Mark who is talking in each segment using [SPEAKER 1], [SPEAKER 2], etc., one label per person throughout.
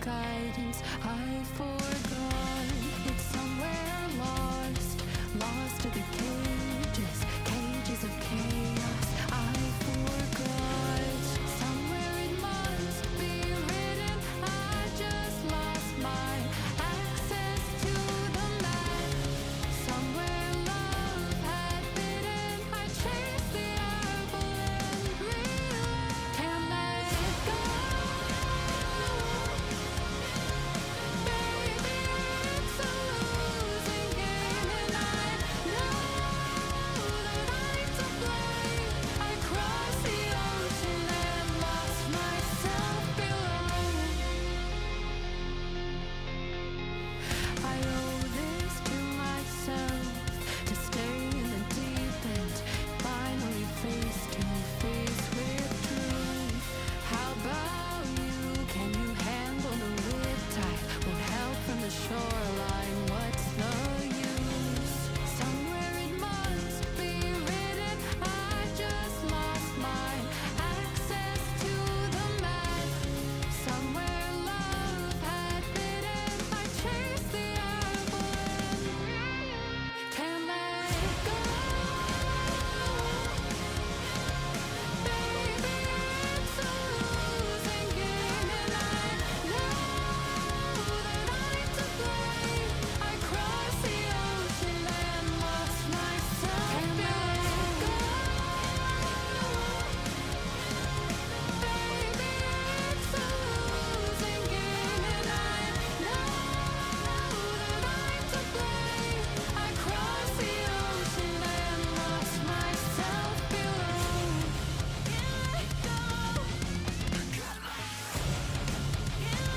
[SPEAKER 1] guidance I forgot. It's somewhere lost, lost to the cages, cages of chaos I forgot. Somewhere it must be written, I just lost my access to the map. Somewhere love had bidden, I chased the apple and realized can't let it go. Baby, it's a losing game, and I know that I'm to blame. I crossed the ocean and lost myself below. I owe this to myself, to stay in the deep end, finally face to face with truth. How about you? Can you handle the riptide? Won't help from the shoreline, what's the use? Somewhere it must be written, I just lost my access to the map. Somewhere love had bidden, I chased the apple and can't let it go. Baby, it's a losing game, and I know that I'm to blame. I crossed the ocean and lost myself. Can't let it go. Baby, it's a losing game, and I know that I'm to blame. I crossed the ocean and lost myself below. Can't let go. Can't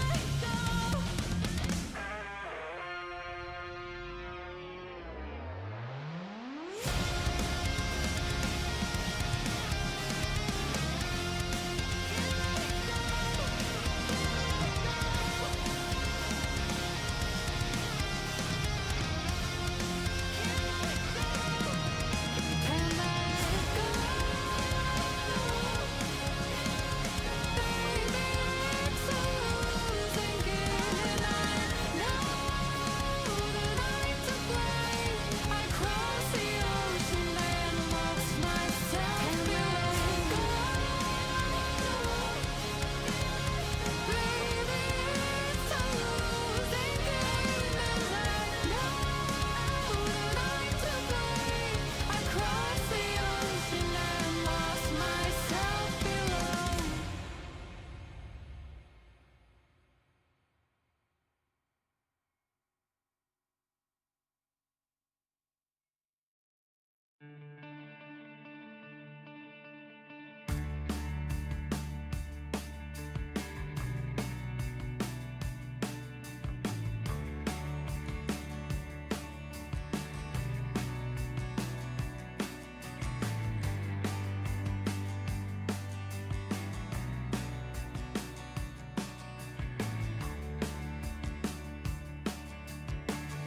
[SPEAKER 1] let go. Can't let it go. Baby, it's a losing game, and I know that I'm to blame. I crossed the ocean and lost myself. Can't let it go. Baby, it's a losing game, and I know that I'm to blame. I crossed the ocean and lost myself below.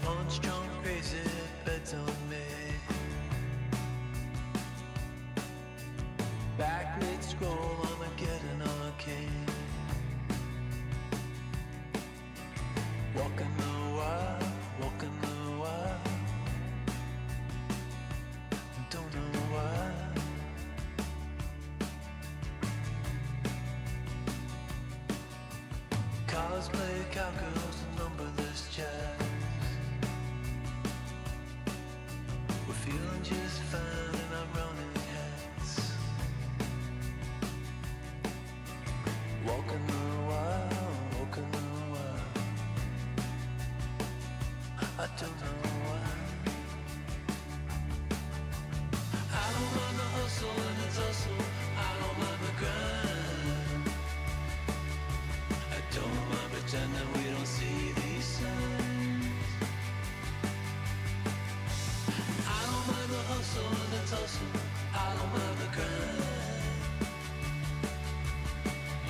[SPEAKER 2] Punch drunk, crazy, bets on me. Back mid scroll, Armageddon arcade. Walking the wild, walking the wild. Don't know why. Cosplay cowgirls and numberless jazz. We're feeling just fine in our running hats. Walking the wild, walking the wild. I don't know why. I don't mind the hustle and the tussle. I don't mind the grind. I don't mind pretending we don't see these signs. I don't mind the hustle and the tussle. I don't mind the grind.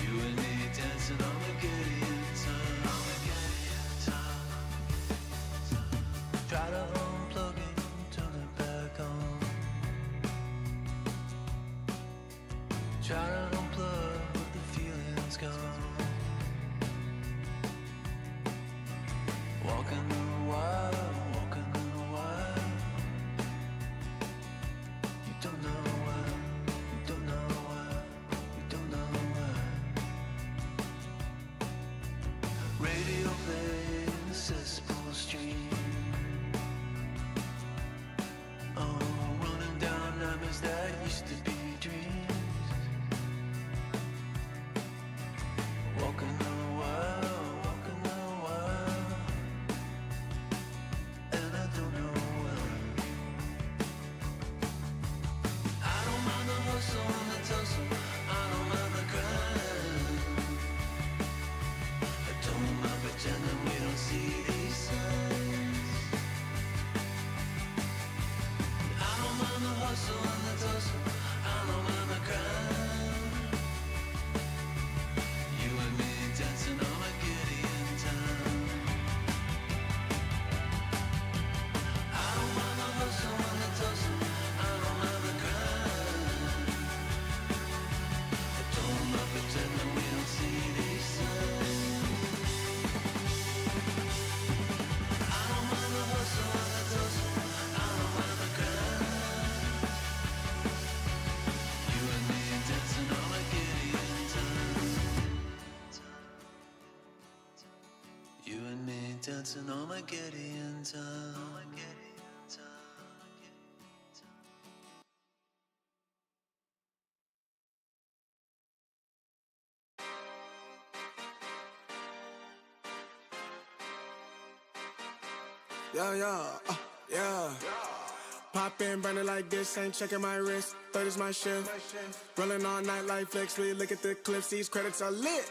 [SPEAKER 2] You and me dancing on the Gideon time. On the Gideon time. dancing on my Gideon time.
[SPEAKER 3] Yeah. Pop in, burning like this, ain't checking my wrist. Third is my shift. Rolling all night like flex. We look at the clips, these credits are lit.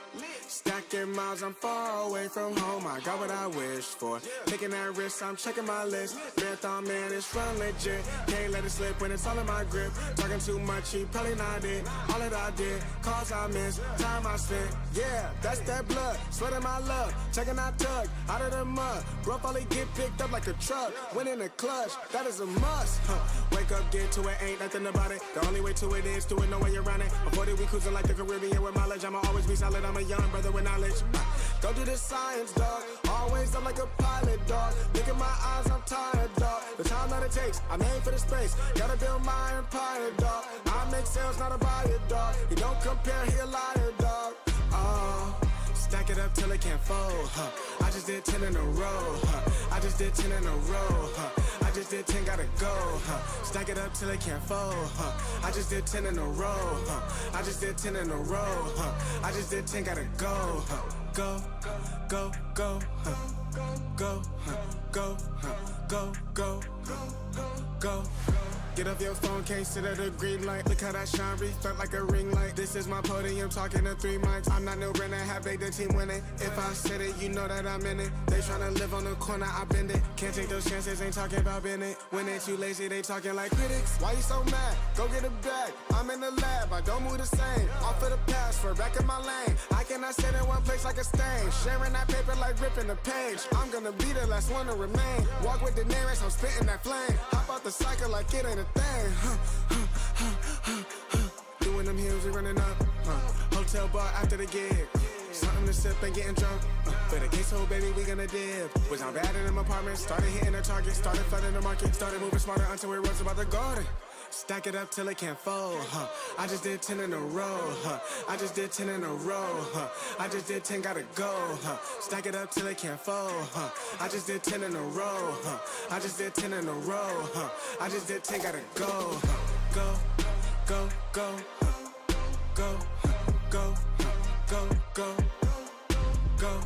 [SPEAKER 3] Stacking miles, I'm far away from home. I got what I wished for. Taking that risk, I'm checking my list. Marathon man, it's run legit. Can't let it slip when it's all in my grip. Talking too much, he probably not it. All that I did, calls I missed, time I spent. Yeah, that's that blood, sweating my love. Checking out tug, out of the mud. Rough only get picked up like a truck. Win in the clutch, that is a must. Wake up, get to it, ain't nothing about it. The only way to it is do it, no way around it. Before that we cruising like the Caribbean with mileage. I'ma always be solid, I'm a young brother with knowledge. Go do the science, dog. Always up like a pilot, dog. Look at my eyes, I'm tired, dog. The time that it takes, I made for the space. Gotta build my empire, dog. I make sales, not a buyer, dog. You don't compare, he a liar, dog. Stack it up till it can't fold, I just did 10 in a row, I just did 10 in a row, I just did 10, gotta go, Stack it up till it can't fold, I just did 10 in a row, I just did 10 in a row, I just did 10, gotta go, go, go, go, go, go, go, go, go. Get off your phone, can't sit at a green light. Look how that shine reflect like a ring light. This is my podium, talking to 3 mics. I'm not no Rune, have the team winning. If I said it, you know that I'm in it. They tryna live on the corner, I bend it. Can't take those chances, ain't talking about bend it. When they too lazy, they talking like critics. Why you so mad? Go get a bag. I'm in the lab, I don't move the same. Off of the pass, for back in my lane. I cannot sit in one place like a stain. Sharing that paper like ripping the page. I'm gonna be the last one to remain. Walk with the nearest, I'm spitting that flame. Hop out the cycle like it ain't a thing. Doing them heels, we running up. Hotel bar after the gig. Something to sip and getting drunk. For the case, so baby, we gonna dip. Was I bad in them apartments? Started hitting the target. Started flooding the market. Started moving smarter until we rose about the garden. Stack it up till it can't fold, I just did 10 in a row, I just did 10 in a row, I just did 10, gotta go, Stack it up till it can't fold, I just did 10 in a row, I just did 10 in a row, I just did 10, gotta go, go, go, go, go, go, go, go, go.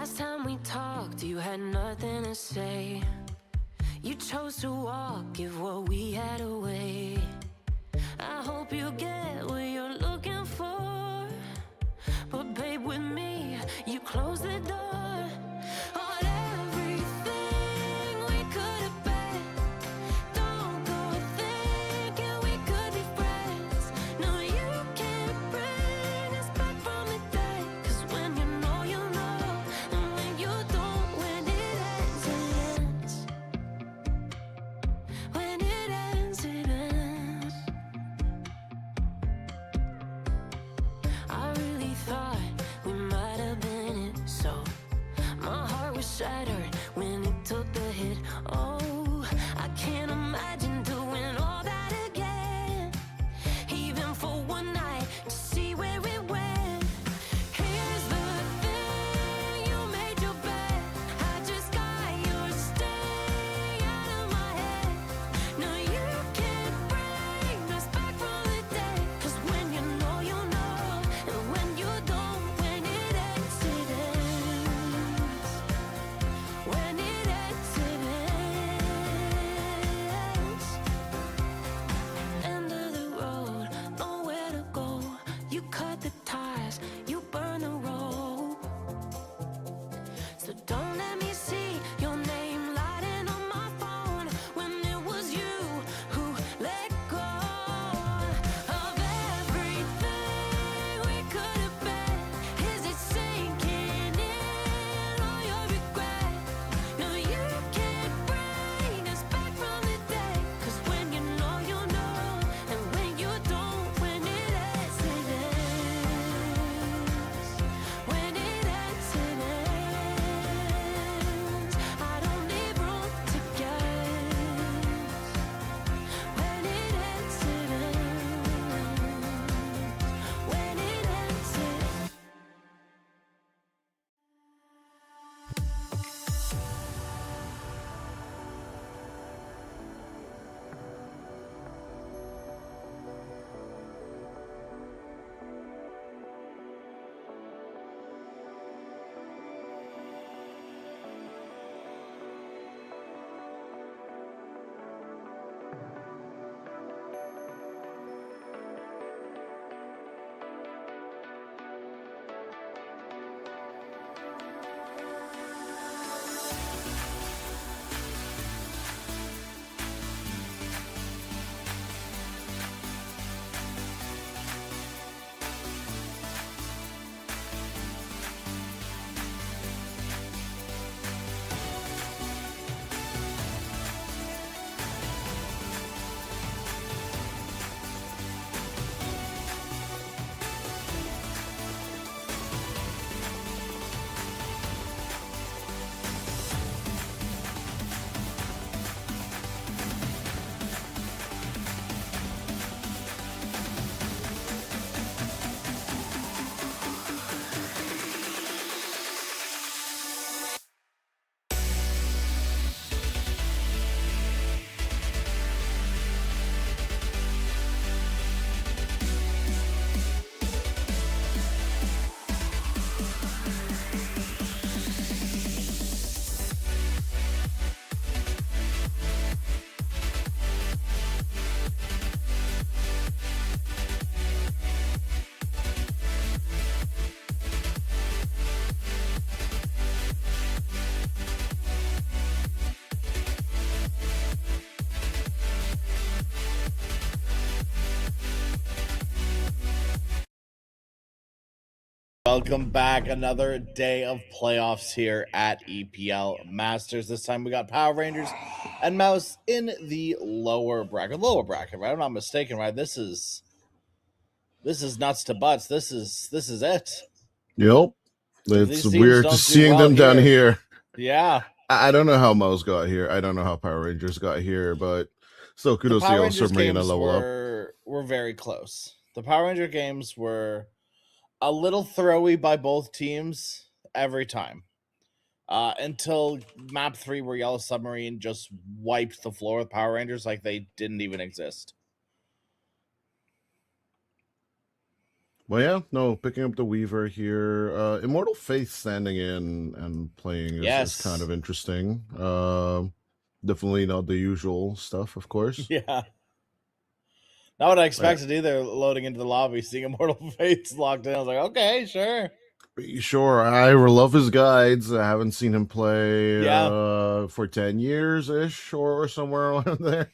[SPEAKER 1] Last time we talked, you had nothing to say. You chose to walk, give what we had away. I hope you get what you're looking for. But babe, with me, you close the door on everything we could have been. Don't go thinking we could be friends. No, you can't bring us back from the dead. 'Cause when you know, you know. And when you don't, when it ends, it ends. When it ends, it ends. I really thought we might have been it, so my heart was shattered when it took the hit. Oh, I can't imagine doing all that again, even for one night to see where it went. Here's the thing, you made your bed, I just got your stay out of my head. No, you can't bring us back from the dead. 'Cause when you know, you know. And when you don't, when it ends, it ends. When it ends, it ends. End of the road, nowhere to go. You cut the ties, you burn the rope. So don't let me see your name lighting on my phone when it was you who let go of everything we could have been. Is it sinking in all your regret? No, you can't bring us back from the dead. 'Cause when you know, you know. And when you don't, when it ends, it ends. When it ends, it ends. I don't leave room to guess. When it ends, it ends. When it ends, it ends.
[SPEAKER 4] Welcome back. Another day of playoffs here at EPL Masters. This time we got Power Rangers and Mouse in the lower bracket. Right? I'm not mistaken, right? This is nuts to butts. This is it.
[SPEAKER 5] Yep.
[SPEAKER 4] If
[SPEAKER 5] It's
[SPEAKER 4] these teams
[SPEAKER 5] weird
[SPEAKER 4] don't
[SPEAKER 5] just
[SPEAKER 4] do
[SPEAKER 5] seeing
[SPEAKER 4] well
[SPEAKER 5] them down here.
[SPEAKER 4] Yeah.
[SPEAKER 5] I don't know how Mouse got here. I don't know how Power Rangers got here, but still
[SPEAKER 4] The
[SPEAKER 5] kudos to
[SPEAKER 4] Power
[SPEAKER 5] y'all for
[SPEAKER 4] Rangers
[SPEAKER 5] bringing a
[SPEAKER 4] games
[SPEAKER 5] level up.
[SPEAKER 4] were very close. The Power Ranger games were a little throwy by both teams every time. Until map 3 where Yellow Submarine just wiped the floor with Power Rangers like they didn't even exist.
[SPEAKER 5] Well, yeah, no, picking up the Weaver here. Immortal Faith standing in and playing is kind
[SPEAKER 4] Yes.
[SPEAKER 5] of interesting. Definitely not the usual stuff, of course.
[SPEAKER 4] Yeah. Not what I
[SPEAKER 5] Yeah.
[SPEAKER 4] expected either, loading into the lobby, seeing Immortal Fates locked in. I was like, okay, sure.
[SPEAKER 5] Sure, I love his guides. I haven't seen him play
[SPEAKER 4] Yeah.
[SPEAKER 5] for 10 years ish or somewhere around there.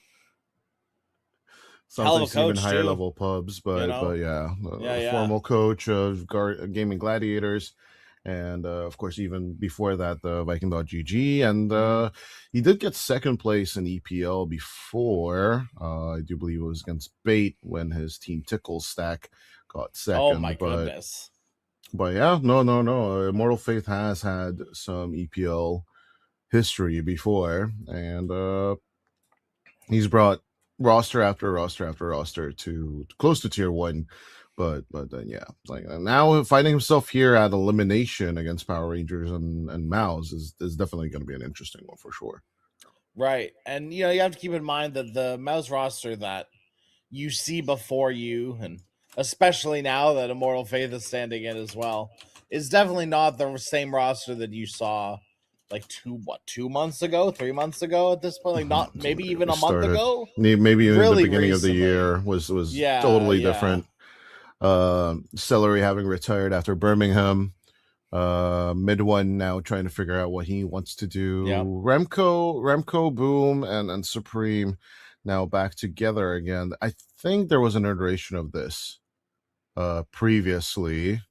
[SPEAKER 4] Hell of a
[SPEAKER 5] Sometimes even
[SPEAKER 4] coach,
[SPEAKER 5] higher
[SPEAKER 4] too.
[SPEAKER 5] level pubs,
[SPEAKER 4] You
[SPEAKER 5] but
[SPEAKER 4] know?
[SPEAKER 5] yeah,
[SPEAKER 4] Yeah, yeah.
[SPEAKER 5] formal coach of Gaming Gladiators, and of course even before that the Viking.gg, and
[SPEAKER 4] Mhm.
[SPEAKER 5] he did get second place in EPL before. I do believe it was against Bait when his team Tickle Stack got
[SPEAKER 4] Oh, my
[SPEAKER 5] second,
[SPEAKER 4] goodness.
[SPEAKER 5] but yeah, no. Immortal Faith has had some EPL history before, and he's brought roster after roster after roster to close to tier one. But then yeah, like now finding himself here at elimination against Power Rangers and Mouse is definitely going to be an interesting one for sure.
[SPEAKER 4] Right. And, you have to keep in mind that the mouse roster that you see before you, and especially now that Immortal Faith is standing in as well, is definitely not the same roster that you saw like 2 months ago, 3 months ago at this point, like not
[SPEAKER 5] So
[SPEAKER 4] maybe even
[SPEAKER 5] we
[SPEAKER 4] a month
[SPEAKER 5] started
[SPEAKER 4] ago.
[SPEAKER 5] maybe in the
[SPEAKER 4] Really
[SPEAKER 5] beginning of the
[SPEAKER 4] recently.
[SPEAKER 5] year was
[SPEAKER 4] Yeah,
[SPEAKER 5] totally
[SPEAKER 4] yeah.
[SPEAKER 5] different. Celery having retired after Birmingham. Mid one now trying to figure out what he wants to
[SPEAKER 4] Yeah.
[SPEAKER 5] do. Remco, Boom, and Supreme now back together again. I think there was an iteration of this previously,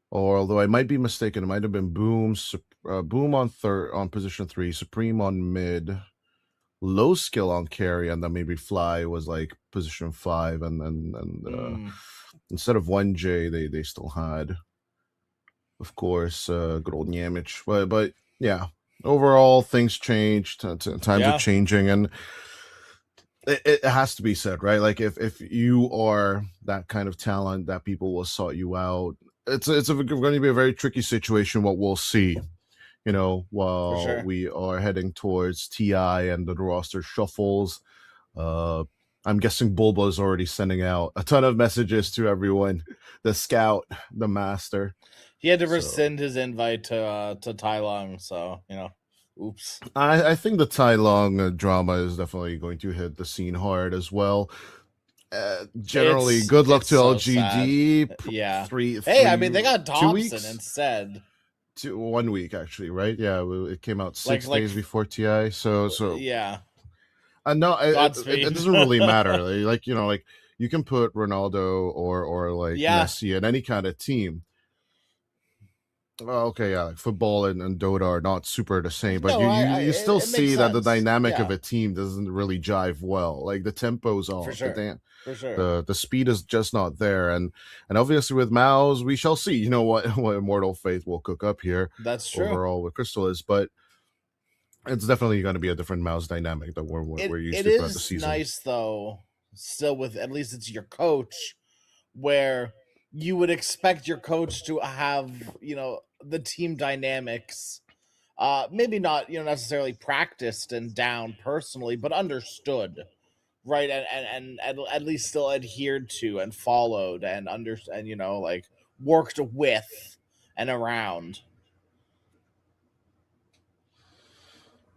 [SPEAKER 5] or although I might be mistaken, it might have been Boom on third on position 3, Supreme on mid, low skill on carry, and then maybe Fly was like position 5, and
[SPEAKER 4] Mm,
[SPEAKER 5] instead of 1J, they still had, of course, good old Nyamich. But yeah, overall things changed. Times are
[SPEAKER 4] yeah,
[SPEAKER 5] changing, and it has to be said, right? Like if you are that kind of talent that people will sort you out, it's going to be a very tricky situation. What we'll see,
[SPEAKER 4] for
[SPEAKER 5] while
[SPEAKER 4] sure.
[SPEAKER 5] we are heading towards TI and the roster shuffles. Uh, I'm guessing Bulba is already sending out a ton of messages to everyone, the scout, the master.
[SPEAKER 4] He had to
[SPEAKER 5] So
[SPEAKER 4] rescind his invite to Tai Lung, so oops.
[SPEAKER 5] I think the Tai Long drama is definitely going to hit the scene hard as well. Generally,
[SPEAKER 4] It's
[SPEAKER 5] good luck
[SPEAKER 4] it's
[SPEAKER 5] to
[SPEAKER 4] so sad.
[SPEAKER 5] LGD.
[SPEAKER 4] Yeah.
[SPEAKER 5] Three,
[SPEAKER 4] Hey, I
[SPEAKER 5] three,
[SPEAKER 4] mean they got
[SPEAKER 5] 2 weeks,
[SPEAKER 4] Thompson instead.
[SPEAKER 5] 1 week actually, right? Yeah, it came out
[SPEAKER 4] Like
[SPEAKER 5] 6 days before TI. So
[SPEAKER 4] yeah.
[SPEAKER 5] no, it
[SPEAKER 4] Godspeed.
[SPEAKER 5] doesn't really matter. Like like you can put Ronaldo or like
[SPEAKER 4] Yeah,
[SPEAKER 5] Messi in any kind of team. Well, okay, yeah, like football and Dota are not super the same, but
[SPEAKER 4] no,
[SPEAKER 5] you still
[SPEAKER 4] it makes
[SPEAKER 5] see that the
[SPEAKER 4] sense.
[SPEAKER 5] dynamic of
[SPEAKER 4] Yeah,
[SPEAKER 5] a team doesn't really jive well. Like the tempo's
[SPEAKER 4] for
[SPEAKER 5] off,
[SPEAKER 4] sure, for sure.
[SPEAKER 5] the speed is just not there, and obviously with Mao's, we shall see. You know what what Immortal Faith will cook up here
[SPEAKER 4] That's true.
[SPEAKER 5] overall with Crystal is, but it's definitely going to be a different Mao's dynamic that we're used
[SPEAKER 4] It
[SPEAKER 5] to throughout the
[SPEAKER 4] is
[SPEAKER 5] season.
[SPEAKER 4] nice though. Still, with at least it's your coach, where you would expect your coach to have the team dynamics. Maybe not necessarily practiced and down personally, but understood, right? And at least still adhered to and followed and like worked with and around.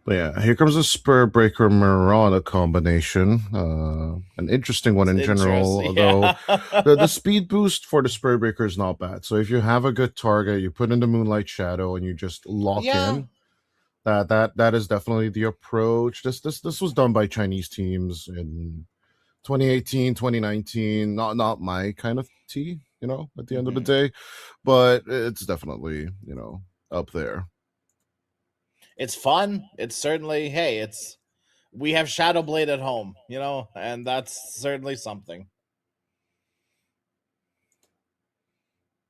[SPEAKER 5] But yeah, here comes a Spur Breaker Marauder combination. An interesting one
[SPEAKER 4] It's
[SPEAKER 5] in general,
[SPEAKER 4] interesting.
[SPEAKER 5] although
[SPEAKER 4] Yeah.
[SPEAKER 5] the speed boost for the Spur Breaker is not bad. So if you have a good target, you put in the Moonlight Shadow and you just lock
[SPEAKER 4] Yeah.
[SPEAKER 5] in. That is definitely the approach. This was done by Chinese teams in 2018, 2019. Not my kind of tea, at the end of the
[SPEAKER 4] Mhm.
[SPEAKER 5] day, but it's definitely, up there.
[SPEAKER 4] It's fun. It's certainly, hey, we have Shadow Blade at home, and that's certainly something.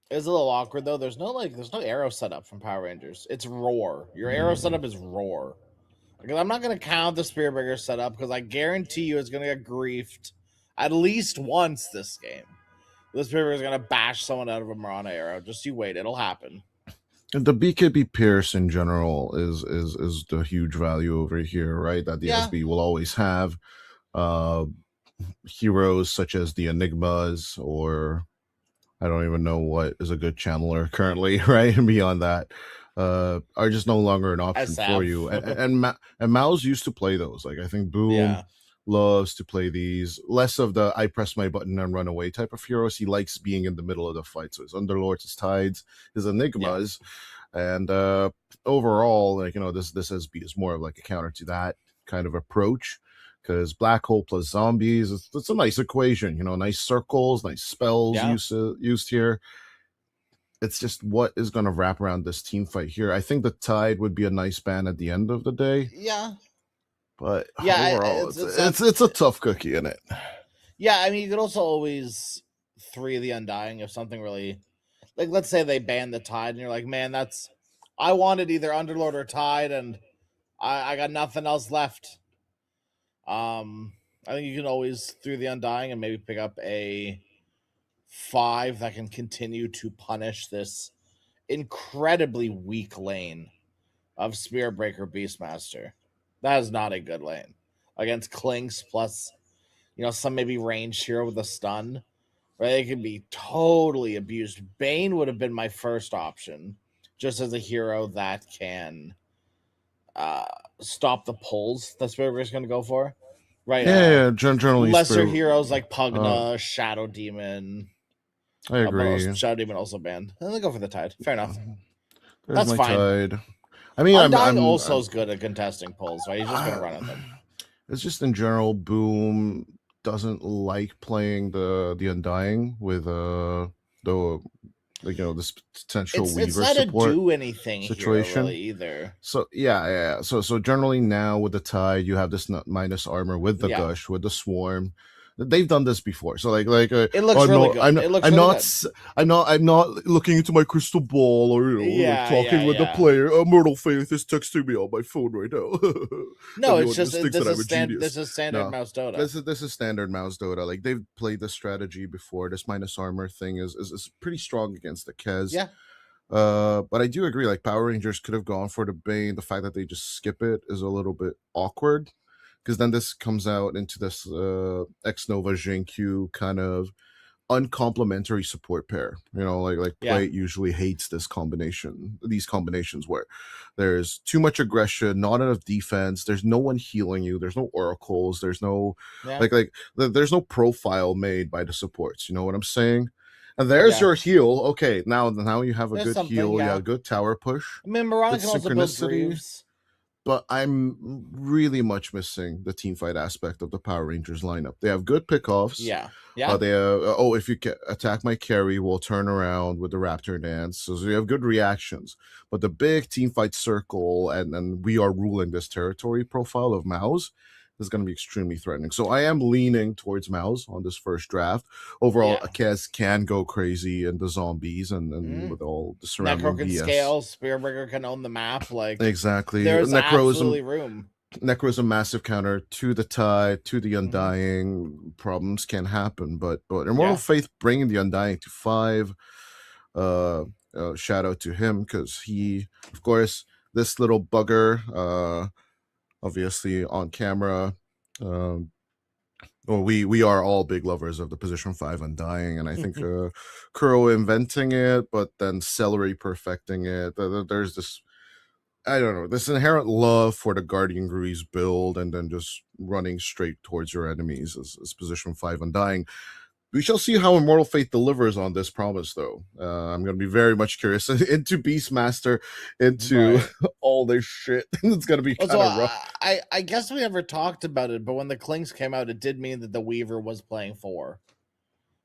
[SPEAKER 4] It's a little awkward though. There's no arrow setup from Power Rangers. It's roar. Your arrow setup is roar. Because I'm not gonna count the Spearbreaker setup because I guarantee you it's gonna get griefed at least once this game. The Spearbreaker is gonna bash someone out of a Marana arrow. Just you wait, it'll happen.
[SPEAKER 5] And the BKB Pierce in general is the huge value over here, right? That the
[SPEAKER 4] Yeah.
[SPEAKER 5] SB will always have. Uh, Heroes such as the Enigmas or I don't even know what is a good channeler currently, right? And beyond that, are just no longer an option for you. And Mao's used to play those. Like I think Boom
[SPEAKER 4] Yeah.
[SPEAKER 5] loves to play these. Less of the I press my button and run away type of heroes. He likes being in the middle of the fight. So his Underlords, his Tides, his Enigmas, and overall, like this SB is more of like a counter to that kind of approach. Because Black Hole plus zombies, it's a nice equation, nice circles, nice spells used here. It's just what is going to wrap around this team fight here. I think the Tide would be a nice ban at the end of the day.
[SPEAKER 4] Yeah.
[SPEAKER 5] But
[SPEAKER 4] yeah,
[SPEAKER 5] overall, it's a tough cookie in it.
[SPEAKER 4] Yeah, I mean, you could also always 3 the Undying if something really, like, let's say they ban the Tide, and you're like, man, I wanted either Underlord or Tide, and I got nothing else left. I think you can always 3 the Undying and maybe pick up a 5 that can continue to punish this incredibly weak lane of Spearbreaker Beastmaster. That is not a good lane against Clinks plus, some maybe ranged hero with a stun, where they can be totally abused. Bane would have been my first option, just as a hero that can stop the pulls that Spearbreaker's going to go for. Right.
[SPEAKER 5] Yeah, generally
[SPEAKER 4] lesser heroes like Pugna, Shadow Demon.
[SPEAKER 5] I agree.
[SPEAKER 4] Shadow Demon also banned. And they go for the Tide. Fair enough.
[SPEAKER 5] There's
[SPEAKER 4] That's
[SPEAKER 5] my
[SPEAKER 4] fine.
[SPEAKER 5] Tide. I mean,
[SPEAKER 4] Undying also is good at contesting pulls, right? He's just going to run at them.
[SPEAKER 5] It's just in general, Boom doesn't like playing the Undying with this potential Weaver
[SPEAKER 4] it's not
[SPEAKER 5] support
[SPEAKER 4] do anything
[SPEAKER 5] situation
[SPEAKER 4] really either.
[SPEAKER 5] So yeah. So generally now with the Tide, you have this minus armor with the Gush, with the Swarm. They've done this before, so like
[SPEAKER 4] it looks really good.
[SPEAKER 5] I'm not looking into my crystal ball or talking with the player. Myrtle Faith is texting me on my phone right now.
[SPEAKER 4] No, it's just this is standard mouse Dota.
[SPEAKER 5] This is standard mouse Dota. Like they've played this strategy before. This minus armor thing is pretty strong against the Kez.
[SPEAKER 4] Yeah.
[SPEAKER 5] But I do agree. Like Power Rangers could have gone for the Bane. The fact that they just skip it is a little bit awkward. Because then this comes out into this X-Nova Jinkyu kind of uncomplimentary support pair. Play usually hates these combinations where there's too much aggression, not enough defense, there's no one healing you, there's no oracles, there's no there's no profile made by the supports. You know what I'm saying? And there's your heal. Okay, now you have a good heal, a good tower push.
[SPEAKER 4] I mean, Mirana can also build Greaves.
[SPEAKER 5] But I'm really much missing the team fight aspect of the Power Rangers lineup. They have good pickoffs.
[SPEAKER 4] Yeah.
[SPEAKER 5] They if you attack my carry, we'll turn around with the Raptor Dance. So you have good reactions. But the big team fight circle and we are ruling this territory profile of Mao's is going to be extremely threatening. So I am leaning towards Mao's on this first draft. Overall, Akez can go crazy in the zombies and with all the surrounding
[SPEAKER 4] Necro can scale, Spearbreaker can own the map.
[SPEAKER 5] Exactly.
[SPEAKER 4] There's absolutely room.
[SPEAKER 5] Necro is a massive counter to the Tide, to the Undying. Problems can happen, but Immortal Faith bringing the Undying to 5. Shout out to him because he, of course, this little bugger. Obviously on camera, we are all big lovers of the position 5 Undying, and I think Kuro inventing it, but then Celery perfecting it. There's this, I don't know, this inherent love for the Guardian Grease build, and then just running straight towards your enemies as position 5 Undying. We shall see how Immortal Faith delivers on this promise, though. I'm going to be very much curious into Beastmaster, into all this shit. It's going to be kind of rough.
[SPEAKER 4] I guess we never talked about it, but when the Clinks came out, it did mean that the Weaver was playing 4.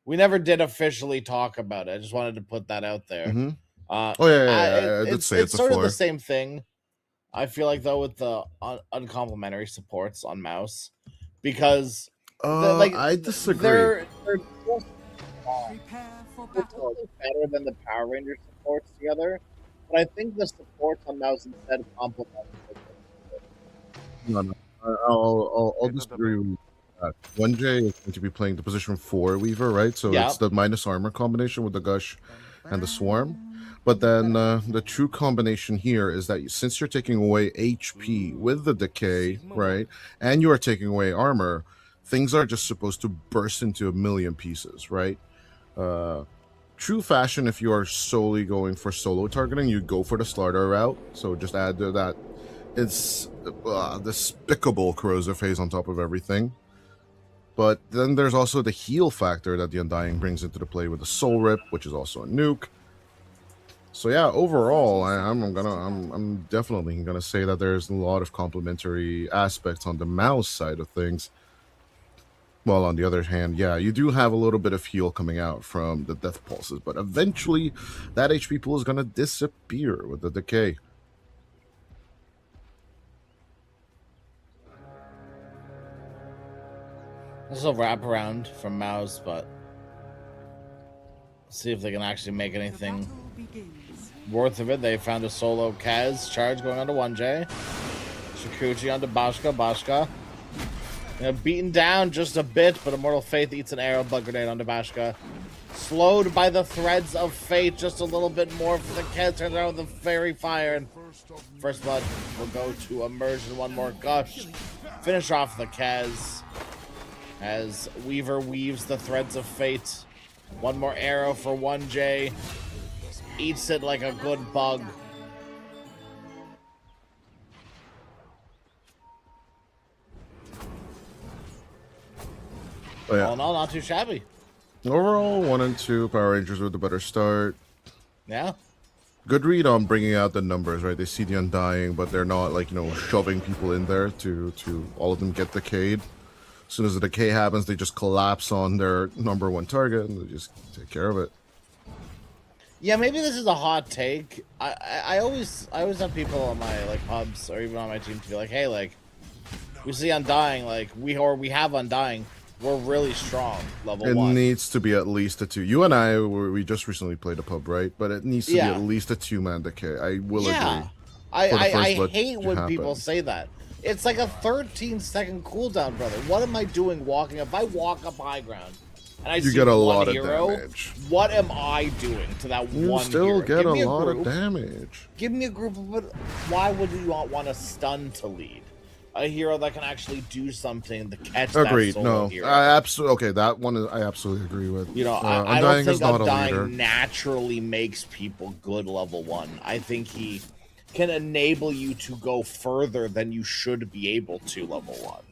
[SPEAKER 4] We never did officially talk about it. I just wanted to put that out there.
[SPEAKER 5] Mm-hmm. I did say it's
[SPEAKER 4] sort of the same thing. I feel like, though, with the uncomplimentary supports on mouse, because...
[SPEAKER 5] I disagree.
[SPEAKER 4] They're just better than the Power Ranger supports together, but I think the supports on mouse instead complement.
[SPEAKER 5] No. I'll disagree with that. 1J is going to be playing the position 4 Weaver, right? So it's the minus armor combination with the Gush and the Swarm. But then the true combination here is that since you're taking away HP with the Decay, right, and you are taking away armor, things are just supposed to burst into a million pieces, right? true fashion, if you are solely going for solo targeting, you go for the starter route. So just add that it's despicable corrosive phase on top of everything. But then there's also the heal factor that the Undying brings into the play with the Soul Rip, which is also a nuke. So yeah, overall, I'm definitely gonna say that there's a lot of complementary aspects on the mouse side of things. Well, on the other hand, yeah, you do have a little bit of heal coming out from the death pulses, but eventually that HP pool is gonna disappear with the decay.
[SPEAKER 4] This will wrap around from Mouse, but see if they can actually make anything worth of it. They found a solo Kaz charge going onto 1J. Shikuchi onto Bashka. Bashka, you know, beaten down just a bit, but Immortal Faith eats an arrow bug grenade onto Bashka. Slowed by the threads of fate just a little bit more for the Kaz. Turns around with the fairy fire, and First Blood will go to Immersion. One more gush. Finish off the Kaz as Weaver weaves the threads of fate. One more arrow for 1J. Eats it like a good bug.
[SPEAKER 5] Oh, yeah.
[SPEAKER 4] All in all, not too shabby.
[SPEAKER 5] Overall, 1 and 2 Power Rangers with a better start.
[SPEAKER 4] Yeah.
[SPEAKER 5] Good read on bringing out the numbers, right? They see the Undying, but they're not, like, shoving people in there to all of them get decayed. As soon as the decay happens, they just collapse on their number 1 target and they just take care of it.
[SPEAKER 4] Yeah, maybe this is a hot take. I always have people on my pubs or even on my team to be like, hey, we see Undying, we have Undying. We're really strong, level 1.
[SPEAKER 5] It needs to be at least a 2. You and I, we just recently played a pub, right? But it needs to be at least a 2-man decay. I will agree.
[SPEAKER 4] I hate when people say that. It's like a 13-second cooldown, brother. What am I doing walking up? If I walk up high ground and I see
[SPEAKER 5] get a
[SPEAKER 4] one
[SPEAKER 5] lot
[SPEAKER 4] hero,
[SPEAKER 5] of damage.
[SPEAKER 4] what am I doing to that
[SPEAKER 5] you
[SPEAKER 4] one
[SPEAKER 5] still
[SPEAKER 4] hero?
[SPEAKER 5] get a lot of damage.
[SPEAKER 4] Give me a group of... Why would you not want a stun to lead? A hero that can actually do something to catch
[SPEAKER 5] Agreed.
[SPEAKER 4] that solo
[SPEAKER 5] No,
[SPEAKER 4] hero.
[SPEAKER 5] I absolutely okay. That one I absolutely agree with.
[SPEAKER 4] I don't think
[SPEAKER 5] Undying
[SPEAKER 4] Undying naturally makes people good level 1. I think he can enable you to go further than you should be able to level 1.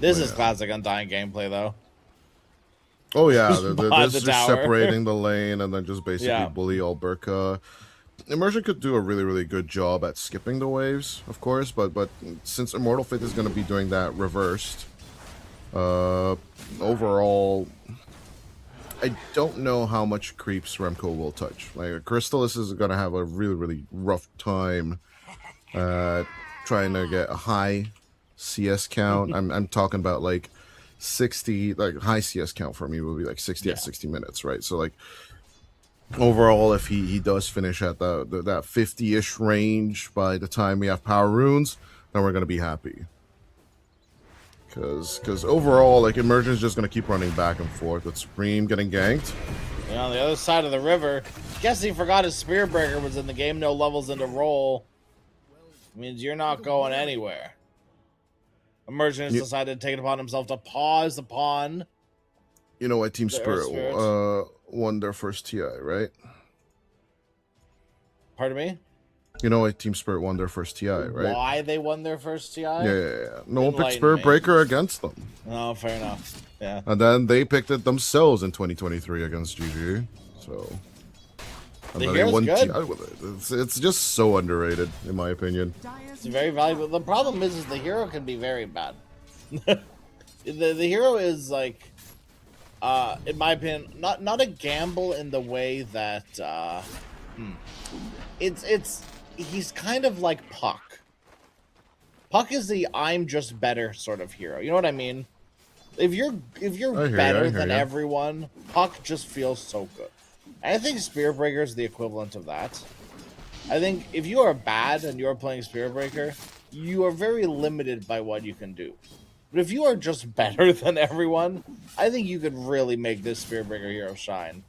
[SPEAKER 4] This is classic Undying gameplay, though.
[SPEAKER 5] Oh yeah, this is
[SPEAKER 4] tower.
[SPEAKER 5] separating the lane and then just basically bully Alberca. Immersion could do a really, really good job at skipping the waves, of course, but since Immortal Faith is going to be doing that reversed, overall, I don't know how much creeps Remco will touch. Crystallis is going to have a really, really rough time trying to get a high CS count. I'm talking about 60, high CS count for me would be 60 at 60 minutes, right? So overall, if he does finish at that 50-ish range by the time we have power runes, then we're gonna be happy. Because overall, Immersion's just gonna keep running back and forth with Supreme getting ganked.
[SPEAKER 4] On the other side of the river, guess he forgot his Spear Breaker was in the game. No levels into roll. Means you're not going anywhere. Immersion has decided to take it upon himself to pause upon.
[SPEAKER 5] You know why Team Spirit won their first TI, right?
[SPEAKER 4] Pardon me?
[SPEAKER 5] You know why Team Spirit won their first TI, right?
[SPEAKER 4] Why they won their first TI?
[SPEAKER 5] Yeah. No one picked Spirit Breaker against them.
[SPEAKER 4] Oh, fair enough. Yeah.
[SPEAKER 5] And then they picked it themselves in 2023 against GG. So... And then they won TI with it. It's just so underrated, in my opinion.
[SPEAKER 4] It's very valuable. The problem is the hero can be very bad. the hero is in my opinion, not a gamble in the way that he's kind of like Puck. Puck is the I'm just better sort of hero. You know what I mean? If you're better than everyone, Puck just feels so good. I think Spear Breaker is the equivalent of that. I think if you are bad and you're playing Spear Breaker, you are very limited by what you can do. But if you are just better than everyone, I think you could really make this Spear Breaker hero shine.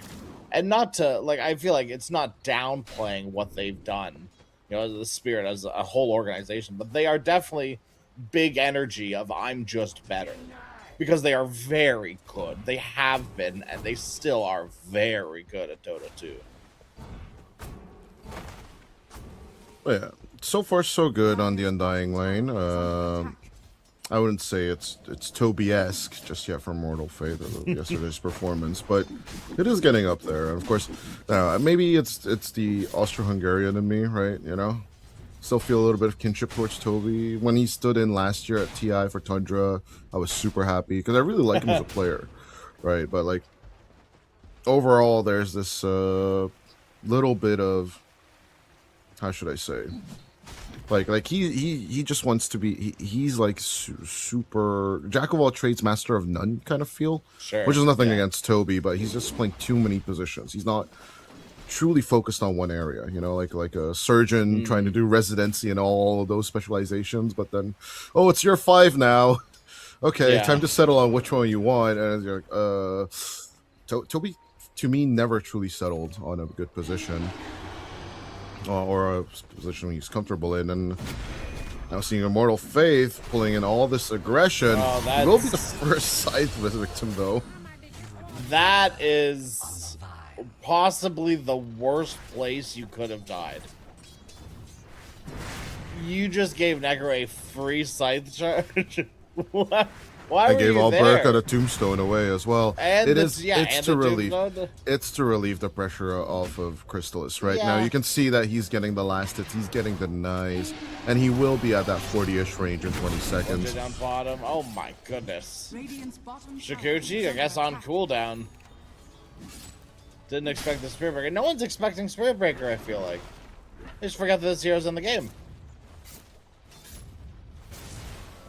[SPEAKER 4] And not to, I feel like it's not downplaying what they've done. you know, the spirit as a whole organization, but they are definitely big energy of I'm just better because they are very good. They have been, and they still are very good at Dota 2.
[SPEAKER 5] Yeah, so far so good on the Undying lane. I wouldn't say it's Toby-esque just yet from Mortal Fate or yesterday's performance, but it is getting up there. And of course, maybe it's the Austro-Hungarian in me, right? You know, still feel a little bit of kinship towards Toby. When he stood in last year at TI for Tundra, I was super happy because I really like him as a player, right? But like overall, there's this little bit of, how should I say? Like he just wants to be. He's like super jack of all trades, master of none kind of feel.
[SPEAKER 4] Sure.
[SPEAKER 5] Which is nothing against Toby, but he's just playing too many positions. He's not truly focused on one area. You know, like a surgeon trying to do residency and all of those specializations. But then, oh, it's year 5 now. Okay, time to settle on which one you want. And you're like, Toby, to me, never truly settled on a good position. Or a position he's comfortable in, and now seeing Immortal Faith pulling in all this aggression. He will be the first Scythe victim, though.
[SPEAKER 4] That is possibly the worst place you could have died. You just gave Necro a free Scythe charge? Why
[SPEAKER 5] I gave Alberca the tombstone away as well.
[SPEAKER 4] And
[SPEAKER 5] it's to relieve the pressure off of Crystallis right now. You can see that he's getting the last hits, he's getting the knives, and he will be at that 40-ish range in 20 seconds.
[SPEAKER 4] Down bottom. Oh my goodness. Shikuchi, I guess on cooldown. Didn't expect the Spirit Breaker. No one's expecting Spirit Breaker, I feel like. They just forgot that this hero's in the game.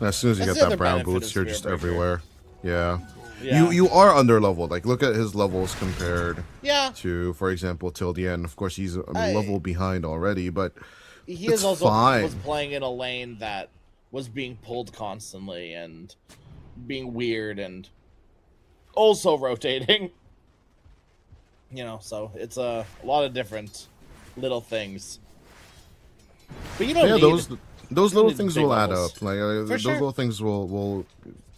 [SPEAKER 5] As soon as you get that brown boots, you're just everywhere. Yeah. You are under leveled. Like, look at his levels compared to, for example, till the end. Of course, he's a level behind already, but
[SPEAKER 4] he is also was playing in a lane that was being pulled constantly and being weird and also rotating. You know, so it's a lot of different little things. But you don't need
[SPEAKER 5] those little things will add up. Like
[SPEAKER 4] those
[SPEAKER 5] little things will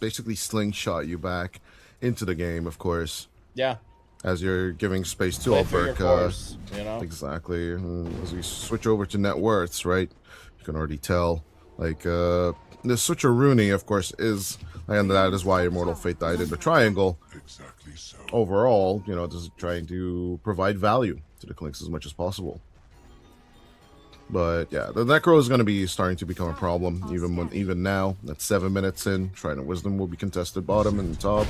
[SPEAKER 5] basically slingshot you back into the game, of course.
[SPEAKER 4] Yeah.
[SPEAKER 5] As you're giving space to Alberca. You know? Exactly. As we switch over to net worths, right? You can already tell. Like the switch of Rune, of course, is, and that is why Immortal Fate died in the triangle.
[SPEAKER 6] Exactly so.
[SPEAKER 5] Overall, you know, just trying to provide value to the Clinks as much as possible. But yeah, the Necro is going to be starting to become a problem, even now. At 7 minutes in, Trident Wisdom will be contested bottom and top.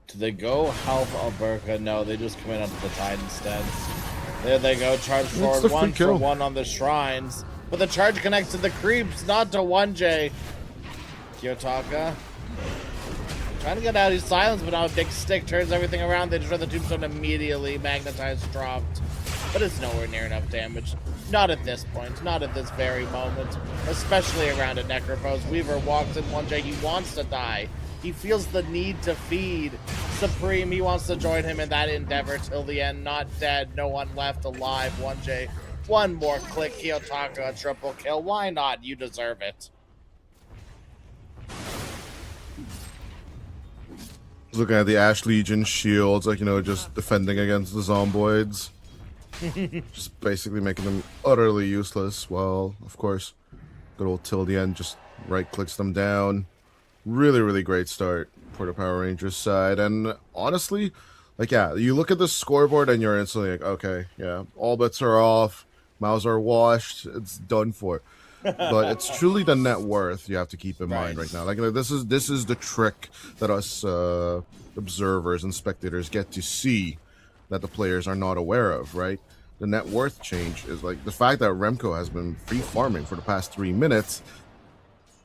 [SPEAKER 4] Do they go help Alberca? No, they just come in onto the Tide instead. There they go, charge forward 1 for 1 on the Shrines. But the charge connects to the creeps, not to 1J. Kiyotaka trying to get out his silence, but now a big stick turns everything around. They destroy the tombstone immediately. Magnetized dropped. But it's nowhere near enough damage. Not at this point. Not at this very moment. Especially around a Necropose. Weaver walks in 1J. He wants to die. He feels the need to feed Supreme. He wants to join him in that endeavor till the end. Not dead. No one left alive. 1J. One more click. Kiyotaka, a triple kill. Why not? You deserve it.
[SPEAKER 5] Looking at the Ash Legion shields, like, you know, just defending against the Zomboids. Just basically making them utterly useless. Well, of course, good old till the end just right-clicks them down. Really, really great start for the Power Rangers side. And honestly, like, yeah, you look at the scoreboard and you're instantly like, okay, yeah, all bets are off. Mouths are washed. It's done for. But it's truly the net worth you have to keep in mind right now. Like, this is the trick that us observers and spectators get to see that the players are not aware of, right? The net worth change is like the fact that Remco has been free farming for the past 3 minutes.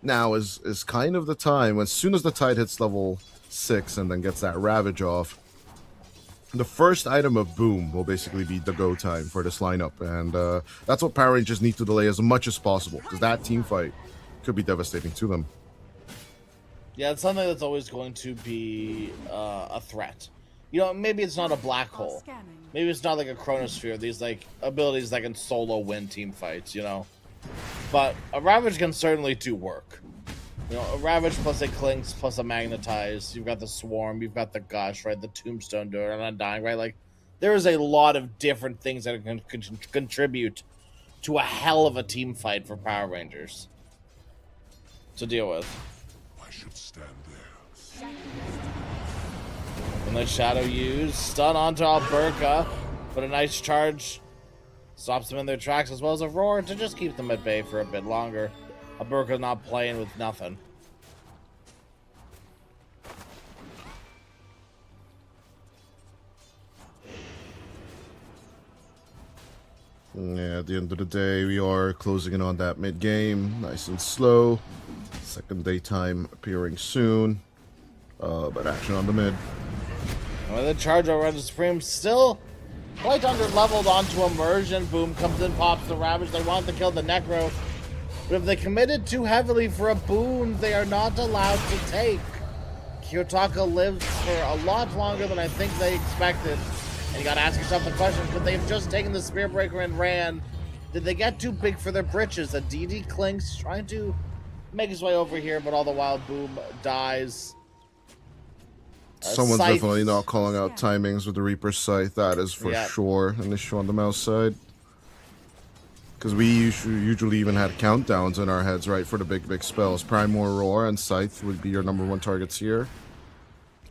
[SPEAKER 5] Now is kind of the time, as soon as the Tide hits level 6 and then gets that Ravage off, the first item of Boom will basically be the go time for this lineup. And that's what Power Rangers need to delay as much as possible, because that team fight could be devastating to them.
[SPEAKER 4] Yeah, it's something that's always going to be a threat. you know, maybe it's not a black hole. Maybe it's not like a chronosphere. These like abilities that can solo win team fights, you know. But a Ravage can certainly do work. You know, a Ravage plus a Clinks plus a Magnetize. You've got the Swarm. You've got the Gush, right? The Tombstone Door and Undying, right? Like, there is a lot of different things that can contribute to a hell of a team fight for Power Rangers to deal with.
[SPEAKER 6] I should stand there.
[SPEAKER 4] And the Shadow use stun onto Alberca, but a nice charge stops them in their tracks, as well as a Roar to just keep them at bay for a bit longer. Alberca not playing with nothing.
[SPEAKER 5] Yeah, at the end of the day, we are closing in on that mid game, nice and slow. Second daytime appearing soon, but action on the mid.
[SPEAKER 4] Well, the charge over the Supreme still quite under-leveled onto Immersion. Boom comes in, pops the Ravage. They want to kill the Necro. But if they committed too heavily for a boon, they are not allowed to take. Kiyotaka lives for a lot longer than I think they expected. And you gotta ask yourself the question, could they have just taken the Spear Breaker and ran? Did they get too big for their britches? A DD Clinks trying to make his way over here, but all the while Boom dies.
[SPEAKER 5] Someone's
[SPEAKER 4] Scythe.
[SPEAKER 5] definitely not calling out timings with the Reaper Scythe. That is for sure an issue on the mouse side. Because we usually even had countdowns in our heads, right, for the big spells. Primor Roar and Scythe would be your #1 targets here.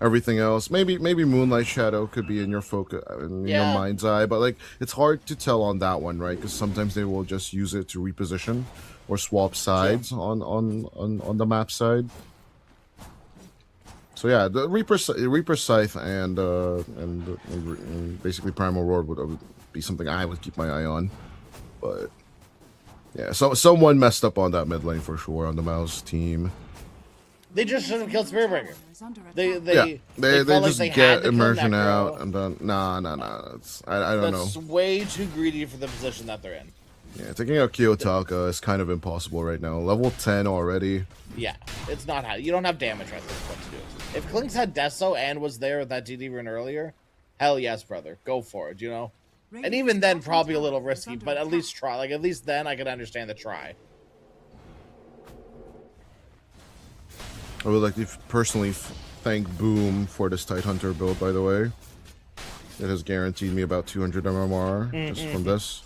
[SPEAKER 5] Everything else, maybe Moonlight Shadow could be in your focus, in your mind's eye, but like it's hard to tell on that one, right? Because sometimes they will just use it to reposition or swap sides on the map side. So yeah, the Reaper Scythe and basically Primal Roar would be something I would keep my eye on. But yeah, so someone messed up on that mid lane for sure on the mouse team.
[SPEAKER 4] They just should have killed Spearbreaker. They
[SPEAKER 5] just
[SPEAKER 4] like
[SPEAKER 5] get Immersion out and then nah. I don't know.
[SPEAKER 4] That's way too greedy for the position that they're in.
[SPEAKER 5] Yeah, taking out Kiyotaka is kind of impossible right now. Level 10 already.
[SPEAKER 4] Yeah, it's not how you don't have damage right there. What to do? If Clinks had Deso and was there with that DD run earlier, hell yes, brother, go for it. You know, and even then probably a little risky, but at least try. Like at least then I could understand the try.
[SPEAKER 5] I would like to personally thank Boom for this Tidehunter build, by the way. It has guaranteed me about 200 MMR just from this.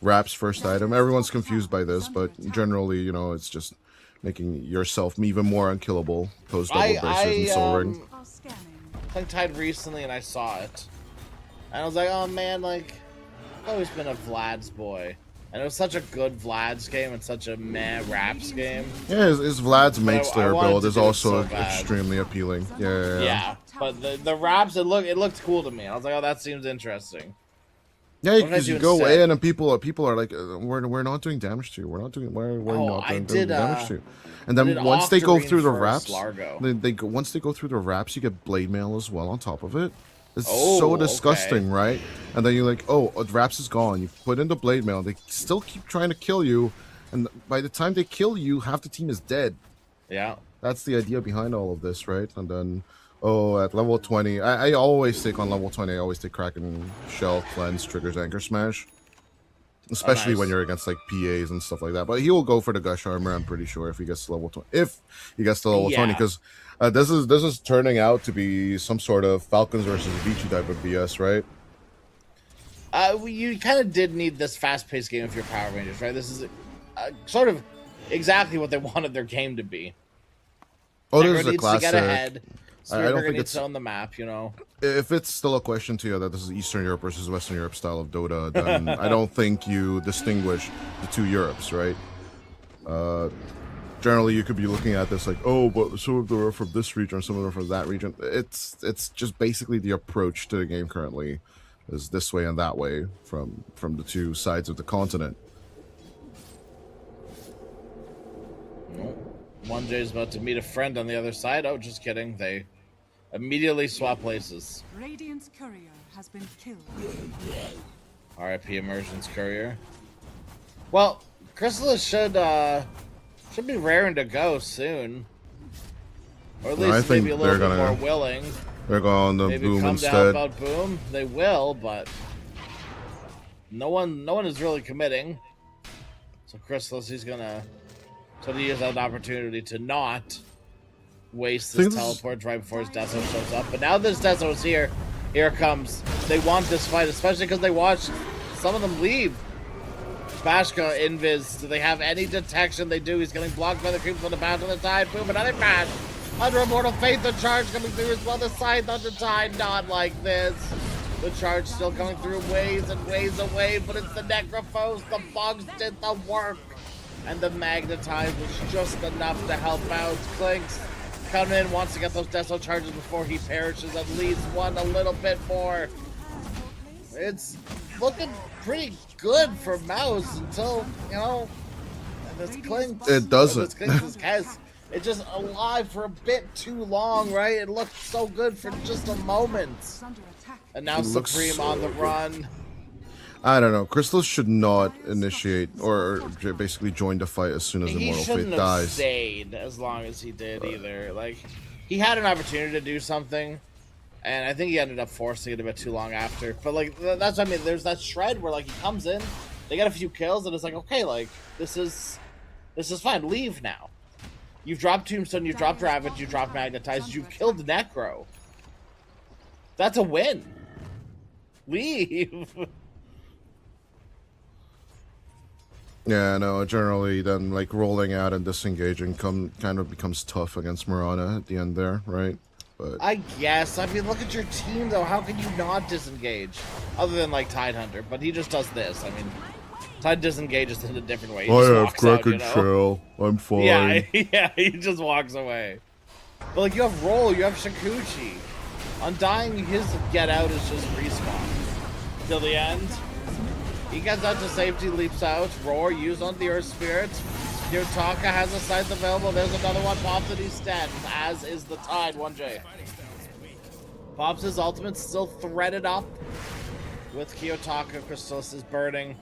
[SPEAKER 5] Rap's first item. Everyone's confused by this, but generally, you know, it's just making yourself even more unkillable post double braces and Soul Ring.
[SPEAKER 4] Played Tide recently and I saw it. And I was like, oh man, like, I've always been a Vlad's boy. And it was such a good Vlad's game and such a meh Raps game.
[SPEAKER 5] Yeah, his Vlad's Mate Slayer build is also
[SPEAKER 4] so
[SPEAKER 5] extremely appealing. Yeah.
[SPEAKER 4] But the Raps, it looked cool to me. I was like, oh, that seems interesting.
[SPEAKER 5] Yeah, because you go in and people are like, we're not doing damage to you. We're not doing damage to you. And then once they go through the Raps, once they go through the Raps, you get Blade Mail as well on top of it. It's so disgusting, right? And then you're like, oh, Raps is gone. You put in the Blade Mail. They still keep trying to kill you. And by the time they kill you, half the team is dead.
[SPEAKER 4] Yeah.
[SPEAKER 5] That's the idea behind all of this, right? And then, at level 20, I always take on level 20, I always take Kraken, Shell, Cleanse, Triggers, Anchor Smash. Especially when you're against like PAs and stuff like that. But he will go for the Gush Armor, I'm pretty sure, if he gets to level 20. If he gets to level 20, because this is turning out to be some sort of Falcons versus Vici type of BS, right?
[SPEAKER 4] You kind of did need this fast-paced game of your Power Rangers, right? This is sort of exactly what they wanted their game to be.
[SPEAKER 5] Oh, this is a classic.
[SPEAKER 4] To get ahead.
[SPEAKER 5] I don't think
[SPEAKER 4] it's on the map, you know.
[SPEAKER 5] If it's still a question to you that this is Eastern Europe versus Western Europe style of Dota, then I don't think you distinguish the two Europes, right? Generally, you could be looking at this like, oh, but some of them are from this region, some of them are from that region. It's just basically the approach to the game currently is this way and that way from the two sides of the continent.
[SPEAKER 4] One J's about to meet a friend on the other side. Oh, just kidding. They immediately swap places.
[SPEAKER 7] Radiant's courier has been killed.
[SPEAKER 4] R.I.P. Immersion's courier. Well, Chrysalis should be raring to go soon, or at least maybe a little bit more willing.
[SPEAKER 5] They're going the
[SPEAKER 4] Maybe
[SPEAKER 5] boom
[SPEAKER 4] come
[SPEAKER 5] instead.
[SPEAKER 4] down about boom. They will, but no one is really committing. So Chrysalis, he's gonna he has an opportunity to not waste this teleport right before his Deso shows up. But now this Deso is here. Here it comes. They want this fight, especially because they watched some of them leave. Bashka invis. Do they have any detection? They do. He's getting blocked by the creeps on the bound to the tide. Boom, another bash. Under Immortal Faith, the charge coming through as well. The scythe on the tide, not like this. The charge still coming through ways and ways away, but it's the Necrophos. The bugs did the work. And the Magnetize was just enough to help out. Clinks coming in, wants to get those Deso charges before he perishes. At least one a little bit more. It's looking pretty good for Mouse until, this Clinks.
[SPEAKER 5] It doesn't.
[SPEAKER 4] This Clinks it's just alive for a bit too long, right? It looked so good for just a moment. And now Supreme on the run.
[SPEAKER 5] I don't know. Crystal should not initiate or basically join the fight as soon as Immortal Faith dies.
[SPEAKER 4] He shouldn't have stayed as long as he did either. Like, he had an opportunity to do something, and I think he ended up forcing it a bit too long after. But like, that's what I mean. There's that shred where like he comes in, they get a few kills, and it's like, okay, like this is fine. Leave now. You've dropped Tombstone, you've dropped Ravage, you've dropped Magnetized, you've killed Necro. That's a win. Leave.
[SPEAKER 5] Yeah, no, generally then like rolling out and disengaging kind of becomes tough against Mirana at the end there, right? But
[SPEAKER 4] I guess. I mean, look at your team though. How can you not disengage? Other than like Tidehunter, but he just does this. I mean, Tide disengages in a different way. He just
[SPEAKER 5] I have
[SPEAKER 4] walks out,
[SPEAKER 5] Kraken Shell. I'm fine.
[SPEAKER 4] Yeah, he just walks away. But like you have Roll, you have Shikuchi. Undying, his get out is just respawn. Till the end. He gets out to safety, leaps out. Roar, used on the Earth Spirits. Yotaka has a scythe available. There's another one. Pops and he's dead, as is the Tide, 1J. Pops his ultimate, still threaded up. With Kiyotaka, Crystallis is burning.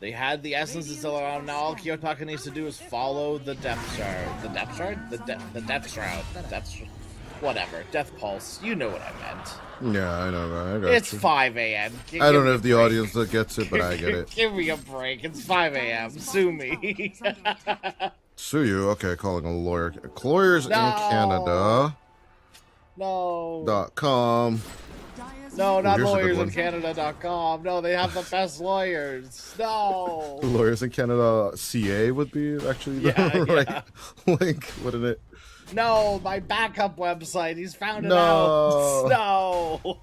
[SPEAKER 4] They had the essences still around. Now all Kiyotaka needs to do is follow the Depth Shard. The Depth Shard? The Depth Shroud. Whatever. Death Pulse. You know what I meant.
[SPEAKER 5] Yeah, I know. I got
[SPEAKER 4] It's
[SPEAKER 5] you.
[SPEAKER 4] 5 a.m.
[SPEAKER 5] I don't know if the audience that gets it, but I get it.
[SPEAKER 4] Give me a break. It's 5 a.m. Sue me.
[SPEAKER 5] Sue you? Okay, calling a lawyer. Lawyers in Canada.
[SPEAKER 4] No.
[SPEAKER 5] .com.
[SPEAKER 4] No, not
[SPEAKER 5] Here's a good one.
[SPEAKER 4] LawyersInCanada.com. No, they have the best lawyers. No.
[SPEAKER 5] Lawyers in Canada CA would be actually the right link, wouldn't it?
[SPEAKER 4] No, my backup website. He's found it
[SPEAKER 5] No.
[SPEAKER 4] out. No.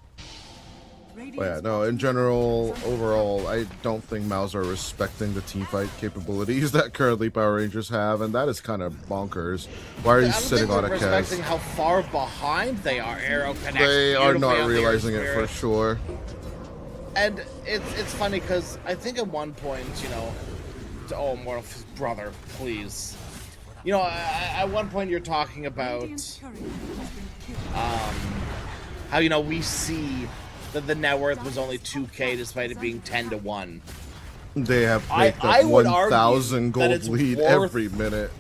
[SPEAKER 5] But yeah, no, in general, overall, I don't think Maus are respecting the teamfight capabilities that currently Power Rangers have, and that is kind of bonkers. Why are you sitting on a cast?
[SPEAKER 4] Respecting how far behind they are, Arrow Connect.
[SPEAKER 5] They are not realizing it for sure.
[SPEAKER 4] And it's funny because I think at one point, oh, Mortal brother, please. At one point you're talking about how we see that the net worth was only 2K despite it being 10-1.
[SPEAKER 5] They have picked up 1,000 gold lead every minute.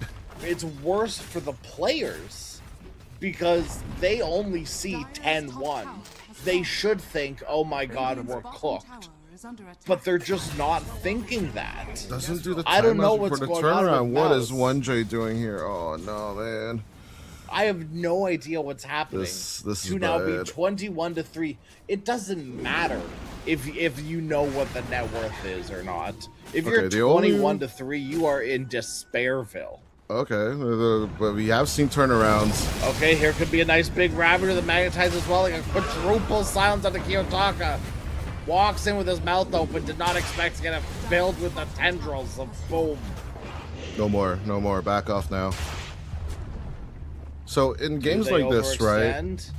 [SPEAKER 4] It's worse for the players because they only see 10-1. They should think, oh my god, we're cooked. But they're just not thinking that.
[SPEAKER 5] Doesn't do the
[SPEAKER 4] I don't know what's
[SPEAKER 5] for the
[SPEAKER 4] going
[SPEAKER 5] turnaround.
[SPEAKER 4] on with
[SPEAKER 5] What
[SPEAKER 4] Mouse.
[SPEAKER 5] is 1J doing here? Oh no, man.
[SPEAKER 4] I have no idea what's happening.
[SPEAKER 5] This is
[SPEAKER 4] to now be
[SPEAKER 5] bad.
[SPEAKER 4] 21-3. It doesn't matter if you know what the net worth is or not. If you're 21-3, you are in Despairville.
[SPEAKER 5] Okay, but we have seen turnarounds.
[SPEAKER 4] Okay, here could be a nice big Ravager that magnetizes as well, like a quadruple silence on the Kiyotaka. Walks in with his mouth open, did not expect to get it filled with the tendrils of boom.
[SPEAKER 5] No more. Back off now. So in games like this, right?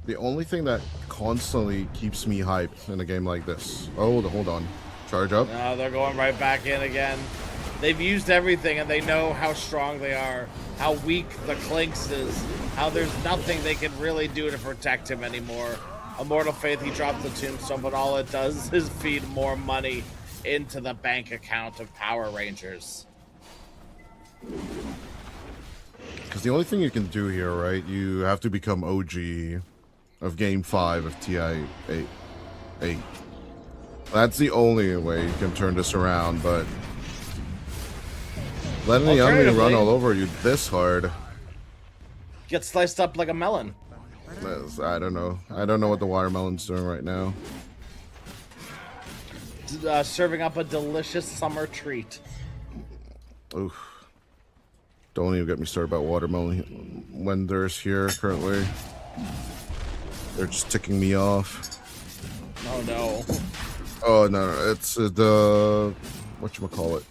[SPEAKER 5] The only thing that constantly keeps me hyped in a game like this. Oh, hold on. Charge up.
[SPEAKER 4] No, they're going right back in again. They've used everything and they know how strong they are, how weak the Clinks is, how there's nothing they can really do to protect him anymore. Immortal Faith, he dropped the Tombstone, but all it does is feed more money into the bank account of Power Rangers.
[SPEAKER 5] because the only thing you can do here, right? You have to become OG of Game 5 of TI 8. That's the only way you can turn this around, but letting the enemy run all over you this hard,
[SPEAKER 4] Get sliced up like a melon.
[SPEAKER 5] I don't know. I don't know what the watermelon's doing right now.
[SPEAKER 4] Serving up a delicious summer treat.
[SPEAKER 5] Oof. Don't even get me started about watermelon vendors here currently. They're just ticking me off.
[SPEAKER 4] Oh no.
[SPEAKER 5] Oh no, it's the whatchamacallit.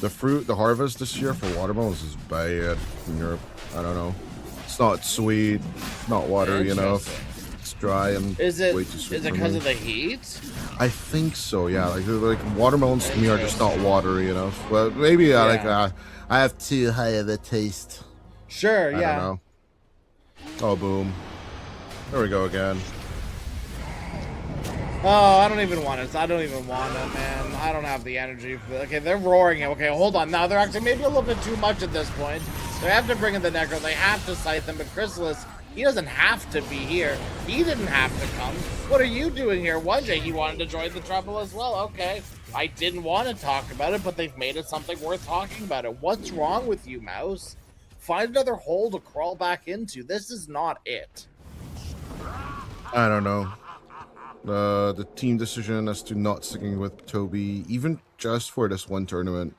[SPEAKER 5] The harvest this year for watermelons is bad in Europe. I don't know. It's not sweet, not watery enough. It's dry and way too sweet.
[SPEAKER 4] Is it because of the heat?
[SPEAKER 5] I think so. Yeah, like watermelons to me are just not watery enough. Well, maybe I have too high of a taste.
[SPEAKER 4] Sure.
[SPEAKER 5] I don't know. Oh boom! There we go again.
[SPEAKER 4] Oh, I don't even want it. I don't even want it, man. I don't have the energy for it. Okay, they're roaring it. Okay, hold on. Now they're actually maybe a little bit too much at this point. They have to bring in the Necro. They have to cite them. But Chrysalis, he doesn't have to be here. He didn't have to come. What are you doing here? One day he wanted to join the trouble as well. Okay, I didn't want to talk about it, but they've made it something worth talking about it. What's wrong with you, Mouse? Find another hole to crawl back into. This is not it.
[SPEAKER 5] I don't know. The team decision as to not sticking with Toby, even just for this one tournament,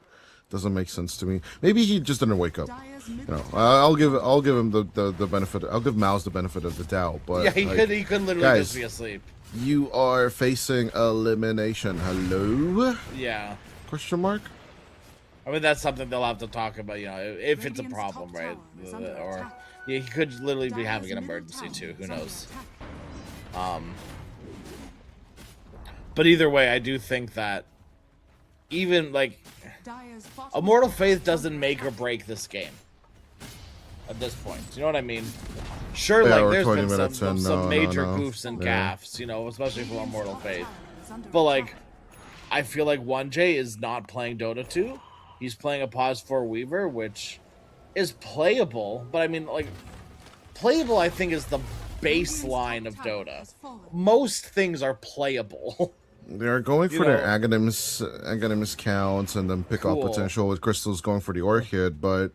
[SPEAKER 5] doesn't make sense to me. Maybe he just didn't wake up. You know, I'll give him the benefit. I'll give Mouse the benefit of the doubt. But
[SPEAKER 4] yeah, he could literally
[SPEAKER 5] guys,
[SPEAKER 4] just be asleep.
[SPEAKER 5] You are facing elimination. Hello?
[SPEAKER 4] Yeah.
[SPEAKER 5] Question mark?
[SPEAKER 4] I mean, that's something they'll have to talk about, you know, if it's a problem, right? Or yeah, he could literally be having an emergency too. Who knows? But either way, I do think that even like Immortal Faith doesn't make or break this game at this point. You know what I mean? Sure,
[SPEAKER 5] yeah,
[SPEAKER 4] like there's been some major
[SPEAKER 5] no.
[SPEAKER 4] goofs and gaffes, you know, especially from Immortal Faith. But like, I feel like 1J is not playing Dota 2. He's playing a Pause 4 Weaver, which is playable. But I mean, like, playable I think is the baseline of Dota. Most things are playable.
[SPEAKER 5] They're going for their Aghanim counts and then pick up potential with Crystal's going for the Orchid, but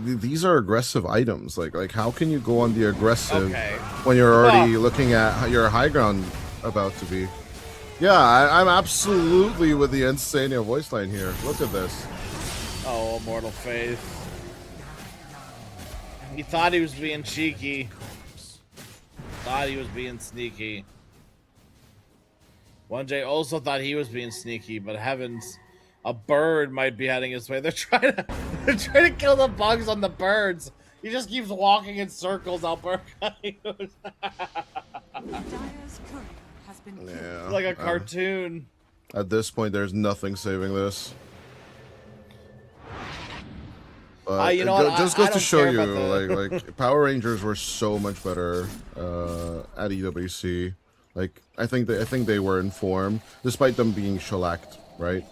[SPEAKER 5] these are aggressive items. Like how can you go on the aggressive when you're already looking at your high ground about to be? Yeah, I'm absolutely with the Insania voice line here. Look at this.
[SPEAKER 4] Oh, Immortal Faith. He thought he was being cheeky. Thought he was being sneaky. 1J also thought he was being sneaky, but heavens, a bird might be heading his way. They're trying to kill the bugs on the birds. He just keeps walking in circles, Alberta.
[SPEAKER 5] Yeah,
[SPEAKER 4] like a cartoon.
[SPEAKER 5] At this point, there's nothing saving this. But
[SPEAKER 4] you know
[SPEAKER 5] it just goes to show you, like Power Rangers were so much better at EWC. Like I think they were informed, despite them being shellacked, right?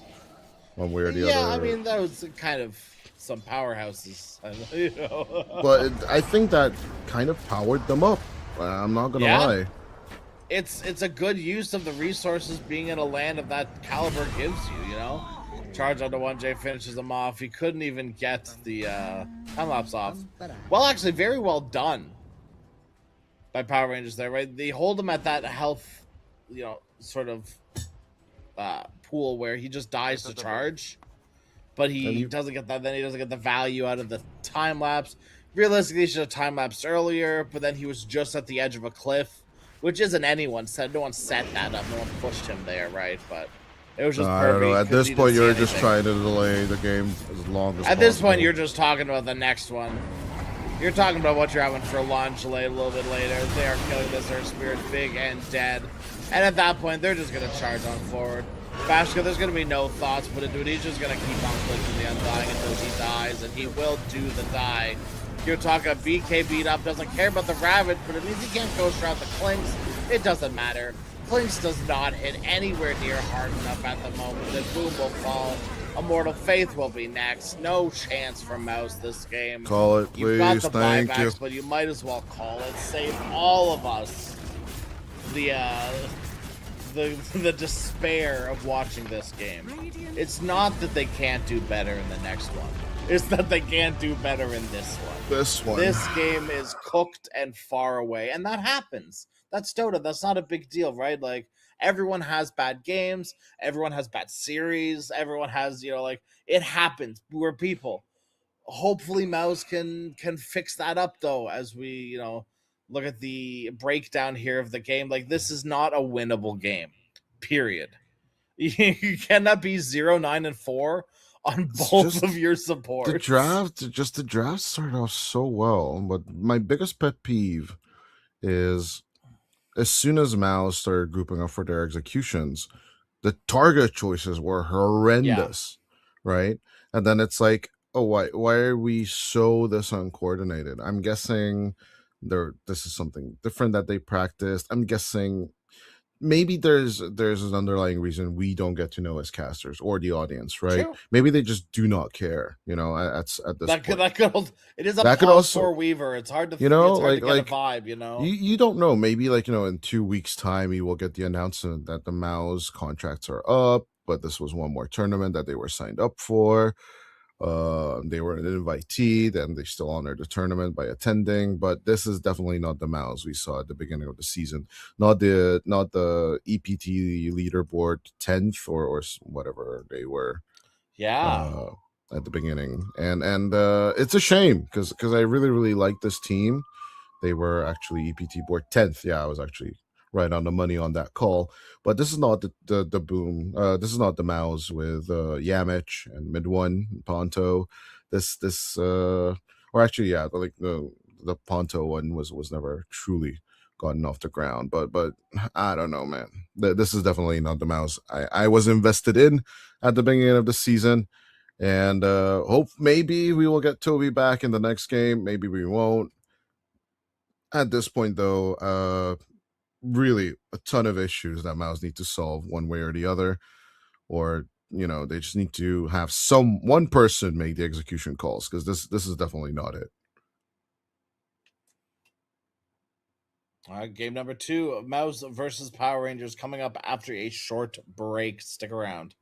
[SPEAKER 5] One way or the other.
[SPEAKER 4] Yeah, I mean that was kind of some powerhouses, you know.
[SPEAKER 5] But I think that kind of powered them up. I'm not gonna lie.
[SPEAKER 4] It's a good use of the resources being in a land of that caliber gives you, you know. Charge onto 1J, finishes him off. He couldn't even get the time lapse off. Well, actually, very well done by Power Rangers there, right? They hold him at that health, you know, sort of pool where he just dies to charge, but he doesn't get that. Then he doesn't get the value out of the time lapse. Realistically, he should have time lapsed earlier, but then he was just at the edge of a cliff, which isn't anyone said. No one set that up. No one pushed him there, right? But it was just
[SPEAKER 5] I don't know. At this point, you're just trying to delay the game as long as possible.
[SPEAKER 4] At this point, you're just talking about the next one. You're talking about what you're having for lunch a little bit later. They are killing this Earth Spirit big and dead. And at that point, they're just going to charge on forward. Bashka, there's going to be no thoughts put into it. He's just going to keep on clicking the Undying until he dies, and he will do the die. You're talking BK beat up, doesn't care about the Ravage, but it means he can't go around the Clinks. It doesn't matter. Clinks does not hit anywhere near hard enough at the moment. The boom will fall. Immortal Faith will be next. No chance for Mouse this game.
[SPEAKER 5] Call it,
[SPEAKER 4] You've got
[SPEAKER 5] please.
[SPEAKER 4] the
[SPEAKER 5] Thank you.
[SPEAKER 4] buybacks, but you might as well call it. Save all of us the despair of watching this game. It's not that they can't do better in the next one. It's that they can't do better in this one.
[SPEAKER 5] This one.
[SPEAKER 4] This game is cooked and far away, and that happens. That's Dota. That's not a big deal, right? Like, everyone has bad games. Everyone has bad series. Everyone has, like, it happens. We're people. Hopefully Mouse can fix that up, though, as we, look at the breakdown here of the game. Like, this is not a winnable game, period. You cannot be 0-9-4 on both of your supports.
[SPEAKER 5] The draft started off so well, but my biggest pet peeve is as soon as Mouse started grouping up for their executions, the target choices were horrendous, right? And then it's like, oh, why are we so this uncoordinated? I'm guessing this is something different that they practiced. I'm guessing maybe there's an underlying reason we don't get to know as casters or the audience, right?
[SPEAKER 4] True.
[SPEAKER 5] Maybe they just do not care, at this
[SPEAKER 4] That
[SPEAKER 5] point.
[SPEAKER 4] could it is a
[SPEAKER 5] That could
[SPEAKER 4] pause
[SPEAKER 5] also-
[SPEAKER 4] for Weaver. It's hard to
[SPEAKER 5] You know,
[SPEAKER 4] it's hard to
[SPEAKER 5] like-
[SPEAKER 4] get a vibe,
[SPEAKER 5] You don't know. Maybe in 2 weeks' time, you will get the announcement that the Mao's contracts are up, but this was one more tournament that they were signed up for. They were an invitee, then they still honored the tournament by attending. But this is definitely not the Mao's we saw at the beginning of the season. Not the EPT leaderboard 10th or whatever they were.
[SPEAKER 4] Yeah.
[SPEAKER 5] At the beginning, and it's a shame because I really, really like this team. They were actually EPT board 10th. Yeah, I was actually right on the money on that call. But this is not the boom. This is not the Mao's with Yamich and Mid One Ponto. Or actually, yeah, the Ponto one was never truly gotten off the ground. But I don't know, man. This is definitely not the Mao's I was invested in at the beginning of the season. And hope maybe we will get Toby back in the next game. Maybe we won't. At this point, though, really a ton of issues that Mouse need to solve one way or the other. Or, they just need to have one person make the execution calls, because this is definitely not it.
[SPEAKER 4] All right, game number 2, Mouse versus Power Rangers, coming up after a short break. Stick around.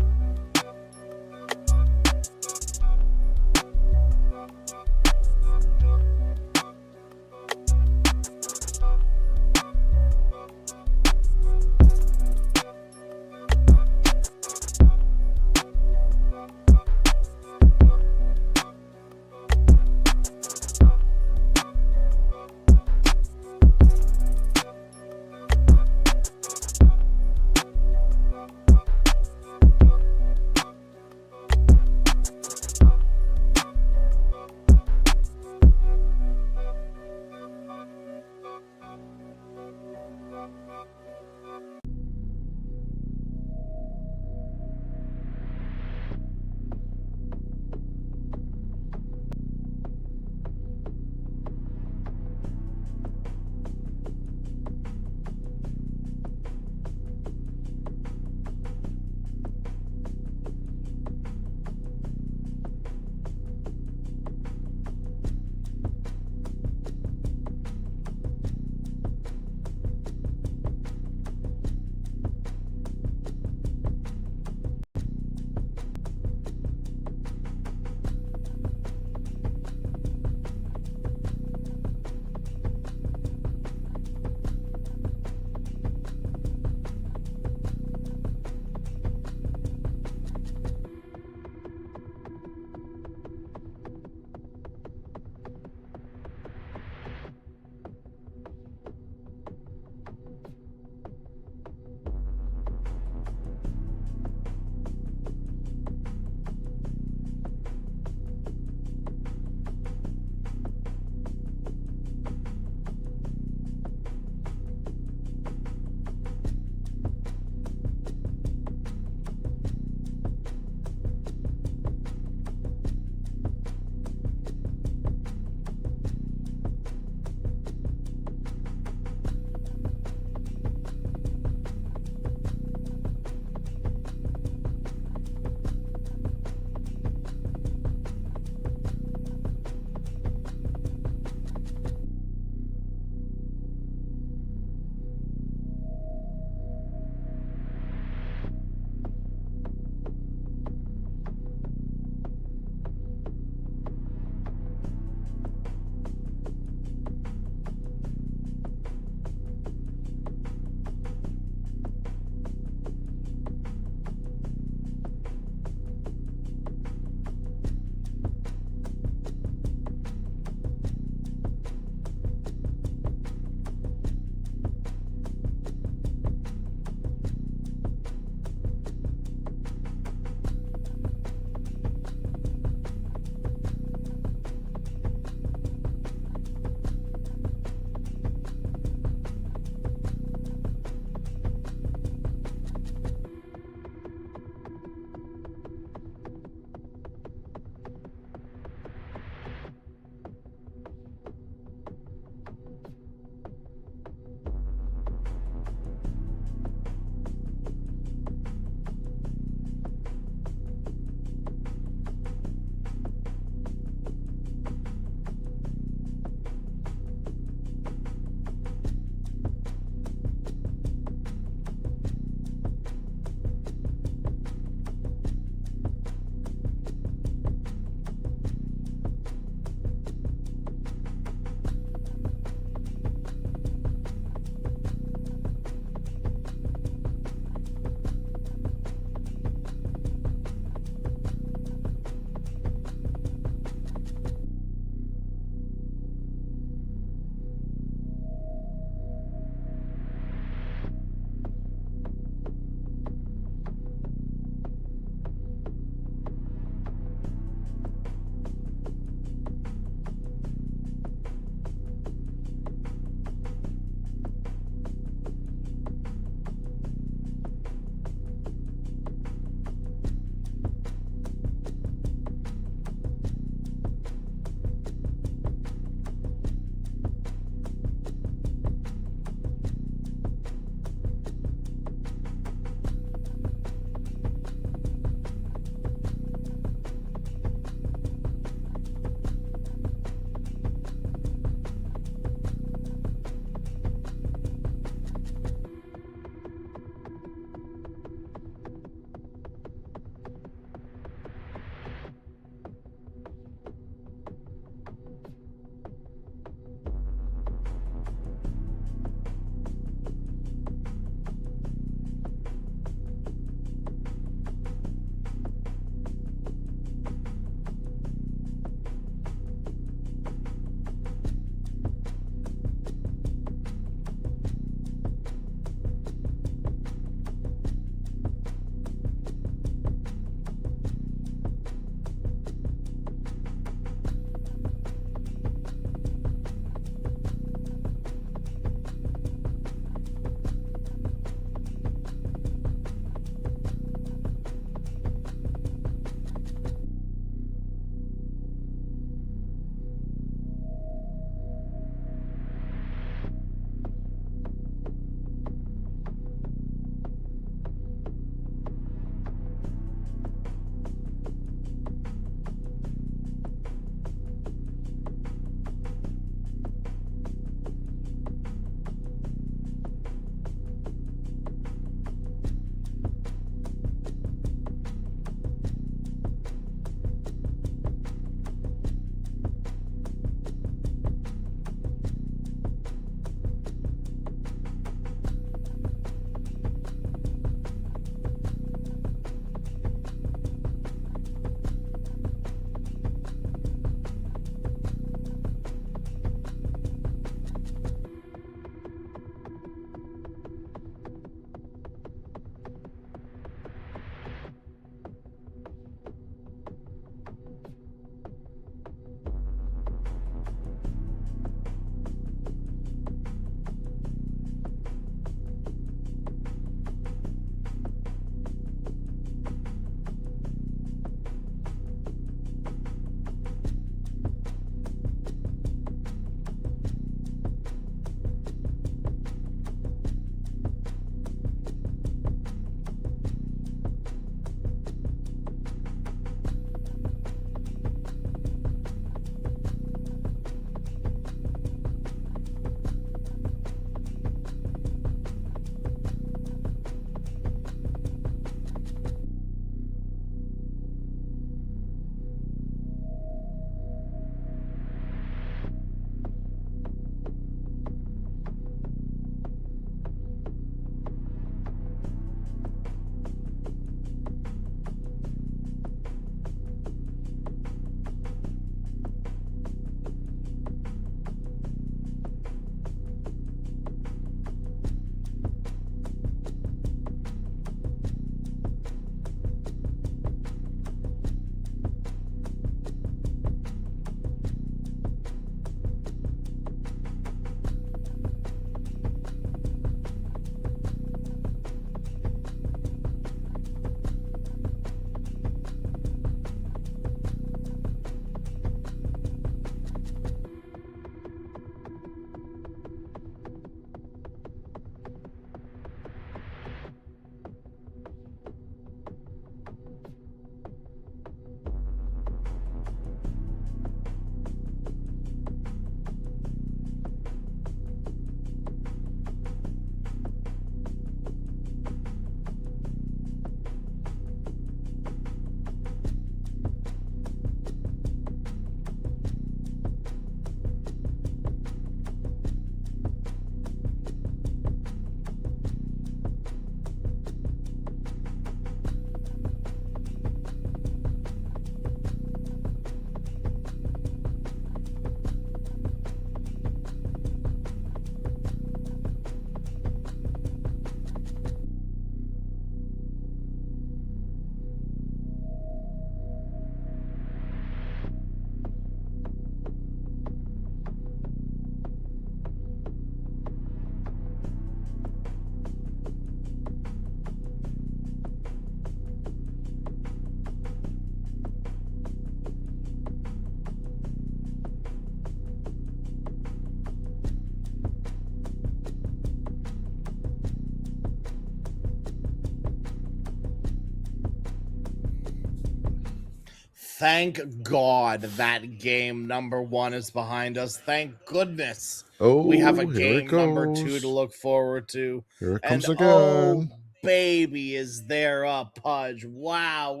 [SPEAKER 4] Thank God that game number 1 is behind us. Thank goodness.
[SPEAKER 5] Oh,
[SPEAKER 4] We have a
[SPEAKER 5] here it
[SPEAKER 4] game number 2 to
[SPEAKER 5] goes.
[SPEAKER 4] look forward to.
[SPEAKER 5] Here it
[SPEAKER 4] And
[SPEAKER 5] comes
[SPEAKER 4] oh,
[SPEAKER 5] again.
[SPEAKER 4] baby, is there a Pudge. Wow,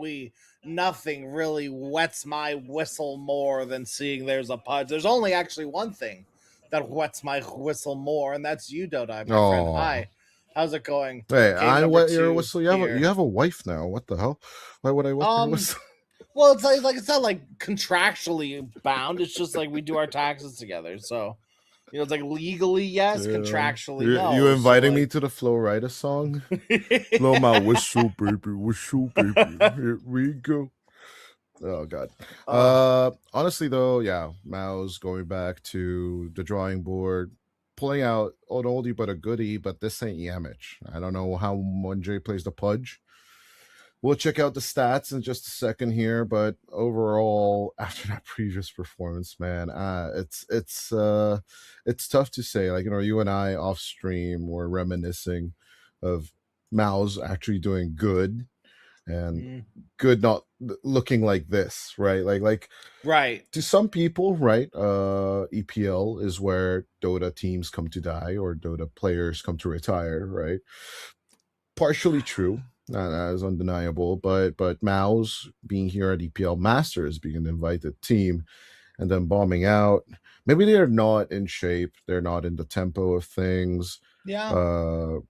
[SPEAKER 4] nothing really wets my whistle more than seeing there's a Pudge. There's only actually one thing that wets my whistle more, and that's you, Dodai, my friend.
[SPEAKER 5] Oh,
[SPEAKER 4] Hi. How's it going?
[SPEAKER 5] hey,
[SPEAKER 4] Game
[SPEAKER 5] I
[SPEAKER 4] number
[SPEAKER 5] wet your
[SPEAKER 4] 2
[SPEAKER 5] whistle. You
[SPEAKER 4] here.
[SPEAKER 5] have a wife now. What the hell? Why would I wet your whistle?
[SPEAKER 4] Well, it's like it's not like contractually bound. It's just like we do our taxes together. So, it's like legally yes,
[SPEAKER 5] Yeah.
[SPEAKER 4] contractually
[SPEAKER 5] You,
[SPEAKER 4] no.
[SPEAKER 5] you inviting
[SPEAKER 4] so,
[SPEAKER 5] me to the Flo Rida song? Blow my whistle, baby, Here we go. Oh god. Honestly though, yeah, Mao's going back to the drawing board, pulling out an oldie but a goodie, but this ain't Yamich. I don't know how Monjay plays the Pudge. We'll check out the stats in just a second here, but overall, after that previous performance, man, it's tough to say. Like, you and I off stream were reminiscing of Mao's actually doing good, and good not looking like this, right? Like
[SPEAKER 4] right.
[SPEAKER 5] To some people, right? EPL is where Dota teams come to die or Dota players come to retire, right? Partially true. That is undeniable, but Mao's being here at EPL Masters, being an invited team, and then bombing out. Maybe they're not in shape. They're not in the tempo of things.
[SPEAKER 4] Yeah.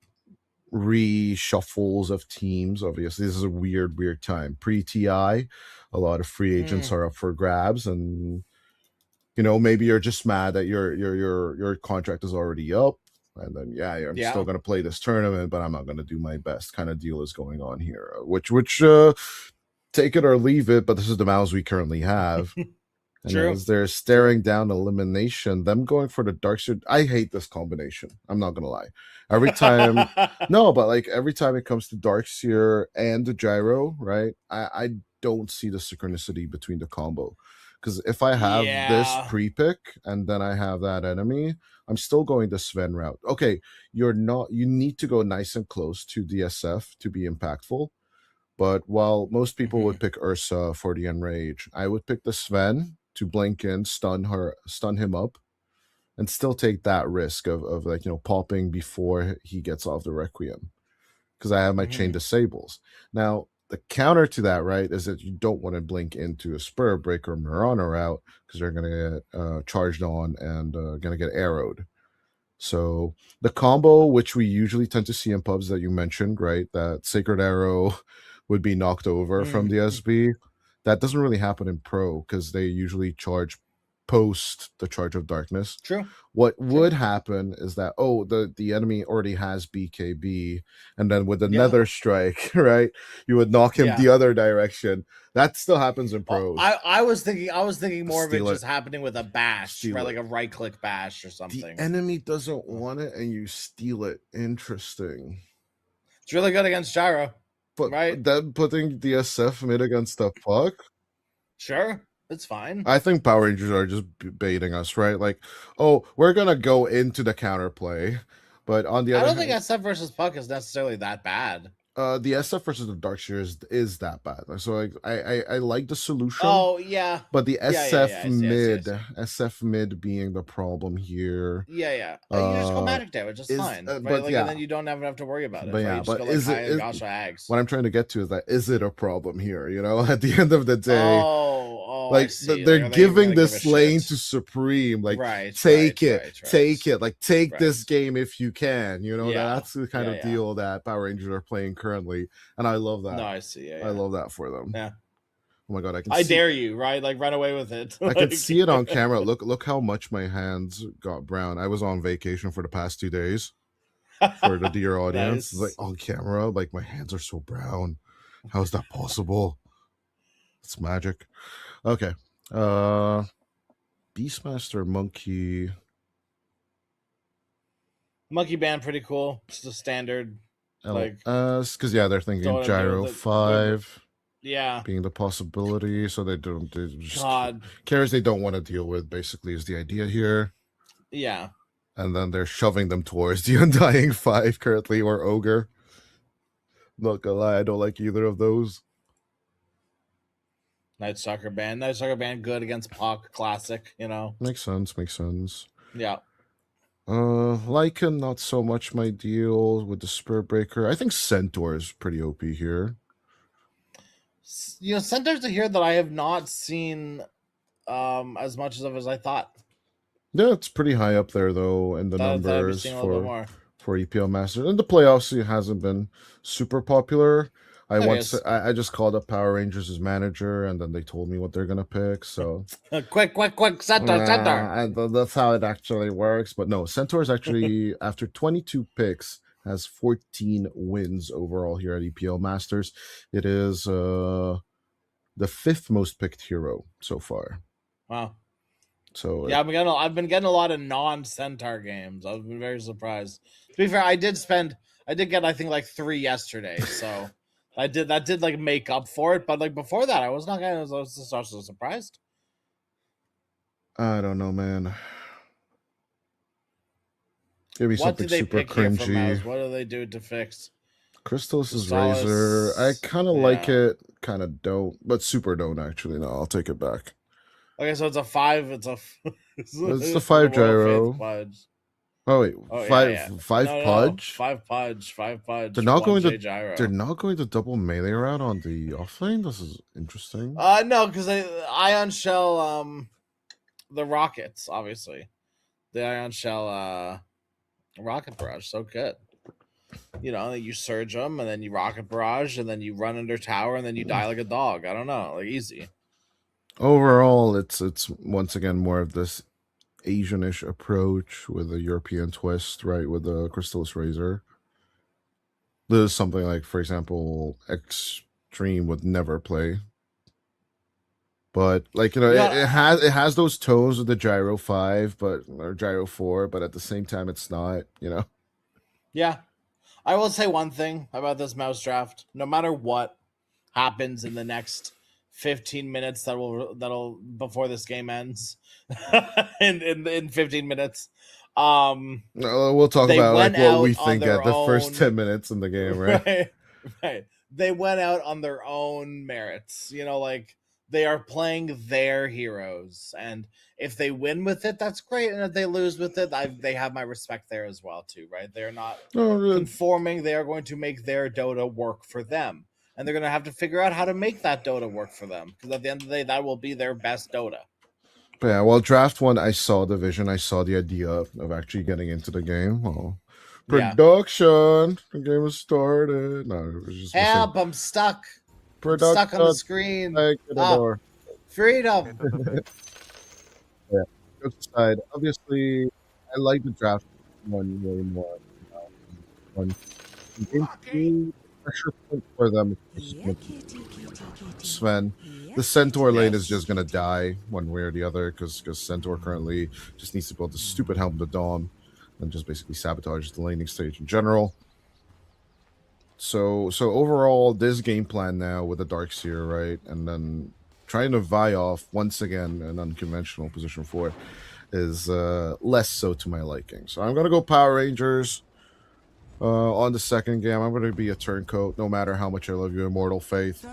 [SPEAKER 5] Reshuffles of teams. Obviously, this is a weird time. Pre-TI, a lot of free agents are up for grabs, and maybe you're just mad that your contract is already up. And then I'm still going to play this tournament, but I'm not going to do my best kind of deal is going on here. Which take it or leave it, but this is the Maos we currently have. And as they're staring down elimination, them going for the Darkseer. I hate this combination. I'm not going to lie. Every time, no, but like every time it comes to Darkseer and the Gyro, right? I don't see the synchronicity between the combo. Because if I have this pre-pick and then I have that enemy, I'm still going the Sven route. Okay, you need to go nice and close to DSF to be impactful. But while most people would pick Ursa for the Enrage, I would pick the Sven to blink in, stun him up, and still take that risk of like, popping before he gets off the Requiem. Because I have my chain disables. Now, the counter to that, right, is that you don't want to blink into a Spur Breaker Mirana route because they're going to get charged on and going to get arrowed. So the combo, which we usually tend to see in pubs that you mentioned, right, that Sacred Arrow would be knocked over from the SB, that doesn't really happen in Pro because they usually charge post the Charge of Darkness.
[SPEAKER 4] True.
[SPEAKER 5] What would happen is that the enemy already has BKB, and then with another strike, right, you would knock him the other direction. That still happens in pros.
[SPEAKER 4] I was thinking more of it just happening with a bash, right, like a right click bash or something.
[SPEAKER 5] The enemy doesn't want it, and you steal it. Interesting.
[SPEAKER 4] It's really good against Gyro,
[SPEAKER 5] but
[SPEAKER 4] right?
[SPEAKER 5] Then putting DSF mid against the puck.
[SPEAKER 4] Sure. It's fine.
[SPEAKER 5] I think Power Rangers are just baiting us, right? Like, we're gonna go into the counterplay, but on the other hand,
[SPEAKER 4] I don't think SF versus Puck is necessarily that bad.
[SPEAKER 5] The SF versus the Darkseer is that bad. So like, I like the solution.
[SPEAKER 4] Oh yeah,
[SPEAKER 5] but the SF mid being the problem here.
[SPEAKER 4] You just go magic damage, just fine. Right?
[SPEAKER 5] But
[SPEAKER 4] and then you don't have to worry about it.
[SPEAKER 5] But
[SPEAKER 4] right?
[SPEAKER 5] but
[SPEAKER 4] go,
[SPEAKER 5] is it? What I'm trying to get to is that is it a problem here? At the end of the day, like they're giving this lane to Supreme. Like take it. Like take this game if you can. That's the kind of deal that Power Rangers are playing currently, and I love that.
[SPEAKER 4] No, I see.
[SPEAKER 5] I love that for them.
[SPEAKER 4] Yeah.
[SPEAKER 5] Oh my god,
[SPEAKER 4] I dare you, right? Like run away with it.
[SPEAKER 5] I can see it on camera. Look how much my hands got brown. I was on vacation for the past 2 days. For the dear audience, like on camera, like my hands are so brown. How is that possible? It's magic. Okay. Beastmaster Monkey
[SPEAKER 4] Band, pretty cool. Just a standard.
[SPEAKER 5] Because they're thinking Gyro 5
[SPEAKER 4] Yeah.
[SPEAKER 5] being the possibility, so they just carries they don't want to deal with, basically, is the idea here.
[SPEAKER 4] Yeah.
[SPEAKER 5] And then they're shoving them towards the Undying 5 currently, or Ogre. Not gonna lie, I don't like either of those.
[SPEAKER 4] Night Stalker Band. Night Stalker Band good against Puck. Classic, you know.
[SPEAKER 5] Makes sense.
[SPEAKER 4] Yeah.
[SPEAKER 5] Lycan, not so much my deal with the Spur Breaker. I think Centaur is pretty OP here.
[SPEAKER 4] You know, Centaur's a hero that I have not seen as much as I thought.
[SPEAKER 5] Yeah, it's pretty high up there though in the
[SPEAKER 4] Thought I'd be
[SPEAKER 5] numbers
[SPEAKER 4] seeing a little bit more.
[SPEAKER 5] for EPL Masters. In the playoffs, it hasn't been super popular. I just called up Power Rangers' manager, and then they told me what they're gonna pick. So
[SPEAKER 4] quick, Centaur.
[SPEAKER 5] and that's how it actually works. But no, Centaur is actually after 22 picks has 14 wins overall here at EPL Masters. It is the 5th most picked hero so far.
[SPEAKER 4] Wow.
[SPEAKER 5] So
[SPEAKER 4] yeah, I've been getting a lot of non-Centaur games. I've been very surprised. To be fair, I did get I think like 3 yesterday, so that did like make up for it. But like before that, I was just also surprised.
[SPEAKER 5] I don't know, man. Give me
[SPEAKER 4] what
[SPEAKER 5] something
[SPEAKER 4] did they
[SPEAKER 5] super
[SPEAKER 4] pick cringy. Here for
[SPEAKER 5] cringy.
[SPEAKER 4] What do they do to fix?
[SPEAKER 5] Crystal's Razor. I kind of like it, kind of don't, but super don't actually. No, I'll take it back.
[SPEAKER 4] Okay, so it's a 5. It's
[SPEAKER 5] the 5 gyro. Oh wait, five pudge.
[SPEAKER 4] 5 pudge. 5 pudge.
[SPEAKER 5] They're not going to
[SPEAKER 4] gyro.
[SPEAKER 5] They're not going to double melee route on the offlane. This is interesting.
[SPEAKER 4] No, because Ion Shell, the rockets, obviously, the Ion Shell, rocket barrage, so good. You know, you surge them, and then you rocket barrage, and then you run under tower, and then you die like a dog. I don't know, like easy.
[SPEAKER 5] Overall, it's once again more of this Asianish approach with a European twist, right? With the Crystal's Razor. There's something like, for example, Extreme would never play. But like, you know, it has those toes with the Gyro 5, or Gyro 4, but at the same time it's not, you know.
[SPEAKER 4] Yeah. I will say one thing about this mouse draft. No matter what happens in the next 15 minutes that'll before this game ends in 15 minutes
[SPEAKER 5] we'll talk about like what we think at the first 10 minutes in the game,
[SPEAKER 4] right. They went out on their own merits, you know, like they are playing their heroes, and if they win with it, that's great, and if they lose with it, they have my respect there as well too, right? They're not conforming. They are going to make their Dota work for them. And they're going to have to figure out how to make that Dota work for them. Because at the end of the day, that will be their best Dota.
[SPEAKER 5] But yeah, well, draft 1, I saw the vision. I saw the idea of actually getting into the game. Oh, production. The game has started. No, it was just
[SPEAKER 4] help, I'm stuck.
[SPEAKER 5] Production.
[SPEAKER 4] I'm stuck on the screen. Freedom.
[SPEAKER 5] Yeah. Jokes aside, obviously, I like the draft 1 way more. Pressure point for them. Sven, the Centaur lane is just gonna die one way or the other because Centaur currently just needs to build the stupid Helm to Dawn and just basically sabotage the laning stage in general. So overall, this game plan now with the Darkseer, right, and then trying to vie off once again an unconventional position 4 is less so to my liking. So I'm gonna go Power Rangers. On the second game, I'm going to be a turncoat, no matter how much I love you, Immortal Faith.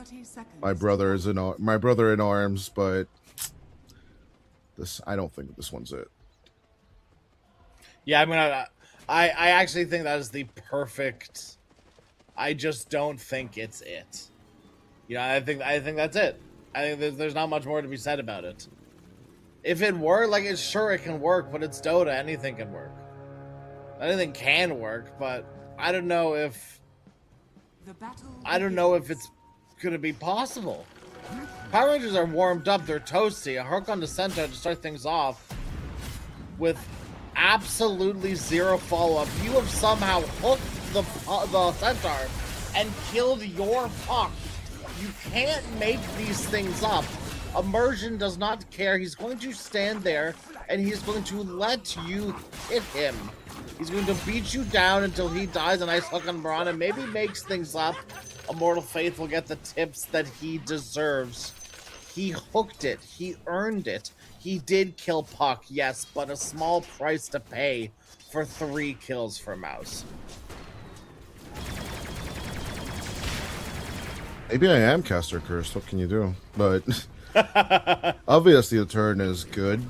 [SPEAKER 5] My brother in arms, but I don't think this one's it.
[SPEAKER 4] Yeah, I mean, I actually think that is the perfect. I just don't think it's it. You know, I think that's it. I think there's not much more to be said about it. If it were, like, it can work, but it's Dota. Anything can work. Anything can work, but I don't know if it's gonna be possible. Power Rangers are warmed up, they're toasty. A hook on the Centaur to start things off with absolutely zero follow-up. You have somehow hooked the Centaur and killed your Puck. You can't make these things up. Immersion does not care. He's going to stand there and he's going to let you hit him. He's going to beat you down until he dies. A nice hook on Baron and maybe makes things up. Immortal Faith will get the tips that he deserves. He hooked it. He earned it. He did kill Puck, yes, but a small price to pay for 3 kills for Mouse.
[SPEAKER 5] Maybe I am caster cursed. What can you do? But Obviously, the turn is good.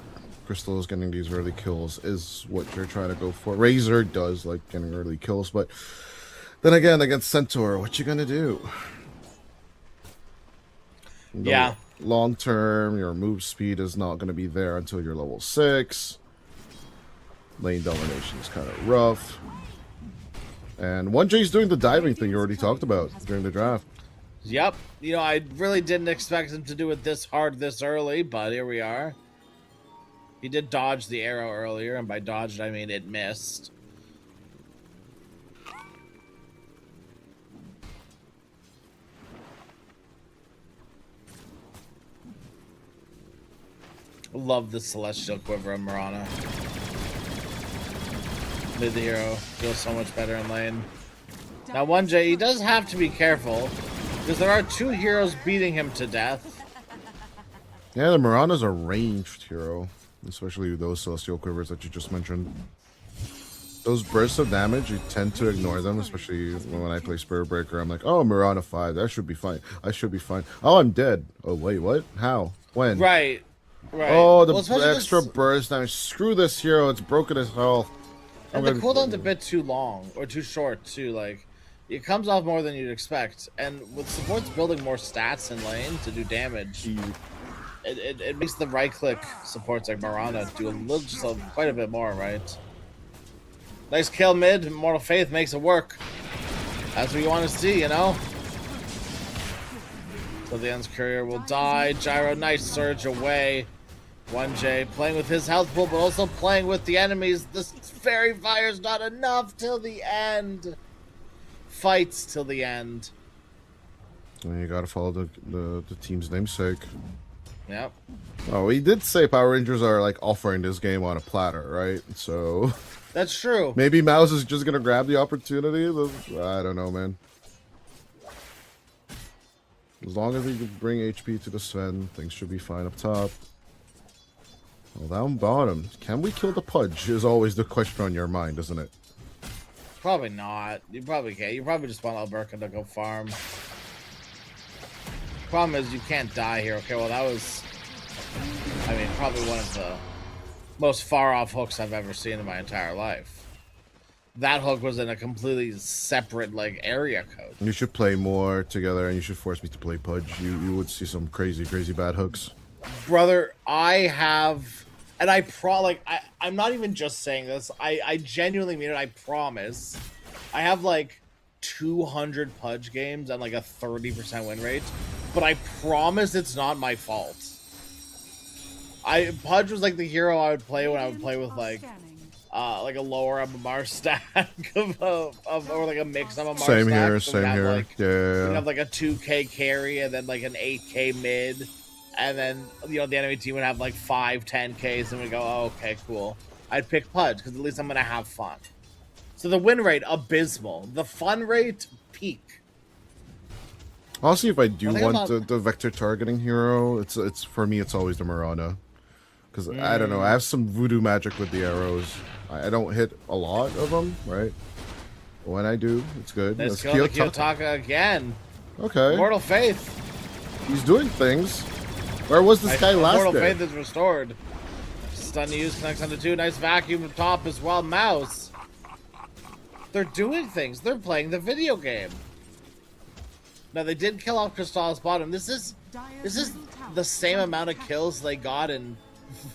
[SPEAKER 5] Crystal is getting these early kills is what you're trying to go for. Razor does like getting early kills, but then again, against Centaur, what you gonna do?
[SPEAKER 4] Yeah.
[SPEAKER 5] Long term, your move speed is not gonna be there until you're level 6. Lane domination is kind of rough. And 1J's doing the diving thing you already talked about during the draft.
[SPEAKER 4] Yep. You know, I really didn't expect him to do it this hard this early, but here we are. He did dodge the arrow earlier, and by dodged, I mean it missed. Love the Celestial Quiver of Mirana. Mid the hero feels so much better in lane. Now 1J, he does have to be careful, because there are 2 heroes beating him to death.
[SPEAKER 5] Yeah, the Mirana's a ranged hero, especially those Celestial Quivers that you just mentioned. Those bursts of damage, you tend to ignore them, especially when I play Spirit Breaker. I'm like, oh, Mirana 5, that should be fine. I should be fine. Oh, I'm dead. Oh, wait, what? How? When?
[SPEAKER 4] Right. Right.
[SPEAKER 5] Oh, the
[SPEAKER 4] Well,
[SPEAKER 5] extra burst damage. Screw this hero, it's broken as hell.
[SPEAKER 4] And the cooldown's a bit too long, or too short, too. Like, it comes off more than you'd expect. And with supports building more stats in lane to do damage, it makes the right-click supports like Mirana do quite a bit more, right? Nice kill mid. Immortal Faith makes it work. That's what you want to see, you know? So the End's Courier will die. Gyro, nice surge away. 1J playing with his health pool, but also playing with the enemies. This Fairy Fire's not enough till the end. Fights till the end.
[SPEAKER 5] You gotta follow the team's namesake.
[SPEAKER 4] Yep.
[SPEAKER 5] Oh, we did say Power Rangers are like offering this game on a platter, right? So
[SPEAKER 4] That's true.
[SPEAKER 5] maybe Mouse is just gonna grab the opportunity. I don't know, man. As long as we can bring HP to the Sven, things should be fine up top. Well, down bottom, can we kill the Pudge is always the question on your mind, isn't it?
[SPEAKER 4] Probably not. You probably can't. You probably just want Alberca to go farm. Problem is you can't die here. Okay, well that was, I mean, probably one of the most far-off hooks I've ever seen in my entire life. That hook was in a completely separate, like, area code.
[SPEAKER 5] You should play more together, and you should force me to play Pudge. You would see some crazy bad hooks.
[SPEAKER 4] Brother, I have, and I'm not even just saying this. I genuinely mean it. I promise. I have like 200 Pudge games and like a 30% win rate, but I promise it's not my fault. Pudge was like the hero I would play when I would play with like a lower MMR stack or like a mixed MMR
[SPEAKER 5] Same
[SPEAKER 4] stack.
[SPEAKER 5] here,
[SPEAKER 4] So
[SPEAKER 5] same here.
[SPEAKER 4] like,
[SPEAKER 5] Yeah.
[SPEAKER 4] we'd have like a 2k carry and then like an 8k mid. And then, you know, the enemy team would have like 5, 10Ks, and we go, oh, okay, cool. I'd pick Pudge, because at least I'm going to have fun. So the win rate, abysmal. The fun rate, peak.
[SPEAKER 5] Honestly, if I do
[SPEAKER 4] I think
[SPEAKER 5] want the vector targeting hero, it's for me, it's always the Mirana. Because, I don't know, I have some voodoo magic with the arrows. I don't hit a lot of them, right? But when I do, it's good.
[SPEAKER 4] Let's kill the Kiyotaka again.
[SPEAKER 5] Okay.
[SPEAKER 4] Immortal Faith.
[SPEAKER 5] He's doing things. Where was this guy last
[SPEAKER 4] Immortal
[SPEAKER 5] day?
[SPEAKER 4] Faith is restored. Stun use connects onto 2. Nice vacuum up top as well. Mouse. They're doing things. They're playing the video game. Now they did kill off Crystal's bottom. This is the same amount of kills they got in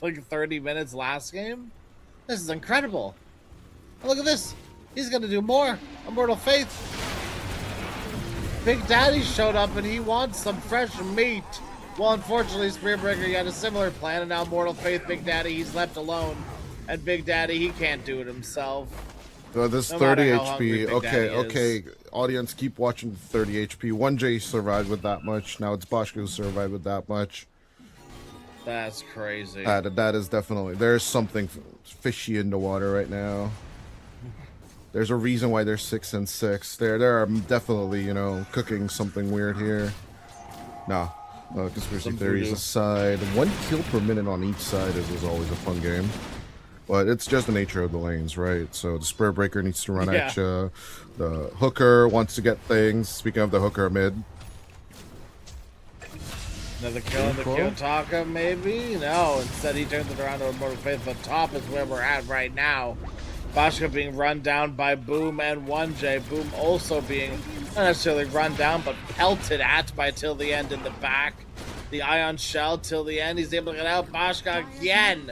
[SPEAKER 4] like 30 minutes last game. This is incredible. Oh, look at this. He's gonna do more. Immortal Faith. Big Daddy showed up and he wants some fresh meat. Well, unfortunately, Spearbreaker had a similar plan, and now Mortal Faith, Big Daddy, he's left alone. And Big Daddy, he can't do it himself.
[SPEAKER 5] This
[SPEAKER 4] No
[SPEAKER 5] 30
[SPEAKER 4] matter how hungry
[SPEAKER 5] HP.
[SPEAKER 4] Big
[SPEAKER 5] Okay,
[SPEAKER 4] Daddy is.
[SPEAKER 5] okay. Audience, keep watching 30 HP. 1J survived with that much. Now it's Boschke who survived with that much.
[SPEAKER 4] That's crazy.
[SPEAKER 5] That is definitely... There's something fishy in the water right now. There's a reason why they're 6 and 6. There are definitely, you know, cooking something weird here. Nah. Conspiracy theories aside, 1 kill per minute on each side is always a fun game. But it's just the nature of the lanes, right? So the Spur Breaker needs to run at you. The Hooker wants to get things. Speaking of the Hooker mid.
[SPEAKER 4] Another kill in the Kiyotaka, maybe? No, instead he turns it around to Immortal Faith. The top is where we're at right now. Bashka being run down by Boom and 1J. Boom also being not necessarily run down, but pelted at by Till the End in the back. The Ion Shell Till the End. He's able to get out. Bashka again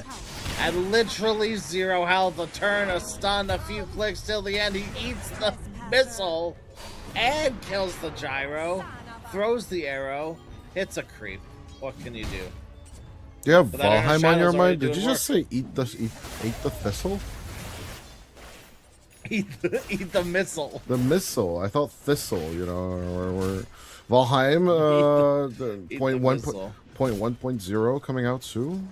[SPEAKER 4] at literally 0 health. A turn, a stun, a few clicks Till the End. He eats the missile and kills the gyro. Throws the arrow. Hits a creep. What can you do?
[SPEAKER 5] Do you have
[SPEAKER 4] But that
[SPEAKER 5] Valheim on
[SPEAKER 4] Shadow's
[SPEAKER 5] your
[SPEAKER 4] already
[SPEAKER 5] mind? Did
[SPEAKER 4] doing
[SPEAKER 5] you just say eat the thistle?
[SPEAKER 4] Eat the missile.
[SPEAKER 5] The missile. I thought thistle. You know, or Valheim.
[SPEAKER 4] Eat
[SPEAKER 5] Point
[SPEAKER 4] the
[SPEAKER 5] one
[SPEAKER 4] missile.
[SPEAKER 5] point 1.0 coming out soon.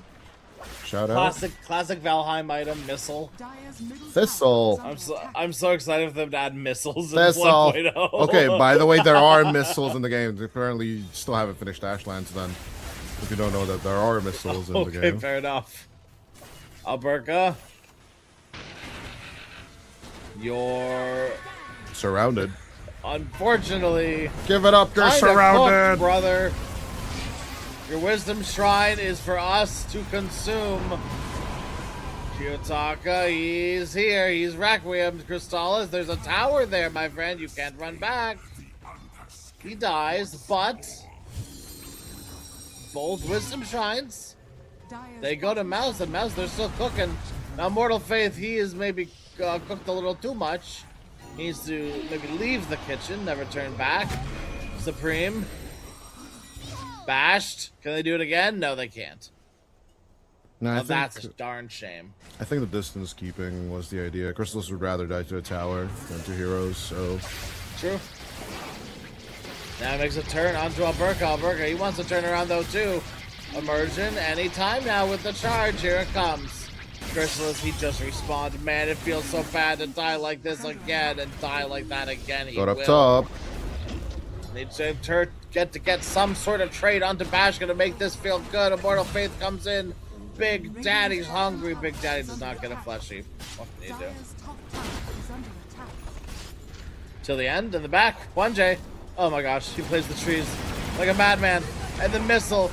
[SPEAKER 5] Shout out.
[SPEAKER 4] Classic Valheim item, missile.
[SPEAKER 7] Dire's middle
[SPEAKER 5] Thistle.
[SPEAKER 7] tower is under
[SPEAKER 4] I'm so excited for them to add missiles in
[SPEAKER 5] Thistle.
[SPEAKER 4] 1.0.
[SPEAKER 5] Okay, by the way, there are missiles in the game. Apparently, you still haven't finished Ashlands then. If you don't know that there are missiles in the
[SPEAKER 4] Okay,
[SPEAKER 5] game.
[SPEAKER 4] fair enough. Alberca, you're
[SPEAKER 5] Surrounded.
[SPEAKER 4] unfortunately
[SPEAKER 5] Give it up, you're
[SPEAKER 4] kinda
[SPEAKER 5] surrounded.
[SPEAKER 4] cooked, brother. Your wisdom shrine is for us to consume. Kiyotaka, he's here. He's Requiem. Crystallis, there's a tower there, my friend. You can't run back. He dies, but both wisdom shrines,
[SPEAKER 7] Dire's
[SPEAKER 4] they go to Mouse, and Mouse, they're still cooking. Now, Mortal Faith, he is maybe cooked a little too much. He needs to maybe leave the kitchen, never turn back. Supreme. Bashed. Can they do it again? No, they can't.
[SPEAKER 5] No,
[SPEAKER 4] Well, that's a darn shame.
[SPEAKER 5] I think the distance keeping was the idea. Crystals would rather die to a tower than to heroes, so...
[SPEAKER 4] True. Now he makes a turn onto Alberca. Alberca, he wants to turn around though too. Immersion, anytime now with the charge. Here it comes. Chrysalis, he just respawned. Man, it feels so bad to die like this again and die like that again. He
[SPEAKER 5] Got up
[SPEAKER 4] will.
[SPEAKER 5] top.
[SPEAKER 4] Needs to get some sort of trade onto Bashka to make this feel good. Immortal Faith comes in. Big Daddy's hungry. Big Daddy does not get a fleshy. What can you do?
[SPEAKER 7] Dire's top tower is under attack.
[SPEAKER 4] Till the end, in the back, 1J. Oh my gosh, he plays the trees like a madman. And the missile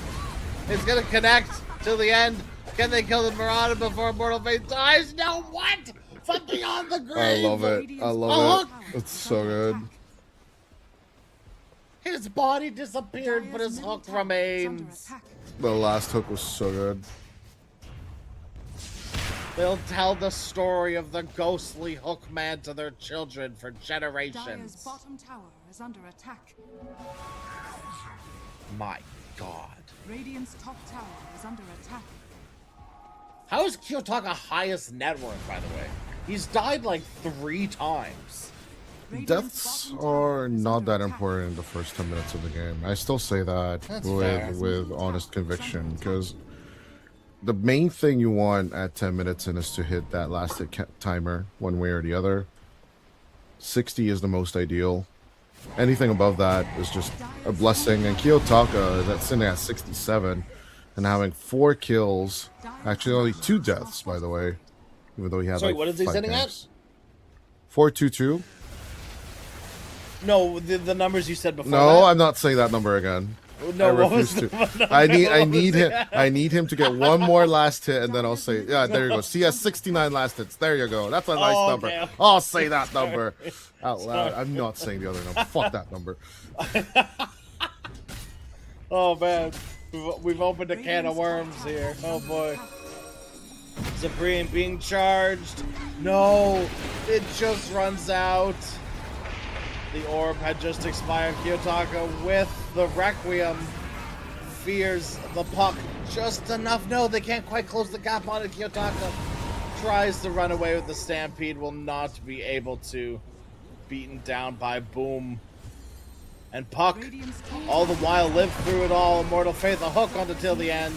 [SPEAKER 4] is gonna connect till the end. Can they kill the Marauder before Immortal Faith dies? No, what? From beyond the grave!
[SPEAKER 5] I love it. I love it. It's so good.
[SPEAKER 4] His body disappeared, but his hook remains.
[SPEAKER 5] The last hook was so good.
[SPEAKER 4] They'll tell the story of the ghostly hook man to their children for
[SPEAKER 7] Dire's
[SPEAKER 4] generations.
[SPEAKER 7] bottom tower is under attack.
[SPEAKER 4] My God.
[SPEAKER 7] Radiant's top tower is under attack.
[SPEAKER 4] How is Kiyotaka highest net worth, by the way? He's died like 3 times.
[SPEAKER 7] Radiant's
[SPEAKER 5] Deaths
[SPEAKER 7] bottom tower
[SPEAKER 5] are
[SPEAKER 7] is
[SPEAKER 5] not
[SPEAKER 7] under
[SPEAKER 5] that
[SPEAKER 7] attack.
[SPEAKER 5] important in the first 10 minutes of the game. I still say that
[SPEAKER 4] That's fair.
[SPEAKER 5] with honest conviction, because the main thing you want at 10 minutes in is to hit that last hit timer one way or the other. 60 is the most ideal. Anything above that is just a blessing. And Kiyotaka, that's sitting at 67 and having 4 kills. Actually, only 2 deaths, by the way. Even though he had
[SPEAKER 4] Sorry,
[SPEAKER 5] like
[SPEAKER 4] what is he
[SPEAKER 5] 5
[SPEAKER 4] sitting at?
[SPEAKER 5] camps. 422.
[SPEAKER 4] No, the numbers you said before.
[SPEAKER 5] No,
[SPEAKER 4] that.
[SPEAKER 5] I'm not saying that number again.
[SPEAKER 4] No,
[SPEAKER 5] I
[SPEAKER 4] what was
[SPEAKER 5] refuse
[SPEAKER 4] the
[SPEAKER 5] to. I need
[SPEAKER 4] was
[SPEAKER 5] him.
[SPEAKER 4] it?
[SPEAKER 5] I need him to get one more last hit, and then I'll say, yeah, there you go. See, he has 69 last hits. There you go. That's a nice
[SPEAKER 4] Oh,
[SPEAKER 5] number.
[SPEAKER 4] okay.
[SPEAKER 5] I'll say that number out loud. I'm not saying the other number. Fuck that number.
[SPEAKER 4] Oh man, we've opened a can of worms here. Oh boy. Supreme being charged. No, it just runs out. The orb had just expired. Kiyotaka with the Requiem fears the puck just enough. No, they can't quite close the gap on it. Kiyotaka tries to run away with the Stampede, will not be able to. Beaten down by Boom. And Puck,
[SPEAKER 7] Radiant's top
[SPEAKER 4] all the while, lived through it all. Immortal Faith, a hook onto till the end.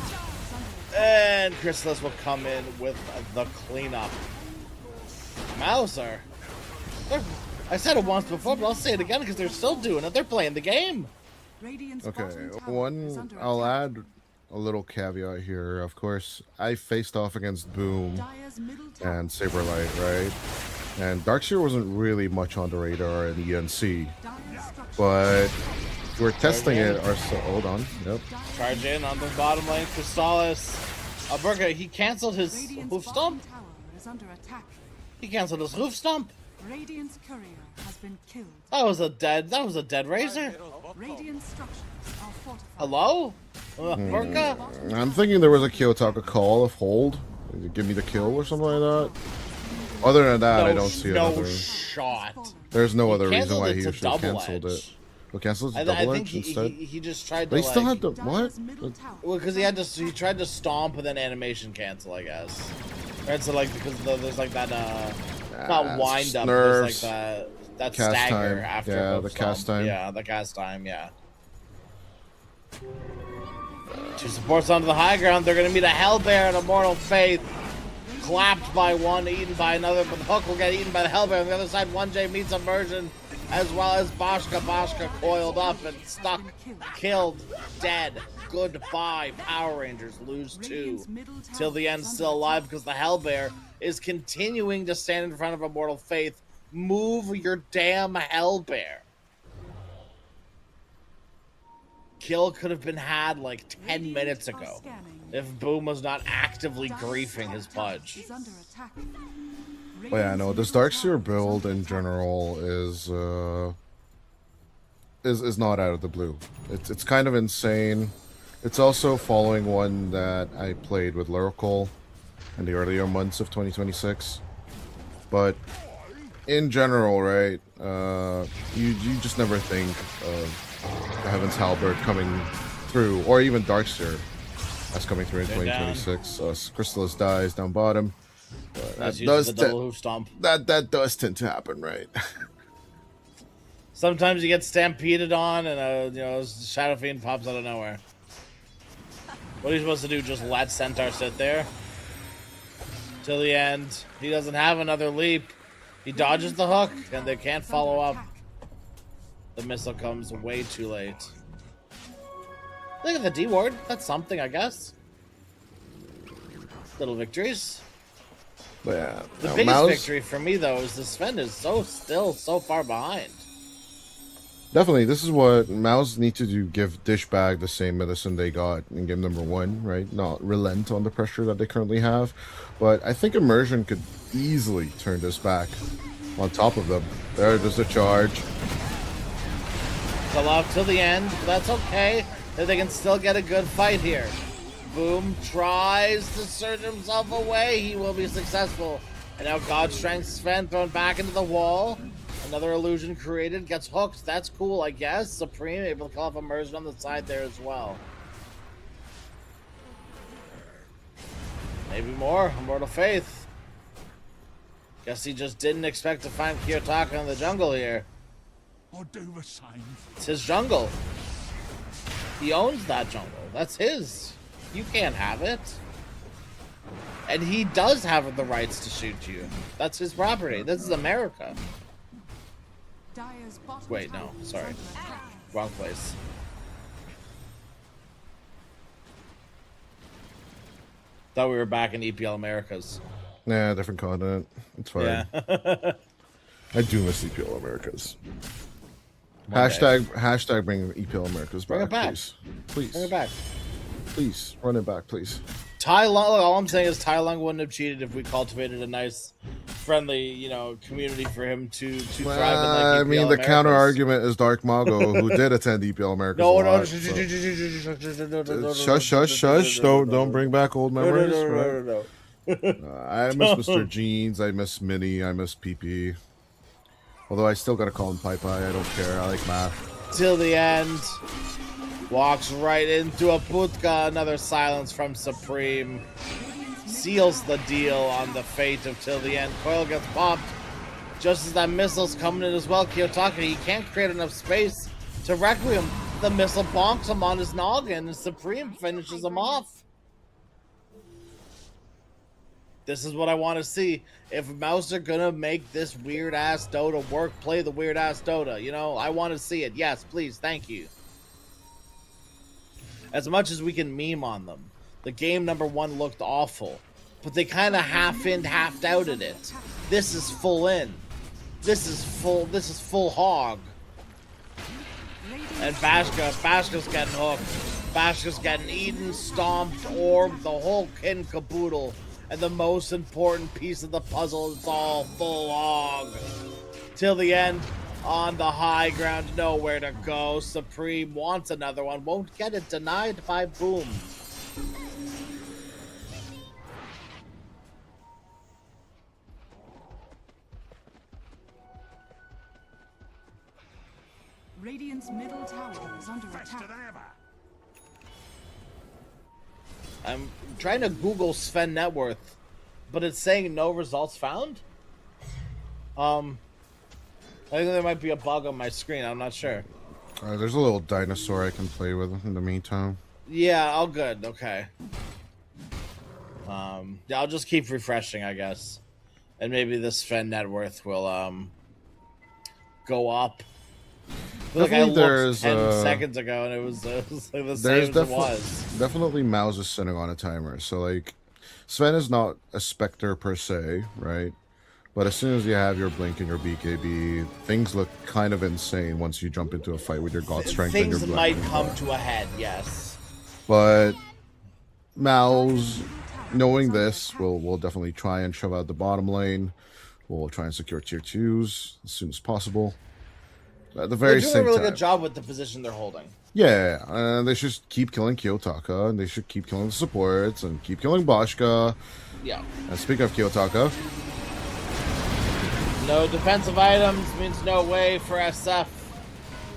[SPEAKER 4] And Chrysalis will come in with the cleanup. Mauser. I said it once before, but I'll say it again because they're still doing it. They're playing the game.
[SPEAKER 7] Radiant's
[SPEAKER 5] Okay,
[SPEAKER 7] bottom tower is
[SPEAKER 5] one.
[SPEAKER 7] under
[SPEAKER 5] I'll
[SPEAKER 7] attack.
[SPEAKER 5] add a little caveat here. Of course, I faced off against Boom
[SPEAKER 7] Dire's middle tower
[SPEAKER 5] and Saberlight, right? And Darkseer wasn't really much on the radar in ENC.
[SPEAKER 7] Dire's structure
[SPEAKER 5] But We're testing it. Hold on. Yep.
[SPEAKER 4] Charge in on the bottom lane. Crystallis. Alberga, he canceled his
[SPEAKER 7] Radiant's
[SPEAKER 4] hoof
[SPEAKER 7] bottom
[SPEAKER 4] stomp.
[SPEAKER 7] tower is under attack.
[SPEAKER 4] He canceled his hoof stomp.
[SPEAKER 7] Radiant's courier has been killed.
[SPEAKER 4] That was a dead razor.
[SPEAKER 7] Radiant structures are fortified.
[SPEAKER 4] Hello? Alberga?
[SPEAKER 5] I'm thinking there was a Kiyotaka call of hold. Give me the kill or something like that. Other than that, I don't see
[SPEAKER 4] no
[SPEAKER 5] another.
[SPEAKER 4] shot.
[SPEAKER 5] There's no other reason
[SPEAKER 4] canceled
[SPEAKER 5] why
[SPEAKER 4] it
[SPEAKER 5] he
[SPEAKER 4] to
[SPEAKER 5] should have
[SPEAKER 4] double
[SPEAKER 5] canceled
[SPEAKER 4] edge.
[SPEAKER 5] it. Well, canceled
[SPEAKER 4] I
[SPEAKER 5] to double
[SPEAKER 4] think
[SPEAKER 5] edge instead.
[SPEAKER 4] he just tried to
[SPEAKER 5] They still
[SPEAKER 4] like,
[SPEAKER 5] had the what?
[SPEAKER 7] Dyer's middle tower
[SPEAKER 4] well, because he tried to stomp and then animation cancel, I guess. Right, so like because there's like that not wind up, there's like that
[SPEAKER 5] Cast
[SPEAKER 4] stagger
[SPEAKER 5] time.
[SPEAKER 4] after
[SPEAKER 5] Yeah,
[SPEAKER 4] hoof
[SPEAKER 5] the cast
[SPEAKER 4] stomp.
[SPEAKER 5] time.
[SPEAKER 4] Yeah, the cast time. Yeah. Two supports onto the high ground. They're gonna meet a Hellbear and Immortal Faith. Clapped by one, eaten by another, but the hook will get eaten by the Hellbear. On the other side, 1J meets Immersion, as well as Bashka coiled up and stuck, killed, dead. Goodbye, Power Rangers lose 2. Till the end, still alive because the Hellbear is continuing to stand in front of Immortal Faith. Move your damn Hellbear. Kill could have been had like 10 minutes ago if Boom was not actively griefing his pudge.
[SPEAKER 7] is under attack.
[SPEAKER 5] Oh yeah, no. This Darkseer build in general is not out of the blue. It's kind of insane. It's also following one that I played with Lyrical in the earlier months of 2026. But in general, right? You just never think of Heaven's Halberd coming through, or even Darkseer as coming through in 2026. Crystallis dies down bottom. That does
[SPEAKER 4] the double hoof stomp.
[SPEAKER 5] that does tend to happen, right?
[SPEAKER 4] Sometimes you get stampeded on, and Shadow Fiend pops out of nowhere. What are you supposed to do? Just let Centaur sit there till the end? He doesn't have another leap. He dodges the hook, and they can't follow up. The missile comes way too late. Look at the D ward. That's something, I guess. Little victories.
[SPEAKER 5] But yeah,
[SPEAKER 4] The
[SPEAKER 5] now,
[SPEAKER 4] biggest
[SPEAKER 5] Mouse,
[SPEAKER 4] victory for me, though, is the Sven is still so far behind.
[SPEAKER 5] definitely, this is what Mouse need to do: give Dishbag the same medicine they got in game number 1, right? Not relent on the pressure that they currently have. But I think Immersion could easily turn this back on top of them. There's a charge.
[SPEAKER 4] Still off till the end, but that's okay. They can still get a good fight here. Boom tries to surge himself away. He will be successful. And now God Strength Sven thrown back into the wall. Another illusion created. Gets hooked. That's cool, I guess. Supreme able to call off Immersion on the side there as well. Maybe more. Immortal Faith. Guess he just didn't expect to find Kiyotaka in the jungle here.
[SPEAKER 6] Or do the same.
[SPEAKER 4] It's his jungle. He owns that jungle. That's his. You can't have it. And he does have the rights to shoot you. That's his property. This is America.
[SPEAKER 7] Dyer's bottom
[SPEAKER 4] Wait,
[SPEAKER 7] tower
[SPEAKER 4] no,
[SPEAKER 7] is
[SPEAKER 4] sorry.
[SPEAKER 7] under attack.
[SPEAKER 4] Wrong place. Thought we were back in EPL Americas.
[SPEAKER 5] Nah, different continent. It's fine.
[SPEAKER 4] Yeah.
[SPEAKER 5] I do miss EPL Americas.
[SPEAKER 4] One day.
[SPEAKER 5] Hashtag bring EPL Americas back,
[SPEAKER 4] Bring it back.
[SPEAKER 5] please. Please.
[SPEAKER 4] Bring it back.
[SPEAKER 5] Please, run it back, please.
[SPEAKER 4] Tai Lung, all I'm saying is Tai Lung wouldn't have cheated if we cultivated a nice, friendly, community for him to thrive in. Like,
[SPEAKER 5] I
[SPEAKER 4] EPL
[SPEAKER 5] mean, the
[SPEAKER 4] Americas.
[SPEAKER 5] counter argument is Dark Mago, who did attend EPL Americas.
[SPEAKER 4] No,
[SPEAKER 5] a
[SPEAKER 4] no,
[SPEAKER 5] lot, so-
[SPEAKER 4] shush,
[SPEAKER 5] Shush, shush. Don't bring back old memories. right?
[SPEAKER 4] No.
[SPEAKER 5] I miss Mr. Jeans. I miss Minnie. I miss PP. Although I still gotta call him Pai Pai. I don't care. I like math.
[SPEAKER 4] Till the end. Walks right into a Putka. Another silence from Supreme. Seals the deal on the fate of Till the End. Coil gets popped. Just as that missile's coming in as well. Kiyotaka, he can't create enough space to Requiem. The missile bonks him on his noggin, and Supreme finishes him off. This is what I want to see. If Mouse are gonna make this weird ass Dota work, play the weird ass Dota. I want to see it. Yes, please, thank you. As much as we can meme on them, the game number 1 looked awful, but they kind of half-in, half-outed it. This is full in. This is full hog.
[SPEAKER 7] Radiant's
[SPEAKER 4] And Bashka's getting hooked. Bashka's getting eaten, stomped, orbed, the whole kit and caboodle. And the most important piece of the puzzle is all full hog. Till the end, on the high ground, nowhere to go. Supreme wants another one, won't get it, denied by Boom.
[SPEAKER 7] Radiant's middle tower is under attack.
[SPEAKER 4] I'm trying to Google Sven net worth, but it's saying no results found. I think there might be a bug on my screen. I'm not sure.
[SPEAKER 5] There's a little dinosaur I can play with in the meantime.
[SPEAKER 4] Yeah, all good. Okay. Yeah, I'll just keep refreshing, I guess, and maybe this Sven net worth will go up. Like I looked 10 seconds ago, and it was like the same as it was.
[SPEAKER 5] Definitely Mouse is sitting on a timer. So, like, Sven is not a Spectre per se, right? But as soon as you have your Blink and your BKB, things look kind of insane once you jump into a fight with your God Strength and your
[SPEAKER 4] Things
[SPEAKER 5] Blink.
[SPEAKER 4] might come to a head, yes.
[SPEAKER 5] But Mouse, knowing this, will definitely try and shove out the bottom lane. We'll try and secure tier 2s as soon as possible. At the very
[SPEAKER 4] They're doing
[SPEAKER 5] same
[SPEAKER 4] a really
[SPEAKER 5] time.
[SPEAKER 4] good job with the position they're holding.
[SPEAKER 5] Yeah, and they should keep killing Kiyotaka, and they should keep killing the supports, and keep killing Bashka.
[SPEAKER 4] Yeah.
[SPEAKER 5] And speaking of Kiyotaka,
[SPEAKER 4] No defensive items means no way for SF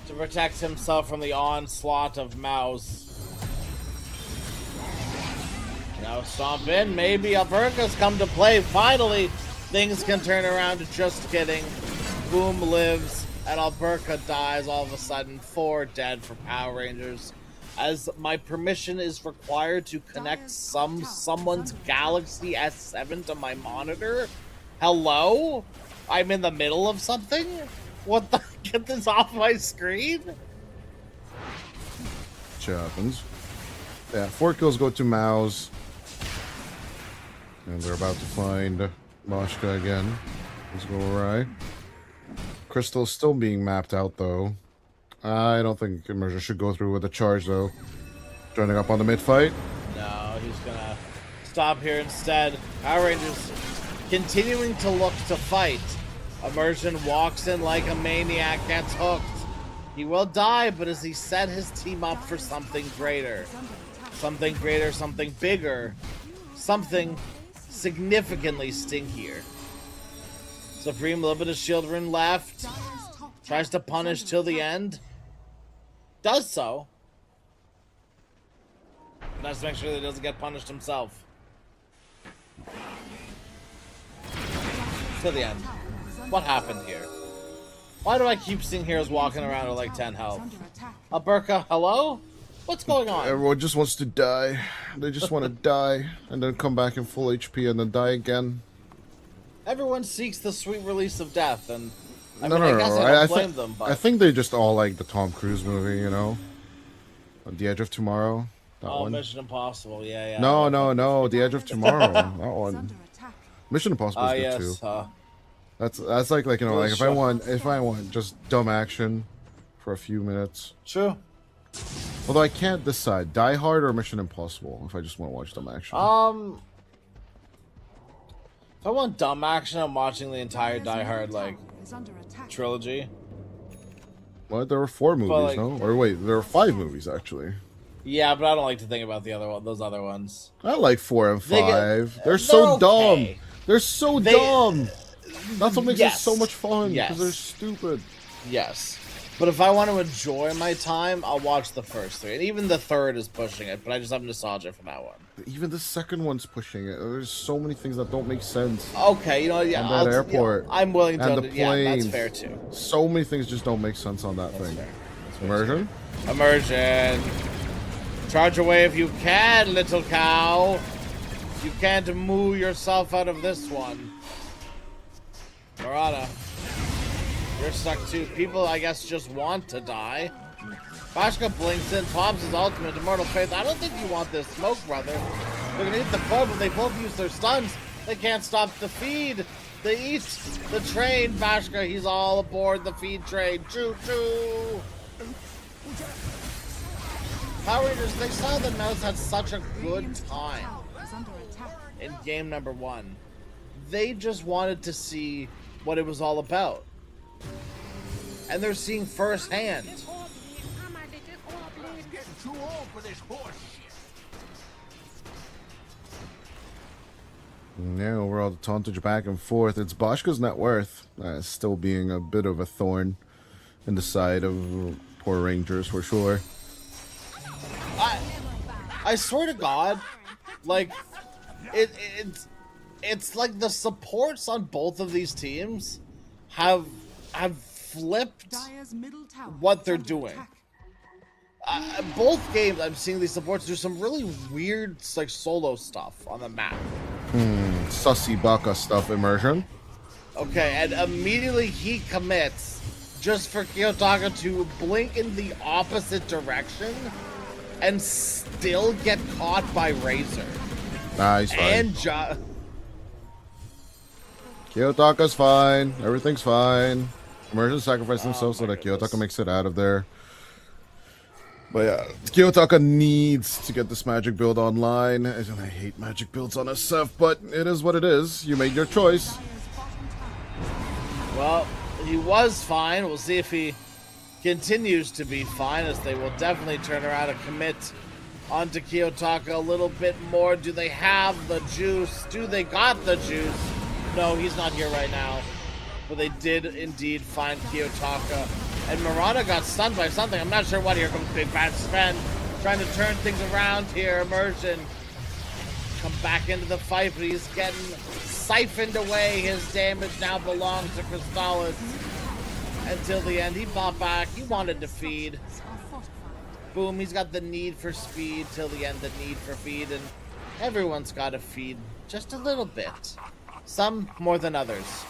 [SPEAKER 4] to protect himself from the onslaught of Mouse. Now stomp in, maybe Alberca's come to play. Finally, things can turn around. Just kidding. Boom lives. And Alberca dies all of a sudden. 4 dead for Power Rangers. As my permission is required to connect someone's Galaxy S7 to my monitor. Hello? I'm in the middle of something? What the? Get this off my screen?
[SPEAKER 5] shit happens. Yeah, 4 kills go to Mouse. And they're about to find Bashka again. Let's go awry. Crystal's still being mapped out, though. I don't think Immersion should go through with a charge, though. Joining up on the mid-fight.
[SPEAKER 4] No, he's gonna stop here instead. Power Rangers continuing to look to fight. Immersion walks in like a maniac, gets hooked. He will die, but as he set his team up for something greater. Something greater, something bigger. Something significantly stinkier. Supreme, a little bit of shield rune left. Tries to punish till the end. Does so. Nice to make sure that he doesn't get punished himself. To the end. What happened here? Why do I keep seeing heroes walking around with like 10 health? Alberca, hello? What's going on?
[SPEAKER 5] Everyone just wants to die. They just want to die and then come back in full HP and then die again.
[SPEAKER 4] Everyone seeks the sweet release of death, and I
[SPEAKER 5] No,
[SPEAKER 4] mean,
[SPEAKER 5] no,
[SPEAKER 4] I guess
[SPEAKER 5] no.
[SPEAKER 4] I don't
[SPEAKER 5] I
[SPEAKER 4] blame them, but
[SPEAKER 5] I think they just all like the Tom Cruise movie, you know? On The Edge of Tomorrow. That
[SPEAKER 4] oh,
[SPEAKER 5] one.
[SPEAKER 4] Mission Impossible, yeah.
[SPEAKER 5] No, The Edge of Tomorrow. That one. Mission Impossible is good
[SPEAKER 4] yes.
[SPEAKER 5] too. That's like you know, like if I want just dumb action for a few minutes.
[SPEAKER 4] True.
[SPEAKER 5] Although I can't decide, Die Hard or Mission Impossible if I just want to watch dumb action.
[SPEAKER 4] If I want dumb action, I'm watching the entire Die Hard like trilogy.
[SPEAKER 5] What? There were 4 movies,
[SPEAKER 4] like-
[SPEAKER 5] no? Or wait, there were 5 movies actually.
[SPEAKER 4] Yeah, but I don't like to think about those other ones.
[SPEAKER 5] I like 4 and 5. They're
[SPEAKER 4] they're
[SPEAKER 5] so
[SPEAKER 4] okay.
[SPEAKER 5] dumb. They're so dumb. That's what makes it
[SPEAKER 4] Yes.
[SPEAKER 5] so much fun.
[SPEAKER 4] Yes.
[SPEAKER 5] Because they're stupid.
[SPEAKER 4] Yes. But if I want to enjoy my time, I'll watch the first 3. And even the third is pushing it, but I just have nostalgia for that one.
[SPEAKER 5] Even the second one's pushing it. There's so many things that don't make sense.
[SPEAKER 4] Okay, you know, yeah,
[SPEAKER 5] And that airport.
[SPEAKER 4] I'm willing to.
[SPEAKER 5] And the
[SPEAKER 4] Yeah, that's
[SPEAKER 5] planes.
[SPEAKER 4] fair too.
[SPEAKER 5] So many things just don't make sense on that thing.
[SPEAKER 4] Fair.
[SPEAKER 5] Immersion?
[SPEAKER 4] Immersion. Charge away if you can, little cow. You can't moo yourself out of this one. Murata. You're stuck too. People, I guess, just want to die. Bashka blinks in, pops his ultimate, Immortal Faith. I don't think you want this smoke, brother. They're gonna eat the core, but they both use their stuns. They can't stop the feed. They eat the train, Bashka. He's all aboard the feed train. Choo choo. Power Rangers, they saw that Mouse had such a good
[SPEAKER 7] Radiant's top
[SPEAKER 4] time
[SPEAKER 7] tower is under attack.
[SPEAKER 4] in game number 1. They just wanted to see what it was all about. And they're seeing firsthand.
[SPEAKER 6] Getting too old for this horse shit.
[SPEAKER 5] Yeah, overall, the tauntage back and forth. It's Boschka's net worth still being a bit of a thorn in the side of poor Rangers for sure.
[SPEAKER 4] I swear to God, like it's like the supports on both of these teams have flipped
[SPEAKER 7] Dire's middle tower
[SPEAKER 4] what
[SPEAKER 7] is
[SPEAKER 4] they're
[SPEAKER 7] under
[SPEAKER 4] doing.
[SPEAKER 7] attack.
[SPEAKER 4] Both games, I'm seeing these supports do some really weird, like, solo stuff on the map.
[SPEAKER 5] Sussy Baka stuff immersion.
[SPEAKER 4] Okay, and immediately he commits just for Kiyotaka to blink in the opposite direction and still get caught by Razor.
[SPEAKER 5] Nah, he's fine.
[SPEAKER 4] And
[SPEAKER 5] Kiyotaka's fine. Everything's fine. Immersion sacrificed himself so that
[SPEAKER 4] goodness.
[SPEAKER 5] Kiyotaka makes it out of there. But yeah, Kiyotaka needs to get this magic build online. I hate magic builds on SF, but it is what it is. You made your choice.
[SPEAKER 7] Dire's bottom tower
[SPEAKER 4] well, he was fine. We'll see if he continues to be fine, as they will definitely turn around and commit onto Kiyotaka a little bit more. Do they have the juice? Do they got the juice? No, he's not here right now. But they did indeed find Kiyotaka. And Murata got stunned by something. I'm not sure what. Here comes Big Bad Sven, trying to turn things around here. Immersion come back into the fight, but he's getting siphoned away. His damage now belongs to Crystallis. Until the end, he fought back. He wanted to feed.
[SPEAKER 7] are fortified.
[SPEAKER 4] Boom, he's got the need for speed. Till the end, the need for feed. And everyone's got to feed just a little bit. Some more than others.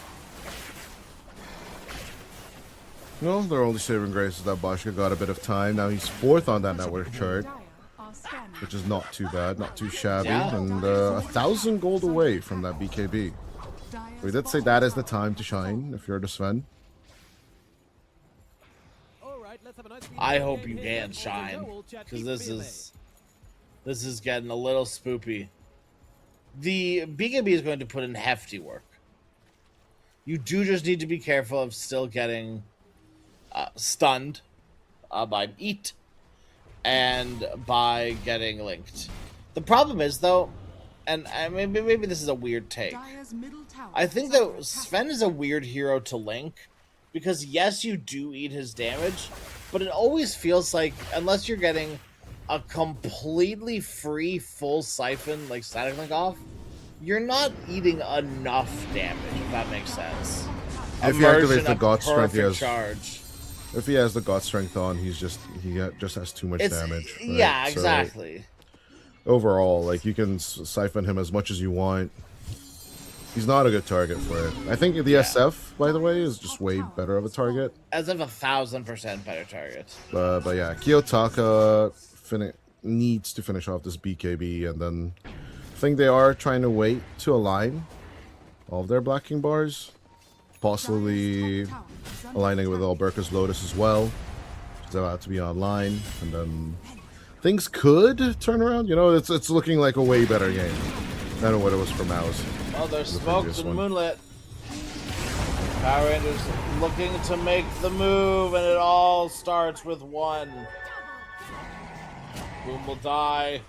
[SPEAKER 5] No, their only saving grace is that Boschka got a bit of time. Now he's 4th on that network chart,
[SPEAKER 7] Dire are scanning.
[SPEAKER 5] which is not too bad, not too shabby,
[SPEAKER 4] Yeah.
[SPEAKER 5] and 1,000 gold away from that BKB.
[SPEAKER 7] Dire's
[SPEAKER 5] We did say
[SPEAKER 7] bottom
[SPEAKER 5] that is the
[SPEAKER 7] tower
[SPEAKER 5] time to shine if you're the Sven.
[SPEAKER 4] I hope you can shine, because this is getting a little spoopy. The BKB is going to put in hefty work. You do just need to be careful of still getting stunned by Eat and by getting linked. The problem is, though, and maybe this is a weird take,
[SPEAKER 7] Dire's middle tower
[SPEAKER 4] I think
[SPEAKER 7] is under
[SPEAKER 4] that
[SPEAKER 7] attack.
[SPEAKER 4] Sven is a weird hero to link, because yes, you do eat his damage, but it always feels like, unless you're getting a completely free full siphon like static link off, you're not eating enough damage, if that makes sense.
[SPEAKER 5] If he activates
[SPEAKER 4] Immersion,
[SPEAKER 5] the
[SPEAKER 4] a
[SPEAKER 5] God Strength, he
[SPEAKER 4] perfect
[SPEAKER 5] has.
[SPEAKER 4] charge.
[SPEAKER 5] If he has the God Strength on, he just has too much
[SPEAKER 4] It's,
[SPEAKER 5] damage. right?
[SPEAKER 4] yeah,
[SPEAKER 5] So,
[SPEAKER 4] exactly.
[SPEAKER 5] overall, like, you can siphon him as much as you want. He's not a good target for it. I think the SF, by the way, is just way better of a target.
[SPEAKER 4] As of 1,000% better target.
[SPEAKER 5] But yeah, Kiyotaka needs to finish off this BKB, and then I think they are trying to wait to align all of their blocking bars, possibly
[SPEAKER 7] Dire's top tower is under
[SPEAKER 5] aligning with
[SPEAKER 7] attack.
[SPEAKER 5] Alberca's Lotus as well. It's about to be online, and then things could turn around. You know, it's looking like a way better game than what it was for Mouse.
[SPEAKER 4] Well, there's
[SPEAKER 5] The
[SPEAKER 4] smoke
[SPEAKER 5] previous
[SPEAKER 4] and
[SPEAKER 5] one.
[SPEAKER 4] moonlit. Power Rangers looking to make the move, and it all starts with one. Boom will die.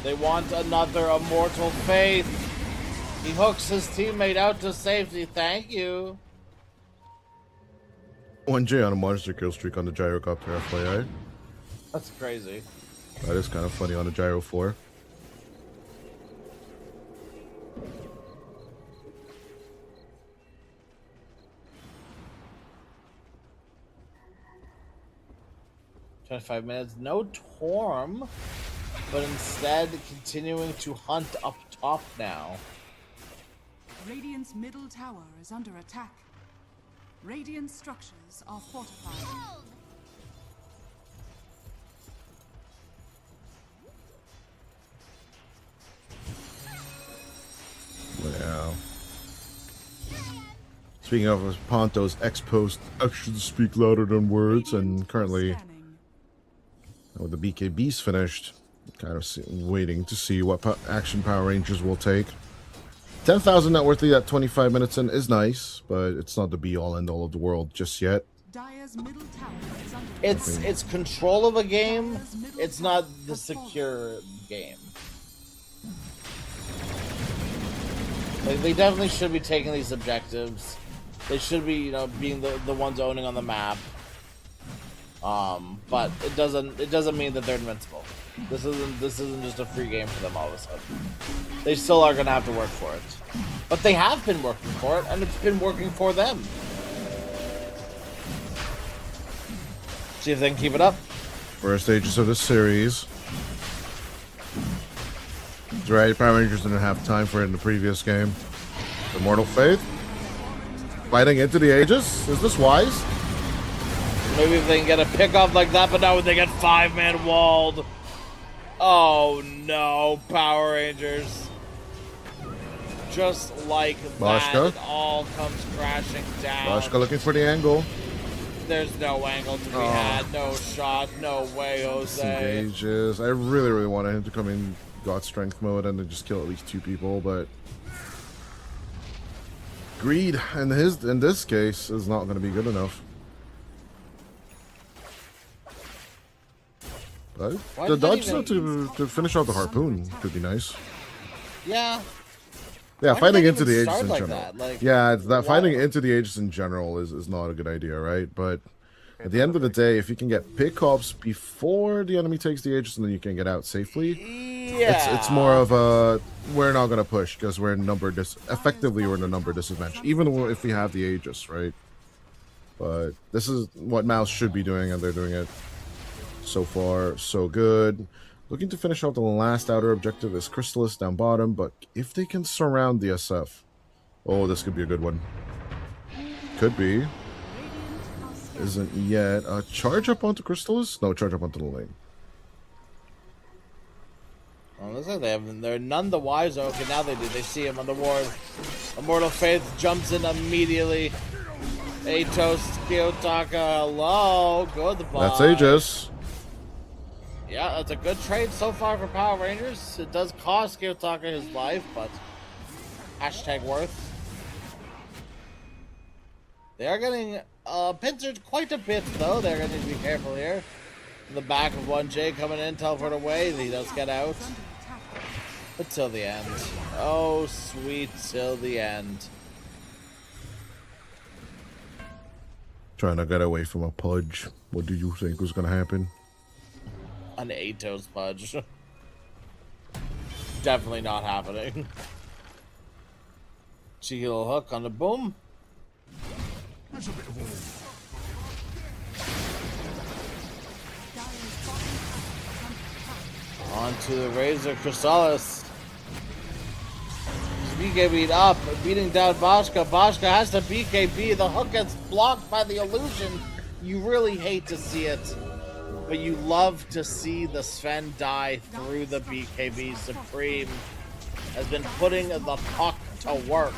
[SPEAKER 4] They want another immortal faith. He hooks his teammate out to safety. Thank you.
[SPEAKER 5] 1J on a monster kill streak on the gyrocopter, FYI.
[SPEAKER 4] That's crazy.
[SPEAKER 5] That is kind of funny on a gyro 4.
[SPEAKER 4] $25 minutes. No Torm, but instead continuing to hunt up top now.
[SPEAKER 7] Radiant's middle tower is under attack. Radiant structures are fortified.
[SPEAKER 5] Yeah. Speaking of Ponto's X-Post, actions speak louder than words, and currently
[SPEAKER 7] Scanning.
[SPEAKER 5] With the BKBs finished, kind of waiting to see what action Power Rangers will take. 10,000 net worth lead at 25 minutes in is nice, but it's not the be-all end-all of the world just yet.
[SPEAKER 7] Dire's middle tower is under
[SPEAKER 4] It's control of a game. It's not the secure game. Like, they definitely should be taking these objectives. They should be, you know, being the ones owning on the map. But it doesn't mean that they're invincible. This isn't just a free game for them all of a sudden. They still are gonna have to work for it. But they have been working for it, and it's been working for them. See if they can keep it up.
[SPEAKER 5] First stages of this series. That's right, Power Rangers didn't have time for it in the previous game. Immortal Faith. Fighting into the Aegis. Is this wise?
[SPEAKER 4] Maybe if they can get a pickoff like that, but now when they get 5-man walled. Oh no, Power Rangers. Just like that,
[SPEAKER 5] Boschka.
[SPEAKER 4] it all comes crashing down.
[SPEAKER 5] Boschka looking for the angle.
[SPEAKER 4] There's no angle to be had, no shot, no way, Jose.
[SPEAKER 5] Aegis. I really wanted him to come in God Strength mode and then just kill at least 2 people, but greed in this case is not going to be good enough. But the dodge to finish off the harpoon could be nice.
[SPEAKER 4] Yeah.
[SPEAKER 5] Yeah,
[SPEAKER 4] Why
[SPEAKER 5] fighting
[SPEAKER 4] did they
[SPEAKER 5] into the
[SPEAKER 4] even
[SPEAKER 5] Aegis
[SPEAKER 4] start
[SPEAKER 5] in
[SPEAKER 4] like
[SPEAKER 5] general.
[SPEAKER 4] that? Like,
[SPEAKER 5] yeah, it's that
[SPEAKER 4] why?
[SPEAKER 5] fighting into the Aegis in general is not a good idea, right? But at the end of the day, if you can get pickups before the enemy takes the Aegis and then you can get out safely,
[SPEAKER 4] Yeah.
[SPEAKER 5] it's more of a we're not gonna push because we're in effectively we're in a number disadvantage, even if we have the Aegis, right? But this is what Mouse should be doing, and they're doing it. So far, so good. Looking to finish off the last outer objective is Crystallis down bottom, but if they can surround the SF, oh, this could be a good one. Could be. Isn't yet. Charge up onto Crystallis? No, charge up onto the lane.
[SPEAKER 4] Well, looks like they're none the wiser. Okay, now they do. They see him on the ward. Immortal Faith jumps in immediately. Atos, Kiyotaka, hello. Goodbye.
[SPEAKER 5] That's Aegis.
[SPEAKER 4] Yeah, that's a good trade so far for Power Rangers. It does cost Kiyotaka his life, but hashtag worth. They are getting pincered quite a bit, though. They're going to need to be careful here. In the back of 1J coming in, teleport away. He does get out. But till the end. Oh, sweet, till the end.
[SPEAKER 5] Trying to get away from a pudge. What do you think was going to happen?
[SPEAKER 4] An Atos pudge. Definitely not happening. Cheeky little hook on the boom.
[SPEAKER 6] That's a bit of a
[SPEAKER 4] Onto the Razor Chrysalis. BKB'd up, beating down Boschka. Boschka has to BKB. The hook gets blocked by the illusion. You really hate to see it. But you love to see the Sven die through the BKB. Supreme has been putting the puck to work.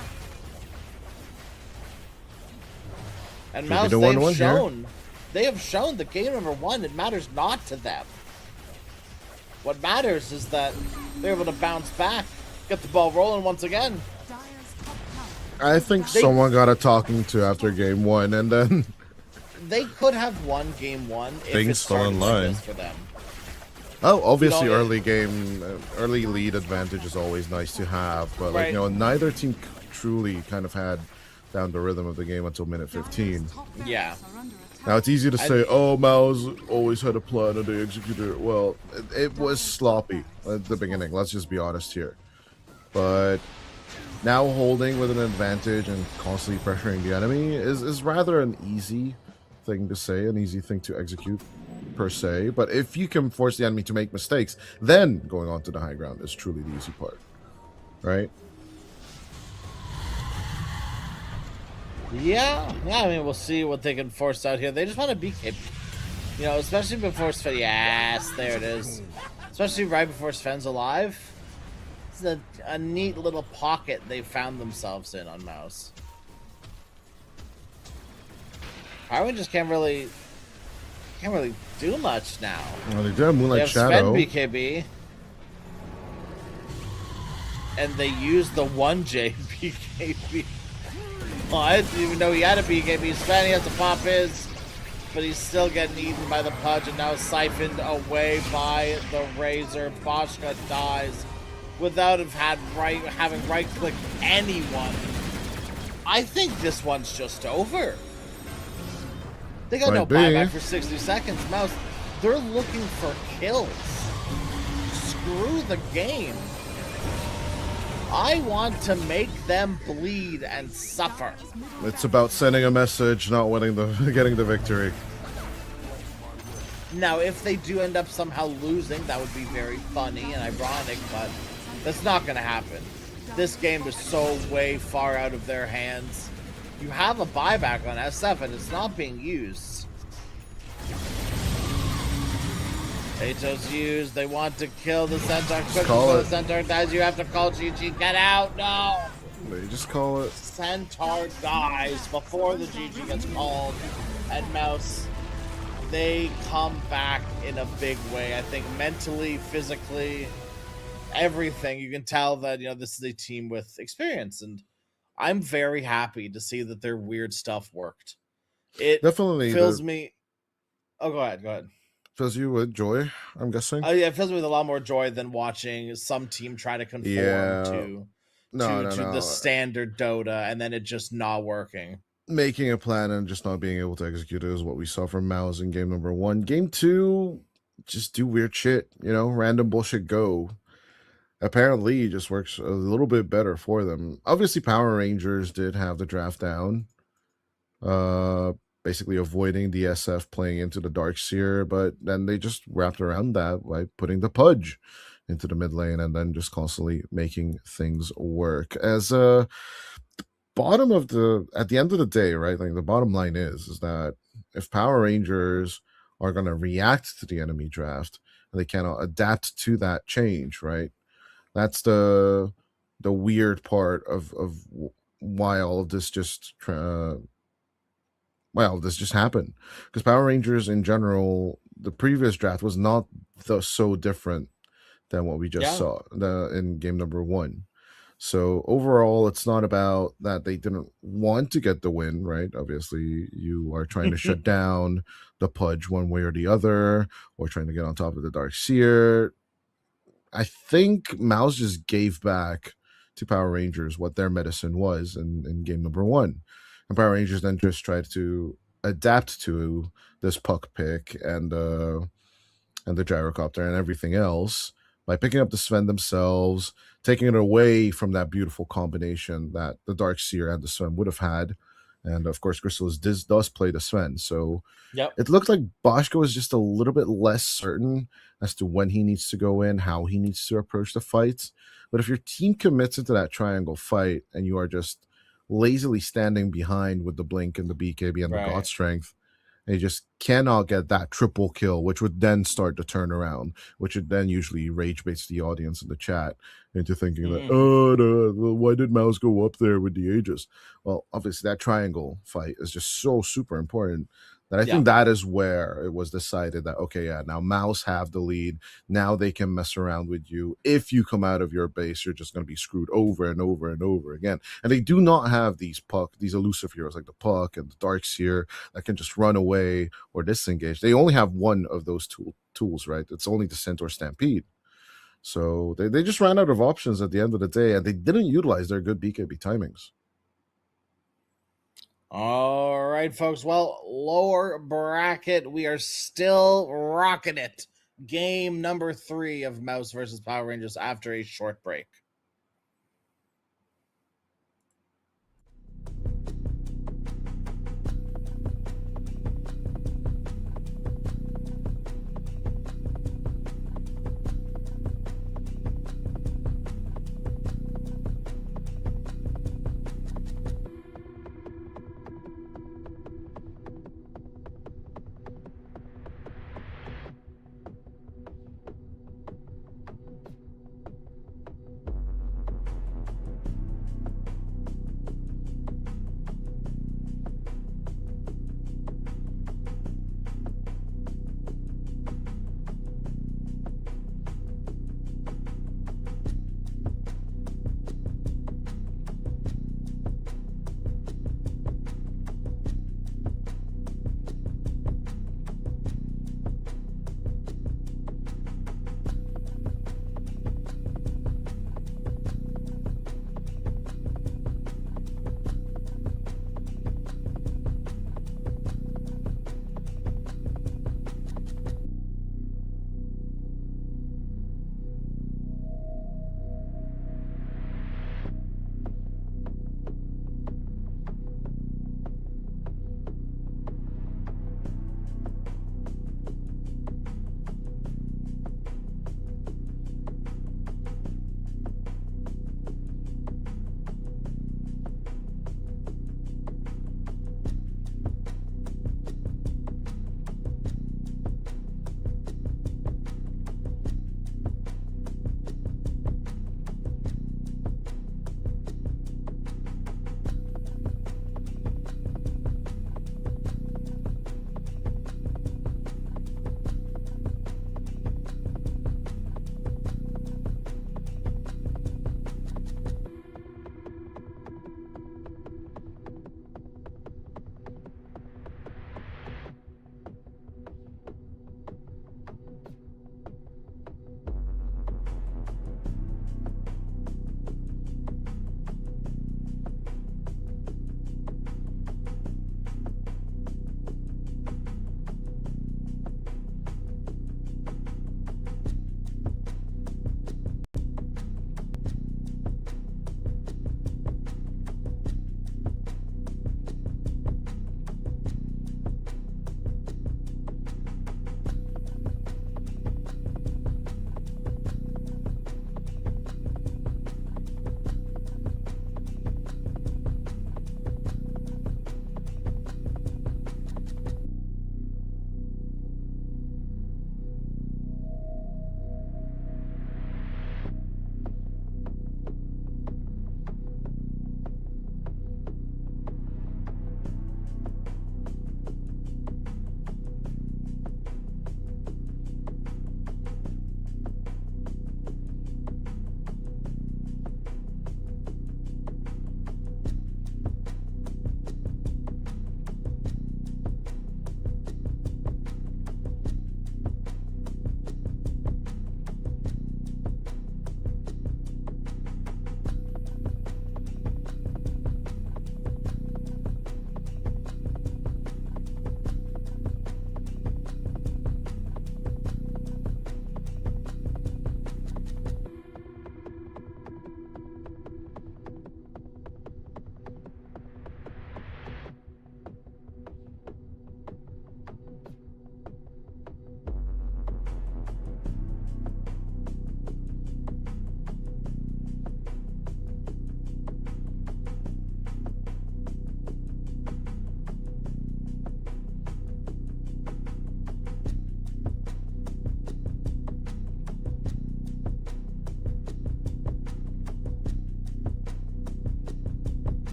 [SPEAKER 4] And Mouse, they have shown the game number 1, it matters not to them. What matters is that they're able to bounce back, get the ball rolling once again.
[SPEAKER 5] I think someone got a talking to after game 1, and then
[SPEAKER 4] they could have won game 1 if
[SPEAKER 5] things fell in line
[SPEAKER 4] for them.
[SPEAKER 5] Oh, obviously, early lead advantage is always nice to have, but like, you know, neither team truly kind of had down the rhythm of the game until minute 15.
[SPEAKER 4] Yeah.
[SPEAKER 5] Now it's easy to say, oh, Mao's always had a plan and they executed it well. It was sloppy at the beginning. Let's just be honest here. But now holding with an advantage and constantly pressuring the enemy is rather an easy thing to say, an easy thing to execute per se. But if you can force the enemy to make mistakes, then going on to the high ground is truly the easy part, right?
[SPEAKER 4] Yeah, I mean, we'll see what they can force out here. They just want to BKB. You know, especially before Sven. Yes, there it is. Especially right before Sven's alive. It's a neat little pocket they found themselves in on Mouse. Power Rangers can't can't really do much now.
[SPEAKER 5] Well, they do have
[SPEAKER 4] They
[SPEAKER 5] Moonlight
[SPEAKER 4] have
[SPEAKER 5] Shadow.
[SPEAKER 4] spent BKB. And they used the 1J BKB. Well, I didn't even know he had a BKB spend. He has to pop his. But he's still getting eaten by the Pudge and now siphoned away by the Razor. Boschka dies without having right-clicked anyone. I think this one's just over. They got no buyback for 60 seconds. Mouse, they're looking for kills. Screw the game. I want to make them bleed and suffer.
[SPEAKER 5] It's about sending a message, not winning getting the victory.
[SPEAKER 4] Now, if they do end up somehow losing, that would be very funny and ironic, but that's not going to happen. This game is so way far out of their hands. You have a buyback on S7. It's not being used. Ato's used. They want to kill the Centaur. Quick before the Centaur dies. You have to call GG. Get out. No.
[SPEAKER 5] They just call it.
[SPEAKER 4] Centaur dies before the GG gets called. And Mouse, they come back in a big way. I think mentally, physically, everything. You can tell that, you know, this is a team with experience. And I'm very happy to see that their weird stuff worked. It
[SPEAKER 5] Definitely
[SPEAKER 4] fills me. Oh, go ahead.
[SPEAKER 5] Fills you with joy, I'm guessing.
[SPEAKER 4] Oh yeah, it fills me with a lot more joy than watching some team try to conform to the standard Dota and then it just not working.
[SPEAKER 5] Making a plan and just not being able to execute it is what we saw from Mouse in game number 1. Game 2, just do weird shit, you know, random bullshit go. Apparently, it just works a little bit better for them. Obviously, Power Rangers did have the draft down. Basically avoiding the SF playing into the Darkseer, but then they just wrapped around that by putting the Pudge into the mid lane and then just constantly making things work. As at the end of the day, right? Like the bottom line is that if Power Rangers are going to react to the enemy draft and they cannot adapt to that change, right? That's the weird part of why all of this just happened, because Power Rangers in general, the previous draft was not so different than what we just saw in game number 1. So overall, it's not about that they didn't want to get the win, right? Obviously, you are trying to shut down the Pudge one way or the other, or trying to get on top of the Darkseer. I think Mouse just gave back to Power Rangers what their medicine was in game number 1. And Power Rangers then just tried to adapt to this puck pick and the gyrocopter and everything else by picking up the Sven themselves, taking it away from that beautiful combination that the Darkseer and the Sven would have had. And of course, Crystallis does play the Sven. So it looked like Boschko was just a little bit less certain as to when he needs to go in, how he needs to approach the fights. But if your team commits into that triangle fight and you are just lazily standing behind with the blink and the BKB and the God Strength, and you just cannot get that triple kill, which would then start the turnaround, which would then usually rage baits the audience in the chat into thinking that, why did Mouse go up there with the Aegis? Well, obviously that triangle fight is just so super important that I think that is where it was decided that, okay, now Mouse have the lead. Now they can mess around with you. If you come out of your base, you're just going to be screwed over and over and over again. And they do not have these elusive heroes like the Puck and the Darkseer that can just run away or disengage. They only have one of those tools, right? It's only the Centaur Stampede. So they just ran out of options at the end of the day, and they didn't utilize their good BKB timings.
[SPEAKER 4] All right, folks. Well, lower bracket, we are still rocking it. Game number 3 of Mouse versus Power Rangers after a short break.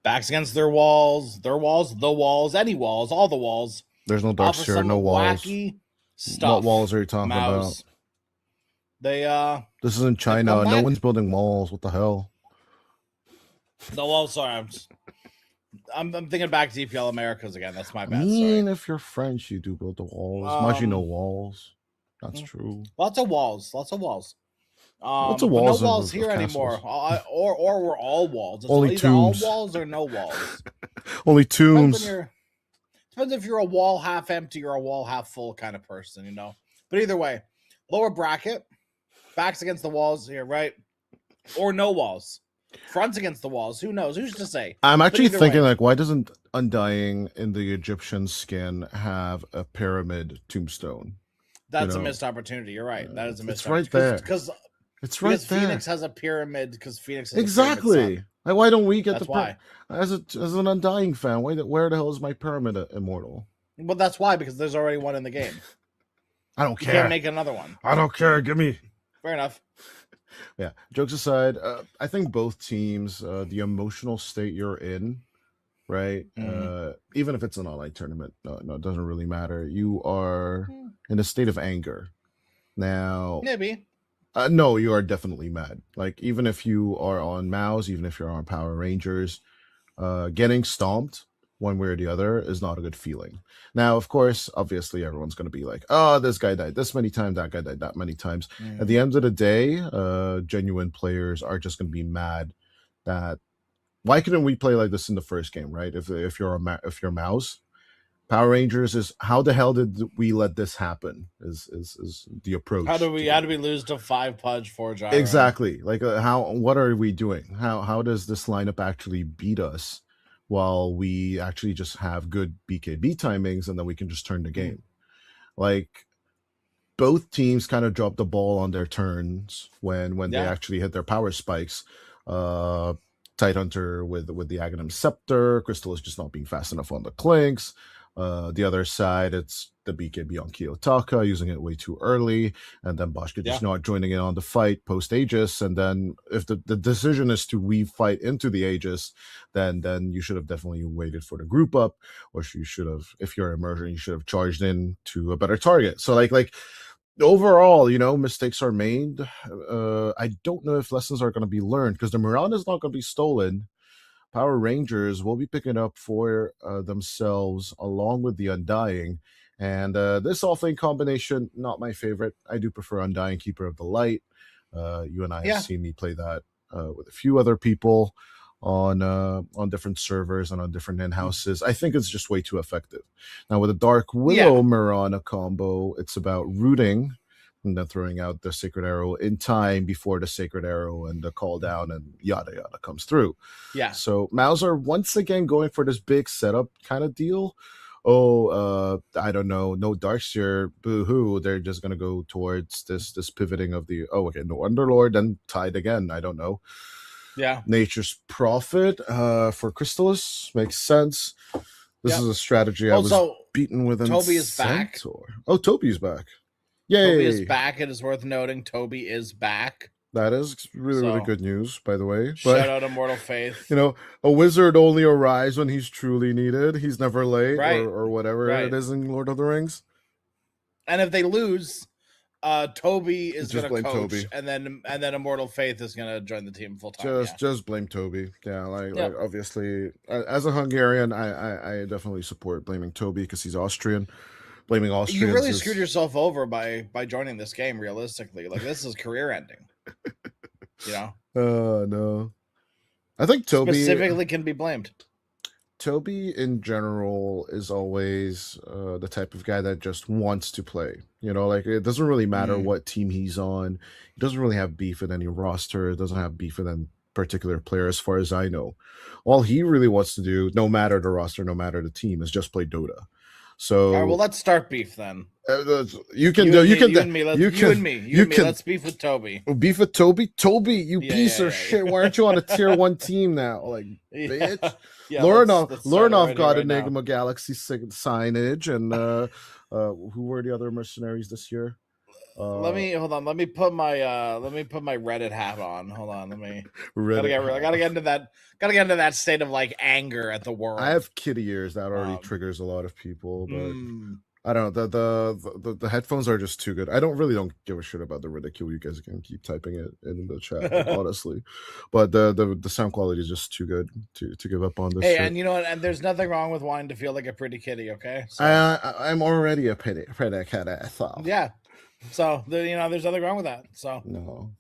[SPEAKER 4] Backs against their walls, the walls, any walls, all the walls.
[SPEAKER 5] There's no darks
[SPEAKER 4] Offer
[SPEAKER 5] here,
[SPEAKER 4] some
[SPEAKER 5] no walls.
[SPEAKER 4] wacky stuff.
[SPEAKER 5] What walls are you talking
[SPEAKER 4] Mouse.
[SPEAKER 5] about?
[SPEAKER 4] They
[SPEAKER 5] This isn't
[SPEAKER 4] come
[SPEAKER 5] China. No
[SPEAKER 4] back.
[SPEAKER 5] one's building walls. What the hell?
[SPEAKER 4] No walls. Sorry, I'm thinking back to EPL Americas again. That's my
[SPEAKER 5] I
[SPEAKER 4] bad.
[SPEAKER 5] mean,
[SPEAKER 4] Sorry.
[SPEAKER 5] if you're French, you do build the walls. Maji, no walls. That's true.
[SPEAKER 4] Lots of walls. Lots of walls.
[SPEAKER 5] Lots of
[SPEAKER 4] but
[SPEAKER 5] walls
[SPEAKER 4] no walls
[SPEAKER 5] of
[SPEAKER 4] here anymore.
[SPEAKER 5] castles.
[SPEAKER 4] Or we're all walls. It's
[SPEAKER 5] Only
[SPEAKER 4] either all
[SPEAKER 5] tombs.
[SPEAKER 4] walls or no walls.
[SPEAKER 5] Only tombs.
[SPEAKER 4] Depends if you're a wall half empty or a wall half full kind of person, you know. But either way, lower bracket, backs against the walls here, right? Or no walls. Fronts against the walls. Who knows? Who's to say?
[SPEAKER 5] I'm actually thinking,
[SPEAKER 4] way,
[SPEAKER 5] like, why doesn't Undying in the Egyptian skin have a pyramid tombstone?
[SPEAKER 4] That's a missed opportunity. You're right. That is a missed
[SPEAKER 5] It's right
[SPEAKER 4] opportunity.
[SPEAKER 5] there.
[SPEAKER 4] Because
[SPEAKER 5] Because
[SPEAKER 4] Phoenix has a pyramid. Because Phoenix has
[SPEAKER 5] exactly. Like, why don't we get
[SPEAKER 4] that's why.
[SPEAKER 5] As an Undying fan? Where the hell is my pyramid immortal?
[SPEAKER 4] Well, that's why. Because there's already one in the game.
[SPEAKER 5] I don't
[SPEAKER 4] You
[SPEAKER 5] care.
[SPEAKER 4] can't make another one.
[SPEAKER 5] I don't care. Give me.
[SPEAKER 4] Fair enough.
[SPEAKER 5] Yeah. Jokes aside, I think both teams, the emotional state you're in, right? Even if it's an online tournament, no, it doesn't really matter. You are in a state of anger. Now,
[SPEAKER 4] Maybe.
[SPEAKER 5] no, you are definitely mad. Like, even if you are on Mouse, even if you're on Power Rangers, getting stomped one way or the other is not a good feeling. Now, of course, obviously, everyone's going to be like, oh, this guy died this many times, that guy died that many times. At the end of the day, genuine players are just going to be mad that why couldn't we play like this in the first game, right? If you're Mouse, Power Rangers is how the hell did we let this happen? Is the approach?
[SPEAKER 4] How do we lose to 5 Pudge 4 Gyro?
[SPEAKER 5] Exactly. Like what are we doing? How does this lineup actually beat us while we actually just have good BKB timings and then we can just turn the game? Like, both teams kind of dropped the ball on their turns when they actually hit their power spikes. Tidehunter with the Aghanim Scepter, Crystal is just not being fast enough on the Clinks. The other side, it's the BKB on Kiyotaka, using it way too early, and then Boschke just not joining in on the fight post Aegis. And then if the decision is to weave fight into the Aegis, then you should have definitely waited for the group up, or you should have, if you're immersion, you should have charged in to a better target. So like overall, mistakes are made. I don't know if lessons are going to be learned, because the Miranda is not going to be stolen. Power Rangers will be picking up for themselves along with the Undying. And this offlane combination, not my favorite. I do prefer Undying, Keeper of the Light. You and I have seen me play that with a few other people on different servers and on different in-houses. I think it's just way too effective. Now, with a Dark Willow Mirana combo, it's about rooting and then throwing out the Sacred Arrow in time before the Sacred Arrow and the call down and yada yada comes through. Yeah. So Mauser once again going for this big setup kind of deal. I don't know, no darks here, boo-hoo. They're just gonna go towards this pivoting of the no Underlord and Tide again. I don't know. Yeah. Nature's Prophet for Crystallis makes sense. This is a strategy I was beaten with.
[SPEAKER 4] Toby is back.
[SPEAKER 5] Oh, Toby's back. Yay.
[SPEAKER 4] Toby is back. It is worth noting Toby is back.
[SPEAKER 5] That is really good news, by the way.
[SPEAKER 4] Shout out Immortal Faith.
[SPEAKER 5] A wizard only arrives when he's truly needed. He's never late, or whatever it is in Lord of the Rings.
[SPEAKER 4] And if they lose, Toby is going to coach, Toby. and then Immortal Faith is going to join the team full time.
[SPEAKER 5] Just blame Toby. Yeah, like obviously, as a Hungarian, I definitely support blaming Toby because he's Austrian. Blaming Austrians.
[SPEAKER 4] You really screwed yourself over by joining this game. Realistically, like, this is career ending.
[SPEAKER 5] No. I think Toby
[SPEAKER 4] specifically can be blamed.
[SPEAKER 5] Toby in general is always the type of guy that just wants to play. Like, it doesn't really matter what team he's on. He doesn't really have beef with any roster. It doesn't have beef with any particular player, as far as I know. All he really wants to do, no matter the roster, no matter the team, is just play Dota. So,
[SPEAKER 4] all right, well, let's start beef then.
[SPEAKER 5] Let's beef
[SPEAKER 4] with Toby.
[SPEAKER 5] Beef with Toby? Toby, you piece of shit. Why aren't you on a tier 1 team now? Like, bitch. Lorinov got Enigma Galaxy signage, and who were the other mercenaries this year?
[SPEAKER 4] Let me hold on. Let me put my Reddit hat on. Hold on. Let me
[SPEAKER 5] Reddit.
[SPEAKER 4] gotta get into that state of like anger at the world.
[SPEAKER 5] I have kitty ears. That already triggers a lot of people, but I don't know. The headphones are just too good. I don't give a shit about the ridicule. You guys can keep typing it in the chat, like, honestly. But the sound quality is just too good to give up on this
[SPEAKER 4] Hey,
[SPEAKER 5] shit.
[SPEAKER 4] and you know what? And there's nothing wrong with wanting to feel like a pretty kitty. Okay. So,
[SPEAKER 5] I'm already a pretty cat. So.
[SPEAKER 4] yeah. So there's nothing wrong with that. So
[SPEAKER 5] no.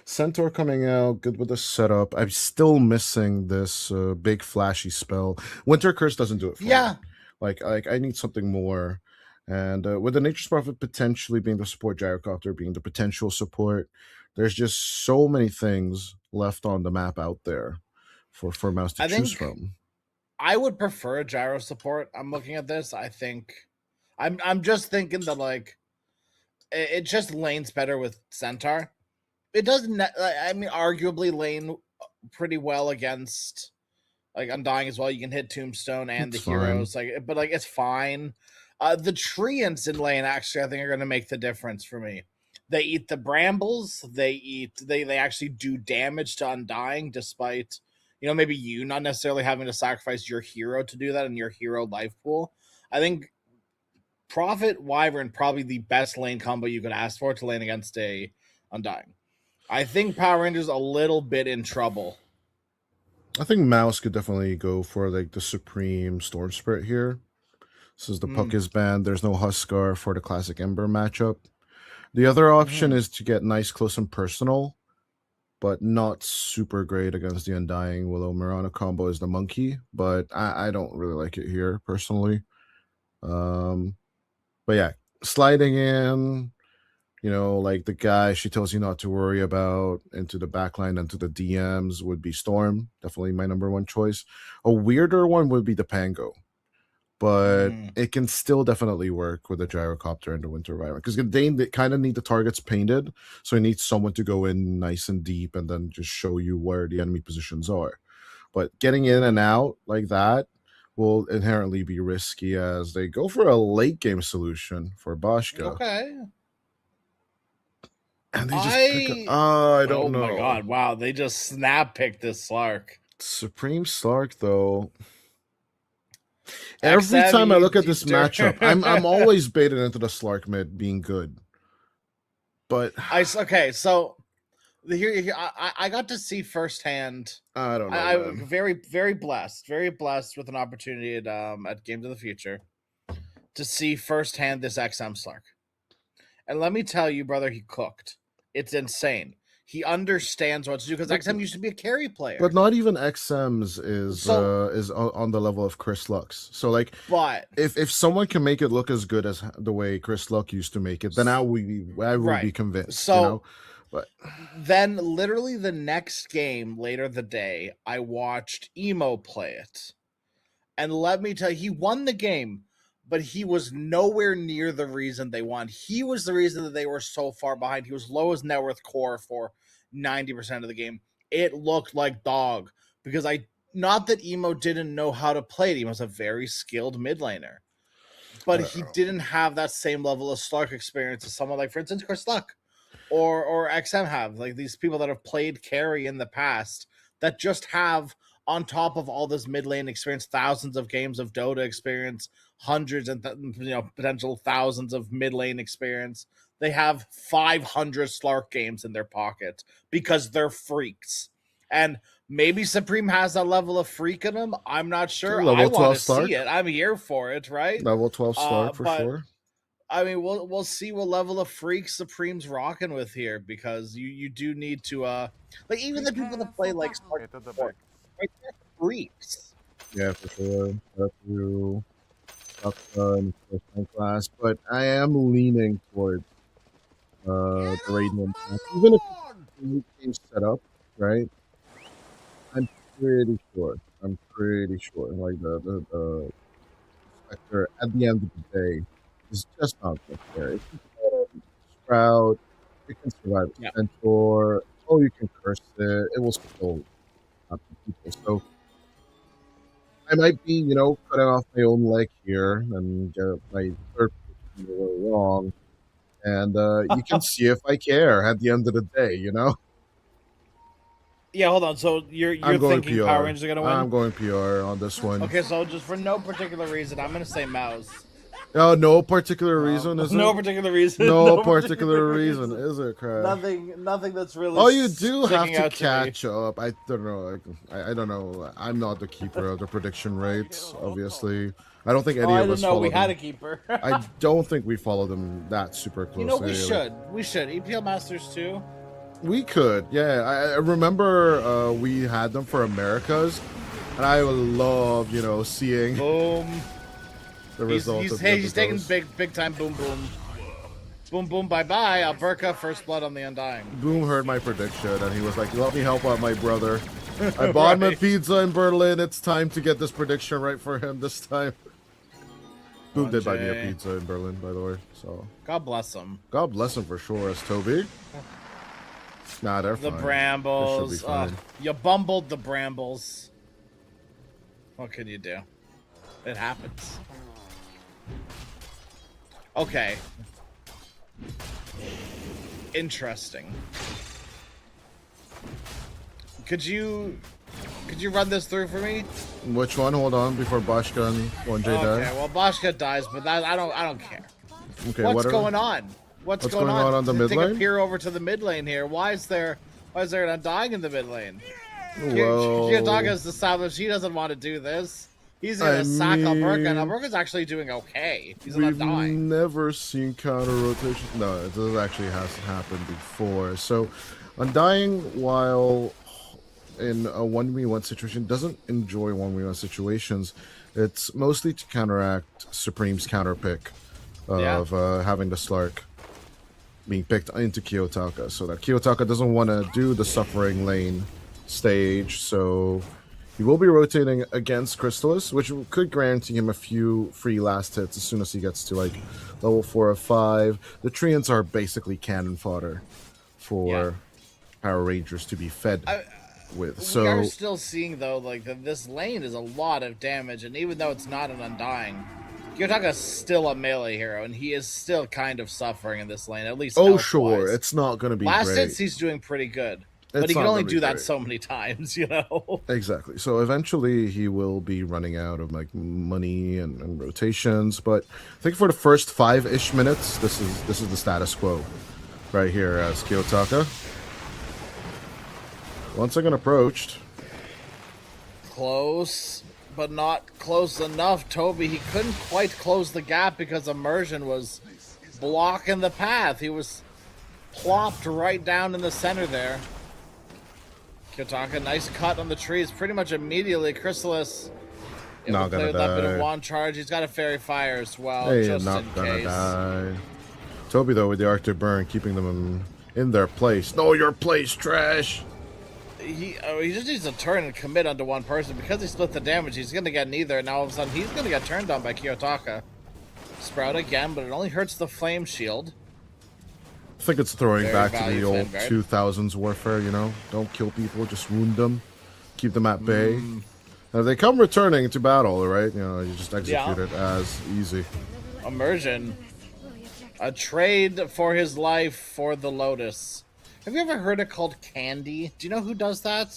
[SPEAKER 5] Centaur coming out, good with the setup. I'm still missing this big flashy spell. Winter Curse doesn't do it for me. Like I need something more. And with the Nature's Prophet potentially being the support, Gyrocopter being the potential support, there's just so many things left on the map out there for Mouse to choose from.
[SPEAKER 4] I would prefer a gyro support. I'm looking at this. I think I'm just thinking that like it just lanes better with Centaur. It doesn't. I mean, arguably lane pretty well against like Undying as well. You can hit Tombstone and
[SPEAKER 5] It's
[SPEAKER 4] the heroes, like, but like it's fine. The treants in lane actually, I think, are going to make the difference for me. They eat the brambles. They actually do damage to Undying, despite maybe you not necessarily having to sacrifice your hero to do that in your hero life pool. I think Prophet Wyvern probably the best lane combo you could ask for to lane against a Undying. I think Power Rangers a little bit in trouble.
[SPEAKER 5] I think Mouse could definitely go for like the Supreme Storm Spirit here. Since the puck is banned, there's no Huskar for the Classic Ember matchup. The other option is to get nice, close, and personal, but not super great against the Undying Willow Mirana combo is the Monkey, but I don't really like it here personally. But yeah, sliding in, like the guy she tells you not to worry about into the backline and to the DMs would be Storm. Definitely my number one choice. A weirder one would be the Pango, but it can still definitely work with the Gyrocopter and the Winter Wyvern because they kind of need the targets painted, so it needs someone to go in nice and deep and then just show you where the enemy positions are. But getting in and out like that will inherently be risky as they go for a late game solution for Boschka.
[SPEAKER 4] Okay.
[SPEAKER 5] And they just pick I don't know.
[SPEAKER 4] Oh my god, wow, they just snap picked this Slark.
[SPEAKER 5] Supreme Slark though. Every time I look at this matchup, I'm always baited into the Slark mid being good. But
[SPEAKER 4] so here I got to see firsthand.
[SPEAKER 5] I don't know.
[SPEAKER 4] I'm very blessed with an opportunity at Games of the Future to see firsthand this XM Slark. And let me tell you, brother, he cooked. It's insane. He understands what to do because XM used to be a carry player.
[SPEAKER 5] But not even XM's is on the level of Chris Lux. So like,
[SPEAKER 4] but
[SPEAKER 5] if someone can make it look as good as the way Chris Luck used to make it, then I would be convinced. So, but
[SPEAKER 4] then literally the next game later the day, I watched Emo play it, and let me tell you, he won the game. But he was nowhere near the reason they won. He was the reason that they were so far behind. He was low as net worth core for 90% of the game. It looked like dog because not that Emo didn't know how to play it. He was a very skilled mid laner, but he didn't have that same level of Slark experience as someone like, for instance, Chris Luck or XM have. Like these people that have played carry in the past that just have, on top of all this mid lane experience, thousands of games of Dota experience, hundreds and potential thousands of mid lane experience. They have 500 Slark games in their pocket because they're freaks. And maybe Supreme has that level of freak in him. I'm not sure. I want to see it. I'm here for it, right?
[SPEAKER 5] Level 12 Slark for sure.
[SPEAKER 4] I mean, we'll see what level of freak Supreme's rocking with here because you do need to like even the people that play like Slark before, right, they're freaks.
[SPEAKER 5] Yeah, for sure. That's you. In the first class, but I am leaning towards the Radiant. Even if the game set up, right? I'm pretty sure. Like the Spectre at the end of the day is just not necessary. Sprout, you can survive the Centaur. Oh, you can curse it. It will still happen to people. So I might be, cutting off my own leg here and get my third position a little wrong. And you can see if I care at the end of the day, you know?
[SPEAKER 4] Yeah, hold on. So you're
[SPEAKER 5] I'm going
[SPEAKER 4] thinking
[SPEAKER 5] PR.
[SPEAKER 4] Power Rangers are gonna win?
[SPEAKER 5] I'm going PR on this one.
[SPEAKER 4] Okay, so just for no particular reason, I'm gonna say Mouse.
[SPEAKER 5] Oh, no particular reason, is
[SPEAKER 4] No
[SPEAKER 5] it?
[SPEAKER 4] particular reason.
[SPEAKER 5] No particular reason, is it, Crash?
[SPEAKER 4] Nothing that's really.
[SPEAKER 5] Oh, you do have
[SPEAKER 4] sticking
[SPEAKER 5] to
[SPEAKER 4] out
[SPEAKER 5] catch up. I don't know. I don't know. I'm not the keeper of the prediction rates, obviously. I don't think any
[SPEAKER 4] I
[SPEAKER 5] of
[SPEAKER 4] didn't
[SPEAKER 5] us
[SPEAKER 4] know
[SPEAKER 5] follow
[SPEAKER 4] we had
[SPEAKER 5] them.
[SPEAKER 4] a keeper.
[SPEAKER 5] I don't think we follow them that super closely.
[SPEAKER 4] You know, we
[SPEAKER 5] like-
[SPEAKER 4] should. We should. EPL Masters too.
[SPEAKER 5] We could, yeah. I remember we had them for Americas, and I would love, you know, seeing
[SPEAKER 4] Boom.
[SPEAKER 5] the
[SPEAKER 4] He's
[SPEAKER 5] result
[SPEAKER 4] he's,
[SPEAKER 5] of
[SPEAKER 4] hey,
[SPEAKER 5] the
[SPEAKER 4] he's taking
[SPEAKER 5] episodes.
[SPEAKER 4] big time boom boom. Boom boom bye bye. Alberca first blood on the Undying.
[SPEAKER 5] Boom heard my prediction, and he was like, "Let me help out my brother." I bought him a
[SPEAKER 4] Right.
[SPEAKER 5] pizza in Berlin. It's time to get this prediction right for him this time. Boom did buy me a
[SPEAKER 4] Jay.
[SPEAKER 5] pizza in Berlin, by the way. So
[SPEAKER 4] God bless him.
[SPEAKER 5] God bless him for sure, as Toby. Nah, they're
[SPEAKER 4] The
[SPEAKER 5] fine.
[SPEAKER 4] Brambles.
[SPEAKER 5] They should be fine.
[SPEAKER 4] You bumbled the Brambles. What can you do? It happens. Okay. Interesting. Could you run this through for me?
[SPEAKER 5] Which one? Hold on, before Bashka and 1J
[SPEAKER 4] Okay,
[SPEAKER 5] die.
[SPEAKER 4] well Boschka dies, but that I don't care.
[SPEAKER 5] Okay,
[SPEAKER 4] What's
[SPEAKER 5] whatever.
[SPEAKER 4] going on? What's
[SPEAKER 5] What's going on the mid
[SPEAKER 4] Take
[SPEAKER 5] lane?
[SPEAKER 4] a peer over to the mid lane here. Why is there an Undying in the mid lane?
[SPEAKER 5] Well,
[SPEAKER 4] Kiyotaga's established he doesn't want to do this. He's gonna
[SPEAKER 5] I
[SPEAKER 4] sack Alberca, and
[SPEAKER 5] mean,
[SPEAKER 4] Alberca's actually doing okay. He's an
[SPEAKER 5] we've
[SPEAKER 4] Undying.
[SPEAKER 5] never seen counter rotation. No, this actually has happened before. So, Undying, while in a 1v1 situation, doesn't enjoy 1v1 situations. It's mostly to counteract Supreme's counter pick of having the Slark being picked into Kiyotaka, so that Kiyotaka doesn't want to do the suffering lane stage. So he will be rotating against Crystallis, which could guarantee him a few free last hits as soon as he gets to like level 4 or 5. The Treants are basically cannon fodder for Power Rangers to be fed with. So
[SPEAKER 4] we are still seeing though, like that this lane is a lot of damage, and even though it's not an Undying, Kiyotaga's still a melee hero, and he is still kind of suffering in this lane, at least.
[SPEAKER 5] oh
[SPEAKER 4] health-wise.
[SPEAKER 5] sure, it's not going to be
[SPEAKER 4] Last
[SPEAKER 5] great.
[SPEAKER 4] hits he's doing pretty good, but
[SPEAKER 5] It's
[SPEAKER 4] he can
[SPEAKER 5] not
[SPEAKER 4] only
[SPEAKER 5] gonna be
[SPEAKER 4] do that
[SPEAKER 5] great.
[SPEAKER 4] so many times, you know.
[SPEAKER 5] Exactly. So eventually he will be running out of like money and rotations. But I think for the first 5-ish minutes, this is the status quo right here as Kiyotaka. Once again approached.
[SPEAKER 4] Close, but not close enough. Toby, he couldn't quite close the gap because Immersion was blocking the path. He was plopped right down in the center there. Kiyotaka, nice cut on the trees. Pretty much immediately, Crystallis able
[SPEAKER 5] Not
[SPEAKER 4] to play
[SPEAKER 5] gonna
[SPEAKER 4] with that bit of
[SPEAKER 5] die.
[SPEAKER 4] wand charge. He's got a fairy fire as well,
[SPEAKER 5] Hey,
[SPEAKER 4] just
[SPEAKER 5] not
[SPEAKER 4] in
[SPEAKER 5] gonna
[SPEAKER 4] case.
[SPEAKER 5] die. Toby though with the Arctic Burn, keeping them in their place. No, your place, trash.
[SPEAKER 4] He just needs to turn and commit onto one person. Because he split the damage, he's going to get neither. And now all of a sudden, he's going to get turned on by Kiyotaka. Sprout again, but it only hurts the flame shield.
[SPEAKER 5] I think it's throwing
[SPEAKER 4] Very
[SPEAKER 5] back to the
[SPEAKER 4] valued
[SPEAKER 5] old
[SPEAKER 4] Vanguard.
[SPEAKER 5] 2000s warfare, you know? Don't kill people, just wound them. Keep them at bay. And if they come returning to battle, right? You know, you just execute it as easy.
[SPEAKER 4] Immersion. A trade for his life for the Lotus. Have you ever heard it called Candy? Do you know who does that?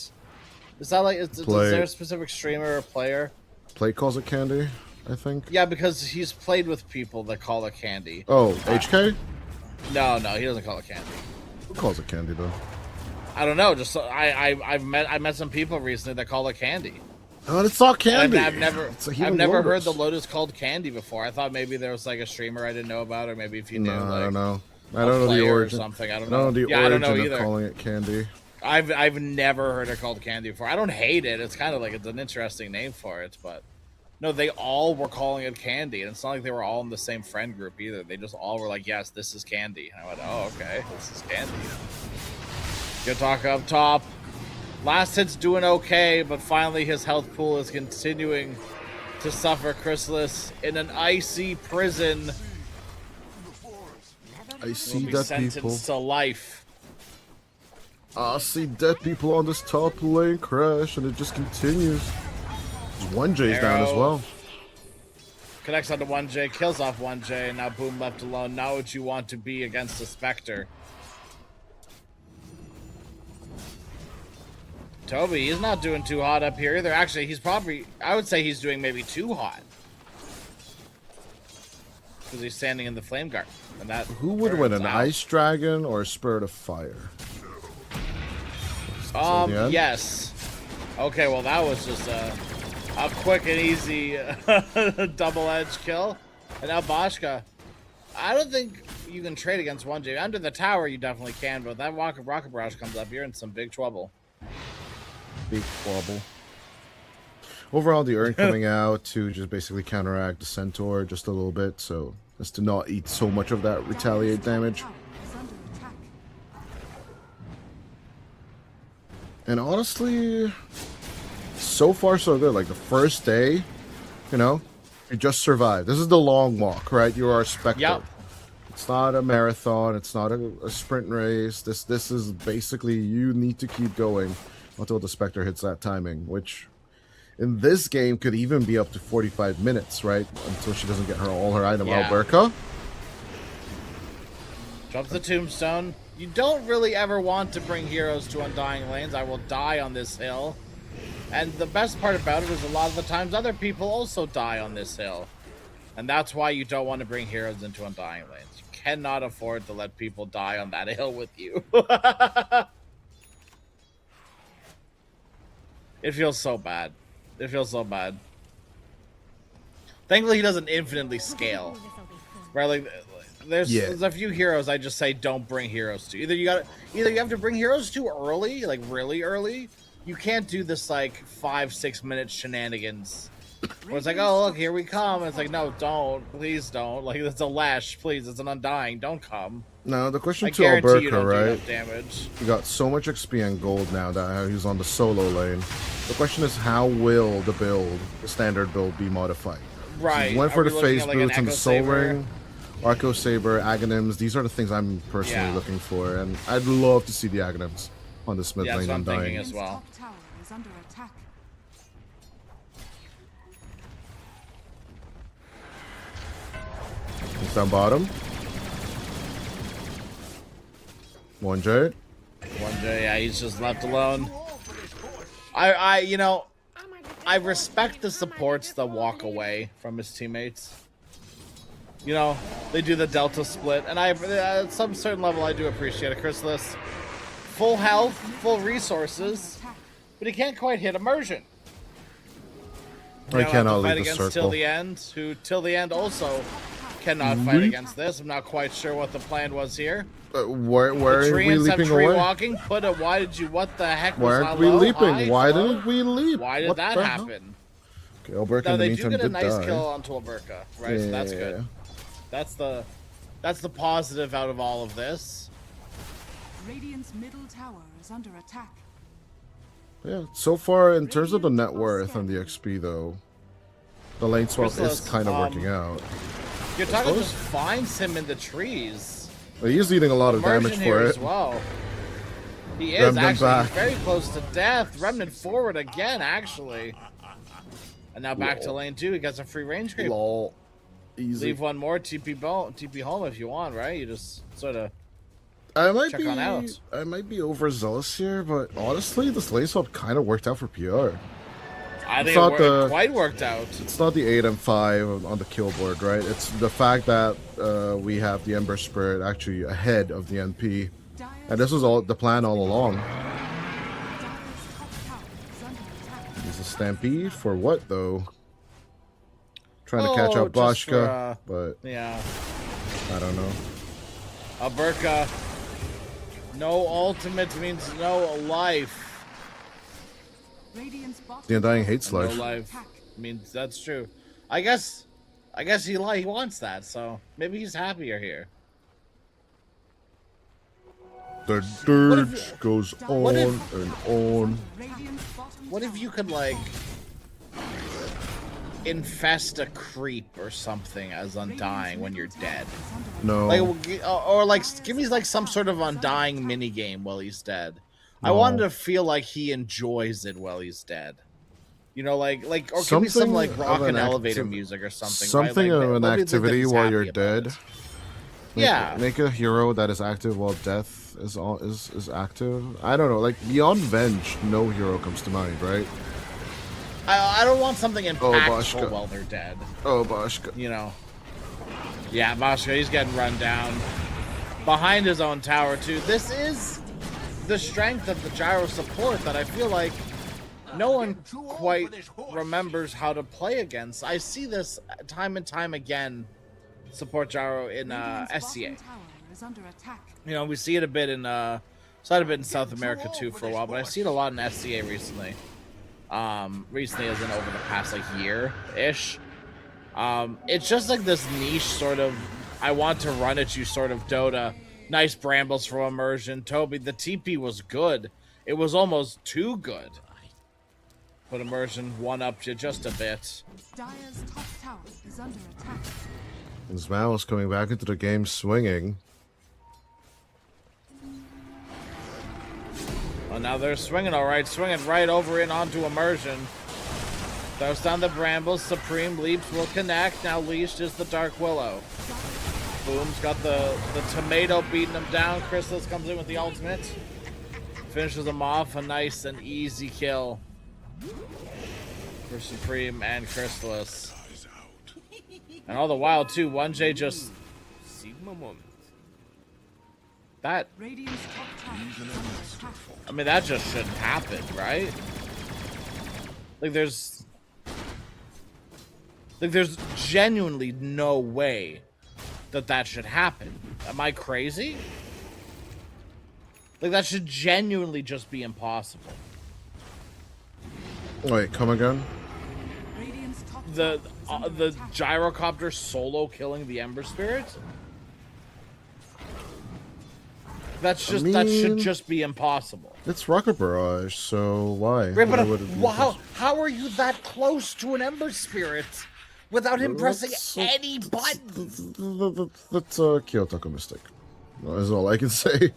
[SPEAKER 4] Is that like, is there a specific streamer or player?
[SPEAKER 5] Play calls it candy, I think.
[SPEAKER 4] Yeah, because he's played with people that call it Candy.
[SPEAKER 5] Oh, HK?
[SPEAKER 4] No, he doesn't call it Candy.
[SPEAKER 5] Who calls it candy, though?
[SPEAKER 4] I don't know. Just I met some people recently that call it Candy.
[SPEAKER 5] Oh, it's not candy.
[SPEAKER 4] I've never
[SPEAKER 5] It's a healing
[SPEAKER 4] heard
[SPEAKER 5] lotus.
[SPEAKER 4] the Lotus called Candy before. I thought maybe there was like a streamer I didn't know about, or maybe if you knew.
[SPEAKER 5] No,
[SPEAKER 4] like,
[SPEAKER 5] I don't know. I
[SPEAKER 4] a
[SPEAKER 5] don't know the
[SPEAKER 4] player or
[SPEAKER 5] origin.
[SPEAKER 4] something. I don't
[SPEAKER 5] I don't know
[SPEAKER 4] know.
[SPEAKER 5] the
[SPEAKER 4] Yeah, I don't
[SPEAKER 5] origin
[SPEAKER 4] know
[SPEAKER 5] of
[SPEAKER 4] either.
[SPEAKER 5] calling it candy.
[SPEAKER 4] I've never heard it called Candy before. I don't hate it. It's kind of like it's an interesting name for it, but no, they all were calling it Candy, and it's not like they were all in the same friend group either. They just all were like, "Yes, this is Candy." And I went, "Oh, okay, this is Candy." Kiyotaka up top. Last hit's doing okay, but finally his health pool is continuing to suffer. Chrysalis in an icy prison
[SPEAKER 5] I
[SPEAKER 4] will
[SPEAKER 5] see
[SPEAKER 4] be
[SPEAKER 5] dead
[SPEAKER 4] sentenced
[SPEAKER 5] people.
[SPEAKER 4] to life.
[SPEAKER 5] I see dead people on this top lane crash, and it just continues. 1J's down as
[SPEAKER 4] Arrow.
[SPEAKER 5] well.
[SPEAKER 4] Connects onto 1J, kills off 1J, and now Boom left alone. Not what you want to be against the Spectre. Toby, he's not doing too hot up here either. Actually, he's probably, I would say he's doing maybe too hot. Because he's standing in the Flame Guard. And that
[SPEAKER 5] Who would win, an
[SPEAKER 4] out.
[SPEAKER 5] Ice Dragon or a Spirit of Fire?
[SPEAKER 4] Yes. Okay, well that was just a quick and easy double-edged kill. And now Boschka. I don't think you can trade against 1J. Under the tower you definitely can, but that Rocket Barrage comes up, you're in some big trouble.
[SPEAKER 5] Big trouble. Overall, the Urn coming out to just basically counteract the Centaur just a little bit, so as to not eat so much of that retaliate damage.
[SPEAKER 7] Is under attack.
[SPEAKER 5] And honestly, so far so good. Like the first day, you know, you just survived. This is the long walk, right? You are a Spectre.
[SPEAKER 4] Yep.
[SPEAKER 5] It's not a marathon. It's not a sprint race. This is basically you need to keep going until the Spectre hits that timing, which in this game could even be up to 45 minutes, right? Until she doesn't get all her item.
[SPEAKER 4] Yeah.
[SPEAKER 5] Alberca.
[SPEAKER 4] Drops the Tombstone. You don't really ever want to bring heroes to Undying Lanes. I will die on this hill. And the best part about it is a lot of the times other people also die on this hill. And that's why you don't want to bring heroes into Undying Lanes. You cannot afford to let people die on that hill with you. It feels so bad. It feels so bad. Thankfully, he doesn't infinitely scale. Right? Like, there's a few heroes I just say don't bring heroes to. Either you have to bring heroes too early, like really early. You can't do this like 5-6 minute shenanigans where it's like, oh look, here we come. And it's like, no, don't, please don't. Like, it's a Lash, please. It's an Undying. Don't come.
[SPEAKER 5] Now the question
[SPEAKER 4] I
[SPEAKER 5] to
[SPEAKER 4] guarantee you
[SPEAKER 5] Alberca,
[SPEAKER 4] don't do
[SPEAKER 5] right?
[SPEAKER 4] enough damage.
[SPEAKER 5] He got so much XP and gold now that he's on the solo lane. The question is, how will the standard build, be modified?
[SPEAKER 4] Right.
[SPEAKER 5] He went for
[SPEAKER 4] Are
[SPEAKER 5] the
[SPEAKER 4] we
[SPEAKER 5] phase
[SPEAKER 4] looking at, like,
[SPEAKER 5] boots
[SPEAKER 4] an
[SPEAKER 5] and the
[SPEAKER 4] Echo
[SPEAKER 5] soul
[SPEAKER 4] Saber?
[SPEAKER 5] ring, Arco Saber, Aghanims. These are the things I'm personally
[SPEAKER 4] Yeah.
[SPEAKER 5] looking for, and I'd love to see the Aghanims on this mid
[SPEAKER 4] Yeah, that's
[SPEAKER 5] lane
[SPEAKER 4] what I'm
[SPEAKER 5] Undying.
[SPEAKER 4] thinking as well.
[SPEAKER 7] Top tower is under attack.
[SPEAKER 5] He's down bottom. 1J.
[SPEAKER 4] 1J, yeah, he's just left alone. You know, I respect the supports that walk away from his teammates. You know, they do the Delta split, and at some certain level, I do appreciate it. Chrysalis, full health, full resources, but he can't quite hit immersion.
[SPEAKER 5] I
[SPEAKER 4] You know,
[SPEAKER 5] cannot
[SPEAKER 4] have to fight
[SPEAKER 5] leave the
[SPEAKER 4] against
[SPEAKER 5] circle.
[SPEAKER 4] Till the End, who Till the End also cannot fight against this. I'm not quite sure what the plan was here.
[SPEAKER 5] Where
[SPEAKER 4] The
[SPEAKER 5] are we
[SPEAKER 4] treants have
[SPEAKER 5] leaping
[SPEAKER 4] tree
[SPEAKER 5] away?
[SPEAKER 4] walking. What the heck was
[SPEAKER 5] Why
[SPEAKER 4] that
[SPEAKER 5] aren't we
[SPEAKER 4] low?
[SPEAKER 5] leaping?
[SPEAKER 4] High,
[SPEAKER 5] Why
[SPEAKER 4] low?
[SPEAKER 5] didn't we leap?
[SPEAKER 4] Why did
[SPEAKER 5] What
[SPEAKER 4] that
[SPEAKER 5] the hell?
[SPEAKER 4] happen?
[SPEAKER 5] Okay, Alberca
[SPEAKER 4] No,
[SPEAKER 5] in the
[SPEAKER 4] they do
[SPEAKER 5] meantime
[SPEAKER 4] get a
[SPEAKER 5] did
[SPEAKER 4] nice
[SPEAKER 5] die.
[SPEAKER 4] kill onto Alberca, right? So that's good. That's the positive out of all of this.
[SPEAKER 7] Radiant's middle tower is under attack.
[SPEAKER 5] Yeah, so far in terms of the net worth and the XP though, the lane swap is
[SPEAKER 4] Chrysalis,
[SPEAKER 5] kind of working out.
[SPEAKER 4] Your target
[SPEAKER 5] suppose-
[SPEAKER 4] just finds him in the trees.
[SPEAKER 5] But he's eating a lot of
[SPEAKER 4] Immersion
[SPEAKER 5] damage
[SPEAKER 4] here
[SPEAKER 5] for
[SPEAKER 4] as
[SPEAKER 5] it.
[SPEAKER 4] well. He is
[SPEAKER 5] Remnant
[SPEAKER 4] actually
[SPEAKER 5] back.
[SPEAKER 4] he's very close to death. Remnant forward again, actually. And now back to
[SPEAKER 5] Lol.
[SPEAKER 4] lane 2. He gets a free range creep.
[SPEAKER 5] Lol. Easy.
[SPEAKER 4] Leave one more TP home if you want, right? You just sort of
[SPEAKER 5] I might
[SPEAKER 4] check
[SPEAKER 5] be
[SPEAKER 4] on out.
[SPEAKER 5] I might be overzealous here, but honestly, this lane swap kind of worked out for PR.
[SPEAKER 4] I think
[SPEAKER 5] not
[SPEAKER 4] it quite worked out.
[SPEAKER 5] It's not the 8 and 5 on the kill board, right? It's the fact that we have the Ember Spirit actually ahead of the NP, and this was all the plan all along.
[SPEAKER 7] Dire's top tower is under attack.
[SPEAKER 5] He's a Stampede for what though? Trying to catch
[SPEAKER 4] Oh,
[SPEAKER 5] up
[SPEAKER 4] just for,
[SPEAKER 5] Boschka, but
[SPEAKER 4] Yeah.
[SPEAKER 5] I don't know.
[SPEAKER 4] Alberca. No ultimate means no life.
[SPEAKER 7] Radiant's bottom
[SPEAKER 5] The Undying hates
[SPEAKER 4] No
[SPEAKER 5] life.
[SPEAKER 4] life means that's true. I guess he wants that, so maybe he's happier here.
[SPEAKER 5] The dirge
[SPEAKER 4] if-
[SPEAKER 5] goes
[SPEAKER 4] what
[SPEAKER 5] on
[SPEAKER 4] if-
[SPEAKER 5] and on.
[SPEAKER 7] Radiant's bottom
[SPEAKER 4] What if you could like infest a creep or something as Undying when you're dead?
[SPEAKER 5] No.
[SPEAKER 4] Or like give me like some sort of Undying mini game while he's dead. I want to feel like he enjoys it while he's dead. You know, like, or give me some
[SPEAKER 5] Something
[SPEAKER 4] like
[SPEAKER 5] of
[SPEAKER 4] rock
[SPEAKER 5] an
[SPEAKER 4] and elevator
[SPEAKER 5] active-
[SPEAKER 4] music or something.
[SPEAKER 5] Something
[SPEAKER 4] right? Like,
[SPEAKER 5] of an
[SPEAKER 4] let me think that
[SPEAKER 5] activity
[SPEAKER 4] he's
[SPEAKER 5] while
[SPEAKER 4] happy
[SPEAKER 5] you're
[SPEAKER 4] about
[SPEAKER 5] dead.
[SPEAKER 4] it. Yeah.
[SPEAKER 5] Make a hero that is active while death is active. I don't know. Like beyond Venge, no hero comes to mind, right?
[SPEAKER 4] I don't want something impactful
[SPEAKER 5] Bashka.
[SPEAKER 4] while they're dead.
[SPEAKER 5] Oh, Bashka.
[SPEAKER 4] You know. Yeah, Bashka, he's getting run down. Behind his own tower, too. This is the strength of the Gyro support that I feel like no one quite remembers how to play against. I see this time and time again, support Gyro in SCA. You know, we see it a bit in South America too for a while, but I've seen a lot in SCA recently. Recently as in over the past like year-ish. It's just like this niche sort of I want to run at you sort of Dota. Nice brambles from immersion. Toby, the TP was good. It was almost too good. But immersion one-upped you just a bit.
[SPEAKER 7] Dire's top tower is under attack.
[SPEAKER 5] His mouse coming back into the game swinging.
[SPEAKER 4] Well, now they're swinging all right. Swinging right over and onto immersion. Throws down the brambles. Supreme leaps will connect. Now leashed is the Dark Willow. Boom's got the tomato beating him down. Chrysalis comes in with the ultimate. Finishes him off. A nice and easy kill for Supreme and Chrysalis. And all the while, too, 1J just... That...
[SPEAKER 7] Radiant's top tower is under attack.
[SPEAKER 4] I mean, that just shouldn't happen, right? Like, there's genuinely no way that should happen. Am I crazy? Like, that should genuinely just be impossible.
[SPEAKER 5] Wait, come again?
[SPEAKER 7] Radiant's top
[SPEAKER 4] The
[SPEAKER 7] tower is under
[SPEAKER 4] the
[SPEAKER 7] attack.
[SPEAKER 4] gyrocopter solo killing the Ember Spirit? That should
[SPEAKER 5] mean-
[SPEAKER 4] just be impossible.
[SPEAKER 5] It's Rocket Barrage, so why?
[SPEAKER 4] Right, but
[SPEAKER 5] Why would it be
[SPEAKER 4] how are you that close to an Ember Spirit without him pressing any button?
[SPEAKER 5] That's a Kyotaka mistake. That's all I can say.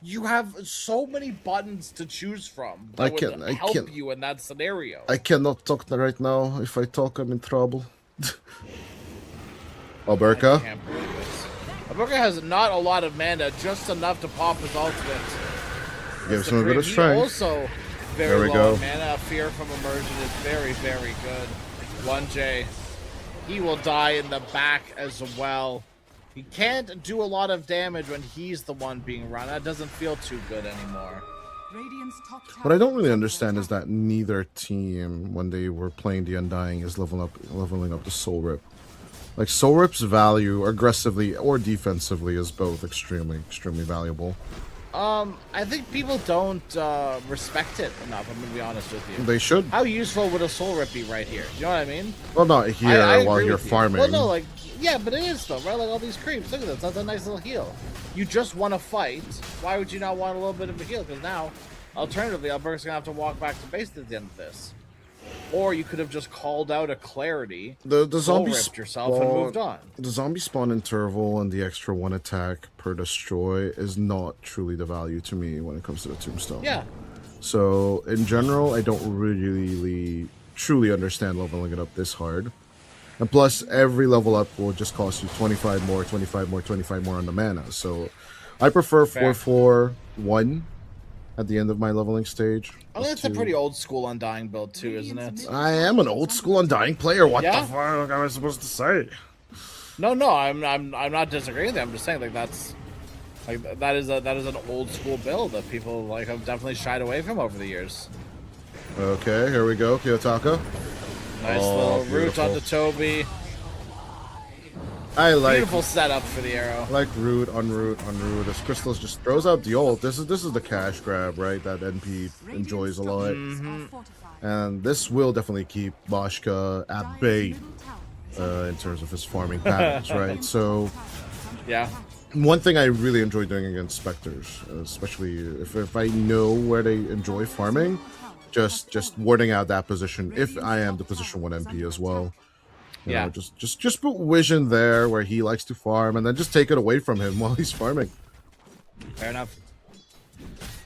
[SPEAKER 4] You have so many buttons to choose from
[SPEAKER 5] I
[SPEAKER 4] that
[SPEAKER 5] can't-
[SPEAKER 4] would
[SPEAKER 5] I
[SPEAKER 4] help
[SPEAKER 5] can't-
[SPEAKER 4] you in that scenario.
[SPEAKER 5] I cannot talk right now. If I talk, I'm in trouble. Alberca?
[SPEAKER 4] Can't believe this. Abuka has not a lot of mana, just enough to pop his ultimate.
[SPEAKER 5] Gives him a bit of
[SPEAKER 4] He
[SPEAKER 5] strength.
[SPEAKER 4] also very
[SPEAKER 5] There we
[SPEAKER 4] low
[SPEAKER 5] go.
[SPEAKER 4] on mana. Fear from immersion is very, very good. 1J. He will die in the back as well. He can't do a lot of damage when he's the one being run. That doesn't feel too good anymore.
[SPEAKER 7] Radiant's top tower
[SPEAKER 5] What I don't really
[SPEAKER 7] is under
[SPEAKER 5] understand is
[SPEAKER 7] attack.
[SPEAKER 5] that neither team, when they were playing the Undying, is leveling up the Soul Rip. Like Soul Rip's value, aggressively or defensively, is both extremely valuable.
[SPEAKER 4] I think people don't respect it enough, I'm gonna be honest with you.
[SPEAKER 5] They should.
[SPEAKER 4] How useful would a soul rip be right here? Do you know what I mean?
[SPEAKER 5] Well, not here
[SPEAKER 4] I
[SPEAKER 5] while
[SPEAKER 4] agree
[SPEAKER 5] you're
[SPEAKER 4] with you.
[SPEAKER 5] farming.
[SPEAKER 4] Well, no, like, yeah, but it is though, right? Like all these creeps. Look at this. That's a nice little heal. You just want to fight. Why would you not want a little bit of a heal? Because now, alternatively, Alberta's gonna have to walk back to base at the end of this. Or you could have just called out a clarity,
[SPEAKER 5] The
[SPEAKER 4] soul
[SPEAKER 5] zombie
[SPEAKER 4] ripped yourself and moved on.
[SPEAKER 5] The zombie spawn interval and the extra 1 attack per destroy is not truly the value to me when it comes to the tombstone.
[SPEAKER 4] Yeah.
[SPEAKER 5] So in general, I don't really truly understand leveling it up this hard. And plus, every level up will just cost you 25 more, 25 more, 25 more on the mana. So I prefer
[SPEAKER 4] Fair.
[SPEAKER 5] 4-4-1 at the end of my leveling stage.
[SPEAKER 4] I think it's a pretty old school Undying build too, isn't it?
[SPEAKER 5] I am an old school Undying player. What
[SPEAKER 4] Yeah?
[SPEAKER 5] the fuck am I supposed to say?
[SPEAKER 4] No, I'm not disagreeing with you. I'm just saying like that's like that is an old school build that people like have definitely shied away from over the years.
[SPEAKER 5] Okay, here we go, Kiyotaka.
[SPEAKER 4] Nice
[SPEAKER 5] Oh,
[SPEAKER 4] little root
[SPEAKER 5] beautiful.
[SPEAKER 4] onto Toby.
[SPEAKER 5] I like
[SPEAKER 4] Beautiful setup for the arrow.
[SPEAKER 5] root, unroot. As Crystals just throws out the ult. This is the cash grab, right? That NP enjoys a lot.
[SPEAKER 7] Are fortified.
[SPEAKER 5] And this will definitely keep Bashka at bay
[SPEAKER 7] Middle tower is
[SPEAKER 5] in terms of his farming patterns, right? So
[SPEAKER 4] Yeah.
[SPEAKER 5] one thing I really enjoy doing against Spectres, especially if I know where they enjoy farming, just warding out that position if I am the position 1 MP as well. You
[SPEAKER 4] Yeah.
[SPEAKER 5] know, just put Vision there where he likes to farm, and then just take it away from him while he's farming.
[SPEAKER 4] Fair enough.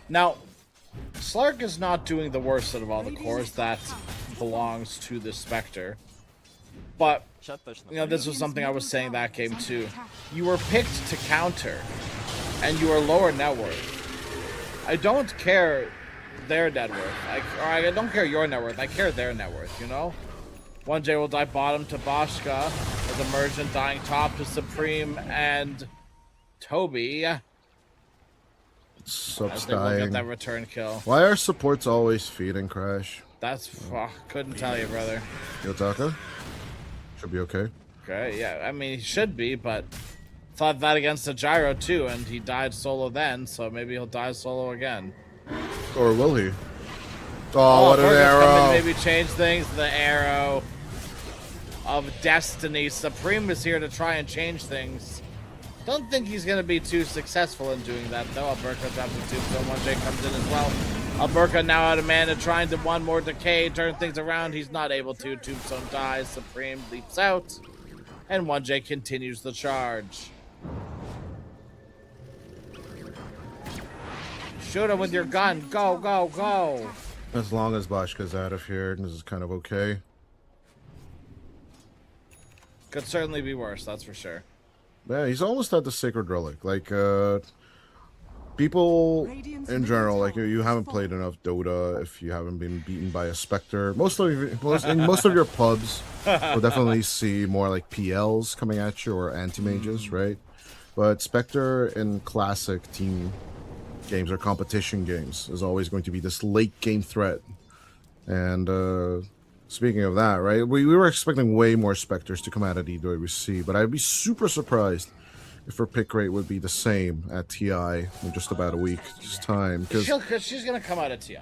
[SPEAKER 4] Now, Slark is not doing the worst out of all the cores that belongs to the Spectre. But, you know, this was something I was saying that game too. You were picked to counter, and you are lower net worth. I don't care their net worth. I don't care your net worth. I care their net worth, you know? 1J will die bottom to Boschka, as Emergent dying top to Supreme and Toby.
[SPEAKER 5] Sub's
[SPEAKER 4] They will
[SPEAKER 5] dying.
[SPEAKER 4] get that return kill.
[SPEAKER 5] Why are supports always feeding Crash?
[SPEAKER 4] That's couldn't tell you, brother.
[SPEAKER 5] Yotaka? Should be okay.
[SPEAKER 4] Okay, yeah, I mean he should be, but thought that against the Gyro too, and he died solo then, so maybe he'll die solo again.
[SPEAKER 5] Or will he? Oh, what an
[SPEAKER 4] Burger's come in
[SPEAKER 5] arrow!
[SPEAKER 4] to maybe change things. The arrow of destiny. Supreme is here to try and change things. Don't think he's going to be too successful in doing that, though. Alberca drops a tombstone. 1J comes in as well. Alberca now out of mana, trying to one more decay, turn things around. He's not able to. Tombstone dies. Supreme leaps out. And 1J continues the charge. Shoot him with your gun. Go, go, go.
[SPEAKER 5] As long as Boschka's out of here, this is kind of okay.
[SPEAKER 4] Could certainly be worse, that's for sure.
[SPEAKER 5] Yeah, he's almost at the Sacred Relic. Like, people in general, like, you haven't played enough Dota if you haven't been beaten by a Spectre. In most of your pubs will definitely see more like PLs coming at you or anti-mages, right? But Spectre in classic team games or competition games is always going to be this late game threat. And speaking of that, right, we were expecting way more Spectres to come out at EWC, but I'd be super surprised if her pick rate would be the same at TI in just about a week's time. Because
[SPEAKER 4] she's going to come out of TI.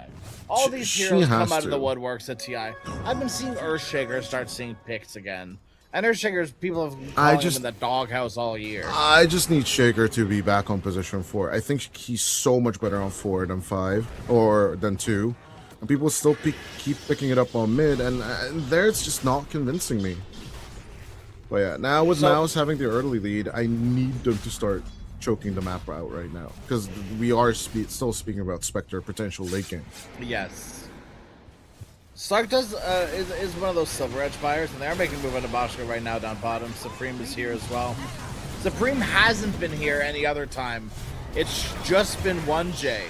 [SPEAKER 4] All these heroes come out of the woodworks at TI. I've been seeing Earthshaker start seeing picks again. And Earthshaker's people have been calling him in the doghouse all year.
[SPEAKER 5] I just need Shaker to be back on position 4. I think he's so much better on 4 than 5, or than 2. And people still keep picking it up on mid, and there it's just not convincing me. But yeah, now with Mouse having the early lead, I need them to start choking the map out right now. Because we are still speaking about Spectre potential late game.
[SPEAKER 4] Yes. Sark is one of those Silver Edge buyers, and they are making a move on to Boschka right now down bottom. Supreme is here as well. Supreme hasn't been here any other time. It's just been 1J.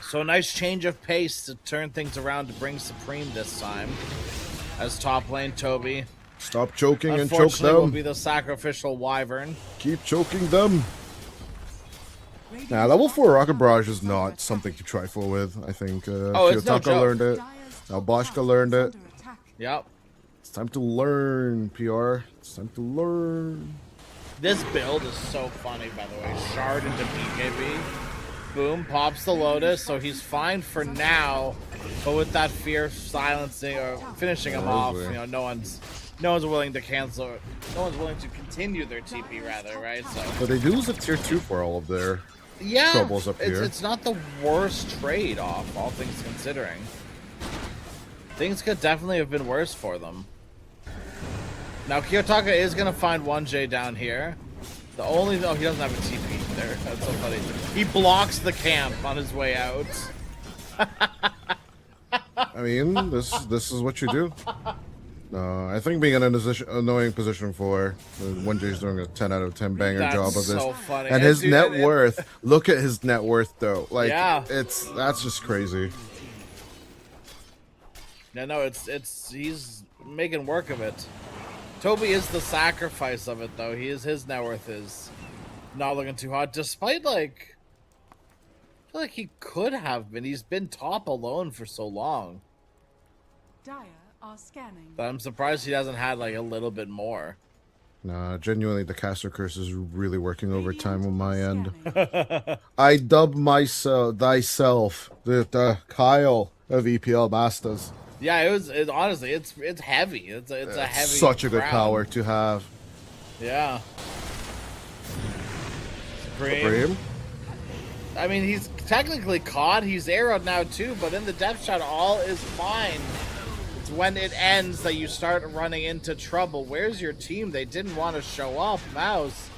[SPEAKER 4] So a nice change of pace to turn things around to bring Supreme this time. As top lane, Toby.
[SPEAKER 5] Stop choking and choke
[SPEAKER 4] Unfortunately,
[SPEAKER 5] them.
[SPEAKER 4] will be the sacrificial wyvern.
[SPEAKER 5] Keep choking them. Nah, level 4 Rocket Barrage is not something to trifle with. I think
[SPEAKER 4] it's no
[SPEAKER 5] Kiyotaka
[SPEAKER 4] joke.
[SPEAKER 5] learned it. Now Boschka learned it.
[SPEAKER 4] Yep.
[SPEAKER 5] It's time to learn, PR. It's time to learn.
[SPEAKER 4] This build is so funny, by the way. Shard into BKB. Boom, pops the Lotus, so he's fine for now. But with that fear silencing or finishing him off, you know, no one's willing to cancel. No one's willing to continue their TP, rather, right? So.
[SPEAKER 5] But they do lose a tier 2 for all of their troubles up here.
[SPEAKER 4] It's not the worst trade-off, all things considering. Things could definitely have been worse for them. Now, Kiyotaka is going to find 1J down here. He doesn't have a TP there. That's so funny. He blocks the camp on his way out.
[SPEAKER 5] I mean, this is what you do. I think being in an annoying position for 1J's doing a 10 out of 10 banger job of this.
[SPEAKER 4] So funny.
[SPEAKER 5] And his net worth, look at his net worth though. Like,
[SPEAKER 4] yeah.
[SPEAKER 5] That's just crazy.
[SPEAKER 4] Yeah, no, he's making work of it. Toby is the sacrifice of it, though. His net worth is not looking too hot, despite, like, I feel like he could have been. He's been top alone for so long.
[SPEAKER 7] Dire are scanning.
[SPEAKER 4] But I'm surprised he hasn't had, like, a little bit more.
[SPEAKER 5] Nah, genuinely, the caster curse is really working overtime on my end. I dub thyself the Kyle of EPL Masters.
[SPEAKER 4] Yeah, honestly, it's heavy. It's a heavy.
[SPEAKER 5] Such a good
[SPEAKER 4] crown.
[SPEAKER 5] power to have.
[SPEAKER 4] Yeah.
[SPEAKER 5] Supreme.
[SPEAKER 4] I mean, he's technically caught. He's arrowed now too, but in the depth shot, all is fine. It's when it ends that you start running into trouble. Where's your team? They didn't want to show up. Mouse.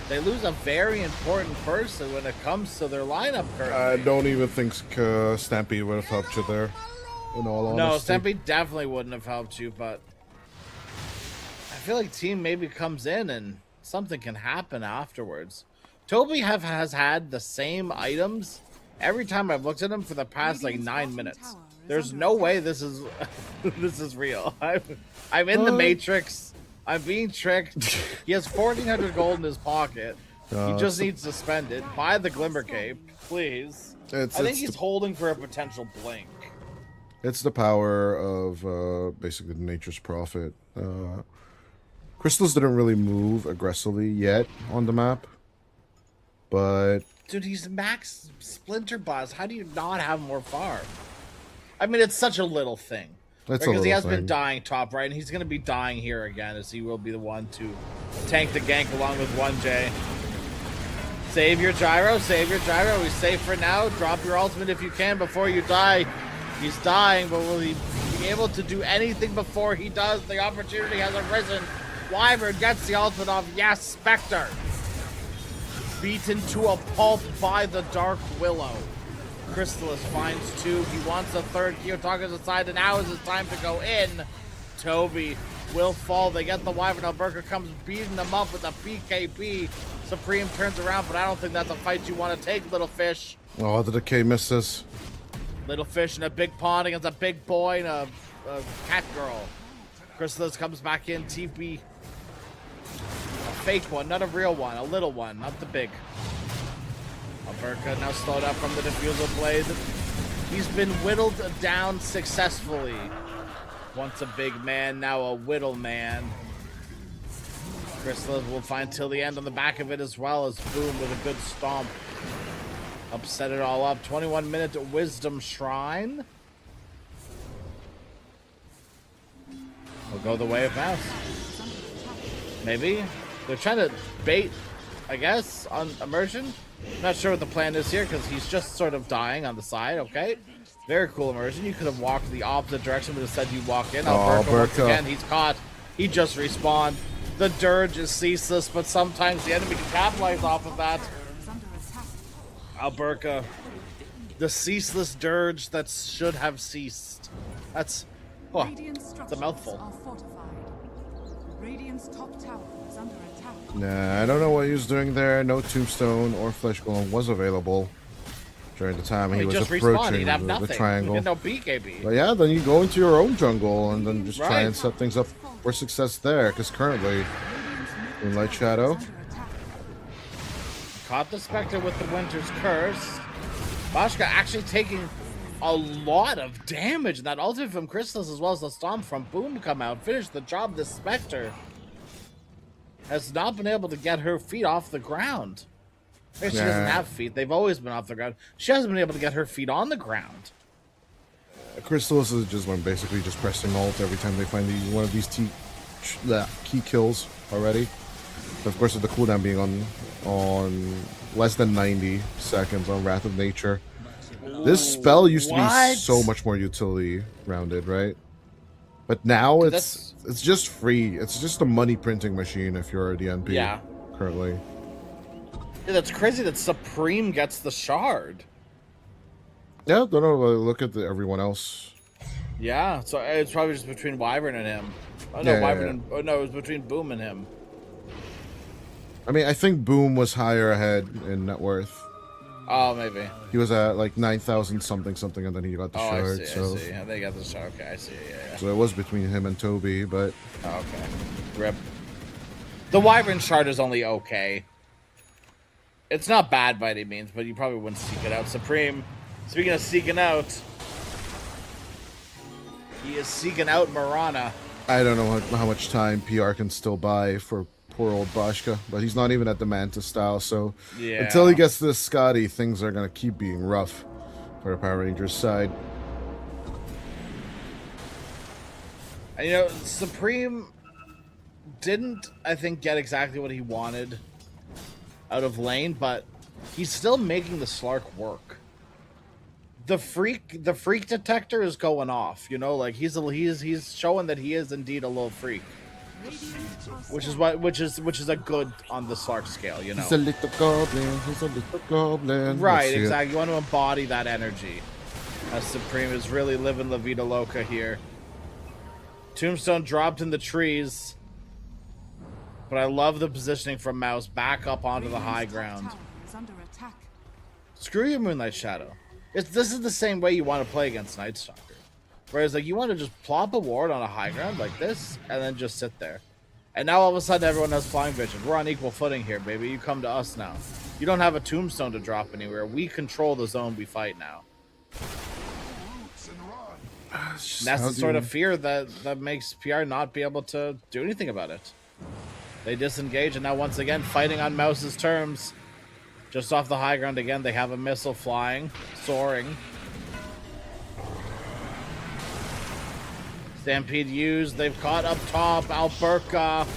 [SPEAKER 4] They lose a very important person when it comes to their lineup currently.
[SPEAKER 5] I don't even think Stampede would have helped you there. In all
[SPEAKER 4] No,
[SPEAKER 5] honesty.
[SPEAKER 4] Stampede definitely wouldn't have helped you, but I feel like team maybe comes in and something can happen afterwards. Toby has had the same items every time I've looked at him for the past like 9 minutes. There's no way this is this is real. I'm in the Matrix. I'm being tricked. He has 1,400 gold in his pocket. He just needs to spend it. Buy the Glimmer Cape, please. I think he's holding for a potential blink.
[SPEAKER 5] It's the power of basically Nature's Prophet. Crystals didn't really move aggressively yet on the map, but
[SPEAKER 4] dude, he's max Splinter Blast. How do you not have more farm? I mean, it's such a little thing. Because he has been dying top right, and he's going to be dying here again, as he will be the one to tank the gank along with 1J. Save your gyro, save your gyro. He's safe for now. Drop your ultimate if you can before you die. He's dying, but will he be able to do anything before he does? The opportunity has arisen. Wyvern gets the ultimate off. Yes, Spectre. Beaten to a pulp by the Dark Willow. Crystallis finds 2. He wants a third. Kiyotaka's aside, and now is his time to go in. Toby will fall. They get the Wyvern. Alberca comes beating them up with a PKP. Supreme turns around, but I don't think that's a fight you want to take, little fish.
[SPEAKER 5] oh, the decay misses.
[SPEAKER 4] Little fish in a big pond against a big boy and a cat girl. Crystallis comes back in. TP. A fake one, not a real one. A little one, not the big. Alberca now slowed up from the diffusal blade. He's been whittled down successfully. Once a big man, now a whittle man. Crystallis will find till the end on the back of it, as well as Boom with a good stomp. Upset it all up. 21-minute Wisdom Shrine. Will go the way of Mouse. Maybe. They're trying to bait, I guess, on Immersion. Not sure what the plan is here, because he's just sort of dying on the side, okay? Very cool Immersion. You could have walked the opposite direction, but instead you walk in. Alberca, once again, he's caught. He just respawned. The Dirge is ceaseless, but sometimes the enemy can capitalize off of that. Alberca. The ceaseless Dirge that should have ceased. That's... oh, it's a mouthful.
[SPEAKER 7] Radiant's top tower is under attack.
[SPEAKER 5] Nah, I don't know what he was doing there. No Tombstone or Flesh Golem was available during the time he was approaching the triangle.
[SPEAKER 4] No BKB.
[SPEAKER 5] But yeah, then you go into your own jungle and then just try and set things up for success there. Because currently, Moonlight Shadow
[SPEAKER 4] caught the Spectre with the Winter's Curse. Bashka actually taking a lot of damage. And that ultimate from Crystallis, as well as the Stomp from Boom, come out. Finish the job. The Spectre has not been able to get her feet off the ground. She doesn't have feet. They've always been off the ground. She hasn't been able to get her feet on the ground.
[SPEAKER 5] Crystallis is just basically just pressing ult every time they find one of these key kills already. But of course, with the cooldown being on less than 90 seconds on Wrath of Nature. This spell used to be so much more utility rounded, right? But now it's just free. It's just a money printing machine if you're a DNP currently.
[SPEAKER 4] Yeah, that's crazy that Supreme gets the shard.
[SPEAKER 5] Yeah, don't know. Look at everyone else.
[SPEAKER 4] Yeah, so it's probably just between Wyvern and him. Oh no, And, oh no, it was between Boom and him.
[SPEAKER 5] I mean, I think Boom was higher ahead in net worth.
[SPEAKER 4] Oh, maybe.
[SPEAKER 5] He was at like 9,000 something, and then he got the shard.
[SPEAKER 4] I see. Yeah, they got the shard. Okay, I see. Yeah.
[SPEAKER 5] So it was between him and Toby, but...
[SPEAKER 4] Oh, okay. Rip. The Wyvern shard is only okay. It's not bad by any means, but you probably wouldn't seek it out. Supreme, speaking of seeking out, he is seeking out Mirana.
[SPEAKER 5] I don't know how much time PR can still buy for poor old Bashka, but he's not even at the Manta style, so until he gets to this Scotty, things are going to keep being rough for the Power Rangers side.
[SPEAKER 4] And, you know, Supreme didn't, I think, get exactly what he wanted out of lane, but he's still making the Slark work. The freak detector is going off, you know, like he's showing that he is indeed a little freak. Which is a good on the Slark scale, you know.
[SPEAKER 5] He's a little goblin. He's a little goblin.
[SPEAKER 4] Right, exactly. You want to embody that energy. As Supreme is really living La Vida Loca here. Tombstone dropped in the trees. But I love the positioning from Mouse back up onto the high ground. Screw your Moonlight Shadow. This is the same way you want to play against Night Stalker. Whereas, like, you want to just plop a ward on a high ground like this, and then just sit there. And now all of a sudden everyone has Flying Vision. We're on equal footing here, baby. You come to us now. You don't have a Tombstone to drop anywhere. We control the zone we fight now. And that's the sort of fear that makes PR not be able to do anything about it. They disengage, and now once again, fighting on Mouse's terms. Just off the high ground again, they have a missile flying, soaring. Stampede used. They've caught up top. Alberca.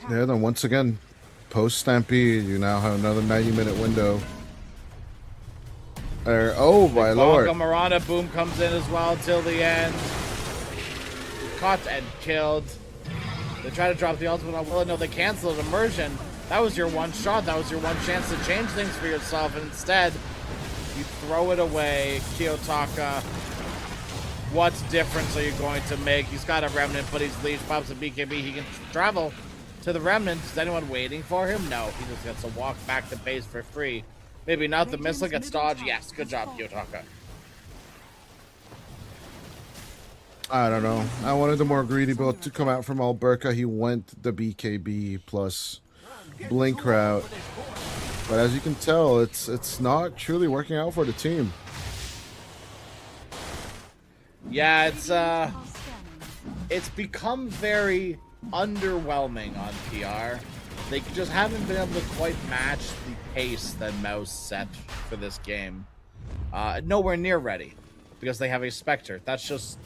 [SPEAKER 5] Yeah, then once again, post Stampede, you now have another 90-minute window. There, oh my lord!
[SPEAKER 4] Marana boom comes in as well till the end. Caught and killed. They try to drop the ultimate on Willow. No, they canceled immersion. That was your one shot. That was your one chance to change things for yourself. And instead, you throw it away. Kiyotaka. What difference are you going to make? He's got a Remnant, but he's leash. Pops a BKB. He can travel to the Remnant. Is anyone waiting for him? No. He just gets to walk back to base for free. Maybe not. The missile gets dodged. Yes. Good job, Kiyotaka.
[SPEAKER 5] I don't know. I wanted the more greedy build to come out from Alberca. He went the BKB plus Blink route. But as you can tell, it's not truly working out for the team.
[SPEAKER 4] Yeah, it's become very underwhelming on PR. They just haven't been able to quite match the pace that Mouse set for this game. Nowhere near ready because they have a Spectre. That's just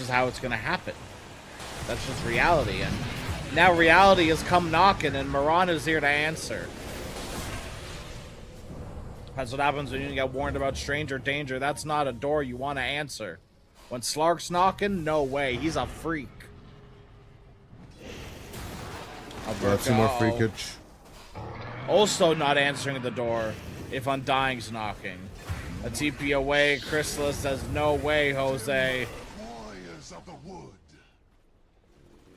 [SPEAKER 4] how it's going to happen. That's just reality. And now reality has come knocking, and Marana's here to answer. That's what happens when you get warned about stranger danger. That's not a door you want to answer. When Slark's knocking, no way. He's a freak.
[SPEAKER 5] That's some more freakage.
[SPEAKER 4] Also not answering the door if Undying's knocking. A TP away. Chrysalis says, no way, Jose.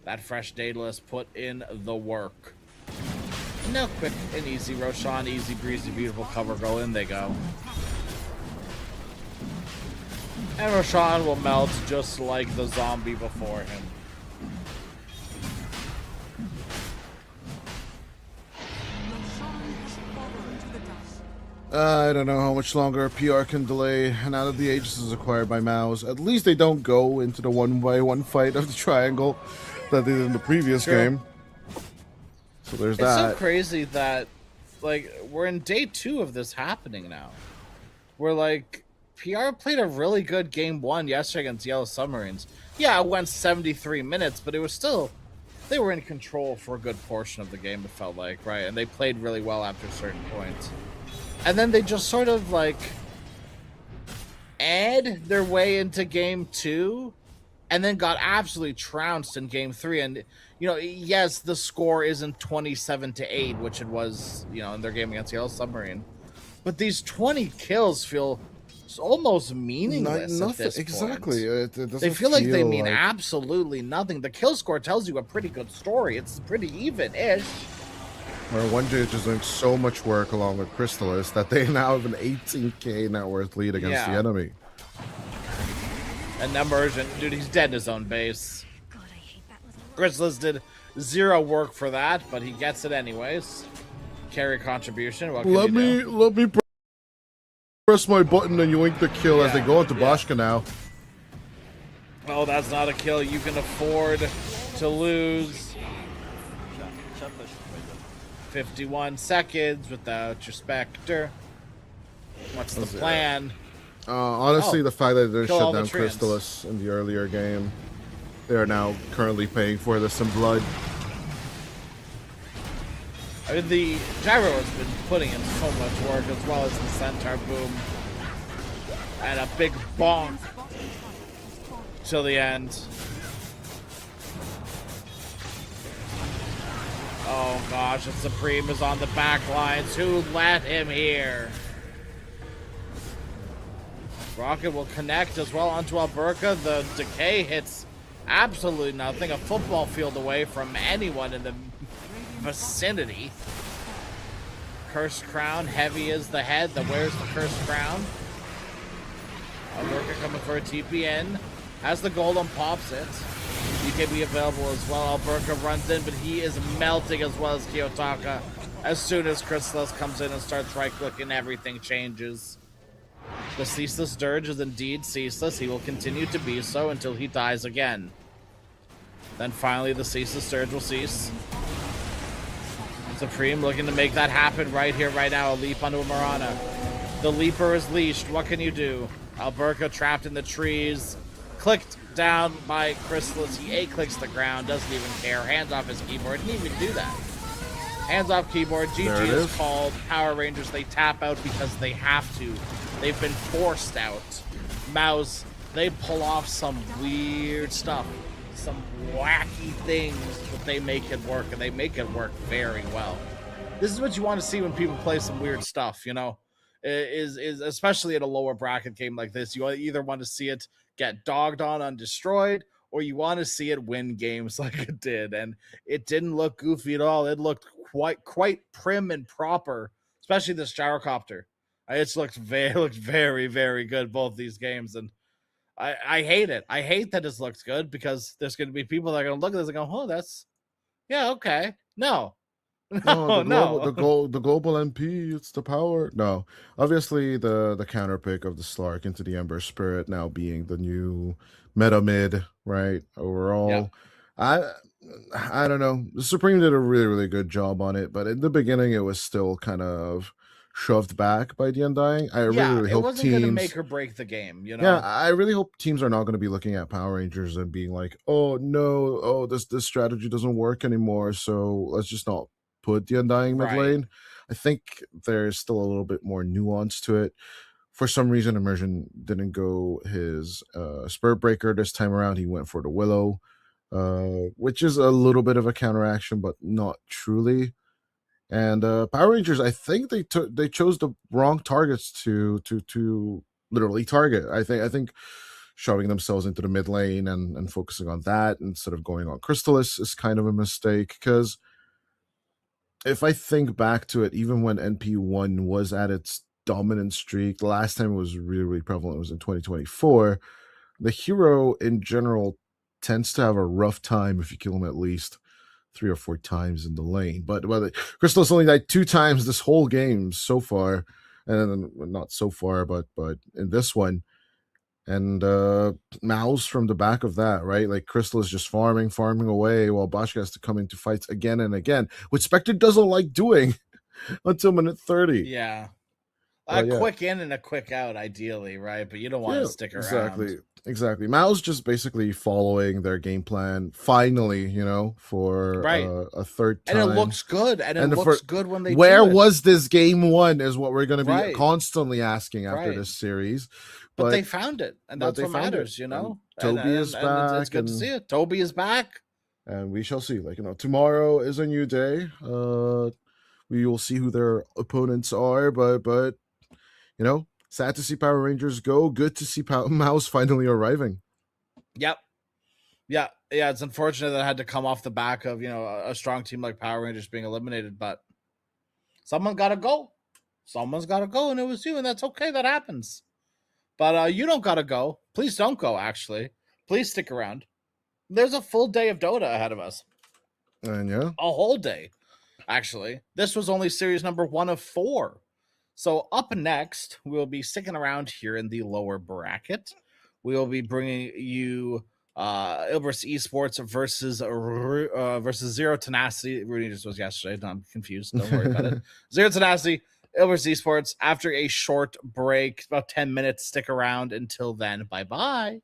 [SPEAKER 4] That fresh Daedalus put in the work. No, quick and easy. Roshan, easy breezy, beautiful cover girl. In they go. And Roshan will melt just like the zombie before him.
[SPEAKER 5] I don't know how much longer PR can delay. Now that the Aegis is acquired by Mouse, at least they don't go into the 1v1 fight of the triangle that they did in the previous game. So there's that.
[SPEAKER 4] It's so crazy that, like, we're in day 2 of this happening now. We're like, PR played a really good game 1 yesterday against Yellow Submarines. Yeah, it went 73 minutes, but it was still, they were in control for a good portion of the game, it felt like, right? And they played really well after certain points. And then they just sort of, like, add their way into game 2 and then got absolutely trounced in game 3. And, you know, yes, the score isn't 27-8, which it was, you know, in their game against Yellow Submarine. But these 20 kills feel almost meaningless at this point.
[SPEAKER 5] Exactly.
[SPEAKER 4] They feel like they mean absolutely nothing. The kill score tells you a pretty good story. It's pretty even-ish.
[SPEAKER 5] Where 1J is doing so much work along with Crystallis that they now have an 18k net worth lead against the enemy.
[SPEAKER 4] And Immersion, dude, he's dead in his own base. Crystallis did 0 work for that, but he gets it anyways. Carry contribution. What can
[SPEAKER 5] let me press my button and yoink the kill as they go into Bashka now.
[SPEAKER 4] Oh, that's not a kill you can afford to lose. 51 seconds without your Spectre. What's the plan?
[SPEAKER 5] Honestly, the fact that they shut down Crystallis in the earlier game, they are now currently paying for this in blood.
[SPEAKER 4] I mean, the Gyro has been putting in so much work, as well as the Centaur boom. And a big bonk till the end. Oh gosh, and Supreme is on the back lines. Who let him here? Rocket will connect as well onto Alberca. The decay hits absolutely nothing. A football field away from anyone in the vicinity. Cursed Crown, heavy is the head that wears the Cursed Crown. Alberca coming for a TPN. As the Golem pops it. UKB available as well. Alberca runs in, but he is melting as well as Kiyotaka. As soon as Chrysalis comes in and starts right-clicking, everything changes. The Ceaseless Dirge is indeed ceaseless. He will continue to be so until he dies again. Then finally the Ceaseless Dirge will cease. Supreme looking to make that happen right here, right now. A leap onto a Marana. The Leaper is leashed. What can you do? Alberca trapped in the trees. Clicked down by Chrysalis. He A-clicks the ground. Doesn't even care. Hands off his keyboard. Didn't even do that. Hands off keyboard. GG is called. Power Rangers, they tap out because they have to. They've been forced out. Mouse, they pull off some weird stuff. Some wacky things, but they make it work, and they make it work very well. This is what you want to see when people play some weird stuff, you know? Is especially in a lower bracket game like this. You either want to see it get dogged on undestroyed, or you want to see it win games like it did. And it didn't look goofy at all. It looked quite prim and proper, especially this gyrocopter. It's looked very, very good, both these games. And I hate it. I hate that it looks good, because there's going to be people that are going to look at this and go, oh, that's, yeah, okay. No.
[SPEAKER 5] No,
[SPEAKER 4] No.
[SPEAKER 5] the global MP, it's the power. No, obviously the counter pick of the Slark into the Ember Spirit now being the new meta mid, right? Overall, I don't know. The Supreme did a really good job on it, but in the beginning it was still kind of shoved back by the Undying. I really
[SPEAKER 4] it
[SPEAKER 5] hope
[SPEAKER 4] wasn't
[SPEAKER 5] teams
[SPEAKER 4] going to make or break the game, you know?
[SPEAKER 5] Yeah, I really hope teams are not going to be looking at Power Rangers and being like, "Oh no, oh this strategy doesn't work anymore, so let's just not put the Undying mid
[SPEAKER 4] Right.
[SPEAKER 5] lane." I think there's still a little bit more nuance to it. For some reason, Immersion didn't go his Spirit Breaker this time around. He went for the Willow, which is a little bit of a counteraction, but not truly. And Power Rangers, I think they chose the wrong targets to literally target. I think shoving themselves into the mid lane and focusing on that instead of going on Crystallis is kind of a mistake, because if I think back to it, even when NP1 was at its dominant streak, the last time it was really prevalent was in 2024. The hero in general tends to have a rough time if you kill him at least 3 or 4 times in the lane. But Crystal's only died 2 times this whole game so far, and not so far, but in this one. And Mouse from the back of that, right? Like Crystal is just farming away while Boschka has to come into fights again and again, which Spectre doesn't like doing until minute 30.
[SPEAKER 4] Yeah. A quick in and a quick out, ideally, right? But you don't want to stick around.
[SPEAKER 5] Exactly. Mao's just basically following their game plan, finally, for a third time.
[SPEAKER 4] And it looks good. And it looks good when they
[SPEAKER 5] Where
[SPEAKER 4] do it.
[SPEAKER 5] was this game one is what we're going to be constantly asking after this series.
[SPEAKER 4] But they found it. And that's what matters,
[SPEAKER 5] And Toby is back.
[SPEAKER 4] It's good to see it. Toby is back.
[SPEAKER 5] And we shall see. Tomorrow is a new day. We will see who their opponents are, but sad to see Power Rangers go. Good to see Mouse finally arriving.
[SPEAKER 4] Yep. Yeah. It's unfortunate that it had to come off the back of, a strong team like Power Rangers being eliminated, but someone got to go. Someone's got to go, and it was you, and that's okay. That happens. But you don't got to go. Please don't go, actually. Please stick around. There's a full day of Dota ahead of us.
[SPEAKER 5] And yeah.
[SPEAKER 4] A whole day, actually. This was only series number 1 of 4. So up next, we'll be sticking around here in the lower bracket. We will be bringing you Ilbris Esports versus Zero Tenacity. Rune just was yesterday. No, I'm confused. Don't worry about it. Zero Tenacity, Ilbris Esports. After a short break, about 10 minutes. Stick around until then. Bye-bye.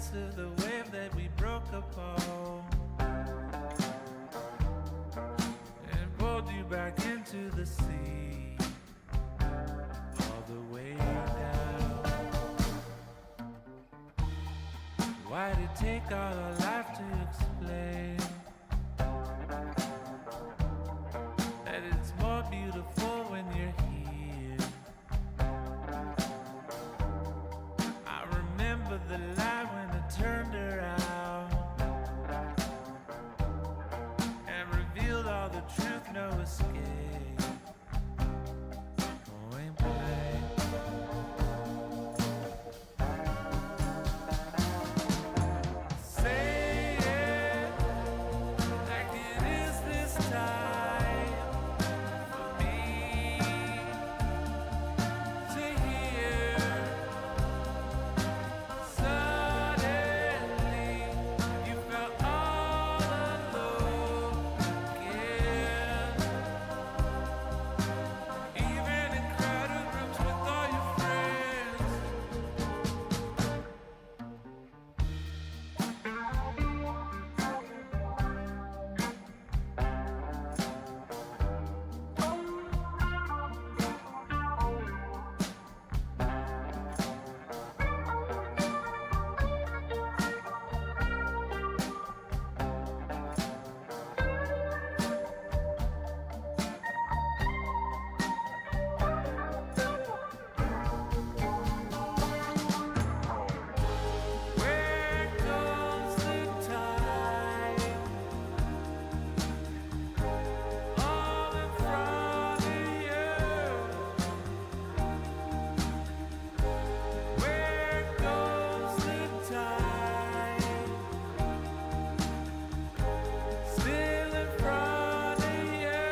[SPEAKER 2] crest of the wave that we broke upon and pulled you back into the sea, all the way down. Why'd it take all our life to explain that it's more beautiful when you're here? I remember the light when it turned around and revealed all the truth, no escape. Point blank. Say it like it is this time for me to hear. Suddenly, you felt all alone again. Even in crowded rooms with all your friends. Where goes the tide? All in front of you. Where goes the tide? Still in front of you.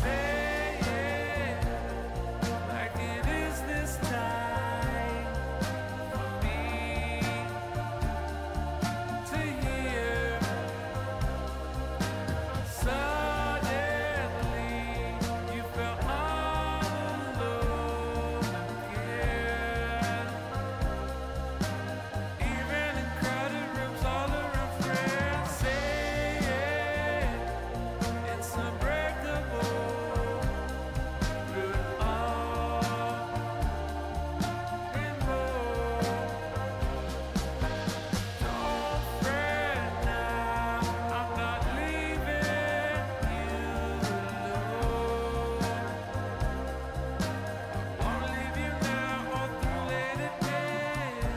[SPEAKER 2] Say it like it is this time for me to hear. Suddenly, you felt all alone again. Even in crowded rooms all around friends. Say it, it's unbreakable through it all and more. Don't fret now, I'm not leaving you alone. Won't leave you now or through later days.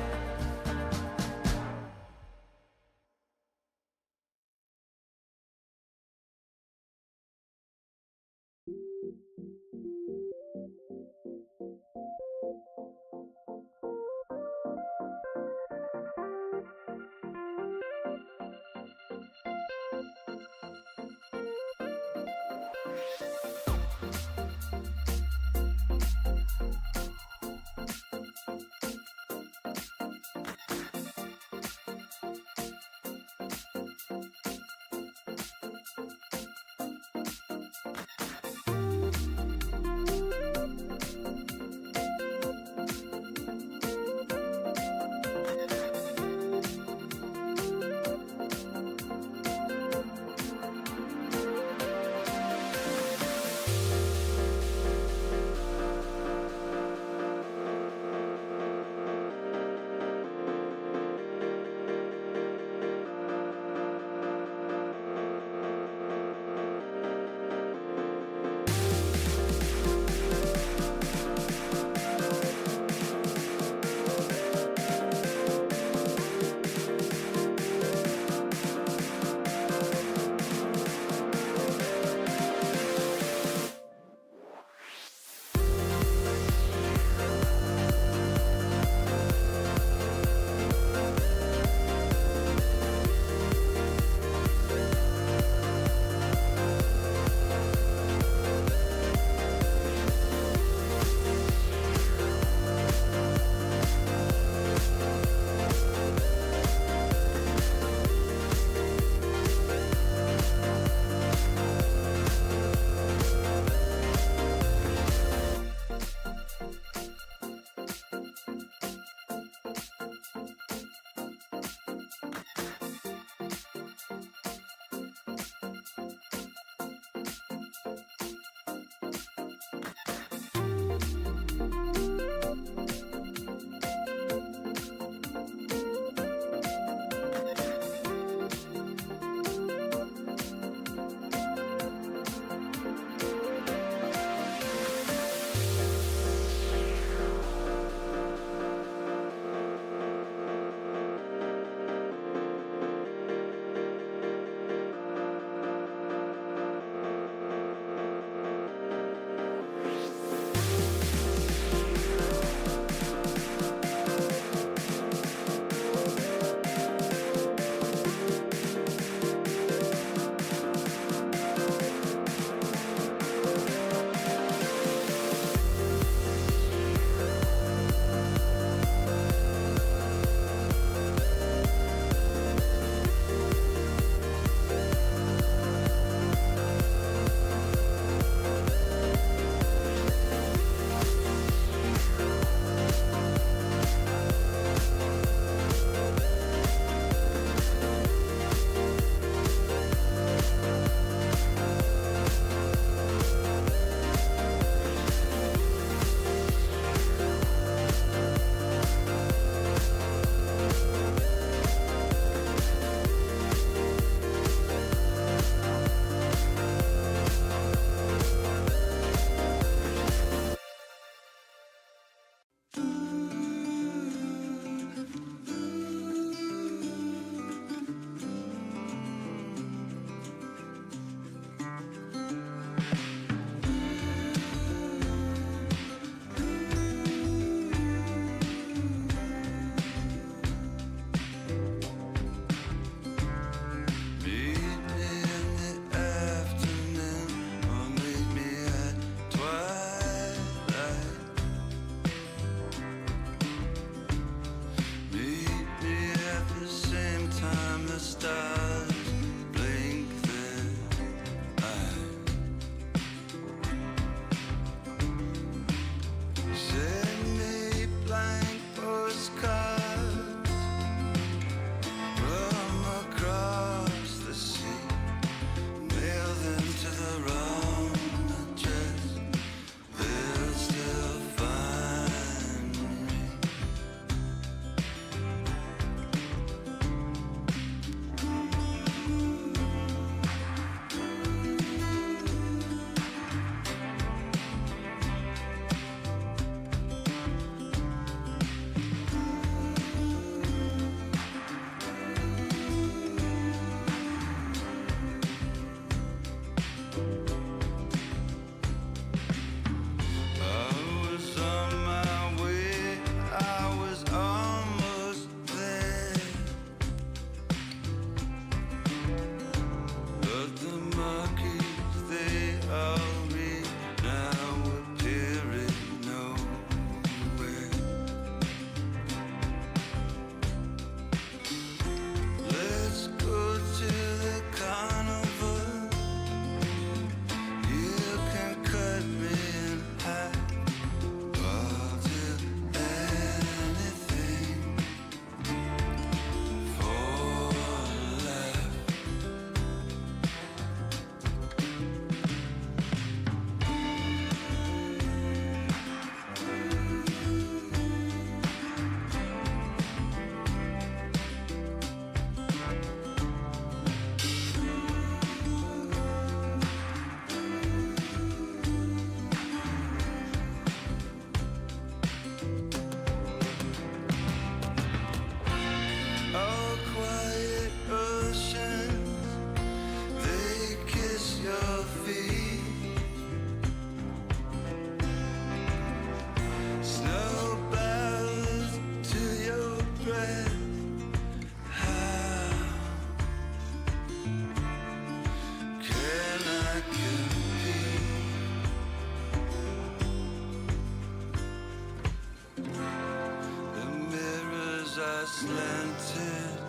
[SPEAKER 2] slanted,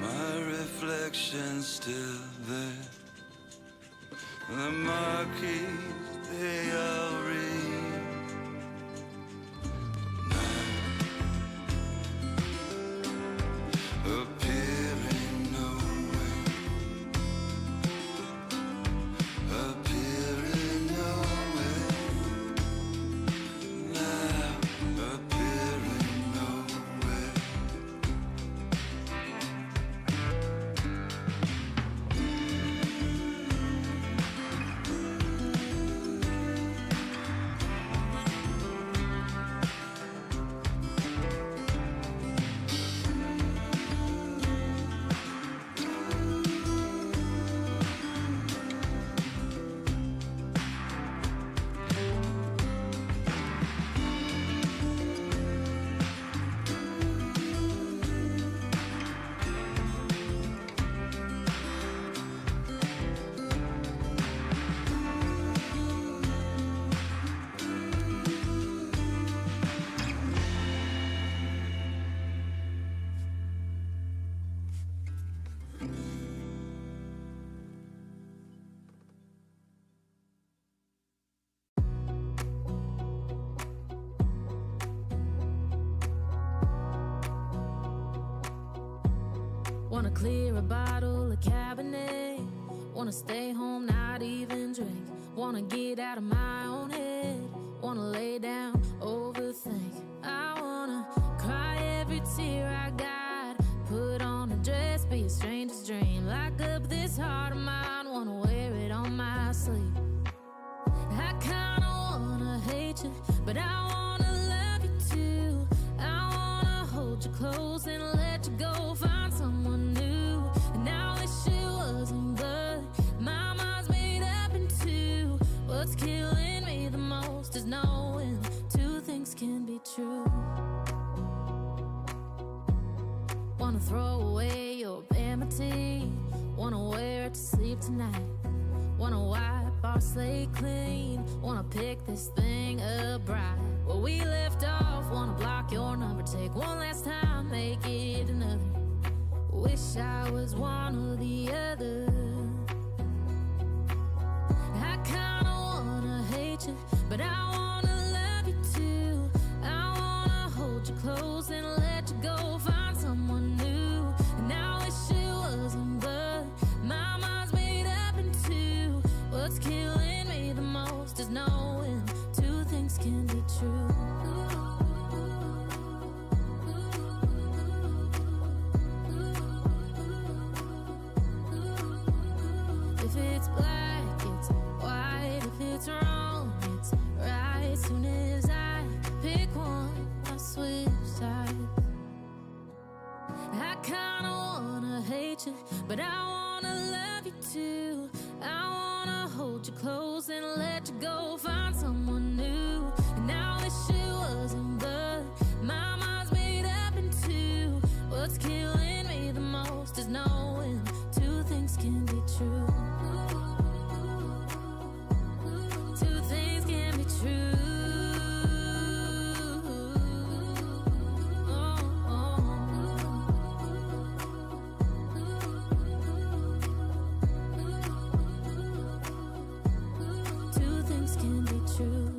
[SPEAKER 2] my reflection's still there. The marquees, they all read. Appearing nowhere, appearing nowhere, now appearing nowhere.
[SPEAKER 1] Wanna clear a bottle of Cabernet. Wanna stay home, not even drink. Wanna get out of my own head. Wanna lay down, overthink. I wanna cry every tear I got. Put on a dress, be a stranger's dream. Lock up this heart of mine, wanna wear it on my sleeve. I kinda wanna hate you, but I wanna love you too. I wanna hold you close and let you go. Find someone new, and I wish it wasn't, but my mind's made up in two. What's killing me the most is knowing two things can be true. Wanna throw away your vanity. Wanna wear it to sleep tonight. Wanna wipe our slate clean. Wanna pick this thing up right where we left off. Wanna block your number, take one last time, make it another. Wish I was one or the other. I kinda wanna hate you, but I wanna love you too. I wanna hold you close and let you go. Find someone new, and I wish it wasn't, but my mind's made up in two. What's killing me the most is knowing two things can be true. If it's black, it's white. If it's wrong, it's right. Soon as I pick one, I switch sides. I kinda wanna hate you, but I wanna love you too. I wanna hold you close and let you go. Find someone new, and I wish it wasn't, but my mind's made up in two. What's killing me the most is knowing two things can be true. Two things can be true. Two things can be true.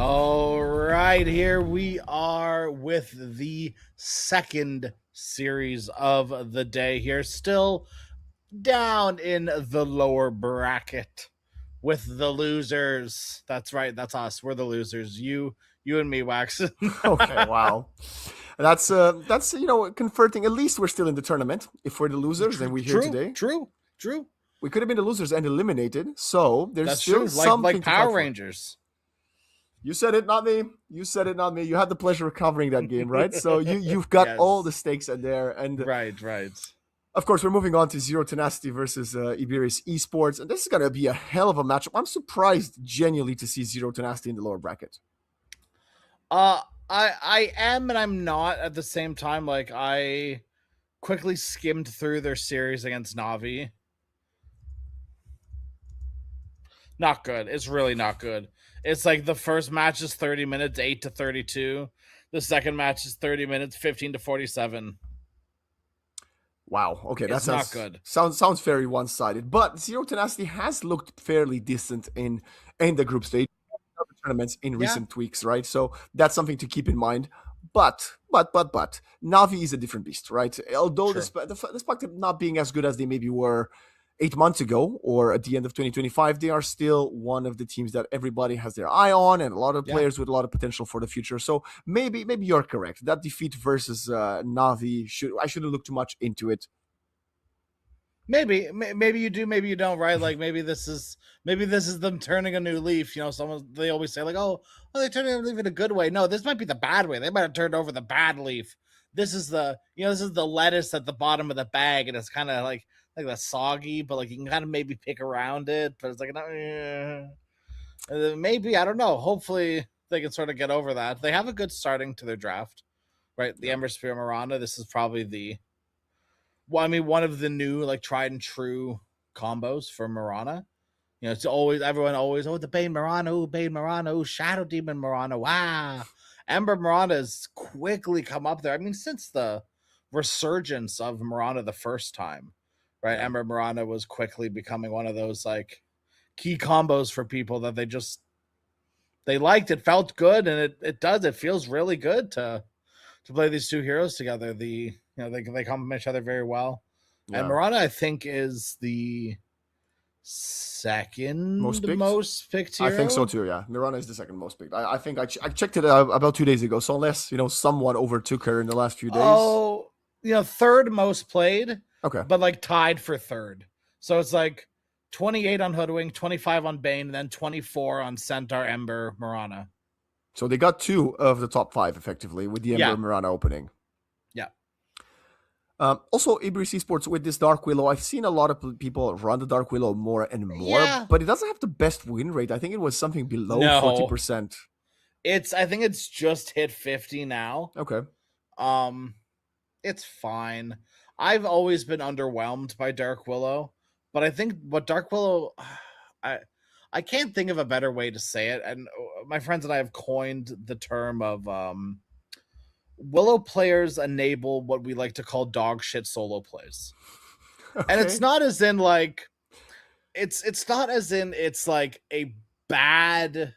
[SPEAKER 4] All right, here we are with the second series of the day here. Still down in the lower bracket with the losers. That's right, that's us. We're the losers. You and me, Wax.
[SPEAKER 8] Okay, wow. That's comforting. At least we're still in the tournament. If we're the losers, then we're here today.
[SPEAKER 4] True.
[SPEAKER 8] We could have been the losers and eliminated, so there's
[SPEAKER 4] That's
[SPEAKER 8] still
[SPEAKER 4] true.
[SPEAKER 8] something
[SPEAKER 4] Like
[SPEAKER 8] to
[SPEAKER 4] Power
[SPEAKER 8] fight for.
[SPEAKER 4] Rangers.
[SPEAKER 8] You said it, not me. You said it, not me. You had the pleasure of covering that game, right? So you've got
[SPEAKER 4] Yes.
[SPEAKER 8] all the stakes in there. And
[SPEAKER 4] Right.
[SPEAKER 8] of course, we're moving on to Zero Tenacity versus Iberi's Esports, and this is going to be a hell of a matchup. I'm surprised genuinely to see Zero Tenacity in the lower bracket.
[SPEAKER 4] I am and I'm not at the same time. Like, I quickly skimmed through their series against NAVI. Not good. It's really not good. It's like the first match is 30 minutes, 8-32. The second match is 30 minutes, 15-47.
[SPEAKER 8] Wow. Okay,
[SPEAKER 4] It's not good.
[SPEAKER 8] Sounds very one-sided. But Zero Tenacity has looked fairly decent in the group stage tournaments in recent weeks, right? So that's something to keep in mind. But Navi is a different beast, right? Although despite them not being as good as they maybe were 8 months ago or at the end of 2025, they are still one of the teams that everybody has their eye on, and a lot of players with a lot of potential for the future. So maybe you're correct. That defeat versus Navi, I shouldn't look too much into it.
[SPEAKER 4] Maybe you do, maybe you don't, right? Like maybe this is them turning a new leaf. You know, they always say like, oh, they're turning a leaf in a good way. No, this might be the bad way. They might have turned over the bad leaf. This is the lettuce at the bottom of the bag, and it's kind of like the soggy, but like you can kind of maybe pick around it, but it's like maybe, I don't know. Hopefully they can sort of get over that. They have a good starting to their draft, right? The Ember Spear Miranda. This is probably one of the new like tried and true combos for Mirana. You know, it's everyone always, the Bane Mirana, Shadow Demon Mirana. Wow. Ember Miranda has quickly come up there. I mean, since the resurgence of Mirana the first time, right? Ember Miranda was quickly becoming one of those like key combos for people that they liked. It felt good, and it feels really good to play these two heroes together. They complement each other very well. Yeah. And Mirana, I think, is the second most picked hero.
[SPEAKER 8] I think so too. Yeah, Mirana is the second most picked. I think I checked it about 2 days ago. So unless someone overtook her in the last few days.
[SPEAKER 4] Oh, third most played.
[SPEAKER 8] Okay,
[SPEAKER 4] but like tied for third. So it's like 28 on Hoodwink, 25 on Bane, and then 24 on Centaur, Ember, Mirana.
[SPEAKER 8] So they got 2 of the top 5 effectively with the Ember Mirana opening.
[SPEAKER 4] Yeah.
[SPEAKER 8] Also, Iberi's Esports with this Dark Willow, I've seen a lot of people run the Dark Willow more and more, but it doesn't have the best win rate. I think it was something below 40%.
[SPEAKER 4] I think it's just hit 50 now.
[SPEAKER 8] Okay.
[SPEAKER 4] It's fine. I've always been underwhelmed by Dark Willow, but I think what Dark Willow, I can't think of a better way to say it. And my friends and I have coined the term of Willow players enable what we like to call dog shit solo plays. Okay. And it's not as in like, it's not as in it's like a bad,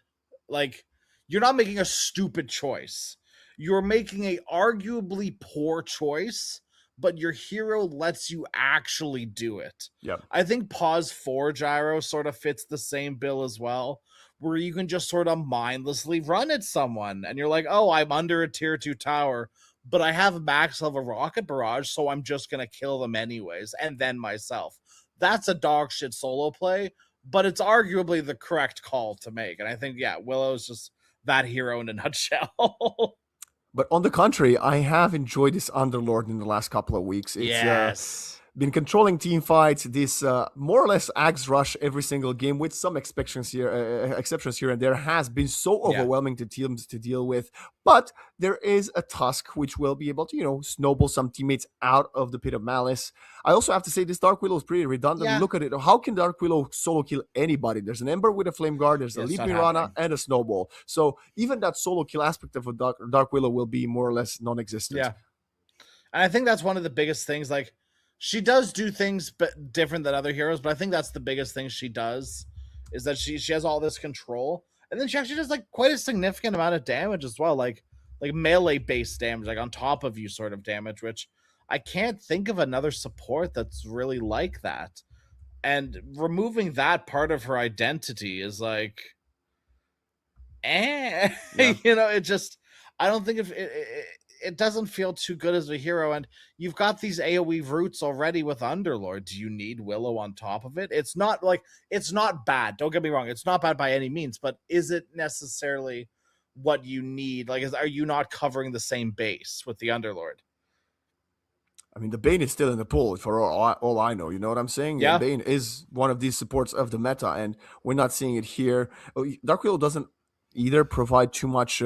[SPEAKER 4] like you're not making a stupid choice. You're making a arguably poor choice, but your hero lets you actually do it.
[SPEAKER 8] Yep.
[SPEAKER 4] I think Pause 4 Gyro sort of fits the same bill as well, where you can just sort of mindlessly run at someone, and you're like, oh, I'm under a tier 2 tower, but I have max level rocket barrage, so I'm just going to kill them anyways, and then myself. That's a dog shit solo play, but it's arguably the correct call to make. And I think, Willow's just that hero in a nutshell.
[SPEAKER 8] But on the contrary, I have enjoyed this Underlord in the last couple of weeks.
[SPEAKER 4] It's
[SPEAKER 8] been controlling team fights, this more or less Axe Rush every single game with some exceptions here and there, has been so overwhelming to teams to deal with. But there is a Tusk which will be able to, snowball some teammates out of the Pit of Malice. I also have to say this Dark Willow is pretty redundant. Yeah. Look at it. How can Dark Willow solo kill anybody? There's an Ember with a Flame Guard, there's a Leap Mirana, and a Snowball. So even that solo kill aspect of a Dark Willow will be more or less non-existent.
[SPEAKER 4] Yeah. And I think that's one of the biggest things, like, she does do things different than other heroes, but I think that's the biggest thing she does, is that she has all this control. And then she actually does like quite a significant amount of damage as well, like melee based damage, like on top of you sort of damage, which I can't think of another support that's really like that. And removing that part of her identity is like,
[SPEAKER 8] Yeah.
[SPEAKER 4] it just, I don't think if it doesn't feel too good as a hero. And you've got these AoE roots already with Underlord. Do you need Willow on top of it? It's not bad. Don't get me wrong. It's not bad by any means, but is it necessarily what you need? Like, are you not covering the same base with the Underlord?
[SPEAKER 8] I mean, the Bane is still in the pool for all I know. You know what I'm saying?
[SPEAKER 4] Yeah.
[SPEAKER 8] Bane is one of these supports of the meta, and we're not seeing it here. Dark Willow doesn't either provide too much,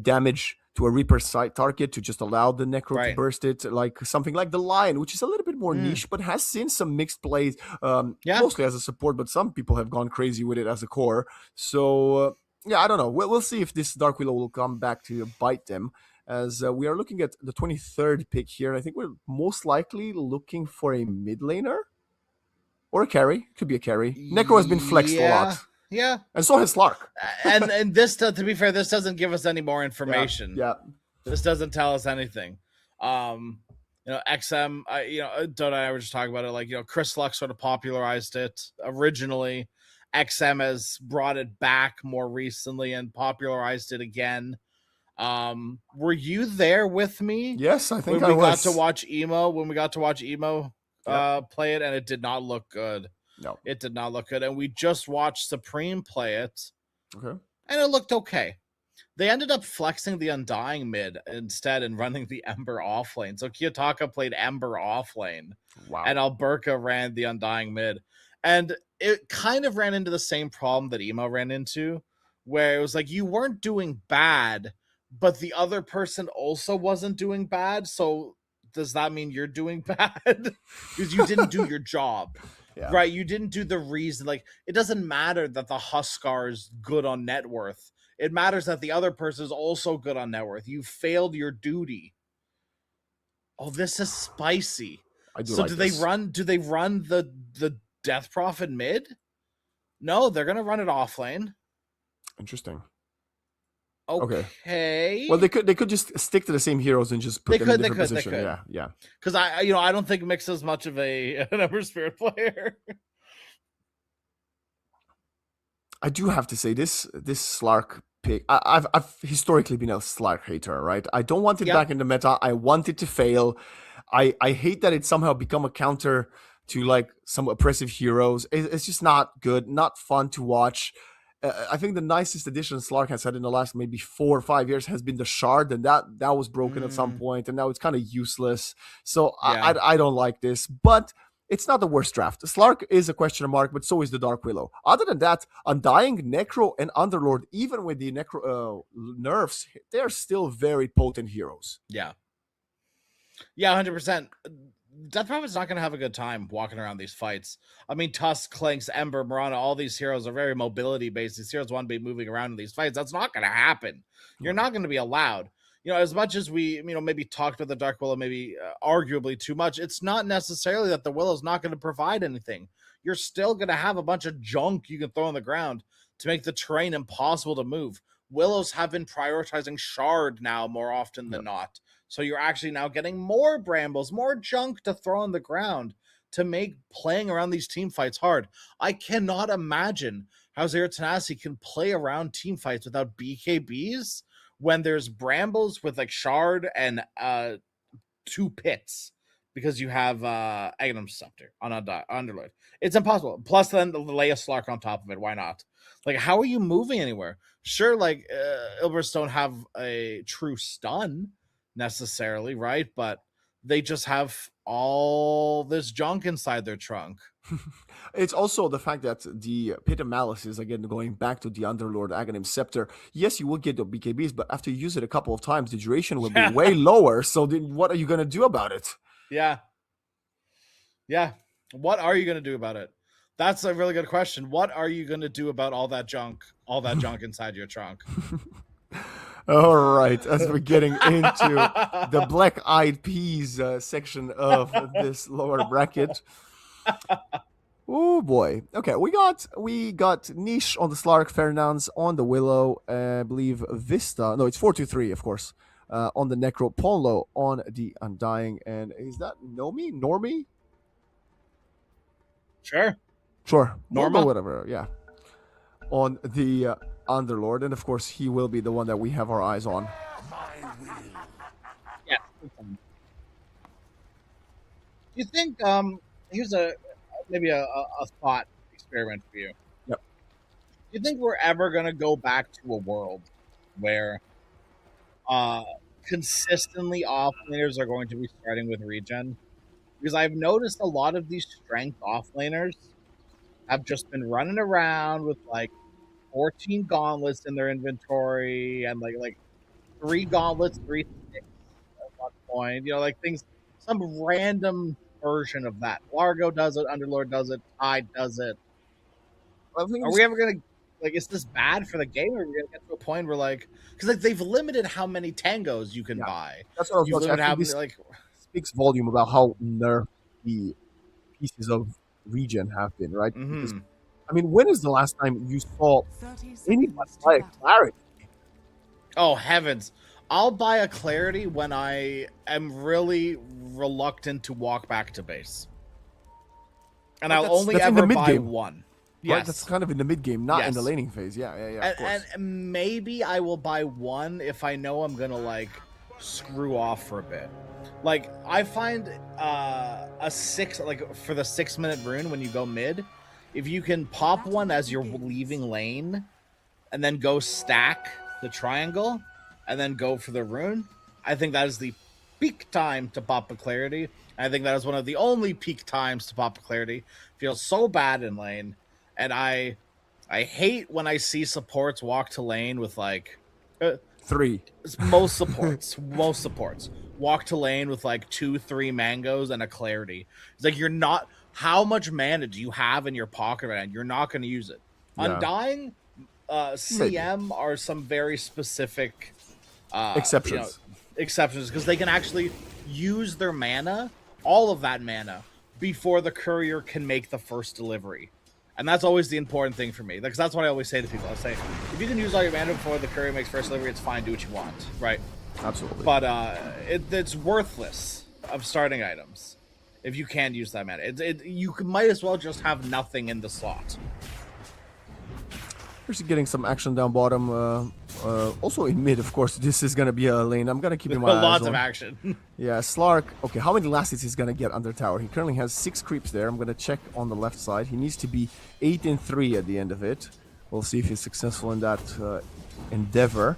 [SPEAKER 8] damage to a Reaper side target to just allow the Necro to burst it, like something like the Lion, which is a little bit more niche, but has seen some mixed plays, mostly as a support, but some people have gone crazy with it as a core. So, I don't know. We'll see if this Dark Willow will come back to bite them. As we are looking at the 23rd pick here, I think we're most likely looking for a mid laner or a carry. Could be a carry. Necro has been flexed a lot.
[SPEAKER 4] Yeah.
[SPEAKER 8] And so has Slark.
[SPEAKER 4] and this, to be fair, this doesn't give us any more information.
[SPEAKER 8] Yeah.
[SPEAKER 4] This doesn't tell us anything. XM, Dota and I were just talking about it. Like, Chris Luck sort of popularized it originally. XM has brought it back more recently and popularized it again. Were you there with me?
[SPEAKER 8] Yes, I think
[SPEAKER 4] when
[SPEAKER 8] I was.
[SPEAKER 4] got to watch Emo. When we got to watch Emo play it, and it did not look good.
[SPEAKER 8] No,
[SPEAKER 4] it did not look good. And we just watched Supreme play it.
[SPEAKER 8] Okay,
[SPEAKER 4] and it looked okay. They ended up flexing the Undying mid instead and running the Ember off lane. So Kiyotaka played Ember off lane.
[SPEAKER 8] Wow.
[SPEAKER 4] And Alberca ran the Undying mid. And it kind of ran into the same problem that Emo ran into, where it was like you weren't doing bad, but the other person also wasn't doing bad. So does that mean you're doing bad? Because you didn't do your job.
[SPEAKER 8] Yeah.
[SPEAKER 4] Right? You didn't do the reason. Like, it doesn't matter that the Huskar is good on net worth. It matters that the other person is also good on net worth. You failed your duty. Oh, this is spicy. So do they run the Death Prophet mid? No, they're gonna run it off lane.
[SPEAKER 8] Interesting.
[SPEAKER 4] Okay.
[SPEAKER 8] Well, they could just stick to the same heroes and just put them in a different position. Yeah.
[SPEAKER 4] Because I don't think Mix is much of an Ember Spirit player.
[SPEAKER 8] I do have to say this Slark pick. I've historically been a Slark hater, right? I don't want it back in the meta. I want it to fail. I hate that it somehow become a counter to like some oppressive heroes. It's just not good, not fun to watch. I think the nicest addition Slark has had in the last maybe 4 or 5 years has been the Shard, and that was broken at some point, and now it's kind of useless. So I don't like this, but it's not the worst draft. Slark is a question mark, but so is the Dark Willow. Other than that, Undying, Necro, and Underlord, even with the Necro nerfs, they're still very potent heroes.
[SPEAKER 4] Yeah. Yeah, 100%. Death Prophet's not going to have a good time walking around these fights. I mean, Tusk, Clinks, Ember, Mirana, all these heroes are very mobility-based. These heroes want to be moving around in these fights. That's not going to happen. You're not going to be allowed. As much as we, maybe talked about the Dark Willow, maybe arguably too much, it's not necessarily that the Willow's not going to provide anything. You're still going to have a bunch of junk you can throw on the ground to make the terrain impossible to move. Willows have been prioritizing Shard now more often than not. So you're actually now getting more brambles, more junk to throw on the ground to make playing around these team fights hard. I cannot imagine how Zero Tenacity can play around team fights without BKBs when there's brambles with like Shard and 2 pits because you have Aghanim Scepter on Underlord. It's impossible. Plus then lay a Slark on top of it. Why not? Like, how are you moving anywhere? Sure, like Ilbers don't have a true stun necessarily, right? But they just have all this junk inside their trunk.
[SPEAKER 8] It's also the fact that the Pit of Malice is, again, going back to the Underlord Aghanim Scepter. Yes, you will get the BKBs, but after you use it a couple of times, the duration will be way lower. So then what are you going to do about it?
[SPEAKER 4] Yeah. What are you going to do about it? That's a really good question. What are you going to do about all that junk inside your trunk?
[SPEAKER 8] All right, as we're getting into the Black Eyed Peas section of this lower bracket, Oh boy. Okay, we got Niche on the Slark, Fernandes on the Willow, I believe Vista. No, it's 423, of course. On the Necro, Polo on the Undying, and is that Normie?
[SPEAKER 4] Sure.
[SPEAKER 8] Sure, we'll
[SPEAKER 4] Norma?
[SPEAKER 8] go whatever. Yeah, on the Underlord, and of course he will be the one that we have our eyes on.
[SPEAKER 4] Yeah. Do you think here's maybe a thought experiment for you.
[SPEAKER 8] Yep.
[SPEAKER 4] Do you think we're ever gonna go back to a world where consistently offlaners are going to be starting with regen? Because I've noticed a lot of these strength offlaners have just been running around with like 14 gauntlets in their inventory and like 3 gauntlets, 3 sticks at one point. You know, like things, some random version of that. Largo does it, Underlord does it, Tide does it.
[SPEAKER 8] I think
[SPEAKER 4] Are we ever gonna like? Is this bad for the game? Or are we gonna get to a point where like, because like they've limited how many tangos you can
[SPEAKER 8] Yeah.
[SPEAKER 4] buy.
[SPEAKER 8] that's what I was
[SPEAKER 4] You've
[SPEAKER 8] about to say.
[SPEAKER 4] limited
[SPEAKER 8] I
[SPEAKER 4] how
[SPEAKER 8] think
[SPEAKER 4] many
[SPEAKER 8] this
[SPEAKER 4] like.
[SPEAKER 8] speaks volume about how nerfed the pieces of regen have been, right? Because,
[SPEAKER 4] Mhm.
[SPEAKER 8] I mean, when is the last time you saw
[SPEAKER 7] 30
[SPEAKER 8] anybody
[SPEAKER 7] seconds to
[SPEAKER 8] buy a
[SPEAKER 7] battle.
[SPEAKER 8] Clarity?
[SPEAKER 4] Oh heavens! I'll buy a clarity when I am really reluctant to walk back to base, and
[SPEAKER 8] But
[SPEAKER 4] I'll only
[SPEAKER 8] that's in the
[SPEAKER 4] ever buy
[SPEAKER 8] mid-game.
[SPEAKER 4] one.
[SPEAKER 8] Right,
[SPEAKER 4] Yes,
[SPEAKER 8] that's kind of in the mid game, not in the
[SPEAKER 4] Yes.
[SPEAKER 8] laning phase. Yeah, of course.
[SPEAKER 4] and maybe I will buy one if I know I'm gonna like screw off for a bit. Like I find a 6 like for the 6-minute rune when you go mid, if you can pop one as you're leaving lane, and then go stack the triangle, and then go for the rune, I think that is the peak time to pop a clarity. I think that is one of the only peak times to pop a clarity. Feels so bad in lane, and I hate when I see supports walk to lane with like
[SPEAKER 8] 3.
[SPEAKER 4] most supports walk to lane with like 2-3 mangoes and a clarity. It's like you're not. How much mana do you have in your pocket right now? You're not going to use it.
[SPEAKER 8] Yeah.
[SPEAKER 4] Undying, CM are some very specific
[SPEAKER 8] Exceptions.
[SPEAKER 4] exceptions because they can actually use their mana, all of that mana, before the courier can make the first delivery. And that's always the important thing for me. Because that's what I always say to people. I say, if you can use all your mana before the courier makes first delivery, it's fine. Do what you want, right?
[SPEAKER 8] Absolutely.
[SPEAKER 4] But it's worthless of starting items if you can't use that mana. You might as well just have nothing in the slot.
[SPEAKER 8] We're getting some action down bottom. Also in mid, of course. This is gonna be a lane. I'm gonna keep in my eyes
[SPEAKER 4] Lots
[SPEAKER 8] on.
[SPEAKER 4] of action.
[SPEAKER 8] Yeah, Slark. Okay, how many last hits he's gonna get under tower? He currently has 6 creeps there. I'm gonna check on the left side. He needs to be 8-3 at the end of it. We'll see if he's successful in that endeavor.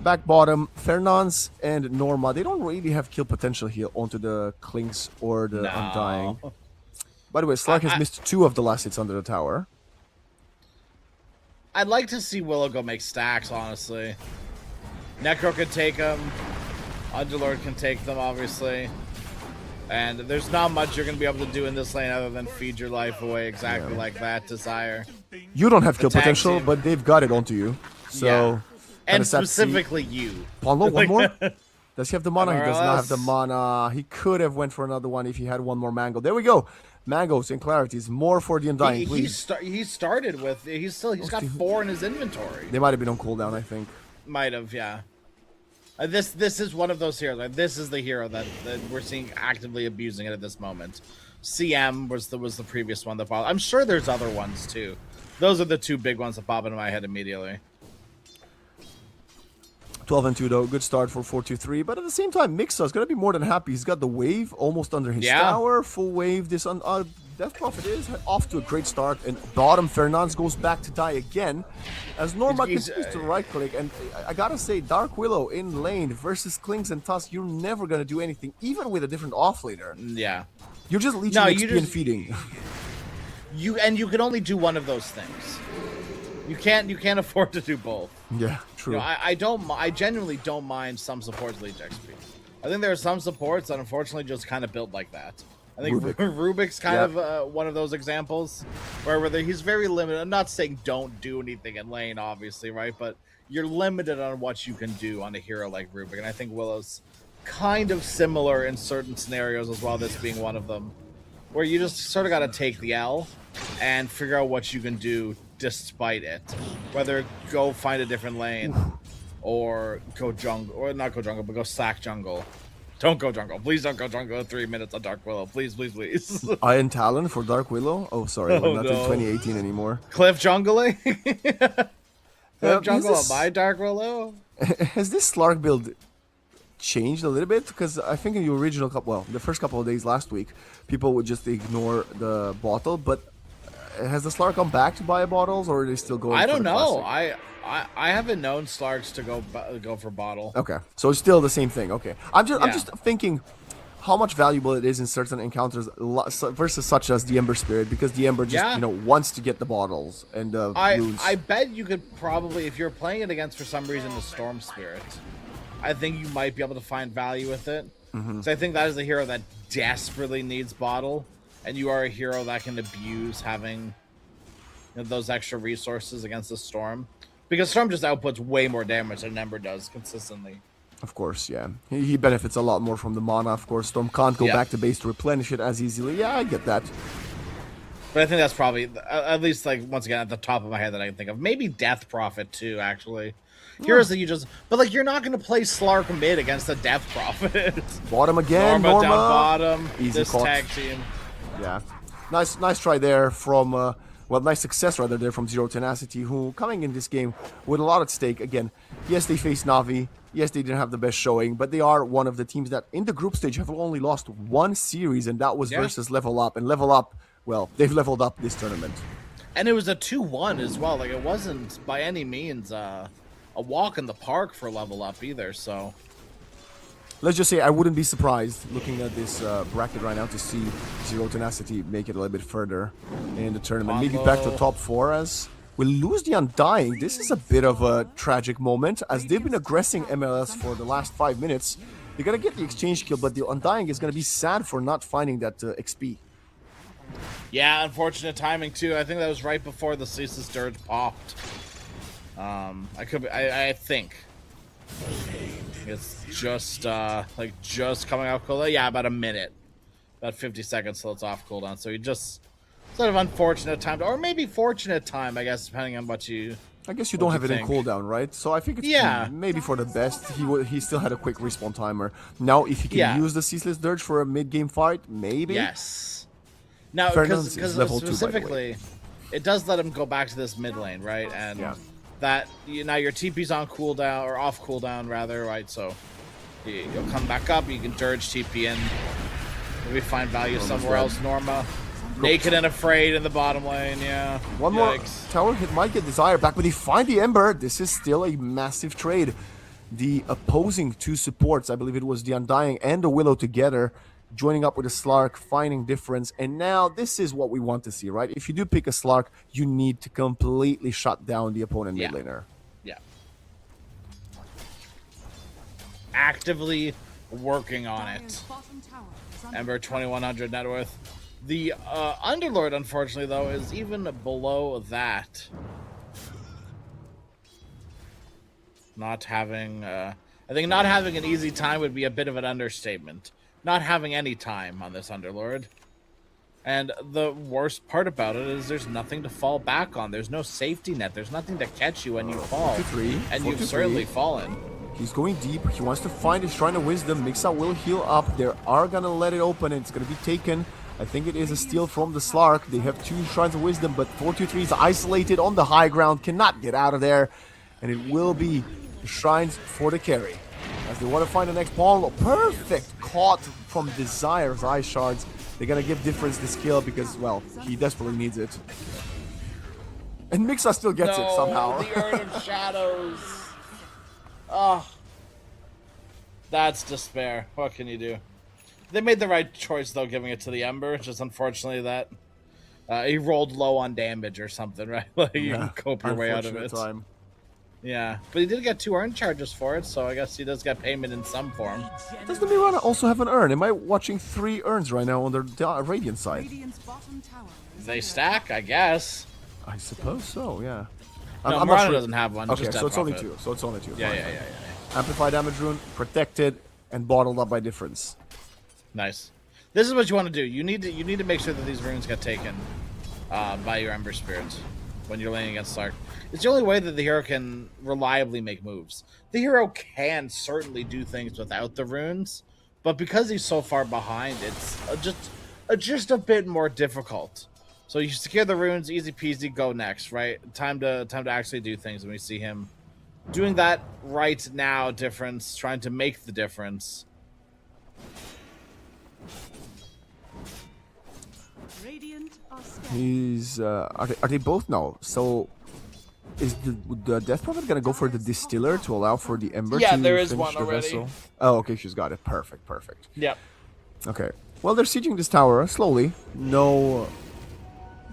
[SPEAKER 8] Back bottom, Fernandes and Norma. They don't really have kill potential here onto the Clinks or the Undying. By the way, Slark has missed 2 of the last hits under the tower.
[SPEAKER 4] I'd like to see Willow go make stacks, honestly. Necro can take them. Underlord can take them, obviously. And there's not much you're going to be able to do in this lane other than feed your life away exactly like that, Desire.
[SPEAKER 8] You don't have kill
[SPEAKER 4] tag
[SPEAKER 8] potential,
[SPEAKER 4] team.
[SPEAKER 8] but they've got it onto you. So,
[SPEAKER 4] Yeah. And
[SPEAKER 8] sad to see.
[SPEAKER 4] specifically you.
[SPEAKER 8] Paulo, one more? Does he have the mana? He does not have the
[SPEAKER 4] MLS.
[SPEAKER 8] mana. He could have went for another one if he had one more mango. There we go. Mangoes and clarities. More for the Undying, please.
[SPEAKER 4] He started with... He's got 4 in his inventory.
[SPEAKER 8] They might have been on cooldown, I think.
[SPEAKER 4] Might have, yeah. This is one of those heroes. Like, this is the hero that we're seeing actively abusing it at this moment. CM was the previous one that followed. I'm sure there's other ones too. Those are the 2 big ones that pop into my head immediately.
[SPEAKER 8] 12-2 though, good start for 4-2-3. But at the same time, Mixa is gonna be more than happy. He's got the wave almost under his tower, full wave. This Death Prophet is off to a great start, and bottom Fernandes goes back to die again as Norma continues to right click. And I gotta say, Dark Willow in lane versus Klings and Tusk, you're never gonna do anything, even with a different offlaner.
[SPEAKER 4] Yeah,
[SPEAKER 8] You're just leeching XP and feeding.
[SPEAKER 4] You can only do one of those things. You can't afford to do both.
[SPEAKER 8] Yeah, true.
[SPEAKER 4] You know, I genuinely don't mind some supports leech XP. I think there are some supports that unfortunately just kind of built like that. I think Rubik's kind of one of those examples where he's very limited. I'm not saying don't do anything in lane, obviously, right? But you're limited on what you can do on a hero like Rubik, and I think Willow's kind of similar in certain scenarios as well. This being one of them, where you just sort of got to take the L and figure out what you can do despite it. Whether go find a different lane or go jungle, or not go jungle, but go sack jungle. Don't go jungle. Please don't go jungle in 3 minutes on Dark Willow. Please, please, please.
[SPEAKER 8] Iron Talon for Dark Willow? Oh, sorry, we're not in
[SPEAKER 4] no.
[SPEAKER 8] 2018 anymore.
[SPEAKER 4] Cliff jungling? Cliff jungle
[SPEAKER 8] this-
[SPEAKER 4] on my Dark Willow?
[SPEAKER 8] Has this Slark build changed a little bit? Because I think in the original couple, well, the first couple of days last week, people would just ignore the bottle, but has the Slark come back to buy bottles, or are they still going
[SPEAKER 4] I
[SPEAKER 8] for
[SPEAKER 4] don't
[SPEAKER 8] the
[SPEAKER 4] know.
[SPEAKER 8] classic?
[SPEAKER 4] I haven't known Slarks to go for bottle.
[SPEAKER 8] Okay, so it's still the same thing. Okay, I'm
[SPEAKER 4] Yeah.
[SPEAKER 8] just thinking how much valuable it is in certain encounters versus such as the Ember Spirit, because the Ember just wants to get the bottles and runes.
[SPEAKER 4] I bet you could probably, if you're playing it against for some reason the Storm Spirit, I think you might be able to find value with it. So I think that is a hero that desperately needs bottle, and you are a hero that can abuse having those extra resources against the Storm. Because Storm just outputs way more damage than Ember does consistently.
[SPEAKER 8] Of course, yeah. He benefits a lot more from the mana, of course. Storm can't go back to base to replenish it as easily. Yeah, I get that.
[SPEAKER 4] But I think that's probably, at least, like, once again, at the top of my head that I can think of. Maybe Death Prophet, too, actually. Heroes that you just... But, like, you're not going to play Slark mid against a Death Prophet.
[SPEAKER 8] Bottom again,
[SPEAKER 4] Norma down bottom.
[SPEAKER 8] Easy
[SPEAKER 4] this
[SPEAKER 8] caught.
[SPEAKER 4] tag team.
[SPEAKER 8] Yeah. Nice try there from... well, nice success rather there from Zero Tenacity, who coming in this game with a lot at stake. Again, yes, they faced NAVI. Yes, they didn't have the best showing, but they are one of the teams that in the group stage have only lost one series, and that was versus Level Up. And Level Up, well, they've leveled up this tournament.
[SPEAKER 4] And it was a 2-1 as well. Like, it wasn't by any means a walk in the park for Level Up either, so...
[SPEAKER 8] Let's just say I wouldn't be surprised looking at this bracket right now to see Zero Tenacity make it a little bit further in the tournament. Maybe back to top 4 as we lose the Undying. This is a bit of a tragic moment as they've been aggressing MLS for the last 5 minutes. They're going to get the exchange kill, but the Undying is going to be sad for not finding that XP.
[SPEAKER 4] Yeah, unfortunate timing too. I think that was right before the Ceaseless Dirge popped. I think. It's just just coming off cooldown. Yeah, about a minute, about 50 seconds till it's off cooldown. So you just sort of unfortunate time, or maybe fortunate time, I guess, depending on what you.
[SPEAKER 8] I guess you don't have it in cooldown, right? So I think it's maybe for the best. He still had a quick respawn timer. Now, if he can use the Ceaseless Dirge for a mid-game fight, maybe.
[SPEAKER 4] Yes. Now, because specifically, it does let him go back to this mid lane, right? And that now your TP's on cooldown, or off cooldown rather, right? So you'll come back up, you can Dirge TP in, maybe find value somewhere else. Norma naked and afraid in the bottom lane. Yeah,
[SPEAKER 8] one more tower hit might get Desire back, but they find the Ember. This is still a massive trade. The opposing two supports, I believe it was the Undying and the Willow together, joining up with a Slark, finding difference. And now this is what we want to see, right? If you do pick a Slark, you need to completely shut down the opponent mid laner.
[SPEAKER 4] Yeah. Actively working on it. Ember 2100 net worth. The Underlord, unfortunately, though, is even below that. Not having, I think not having an easy time would be a bit of an understatement. Not having any time on this Underlord. And the worst part about it is there's nothing to fall back on. There's no safety net. There's nothing to catch you when you fall. And you've certainly fallen.
[SPEAKER 8] He's going deep. He wants to find his Shrine of Wisdom. Mix-Up will heal up. They are going to let it open. And it's going to be taken. I think it is a steal from the Slark. They have 2 Shrines of Wisdom, but 423 is isolated on the high ground. Cannot get out of there. And it will be the Shrines for the carry. As they want to find the next pawn. Perfect caught from Desire's Eye Shards. They're going to give Difference this kill because, well, he desperately needs it. And Mixa still gets it somehow.
[SPEAKER 4] The Urn of Shadows. Oh. That's despair. What can you do? They made the right choice, though, giving it to the Ember. Just unfortunately that he rolled low on damage or something, right? Like you can cope your way out of it. Yeah, but he did get 2 urn charges for it, so I guess he does get payment in some form.
[SPEAKER 8] Does the Mirana also have an urn? Am I watching 3 urns right now on the Radiant side?
[SPEAKER 4] They stack, I guess.
[SPEAKER 8] I suppose so, yeah.
[SPEAKER 4] No,
[SPEAKER 8] I'm
[SPEAKER 4] Mirana
[SPEAKER 8] not sure.
[SPEAKER 4] doesn't have one.
[SPEAKER 8] Okay,
[SPEAKER 4] just
[SPEAKER 8] so it's only
[SPEAKER 4] Prophet.
[SPEAKER 8] 2. So it's only 2.
[SPEAKER 4] Yeah.
[SPEAKER 8] Amplify damage rune, protected, and bottled up by Difference.
[SPEAKER 4] Nice. This is what you want to do. You need to make sure that these runes get taken. by your Ember Spirit when you're laning against Slark. It's the only way that the hero can reliably make moves. The hero can certainly do things without the runes, but because he's so far behind, it's just a bit more difficult. So you secure the runes, easy peasy, go next, right? Time to actually do things, and we see him doing that right now. Difference, trying to make the difference.
[SPEAKER 7] Radiant are scared.
[SPEAKER 8] He's are they both now? So is the Death Prophet gonna go for the Distiller to allow for the Ember
[SPEAKER 4] Yeah,
[SPEAKER 8] to
[SPEAKER 4] there is
[SPEAKER 8] finish
[SPEAKER 4] one
[SPEAKER 8] the
[SPEAKER 4] already.
[SPEAKER 8] vessel? Oh, okay, she's got it. Perfect, perfect.
[SPEAKER 4] Yep.
[SPEAKER 8] Okay. Well, they're sieging this tower slowly. No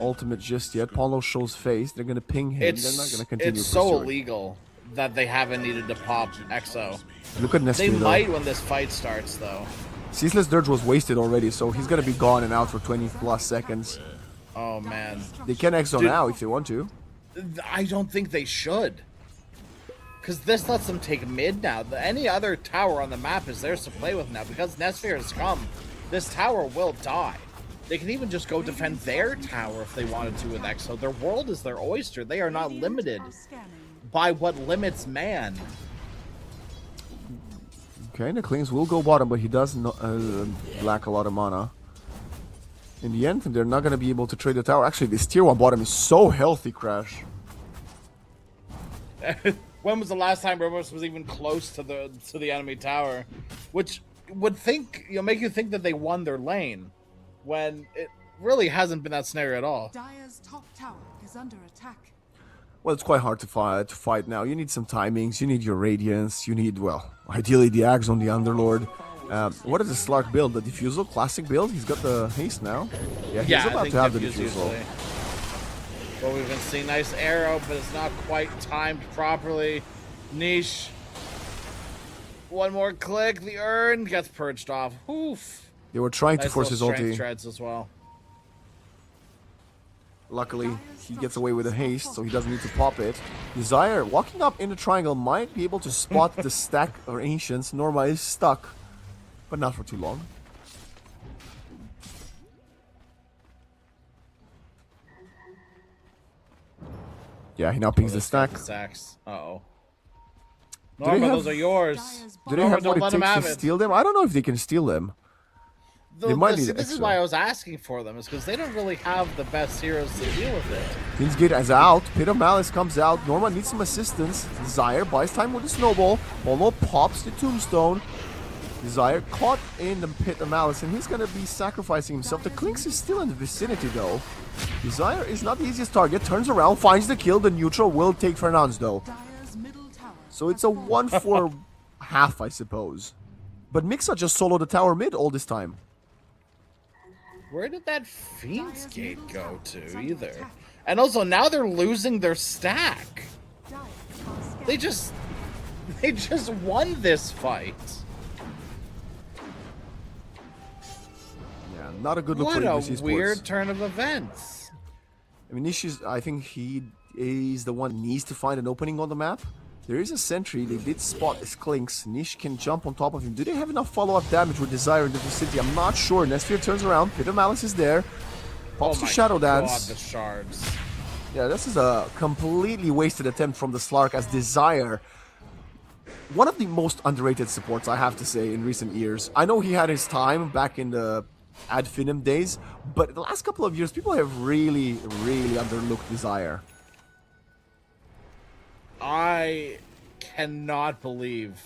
[SPEAKER 8] ultimate just yet. Paulo shows face. They're gonna ping him. They're not gonna continue.
[SPEAKER 4] It's so
[SPEAKER 8] pursuing.
[SPEAKER 4] illegal that they haven't needed to pop EXO.
[SPEAKER 8] Look at
[SPEAKER 4] They
[SPEAKER 8] Nestor.
[SPEAKER 4] might when this fight starts, though.
[SPEAKER 8] Ceaseless Dirge was wasted already, so he's gonna be gone and out for 20 plus seconds.
[SPEAKER 4] Oh man,
[SPEAKER 8] They can exo
[SPEAKER 4] Dude.
[SPEAKER 8] now if they want to.
[SPEAKER 4] I don't think they should, because this lets them take mid now. Any other tower on the map is theirs to play with now. Because Nesphere has come, this tower will die. They can even just go defend their tower if they wanted to with EXO. Their world is their oyster. They are not limited
[SPEAKER 7] Are scanning.
[SPEAKER 4] by what limits man.
[SPEAKER 8] Okay, the Klings will go bottom, but he does lack a lot of mana. In the end, they're not going to be able to trade the tower. Actually, this tier 1 bottom is so healthy, Crash.
[SPEAKER 4] When was the last time Ramos was even close to the enemy tower? Which would make you think that they won their lane, when it really hasn't been that scenario at all.
[SPEAKER 7] Dire's top tower is under attack.
[SPEAKER 8] Well, it's quite hard to fight now. You need some timings, you need your Radiance, you need, well, ideally the Axe on the Underlord. What is the Slark build? The Diffusal? Classic build? He's got the haste now. Yeah, he's
[SPEAKER 4] I
[SPEAKER 8] about
[SPEAKER 4] think
[SPEAKER 8] to have the
[SPEAKER 4] Diffuse
[SPEAKER 8] Diffusal.
[SPEAKER 4] usually. Well, we've been seeing nice arrow, but it's not quite timed properly. Niche. One more click, the urn gets purged off. Oof.
[SPEAKER 8] They were trying to
[SPEAKER 4] Nice
[SPEAKER 8] force his
[SPEAKER 4] little strength
[SPEAKER 8] ulti.
[SPEAKER 4] treads as well.
[SPEAKER 8] Luckily, he gets away with a haste, so he doesn't need to pop it. Desire, walking up in the triangle, might be able to spot the stack or Ancients. Norma is stuck, but not for too long. Yeah, he now pings the stack.
[SPEAKER 4] Stacks. Uh-oh.
[SPEAKER 8] Do they
[SPEAKER 4] Norma,
[SPEAKER 8] have-
[SPEAKER 4] those are yours.
[SPEAKER 7] Dire's
[SPEAKER 8] Do they
[SPEAKER 4] Norma,
[SPEAKER 8] have
[SPEAKER 4] don't
[SPEAKER 8] what
[SPEAKER 4] let
[SPEAKER 8] it
[SPEAKER 4] him
[SPEAKER 8] takes
[SPEAKER 4] have
[SPEAKER 8] to
[SPEAKER 4] it.
[SPEAKER 8] steal them? I don't know if they can steal them. They might need
[SPEAKER 4] This is
[SPEAKER 8] extra.
[SPEAKER 4] why I was asking for them, is because they don't really have the best heroes to deal with it.
[SPEAKER 8] Kingsgate is out. Pit of Malice comes out. Norma needs some assistance. Desire buys time with the snowball. Polo pops the tombstone. Desire caught in the Pit of Malice, and he's going to be sacrificing himself. The Clinks is still in the vicinity, though. Desire is not the easiest target. Turns around, finds the kill. The neutral will take Fernandes, though.
[SPEAKER 7] Dire's middle tower.
[SPEAKER 8] So it's a 1-4 half, I suppose. But Mixa just soloed the tower mid all this time.
[SPEAKER 4] Where did that Fiend's Gate go to, either? And also, now they're losing their stack.
[SPEAKER 7] Dire are scared.
[SPEAKER 4] They just won this fight.
[SPEAKER 8] Yeah, not a good look
[SPEAKER 4] What
[SPEAKER 8] for
[SPEAKER 4] a
[SPEAKER 8] Esports.
[SPEAKER 4] weird turn of events.
[SPEAKER 8] I mean, I think he is the one who needs to find an opening on the map. There is a sentry. They did spot his Clinks. Nish can jump on top of him. Do they have enough follow-up damage with Desire in the vicinity? I'm not sure. Nesphere turns around. Pit of Malice is there. Pops
[SPEAKER 4] Oh
[SPEAKER 8] the
[SPEAKER 4] my
[SPEAKER 8] Shadow
[SPEAKER 4] God,
[SPEAKER 8] Dance.
[SPEAKER 4] the shards.
[SPEAKER 8] Yeah, this is a completely wasted attempt from the Slark as Desire. One of the most underrated supports, I have to say, in recent years. I know he had his time back in the Ad Finem days, but the last couple of years, people have really, really underlooked Desire.
[SPEAKER 4] I cannot believe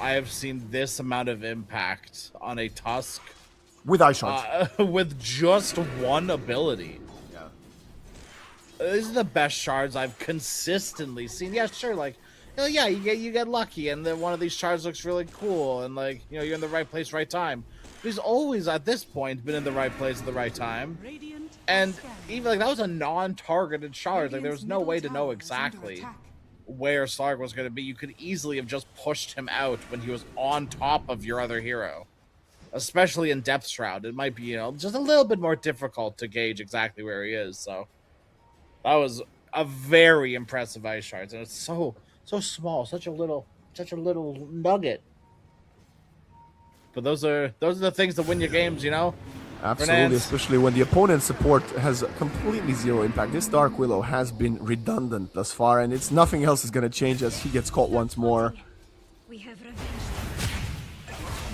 [SPEAKER 4] I have seen this amount of impact on a Tusk
[SPEAKER 8] With Ice Shards.
[SPEAKER 4] with just one ability. These are the best shards I've consistently seen. Yeah, sure, like, yeah, you get lucky, and then one of these shards looks really cool, and like, you're in the right place, right time. But he's always at this point been in the right place at the right time,
[SPEAKER 7] Radiant are
[SPEAKER 4] and
[SPEAKER 7] scanning.
[SPEAKER 4] even like that was a non-targeted shard. Like there was
[SPEAKER 7] Radiant's
[SPEAKER 4] no
[SPEAKER 7] middle
[SPEAKER 4] way to know
[SPEAKER 7] tower is under
[SPEAKER 4] exactly
[SPEAKER 7] attack.
[SPEAKER 4] where Slark was going to be. You could easily have just pushed him out when he was on top of your other hero, especially in Depth Shroud. It might be just a little bit more difficult to gauge exactly where he is. So that was a very impressive ice shards, and it's so small, such a little nugget. But those are the things that win you games,
[SPEAKER 8] Absolutely,
[SPEAKER 4] Renance.
[SPEAKER 8] especially when the opponent's support has completely zero impact. This Dark Willow has been redundant thus far, and it's nothing else is going to change as he gets caught once more.
[SPEAKER 7] We have revenge.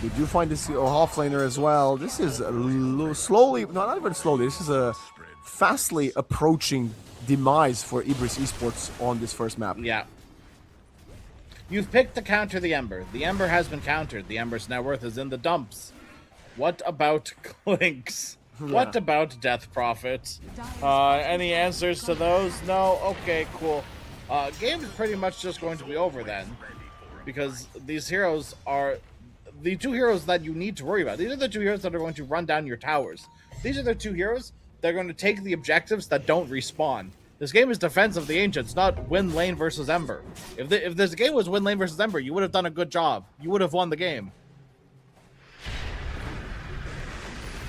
[SPEAKER 8] We do find this half laner as well. This is slowly, no, not even slowly, this is a fastly approaching demise for Ibris Esports on this first map.
[SPEAKER 4] Yeah. You've picked to counter the Ember. The Ember has been countered. The Ember's net worth is in the dumps. What about Clinks? What about Death Prophet? Any answers to those? No? Okay, cool. Game is pretty much just going to be over then. Because these heroes are the two heroes that you need to worry about. These are the two heroes that are going to run down your towers. These are the two heroes that are going to take the objectives that don't respawn. This game is Defense of the Ancients, not win lane versus Ember. If this game was win lane versus Ember, you would have done a good job. You would have won the game.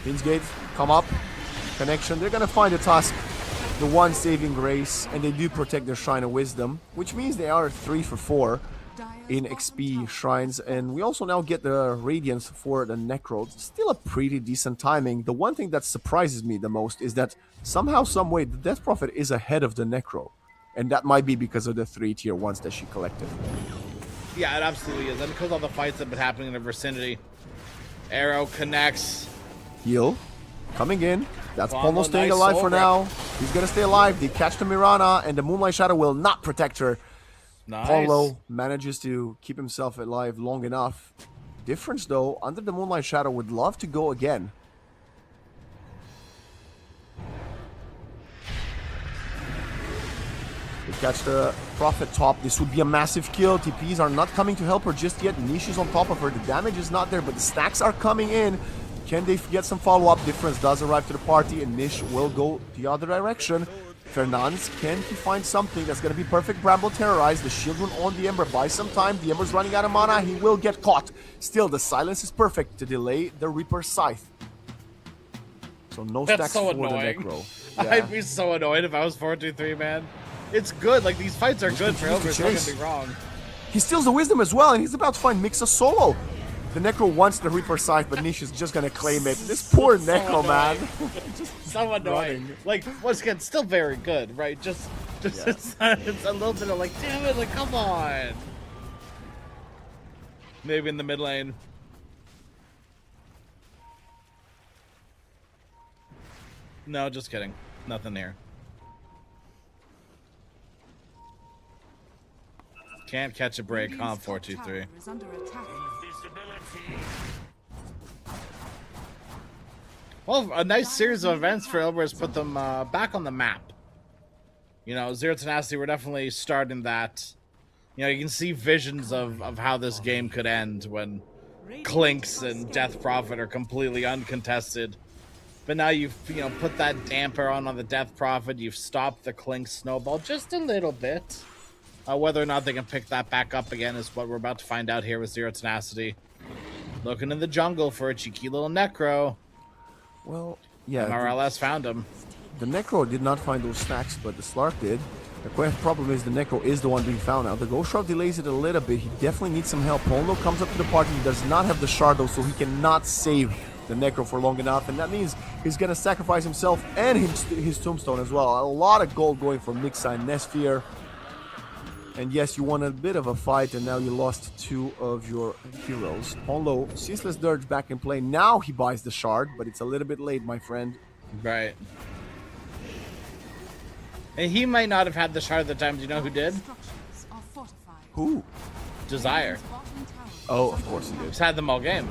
[SPEAKER 8] Kingsgate, come up. Connection. They're going to find a Tusk, the one saving grace, and they do protect their Shrine of Wisdom, which means they are 3 for 4 in XP shrines. And we also now get the Radiance for the Necro. Still a pretty decent timing. The one thing that surprises me the most is that somehow, someway, the Death Prophet is ahead of the Necro. And that might be because of the 3 tier 1s that she collected.
[SPEAKER 4] Yeah, it absolutely is. And because all the fights have been happening in the vicinity. Arrow connects.
[SPEAKER 8] Heal. Coming in. That's
[SPEAKER 4] Bombo,
[SPEAKER 8] Pono staying
[SPEAKER 4] nice
[SPEAKER 8] alive
[SPEAKER 4] soul
[SPEAKER 8] for
[SPEAKER 4] grip.
[SPEAKER 8] now. He's going to stay alive. They catch the Mirana, and the Moonlight Shadow will not protect her.
[SPEAKER 4] Nice.
[SPEAKER 8] Paulo manages to keep himself alive long enough. Difference, though, under the Moonlight Shadow would love to go again. They catch the Prophet top. This would be a massive kill. TPs are not coming to help her just yet. Niche is on top of her. The damage is not there, but the stacks are coming in. Can they get some follow-up? Difference does arrive to the party, and Nish will go the other direction. Fernandes, can he find something that's going to be perfect? Bramble terrorized. The shield rune on the Ember. Buy some time. The Ember's running out of mana. He will get caught. Still, the silence is perfect to delay the Reaper's Scythe. So no
[SPEAKER 4] That's
[SPEAKER 8] stacks
[SPEAKER 4] so
[SPEAKER 8] for the
[SPEAKER 4] annoying.
[SPEAKER 8] Necro.
[SPEAKER 4] I'd be so annoyed if I was 4-2-3, man. It's good. Like, these fights are good for
[SPEAKER 8] continues to
[SPEAKER 4] Elvis. Don't
[SPEAKER 8] chase.
[SPEAKER 4] get me wrong.
[SPEAKER 8] He steals the Wisdom as well, and he's about to find Mixa solo. The Necro wants the Reaper Scythe, but Nish is just going to claim it. This poor Necro, man.
[SPEAKER 4] So annoying. Like, once again, still very good, right? Just it's a little bit of like, damn it, like, come on. Maybe in the mid lane. No, just kidding. Nothing here. Can't catch a break, huh? 4-2-3.
[SPEAKER 7] Is under attack.
[SPEAKER 4] Well, a nice series of events for Elbrus put them back on the map. You know, Zero Tenacity, we're definitely starting that. You know, you can see visions of how this game could end when Clinks and Death Prophet are completely uncontested. But now you've, you know, put that damper on the Death Prophet. You've stopped the Clinks snowball just a little bit. Whether or not they can pick that back up again is what we're about to find out here with Zero Tenacity. Looking in the jungle for a cheeky little Necro.
[SPEAKER 8] Well, yeah.
[SPEAKER 4] MRLS found him.
[SPEAKER 8] The Necro did not find those stacks, but the Slark did. The problem is the Necro is the one being found now. The Ghost Shroud delays it a little bit. He definitely needs some help. Polo comes up to the party. He does not have the Shard, though, so he cannot save the Necro for long enough. And that means he's going to sacrifice himself and his Tombstone as well. A lot of gold going for Mixa and Nesphere. And yes, you won a bit of a fight, and now you lost 2 of your heroes. Polo, Ceaseless Dirge back in play. Now he buys the Shard, but it's a little bit late, my friend.
[SPEAKER 4] Right. And he might not have had the shard at the time. Do you know who did?
[SPEAKER 7] Structures are fortified.
[SPEAKER 8] Who?
[SPEAKER 4] Desire.
[SPEAKER 7] Bottom tower.
[SPEAKER 8] Oh, of course he did.
[SPEAKER 4] He's had them all game.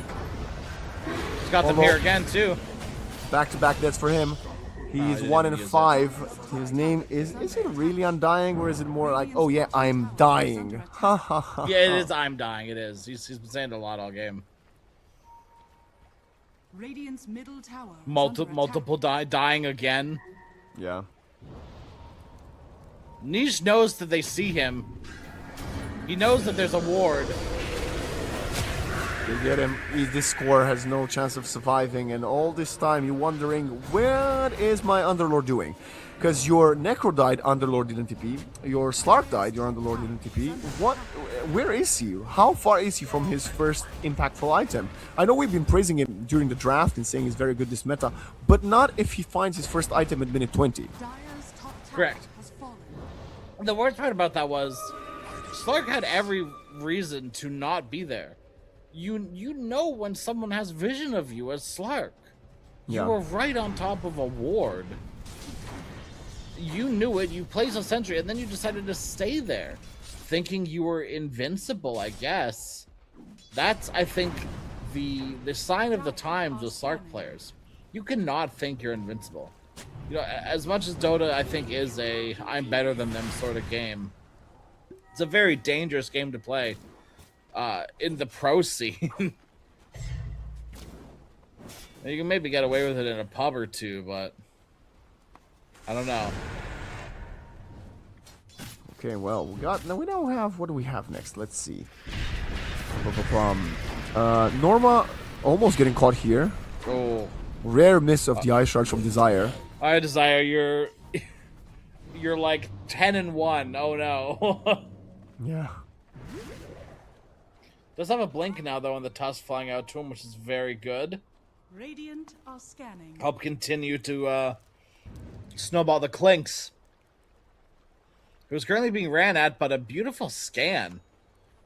[SPEAKER 4] He's got them
[SPEAKER 8] Although-
[SPEAKER 4] here again, too.
[SPEAKER 8] Back-to-back deaths for him. He's
[SPEAKER 4] didn't
[SPEAKER 8] 1 in
[SPEAKER 4] use
[SPEAKER 8] 5. His name is it really Undying, or is it more like, oh yeah, I'm dying? Ha ha ha.
[SPEAKER 4] Yeah, it is. I'm dying. It is. He's been saying it a lot all game.
[SPEAKER 7] Radiant's middle tower. is under attack.
[SPEAKER 4] Multiple dying again.
[SPEAKER 8] Yeah.
[SPEAKER 4] Niche knows that they see him. He knows that there's a ward.
[SPEAKER 8] They get him. This score has no chance of surviving, and all this time you're wondering, what is my Underlord doing? Because your Necro died, Underlord didn't TP. Your Slark died, your Underlord didn't TP. Where is he? How far is he from his first impactful item? I know we've been praising him during the draft and saying he's very good this meta, but not if he finds his first item at minute 20.
[SPEAKER 7] Dire's top tower
[SPEAKER 4] Correct.
[SPEAKER 7] has fallen.
[SPEAKER 4] The worst part about that was Slark had every reason to not be there. You know when someone has vision of you as Slark. You were right on top of a ward. You knew it, you placed a sentry, and then you decided to stay there, thinking you were invincible, I guess. That's, I think, the sign of the times with Slark players. You cannot think you're invincible. You know, as much as Dota, I think, is a I'm better than them sort of game, it's a very dangerous game to play in the pro scene. You can maybe get away with it in a pub or two, but I don't know.
[SPEAKER 8] Okay, well, we don't have, what do we have next? Let's see. Norma almost getting caught here.
[SPEAKER 4] Oh.
[SPEAKER 8] Rare miss of the Ice Sharks from Desire.
[SPEAKER 4] I Desire, you're like 10-1. Oh no.
[SPEAKER 8] Yeah.
[SPEAKER 4] Does have a blink now though on the tusk flying out to him, which is very good.
[SPEAKER 7] Radiant are scanning.
[SPEAKER 4] Help continue to snowball the Clinks. It was currently being ran at, but a beautiful scan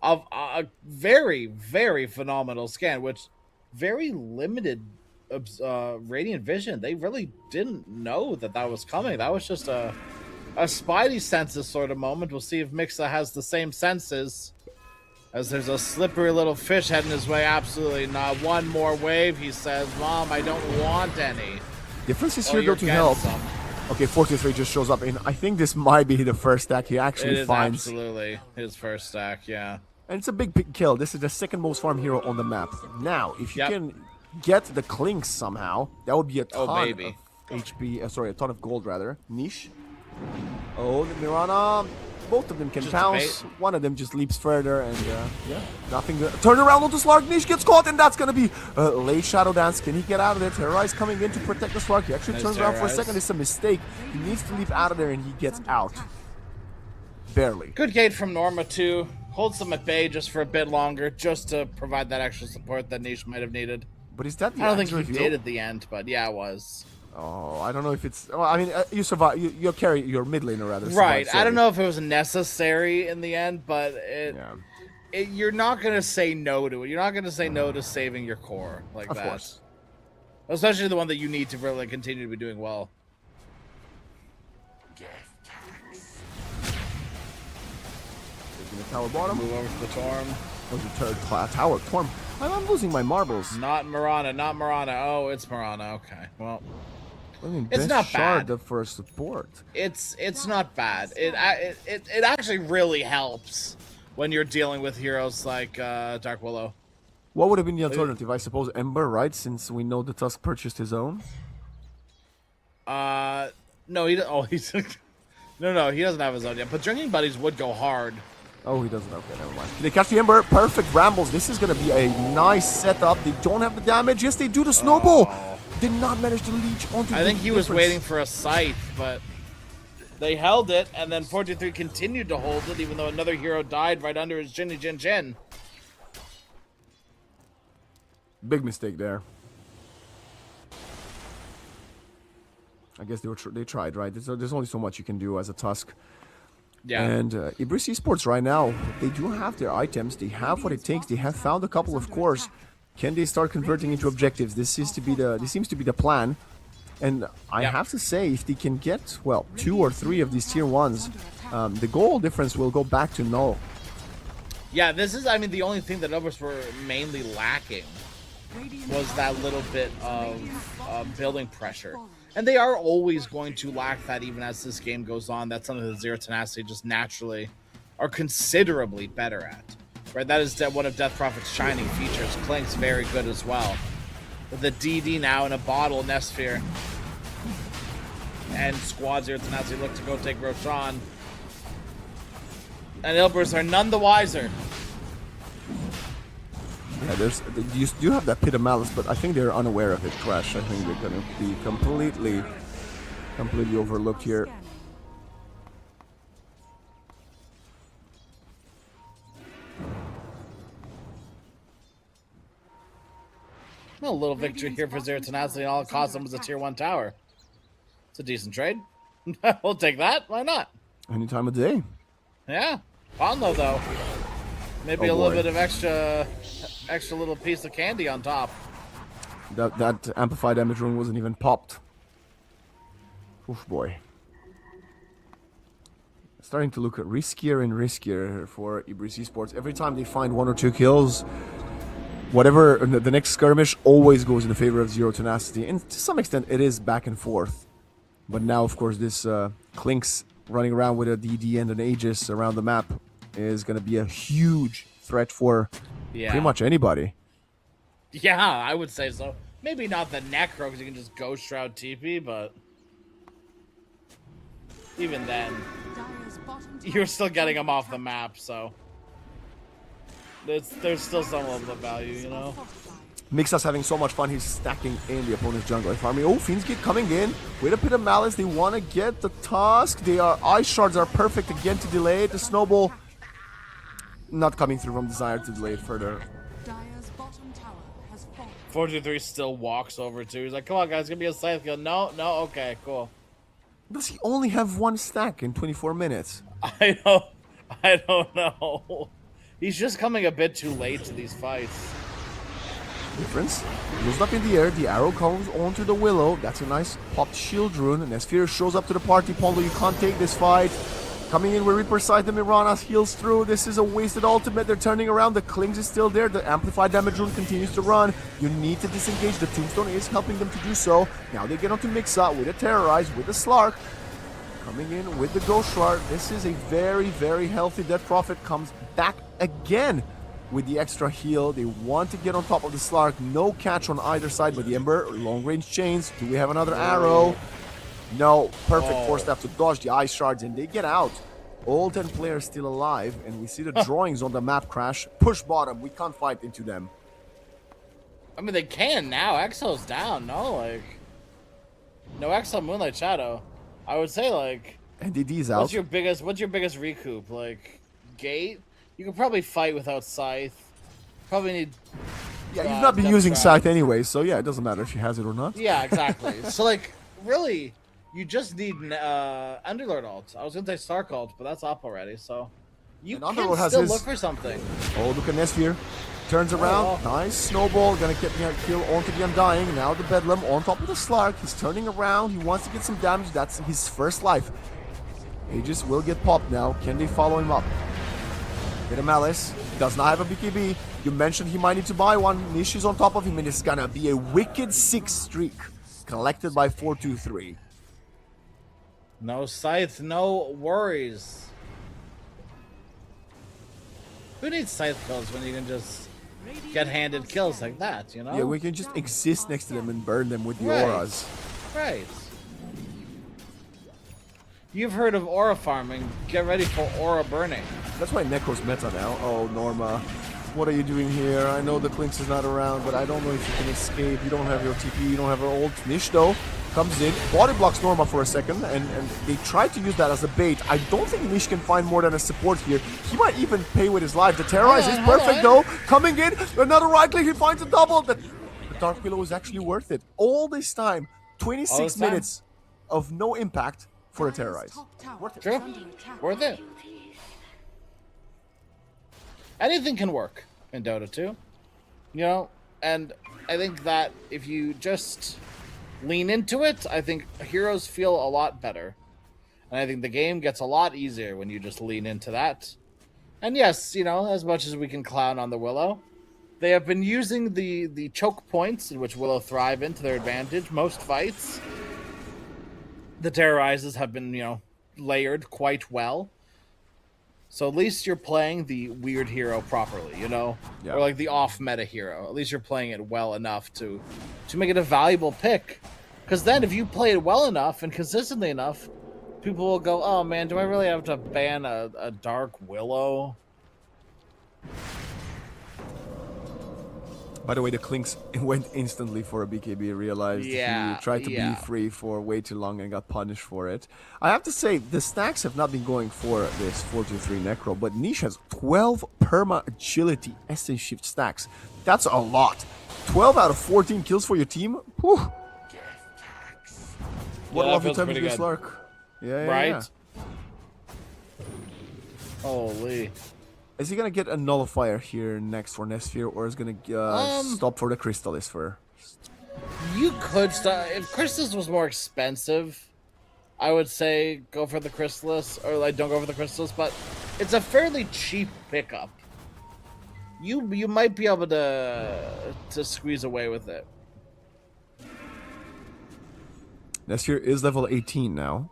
[SPEAKER 4] of a very, very phenomenal scan, which very limited radiant vision. They really didn't know that was coming. That was just a spidey senses sort of moment. We'll see if Mixa has the same senses, as there's a slippery little fish heading his way. Absolutely not. One more wave, he says. Mom, I don't want any.
[SPEAKER 8] Difference is here though to help.
[SPEAKER 4] Some.
[SPEAKER 8] Okay, 43 just shows up, and I think this might be the first stack he actually finds.
[SPEAKER 4] Absolutely his first stack, yeah.
[SPEAKER 8] And it's a big kill. This is the second most farm hero on the map. Now, if you can get the Clinks somehow, that would be a ton of HP. Sorry, a ton of gold rather. Niche. Oh, the Mirana. Both of them can pounce. One of them just leaps further, and yeah, nothing good. Turn around onto Slark. Niche gets caught, and that's gonna be late Shadow Dance. Can he get out of there? Terrorize coming in to protect the Slark. He actually turns around for a second. It's a mistake. He needs to leap out of there, and he gets out. Barely.
[SPEAKER 4] Good gate from Norma too. Holds them at bay just for a bit longer, just to provide that extra support that Niche might have needed.
[SPEAKER 8] But is that the
[SPEAKER 4] I don't think he did at the end, but yeah, it was.
[SPEAKER 8] Oh, I don't know if it's. Well, I mean, you survive. You carry your mid laner rather.
[SPEAKER 4] Right. I don't know if it was necessary in the end, but you're not gonna say no to it. You're not gonna say no to saving your core like that. Of course. Especially the one that you need to really continue to be doing well.
[SPEAKER 8] Taking the tower bottom.
[SPEAKER 4] Move over to the Torm.
[SPEAKER 8] Oh, the third tower Torm. I'm losing my marbles.
[SPEAKER 4] Not Marana. Not Marana. Oh, it's Marana. Okay. Well.
[SPEAKER 8] I mean,
[SPEAKER 4] it's not bad
[SPEAKER 8] for support.
[SPEAKER 4] It's not bad. It actually really helps when you're dealing with heroes like Dark Willow.
[SPEAKER 8] What would have been the alternative? I suppose Ember, right? Since we know the Tusk purchased his own.
[SPEAKER 4] No, he no, he doesn't have his own yet. But Drinking Buddies would go hard.
[SPEAKER 8] Oh, he doesn't. Okay, never mind. They catch the Ember. Perfect Brambles. This is going to be a nice setup. They don't have the damage. Yes, they do the snowball. Did not manage to leech onto
[SPEAKER 4] I think he was waiting for a scythe, but they held it, and then 43 continued to hold it, even though another hero died right under his chin.
[SPEAKER 8] Big mistake there. I guess they tried, right? There's only so much you can do as a Tusk. Yeah. And Ibris Esports right now, they do have their items. They have what it takes. They have found a couple of cores. Can they start converting into objectives? This seems to be the plan. And I have to say, if they can get, well, 2 or 3 of these tier 1s, the goal difference will go back to null.
[SPEAKER 4] Yeah, this is, I mean, the only thing that others were mainly lacking was that little bit of building pressure. And they are always going to lack that even as this game goes on. That's something that Zero Tenacity just naturally are considerably better at. Right, that is one of Death Prophet's shining features. Clink's very good as well. With the DD now in a bottle, Nesphere. And Squad Zero Tenacity look to go take Roshan. And Ilbers are none the wiser.
[SPEAKER 8] Yeah, you do have that Pit of Malice, but I think they're unaware of it, Crash. I think they're gonna be completely overlooked here.
[SPEAKER 4] A little victory here for Zero Tenacity, and all it cost them was a tier 1 tower. It's a decent trade. We'll take that. Why not?
[SPEAKER 8] Any time of day.
[SPEAKER 4] Yeah. Pondo, though. Maybe a little bit of extra little piece of candy on top.
[SPEAKER 8] That amplified damage rune wasn't even popped. Oof, boy. Starting to look riskier and riskier for Ibris Esports. Every time they find 1 or 2 kills, whatever the next skirmish always goes in the favor of Zero Tenacity, and to some extent it is back and forth. But now, of course, this Clinks running around with a DD and an Aegis around the map is going to be a huge threat for pretty much anybody.
[SPEAKER 4] Yeah, I would say so. Maybe not the Necro, because you can just Ghost Shroud TP, but even then, you're still getting them off the map, so there's still some level of value, you know?
[SPEAKER 8] Mixa's having so much fun, he's stacking in the opponent's jungle. Farming. Oh, Fiend's coming in with a Pit of Malice. They want to get the Tusk. Ice Shards are perfect again to delay it. The Snowball not coming through from Desire to delay it further.
[SPEAKER 4] 423 still walks over too. He's like, come on, guys, it's gonna be a scythe kill. No, okay, cool.
[SPEAKER 8] Does he only have 1 stack in 24 minutes?
[SPEAKER 4] I don't know. He's just coming a bit too late to these fights.
[SPEAKER 8] Difference. Goes up in the air. The arrow comes onto the Willow. That's a nice popped shield rune. And as Fear shows up to the party, Pondo, you can't take this fight. Coming in with Reaper side, the Mirana's heals through. This is a wasted ultimate. They're turning around. The Klings is still there. The amplified damage rune continues to run. You need to disengage. The Tombstone is helping them to do so. Now they get onto Mixa with a Terrorize, with a Slark. Coming in with the Ghost Shard. This is a very, very healthy Death Prophet. Comes back again with the extra heal. They want to get on top of the Slark. No catch on either side, but the Ember, long range chains. Do we have another arrow? No. Perfect 4-step to dodge the Ice Shards, and they get out. All 10 players still alive, and we see the drawings on the map, Crash. Push bottom. We can't fight into them.
[SPEAKER 4] I mean, they can now. Exo's down, no? Like, no Exo Moonlight Shadow. I would say, like,
[SPEAKER 8] NDD's out.
[SPEAKER 4] What's your biggest recoup? Like, Gate? You could probably fight without Scythe. Probably need...
[SPEAKER 8] Yeah, you've not been using Scythe anyway, so yeah, it doesn't matter if she has it or not.
[SPEAKER 4] Yeah, exactly. So, like, really, you just need Underlord ult. I was going to say Stark ult, but that's up already, so... You can still look for something.
[SPEAKER 8] Oh, look at Nesfear. Turns around. Nice snowball. Gonna get the kill onto the Undying. Now the Bedlam on top of the Slark. He's turning around. He wants to get some damage. That's his first life. Aegis will get popped now. Can they follow him up? Bit of Malice. Does not have a BKB. You mentioned he might need to buy one. Nish is on top of him, and it's gonna be a wicked 6 streak collected by 423.
[SPEAKER 4] No Scythe, no worries. Who needs Scythe kills when you can just get handed kills like that, you know?
[SPEAKER 8] Yeah, we can just exist next to them and burn them with the
[SPEAKER 4] Right.
[SPEAKER 8] auras.
[SPEAKER 4] Right. You've heard of aura farming. Get ready for aura burning.
[SPEAKER 8] That's why Necro's meta now. Oh, Norma. What are you doing here? I know the Clinks is not around, but I don't know if you can escape. You don't have your TP, you don't have your ult. Nish, though, comes in, body blocks Norma for a second, and they try to use that as a bait. I don't think Nish can find more than a support here. He might even pay with his life. The Terrorize is perfect, though. Coming in, another right click, he finds a double. The Dark Willow is actually worth it. All this time, 26 minutes of no impact for a Terrorize. Worth it.
[SPEAKER 4] True. Worth it. Anything can work in Dota 2. You know, and I think that if you just lean into it, I think heroes feel a lot better. And I think the game gets a lot easier when you just lean into that. And yes, you know, as much as we can clown on the Willow, they have been using the choke points in which Willow thrive in to their advantage. Most fights, the Terrorizes have been, you know, layered quite well. So at least you're playing the weird hero properly, you know?
[SPEAKER 8] Yeah.
[SPEAKER 4] Or like the off-meta hero. At least you're playing it well enough to make it a valuable pick. Because then if you play it well enough and consistently enough, people will go, oh man, do I really have to ban a Dark Willow?
[SPEAKER 8] By the way, the Clinks went instantly for a BKB. Realized
[SPEAKER 4] Yeah,
[SPEAKER 8] he tried to
[SPEAKER 4] yeah.
[SPEAKER 8] be free for way too long and got punished for it. I have to say, the stacks have not been going for this 4-2-3 Necro, but Niche has 12 Perma Agility Essence Shift stacks. That's a lot. 12 out of 14 kills for your team? Whew. What a
[SPEAKER 4] that
[SPEAKER 8] lovely
[SPEAKER 4] feels
[SPEAKER 8] time to
[SPEAKER 4] pretty
[SPEAKER 8] be a
[SPEAKER 4] good.
[SPEAKER 8] Slark. Yeah,
[SPEAKER 4] Right?
[SPEAKER 8] yeah.
[SPEAKER 4] Holy.
[SPEAKER 8] Is he gonna get a nullifier here next for Nesphere, or is gonna stop for the Crystallis for?
[SPEAKER 4] You could start if Crystallis was more expensive. I would say go for the Crystallis, or like don't go for the Crystallis, but it's a fairly cheap pickup. You might be able to squeeze away with it.
[SPEAKER 8] Nesphere is level 18 now.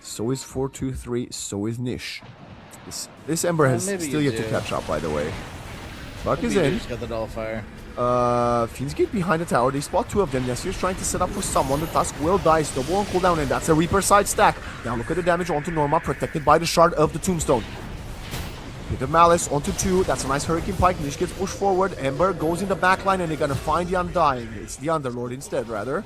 [SPEAKER 8] So is 423. So is Nish. This Ember has
[SPEAKER 4] maybe
[SPEAKER 8] still
[SPEAKER 4] you
[SPEAKER 8] yet to
[SPEAKER 4] do.
[SPEAKER 8] catch up, by the way. Buck is
[SPEAKER 4] You
[SPEAKER 8] in.
[SPEAKER 4] just got the nullifier.
[SPEAKER 8] Fiend's Gate behind the tower. They spot two of them. Nesphere's trying to set up for someone. The Tusk will die. Snowball on cooldown, and that's a Reaper side stack. Now look at the damage onto Norma, protected by the shard of the Tombstone. Pit of Malice onto 2. That's a nice Hurricane Pike. Nish gets pushed forward. Ember goes in the back line, and they're gonna find the Undying. It's the Underlord instead, rather.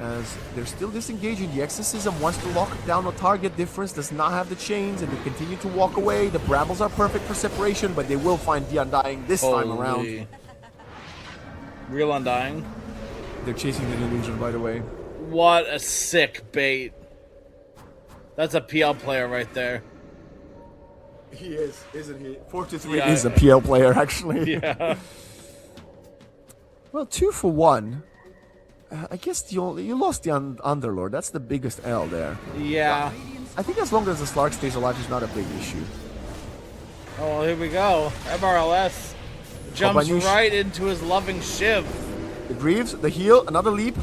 [SPEAKER 8] As they're still disengaging, the Exorcism wants to lock down a target. Difference does not have the chains, and they continue to walk away. The Brambles are perfect for separation, but they will find the Undying this time around.
[SPEAKER 4] Holy. Real Undying.
[SPEAKER 8] They're chasing the illusion, by the way.
[SPEAKER 4] What a sick bait. That's a PL player right there.
[SPEAKER 8] He is, isn't he? 4-3
[SPEAKER 4] Yeah.
[SPEAKER 8] is a PL player, actually.
[SPEAKER 4] Yeah.
[SPEAKER 8] Well, 2 for 1. I guess you lost the Underlord. That's the biggest L there.
[SPEAKER 4] Yeah.
[SPEAKER 8] I think as long as the Slark stays alive, it's not a big issue.
[SPEAKER 4] Oh, well, here we go. MRLS jumps
[SPEAKER 8] Niche.
[SPEAKER 4] right into his loving shiv.
[SPEAKER 8] The Greaves, the heal, another leap.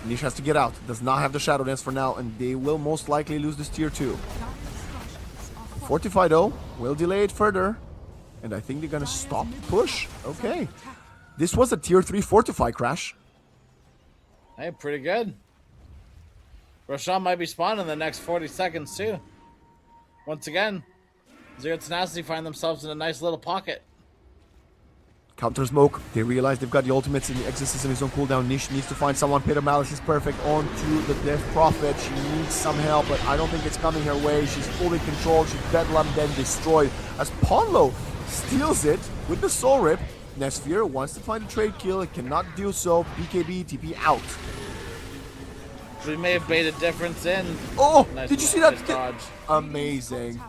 [SPEAKER 8] Niche has to get out. Does not have the Shadow Dance for now, and they will most likely lose this tier 2. Fortify, though, will delay it further. And I think they're gonna stop the push. Okay. This was a tier 3 Fortify crash.
[SPEAKER 4] Hey, pretty good. Roshan might be spawning in the next 40 seconds, too. Once again, Zero Tenacity find themselves in a nice little pocket.
[SPEAKER 8] Counter smoke. They realize they've got the ultimates and the exorcism is on cooldown. Niche needs to find someone. Pit of Malice is perfect. On to the Death Prophet. She needs some help, but I don't think it's coming her way. She's fully controlled. She's bedlam, then destroyed. As Ponlo steals it with the Soul Rip. Nesphere wants to find a trade kill. It cannot do so. BKB, TP out.
[SPEAKER 4] We may have made a difference in.
[SPEAKER 8] Oh,
[SPEAKER 4] Nice-
[SPEAKER 8] did you see that?
[SPEAKER 4] nice dodge.
[SPEAKER 8] Amazing.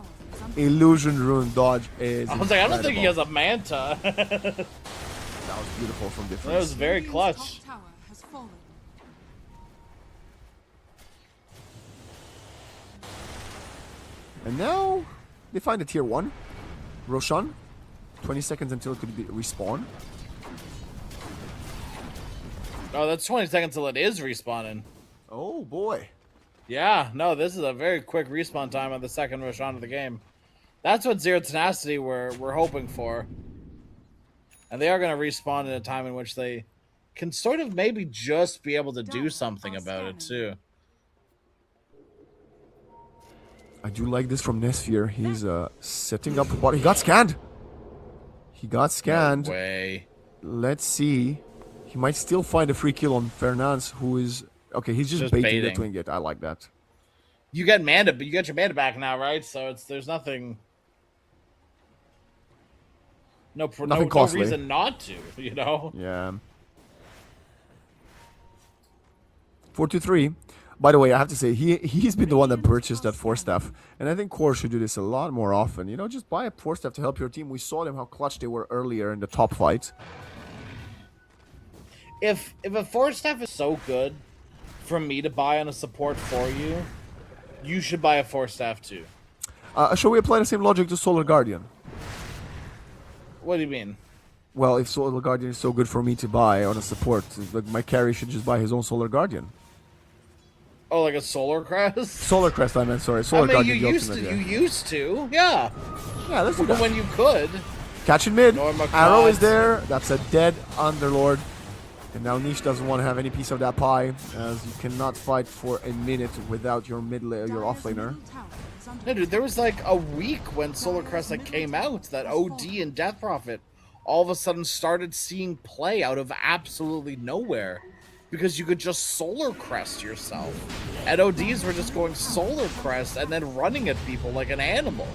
[SPEAKER 8] Illusion Rune dodge is
[SPEAKER 4] I was like, I don't think he
[SPEAKER 8] incredible.
[SPEAKER 4] has a Manta.
[SPEAKER 8] That was beautiful from difference.
[SPEAKER 4] That was very clutch.
[SPEAKER 7] Tower has fallen.
[SPEAKER 8] And now they find a tier 1. Roshan. 20 seconds until it could be respawn.
[SPEAKER 4] Oh, that's 20 seconds till it is respawning.
[SPEAKER 8] Oh boy.
[SPEAKER 4] Yeah, no, this is a very quick respawn time on the second Roshan of the game. That's what Zero Tenacity we're hoping for. And they are going to respawn in a time in which they can sort of maybe just be able to do something about it, too.
[SPEAKER 8] I do like this from Nesphere. He's setting up a body. He got scanned. He got scanned.
[SPEAKER 4] No way.
[SPEAKER 8] Let's see. He might still find a free kill on Fernandes, who is... Okay, he's just baiting the Twin Gate. I like that.
[SPEAKER 4] You get mana, but you got your mana back now, right? So there's nothing... No
[SPEAKER 8] costly.
[SPEAKER 4] reason not to, you know?
[SPEAKER 8] Yeah. 4-3. By the way, I have to say, he's been the one that purchased that Force Staff. And I think Core should do this a lot more often. You know, just buy a Force Staff to help your team. We saw them how clutch they were earlier in the top fight.
[SPEAKER 4] If a Force Staff is so good for me to buy on a support for you, you should buy a Force Staff too.
[SPEAKER 8] Shall we apply the same logic to Solar Guardian?
[SPEAKER 4] What do you mean?
[SPEAKER 8] Well, if Solar Guardian is so good for me to buy on a support, like my carry should just buy his own Solar Guardian.
[SPEAKER 4] Oh, like a Solar Crest?
[SPEAKER 8] Solar Crest, I meant, sorry. Solar Guardian,
[SPEAKER 4] you
[SPEAKER 8] the
[SPEAKER 4] used
[SPEAKER 8] ultimate,
[SPEAKER 4] to.
[SPEAKER 8] yeah.
[SPEAKER 4] You used to, yeah.
[SPEAKER 8] Yeah, let's do that.
[SPEAKER 4] When you could.
[SPEAKER 8] Catch in mid.
[SPEAKER 4] Norma
[SPEAKER 8] Arrow is
[SPEAKER 4] Clods.
[SPEAKER 8] there. That's a dead Underlord. And now Niche doesn't want to have any piece of that pie, as you cannot fight for a minute without your mid laner, your off laner.
[SPEAKER 4] No, dude, there was like a week when Solar Crest like came out that OD and Death Prophet all of a sudden started seeing play out of absolutely nowhere because you could just solar crest yourself. And ODs were just going solar crest and then running at people like an animal.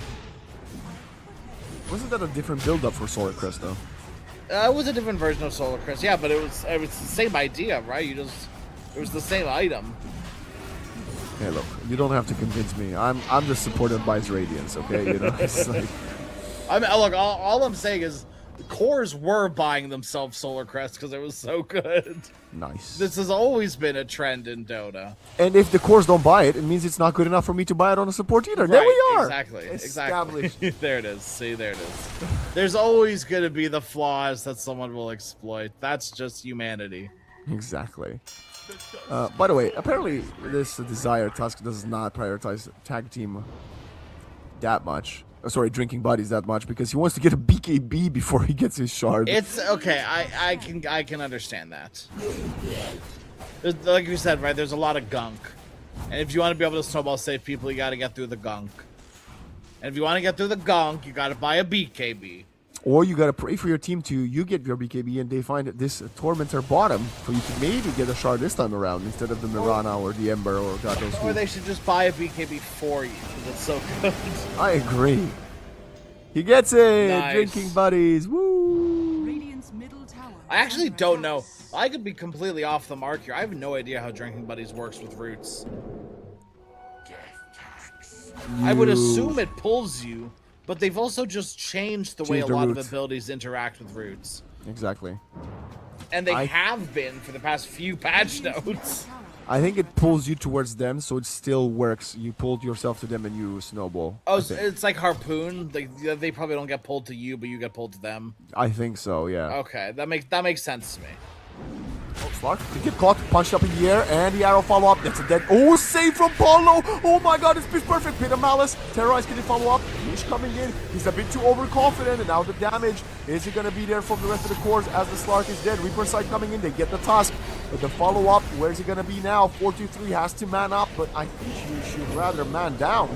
[SPEAKER 8] Wasn't that a different build-up for Solar Crest, though?
[SPEAKER 4] It was a different version of solar crest, yeah, but it was the same idea, right? It was the same item.
[SPEAKER 8] Hey, look, you don't have to convince me. I'm just supported by his Radiance, okay? You know, it's like...
[SPEAKER 4] I mean, look, all I'm saying is the cores were buying themselves Solar Crest because it was so good.
[SPEAKER 8] Nice.
[SPEAKER 4] This has always been a trend in Dota.
[SPEAKER 8] And if the cores don't buy it, it means it's not good enough for me to buy it on a support either. There we are.
[SPEAKER 4] Exactly.
[SPEAKER 8] Established.
[SPEAKER 4] There it is. See, there it is. There's always going to be the flaws that someone will exploit. That's just humanity.
[SPEAKER 8] Exactly. By the way, apparently this Desire Tusk does not prioritize tag team that much. Sorry, drinking buddies that much because he wants to get a BKB before he gets his shard.
[SPEAKER 4] It's okay. I can understand that. Like you said, right? There's a lot of gunk, and if you want to be able to snowball save people, you got to get through the gunk. And if you want to get through the gunk, you got to buy a BKB.
[SPEAKER 8] Or you gotta pray for your team to you get your BKB and they find this Tormentor bottom for you to maybe get a shard this time around instead of the Mirana or the Ember or God knows who.
[SPEAKER 4] Or they should just buy a BKB for you because it's so good.
[SPEAKER 8] I agree. He gets it!
[SPEAKER 4] Nice.
[SPEAKER 8] Drinking buddies! Woo!
[SPEAKER 7] Radiant's middle tower.
[SPEAKER 4] I actually don't know. I could be completely off the mark here. I have no idea how Drinking Buddies works with roots. I would assume it pulls you, but they've also just changed the way a lot of abilities interact with roots.
[SPEAKER 8] Exactly.
[SPEAKER 4] And they have been for the past few patch notes.
[SPEAKER 8] I think it pulls you towards them, so it still works. You pulled yourself to them and you snowball.
[SPEAKER 4] Oh, so it's like Harpoon. They probably don't get pulled to you, but you get pulled to them.
[SPEAKER 8] I think so, yeah.
[SPEAKER 4] Okay, that makes sense to me.
[SPEAKER 8] Oh, Slark, he get caught, punched up in the air, and the arrow follow up. That's a dead. Oh, save from Paulo! Oh my god, it's pitch perfect. Pit of Malice. Terrorize, can he follow up? Niche coming in. He's a bit too overconfident, and now the damage. Is he gonna be there from the rest of the cores as the Slark is dead? Reaper side coming in, they get the Tusk. But the follow up, where's he gonna be now? 4-2-3 has to man up, but I think you should rather man down.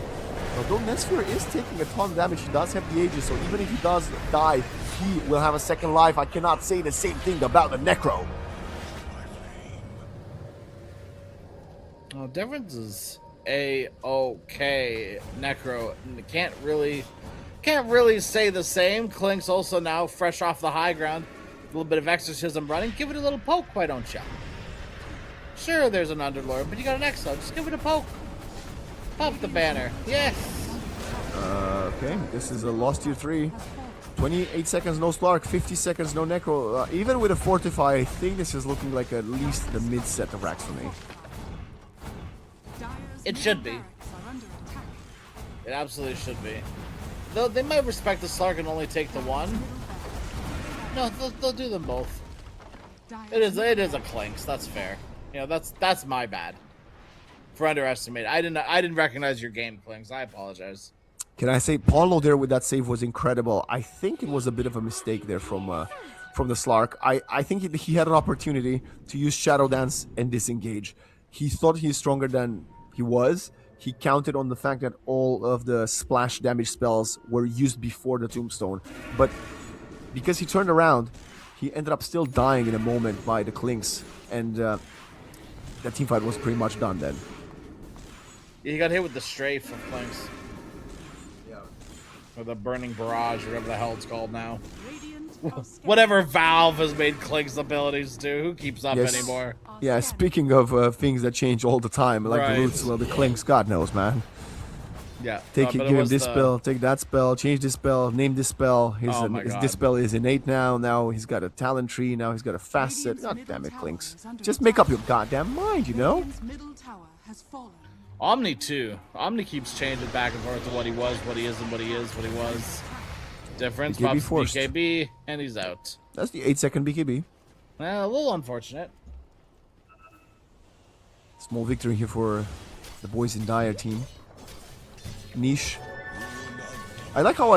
[SPEAKER 8] Although Netsphere is taking a ton of damage, he does have the Aegis, so even if he does die, he will have a second life. I cannot say the same thing about the Necro.
[SPEAKER 4] Well, difference is A-OK. Necro can't really say the same. Klink's also now fresh off the high ground. A little bit of exorcism running. Give it a little poke, why don't you? Sure, there's an Underlord, but you got an Exo. Just give it a poke. Pop the banner. Yes.
[SPEAKER 8] Okay, this is a lost tier 3. 28 seconds no Slark, 50 seconds no Necro. Even with a Fortify, I think this is looking like at least the mid set of racks for me.
[SPEAKER 4] It should be. It absolutely should be. Though they might respect the Slark and only take the one. No, they'll do them both. It is a Clinks. That's fair. You know, that's my bad for underestimating. I didn't recognize your game, Clinks. I apologize.
[SPEAKER 8] Can I say Paulo there with that save was incredible. I think it was a bit of a mistake there from the Slark. I think he had an opportunity to use Shadow Dance and disengage. He thought he's stronger than he was. He counted on the fact that all of the splash damage spells were used before the Tombstone. But because he turned around, he ended up still dying in a moment by the Clinks. And that teamfight was pretty much done then.
[SPEAKER 4] Yeah, he got hit with the strafe from Clinks.
[SPEAKER 8] Yeah.
[SPEAKER 4] Or the Burning Barrage, or whatever the hell it's called now. Whatever Valve has made Klink's abilities do. Who keeps up anymore?
[SPEAKER 8] Yeah, speaking of things that change all the time, like
[SPEAKER 4] Right.
[SPEAKER 8] the roots, well, the Clinks, God knows, man.
[SPEAKER 4] Yeah.
[SPEAKER 8] Give him this spell, take that spell, change this spell, name this spell. His
[SPEAKER 4] God.
[SPEAKER 8] this spell is innate now. Now he's got a talent tree. Now he's got a fast set. God damn it, Clinks. Just make up your goddamn mind, you know?
[SPEAKER 7] Radiant's middle tower has fallen.
[SPEAKER 4] Omni too. Omni keeps changing back and forth to what he was, what he isn't, what he is, what he was. Difference,
[SPEAKER 8] BKB
[SPEAKER 4] pops
[SPEAKER 8] forced.
[SPEAKER 4] BKB, and he's out.
[SPEAKER 8] That's the 8-second BKB.
[SPEAKER 4] Well, a little unfortunate.
[SPEAKER 8] Small victory here for the boys in Dire team. Niche. I like how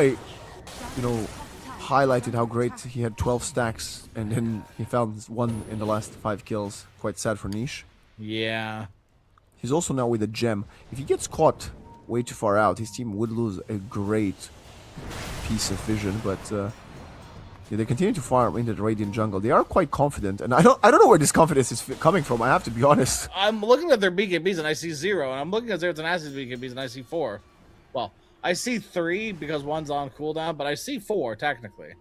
[SPEAKER 8] highlighted how great he had 12 stacks and then he found one in the last 5 kills. Quite sad for Niche.
[SPEAKER 4] Yeah.
[SPEAKER 8] He's also now with a gem. If he gets caught way too far out, his team would lose a great piece of vision, but Yeah, they continue to farm into the Radiant jungle. They are quite confident, and I don't know where this confidence is coming from. I have to be honest.
[SPEAKER 4] I'm looking at their BKBs and I see 0, and I'm looking at Zero Tenacity's BKBs and I see 4. Well, I see 3 because one's on cooldown, but I see 4 technically.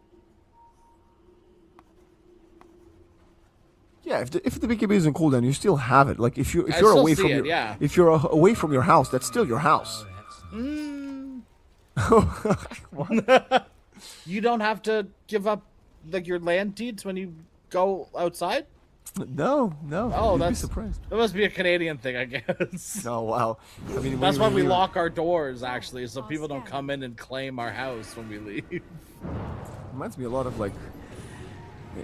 [SPEAKER 8] Yeah, if the BKB is in cooldown, you still have it. Like if you're
[SPEAKER 4] still
[SPEAKER 8] away
[SPEAKER 4] see
[SPEAKER 8] from
[SPEAKER 4] it,
[SPEAKER 8] your
[SPEAKER 4] yeah.
[SPEAKER 8] if you're away from your house, that's still your house.
[SPEAKER 4] You don't have to give up like your land deeds when you go outside?
[SPEAKER 8] No.
[SPEAKER 4] Oh,
[SPEAKER 8] you'd be
[SPEAKER 4] that's
[SPEAKER 8] surprised.
[SPEAKER 4] That must be a Canadian thing, I guess.
[SPEAKER 8] Oh wow. I mean,
[SPEAKER 4] That's why we
[SPEAKER 8] hear-
[SPEAKER 4] lock our doors, actually, so people don't come in and claim our house when we leave.
[SPEAKER 8] Reminds me a lot of like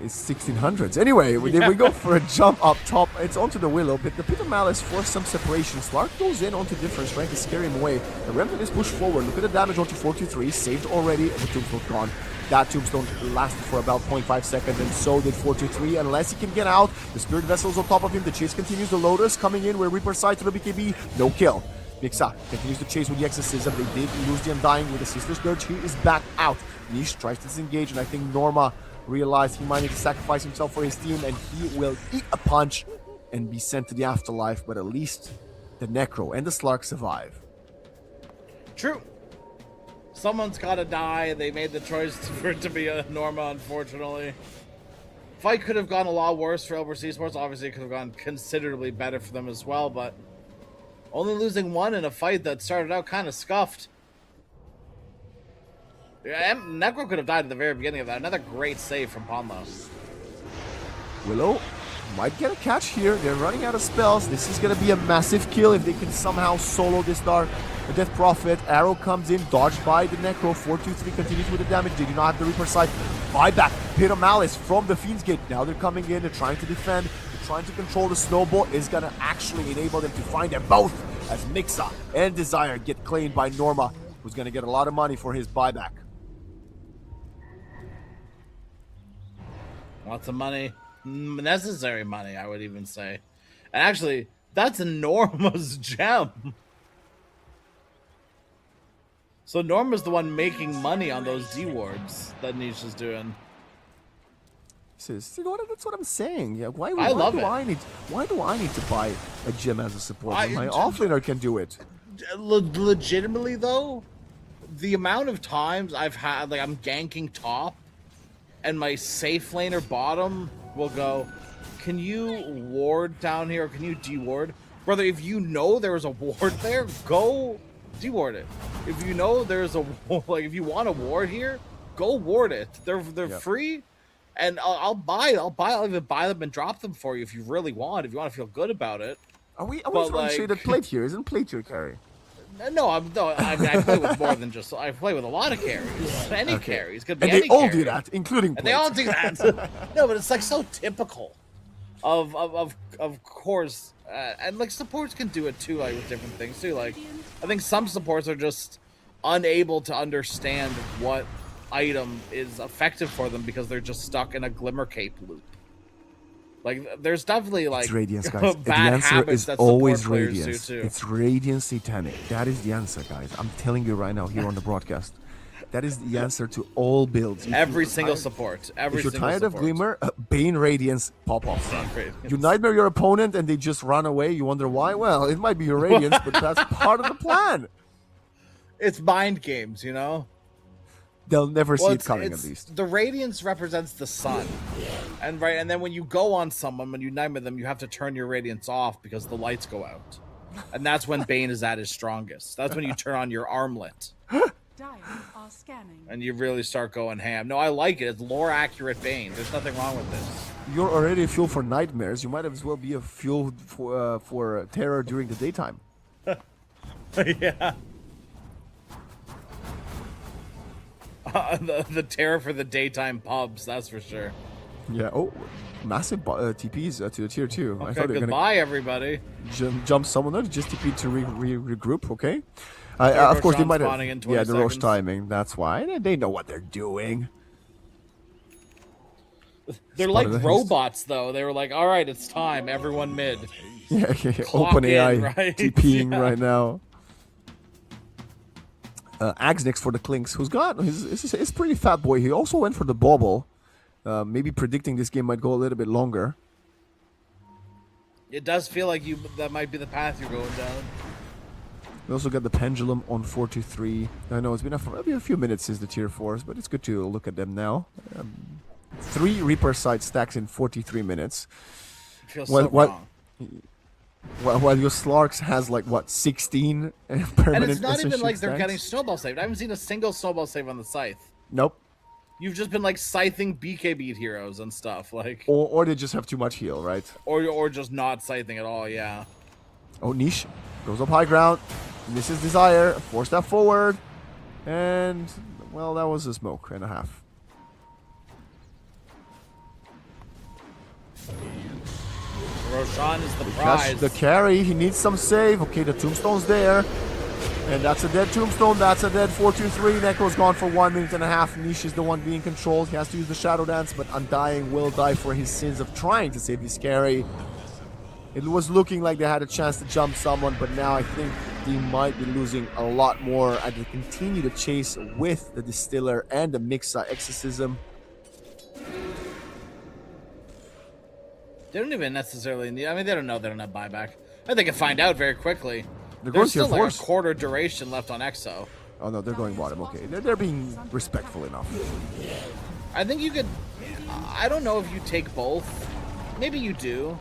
[SPEAKER 8] it's 1600s. Anyway, we go for a jump up top. It's onto the Willow, but the Pit of Malice forced some separation. Slark goes in onto difference. Rank is scaring him away. The Remnant is pushed forward. Look at the damage onto 423. Saved already. The Tombstone gone. That Tombstone lasted for about 0.5 seconds, and so did 423. Unless he can get out, the Spirit Vessel's on top of him. The chase continues. The Lotus coming in where Reaper side to the BKB. No kill. Mixa continues to chase with the Exorcism. They did lose the Undying with the Sister Scourge. He is back out. Niche tries to disengage, and I think Norma realized he might need to sacrifice himself for his team, and he will eat a punch and be sent to the afterlife, but at least the Necro and the Slark survive.
[SPEAKER 4] True. Someone's gotta die. They made the choice for it to be a Norma, unfortunately. Fight could have gone a lot worse for Overseas Sports. Obviously, it could have gone considerably better for them as well, but only losing one in a fight that started out kind of scuffed. Yeah, Necro could have died at the very beginning of that. Another great save from Ponlo.
[SPEAKER 8] Willow might get a catch here. They're running out of spells. This is going to be a massive kill if they can somehow solo this Death Prophet. Arrow comes in, dodged by the Necro. 423 continues with the damage. They do not have the Reaper side. Buyback. Pit of Malice from the Fiend's Gate. Now they're coming in. They're trying to defend. They're trying to control the snowball. Is going to actually enable them to find them both as Mixa and Desire get claimed by Norma, who's going to get a lot of money for his buyback.
[SPEAKER 4] Lots of money. Necessary money, I would even say. And actually, that's Norma's gem. So Norma's the one making money on those D wards that Niche is doing.
[SPEAKER 8] You know what? That's what I'm saying. Yeah, why do I need to buy a gem as a support? My offlaner can do it.
[SPEAKER 4] Legitimately though, the amount of times I've had, like, I'm ganking top, and my safe laner bottom will go, can you ward down here, or can you de-ward? Brother, if you know there's a ward there, go de-ward it. If you know there's a, like, if you want a ward here, go ward it. They're free, and I'll even buy them and drop them for you if you really want, if you want to feel good about it.
[SPEAKER 8] Are we throwing shade at Plate here? Isn't Plate your carry?
[SPEAKER 4] No, I play with more than just. I play with a lot of carries. Any carries could be.
[SPEAKER 8] And they all do that, including.
[SPEAKER 4] And they all do that. No, but it's like so typical of course, and like supports can do it too, like with different things too. Like I think some supports are just unable to understand what item is effective for them because they're just stuck in a Glimmer Cape loop. Like, there's definitely, like,
[SPEAKER 8] it's Radiance, guys.
[SPEAKER 4] bad
[SPEAKER 8] the answer
[SPEAKER 4] habits
[SPEAKER 8] is
[SPEAKER 4] that
[SPEAKER 8] always
[SPEAKER 4] support players
[SPEAKER 8] Radiance.
[SPEAKER 4] do, too.
[SPEAKER 8] It's Radiance Satanic. That is the answer, guys. I'm telling you right now here on the broadcast. That is the answer to all builds.
[SPEAKER 4] Every single support. Every
[SPEAKER 8] if you're
[SPEAKER 4] single
[SPEAKER 8] tired
[SPEAKER 4] support.
[SPEAKER 8] of Glimmer, Bane Radiance, pop off.
[SPEAKER 4] Radiance.
[SPEAKER 8] You nightmare your opponent and they just run away. You wonder why? Well, it might be your Radiance, but that's part of the plan.
[SPEAKER 4] It's mind games, you know?
[SPEAKER 8] They'll never see it coming, at least.
[SPEAKER 4] The Radiance represents the sun. And then when you go on someone, when you nightmare them, you have to turn your Radiance off because the lights go out. And that's when Bane is at his strongest. That's when you turn on your armlet.
[SPEAKER 7] Dire are scanning.
[SPEAKER 4] And you really start going ham. No, I like it. It's lore accurate Bane. There's nothing wrong with this.
[SPEAKER 8] You're already a fuel for nightmares. You might as well be a fuel for terror during the daytime.
[SPEAKER 4] Yeah. The terror for the daytime pubs, that's for sure.
[SPEAKER 8] Yeah. Oh, massive TPs to the tier 2.
[SPEAKER 4] Okay,
[SPEAKER 8] I thought they were
[SPEAKER 4] goodbye, everybody.
[SPEAKER 8] Jump someone. No, just TP to regroup. Okay. Of course, they might have. Yeah, the Roche timing. That's why they know what they're doing.
[SPEAKER 4] They're like robots, though. They were like, "All right, it's time. Everyone mid."
[SPEAKER 8] Yeah. Open AI
[SPEAKER 4] right?
[SPEAKER 8] TPing
[SPEAKER 4] Yeah.
[SPEAKER 8] right now. Axnix for the Clinks, who's got his pretty fat boy. He also went for the bauble. maybe predicting this game might go a little bit longer.
[SPEAKER 4] It does feel like that might be the path you're going down.
[SPEAKER 8] We also got the pendulum on 4-3. I know it's been a few minutes since the tier 4s, but it's good to look at them now. 3 Reaper side stacks in 43 minutes.
[SPEAKER 4] It feels so wrong.
[SPEAKER 8] While your Slarks has like what 16 permanent.
[SPEAKER 4] And it's not even like they're
[SPEAKER 8] stacks?
[SPEAKER 4] getting snowball saved. I haven't seen a single snowball save on the scythe.
[SPEAKER 8] Nope.
[SPEAKER 4] You've just been like scything BK beat heroes and stuff, like,
[SPEAKER 8] Or they just have too much heal, right?
[SPEAKER 4] or just not scything at all. Yeah.
[SPEAKER 8] Oh, Niche goes up high ground. Misses Desire. 4-step forward, and well, that was a smoke and a half.
[SPEAKER 4] Roshan is the prize.
[SPEAKER 8] The carry. He needs some save. Okay, the tombstone's there. And that's a dead tombstone. That's a dead 4-2-3. Neko's gone for 1 minute and a half. Niche is the one being controlled. He has to use the Shadow Dance, but Undying will die for his sins of trying to save his carry. It was looking like they had a chance to jump someone, but now I think they might be losing a lot more as they continue to chase with the Distiller and the Mixa Exorcism.
[SPEAKER 4] They don't even necessarily need. I mean, they don't know they don't have buyback. I think they can find out very quickly.
[SPEAKER 8] They're
[SPEAKER 4] There's
[SPEAKER 8] going
[SPEAKER 4] still
[SPEAKER 8] tier
[SPEAKER 4] like a
[SPEAKER 8] 4s.
[SPEAKER 4] quarter duration left on Exo.
[SPEAKER 8] Oh no, they're going bottom. Okay, they're being respectful enough.
[SPEAKER 4] I think you could. I don't know if you take both. Maybe you do.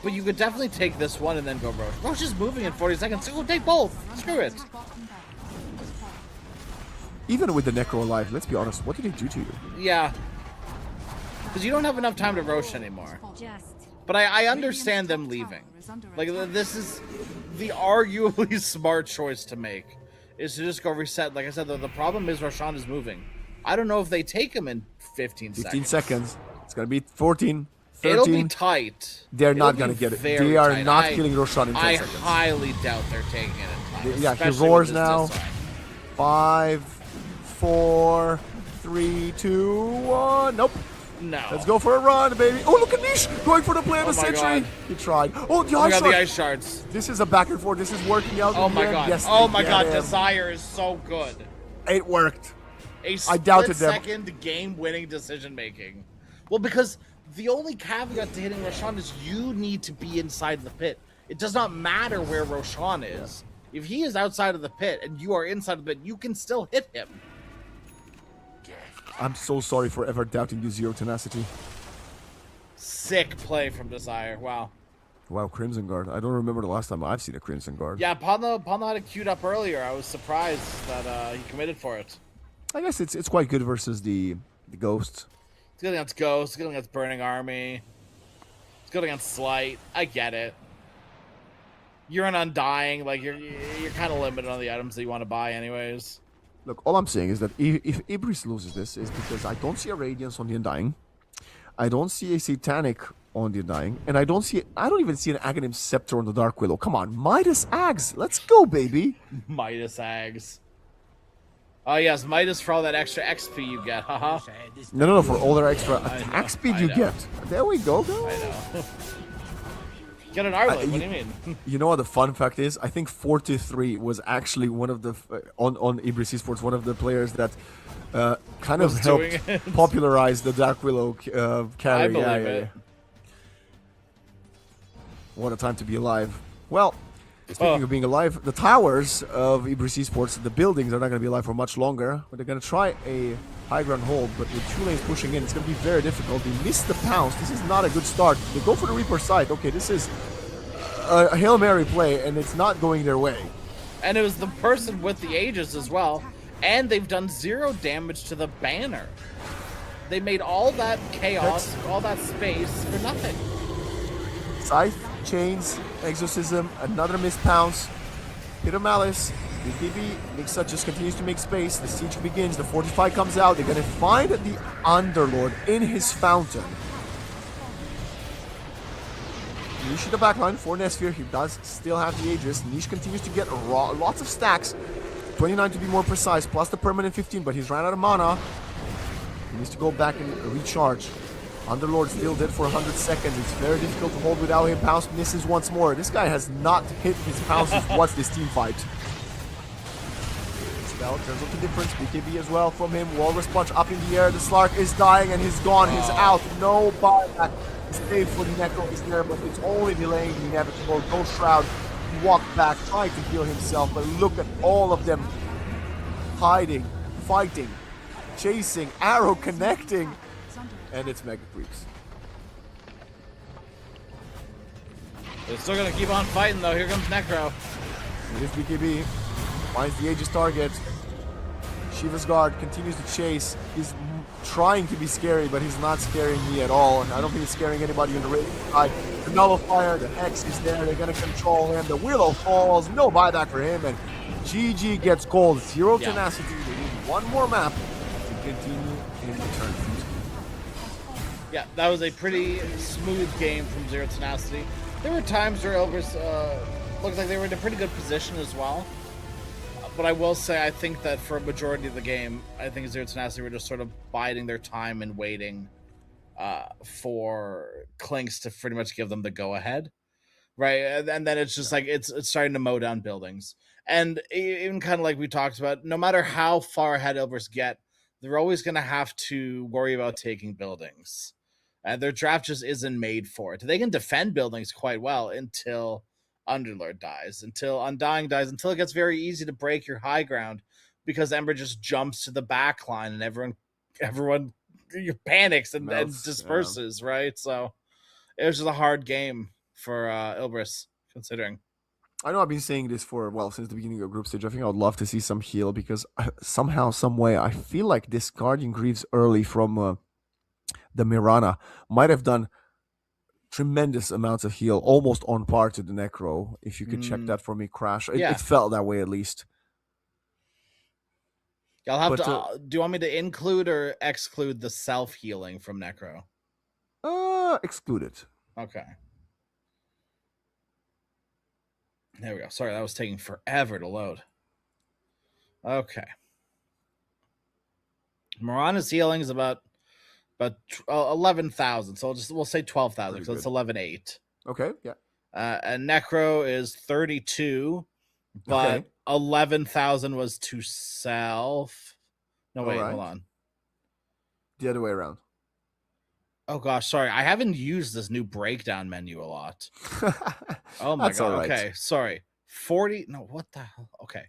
[SPEAKER 4] But you could definitely take this one and then go Roche. Roche is moving in 40 seconds. So take both. Screw it.
[SPEAKER 8] Even with the Necro alive, let's be honest, what did he do to you?
[SPEAKER 4] Yeah. Because you don't have enough time to Roche anymore. But I understand them leaving. Like, this is the arguably smart choice to make. Is to just go reset. Like I said, the problem is Roshan is moving. I don't know if they take him in 15 seconds.
[SPEAKER 8] 15 seconds. It's going to be 14. 13.
[SPEAKER 4] It'll be tight.
[SPEAKER 8] They're
[SPEAKER 4] It'll
[SPEAKER 8] not
[SPEAKER 4] be
[SPEAKER 8] going to get it.
[SPEAKER 4] very
[SPEAKER 8] They are
[SPEAKER 4] tight.
[SPEAKER 8] not killing Roshan in 10
[SPEAKER 4] I
[SPEAKER 8] seconds.
[SPEAKER 4] highly doubt they're taking it in time.
[SPEAKER 8] Yeah, he
[SPEAKER 4] especially
[SPEAKER 8] roars
[SPEAKER 4] with this
[SPEAKER 8] now.
[SPEAKER 4] design.
[SPEAKER 8] 5, 4, 3, 2, 1. Nope.
[SPEAKER 4] No.
[SPEAKER 8] Let's go for a run, baby. Oh, look at Niche going for the play of the
[SPEAKER 4] Oh my
[SPEAKER 8] century.
[SPEAKER 4] God.
[SPEAKER 8] He tried. Oh, the
[SPEAKER 4] Oh my
[SPEAKER 8] ice
[SPEAKER 4] God,
[SPEAKER 8] shard.
[SPEAKER 4] the ice shards.
[SPEAKER 8] This is a back and forth. This is working out.
[SPEAKER 4] Oh
[SPEAKER 8] in
[SPEAKER 4] my
[SPEAKER 8] the end.
[SPEAKER 4] God.
[SPEAKER 8] Yes,
[SPEAKER 4] Oh
[SPEAKER 8] they
[SPEAKER 4] my
[SPEAKER 8] get
[SPEAKER 4] God.
[SPEAKER 8] him.
[SPEAKER 4] Desire is so good.
[SPEAKER 8] It worked.
[SPEAKER 4] A
[SPEAKER 8] I doubted them.
[SPEAKER 4] split-second game-winning decision-making. Well, because the only caveat to hitting Roshan is you need to be inside the pit. It does not matter where Roshan is. If he is outside of the pit and you are inside the pit, you can still hit him.
[SPEAKER 8] I'm so sorry for ever doubting you, Zero Tenacity.
[SPEAKER 4] Sick play from Desire. Wow.
[SPEAKER 8] Wow, Crimson Guard. I don't remember the last time I've seen a Crimson Guard.
[SPEAKER 4] Yeah, Panda had it queued up earlier. I was surprised that he committed for it.
[SPEAKER 8] I guess it's quite good versus the Ghost.
[SPEAKER 4] It's good against Ghost. It's good against Burning Army. It's good against Slight. I get it. You're an Undying. Like, you're kind of limited on the items that you want to buy anyways.
[SPEAKER 8] Look, all I'm saying is that if Ibris loses this, is because I don't see a Radiance on the Undying. I don't see a Satanic on the Undying. And I don't even see an Aghanim Scepter on the Dark Willow. Come on, Midas Ags. Let's go, baby.
[SPEAKER 4] Midas Ags. Oh, yes, Midas for all that extra XP you get, haha.
[SPEAKER 8] No, for all their extra attack speed you
[SPEAKER 4] know.
[SPEAKER 8] get. There we go, girl.
[SPEAKER 4] I know. Get an Ireland, what do you mean?
[SPEAKER 8] You know what the fun fact is? I think 4-3 was actually one of the on Ibris Esports, one of the players that kind of
[SPEAKER 4] Was
[SPEAKER 8] helped
[SPEAKER 4] doing it.
[SPEAKER 8] popularize the Dark Willow carry.
[SPEAKER 4] I believe it.
[SPEAKER 8] What a time to be alive. Well, speaking of being alive, the towers of Ibris Esports, the buildings are not going to be alive for much longer. But they're going to try a high ground hold, but with 2 lanes pushing in, it's going to be very difficult. They miss the pounce. This is not a good start. They go for the Reaper side. Okay, this is a Hail Mary play, and it's not going their way.
[SPEAKER 4] And it was the person with the Aegis as well. And they've done 0 damage to the banner. They made all that chaos, all that space for nothing.
[SPEAKER 8] Scythe, Chains, Exorcism, another missed pounce. Hit a Malice. BKB, Mixa just continues to make space. The siege begins. The 45 comes out. They're going to find the Underlord in his fountain. Niche in the backline for Nesphere. He does still have the Aegis. Niche continues to get lots of stacks. 29 to be more precise, plus the permanent 15, but he's ran out of mana. He needs to go back and recharge. Underlord still dead for 100 seconds. It's very difficult to hold without him. Pounce misses once more. This guy has not hit his pounces once this team fight. Now turns up the difference. BKB as well from him. Walrus punch up in the air. The Slark is dying and he's gone. He's out. No buyback. The save for the Necro is there, but it's only delaying the inevitable. Ghost Shroud walked back, trying to heal himself, but look at all of them hiding, fighting, chasing, arrow connecting, and it's Mega Creeps.
[SPEAKER 4] They're still gonna keep on fighting though. Here comes Necro.
[SPEAKER 8] It is BKB. Finds the Aegis target. Shiva's Guard continues to chase. He's trying to be scary, but he's not scaring me at all. And I don't think he's scaring anybody on the raid side. The Nullifier, the Hex is there. They're gonna control him. The Willow falls. No buyback for him. And GG gets called. Zero tenacity. They need one more map to continue in the tournament.
[SPEAKER 4] Yeah, that was a pretty smooth game from Zero Tenacity. There were times where Elvis looked like they were in a pretty good position as well. But I will say, I think that for a majority of the game, I think Zero Tenacity were just sort of biding their time and waiting for Clinks to pretty much give them the go-ahead. Right? And then it's just like, it's starting to mow down buildings. And even kind of like we talked about, no matter how far ahead Elvis get, they're always going to have to worry about taking buildings. Their draft just isn't made for it. They can defend buildings quite well until Underlord dies, until Undying dies, until it gets very easy to break your high ground because Ember just jumps to the back line and everyone panics and disperses, right? So it was just a hard game for Ilbris, considering.
[SPEAKER 8] I know I've been saying this since the beginning of group stage. I think I would love to see some heal because somehow, some way, I feel like this Guardian Greaves early from the Mirana might have done tremendous amounts of heal, almost on par to the Necro. If you could check that for me, Crash. It felt that way at least.
[SPEAKER 4] I'll have to. Do you want me to include or exclude the self healing from Necro?
[SPEAKER 8] Exclude it.
[SPEAKER 4] Okay. There we go. Sorry, that was taking forever to load. Okay. Mirana's healing is about 11,000. So we'll say 12,000. So it's 11,800.
[SPEAKER 8] Okay, yeah.
[SPEAKER 4] And Necro is 32, but 11,000 was to self. No, wait, hold on.
[SPEAKER 8] The other way around.
[SPEAKER 4] Oh gosh, sorry. I haven't used this new breakdown menu a lot. Oh my god.
[SPEAKER 8] Right.
[SPEAKER 4] Okay, sorry. 40. No, what the hell? Okay.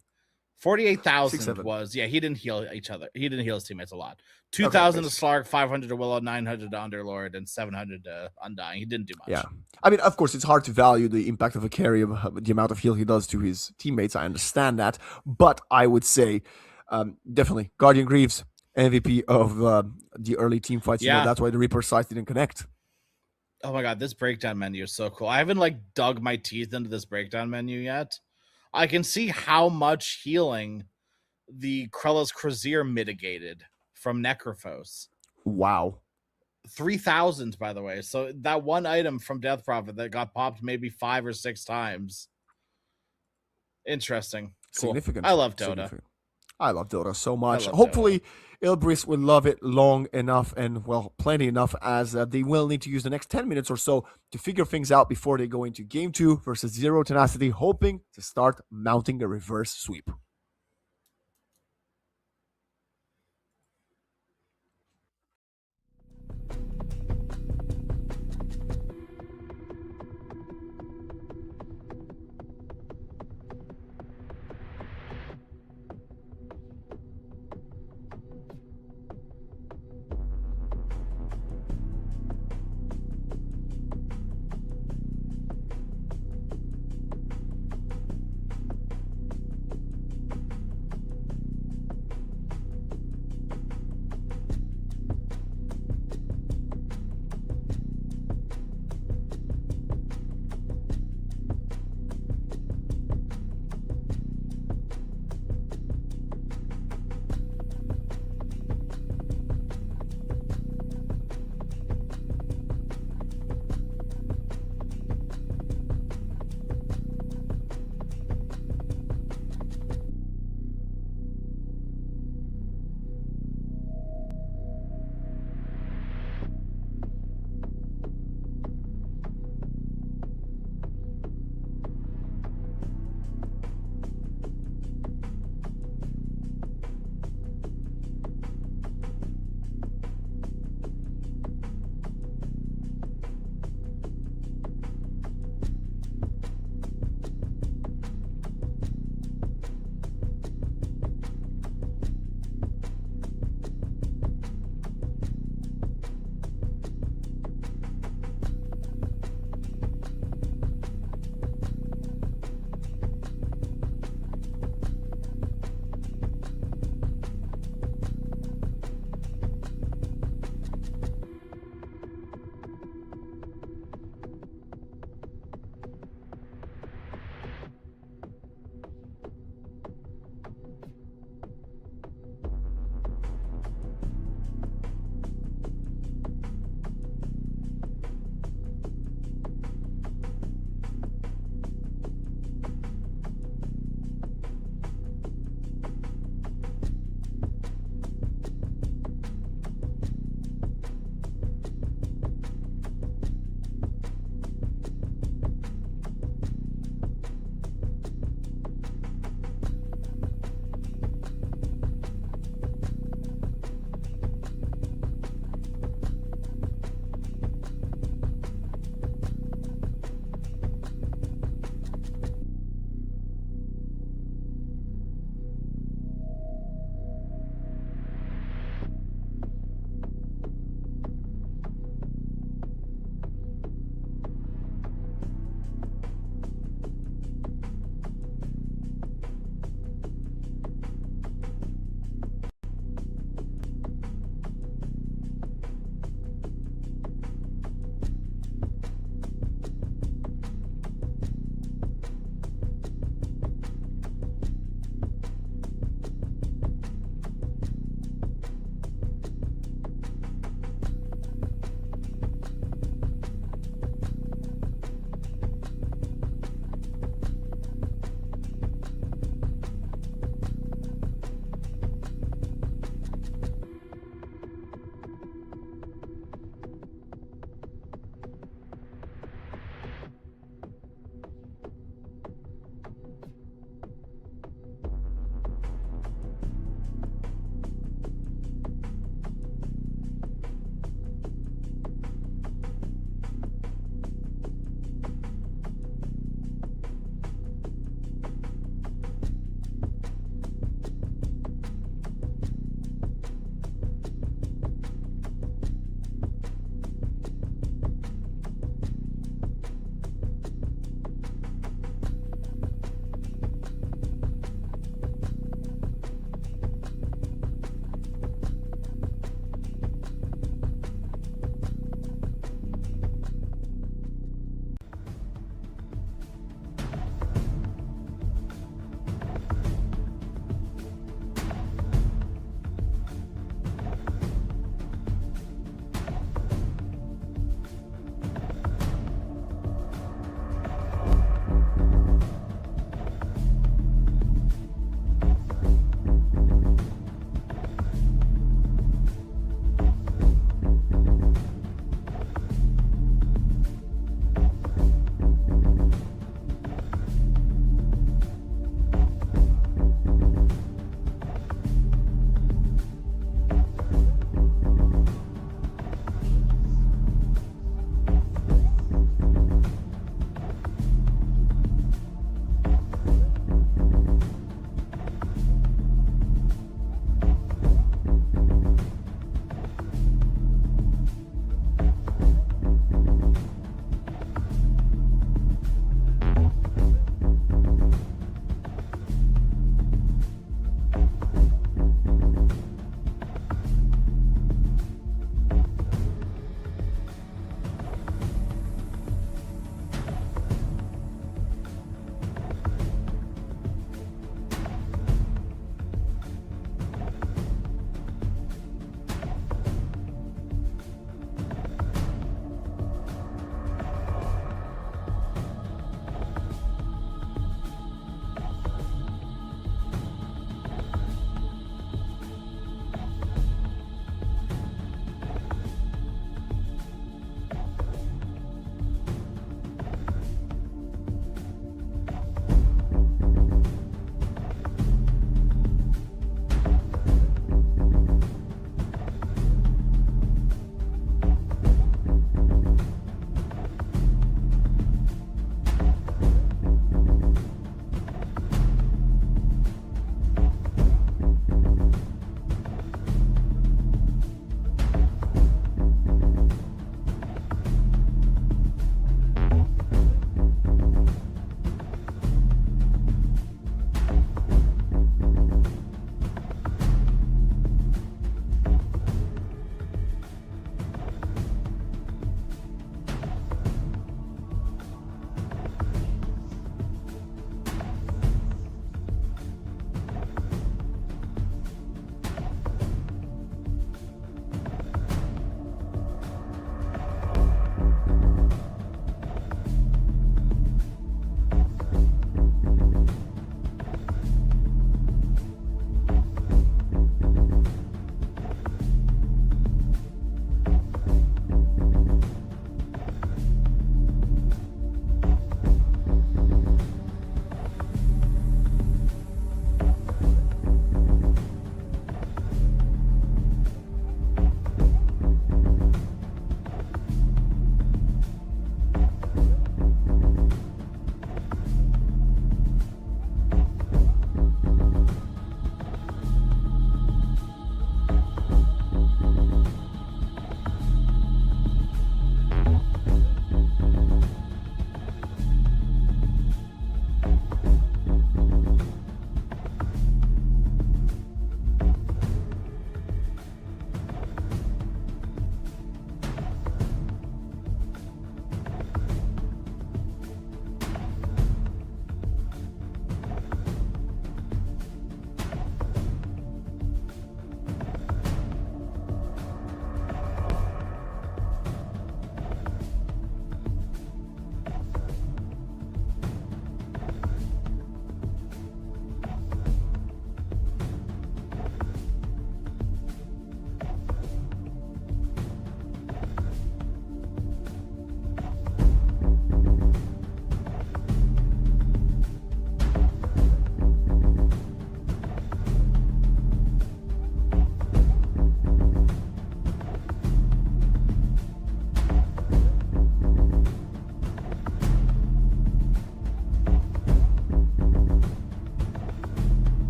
[SPEAKER 4] 48,000 was, he didn't heal each other. He didn't heal his teammates a lot. 2,000 to Slark, 500 to Willow, 900 to Underlord, and 700 to Undying. He didn't do much.
[SPEAKER 8] Yeah. I mean, of course, it's hard to value the impact of a carry, the amount of heal he does to his teammates. I understand that. But I would say, definitely, Guardian Greaves, MVP of the early team fights.
[SPEAKER 4] Yeah.
[SPEAKER 8] You know, that's why the Reaper side didn't connect.
[SPEAKER 4] Oh my god, this breakdown menu is so cool. I haven't dug my teeth into this breakdown menu yet. I can see how much healing the Krellos Crozier mitigated from Necrophos.
[SPEAKER 8] Wow.
[SPEAKER 4] 3,000, by the way. So that one item from Death Prophet that got popped maybe 5 or 6 times. Interesting. Cool.
[SPEAKER 8] Significant.
[SPEAKER 4] I love Dota.
[SPEAKER 8] I love Dota so much. Hopefully, Ilbris will love it long enough and, well, plenty enough as they will need to use the next 10 minutes or so to figure things out before they go into Game 2 versus Zero Tenacity, hoping to start mounting a reverse sweep.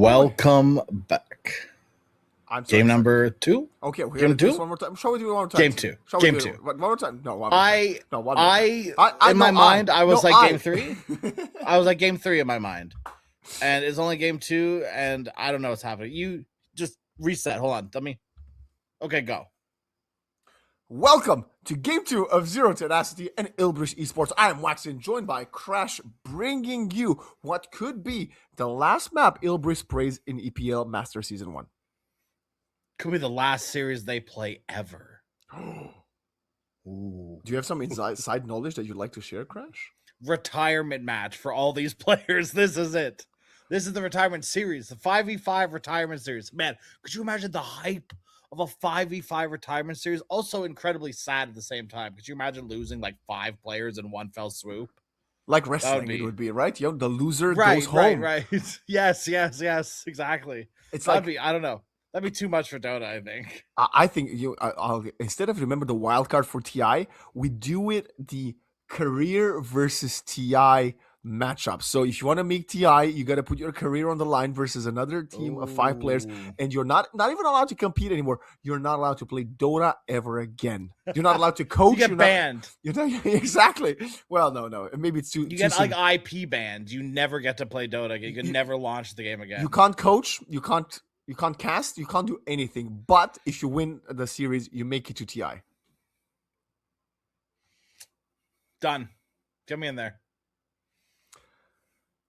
[SPEAKER 4] Welcome back.
[SPEAKER 8] I'm sorry,
[SPEAKER 4] Game
[SPEAKER 8] sorry.
[SPEAKER 4] number 2?
[SPEAKER 8] Okay, we're
[SPEAKER 4] Game
[SPEAKER 8] gonna do this
[SPEAKER 4] 2?
[SPEAKER 8] one more time. Shall we do it one more time?
[SPEAKER 4] Game 2.
[SPEAKER 8] Shall we
[SPEAKER 4] Game
[SPEAKER 8] do it
[SPEAKER 4] 2.
[SPEAKER 8] one more time? No, one more time. No, one more time.
[SPEAKER 4] In my mind, I was like game
[SPEAKER 8] three.
[SPEAKER 4] 3. I was like game 3 in my mind. And it's only game 2, and I don't know what's happening. You just reset. Hold on. Let me. Okay, go.
[SPEAKER 8] Welcome to Game 2 of Zero Tenacity and Ilbrish Esports. I am Waxen, joined by Crash, bringing you what could be the last map Ilbrish plays in EPL Master Season 1.
[SPEAKER 4] Could be the last series they play ever.
[SPEAKER 8] Ooh. Do you have some inside knowledge that you'd like to share, Crash?
[SPEAKER 4] Retirement match for all these players. This is it. This is the retirement series, the 5v5 retirement series. Man, could you imagine the hype of a 5v5 retirement series? Also incredibly sad at the same time. Could you imagine losing like 5 players in one fell swoop?
[SPEAKER 8] Like wrestling, it would be, right? Yo, the loser goes home.
[SPEAKER 4] Right. Yes, exactly.
[SPEAKER 8] It's
[SPEAKER 4] That'd
[SPEAKER 8] like,
[SPEAKER 4] be, I don't know. That'd be too much for Dota, I think.
[SPEAKER 8] I think I'll instead of remember the wild card for TI, we do it the career versus TI matchup. So if you want to make TI, you got to put your career on the line versus another team of 5 players, and you're not even allowed to compete anymore. You're not allowed to play Dota ever again. You're not allowed to coach.
[SPEAKER 4] You get banned.
[SPEAKER 8] You're not exactly. Well, no. Maybe it's too.
[SPEAKER 4] You get like IP banned. You never get to play Dota again. You can never launch the game again.
[SPEAKER 8] You can't coach. You can't cast. You can't do anything. But if you win the series, you make it to TI.
[SPEAKER 4] Done. Get me in there.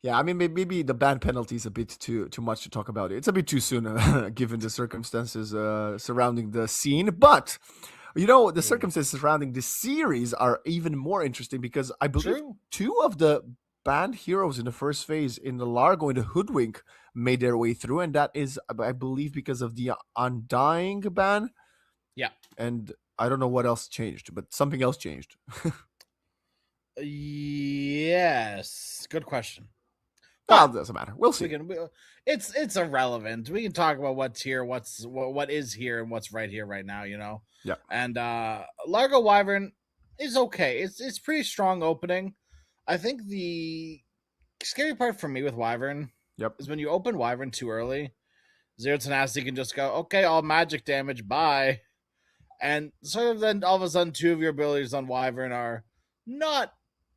[SPEAKER 8] Yeah, I mean, maybe the ban penalty is a bit too much to talk about. It's a bit too soon, given the circumstances surrounding the scene. But, the circumstances surrounding the series are even more interesting because I believe 2 of the banned heroes in the first phase in the Largo and the Hoodwink made their way through. And that is, I believe, because of the Undying ban.
[SPEAKER 4] Yeah.
[SPEAKER 8] And I don't know what else changed, but something else changed.
[SPEAKER 4] Yes. Good question.
[SPEAKER 8] Well, it doesn't matter. We'll see.
[SPEAKER 4] It's irrelevant. We can talk about what's here, what is here, and what's right here right now.
[SPEAKER 8] Yeah.
[SPEAKER 4] And Largo Wyvern is okay. It's pretty strong opening. I think the scary part for me with Wyvern, is when you open Wyvern too early. Zero Tenacity can just go, okay, all magic damage, bye, and sort of then all of a sudden 2 of your abilities on Wyvern are not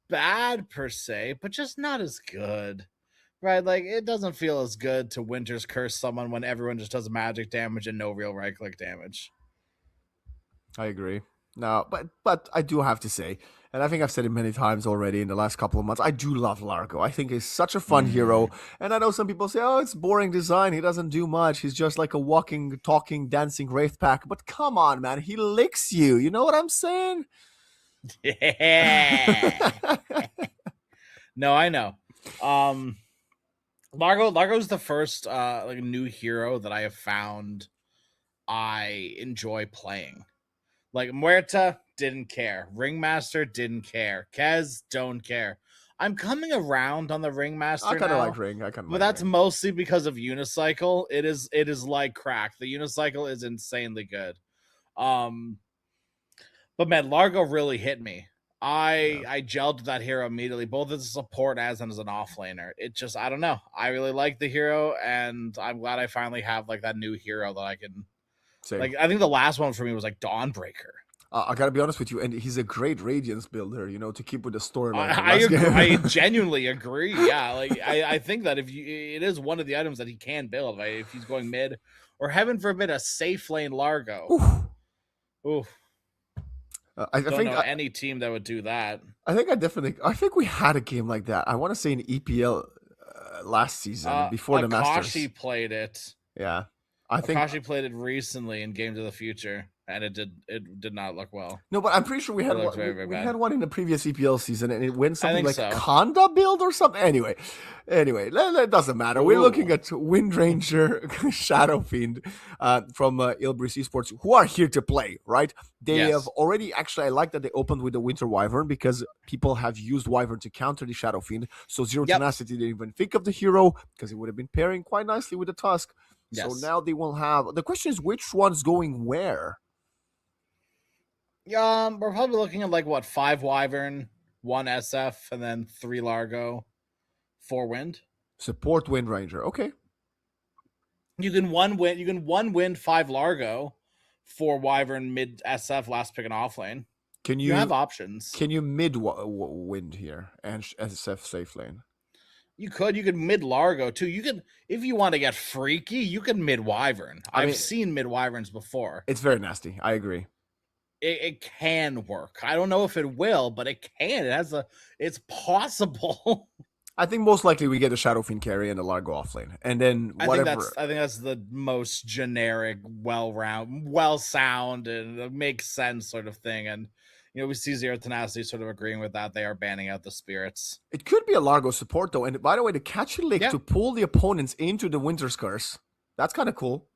[SPEAKER 4] bad per se, but just not as good. Right, like it doesn't feel as good to Winter's Curse someone when everyone just does magic damage and no real right-click damage.
[SPEAKER 8] I agree. No, but I do have to say, and I think I've said it many times already in the last couple of months, I do love Largo. I think he's such a fun hero. And I know some people say, oh, it's boring design. He doesn't do much. He's just like a walking, talking, dancing Wraith Pack. But come on, man. He licks you. You know what I'm saying?
[SPEAKER 4] Yeah. No, I know. Largo's the first like new hero that I have found I enjoy playing. Like Muerta didn't care, Ringmaster didn't care, Kez don't care. I'm coming around on the Ringmaster.
[SPEAKER 8] I kind of like Ring.
[SPEAKER 4] But that's mostly because of Unicycle. It is like crack. The Unicycle is insanely good. But man, Largo really hit me. I gelled with that hero immediately, both as a support as an offlaner. It just, I don't know. I really like the hero, and I'm glad I finally have like that new hero that I can.
[SPEAKER 8] Same.
[SPEAKER 4] Like, I think the last one for me was like Dawnbreaker.
[SPEAKER 8] I gotta be honest with you, and he's a great Radiance builder, to keep with the storyline.
[SPEAKER 4] I genuinely agree. Yeah, like I think that it is one of the items that he can build, right? If he's going mid, or heaven forbid, a safe lane Largo. Oof. I don't know any team that would do that.
[SPEAKER 8] I think we had a game like that. I want to say in EPL last season before the Masters.
[SPEAKER 4] Akashi played it.
[SPEAKER 8] Yeah,
[SPEAKER 4] Akashi played it recently in Games of the Future, and it did not look well.
[SPEAKER 8] No, but I'm pretty sure we had one. We had one in the previous EPL season, and it went something like Conda build or something. Anyway, that doesn't matter. We're looking at Windranger, Shadow Fiend from Ilbrish Esports, who are here to play, right? They have already, actually, I like that they opened with the Winter Wyvern because people have used Wyvern to counter the Shadow Fiend. So Zero Tenacity didn't even think of the hero because it would have been pairing quite nicely with the Tusk. So now they will have. The question is, which one's going where?
[SPEAKER 4] We're probably looking at like 5 Wyvern, 1 SF, and then 3 Largo, 4 Wind.
[SPEAKER 8] Support Windranger. Okay.
[SPEAKER 4] You can one win 5 Largo for Wyvern mid SF last pick and off lane.
[SPEAKER 8] Can
[SPEAKER 4] You have options.
[SPEAKER 8] Can you mid wind here and SF safe lane?
[SPEAKER 4] You could mid Largo too. You could, if you want to get freaky, you can mid Wyvern. I've seen mid Wyverns before.
[SPEAKER 8] It's very nasty. I agree.
[SPEAKER 4] It can work. I don't know if it will, but it can. It's possible.
[SPEAKER 8] I think most likely we get a Shadow Fiend carry and a Largo off lane, and then whatever.
[SPEAKER 4] I think that's the most generic, well sound, and makes sense sort of thing. And we see Zero Tenacity sort of agreeing with that. They are banning out the spirits.
[SPEAKER 8] It could be a Largo support though. And by the way, the catch a lick to pull the opponents into the Winter's Curse. That's kind of cool.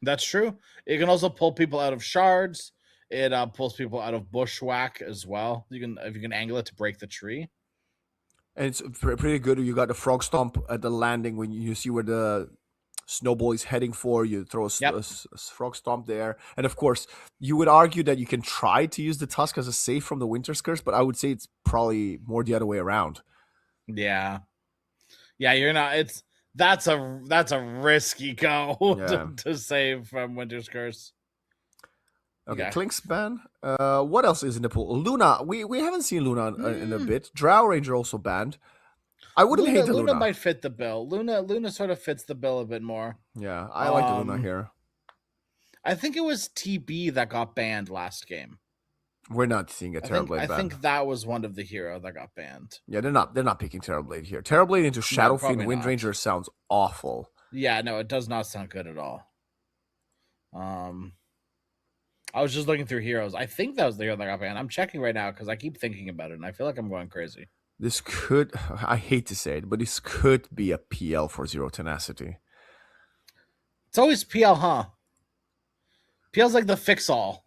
[SPEAKER 4] That's true. It can also pull people out of shards. It pulls people out of bushwhack as well. If you can angle it to break the tree.
[SPEAKER 8] And it's pretty good. You got the frog stomp at the landing when you see where the snowball is heading for. You throw a frog stomp there. And of course, you would argue that you can try to use the tusk as a save from the Winter's Curse, but I would say it's probably more the other way around.
[SPEAKER 4] Yeah. Yeah, you're not. That's a risky go to save from Winter's Curse.
[SPEAKER 8] Okay, Klink's ban. What else is in the pool? Luna. We haven't seen Luna in a bit. Drow Ranger also banned. I wouldn't hate the Luna.
[SPEAKER 4] Luna might fit the bill. Luna sort of fits the bill a bit more.
[SPEAKER 8] Yeah, I like the Luna here.
[SPEAKER 4] I think it was TB that got banned last game.
[SPEAKER 8] We're not seeing a Terrorblade ban.
[SPEAKER 4] I think that was one of the hero that got banned.
[SPEAKER 8] Yeah, they're not picking Terrorblade here. Terrorblade into Shadow Fiend Wind Ranger sounds awful.
[SPEAKER 4] Yeah, no, it does not sound good at all. I was just looking through heroes. I think that was the hero that got banned. I'm checking right now because I keep thinking about it, and I feel like I'm going crazy.
[SPEAKER 8] This could, I hate to say it, but this could be a PL for Zero Tenacity.
[SPEAKER 4] It's always PL, huh? PL's like the fix-all.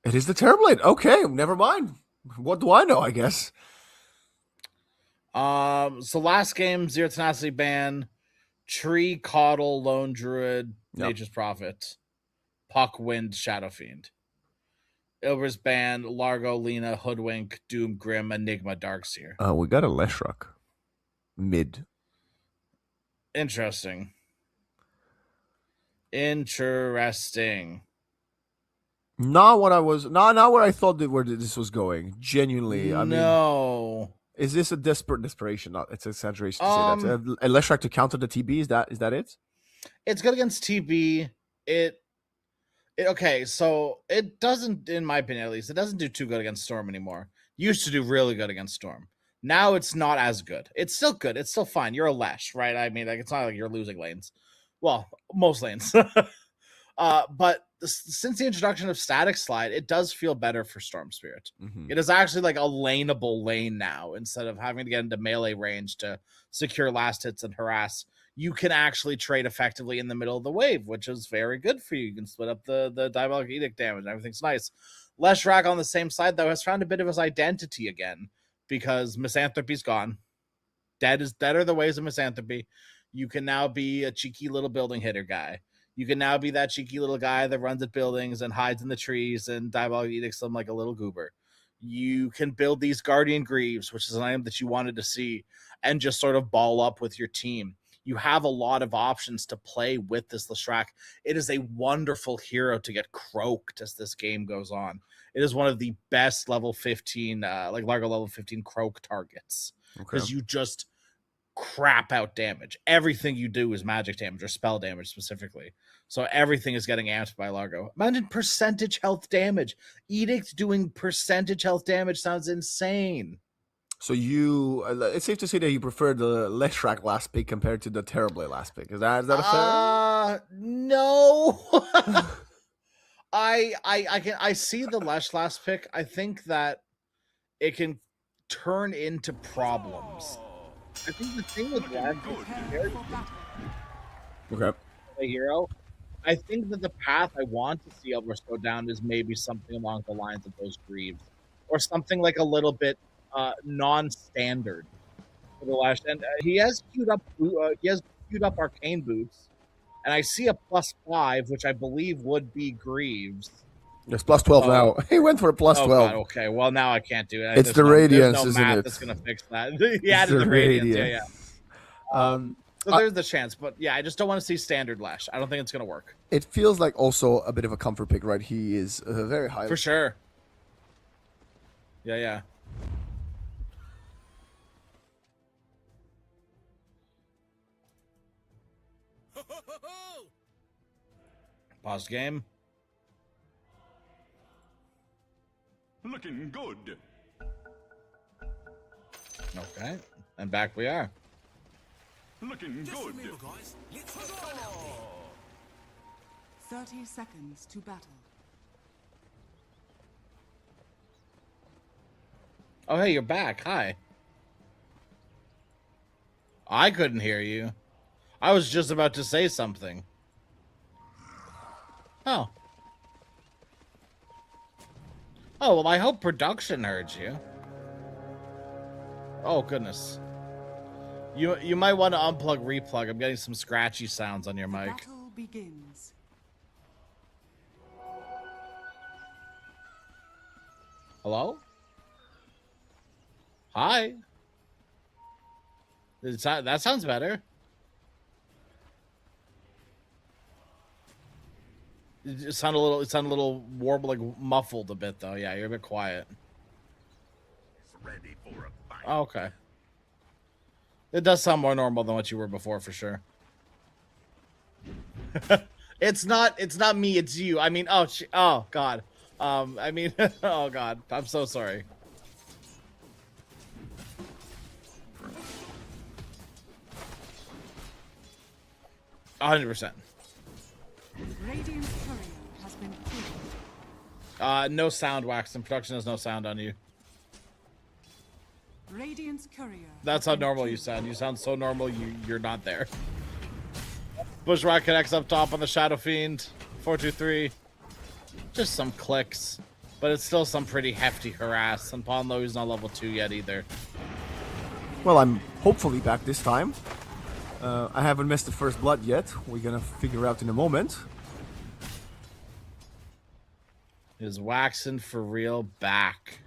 [SPEAKER 8] It is the Terrorblade. Okay, never mind. What do I know, I guess?
[SPEAKER 4] So last game, Zero Tenacity ban, Tree, Coddle, Lone Druid, Nature's Prophet, Puck, Wind, Shadow Fiend. Ilber's ban, Largo, Lena, Hoodwink, Doom, Grim, Enigma, Darkseer.
[SPEAKER 8] We got a Leshrac. Mid.
[SPEAKER 4] Interesting.
[SPEAKER 8] Not what I thought where this was going. Genuinely, I mean, is this a desperation? Not, it's exaggeration to say that. A Leshrac to counter the TB. Is that it?
[SPEAKER 4] It's good against TB. Okay, so it doesn't, in my opinion at least, it doesn't do too good against Storm anymore. Used to do really good against Storm. Now it's not as good. It's still good. It's still fine. You're a Lesh, right? I mean, like, it's not like you're losing lanes. Well, most lanes. But since the introduction of Static Slide, it does feel better for Storm Spirit. Mm-hmm. It is actually like a laneable lane now. Instead of having to get into melee range to secure last hits and harass, you can actually trade effectively in the middle of the wave, which is very good for you. You can split up the Diabolic Edict damage. Everything's nice. Leshrac on the same side, though, has found a bit of his identity again because Misanthropy's gone. Dead are the ways of Misanthropy. You can now be a cheeky little building hitter guy. You can now be that cheeky little guy that runs at buildings and hides in the trees and Diabolic Edicts them like a little goober. You can build these Guardian Greaves, which is an item that you wanted to see, and just sort of ball up with your team. You have a lot of options to play with this Leshrac. It is a wonderful hero to get croaked as this game goes on. It is one of the best level 15, like Largo level 15 croak targets. Because you just crap out damage. Everything you do is magic damage or spell damage specifically. So everything is getting amped by Largo. Imagine percentage health damage. Edict doing percentage health damage sounds insane.
[SPEAKER 8] So it's safe to say that you prefer the Leshrac last pick compared to the Terrorblade last pick. Is that a fair?
[SPEAKER 4] No. I see the Lesh last pick. I think that it can turn into problems. I think the thing with Lesh is a hero. I think that the path I want to see Elvis go down is maybe something along the lines of those Greaves, or something like a little bit non-standard for the Lesh. And he has queued up Arcane Boots, and I see a +5, which I believe would be Greaves.
[SPEAKER 8] It's +12 now. He went for a +12.
[SPEAKER 4] God, okay, well now I can't do it.
[SPEAKER 8] It's the radiance, isn't it?
[SPEAKER 4] That's gonna fix that. He added the radiance. Yeah. There's the chance, but yeah, I just don't want to see standard Lash. I don't think it's gonna work
[SPEAKER 8] It feels like also a bit of a comfort pick, right? He is very high.
[SPEAKER 4] for sure. Yeah. Pause game.
[SPEAKER 6] Looking good.
[SPEAKER 4] Okay, and back we are.
[SPEAKER 6] Looking good.
[SPEAKER 7] 30 seconds to battle.
[SPEAKER 4] Oh, hey, you're back. Hi. I couldn't hear you. I was just about to say something. Oh. Oh, well, I hope production heard you. Oh, goodness. You might want to unplug, replug. I'm getting some scratchy sounds on your mic.
[SPEAKER 7] Battle begins.
[SPEAKER 4] Hello? Hi. That sounds better. It sounded a little warbled, like muffled a bit though. Yeah, you're a bit quiet.
[SPEAKER 6] Ready for a fight.
[SPEAKER 4] Oh, okay. It does sound more normal than what you were before, for sure. It's not me, it's you. I mean, oh god. I mean, oh god. I'm so sorry. $100%.
[SPEAKER 7] Radiant's courier has been killed.
[SPEAKER 4] No sound, Wax. And production has no sound on you.
[SPEAKER 7] Radiant's courier.
[SPEAKER 4] That's
[SPEAKER 7] has
[SPEAKER 4] how
[SPEAKER 7] been
[SPEAKER 4] normal you
[SPEAKER 7] killed.
[SPEAKER 4] sound. You sound so normal, you're not there. Bushrock connects up top on the Shadow Fiend. 423. Just some clicks. But it's still some pretty hefty harass. And Ponlo, he's not level 2 yet either.
[SPEAKER 8] Well, I'm hopefully back this time. I haven't missed the first blood yet. We're gonna figure out in a moment.
[SPEAKER 4] Is Waxen for real back?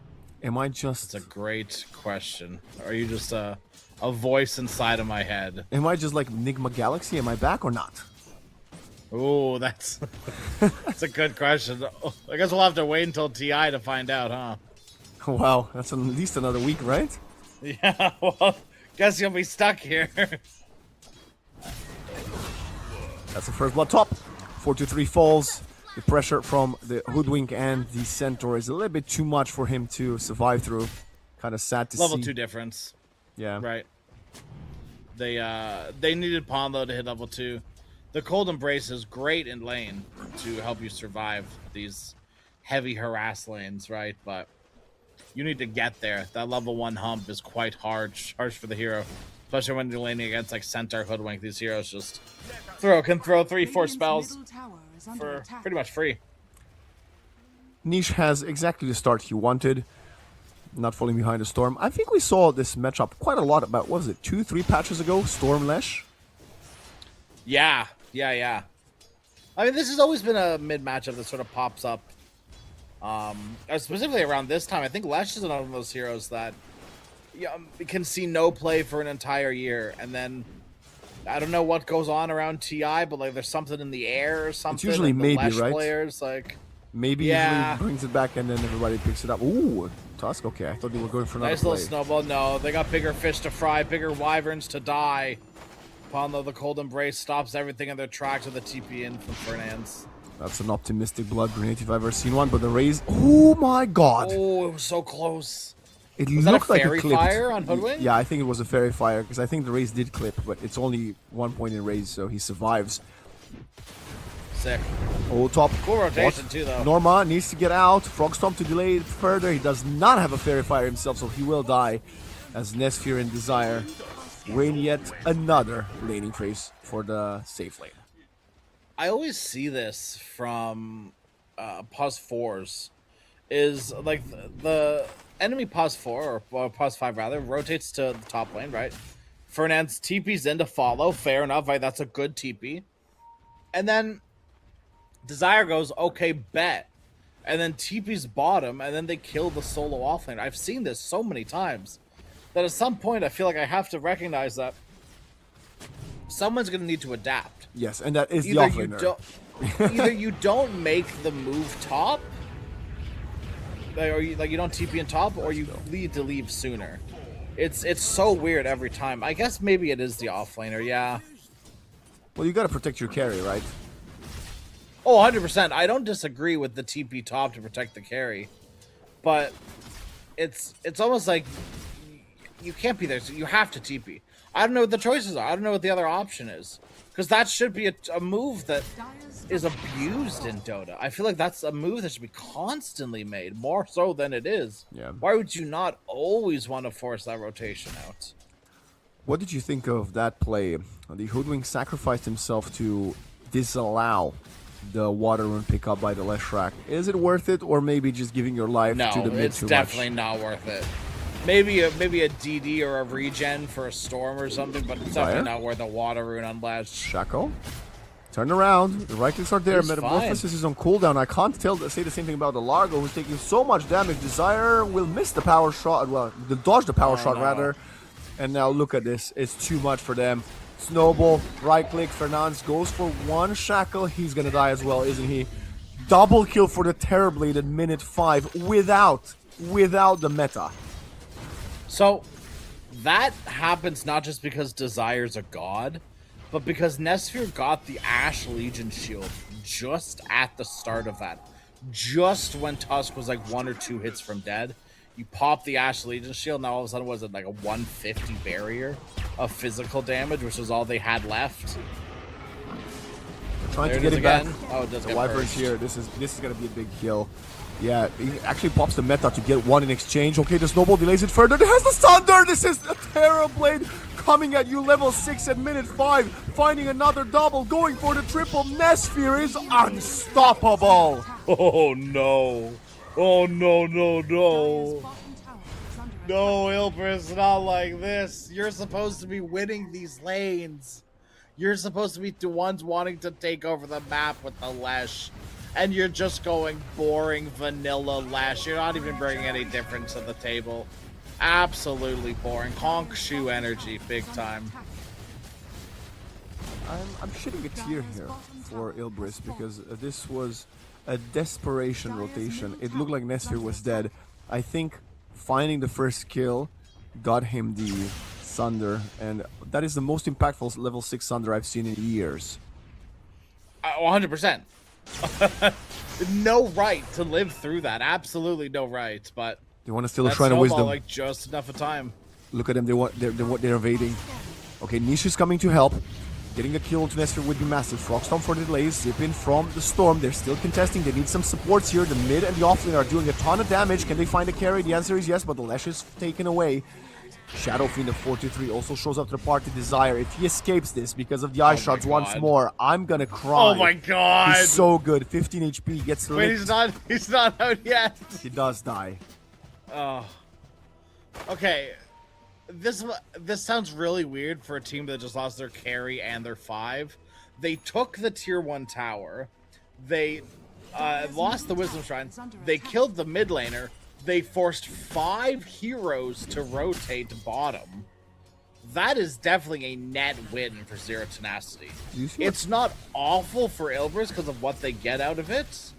[SPEAKER 8] Am I just...
[SPEAKER 4] It's a great question. Are you just a voice inside of my head?
[SPEAKER 8] Am I just like Enigma Galaxy? Am I back or not?
[SPEAKER 4] Ooh, that's a good question. I guess we'll have to wait until TI to find out, huh?
[SPEAKER 8] Wow, that's at least another week, right?
[SPEAKER 4] Yeah, well, guess you'll be stuck here.
[SPEAKER 8] That's the first blood top. 4-3 falls. The pressure from the Hoodwink and the Centaur is a little bit too much for him to survive through. Kind of sad to
[SPEAKER 4] Level
[SPEAKER 8] see.
[SPEAKER 4] 2 difference.
[SPEAKER 8] Yeah.
[SPEAKER 4] Right. They needed Ponlo to hit level 2. The Cold Embrace is great in lane to help you survive these heavy harass lanes, right? But you need to get there. That level 1 hump is quite harsh for the hero. Especially when you're laning against like Centaur, Hoodwink. These heroes just can throw 3-4
[SPEAKER 7] Radiant's
[SPEAKER 4] spells
[SPEAKER 7] middle tower is under
[SPEAKER 4] for
[SPEAKER 7] attack.
[SPEAKER 4] pretty much free.
[SPEAKER 8] Niche has exactly the start he wanted. Not falling behind the Storm. I think we saw this matchup quite a lot about, what was it, 2-3 patches ago? Storm Lesh?
[SPEAKER 4] Yeah. I mean, this has always been a mid matchup that sort of pops up. Specifically around this time, I think Lesh is one of those heroes that can see no play for an entire year, and then I don't know what goes on around TI, but like there's something in the air or something.
[SPEAKER 8] It's usually
[SPEAKER 4] and the
[SPEAKER 8] maybe,
[SPEAKER 4] Lesh
[SPEAKER 8] right?
[SPEAKER 4] Players like
[SPEAKER 8] Maybe
[SPEAKER 4] Yeah.
[SPEAKER 8] usually brings it back and then everybody picks it up. Ooh, Tusk. Okay, I thought they were going for another
[SPEAKER 4] nice
[SPEAKER 8] play.
[SPEAKER 4] little snowball. No, they got bigger fish to fry, bigger wyverns to die. Ponlo, the Cold Embrace stops everything in their tracks with a TP in from Fernand's.
[SPEAKER 8] That's an optimistic blood grenade if I've ever seen one, but the raise... Oh my god!
[SPEAKER 4] Oh, it was so close.
[SPEAKER 8] It
[SPEAKER 4] Was that a
[SPEAKER 8] looked like
[SPEAKER 4] fairy
[SPEAKER 8] it clipped.
[SPEAKER 4] fire on Hoodwink?
[SPEAKER 8] Yeah, I think it was a fairy fire, because I think the raise did clip, but it's only 1 point in raise, so he survives.
[SPEAKER 4] Sick.
[SPEAKER 8] Oh, top.
[SPEAKER 4] Cool rotation
[SPEAKER 8] What?
[SPEAKER 4] too, though.
[SPEAKER 8] Norma needs to get out. Frogstomp to delay it further. He does not have a fairy fire himself, so he will die as Nesfear and Desire win yet another laning phase for the safe lane.
[SPEAKER 4] I always see this from Pos 4s. Is like the enemy Pos 4 or Pos 5 rather rotates to the top lane, right? Fernand's TP's in to follow. Fair enough, right? That's a good TP. And then Desire goes, okay, bet. And then TP's bottom, and then they kill the solo offlane. I've seen this so many times that at some point I feel like I have to recognize that someone's going to need to adapt.
[SPEAKER 8] Yes, and that is the
[SPEAKER 4] Either you
[SPEAKER 8] offlaner.
[SPEAKER 4] don't, either you don't make the move top, or you don't TP in top, or you need to leave sooner. It's so weird every time. I guess maybe it is the offlaner. Yeah.
[SPEAKER 8] Well, you gotta protect your carry, right?
[SPEAKER 4] Oh, 100%. I don't disagree with the TP top to protect the carry, but it's almost like you can't be there, so you have to TP. I don't know what the choices are. I don't know what the other option is, because that should be a move that is abused in Dota. I feel like that's a move that should be constantly made, more so than it is.
[SPEAKER 8] Yeah.
[SPEAKER 4] Why would you not always want to force that rotation out?
[SPEAKER 8] What did you think of that play? The Hoodwink sacrificed himself to disallow the water rune pickup by the Leshrac. Is it worth it, or maybe just giving your life
[SPEAKER 4] No,
[SPEAKER 8] to the mid
[SPEAKER 4] it's
[SPEAKER 8] too
[SPEAKER 4] definitely
[SPEAKER 8] much?
[SPEAKER 4] not worth it. Maybe a DD or a regen for a storm or something, but it's definitely not worth a water rune unless
[SPEAKER 8] Shaco, turn around. The right clicks are there.
[SPEAKER 4] He's
[SPEAKER 8] Metamorphosis is on cooldown. I can't say the same thing about the Largo, who's taking so much damage. Desire will miss the power shot. Well, they'll dodge the power shot rather. And now look at this. It's too much for them. Snowball, right click. Fernandes goes for one shackle. He's gonna die as well, isn't he? Double kill for the Terrorblade at minute 5 without the meta.
[SPEAKER 4] So that happens not just because Desire's a god, but because Nesphere got the Ash Legion shield just at the start of that. Just when Tusk was like 1 or 2 hits from dead. You pop the Ash Legion shield, now all of a sudden was it like a 150 barrier of physical damage, which was all they had left.
[SPEAKER 8] They're trying
[SPEAKER 4] There
[SPEAKER 8] to
[SPEAKER 4] it
[SPEAKER 8] get
[SPEAKER 4] is
[SPEAKER 8] it back.
[SPEAKER 4] again. Oh, it does
[SPEAKER 8] The
[SPEAKER 4] get
[SPEAKER 8] Wyvern's
[SPEAKER 4] purged.
[SPEAKER 8] here. This is gonna be a big kill. Yeah, he actually pops the meta to get one in exchange. Okay, the Snowball delays it further. It has the Thunder! This is a Terrorblade coming at you level 6 at minute 5. Finding another double, going for the triple. Nesphere is unstoppable!
[SPEAKER 4] Oh no. Oh no, no, no. No, Ilbris, not like this. You're supposed to be winning these lanes. You're supposed to be the ones wanting to take over the map with the Lesh. And you're just going boring vanilla Lesh. You're not even bringing any difference to the table. Absolutely boring. Honk shoe energy, big time.
[SPEAKER 8] I'm shedding a tear here for Ilbris because this was a desperation rotation. It looked like Nesphere was dead. I think finding the first kill got him the Sunder, and that is the most impactful level 6 Sunder I've seen in years.
[SPEAKER 4] 100%. No right to live through that. Absolutely no right, but
[SPEAKER 8] They want to steal a
[SPEAKER 4] that
[SPEAKER 8] Shrine of
[SPEAKER 4] snowball,
[SPEAKER 8] Wisdom.
[SPEAKER 4] like just enough of time.
[SPEAKER 8] Look at them. They're evading. Okay, Niche is coming to help. Getting a kill to Nesphere would be massive. Frogstorm for the delays. Zip in from the Storm. They're still contesting. They need some supports here. The mid and the offlane are doing a ton of damage. Can they find a carry? The answer is yes, but the Lash is taken away. Shadow Fiend of 43 also shows up to the party. Desire. If he escapes this because of the eye shots once more, I'm gonna cry.
[SPEAKER 4] Oh my god.
[SPEAKER 8] He's so good. 15 HP. Gets
[SPEAKER 4] Wait,
[SPEAKER 8] licked.
[SPEAKER 4] he's not out yet.
[SPEAKER 8] He does die.
[SPEAKER 4] Oh. Okay. This sounds really weird for a team that just lost their carry and their 5. They took the tier 1 tower. They lost the Wisdom Shrine. They killed the mid laner. They forced 5 heroes to rotate bottom. That is definitely a net win for Zero Tenacity. It's not awful for Ilbris because of what they get out of it,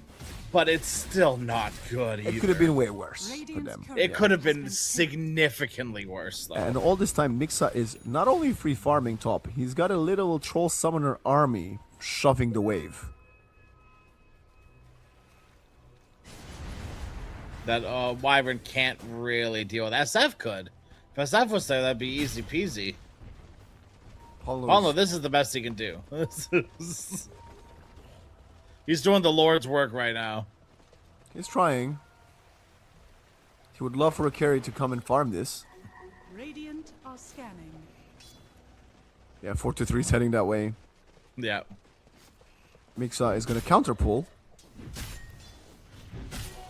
[SPEAKER 4] but it's still not good either.
[SPEAKER 8] It could have been way worse for them.
[SPEAKER 4] It could have been significantly worse, though.
[SPEAKER 8] And all this time, Nixa is not only free farming top, he's got a little troll summoner army shoving the wave.
[SPEAKER 4] That Wyvern can't really deal with. SF could. If SF was there, that'd be easy peasy. Paulo, this is the best he can do. He's doing the Lord's work right now.
[SPEAKER 8] He's trying. He would love for a carry to come and farm this.
[SPEAKER 7] Radiant are scanning.
[SPEAKER 8] Yeah, 4-3 is heading that way.
[SPEAKER 4] Yeah.
[SPEAKER 8] Mixa is going to counter pull.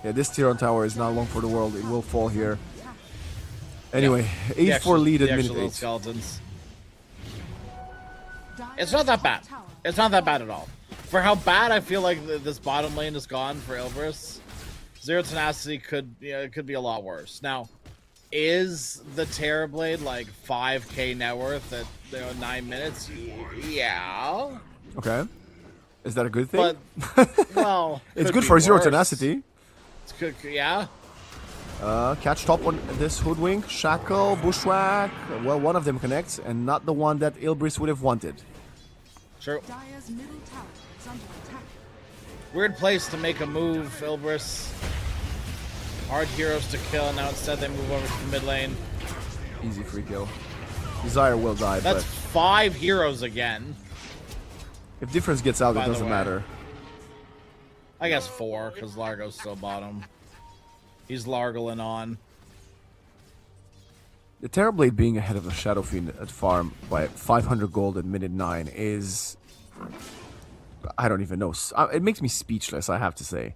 [SPEAKER 8] Yeah, this tier on tower is not long for the world. It will fall here. Anyway, 8-4 lead at minute 8.
[SPEAKER 4] Skeletons. It's not that bad. It's not that bad at all. For how bad I feel like this bottom lane is gone for Ilbris, Zero Tenacity could be a lot worse. Now, Is the Terrorblade like 5k net worth at 9 minutes? Yeah.
[SPEAKER 8] Okay. Is that a good thing?
[SPEAKER 4] But, well,
[SPEAKER 8] it's
[SPEAKER 4] could
[SPEAKER 8] good
[SPEAKER 4] be
[SPEAKER 8] for zero
[SPEAKER 4] worse.
[SPEAKER 8] tenacity.
[SPEAKER 4] It's good, yeah.
[SPEAKER 8] Catch top on this Hoodwink, Shackle, Bushwhack. Well, one of them connects, and not the one that Ilbris would have wanted.
[SPEAKER 4] True.
[SPEAKER 7] Dire's middle tower is under attack.
[SPEAKER 4] Weird place to make a move, Ilbris. Hard heroes to kill, now instead they move over to the mid lane.
[SPEAKER 8] Easy free kill. Desire will die,
[SPEAKER 4] That's
[SPEAKER 8] but
[SPEAKER 4] 5 heroes again.
[SPEAKER 8] if difference gets out,
[SPEAKER 4] By
[SPEAKER 8] it
[SPEAKER 4] the
[SPEAKER 8] doesn't
[SPEAKER 4] way.
[SPEAKER 8] matter.
[SPEAKER 4] I guess 4, because Largo's still bottom. He's Largling on.
[SPEAKER 8] The Terrorblade being ahead of the Shadow Fiend at farm by 500 gold at minute 9 is... I don't even know. It makes me speechless, I have to say.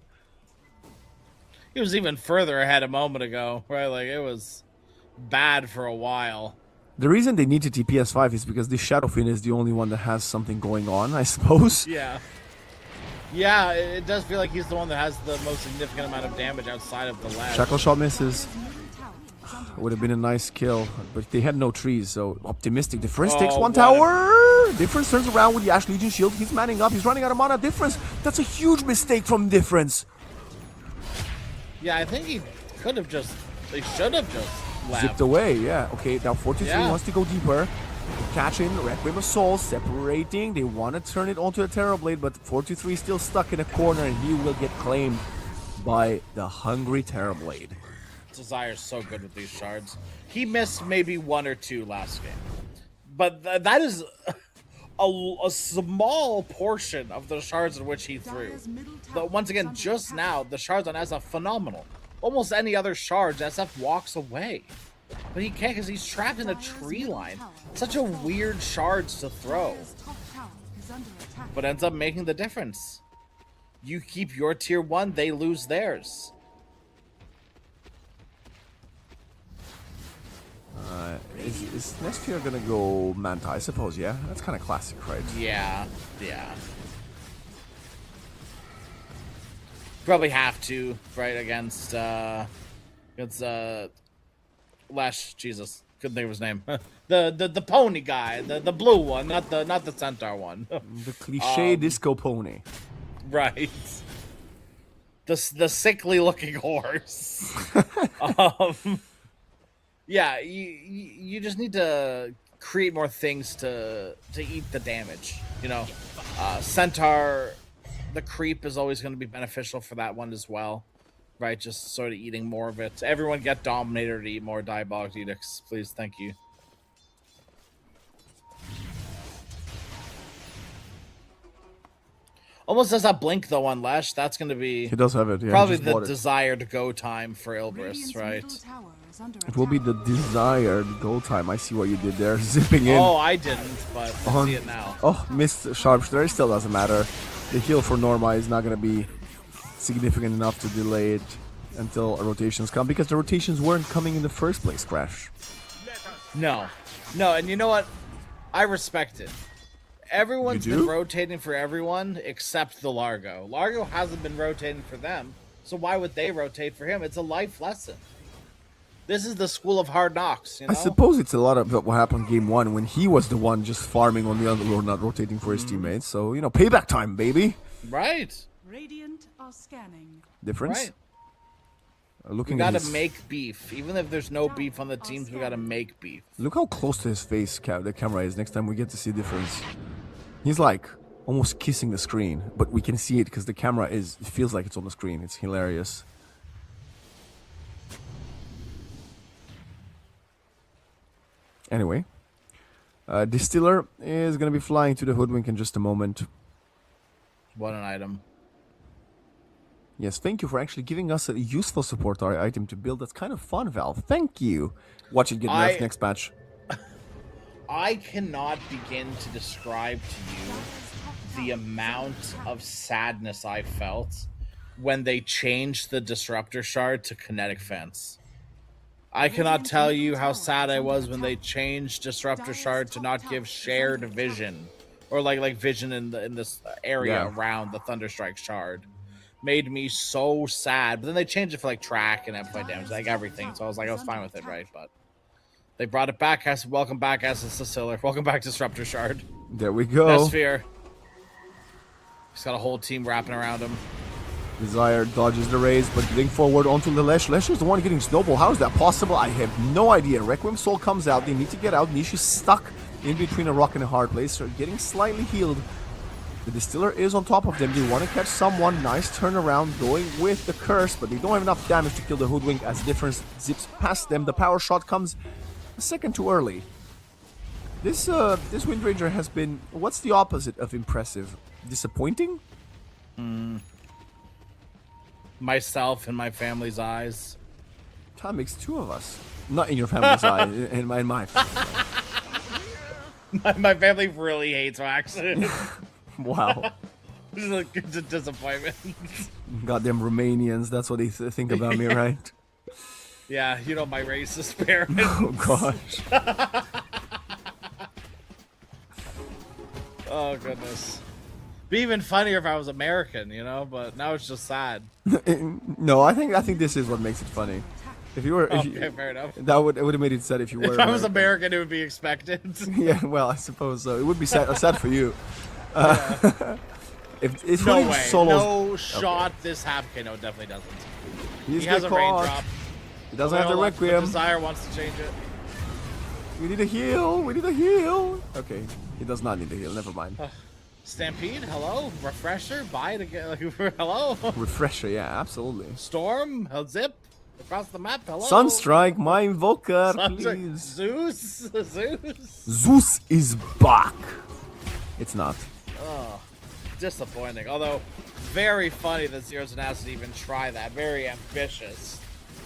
[SPEAKER 4] He was even further ahead a moment ago, right? Like, it was bad for a while.
[SPEAKER 8] The reason they need to TPS 5 is because the Shadow Fiend is the only one that has something going on, I suppose.
[SPEAKER 4] Yeah. Yeah, it does feel like he's the one that has the most significant amount of damage outside of the ledge.
[SPEAKER 8] Shackle shot misses.
[SPEAKER 7] Middle tower is under
[SPEAKER 8] Would have been a nice kill, but they had no trees, so optimistic. Difference takes
[SPEAKER 4] Oh,
[SPEAKER 8] one
[SPEAKER 4] what
[SPEAKER 8] tower. Difference turns around with the Ash Legion shield. He's manning up. He's running out of mana. Difference. That's a huge mistake from Difference.
[SPEAKER 4] Yeah, I think he could have just... They should have just left.
[SPEAKER 8] Zipped away, yeah. Okay, now 43
[SPEAKER 4] Yeah.
[SPEAKER 8] wants to go deeper. Catching Requiem of Souls, separating. They want to turn it onto a Terrorblade, but 43 is still stuck in a corner, and he will get claimed by the hungry Terrorblade.
[SPEAKER 4] Desire's so good with these shards. He missed maybe 1 or 2 last game. But that is a small portion of the shards in which he threw.
[SPEAKER 7] Dire's middle tower
[SPEAKER 4] But once
[SPEAKER 7] is
[SPEAKER 4] again,
[SPEAKER 7] under
[SPEAKER 4] just
[SPEAKER 7] attack.
[SPEAKER 4] now, the shards on SF, phenomenal. Almost any other shards, SF walks away. But he can't because he's trapped in a tree line. Such a weird shards to throw.
[SPEAKER 7] Dire's top tower is under attack.
[SPEAKER 4] But ends up making the difference. You keep your tier 1, they lose theirs.
[SPEAKER 8] Is next year gonna go Manta? I suppose, yeah? That's kind of classic, right?
[SPEAKER 4] Yeah, yeah. Probably have to, right, against Lash, Jesus, couldn't think of his name. the pony guy, the blue one, not the centaur one.
[SPEAKER 8] The cliche disco pony.
[SPEAKER 4] Right. The sickly looking horse. Yeah, you just need to create more things to eat the damage. You know, centaur, the creep is always going to be beneficial for that one as well, right? Just sort of eating more of it. Everyone get Dominator to eat more Diabolic Edicts, please. Thank you. Almost does that blink though on Lesh. That's going to be
[SPEAKER 8] He does have it, yeah.
[SPEAKER 4] probably
[SPEAKER 8] just
[SPEAKER 4] the
[SPEAKER 8] bought it.
[SPEAKER 4] desired go time for
[SPEAKER 7] Radiant's
[SPEAKER 4] Ilbris, right?
[SPEAKER 7] middle tower is under
[SPEAKER 8] It will be
[SPEAKER 7] attack.
[SPEAKER 8] the desired goal time. I see what you did there. Zipping in.
[SPEAKER 4] Oh, I didn't, but I see it now.
[SPEAKER 8] Oh, missed Sharpshooter. It still doesn't matter. The heal for Norma is not going to be significant enough to delay it until rotations come, because the rotations weren't coming in the first place, Crash.
[SPEAKER 4] No, and you know what? I respect it. Everyone's
[SPEAKER 8] You
[SPEAKER 4] been
[SPEAKER 8] do?
[SPEAKER 4] rotating for everyone except the Largo. Largo hasn't been rotating for them, so why would they rotate for him? It's a life lesson. This is the school of hard knocks, you know?
[SPEAKER 8] I suppose it's a lot of what happened game 1 when he was the one just farming on the underlord, not rotating for his teammates. So, payback time, baby.
[SPEAKER 4] Right,
[SPEAKER 7] Radiant are scanning.
[SPEAKER 8] Difference?
[SPEAKER 4] right. We
[SPEAKER 8] Looking at
[SPEAKER 4] gotta
[SPEAKER 8] his...
[SPEAKER 4] make beef. Even if there's no beef on the teams, we gotta make beef.
[SPEAKER 8] Look how close to his face the camera is next time we get to see difference. He's like almost kissing the screen, but we can see it because the camera it feels like it's on the screen. It's hilarious. Anyway, Distiller is going to be flying to the Hoodwink in just a moment.
[SPEAKER 4] What an item.
[SPEAKER 8] Yes, thank you for actually giving us a useful support item to build. That's kind of fun, Valve. Thank you. Watch it get nerfed next patch.
[SPEAKER 4] I cannot begin to describe to you the amount of sadness I felt when they changed the Disruptor Shard to Kinetic Fence. I cannot tell you how sad I was when they changed Disruptor Shard to not give shared vision, or like vision in this area
[SPEAKER 8] Yeah.
[SPEAKER 4] around the Thunderstrike Shard. made me so sad. But then they changed it for like track and amplified damage, like everything. So I was fine with it, right? But they brought it back. I said, welcome back, Essence Distiller. Welcome back, Disruptor Shard.
[SPEAKER 8] There we go.
[SPEAKER 4] Best Sphere. He's got a whole team wrapping around him.
[SPEAKER 8] Desire dodges the raise, but getting forward onto the Lesh. Lesh is the one getting snowball. How is that possible? I have no idea. Requiem Soul comes out. They need to get out. Niche is stuck in between a rock and a hard place. So getting slightly healed. The Distiller is on top of them. They want to catch someone. Nice turnaround going with the curse, but they don't have enough damage to kill the Hoodwink as Difference zips past them. The power shot comes a second too early. This Wind Ranger has been, what's the opposite of impressive? Disappointing?
[SPEAKER 4] Myself and my family's eyes.
[SPEAKER 8] That makes two of us. Not in your family's eye, in my
[SPEAKER 4] My family really hates Wax.
[SPEAKER 8] Wow.
[SPEAKER 4] It's a disappointment.
[SPEAKER 8] Goddamn Romanians, that's what they think about me, right?
[SPEAKER 4] Yeah, you know my racist parents.
[SPEAKER 8] Oh gosh.
[SPEAKER 4] Oh goodness. Be even funnier if I was American, you know, but now it's just sad.
[SPEAKER 8] No, I think this is what makes it funny. If you were,
[SPEAKER 4] Fair enough.
[SPEAKER 8] it would have made it sad if you were.
[SPEAKER 4] If I was American, it would be expected.
[SPEAKER 8] Yeah, well, I suppose so. It would be sad for you. If
[SPEAKER 4] No
[SPEAKER 8] Hoodwink
[SPEAKER 4] way.
[SPEAKER 8] solos,
[SPEAKER 4] No shot this half. Okay, no, it definitely doesn't.
[SPEAKER 8] he's
[SPEAKER 4] He has
[SPEAKER 8] get
[SPEAKER 4] a
[SPEAKER 8] caught.
[SPEAKER 4] raindrop.
[SPEAKER 8] He doesn't have the
[SPEAKER 4] Hold on, but
[SPEAKER 8] Requiem.
[SPEAKER 4] Desire wants to change it.
[SPEAKER 8] We need a heal. We need a heal. Okay, he does not need a heal. Never mind.
[SPEAKER 4] Stampede, hello. Refresher, buy it again. Like, hello.
[SPEAKER 8] Refresher, yeah, absolutely.
[SPEAKER 4] Storm, zip across the map. Hello.
[SPEAKER 8] Sunstrike, my invoker,
[SPEAKER 4] Sunstrike.
[SPEAKER 8] please.
[SPEAKER 4] Zeus.
[SPEAKER 8] Zeus is back. It's not.
[SPEAKER 4] Disappointing. Although, very funny that Zero Tenacity even try that. Very ambitious.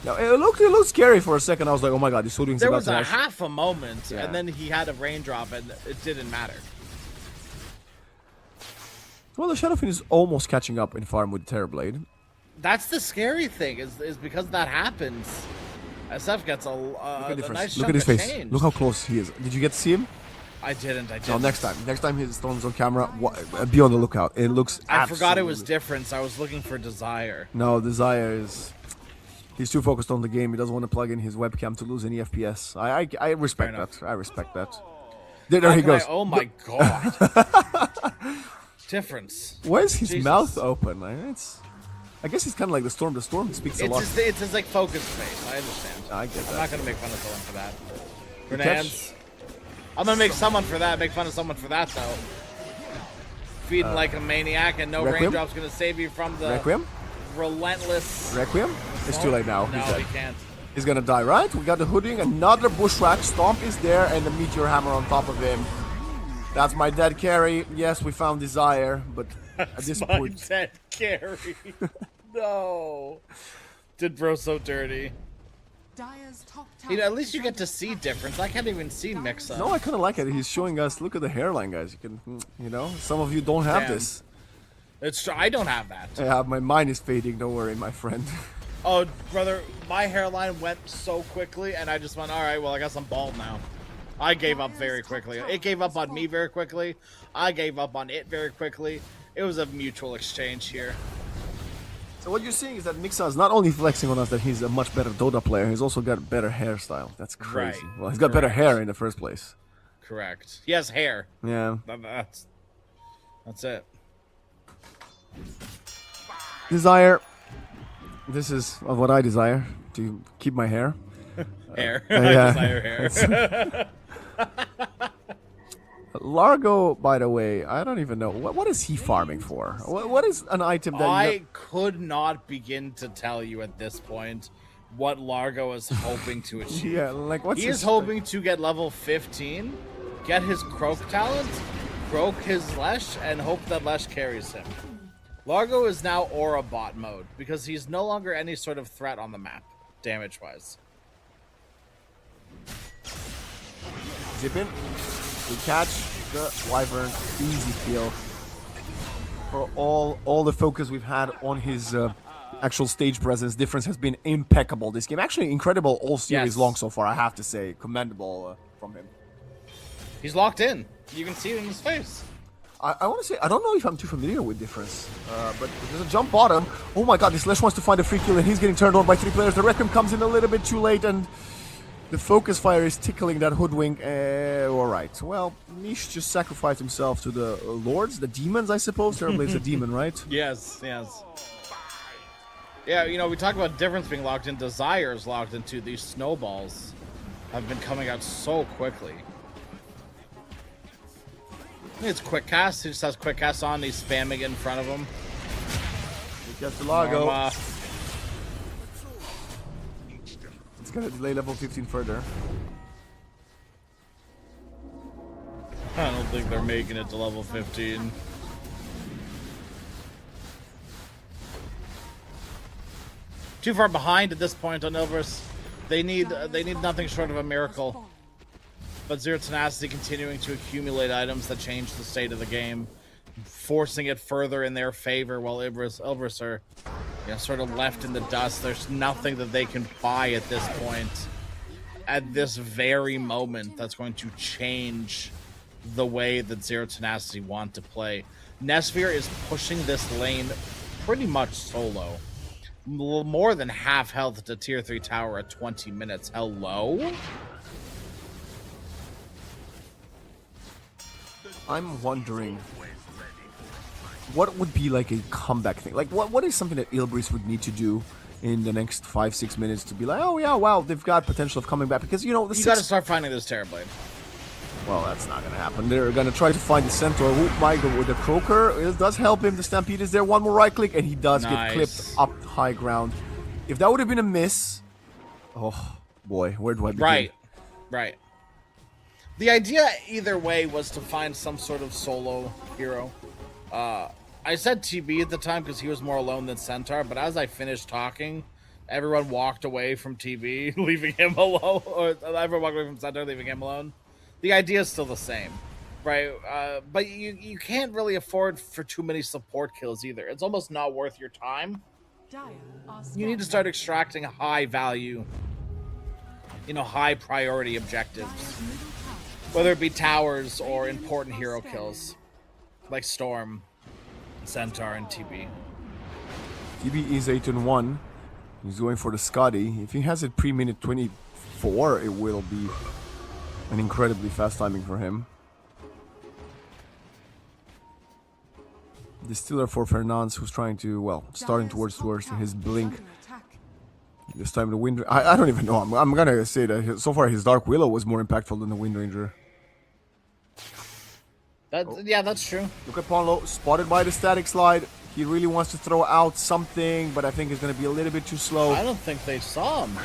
[SPEAKER 8] No, it looked scary for a second. I was like, oh my god, this Hoodwink's
[SPEAKER 4] There
[SPEAKER 8] about
[SPEAKER 4] was
[SPEAKER 8] to
[SPEAKER 4] a
[SPEAKER 8] actually...
[SPEAKER 4] half a moment,
[SPEAKER 8] Yeah.
[SPEAKER 4] and then he had a raindrop, and it didn't matter.
[SPEAKER 8] Well, the Shadowfiend is almost catching up in farm with Terrorblade.
[SPEAKER 4] That's the scary thing, is because that happens. SF gets a
[SPEAKER 8] Look at,
[SPEAKER 4] nice
[SPEAKER 8] Look
[SPEAKER 4] chunk
[SPEAKER 8] at his
[SPEAKER 4] of
[SPEAKER 8] face.
[SPEAKER 4] change.
[SPEAKER 8] Look how close he is. Did you get to see him?
[SPEAKER 4] I didn't.
[SPEAKER 8] No, next time. Next time his storm's on camera, be on the lookout. It looks
[SPEAKER 4] I forgot it was
[SPEAKER 8] absolutely-
[SPEAKER 4] different, so I was looking for Desire.
[SPEAKER 8] No, Desire is... He's too focused on the game. He doesn't want to plug in his webcam to lose any FPS. I respect
[SPEAKER 4] Fair
[SPEAKER 8] that. I respect that. There he goes.
[SPEAKER 4] Oh my god. Difference.
[SPEAKER 8] Why is his
[SPEAKER 4] Jesus.
[SPEAKER 8] mouth open? I guess he's kind of like the Storm. The Storm speaks a lot.
[SPEAKER 4] It's his like focus face. I understand.
[SPEAKER 8] I get
[SPEAKER 4] I'm
[SPEAKER 8] that.
[SPEAKER 4] not gonna make fun of someone for that.
[SPEAKER 8] You
[SPEAKER 4] Renans. I'm gonna make someone for that. Make fun of someone for that though. Feeding like a maniac, and no
[SPEAKER 8] Requiem?
[SPEAKER 4] raindrop's gonna save you from the
[SPEAKER 8] Requiem?
[SPEAKER 4] relentless.
[SPEAKER 8] Requiem? It's too late now.
[SPEAKER 4] No,
[SPEAKER 8] He's dead.
[SPEAKER 4] he can't.
[SPEAKER 8] He's gonna die, right? We got the Hoodwink, another Bushwhack. Stomp is there, and the Meteor Hammer on top of him. That's my dead carry. Yes, we found Desire, but at this
[SPEAKER 4] My
[SPEAKER 8] point...
[SPEAKER 4] dead carry. No. Did bro so dirty.
[SPEAKER 7] Dire's top
[SPEAKER 4] You know,
[SPEAKER 7] tower
[SPEAKER 4] at least you
[SPEAKER 7] is
[SPEAKER 4] get to
[SPEAKER 7] under
[SPEAKER 4] see
[SPEAKER 7] attack.
[SPEAKER 4] difference. I can't even see mix up.
[SPEAKER 8] No, I kind of like it. He's showing us, look at the hairline, guys. You can, you know, some of you don't have
[SPEAKER 4] Damn.
[SPEAKER 8] this.
[SPEAKER 4] It's true. I don't have that.
[SPEAKER 8] Yeah, my mind is fading. Don't worry, my friend.
[SPEAKER 4] Oh, brother, my hairline went so quickly, and I just went, all right, well, I guess I'm bald now. I gave up very quickly. It gave up on me very quickly. I gave up on it very quickly. It was a mutual exchange here.
[SPEAKER 8] So what you're seeing is that Mixa is not only flexing on us that he's a much better Dota player, he's also got better hairstyle. That's crazy.
[SPEAKER 4] Right.
[SPEAKER 8] Well, he's got better
[SPEAKER 4] Correct.
[SPEAKER 8] hair in the first place.
[SPEAKER 4] Correct. He has hair.
[SPEAKER 8] Yeah.
[SPEAKER 4] That's it.
[SPEAKER 8] Desire. This is what I desire, to keep my hair.
[SPEAKER 4] Hair.
[SPEAKER 8] yeah.
[SPEAKER 4] I desire hair.
[SPEAKER 8] Largo, by the way, I don't even know. What is he farming for? What is an item that
[SPEAKER 4] I could not begin to tell you at this point what Largo is hoping to achieve.
[SPEAKER 8] Yeah, like what's
[SPEAKER 4] He
[SPEAKER 8] his
[SPEAKER 4] is hoping to get level 15, get his Croak talent, croak his Lesh, and hope that Lesh carries him. Largo is now Aura bot mode because he's no longer any sort of threat on the map, damage-wise.
[SPEAKER 8] Zip in. We catch the Wyvern. Easy kill. For all the focus we've had on his actual stage presence, Difference has been impeccable this game. Actually, incredible all series
[SPEAKER 4] Yes.
[SPEAKER 8] long so far, I have to say. Commendable from him.
[SPEAKER 4] He's locked in. You can see it in his face.
[SPEAKER 8] I want to say, I don't know if I'm too familiar with difference, but there's a jump bottom. Oh my god, this Lesh wants to find a free kill, and he's getting turned on by 3 players. The Requiem comes in a little bit too late, and the focus fire is tickling that hoodwink. Alright, well, Nish just sacrificed himself to the lords, the demons, I suppose. Terrorblade's a demon, right?
[SPEAKER 4] Yes, yes. Yeah, you know, we talk about difference being locked in. Desires locked into these snowballs have been coming out so quickly. It's quick cast. He just has quick cast on. He's spamming it in front of him.
[SPEAKER 8] He gets the Lago. It's gonna delay level 15 further.
[SPEAKER 4] I don't think they're making it to level 15. Too far behind at this point on Ilvers. They need nothing short of a miracle. But Zero Tenacity continuing to accumulate items that change the state of the game, forcing it further in their favor, while Ilvers are, you know, sort of left in the dust. There's nothing that they can buy at this point, at this very moment, that's going to change the way that Zero Tenacity want to play. Nesvir is pushing this lane pretty much solo. More than half health to tier 3 tower at 20 minutes. Hello?
[SPEAKER 8] I'm wondering what would be like a comeback thing. Like, what is something that Ilbris would need to do in the next 5-6 minutes to be like, oh yeah, wow, they've got potential of coming back? Because, you know,
[SPEAKER 4] you got to start finding this Terrorblade.
[SPEAKER 8] Well, that's not gonna happen. They're gonna try to find the Centaur. Who might go with the Croaker? It does help him. The Stampede is there. One more right click, and he does get clipped up high ground. If that would have been a miss, oh boy, where do I begin?
[SPEAKER 4] Right. The idea either way was to find some sort of solo hero. I said TB at the time because he was more alone than Centaur, but as I finished talking, everyone walked away from TB, leaving him alone, or everyone walked away from Centaur, leaving him alone. The idea is still the same, right? But you can't really afford for too many support kills either. It's almost not worth your time. You need to start extracting high value, you know, high priority objectives, whether it be towers or important hero kills, like Storm, Centaur, and TB.
[SPEAKER 8] TB is 8-1. He's going for the Scotty. If he has it pre-minute 24, it will be an incredibly fast timing for him. Distiller for Fernandes, who's trying to, well, starting towards his blink. This time the Wind... I don't even know. I'm gonna say that so far his Dark Willow was more impactful than the Wind Ranger.
[SPEAKER 4] Yeah, that's true.
[SPEAKER 8] Look at Ponlo, spotted by the static slide. He really wants to throw out something, but I think it's gonna be a little bit too slow.
[SPEAKER 4] I don't think they saw him.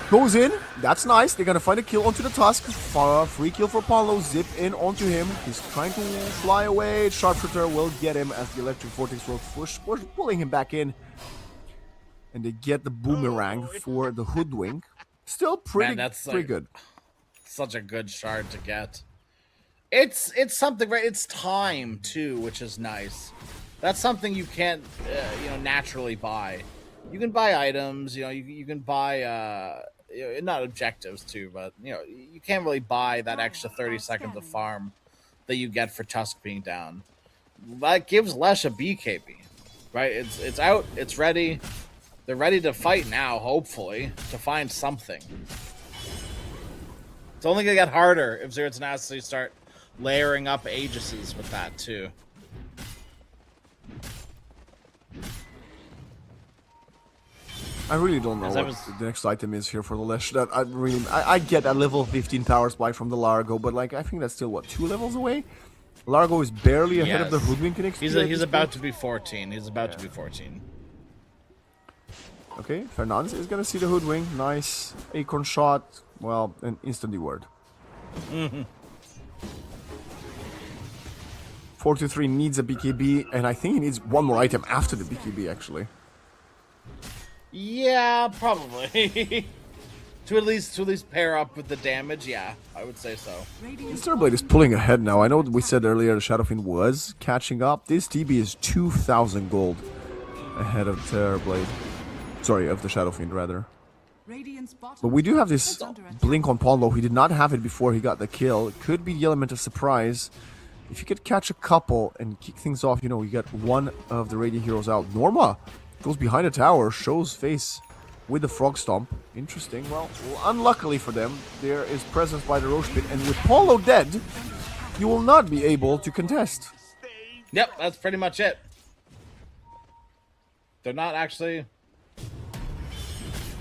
[SPEAKER 8] Goes in. That's nice. They're gonna find a kill onto the Tusk. Free kill for Ponlo. Zip in onto him. He's trying to fly away. Sharpshooter will get him as the Electric Vortex will push, pulling him back in. And they get the Boomerang for the Hoodwink. Still pretty, pretty good.
[SPEAKER 4] Such a good shard to get. It's something, right? It's time too, which is nice. That's something you can't, you know, naturally buy. You can buy items, you know. You can buy, you know, not objectives too, but you know, you can't really buy that extra 30 seconds of farm that you get for Tusk being down. That gives Lesh a BKB, right? It's out. It's ready. They're ready to fight now, hopefully, to find something. It's only gonna get harder if Zero Tenacity start layering up Aegises with that too.
[SPEAKER 8] I really don't know what the next item is here for the Lesh. That I get that level 15 power spike from the Largo, but like I think that's still what, 2 levels away. Largo is barely ahead of the Hoodwink in XP.
[SPEAKER 4] He's about to be 14. He's about to be 14.
[SPEAKER 8] Okay, Fernandes is gonna see the Hoodwink. Nice acorn shot. Well, an instant reward. 4-3 needs a BKB, and I think he needs one more item after the BKB actually.
[SPEAKER 4] Yeah, probably. to at least pair up with the damage, yeah, I would say so.
[SPEAKER 8] This Terrorblade is pulling ahead now. I know we said earlier the Shadowfiend was catching up. This TB is 2,000 gold ahead of Terrorblade. Sorry, of the Shadowfiend rather. But we do have this blink on Ponlo. He did not have it before he got the kill. It could be the element of surprise. if you could catch a couple and kick things off, you get one of the Radiant Heroes out. Norma goes behind the tower, shows face with the Frog Stomp. Interesting. Well, unluckily for them, there is presence by the Roche Pit, and with Polo dead, you will not be able to contest.
[SPEAKER 4] Yep, that's pretty much it. They're not actually...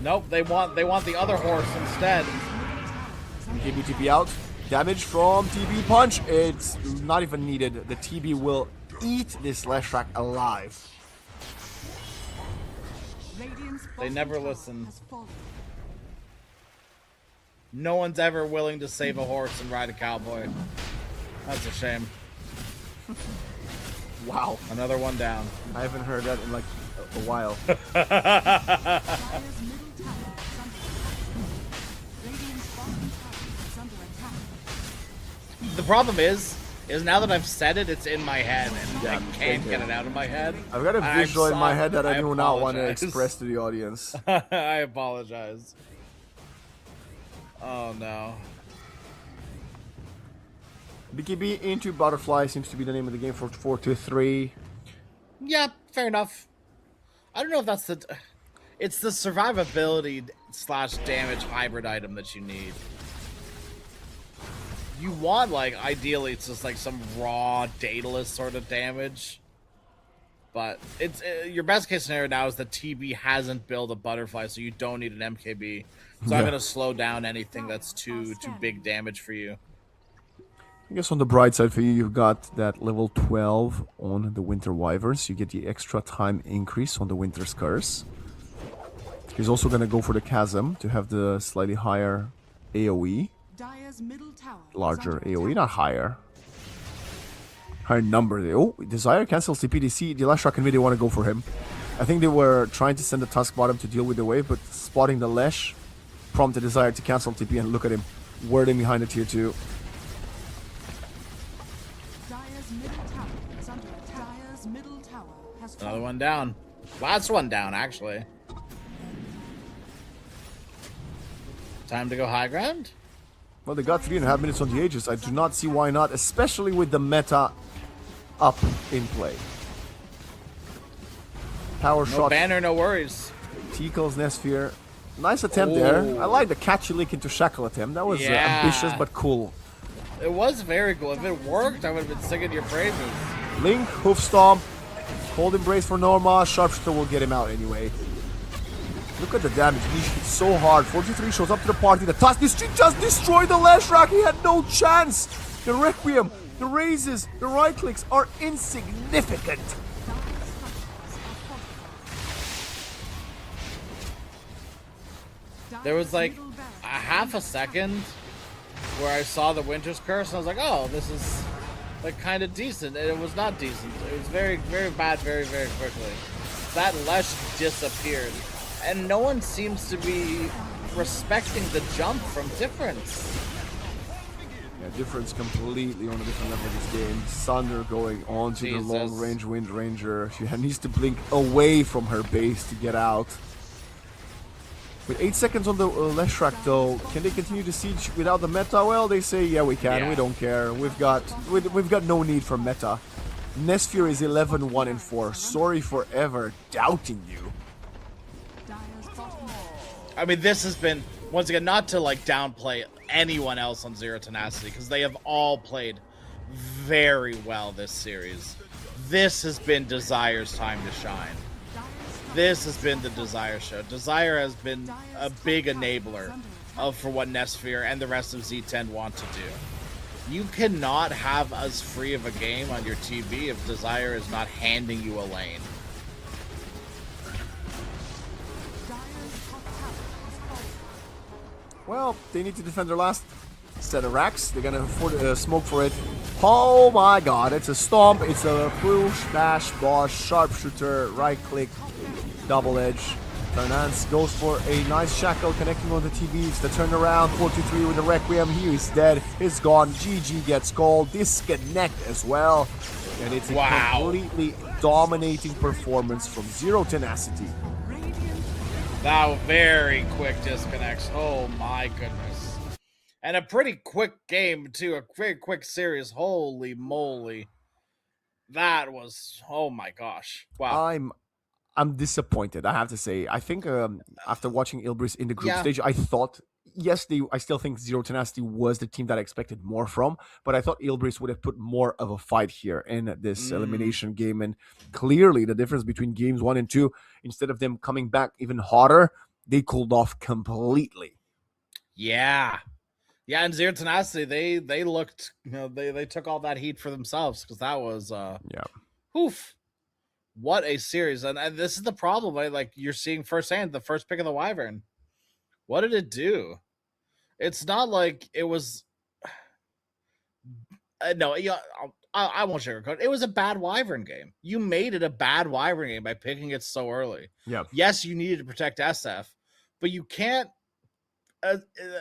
[SPEAKER 4] Nope, they want the other horse instead.
[SPEAKER 8] KB TP out. Damage from TB Punch. It's not even needed. The TB will eat this Leshrac alive.
[SPEAKER 4] They never listen. No one's ever willing to save a horse and ride a cowboy. That's a shame.
[SPEAKER 8] Wow.
[SPEAKER 4] Another one down.
[SPEAKER 8] I haven't heard that in like a while.
[SPEAKER 4] The problem is now that I've said it, it's in my head, and
[SPEAKER 8] Yeah,
[SPEAKER 4] I can't get it out of my head.
[SPEAKER 8] I've got a visual in my head that I do not want to
[SPEAKER 4] apologize.
[SPEAKER 8] express to the audience.
[SPEAKER 4] I apologize. Oh no.
[SPEAKER 8] BKB into Butterfly seems to be the name of the game for 4-2-3.
[SPEAKER 4] Yeah, fair enough. I don't know if that's the... It's the survivability / damage hybrid item that you need. You want, like, ideally it's just like some raw, dataless sort of damage. But it's your best case scenario now is that TB hasn't built a Butterfly, so you don't need an MKB. So I'm going to slow down anything that's too big damage for you.
[SPEAKER 8] I guess on the bright side for you, you've got that level 12 on the Winter Wyverns. You get the extra time increase on the Winter's Curse. He's also going to go for the Chasm to have the slightly higher AoE. Larger AoE, not higher. Higher number. Oh, Desire cancels CPDC. The Leshrac and Nvidia want to go for him. I think they were trying to send the Tusk bottom to deal with the wave, but spotting the Lesh prompted Desire to cancel TP, and look at him wording behind the tier 2.
[SPEAKER 4] Another one down. Last one down, actually. Time to go high ground?
[SPEAKER 8] Well, they got 3.5 minutes on the Aegis. I do not see why not, especially with the meta up in play. Power
[SPEAKER 4] No
[SPEAKER 8] shot.
[SPEAKER 4] banner, no worries.
[SPEAKER 8] Tickle's Nesphere. Nice attempt there. I like the catchy lick into Shackle attempt. That was ambitious but cool.
[SPEAKER 4] It was very cool. If it worked, I would have been singing your praises.
[SPEAKER 8] Link, Hoof Stomp, Hold Embrace for Norma. Sharpshooter will get him out anyway. Look at the damage. He hit so hard. 43 shows up to the party. The Tusk just destroyed the Leshrac. He had no chance. The Requiem, the raises, the right clicks are insignificant.
[SPEAKER 4] There was like a half a second where I saw the Winter's Curse and I was like, oh, this is like kind of decent. And it was not decent. It was very, very bad very, very quickly. That Lesh disappeared. And no one seems to be respecting the jump from Difference.
[SPEAKER 8] Yeah, Difference completely on a different level this game. Sunder going on to the long range Wind Ranger. She needs to blink away from her base to get out. With 8 seconds on the Leshrac though, can they continue the siege without the meta? Well, they say, yeah, we can. Yeah. We don't care. We've got no need for meta. Nesphere is 11-1-4. Sorry for ever doubting you.
[SPEAKER 4] I mean, this has been, once again, not to like downplay anyone else on Zero Tenacity, because they have all played very well this series. This has been Desire's time to shine. This has been the Desire show. Desire has been a big enabler for what Nesphere and the rest of Z10 want to do. You cannot have as free of a game on your TV if Desire is not handing you a lane.
[SPEAKER 8] Well, they need to defend their last set of racks. They're gonna afford smoke for it. Oh my god, it's a stomp, it's a push, bash, bosh, sharpshooter, right click, double edge. Fernandes goes for a nice shackle connecting on the TVs. The turnaround, 4-2-3 with the Requiem. He is dead, he's gone. GG gets called, disconnect as well. And it's a completely dominating performance from Zero Tenacity.
[SPEAKER 4] That very quick disconnects. Oh my goodness. And a pretty quick game, too. A very quick series. Holy moly. That was, oh my gosh. Wow.
[SPEAKER 8] I'm disappointed, I have to say. I think after watching Ilbris in the group
[SPEAKER 4] Yeah.
[SPEAKER 8] stage, I thought, yes, I still think Zero Tenacity was the team that I expected more from, but I thought Ilbris would have put more of a fight here in this elimination game. And clearly, the difference between games 1 and 2, instead of them coming back even hotter, they cooled off completely.
[SPEAKER 4] Yeah. Yeah, and Zero Tenacity, they looked, they took all that heat for themselves, because that was, oof. What a series. And this is the problem, right? Like, you're seeing firsthand the first pick of the Wyvern. What did it do? It's not like it was. No, yeah, I won't sugarcoat. It was a bad Wyvern game. You made it a bad Wyvern game by picking it so early.
[SPEAKER 8] Yeah.
[SPEAKER 4] Yes, you needed to protect SF, but you can't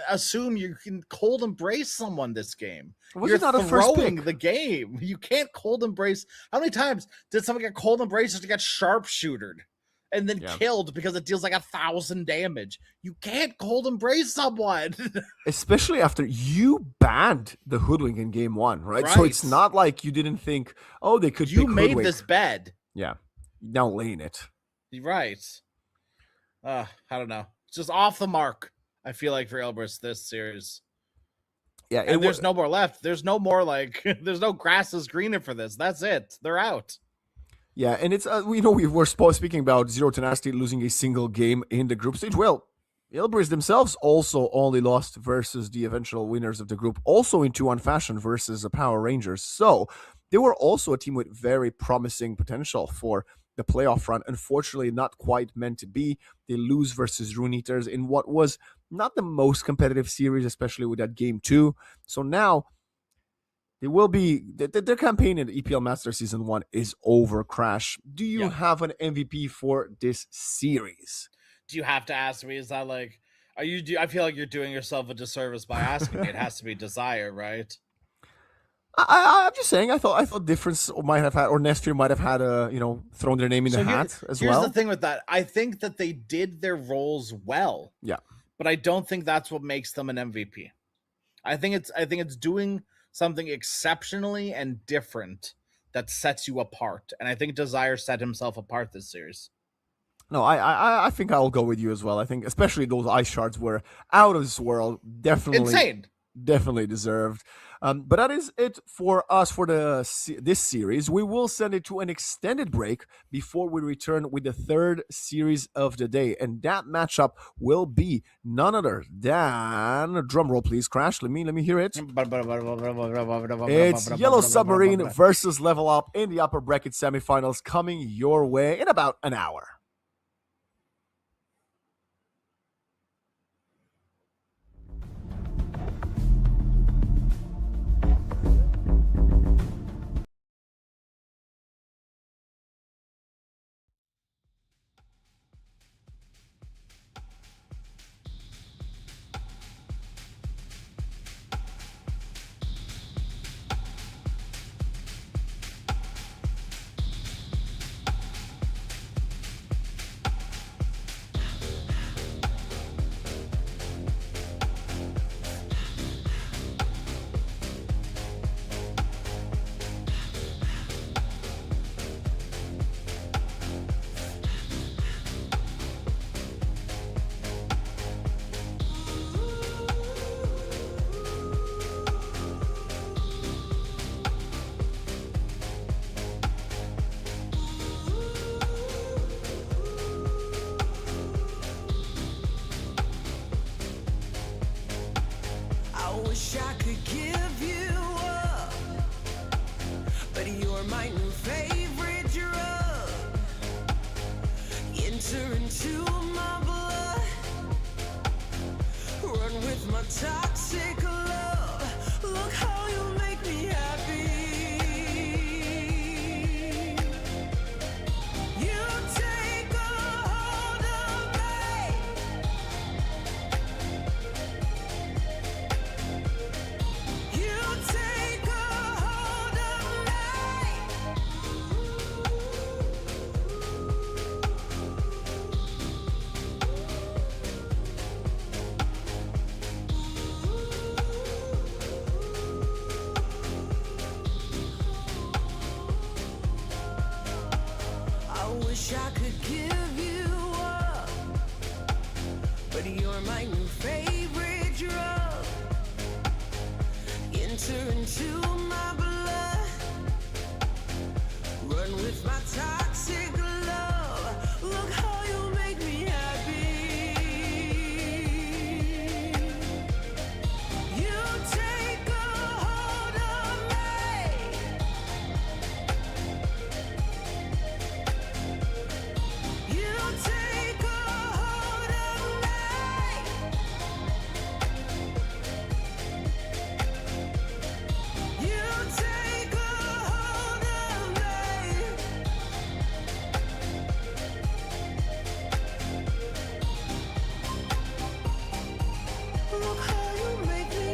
[SPEAKER 4] assume you can cold embrace someone this game. You're
[SPEAKER 8] not a first
[SPEAKER 4] throwing
[SPEAKER 8] pick?
[SPEAKER 4] the game. You can't cold embrace. How many times did someone get cold embraced just to get sharpshootered and then killed because it deals like 1,000 damage? You can't cold embrace someone.
[SPEAKER 8] Especially after you banned the Hoodwink in game 1, right? So it's not like you didn't think, oh, they could
[SPEAKER 4] You
[SPEAKER 8] pick
[SPEAKER 4] made
[SPEAKER 8] Hoodwink.
[SPEAKER 4] this bed.
[SPEAKER 8] Yeah. Now lay in it.
[SPEAKER 4] You're right. I don't know. It's just off the mark, I feel like, for Ilbris this series.
[SPEAKER 8] Yeah,
[SPEAKER 4] and there's no more left. There's no more, like, there's no grass is greener for this. That's it. They're out.
[SPEAKER 8] Yeah, and it's, we were speaking about Zero Tenacity losing a single game in the group stage. Well, Ilbris themselves also only lost versus the eventual winners of the group, also in 2-1 fashion versus the Power Rangers. So they were also a team with very promising potential for the playoff run. Unfortunately, not quite meant to be. They lose versus Rune Eaters in what was not the most competitive series, especially with that game 2. So now they will be, their campaign in the EPL Master Season 1 is over, Crash. Do you have an MVP for this series?
[SPEAKER 4] Do you have to ask me? Is that like, I feel like you're doing yourself a disservice by asking me. It has to be Desire, right?
[SPEAKER 8] I'm just saying. I thought Difference might have had, or Nesphere might have had thrown their name in the hat as well.
[SPEAKER 4] Here's the thing with that. I think that they did their roles well.
[SPEAKER 8] Yeah,
[SPEAKER 4] but I don't think that's what makes them an MVP. I think it's doing something exceptionally and different that sets you apart. And I think Desire set himself apart this series.
[SPEAKER 8] No, I think I'll go with you as well. I think especially those ice shards were out of this world. Definitely
[SPEAKER 4] insane.
[SPEAKER 8] Definitely deserved. But that is it for us for this series. We will send it to an extended break before we return with the third series of the day. And that matchup will be none other than, drum roll please, Crash. Let me hear it. It's Yellow Submarine versus Level Up in the upper bracket semifinals, coming your way in about an hour.
[SPEAKER 2] Wish I could give you up, but you're my new favorite drug. Enter into my blood, run with my toxic love. Look how you make me happy. You take a hold of me. You take a hold of me.
[SPEAKER 1] could give you up, but you're my new favorite drug. Enter into my blood, run with my toxic love. Look how you make me happy. You take a hold of me. You take a hold of me. You take a hold of me. Look how you make me.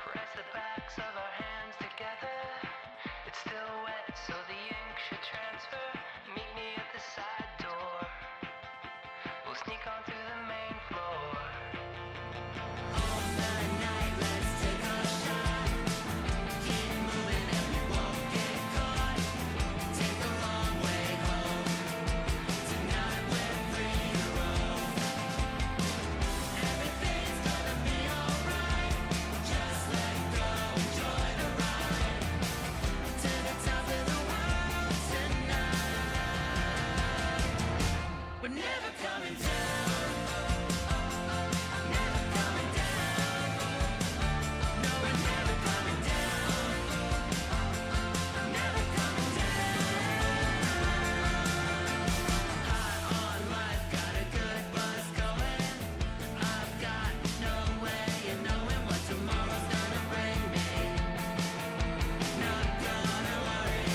[SPEAKER 1] Press the backs of our hands together. It's still wet, so the ink should transfer. Meet me at the side door. We'll sneak on through the main floor. All night, let's take a shot. Keep moving and we won't get caught. Take a long way home. Tonight we're free to roam. Everything's gonna be alright. Just let go, enjoy the ride. To the top of the world tonight. We're never coming down. Never coming down. No, we're never coming down. Never coming down. High on life, got a good buzz going. I've got no way of knowing what tomorrow's gonna bring me. Not gonna worry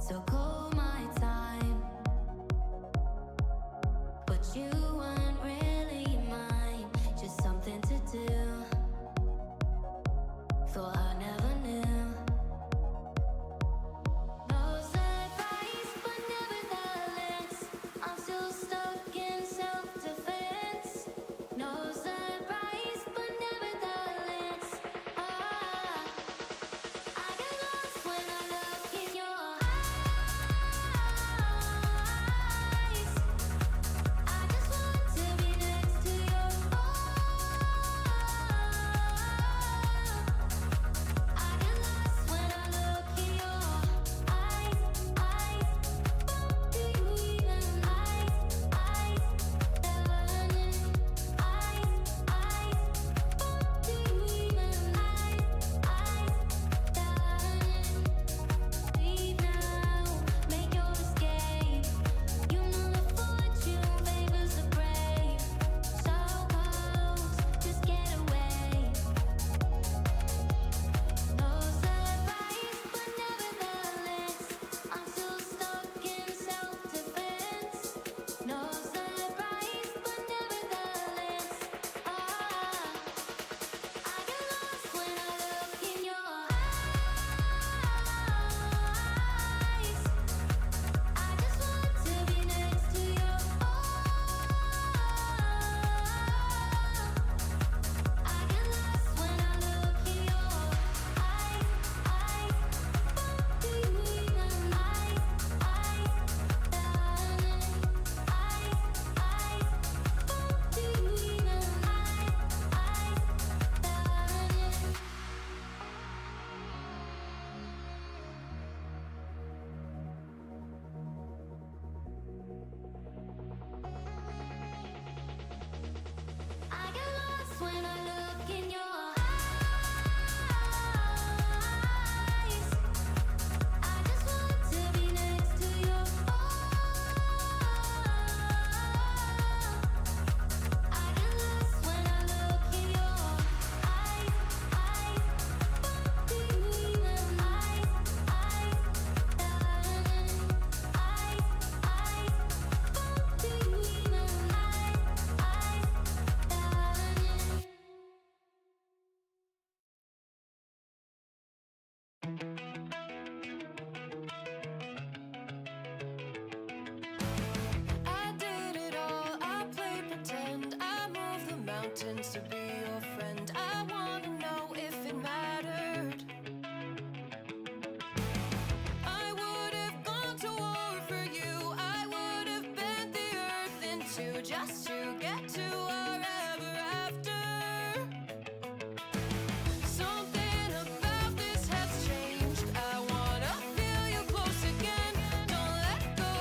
[SPEAKER 1] So call my time, but you weren't really mine, just something to do. Thought I never knew. No surprise, but nevertheless, I'm still stuck in self-defense. No surprise, but nevertheless, I get lost when I look in your eyes. I just want to be next to your I get lost when I look in your eyes. Do you even do you even leave now, make your escape. You know the fortune favors the brave. So close, just get away. No surprise, but nevertheless, I'm still stuck in self-defense. No surprise, but nevertheless, I get lost when I look in your eyes. I just want to be next to your I get lost when I look in your eyes. Do you even do you even I get lost when I look in your eyes. I just want to be next to your I get lost when I look in your eyes. Do you even do you even I did it all, I played pretend. I moved the mountains to be your friend. I wanna know if it mattered. I would have gone to war for you. I would have bent the earth in two just to get to our ever after. Something about this has changed. I wanna feel you close again. Don't let go.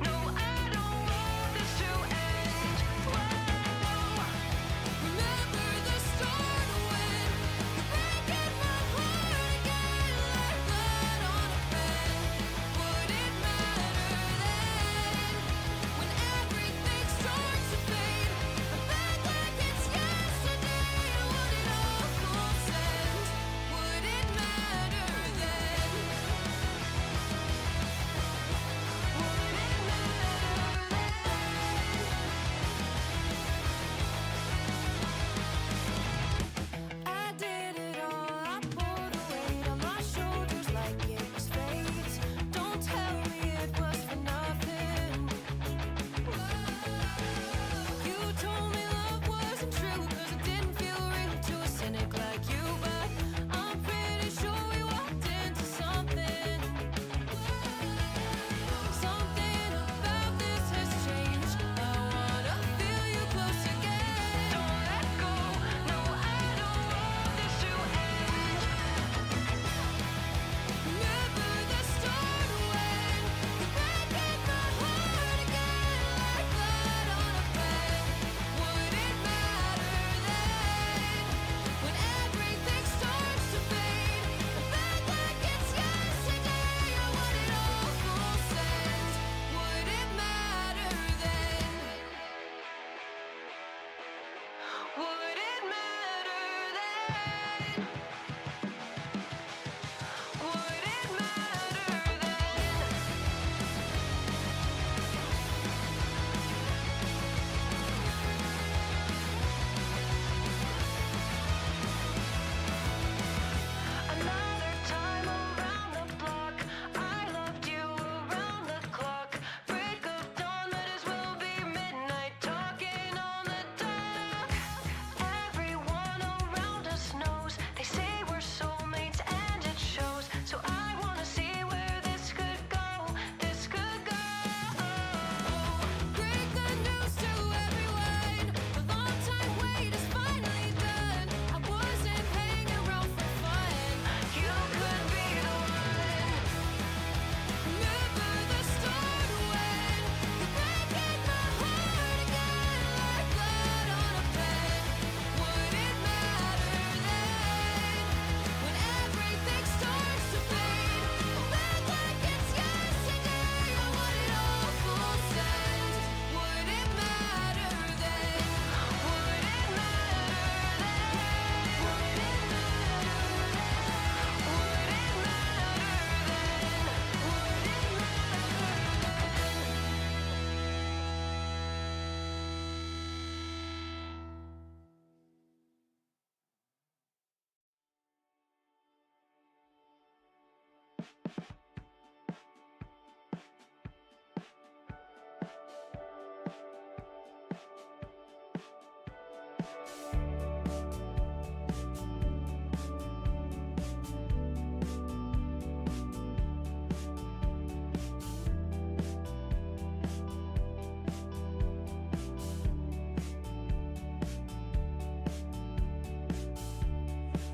[SPEAKER 1] No, I don't want this to end. Whoa. Remember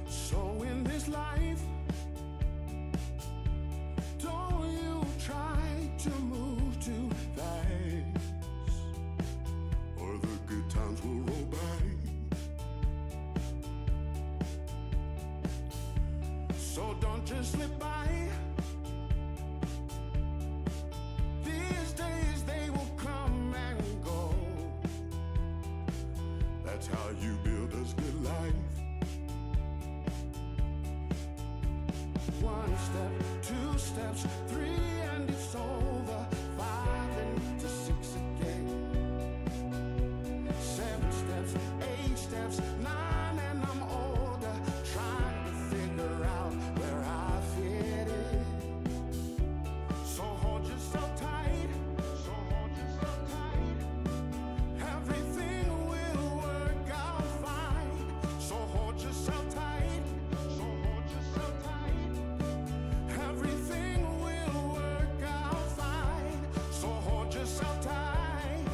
[SPEAKER 3] So in this life, don't you try to move too fast, or the good times will roll by. So don't just slip by. These days they will come and go. That's how you build a good life. One step, two steps, three, and it's over. 5 into 6 again. 7 steps, 8 steps, 9, and I'm older. Trying to figure out where I fit in. So hold yourself tight. So hold yourself tight. Everything will work out fine. So hold yourself tight. So hold yourself tight. Everything will work out fine. So hold yourself tight.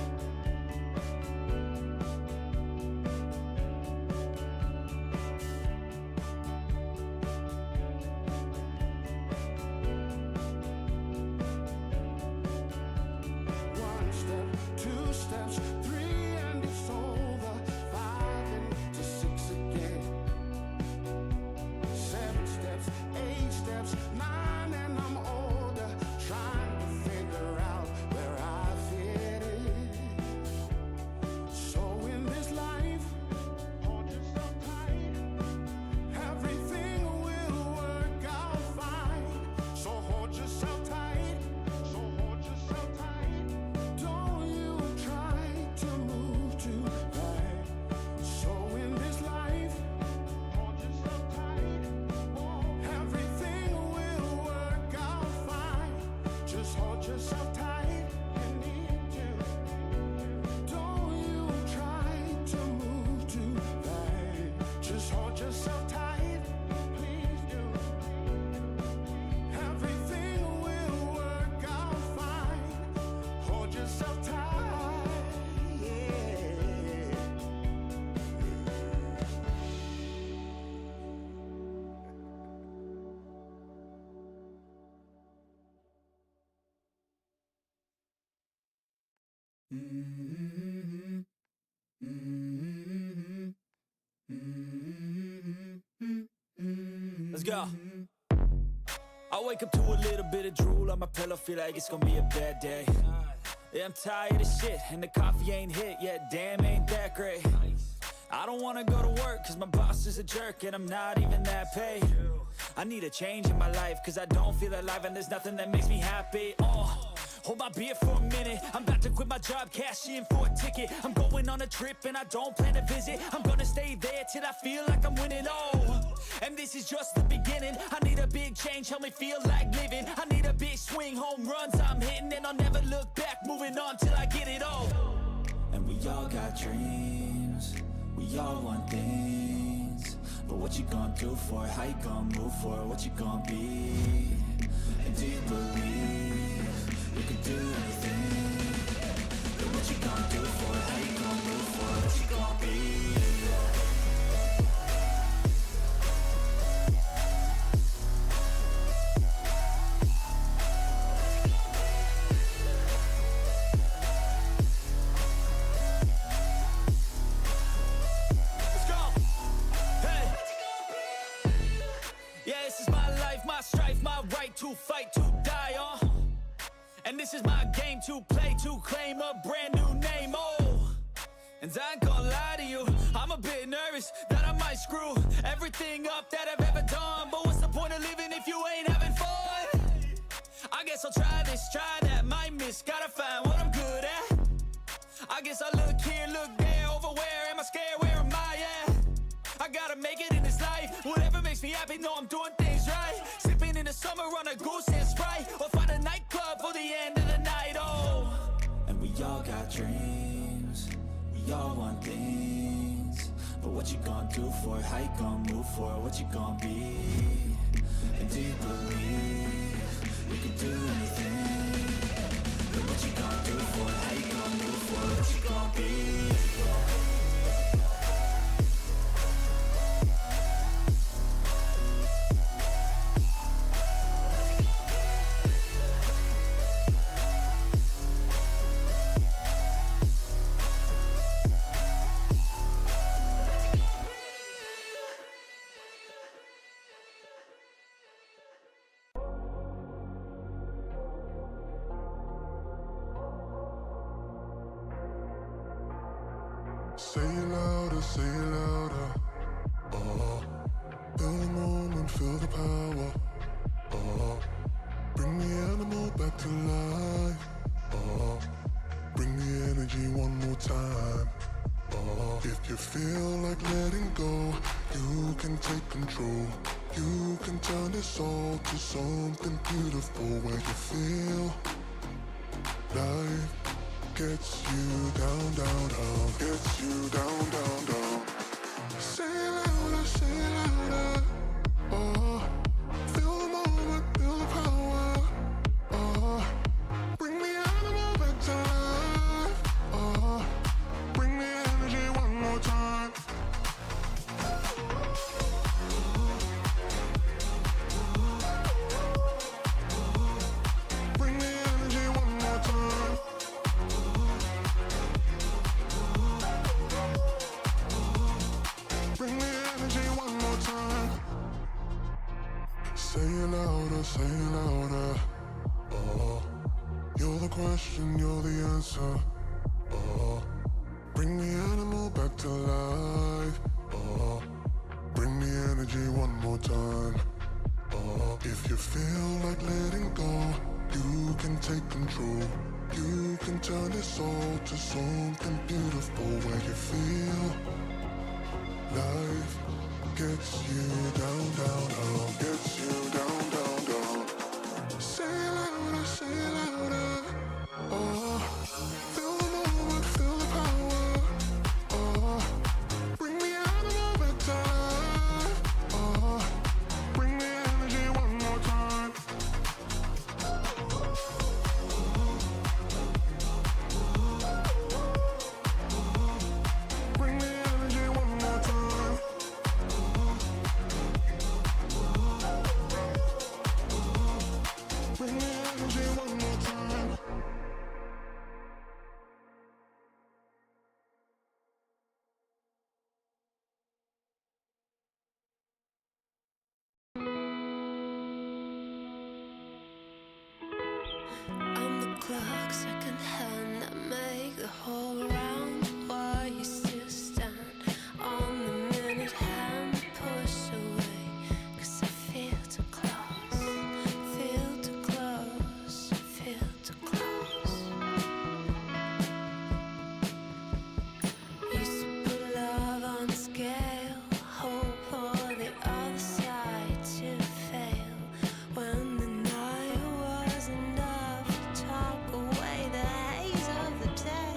[SPEAKER 3] One step, 2 steps, 3, and it's over. 5 into 6 again. 7 steps, 8 steps, 9, and I'm older. Trying to figure out where I fit in. So in this life, hold yourself tight. Everything will work out fine. So hold yourself tight. So hold yourself tight. Don't you try to move too fast. So in this life, hold yourself tight. Everything will work out fine. Just hold yourself tight. You need to. Don't you try to move too fast. Just hold yourself tight. Please do. Everything will work out fine. Hold yourself tight. Yeah.
[SPEAKER 9] Let's go. I wake up to a little bit of drool on my pillow, feel like it's gonna be a bad day. Yeah, I'm tired of shit, and the coffee ain't hit yet, damn, ain't that great. I don't wanna go to work, cause my boss is a jerk, and I'm not even that paid. I need a change in my life, cause I don't feel alive, and there's nothing that makes me happy. Hold my beer for a minute, I'm about to quit my job, cash in for a ticket. I'm going on a trip and I don't plan to visit. I'm gonna stay there till I feel like I'm winning, and this is just the beginning. I need a big change, help me feel like living. I need a big swing, home runs I'm hitting, and I'll never look back, moving on till I get it all. And we all got dreams, we all want things, but what you gonna do for it? How you gonna move for it? What you gonna be? And do you believe you can do anything? But what you gonna do for it? How you gonna move for it? What you gonna be? Let's go. Hey. Yeah, this is my life, my strife, my right to fight, to die on. And this is my game to play, to claim a brand new name, And I ain't gonna lie to you, I'm a bit nervous that I might screw everything up that I've ever done. But what's the point of living if you ain't having fun? I guess I'll try this, try that, might miss, gotta find what I'm good at. I guess I look here, look there, over where am I scared, where am I at? I gotta make it in this life, whatever makes me happy, know I'm doing things right. Sipping in the summer on a goose and Sprite, or find a nightclub for the end of the night. Oh, and we all got dreams, we all want things, but what you gonna do for it? How you gonna move for it? What you gonna be? And do you believe you can do anything? But what you gonna do for it? How you gonna move for it? What you gonna be?
[SPEAKER 10] Say it louder, say it louder. Feel the moment, feel the power. Bring the animal back to life. Bring the energy one more time. If you feel like letting go, you can take control. You can turn this all to something beautiful where you feel life gets you down, down, down, gets you down, down, down. Say it louder, say it louder. Feel the moment, feel the power. Bring the animal back to life. Bring the energy one more time. Bring the energy one more time. Bring the energy one more time. Say it louder, say it louder. You're the question, you're the answer. Bring the animal back to life. Bring the energy one more time. If you feel like letting go, you can take control. You can turn this all to something beautiful where you feel life gets you down, down, down, gets you down, down, down. Say it louder, say it louder. Feel the moment, feel the power. Bring the animal back to life. Bring the energy one more time. Bring the energy one more time. Bring the energy one more time.
[SPEAKER 1] I'm the clock, second hand, that make the whole round. Why you still stand on the minute hand? Push away, 'cause I feel too close, feel too close, feel too close. Used to put love on scale, hope for the other side to fail. When the night was enough to talk away the haze of the day.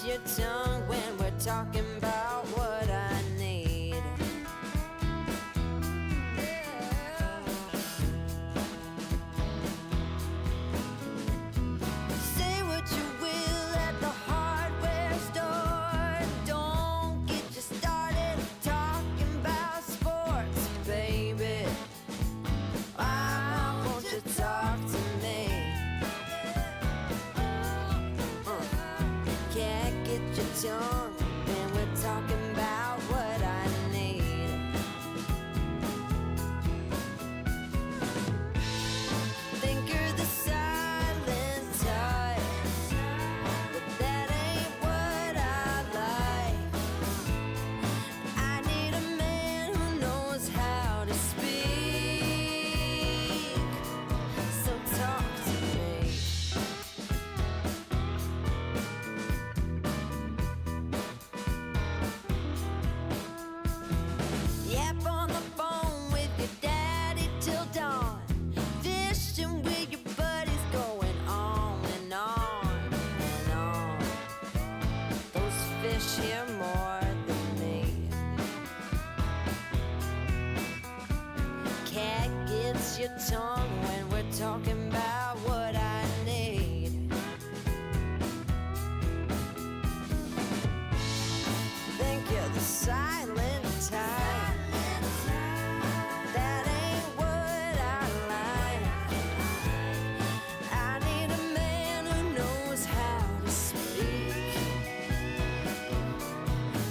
[SPEAKER 1] your tongue when we're talking about what I need. Say what you will at the hardware store. Don't get you started talking about sports, baby. I want you to talk to me. Can't get your tongue when we're talking about what I need. Think you're the silent type, but that ain't what I like. I need a man who knows how to speak. So talk to me. Yap on the phone with your daddy till dawn. Fishing with your buddies, going on and on and on. Those fish hear more than me. Cat gets your tongue when we're talking about what I need. Think you're the silent type. That ain't what I like. I need a man who knows how to speak.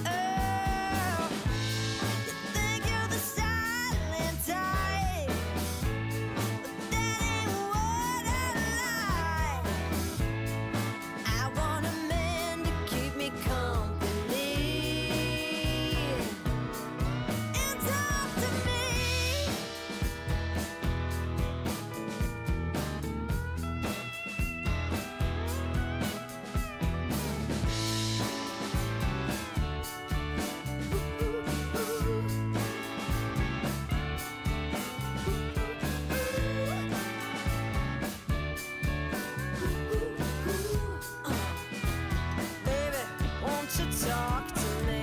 [SPEAKER 1] Oh, you think you're the silent type, but that ain't what I like. I want a man to keep me company and talk to me. Baby, won't you talk to me?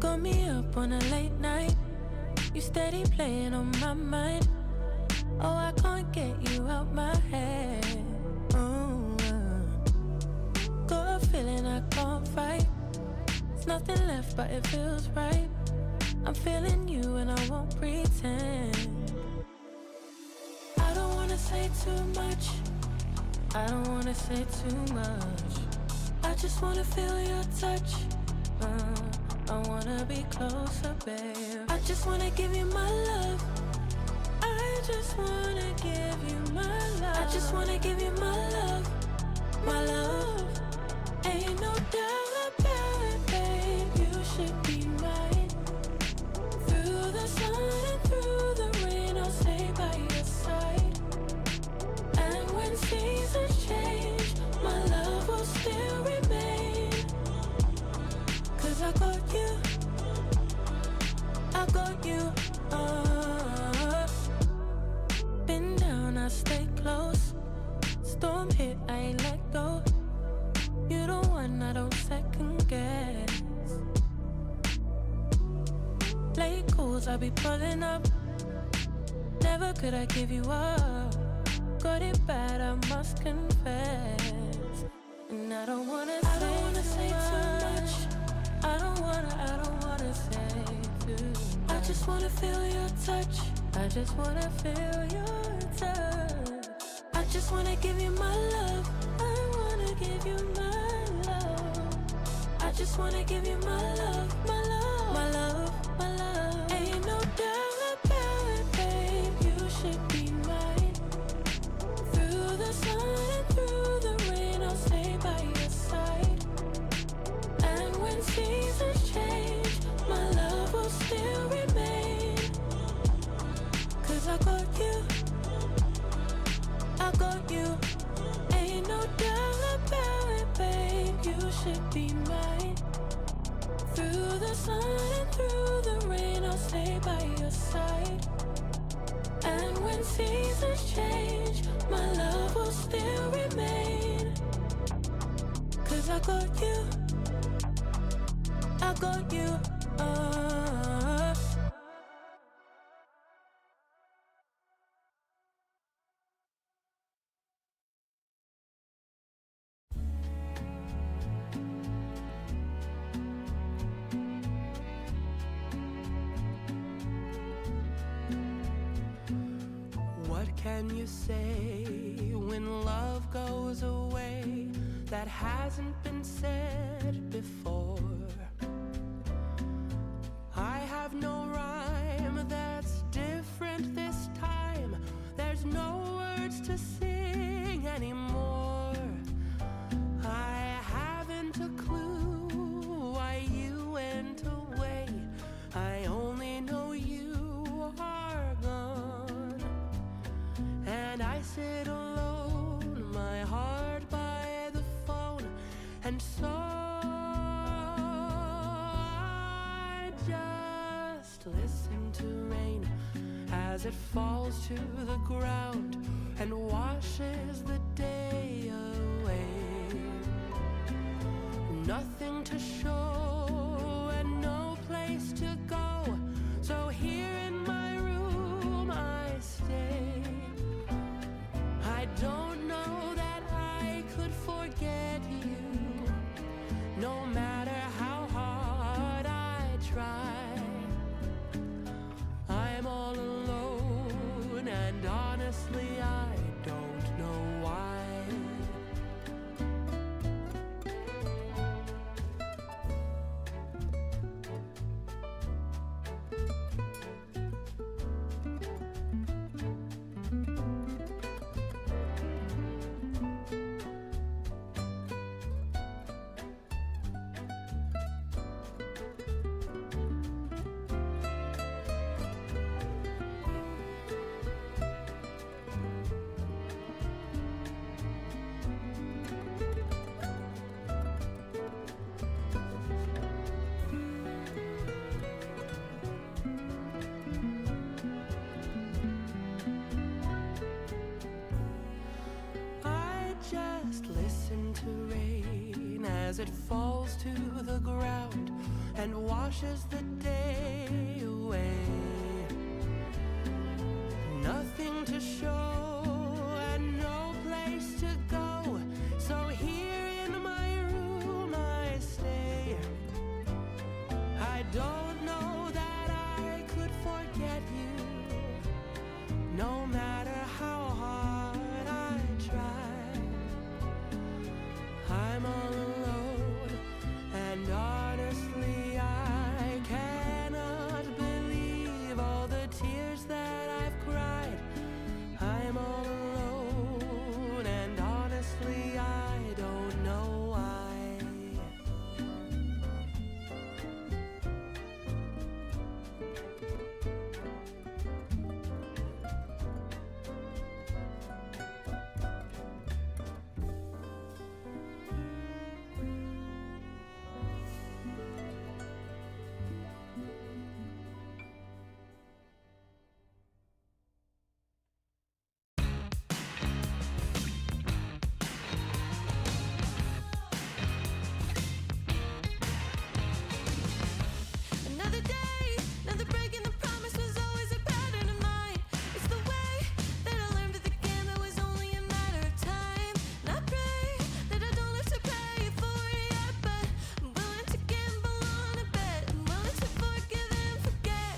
[SPEAKER 11] Got me up on a late night. You steady playing on my mind. Oh, I can't get you out my head. Oh, got a feeling I can't fight. There's nothing left, but it feels right. I'm feeling you and I won't pretend. I don't wanna say too much. I don't wanna say too much. I just wanna feel your touch. I wanna be closer, babe. I just wanna give you my love. I just wanna give you my love. I just wanna give you my love, my love. Ain't no doubt about it, babe. You should be mine. Through the sun and through the rain, I'll stay by your side. And when seasons change, my love will still remain. 'Cause I got you, I got you. Been down, I stay close. Storm hit, I ain't let go. You the one I don't second guess. Late calls, I be pulling up. Never could I give you up. Got it bad, I must confess. And I don't wanna say too much. I don't wanna say too much. I just wanna feel your touch. I just wanna feel your touch. I just wanna give you my love. I wanna give you my love. I just wanna give you my love, my love, my love, my love. Ain't no doubt about it, babe. You should be mine. Through the sun and through the rain, I'll stay by your side. And when seasons change, my love will still remain. 'Cause I got you, I got you. Ain't no doubt about it, babe. remain. 'Cause I got you. I got you.
[SPEAKER 9] What can you say when love goes away that hasn't been said before? I have no rhyme that's different this time. There's no words to sing anymore. I haven't a clue why you went away. I only know you are gone. And I sit alone, my heart by the phone. And so I just listen to rain as it falls to the ground and washes the day away. Nothing to show and no place to go. So here in my room I stay. I don't know that I could forget you, no matter how hard I try. I'm all alone, and honestly, I don't know why. I just listen to rain as it falls to the ground and washes the day away. Nothing to show and no place to go. So here in my room I stay. I don't know that I could forget you, no matter how hard I try. I'm all alone, and honestly I cannot believe all the tears that I've cried. I'm all alone, and honestly I don't know why.
[SPEAKER 11] Another day, another break in the promise was always a pattern of mine. It's the way that I learned at the game, it was only a matter of time. And I pray that I don't have to pay for it yet, but I'm willing to gamble on a bet. I'm willing to forgive and forget.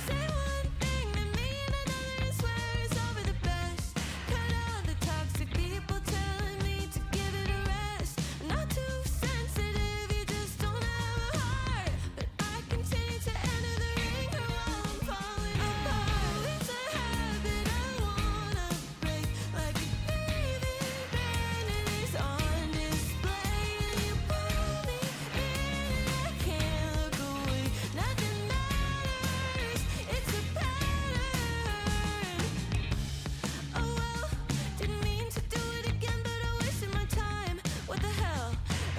[SPEAKER 11] Say one thing to me and another and swear it's over the best. Cut all the toxic people telling me to give it a rest. I'm not too sensitive, you just don't have a heart. But I continue to enter the ringer while I'm falling apart. It's a habit I wanna break, like a grieving band, and it's on display. And you pull me in, and I can't look away. Nothing matters, it's a pattern. Oh well, didn't mean to do it again, but I wasted my time. What the hell?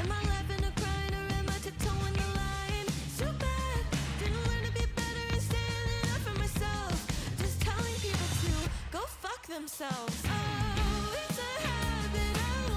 [SPEAKER 11] Am I laughing or crying, or am I tiptoeing the line? So bad, didn't learn to be better and standing up for myself. Just telling people to go fuck themselves. Oh, it's a habit I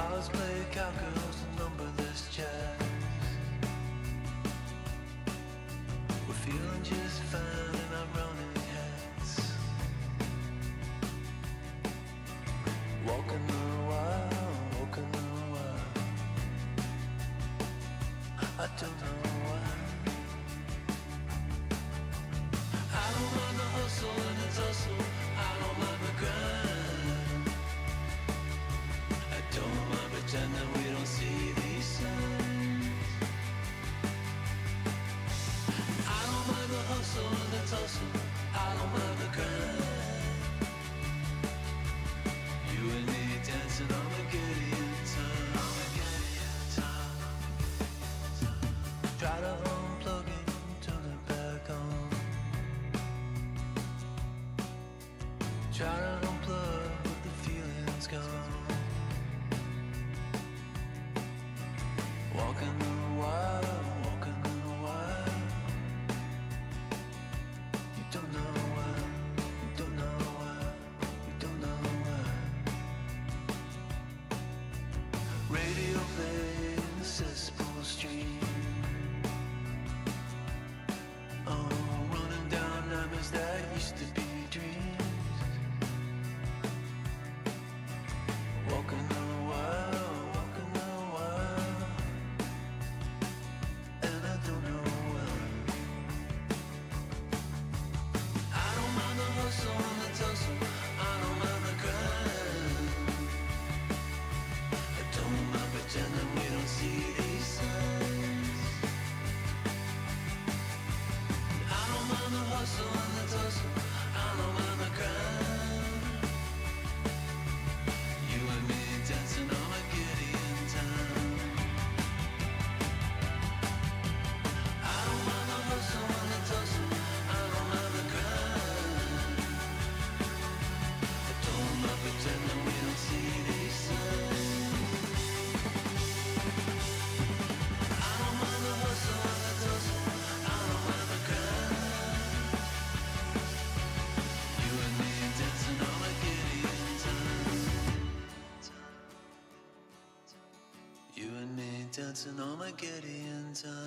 [SPEAKER 2] Stars play cowgirls and numberless jazz. We're feeling just fine in our running hats. Walking the wild, walking the wild. I don't know why. I don't mind the hustle and the tussle. I don't mind the grind. I don't mind pretending we don't see these signs. I don't mind the hustle and the tussle. I don't mind the grind. You and me dancing on the Gideon time. Try to unplug it, turn it back on. Try to unplug, but the feeling's gone. Walking the wild, walking the wild. You don't know why, you don't know why, you don't know why. Radio play in the cesspool stream. Oh, running down nightmares that used to be dreams. Walking the wild, walking the wild. And I don't know why. I don't mind the hustle and the tussle. I don't mind the grind. I don't mind pretending we don't see these signs. I don't mind the hustle and the tussle. I don't mind the grind. You and me dancing on a Gideon time. I don't mind the hustle and the tussle. I don't mind the grind. I don't mind pretending we don't see these signs. I don't mind the hustle and the tussle. I don't mind the grind. You and me dancing on a Gideon time. You and me dancing on a Gideon time.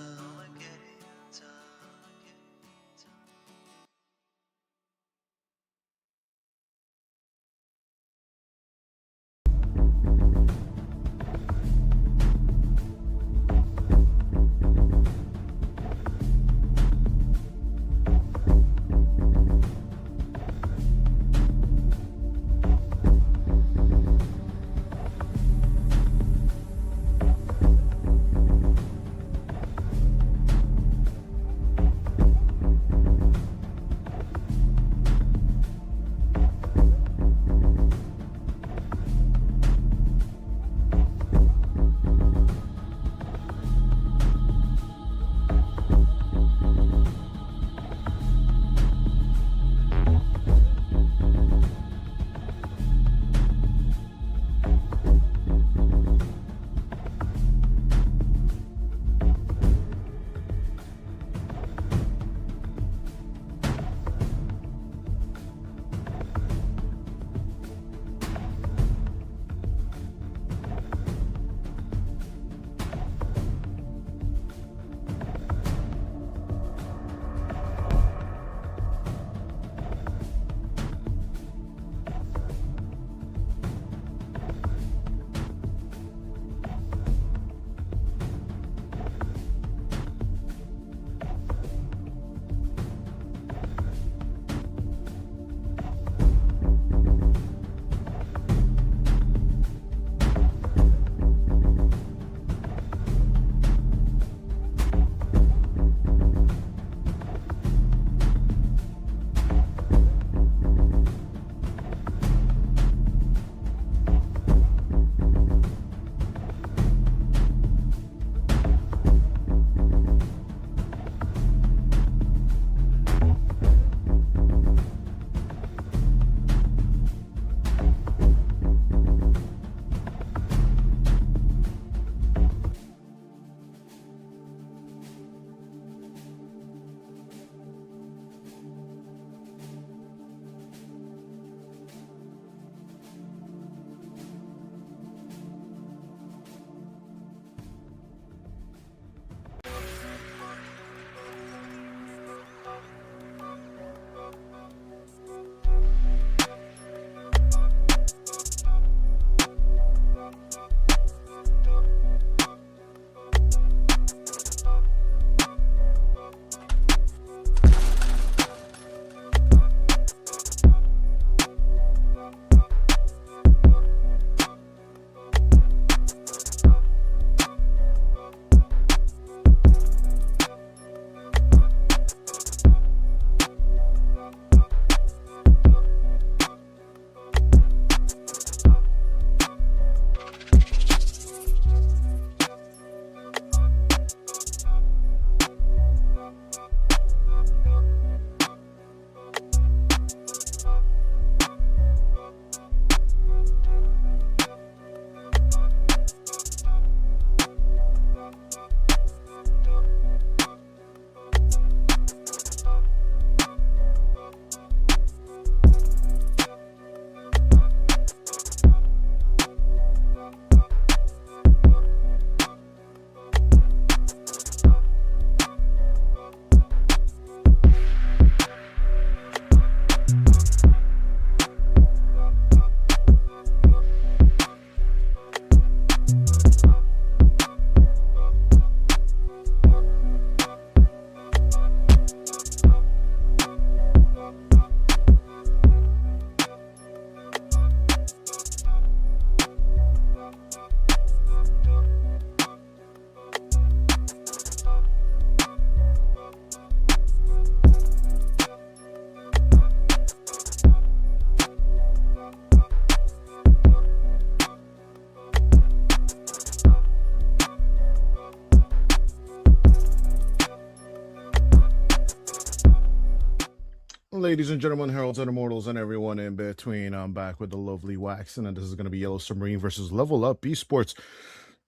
[SPEAKER 5] ladies and gentlemen, heralds and immortals, and everyone in between. I'm back with the lovely Waxen, and this is going to be Yellow Submarine versus Level Up Esports.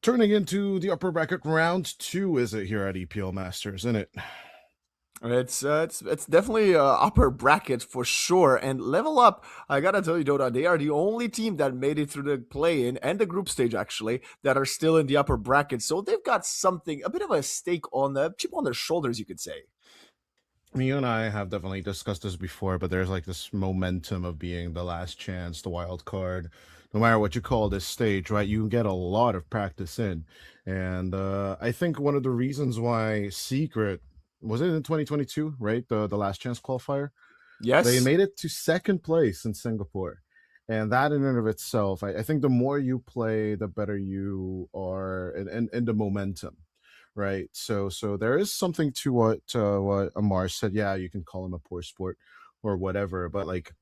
[SPEAKER 5] Turning into the upper bracket round 2, is it, here at EPL Masters, isn't it?
[SPEAKER 8] It's definitely upper bracket for sure. And Level Up, I gotta tell you, Dota, they are the only team that made it through the play-in and the group stage actually that are still in the upper bracket. So they've got something, a bit of a stake on the chip on their shoulders, you could say.
[SPEAKER 5] You and I have definitely discussed this before, but there's like this momentum of being the last chance, the wild card. No matter what you call this stage, right? You get a lot of practice in, and I think one of the reasons why Secret was it in 2022, right? The last chance qualifier.
[SPEAKER 8] Yes,
[SPEAKER 5] They made it to second place in Singapore. And that in and of itself, I think the more you play, the better you are in the momentum, right? So there is something to what Amar said. Yeah, you can call him a poor sport or whatever, but like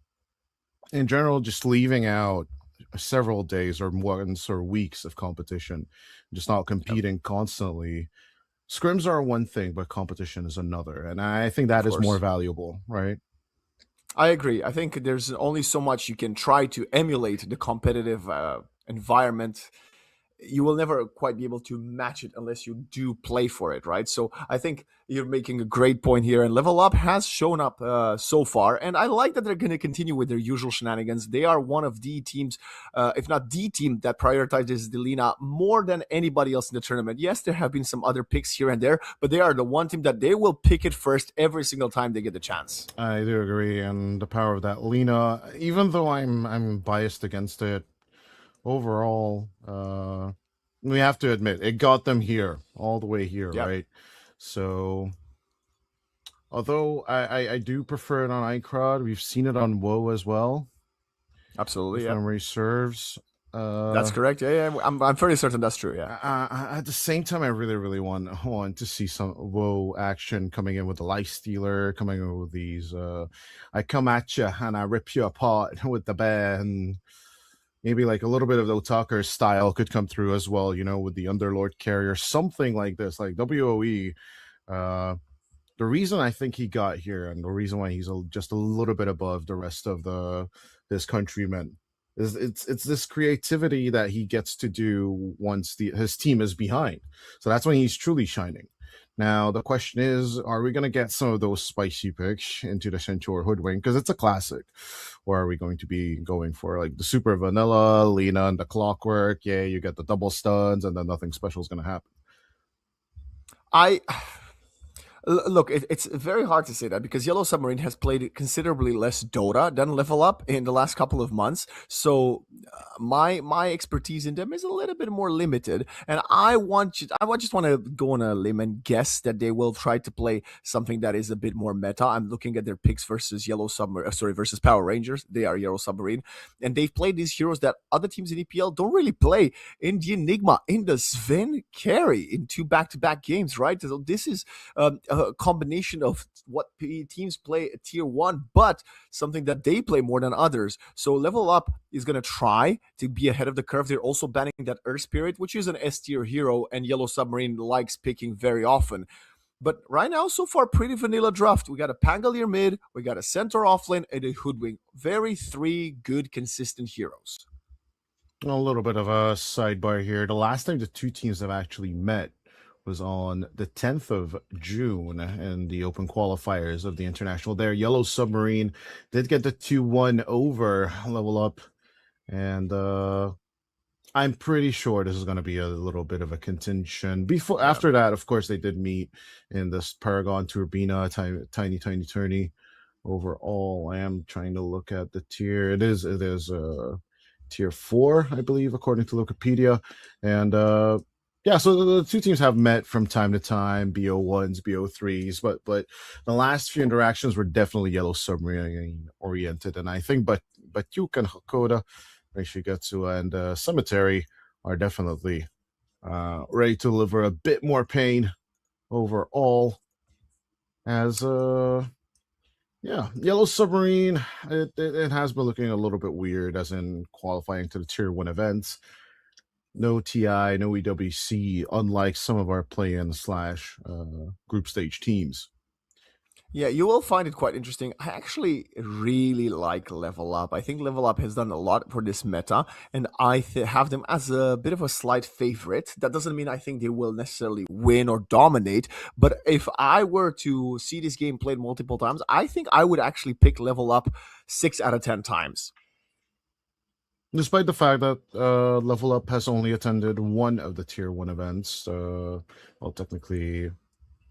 [SPEAKER 5] in general, just leaving out several days or months or weeks of competition, just not competing constantly. Scrims are one thing, but competition is another, and I think that is more valuable, right?
[SPEAKER 8] I agree. I think there's only so much you can try to emulate the competitive environment. You will never quite be able to match it unless you do play for it, right? So I think you're making a great point here, and Level Up has shown up so far, and I like that they're going to continue with their usual shenanigans. They are one of the teams, if not the team, that prioritizes the Lina more than anybody else in the tournament. Yes, there have been some other picks here and there, but they are the one team that they will pick it first every single time they get the chance.
[SPEAKER 5] I do agree, and the power of that Lina, even though I'm biased against it, overall, we have to admit it got them here, all the way here, right? So, although I do prefer it on iCrowd, we've seen it on WoW as well.
[SPEAKER 8] Absolutely,
[SPEAKER 5] if memory serves.
[SPEAKER 8] That's correct. Yeah, I'm fairly certain that's true. Yeah.
[SPEAKER 5] At the same time, I really want to see some WoW action coming in with the Life Stealer, coming in with these. I come at you and I rip you apart with the bear, and maybe like a little bit of the Otaker style could come through as well, with the Underlord carrier, something like this, like WoE. The reason I think he got here, and the reason why he's just a little bit above the rest of his countrymen, is it's this creativity that he gets to do once his team is behind. So that's when he's truly shining. Now the question is, are we going to get some of those spicy picks into the Centaur Hoodwink, because it's a classic, or are we going to be going for like the super vanilla Lina and the Clockwork? Yeah, you get the double stuns, and then nothing special is going to happen.
[SPEAKER 8] Look, it's very hard to say that because Yellow Submarine has played considerably less Dota than Level Up in the last couple of months. So my expertise in them is a little bit more limited, and I just want to go on a limb and guess that they will try to play something that is a bit more meta. I'm looking at their picks versus versus Power Rangers. They are Yellow Submarine, and they've played these heroes that other teams in EPL don't really play. In the Enigma, in the Sven carry, in 2 back-to-back games, right? So this is a combination of what teams play at tier 1, but something that they play more than others. So Level Up is going to try to be ahead of the curve. They're also banning that Earth Spirit, which is an S tier hero, and Yellow Submarine likes picking very often. But right now, so far, pretty vanilla draft. We got a Pangolier mid, we got a Centaur offlane, and a Hoodwink. Very 3 good, consistent heroes.
[SPEAKER 5] A little bit of a sidebar here. The last time the two teams have actually met was on the 10th of June in the open qualifiers of the international there. Yellow Submarine did get the 2-1 over Level Up, and I'm pretty sure this is going to be a little bit of a contention. After that, of course, they did meet in this Paragon Turbina tiny tourney. Overall, I am trying to look at the tier. It is tier 4, I believe, according to Wikipedia, and yeah, so the two teams have met from time to time, BO1s, BO3s, but the last few interactions were definitely Yellow Submarine oriented, and I think but Duke and Hakoda, Rishigetsu, and Cemetery are definitely ready to deliver a bit more pain overall. As yeah, Yellow Submarine, it has been looking a little bit weird, as in qualifying to the tier 1 events. No TI, no EWC, unlike some of our play-in / group stage teams.
[SPEAKER 8] Yeah, you will find it quite interesting. I actually really like Level Up. I think Level Up has done a lot for this meta, and I have them as a bit of a slight favorite. That doesn't mean I think they will necessarily win or dominate, but if I were to see this game played multiple times, I think I would actually pick Level Up 6 out of 10 times.
[SPEAKER 5] Despite the fact that Level Up has only attended one of the Tier 1 events, well, technically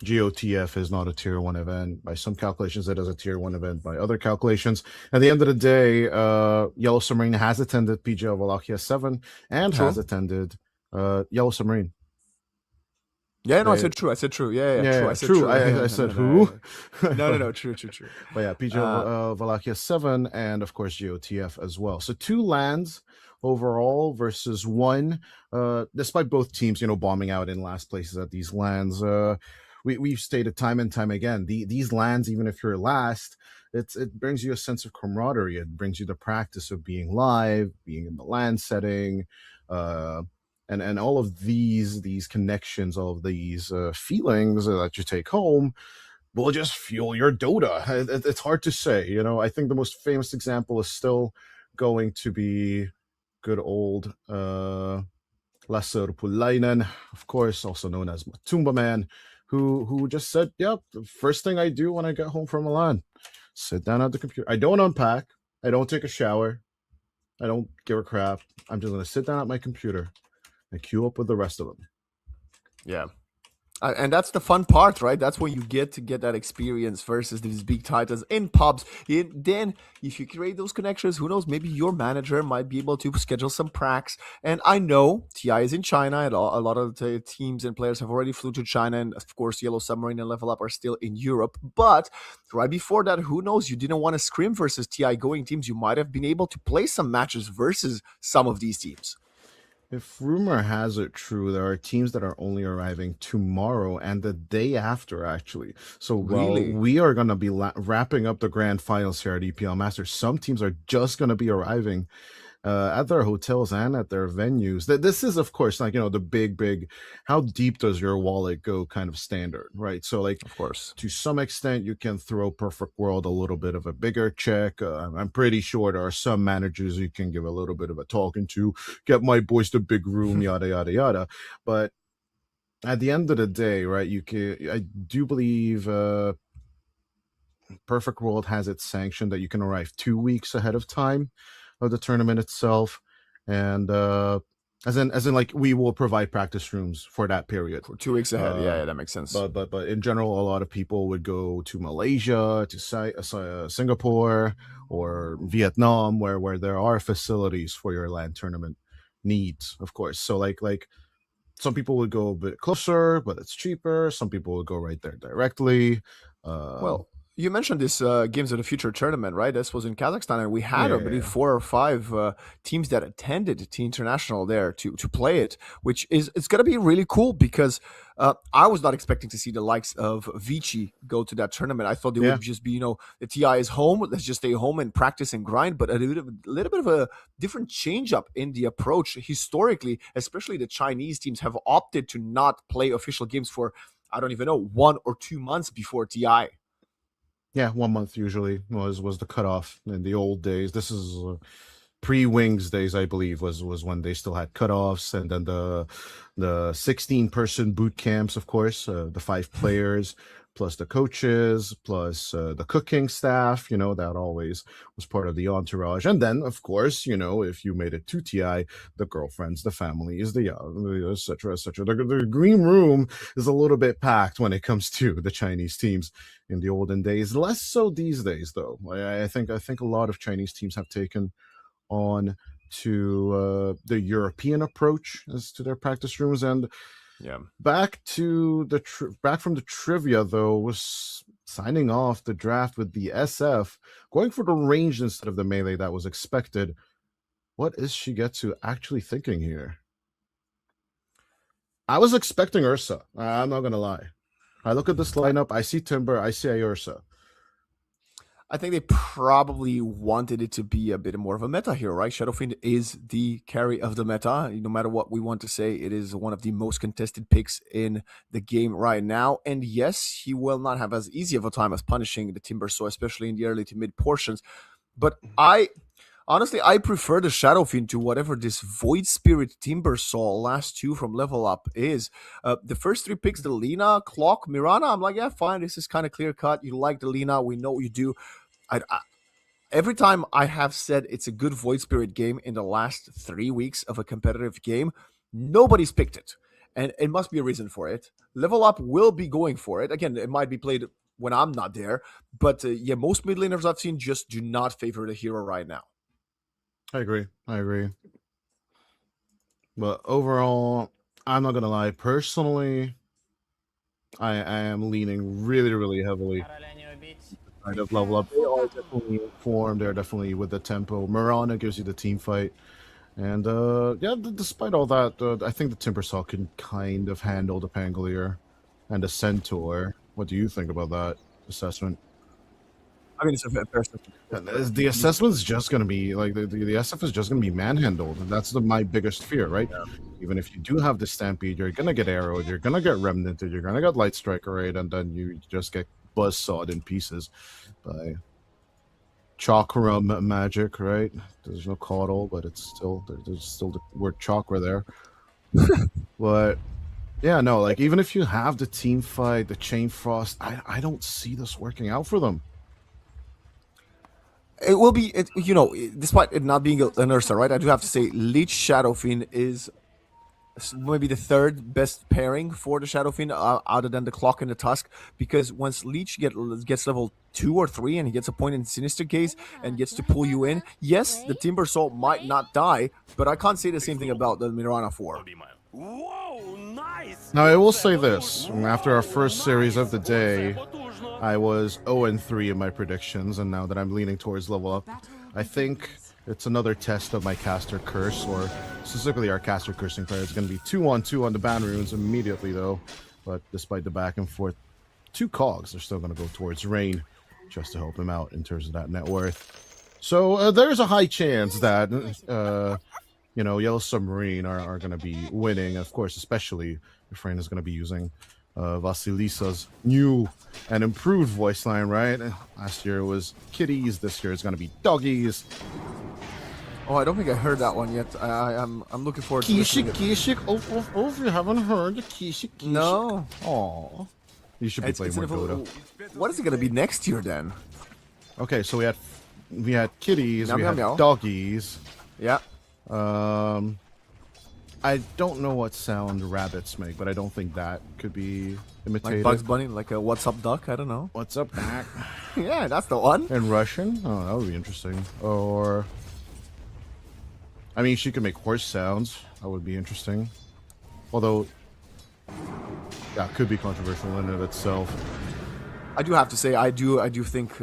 [SPEAKER 5] GOTF is not a Tier 1 event. By some calculations, it is a Tier 1 event. By other calculations, at the end of the day, Yellow Submarine has attended PGL Wallachia 7 and
[SPEAKER 8] True.
[SPEAKER 5] has attended Yellow Submarine.
[SPEAKER 8] Yeah, no, I said true. Yeah, true. I said true.
[SPEAKER 5] I said who?
[SPEAKER 8] No. True.
[SPEAKER 5] But yeah, PGL Wallachia 7 and, of course, GOTF as well. So 2 lands overall versus 1. Despite both teams, bombing out in last places at these lands, we've stated time and time again, these lands, even if you're last, it brings you a sense of camaraderie. It brings you the practice of being live, being in the land setting, and all of these connections, all of these feelings that you take home will just fuel your Dota. It's hard to say. I think the most famous example is still going to be good old Lasser Pulainen, of course, also known as Matumba Man, who just said, yep, the first thing I do when I get home from Milan, sit down at the computer. I don't unpack. I don't take a shower. I don't give a crap. I'm just going to sit down at my computer and queue up with the rest of them.
[SPEAKER 8] Yeah. And that's the fun part, right? That's when you get to get that experience versus these big titles in pubs. Then, if you create those connections, who knows? Maybe your manager might be able to schedule some pracs. And I know TI is in China, and a lot of the teams and players have already flew to China. And of course, Yellow Submarine and Level Up are still in Europe. But right before that, who knows? You didn't want to scrim versus TI going teams. You might have been able to play some matches versus some of these teams.
[SPEAKER 5] If rumor has it true, there are teams that are only arriving tomorrow and the day after, actually. So while we are going to be wrapping up the grand finals here at EPL Masters, some teams are just going to be arriving at their hotels and at their venues. This is, of course, like, the big, how deep does your wallet go kind of standard, right? So, like,
[SPEAKER 8] of course,
[SPEAKER 5] to some extent, you can throw Perfect World a little bit of a bigger check. I'm pretty sure there are some managers you can give a little bit of a talking to, get my boys the big room, yada, yada, yada. But at the end of the day, right, I do believe Perfect World has it sanctioned that you can arrive 2 weeks ahead of time of the tournament itself, and as in like we will provide practice rooms for that period
[SPEAKER 8] for 2 weeks ahead. Yeah, that makes sense.
[SPEAKER 5] But in general, a lot of people would go to Malaysia, to Singapore, or Vietnam, where there are facilities for your LAN tournament needs, of course. So like some people would go a bit closer, but it's cheaper. Some people would go right there directly.
[SPEAKER 8] Well, you mentioned this Games of the Future tournament, right? This was in Kazakhstan, and we had, I believe, 4 or 5 teams that attended T International there to play it, which is it's going to be really cool because I was not expecting to see the likes of Vici go to that tournament. I thought they would just be, the TI is home, let's just stay home and practice and grind, but a little bit of a different change up in the approach. Historically, especially the Chinese teams have opted to not play official games for, I don't even know, 1 or 2 months before TI.
[SPEAKER 5] Yeah, 1 month usually was the cutoff in the old days. This is pre-Wings days, I believe, was when they still had cutoffs, and then the 16-person boot camps, of course, the 5 players plus the coaches plus the cooking staff. That always was part of the entourage. And then, of course, if you made it to TI, the girlfriends, the families, the etc. The green room is a little bit packed when it comes to the Chinese teams in the olden days. Less so these days, though. I think a lot of Chinese teams have taken on to the European approach as to their practice rooms. And back from the trivia, though, was signing off the draft with the SF, going for the range instead of the melee that was expected. What is Shigetsu actually thinking here? I was expecting Ursa. I'm not gonna lie. I look at this lineup, I see Timber, I see Ursa.
[SPEAKER 8] I think they probably wanted it to be a bit more of a meta hero, right? Shadow Fiend is the carry of the meta. No matter what we want to say, it is one of the most contested picks in the game right now. And yes, he will not have as easy of a time as punishing the Timbersaw, especially in the early to mid portions. But honestly, I prefer the Shadow Fiend to whatever this Void Spirit Timbersaw last 2 from Level Up is. The first 3 picks, the Lina, Clock, Mirana, I'm like, yeah, fine. This is kind of clear cut. You like the Lina. We know what you do. Every time I have said it's a good Void Spirit game in the last 3 weeks of a competitive game, nobody's picked it. And it must be a reason for it. Level Up will be going for it. Again, it might be played when I'm not there. But yeah, most mid laners I've seen just do not favor the hero right now.
[SPEAKER 5] I agree. But overall, I'm not going to lie. Personally, I am leaning really, really heavily kind of Level Up. They are definitely informed. They're definitely with the tempo. Mirana gives you the team fight. And yeah, despite all that, I think the Timbersaw can kind of handle the Pangolier and the Centaur. What do you think about that assessment?
[SPEAKER 8] I mean, it's a fair assessment.
[SPEAKER 5] The assessment's just going to be like the SF is just going to be manhandled. That's my biggest fear, right? Yeah. Even if you do have the Stampede, you're going to get arrowed, you're going to get remnanted, you're going to get Light Striker, right? And then you just get buzzsawed in pieces by chakra magic, right? There's no caudal, but it's still there's still the word chakra there. But yeah, no, like even if you have the team fight, the chain frost, I don't see this working out for them.
[SPEAKER 8] It will be, despite it not being an Ursa, right? I do have to say, Leech Shadow Fiend is maybe the 3rd best pairing for the Shadow Fiend, other than the Clock and the Tusk, because once Leech gets level 2 or 3 and he gets a point in Sinister Gaze and gets to pull you in, yes, the Timbersaw might not die, but I can't say the same thing about the Mirana 4.
[SPEAKER 6] Whoa, nice!
[SPEAKER 5] Now, I will say this. After our first series of the day, I was 0-3 in my predictions, and now that I'm leaning towards Level Up, I think it's another test of my Caster Curse, or specifically our Caster Cursing player. It's going to be 2-on-2 on the Ban Runes immediately, though. But despite the back and forth, 2 cogs, they're still going to go towards Rain, just to help him out in terms of that net worth. So there's a high chance that, Yellow Submarine are going to be winning, of course, especially if Rain is going to be using Vasilisa's new and improved voice line, right? Last year it was kitties, this year it's going to be doggies.
[SPEAKER 8] Oh, I don't think I heard that one yet. I'm looking forward to
[SPEAKER 5] Kishik. Oh, if you haven't heard Kishik.
[SPEAKER 8] No.
[SPEAKER 5] Oh, you should be playing more Dota.
[SPEAKER 8] What is it going to be next year then?
[SPEAKER 5] Okay, so we had kitties,
[SPEAKER 8] meow,
[SPEAKER 5] we
[SPEAKER 8] meow,
[SPEAKER 5] had
[SPEAKER 8] meow.
[SPEAKER 5] doggies.
[SPEAKER 8] Yeah.
[SPEAKER 5] I don't know what sound rabbits make, but I don't think that could be imitated.
[SPEAKER 8] Like Bugs Bunny, like a "What's up, duck"? I don't know.
[SPEAKER 5] What's up, Mac?
[SPEAKER 8] Yeah, that's the one.
[SPEAKER 5] In Russian? Oh, that would be interesting. Or, I mean, she could make horse sounds. That would be interesting. Although, yeah, it could be controversial in and of itself.
[SPEAKER 8] I do have to say, I do think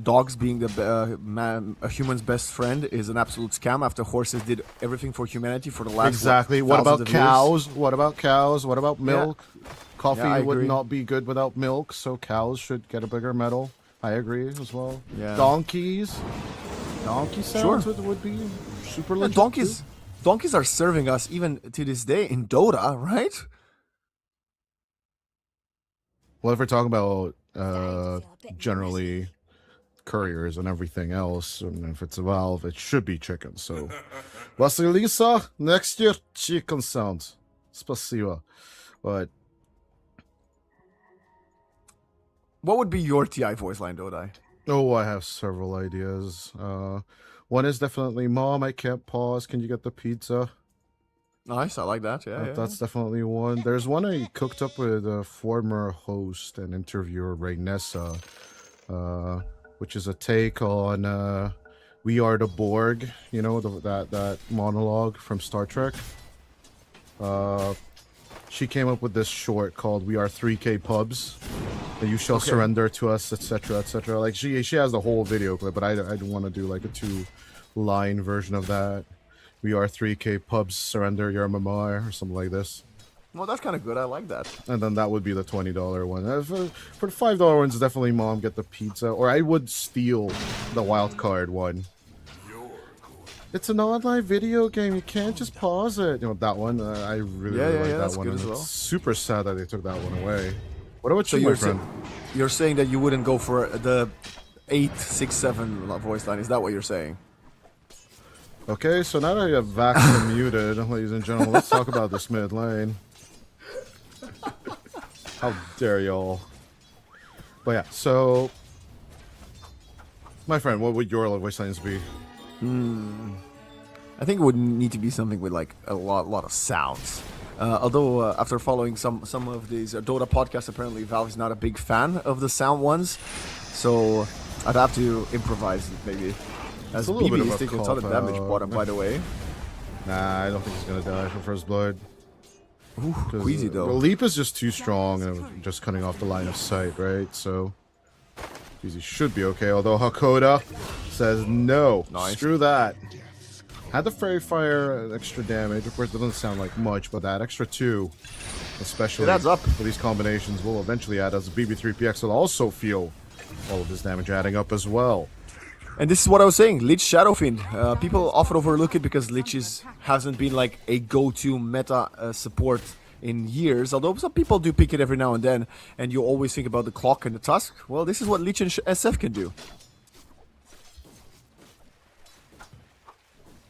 [SPEAKER 8] dogs being a human's best friend is an absolute scam. After horses did everything for humanity for the last
[SPEAKER 5] exactly. What about cows? What about cows? What about milk?
[SPEAKER 8] Yeah.
[SPEAKER 5] Coffee would not be good without milk, so cows should get a bigger medal. I agree as well.
[SPEAKER 8] Yeah.
[SPEAKER 5] Donkey sounds would be super legit.
[SPEAKER 8] Donkeys are serving us even to this day in Dota, right?
[SPEAKER 5] Well, if we're talking about generally couriers and everything else, and if it's a Valve, it should be chicken. So, Vasilisa, next year, chicken sounds. Spasiba. But
[SPEAKER 8] what would be your TI voice line, Dodai?
[SPEAKER 5] Oh, I have several ideas. One is definitely, Mom, I can't pause. Can you get the pizza?
[SPEAKER 8] Nice, I like that. Yeah,
[SPEAKER 5] that's definitely one. There's one I cooked up with a former host and interviewer, Raynessa, which is a take on We Are the Borg, you know, that monologue from Star Trek. She came up with this short called We Are 3K Pubs. You shall surrender to us, etc., etc. Like, she has the whole video clip, but I don't want to do like a 2-line version of that. We are 3K pubs, surrender your memoir, or something like this.
[SPEAKER 8] Well, that's kind of good. I like that.
[SPEAKER 5] And then that would be the $20 one. For the $5 ones, definitely Mom get the pizza. Or I would steal the wild card one. It's an online video game. You can't just pause it. You know, that one. I really like that one. And it's super sad that they took that one away. What about you, my friend?
[SPEAKER 8] You're saying that you wouldn't go for the 867 voice line. Is that what you're saying?
[SPEAKER 5] Okay, so now that I have Vax muted, ladies and gentlemen, let's talk about this mid lane. How dare y'all? But yeah, so my friend, what would your voice lines be?
[SPEAKER 8] I think it would need to be something with like a lot of sounds. Although after following some of these Dota podcasts, apparently Valve is not a big fan of the sound ones, so I'd have to improvise maybe. As BB is taking a ton of damage bottom, by the way.
[SPEAKER 5] Nah, I don't think he's gonna die from first blood.
[SPEAKER 8] Ooh, Queasy though.
[SPEAKER 5] The leap is just too strong and just cutting off the line of sight, right? So Queasy should be okay. Although Hakoda says no, screw that. Had the Fairy Fire extra damage. Of course, it doesn't sound like much, but that extra 2, especially
[SPEAKER 8] it adds up
[SPEAKER 5] for these combinations, will eventually add as BB3PX will also feel all of this damage adding up as well.
[SPEAKER 8] And this is what I was saying, Lich Shadow Fiend. People often overlook it because Lich hasn't been like a go-to meta support in years, although some people do pick it every now and then, and you always think about the clock and the tusk. Well, this is what Lich and SF can do.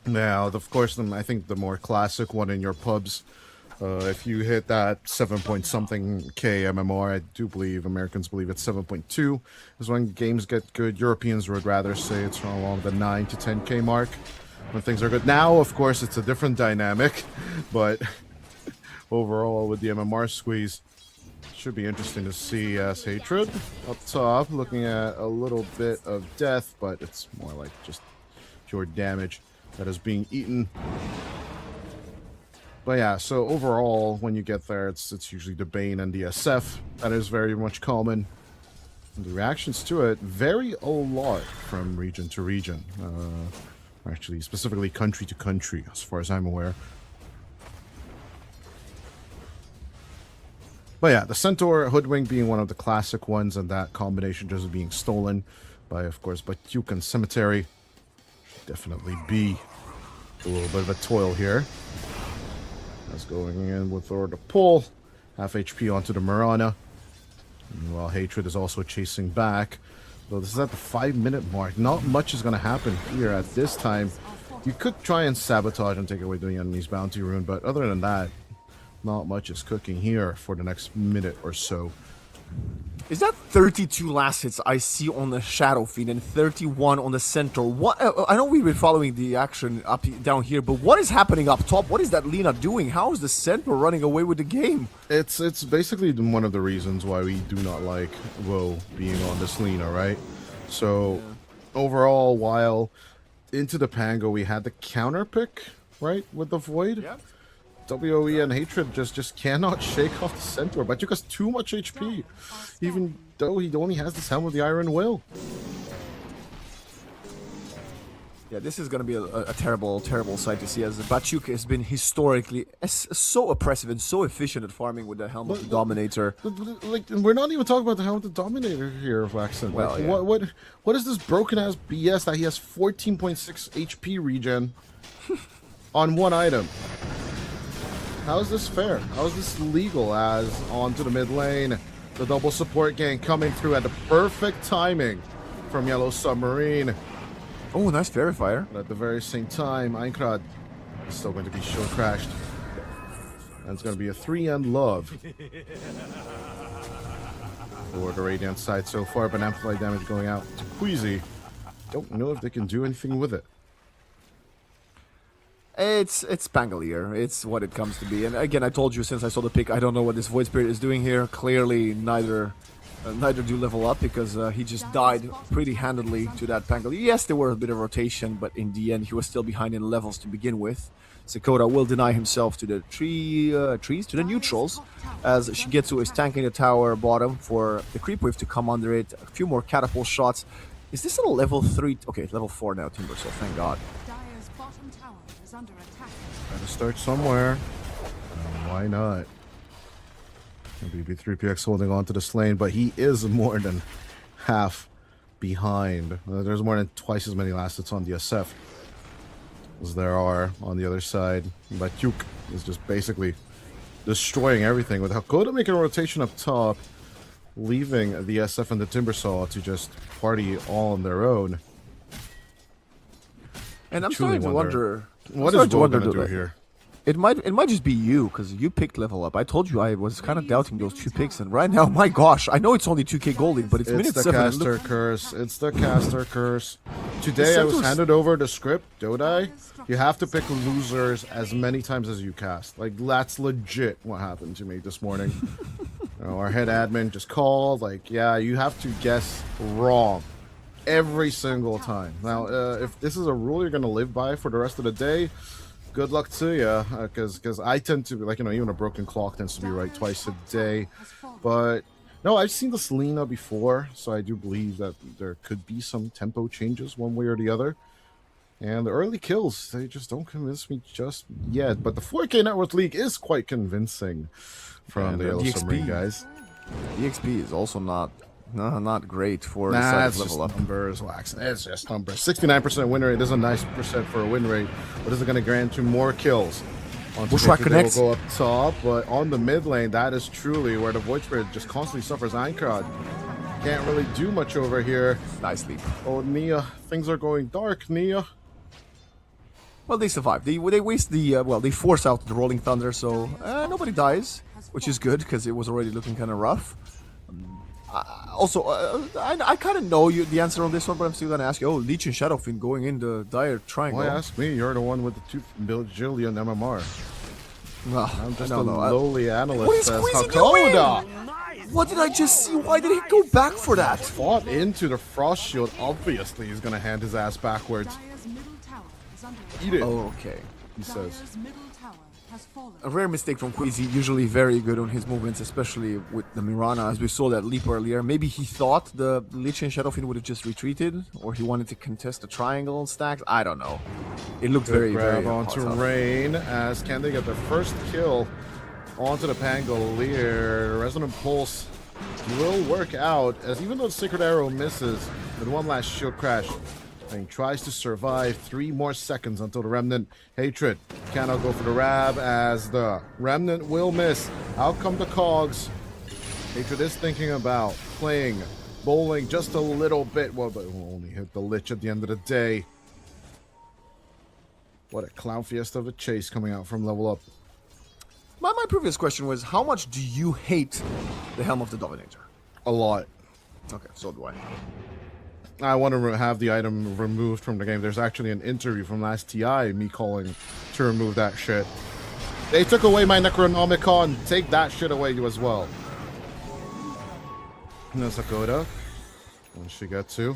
[SPEAKER 5] Now, of course, I think the more classic one in your pubs, if you hit that 7-point-something K MMR, I do believe Americans believe it's 7.2, is when games get good. Europeans would rather say it's along the 9 to 10K mark when things are good. Now, of course, it's a different dynamic, but overall, with the MMR squeeze, should be interesting to see as Hatred up top, looking at a little bit of death, but it's more like just pure damage that is being eaten. But yeah, so overall, when you get there, it's usually the Bane and the SF. That is very much common. And the reactions to it vary a lot from region to region. Actually, specifically country to country, as far as I'm aware. But yeah, the Centaur Hoodwink being one of the classic ones, and that combination just being stolen by, of course, Batyuk and Cemetery. Should definitely be a little bit of a toil here. That's going in with Thor to pull. Half HP onto the Mirana. While Hatred is also chasing back. Though this is at the 5-minute mark. Not much is going to happen here at this time. You could try and sabotage and take away the enemy's bounty rune, but other than that, not much is cooking here for the next minute or so.
[SPEAKER 8] Is that 32 last hits I see on the Shadow Fiend and 31 on the Centaur? What? I know we've been following the action up down here, but what is happening up top? What is that Lina doing? How is the Centaur running away with the game?
[SPEAKER 5] It's basically one of the reasons why we do not like WoW being on this Lina, right? So overall, while into the Pango we had the counter pick, right, with the Void.
[SPEAKER 8] Yeah.
[SPEAKER 5] WoE and Hatred just cannot shake off the Centaur. Batyuk has too much HP, even though he only has this Helm of the Iron Will.
[SPEAKER 8] Yeah, this is going to be a terrible sight to see, as Batyuk has been historically so oppressive and so efficient at farming with the Helm of the Dominator.
[SPEAKER 5] Like, we're not even talking about the Helm of the Dominator here, Vaxen.
[SPEAKER 8] Well,
[SPEAKER 5] like,
[SPEAKER 8] yeah.
[SPEAKER 5] what is this broken-ass BS that he has 14.6 HP regen on one item? How is this fair? How is this legal? As onto the mid lane, the double support gang coming through at the perfect timing from Yellow Submarine.
[SPEAKER 8] Oh, nice verifier.
[SPEAKER 5] But at the very same time, Einkrad is still going to be shield crashed. And it's going to be a 3-end love for the Radiant side so far, but amplified damage going out to Queasy. Don't know if they can do anything with it.
[SPEAKER 8] It's Pangolier. It's what it comes to be. And again, I told you since I saw the pick, I don't know what this Void Spirit is doing here. Clearly, neither do level up, because he just died pretty handedly to that Pangolier. Yes, there were a bit of rotation, but in the end, he was still behind in levels to begin with. Sakota will deny himself to the trees, to the neutrals, as Shigetsu is tanking the tower bottom for the creep wave to come under it. A few more catapult shots. Is this a level 3? Okay, level 4 now, Timber, so thank God.
[SPEAKER 7] Dire's bottom tower is under attack.
[SPEAKER 5] Gotta start somewhere. Why not? BB3PX holding on to this lane, but he is more than half behind. There's more than twice as many last hits on the SF as there are on the other side. But Duke is just basically destroying everything, with Hakoda making a rotation up top, leaving the SF and the Timbersaw to just party all on their own.
[SPEAKER 8] And I'm starting to wonder
[SPEAKER 5] what is Bo gonna do here.
[SPEAKER 8] It might just be you, because you picked level up. I told you I was kind of doubting those 2 picks, and right now, my gosh, I know it's only 2k golding, but it's minute 7.
[SPEAKER 5] It's the caster curse. It's the caster curse. Today I was handed over the script, don't I? You have to pick losers as many times as you cast. Like, that's legit what happened to me this morning. Our head admin just called, like, yeah, you have to guess wrong every single time. Now, if this is a rule you're going to live by for the rest of the day, good luck to you, because I tend to, like, even a broken clock tends to be right twice a day. But, no, I've seen this Lina before, so I do believe that there could be some tempo changes one way or the other. And the early kills, they just don't convince me just yet. But the 4K Net Worth League is quite convincing from the Yellow Submarine guys.
[SPEAKER 8] The XP is also not great for
[SPEAKER 5] it's
[SPEAKER 8] level
[SPEAKER 5] just
[SPEAKER 8] up.
[SPEAKER 5] Numbers, Wax. It's just numbers. 69% win rate is a nice percent for a win rate, but is it going to grant you more kills?
[SPEAKER 8] Bushwhack connects.
[SPEAKER 5] Will go up top, but on the mid lane, that is truly where the Void Spirit just constantly suffers Aincrad. Can't really do much over here.
[SPEAKER 8] Nice leap.
[SPEAKER 5] Oh, Nia, things are going dark, Nia.
[SPEAKER 8] Well, they survive. They waste the they force out the Rolling Thunder, so nobody dies, which is good because it was already looking kind of rough. I kind of know the answer on this one, but I'm still gonna ask you. Oh, Leech and Shadowfiend going in the dire triangle.
[SPEAKER 5] Why ask me? You're the one with the 2 Jillian MMR. I'm just a lowly analyst. Says Hakoda.
[SPEAKER 8] What did I just see? Why did he go back for that?
[SPEAKER 5] Fought into the Frost Shield. Obviously, he's gonna hand his ass backwards. Eat it.
[SPEAKER 8] Oh, okay.
[SPEAKER 5] He says.
[SPEAKER 8] A rare mistake from Queasy, usually very good on his movements, especially with the Mirana, as we saw that leap earlier. Maybe he thought the Lich and Shadowfiend would have just retreated, or he wanted to contest the triangle stacks. I don't know. It looked very
[SPEAKER 5] onto Rain, as can they get their first kill onto the Pangolier. Resonant Pulse will work out, as even though the Sacred Arrow misses with one last shield crash, and he tries to survive 3 more seconds until the Remnant. Hatred cannot go for the Rab, as the Remnant will miss. Out come the Cogs. Hatred is thinking about playing bowling just a little bit. Well, but will only hit the Lich at the end of the day. What a clown fiesta of a chase coming out from level up.
[SPEAKER 8] My previous question was, how much do you hate the Helm of the Dominator?
[SPEAKER 5] A lot.
[SPEAKER 8] Okay, so do I.
[SPEAKER 5] I want to have the item removed from the game. There's actually an interview from last TI, me calling to remove that shit. They took away my Necronomicon. Take that shit away as well. And there's Hakoda. What does she get to?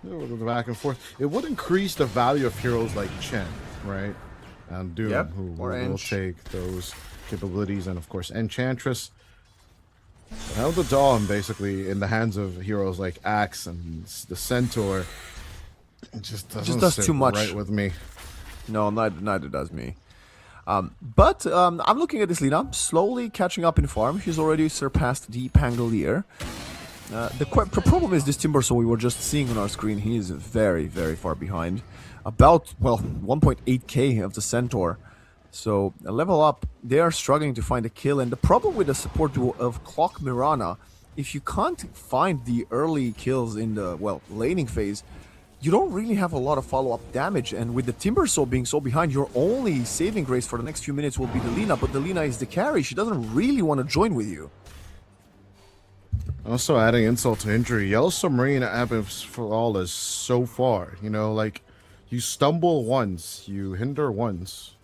[SPEAKER 5] Back and forth. It would increase the value of heroes like Chen, right? And Doom, who will take those capabilities. And of course, Enchantress. Held the Dawn basically in the hands of heroes like Axe and the Centaur. It just does
[SPEAKER 8] too much
[SPEAKER 5] right with me.
[SPEAKER 8] No, neither does me. But I'm looking at this Lina, slowly catching up in farm. She's already surpassed the Pangolier. The problem is this Timbersaw we were just seeing on our screen. He is very, very far behind. About, 1.8k of the Centaur. So, a level up, they are struggling to find a kill. And the problem with the support duo of Clock Mirana, if you can't find the early kills in the, laning phase, you don't really have a lot of follow-up damage. And with the Timbersaw being so behind, your only saving grace for the next few minutes will be the Lina. But the Lina is the carry. She doesn't really want to join with you.
[SPEAKER 5] Also, adding insult to injury, Yellow Submarine happens for all is so far. You know, like, you stumble once, you hinder once.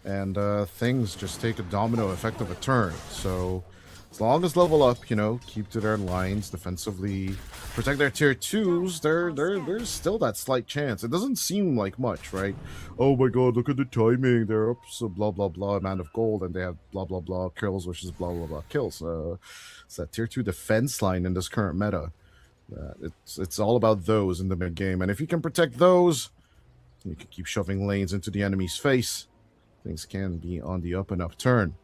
[SPEAKER 5] And things just take a domino effect of a turn. So as long as level up, keep to their lines defensively, protect their tier 2s, there's still that slight chance. It doesn't seem like much, right? Oh my god, look at the timing. They're up so blah blah blah amount of gold, and they have blah blah blah kills versus blah blah blah kills. It's that tier 2 defense line in this current meta. It's all about those in the mid game, and if you can protect those, you can keep shoving lanes into the enemy's face. Things can be on the up and up turn.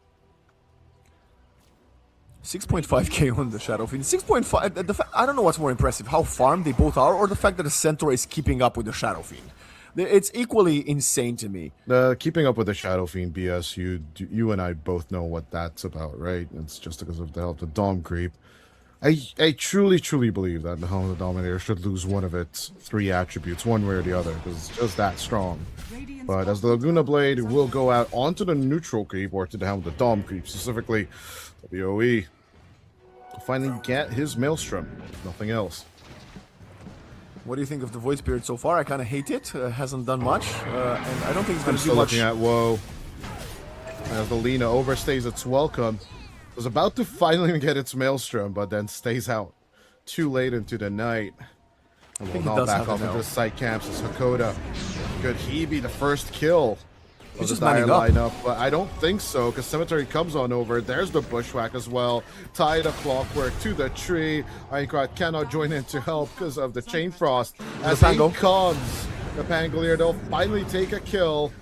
[SPEAKER 8] 6.5k on the Shadow Fiend. 6.5. I don't know what's more impressive, how farmed they both are, or the fact that the Centaur is keeping up with the Shadow Fiend. It's equally insane to me.
[SPEAKER 5] Keeping up with the Shadow Fiend BS, you and I both know what that's about, right? It's just because of the Dom creep. I truly believe that the Helm of the Dominator should lose one of its 3 attributes, one way or the other, because it's just that strong. But as the Laguna Blade will go out onto the neutral creep, or to the Helm of the Dom creep, specifically WOE, to finally get his Maelstrom, if nothing else.
[SPEAKER 8] What do you think of the Void Spirit so far? I kind of hate it. Hasn't done much, and I don't think it's going to do much.
[SPEAKER 5] Looking at whoa, as the Lina overstays its welcome, was about to finally get its Maelstrom, but then stays out too late into the night. And will not back off into site camps as Hakoda. Could he be the first kill of the Dire lineup? But I don't think so, because Cemetery comes on over. There's the Bushwhack as well. Tie the Clockwork to the tree. Aincrad cannot join in to help because of the Chain Frost. As he comes, the Pangolier, they'll finally take a kill.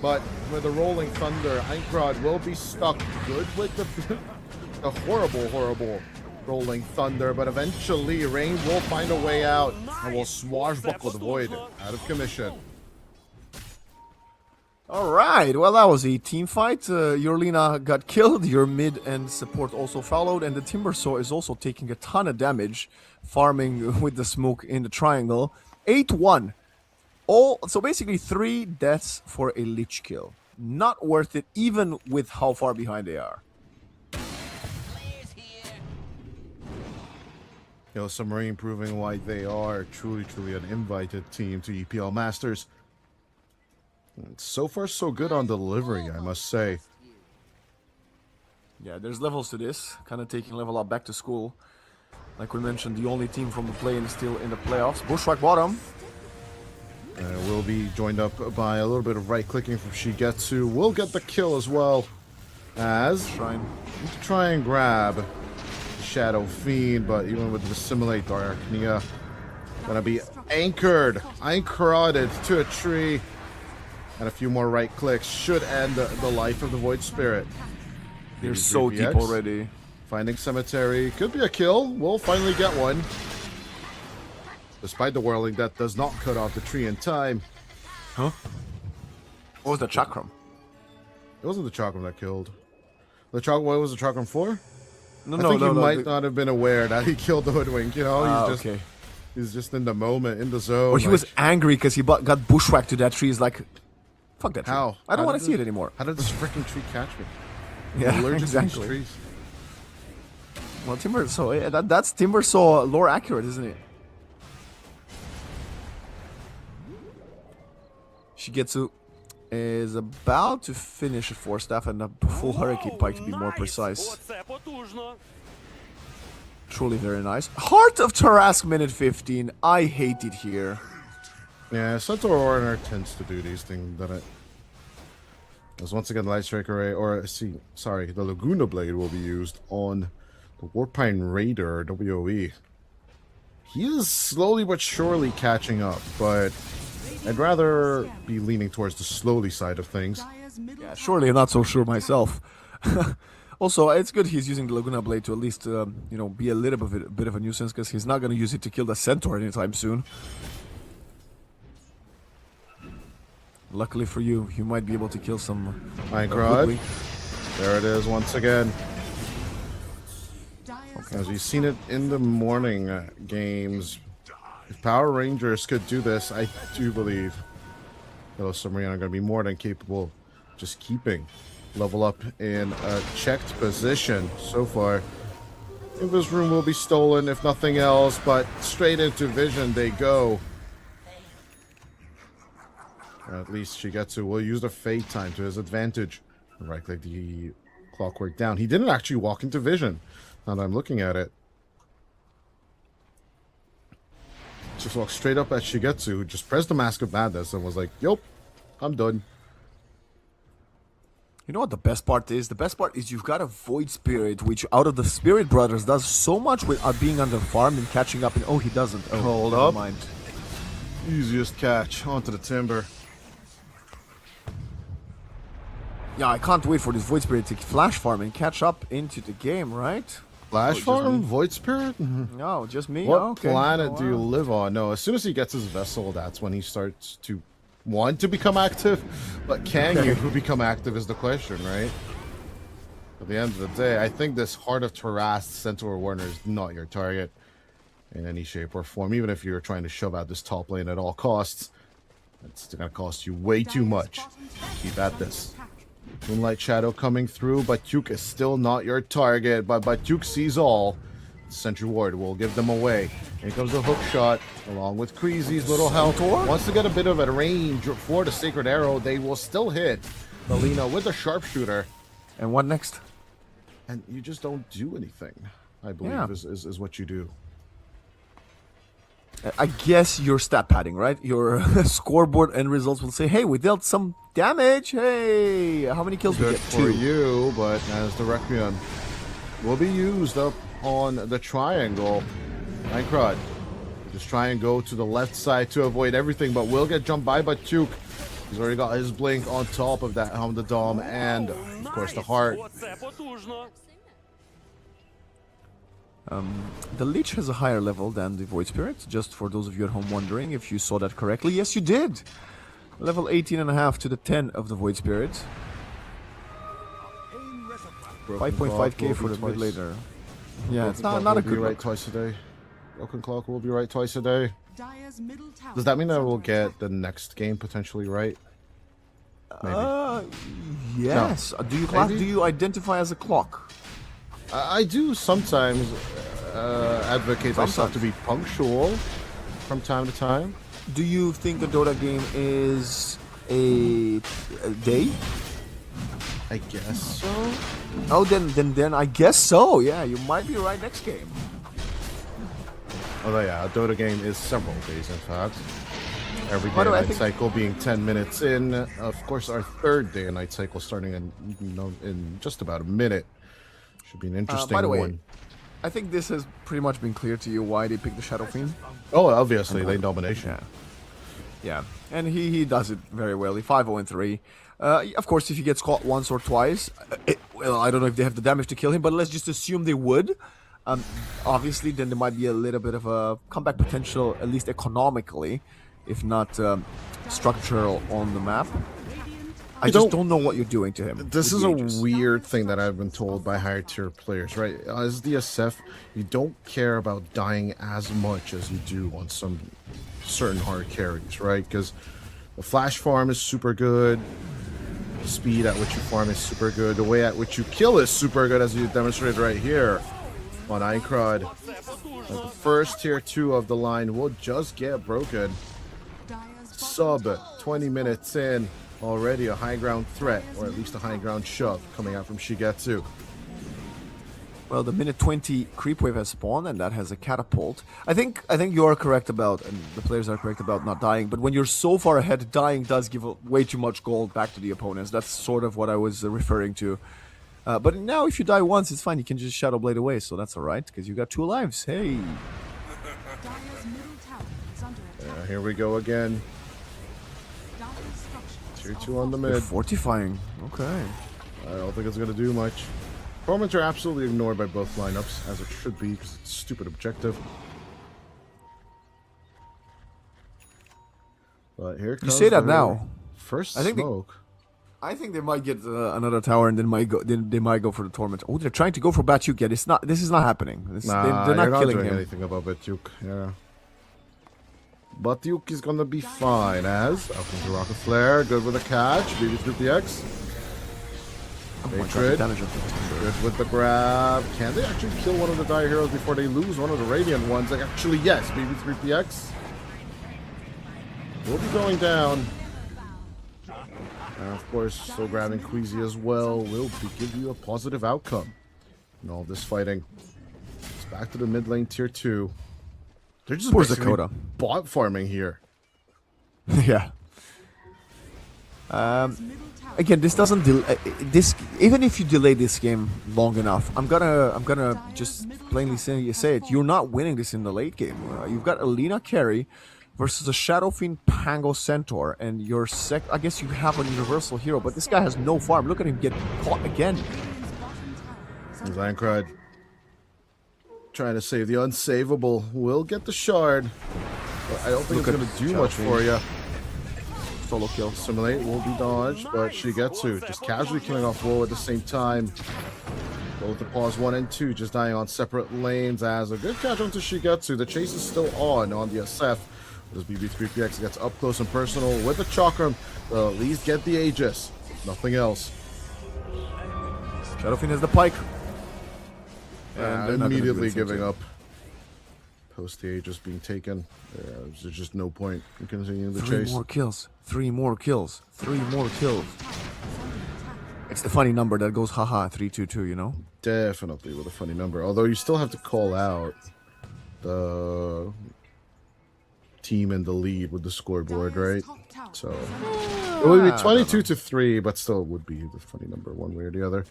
[SPEAKER 5] But with the Rolling Thunder, Aincrad will be stuck good with the horrible Rolling Thunder. But eventually, Rain will find a way out and will swashbuckle the Void out of commission.
[SPEAKER 8] Alright, well that was a team fight. Your Lina got killed, your mid and support also followed, and the Timbersaw is also taking a ton of damage, farming with the smoke in the triangle. 8-1. So basically 3 deaths for a Lich kill. Not worth it, even with how far behind they are.
[SPEAKER 5] Submarine proving why they are truly an invited team to EPL Masters. So far, so good on delivery, I must say.
[SPEAKER 8] Yeah, there's levels to this. Kind of taking level up back to school. Like we mentioned, the only team from the play-in is still in the playoffs. Bushwhack bottom.
[SPEAKER 5] Will be joined up by a little bit of right-clicking from Shigetsu. Will get the kill as well. As try and grab Shadow Fiend, but even with the Simulate Darknia, gonna be anchored to a tree. And a few more right clicks should end the life of the Void Spirit.
[SPEAKER 8] They're so deep already.
[SPEAKER 5] Finding Cemetery. Could be a kill. We'll finally get one. Despite the whirling, that does not cut off the tree in time.
[SPEAKER 8] Huh? What was the Chakram?
[SPEAKER 5] It wasn't the Chakram that killed. What was the Chakram for?
[SPEAKER 8] No,
[SPEAKER 5] I think he might not have been aware that he killed the Hoodwink. You know, he's just in the moment, in the zone.
[SPEAKER 8] Or he was angry because he got bushwhacked to that tree. He's like, fuck that tree.
[SPEAKER 5] How?
[SPEAKER 8] I don't want to see it anymore.
[SPEAKER 5] How did this freaking tree catch me?
[SPEAKER 8] Yeah, exactly. To trees. Well, Timbersaw, that's Timbersaw lore accurate, isn't it? Shigetsu is about to finish a 4-staff and a full Hurricane Pike to be more precise. Truly very nice. Heart of Tarask, minute 15. I hate it here.
[SPEAKER 5] Yeah, Centaur Order tends to do these things, doesn't it? Because once again, the Light Strike Array, the Laguna Blade will be used on the Warpine Raider, WOE. He is slowly but surely catching up, but I'd rather be leaning towards the slowly side of things.
[SPEAKER 8] Yeah, surely I'm not so sure myself. Also, it's good he's using the Laguna Blade to at least, be a little bit of a nuisance, because he's not going to use it to kill the Centaur anytime soon. Luckily for you, you might be able to kill some...
[SPEAKER 5] Aincrad. There it is once again. Okay. As we've seen it in the morning games, if Power Rangers could do this, I do believe Submarine are going to be more than capable of just keeping level up in a checked position. So far, Invis Room will be stolen if nothing else, but straight into Vision they go. At least Shigetsu will use the Fade time to his advantage. Right click the Clockwork down. He didn't actually walk into Vision, now that I'm looking at it. Just walked straight up at Shigetsu, who just pressed the Mask of Madness and was like, "Yup, I'm done."
[SPEAKER 8] You know what the best part is? The best part is you've got a Void Spirit, which out of the Spirit Brothers does so much with being under farm and catching up. And he doesn't. Oh,
[SPEAKER 5] hold up.
[SPEAKER 8] Mind.
[SPEAKER 5] Easiest catch onto the timber.
[SPEAKER 8] Yeah, I can't wait for this Void Spirit to flash farm and catch up into the game, right?
[SPEAKER 5] Flash farm? Void Spirit?
[SPEAKER 8] No, just me?
[SPEAKER 5] What
[SPEAKER 8] Oh, okay.
[SPEAKER 5] planet do you live on? No, as soon as he gets his vessel, that's when he starts to want to become active. But can you become active is the question, right? At the end of the day, I think this Heart of Taras Centaur Warner is not your target in any shape or form. Even if you're trying to shove out this top lane at all costs, it's going to cost you way too much. Keep at this. Moonlight Shadow coming through. Batyuk is still not your target, but Batyuk sees all. Sentry Ward will give them away. Here comes the hook shot, along with Kreezy's little health. Wants to get a bit of a range for the Sacred Arrow. They will still hit Melina with the Sharpshooter.
[SPEAKER 8] And what next?
[SPEAKER 5] And you just don't do anything, I believe, is what you do.
[SPEAKER 8] I guess your stat padding, right? Your scoreboard and results will say, hey, we dealt some damage. Hey, how many kills we
[SPEAKER 5] Good
[SPEAKER 8] get?
[SPEAKER 5] for
[SPEAKER 8] 2.
[SPEAKER 5] you, but as the Requiem will be used up on the triangle. Nightcrawd just try and go to the left side to avoid everything, but will get jumped by Batyuk. He's already got his blink on top of that the Dom and of course the heart.
[SPEAKER 8] The Leech has a higher level than the Void Spirit, just for those of you at home wondering if you saw that correctly. Yes, you did! Level 18.5 to the 10 of the Void Spirit. 5.5k for the mid later. Yeah, it's not a good
[SPEAKER 5] right twice a day. Broken Clock will be right twice a day. Does that mean that we'll get the next game potentially right? Maybe.
[SPEAKER 8] Yes.
[SPEAKER 5] No.
[SPEAKER 8] Do you identify as a clock?
[SPEAKER 5] I do sometimes advocate myself to be punctual from time to time.
[SPEAKER 8] Do you think the Dota game is a day?
[SPEAKER 5] I guess so.
[SPEAKER 8] Oh, then I guess so. Yeah, you might be right next game.
[SPEAKER 5] Although yeah, a Dota game is several days in fact. Every day
[SPEAKER 8] By the way,
[SPEAKER 5] night cycle being 10 minutes in. Of course, our third day of night cycle starting in just about a minute. Should be an interesting
[SPEAKER 8] by the way,
[SPEAKER 5] one.
[SPEAKER 8] I think this has pretty much been clear to you why they picked the Shadow Fiend.
[SPEAKER 5] Oh, obviously, late domination.
[SPEAKER 8] Yeah, and he does it very well. He 5-0-3. Of course, if he gets caught once or twice, well, I don't know if they have the damage to kill him, but let's just assume they would. Obviously, then there might be a little bit of a comeback potential, at least economically, if not structural on the map. I just don't know what you're doing to him.
[SPEAKER 5] This is a weird thing that I've been told by higher tier players, right? As DSF, you don't care about dying as much as you do on some certain hard carries, right? Because the flash farm is super good, the speed at which you farm is super good, the way at which you kill is super good, as you demonstrated right here on Nightcrawd. The first tier 2 of the line will just get broken. Sub 20 minutes in. Already a high ground threat, or at least a high ground shove coming out from Shigetsu.
[SPEAKER 8] Well, the minute 20 creep wave has spawned, and that has a catapult. I think you are correct about, and the players are correct about not dying. But when you're so far ahead, dying does give way too much gold back to the opponents. That's sort of what I was referring to. But now, if you die once, it's fine. You can just Shadow Blade away, so that's all right because you got 2 lives. Hey.
[SPEAKER 5] Here we go again. Tier 2 on the mid.
[SPEAKER 8] They're fortifying. Okay.
[SPEAKER 5] I don't think it's going to do much. Performance are absolutely ignored by both lineups, as it should be, because it's a stupid objective. But here comes
[SPEAKER 8] you say that now.
[SPEAKER 5] First smoke.
[SPEAKER 8] I think they might get another tower, and then they might go for the torment. Oh, they're trying to go for Batyuk. Yeah, this is not happening. They're not killing
[SPEAKER 5] doing
[SPEAKER 8] him.
[SPEAKER 5] anything about Batyuk. Yeah. Batyuk is gonna be fine as out comes the Rocket Flare, good with a catch, BB3PX. Hatred, good with the grab. Can they actually kill one of the Dire Heroes before they lose one of the Radiant ones? Like, actually, yes, BB3PX will be going down. And of course, still grabbing Queasy as well will give you a positive outcome in all this fighting. It's back to the mid lane tier 2. They're just basically bot farming here.
[SPEAKER 8] Yeah. Again, this doesn't even if you delay this game long enough, I'm gonna just plainly say it. You're not winning this in the late game. You've got Alina carry, versus a Shadow Fiend Pango Centaur, and your I guess you have a universal hero, but this guy has no farm. Look at him get caught again.
[SPEAKER 5] Aincrad trying to save the unsavable. Will get the shard, but I don't think it's going to do much for you.
[SPEAKER 8] Solo kill.
[SPEAKER 5] Simulate will be dodged, but Shigetsu just casually killing off Woe at the same time. Both the pause 1 and 2 just dying on separate lanes as a good catch onto Shigetsu. The chase is still on the SF. As BB3PX gets up close and personal with the Chakram. They'll at least get the Aegis. Nothing else.
[SPEAKER 8] Shadowfiend has the pike.
[SPEAKER 5] And immediately giving up. Post the Aegis being taken. There's just no point in continuing the chase.
[SPEAKER 8] 3 more kills. 3 more kills. 3 more kills. It's the funny number that goes haha 322, you know?
[SPEAKER 5] Definitely with a funny number. Although you still have to call out the team in the lead with the scoreboard, right? So it would be 22-3, but still it would be the funny number one way or the other.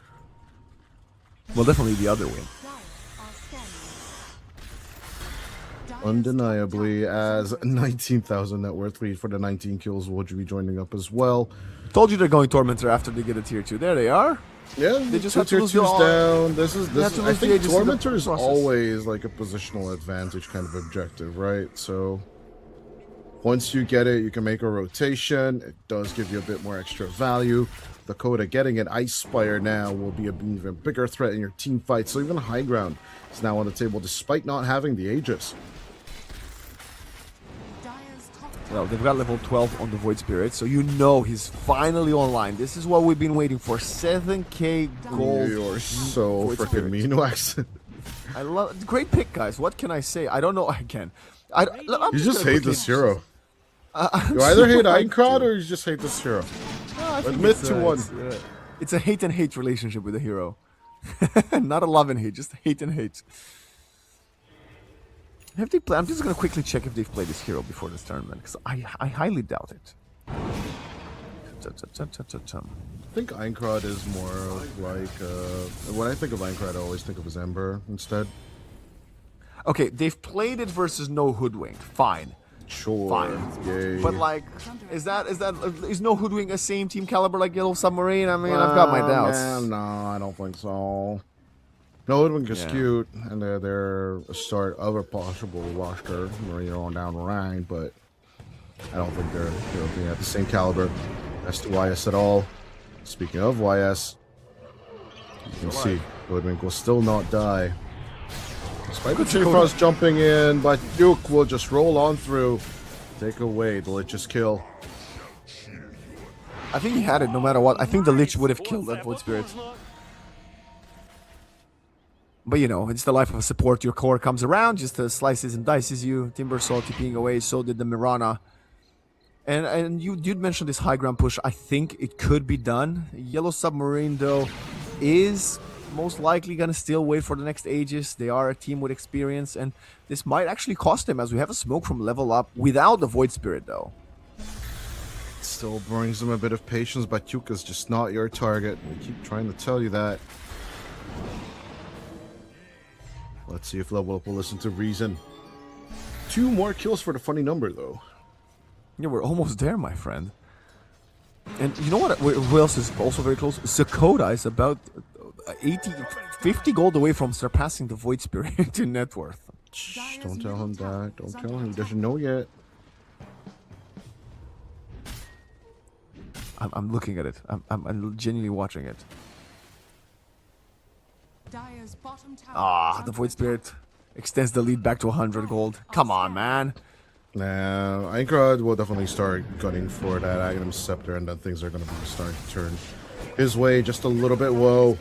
[SPEAKER 8] Well, definitely the other way.
[SPEAKER 5] Undeniably, as 19,000 net worth lead for the 19 kills, would you be joining up as well?
[SPEAKER 8] Told you they're going Tormentor after they get a tier 2. There they are.
[SPEAKER 5] Yeah,
[SPEAKER 8] they just
[SPEAKER 5] have
[SPEAKER 8] have to lose
[SPEAKER 5] tier 2s down.
[SPEAKER 8] This
[SPEAKER 5] is I think Tormentor is always like a positional advantage kind of objective, right? So once you get it, you can make a rotation. It does give you a bit more extra value. Dakota getting an Ice Spire now will be an even bigger threat in your team fight. So even High Ground is now on the table despite not having the Aegis.
[SPEAKER 8] Well, they've got level 12 on the Void Spirit, so you know he's finally online. This is what we've been waiting for. 7k gold.
[SPEAKER 5] You're so freaking mean, Wax.
[SPEAKER 8] I love great pick, guys. What can I say? I don't know. I can.
[SPEAKER 5] You just hate this hero. You either hate Aincrad or you just hate this hero.
[SPEAKER 8] No,
[SPEAKER 5] admit to one.
[SPEAKER 8] It's a hate and hate relationship with the hero. Not a love and hate, just hate and hate. Have they I'm just going to quickly check if they've played this hero before this tournament, because I highly doubt it.
[SPEAKER 5] I think Aincrad is more like... when I think of Aincrad, I always think of his Ember instead.
[SPEAKER 8] Okay, they've played it versus no Hoodwink. Fine.
[SPEAKER 5] Sure.
[SPEAKER 8] Fine.
[SPEAKER 5] Yay.
[SPEAKER 8] But like, is no Hoodwink a same team caliber like Yellow Submarine? I mean, I've got my doubts.
[SPEAKER 5] Man, no, I don't think so. No, Hoodwink is cute, and they're a start of a possible roster, on down the line, but I don't think they're at the same caliber as to YS at all. Speaking of YS, you can see Hoodwink will still not die. Despite the Frost jumping in, but Duke will just roll on through, take away the Lich's kill.
[SPEAKER 8] I think he had it no matter what. I think the Lich would have killed that Void Spirit. But you know, it's the life of a support. Your core comes around, just slices and dices you. Timbersaw TPing away, so did the Mirana. And you did mention this high ground push. I think it could be done. Yellow Submarine, though, is most likely going to still wait for the next Aegis. They are a team with experience, and this might actually cost them, as we have a smoke from level up without the Void Spirit, though.
[SPEAKER 5] Still brings them a bit of patience, but Yuka's just not your target. We keep trying to tell you that. Let's see if Level Up will listen to reason. 2 more kills for the funny number, though.
[SPEAKER 8] Yeah, we're almost there, my friend. And you know what? Who else is also very close? Sakota is about 50 gold away from surpassing the Void Spirit in net worth.
[SPEAKER 5] Shh, don't tell him that. Don't tell him. He doesn't know yet.
[SPEAKER 8] I'm looking at it. I'm genuinely watching it. The Void Spirit extends the lead back to 100 gold. Come on, man.
[SPEAKER 5] Nah, Aincrad will definitely start gunning for that Aghanim Scepter, and then things are going to be starting to turn his way just a little bit. Whoa.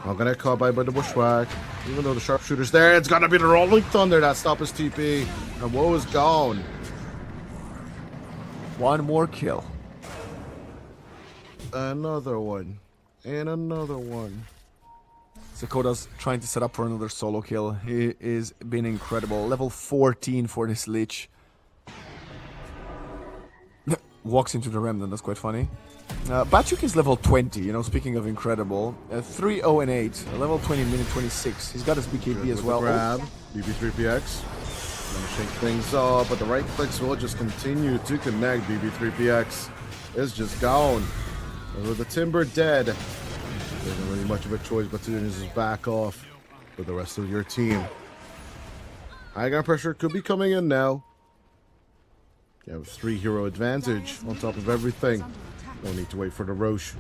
[SPEAKER 5] Not going to get caught by the Bushwhack. Even though the Sharpshooter's there, it's going to be the Rolling Thunder that stops his TP. And Woe is gone.
[SPEAKER 8] 1 more kill.
[SPEAKER 5] Another one. And another one.
[SPEAKER 8] Sakota's trying to set up for another solo kill. He is been incredible. Level 14 for this Lich. Walks into the Remnant, that's quite funny. Batuk is level 20, you know, speaking of incredible. 3, 0, and 8. Level 20, minute 26. He's got his BKB as well.
[SPEAKER 5] Grab. BB3PX. Gonna shake things up, but the right clicks will just continue to connect. BB3PX is just gone. And with the Timber dead, there isn't really much of a choice but to just back off with the rest of your team. High ground pressure could be coming in now. You have a 3-hero advantage on top of everything. No need to wait for the Roche.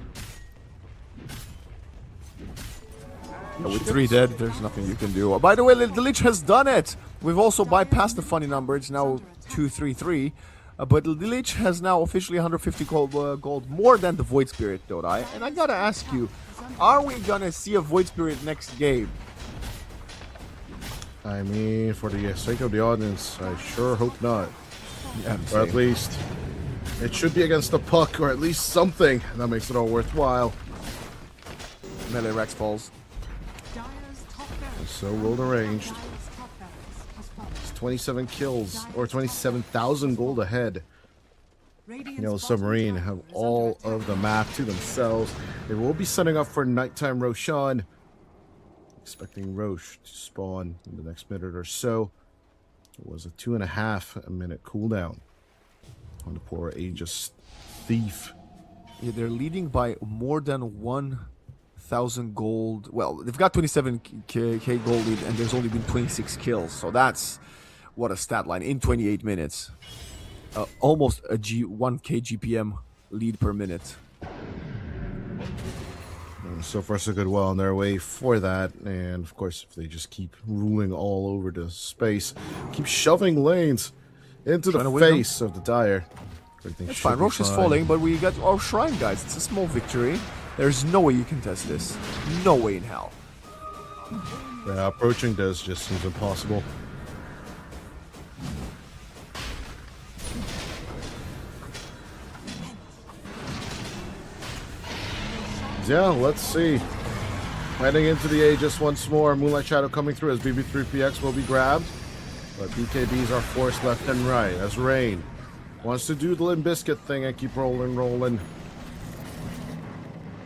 [SPEAKER 8] With 3 dead, there's nothing you can do. By the way, the Lich has done it! We've also bypassed the funny number. It's now 233. But the Lich has now officially 150 gold more than the Void Spirit, don't I? And I gotta ask you, are we gonna see a Void Spirit next game?
[SPEAKER 5] I mean, for the sake of the audience, I sure hope not.
[SPEAKER 8] Yeah,
[SPEAKER 5] or at least it should be against the puck, or at least something that makes it all worthwhile.
[SPEAKER 8] Melee Rex falls.
[SPEAKER 5] And so will the ranged. It's 27 kills, or 27,000 gold ahead. You know, Submarine have all of the map to themselves. They will be setting up for nighttime Roshan. Expecting Roche to spawn in the next minute or so. It was a 2.5 minute cooldown on the poor Aegis Thief.
[SPEAKER 8] Yeah, they're leading by more than 1,000 gold. Well, they've got 27k gold lead, and there's only been 26 kills. So that's what a stat line in 28 minutes. Almost a 1k GPM lead per minute.
[SPEAKER 5] So far, so good. Well on their way for that. And of course, if they just keep ruling all over the space, keep shoving lanes into the face of the Dire.
[SPEAKER 8] It's fine. Roche is falling, but we got our shrine, guys. It's a small victory. There's no way you can test this. No way in hell.
[SPEAKER 5] Yeah, approaching this just seems impossible. Yeah, let's see. Heading into the Aegis once more. Moonlight Shadow coming through as BB3PX will be grabbed. But BKBs are forced left and right as Rain wants to do the Limp Bizkit thing and keep rolling.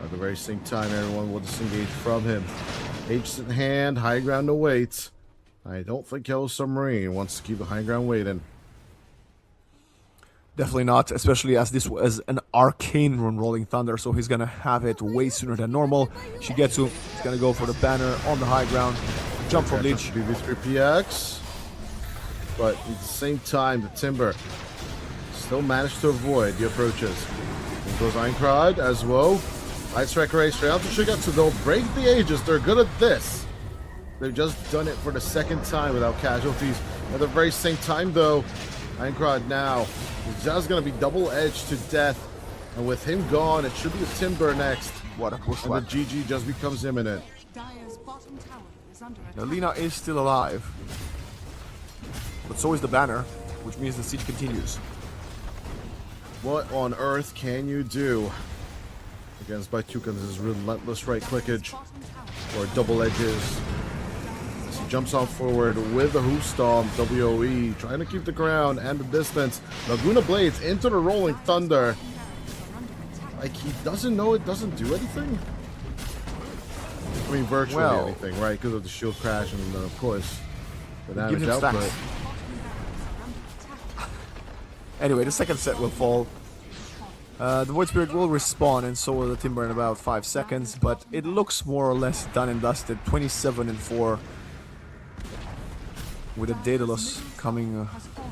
[SPEAKER 5] At the very same time, everyone will disengage from him. Aegis in hand, high ground awaits. I don't think Yellow Submarine wants to keep the high ground waiting.
[SPEAKER 8] Definitely not, especially as this was an arcane rune Rolling Thunder, so he's gonna have it way sooner than normal. Shigetsu is gonna go for the banner on the high ground. Jump from Lich.
[SPEAKER 5] BB3PX. But at the same time, the Timber still managed to avoid the approaches. There goes Einkrad as well. Light Strike Ray straight out to Shigetsu. They'll break the Aegis. They're good at this. They've just done it for the second time without casualties. At the very same time, though, Einkrad now is just going to be double-edged to death. And with him gone, it should be a Timber next.
[SPEAKER 8] What a push.
[SPEAKER 5] And the GG just becomes imminent.
[SPEAKER 8] Now, Lina is still alive. But so is the banner, which means the siege continues.
[SPEAKER 5] What on earth can you do against Baitukan's relentless right clickage or double edges? As he jumps on forward with the Hoof Stomp, WOE, trying to keep the ground and the distance. Laguna Blades into the Rolling Thunder. Like, he doesn't know it doesn't do anything? I mean, virtually anything, right? Because of the shield crash and, of course, the damage output.
[SPEAKER 8] Anyway, the second set will fall. The Void Spirit will respawn, and so will the Timber in about 5 seconds, but it looks more or less done and dusted. 27-4. With a Daedalus coming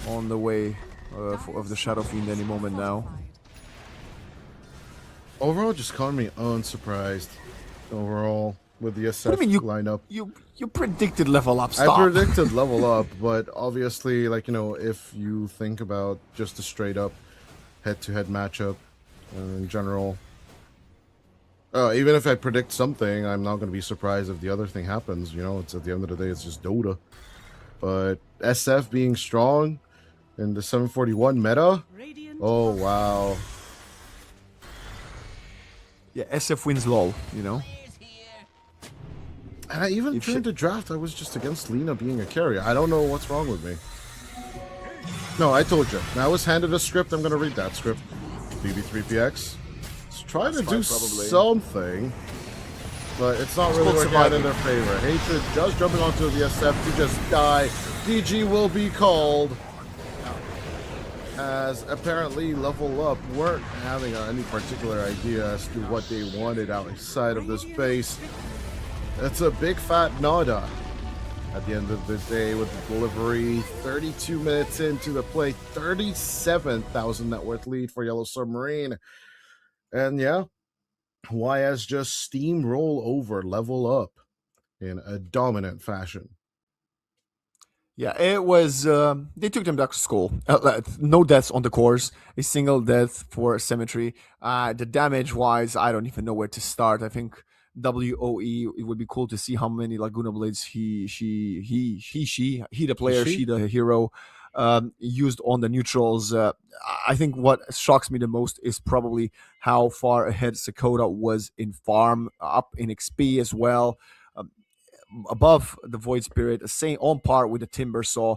[SPEAKER 8] on the way of the Shadow Fiend any moment now.
[SPEAKER 5] Overall, just caught me unsurprised. Overall, with the SF lineup.
[SPEAKER 8] You predicted level up. Stop.
[SPEAKER 5] I predicted level up, but obviously, like, you know, if you think about just a straight up head-to-head matchup in general, even if I predict something, I'm not going to be surprised if the other thing happens. You know, it's at the end of the day, it's just Dota. But SF being strong in the 741 meta, oh wow.
[SPEAKER 8] Yeah, SF wins LOL, you know.
[SPEAKER 5] And I even during the draft, I was just against Lina being a carrier. I don't know what's wrong with me. No, I told you. Now I was handed a script. I'm going to read that script. BB3PX. Let's try to do something. But it's not really working out in their favor. Hatred just jumping onto the SF to just die. SDG will be called, as apparently Level Up weren't having any particular idea as to what they wanted outside of this base. It's a big fat nada at the end of the day with the delivery. 32 minutes into the play, 37,000 net worth lead for Yellow Submarine. And yeah, YS just steamroll over Level Up in a dominant fashion.
[SPEAKER 8] Yeah, it was. They took them back to school. No deaths on the course. A single death for Cemetery. The damage wise, I don't even know where to start. I think WOE. It would be cool to see how many Laguna Blades he, the player, she the hero, used on the neutrals. I think what shocks me the most is probably how far ahead Sakota was in farm, up in XP as well. Above the Void Spirit, same on par with the Timber Saw.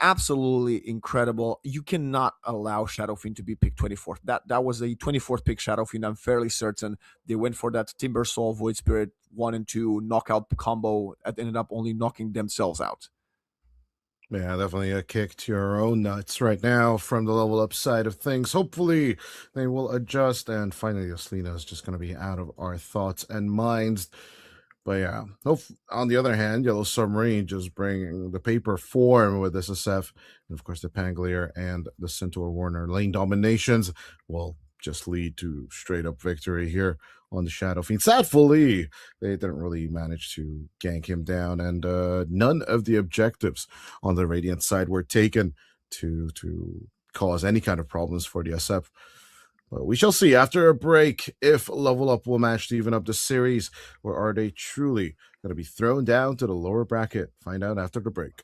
[SPEAKER 8] Absolutely incredible. You cannot allow Shadowfiend to be picked 24th. That was a 24th pick Shadowfiend. I'm fairly certain they went for that Timber Saw, Void Spirit 1 and 2 knockout combo that ended up only knocking themselves out.
[SPEAKER 5] Yeah, definitely a kick to your own nuts right now from the Level Up side of things. Hopefully they will adjust, and finally Aslina is just going to be out of our thoughts and minds. But yeah, on the other hand, Yellow Submarine just bringing the paper form with SSF, and of course the Pangolier and the Centaur Warner lane dominations will just lead to straight up victory here on the Shadow Fiend. Sadly, they didn't really manage to gank him down, and none of the objectives on the Radiant side were taken to cause any kind of problems for the SF. But we shall see after a break if Level Up will manage to even up the series, or are they truly going to be thrown down to the lower bracket? Find out after the break.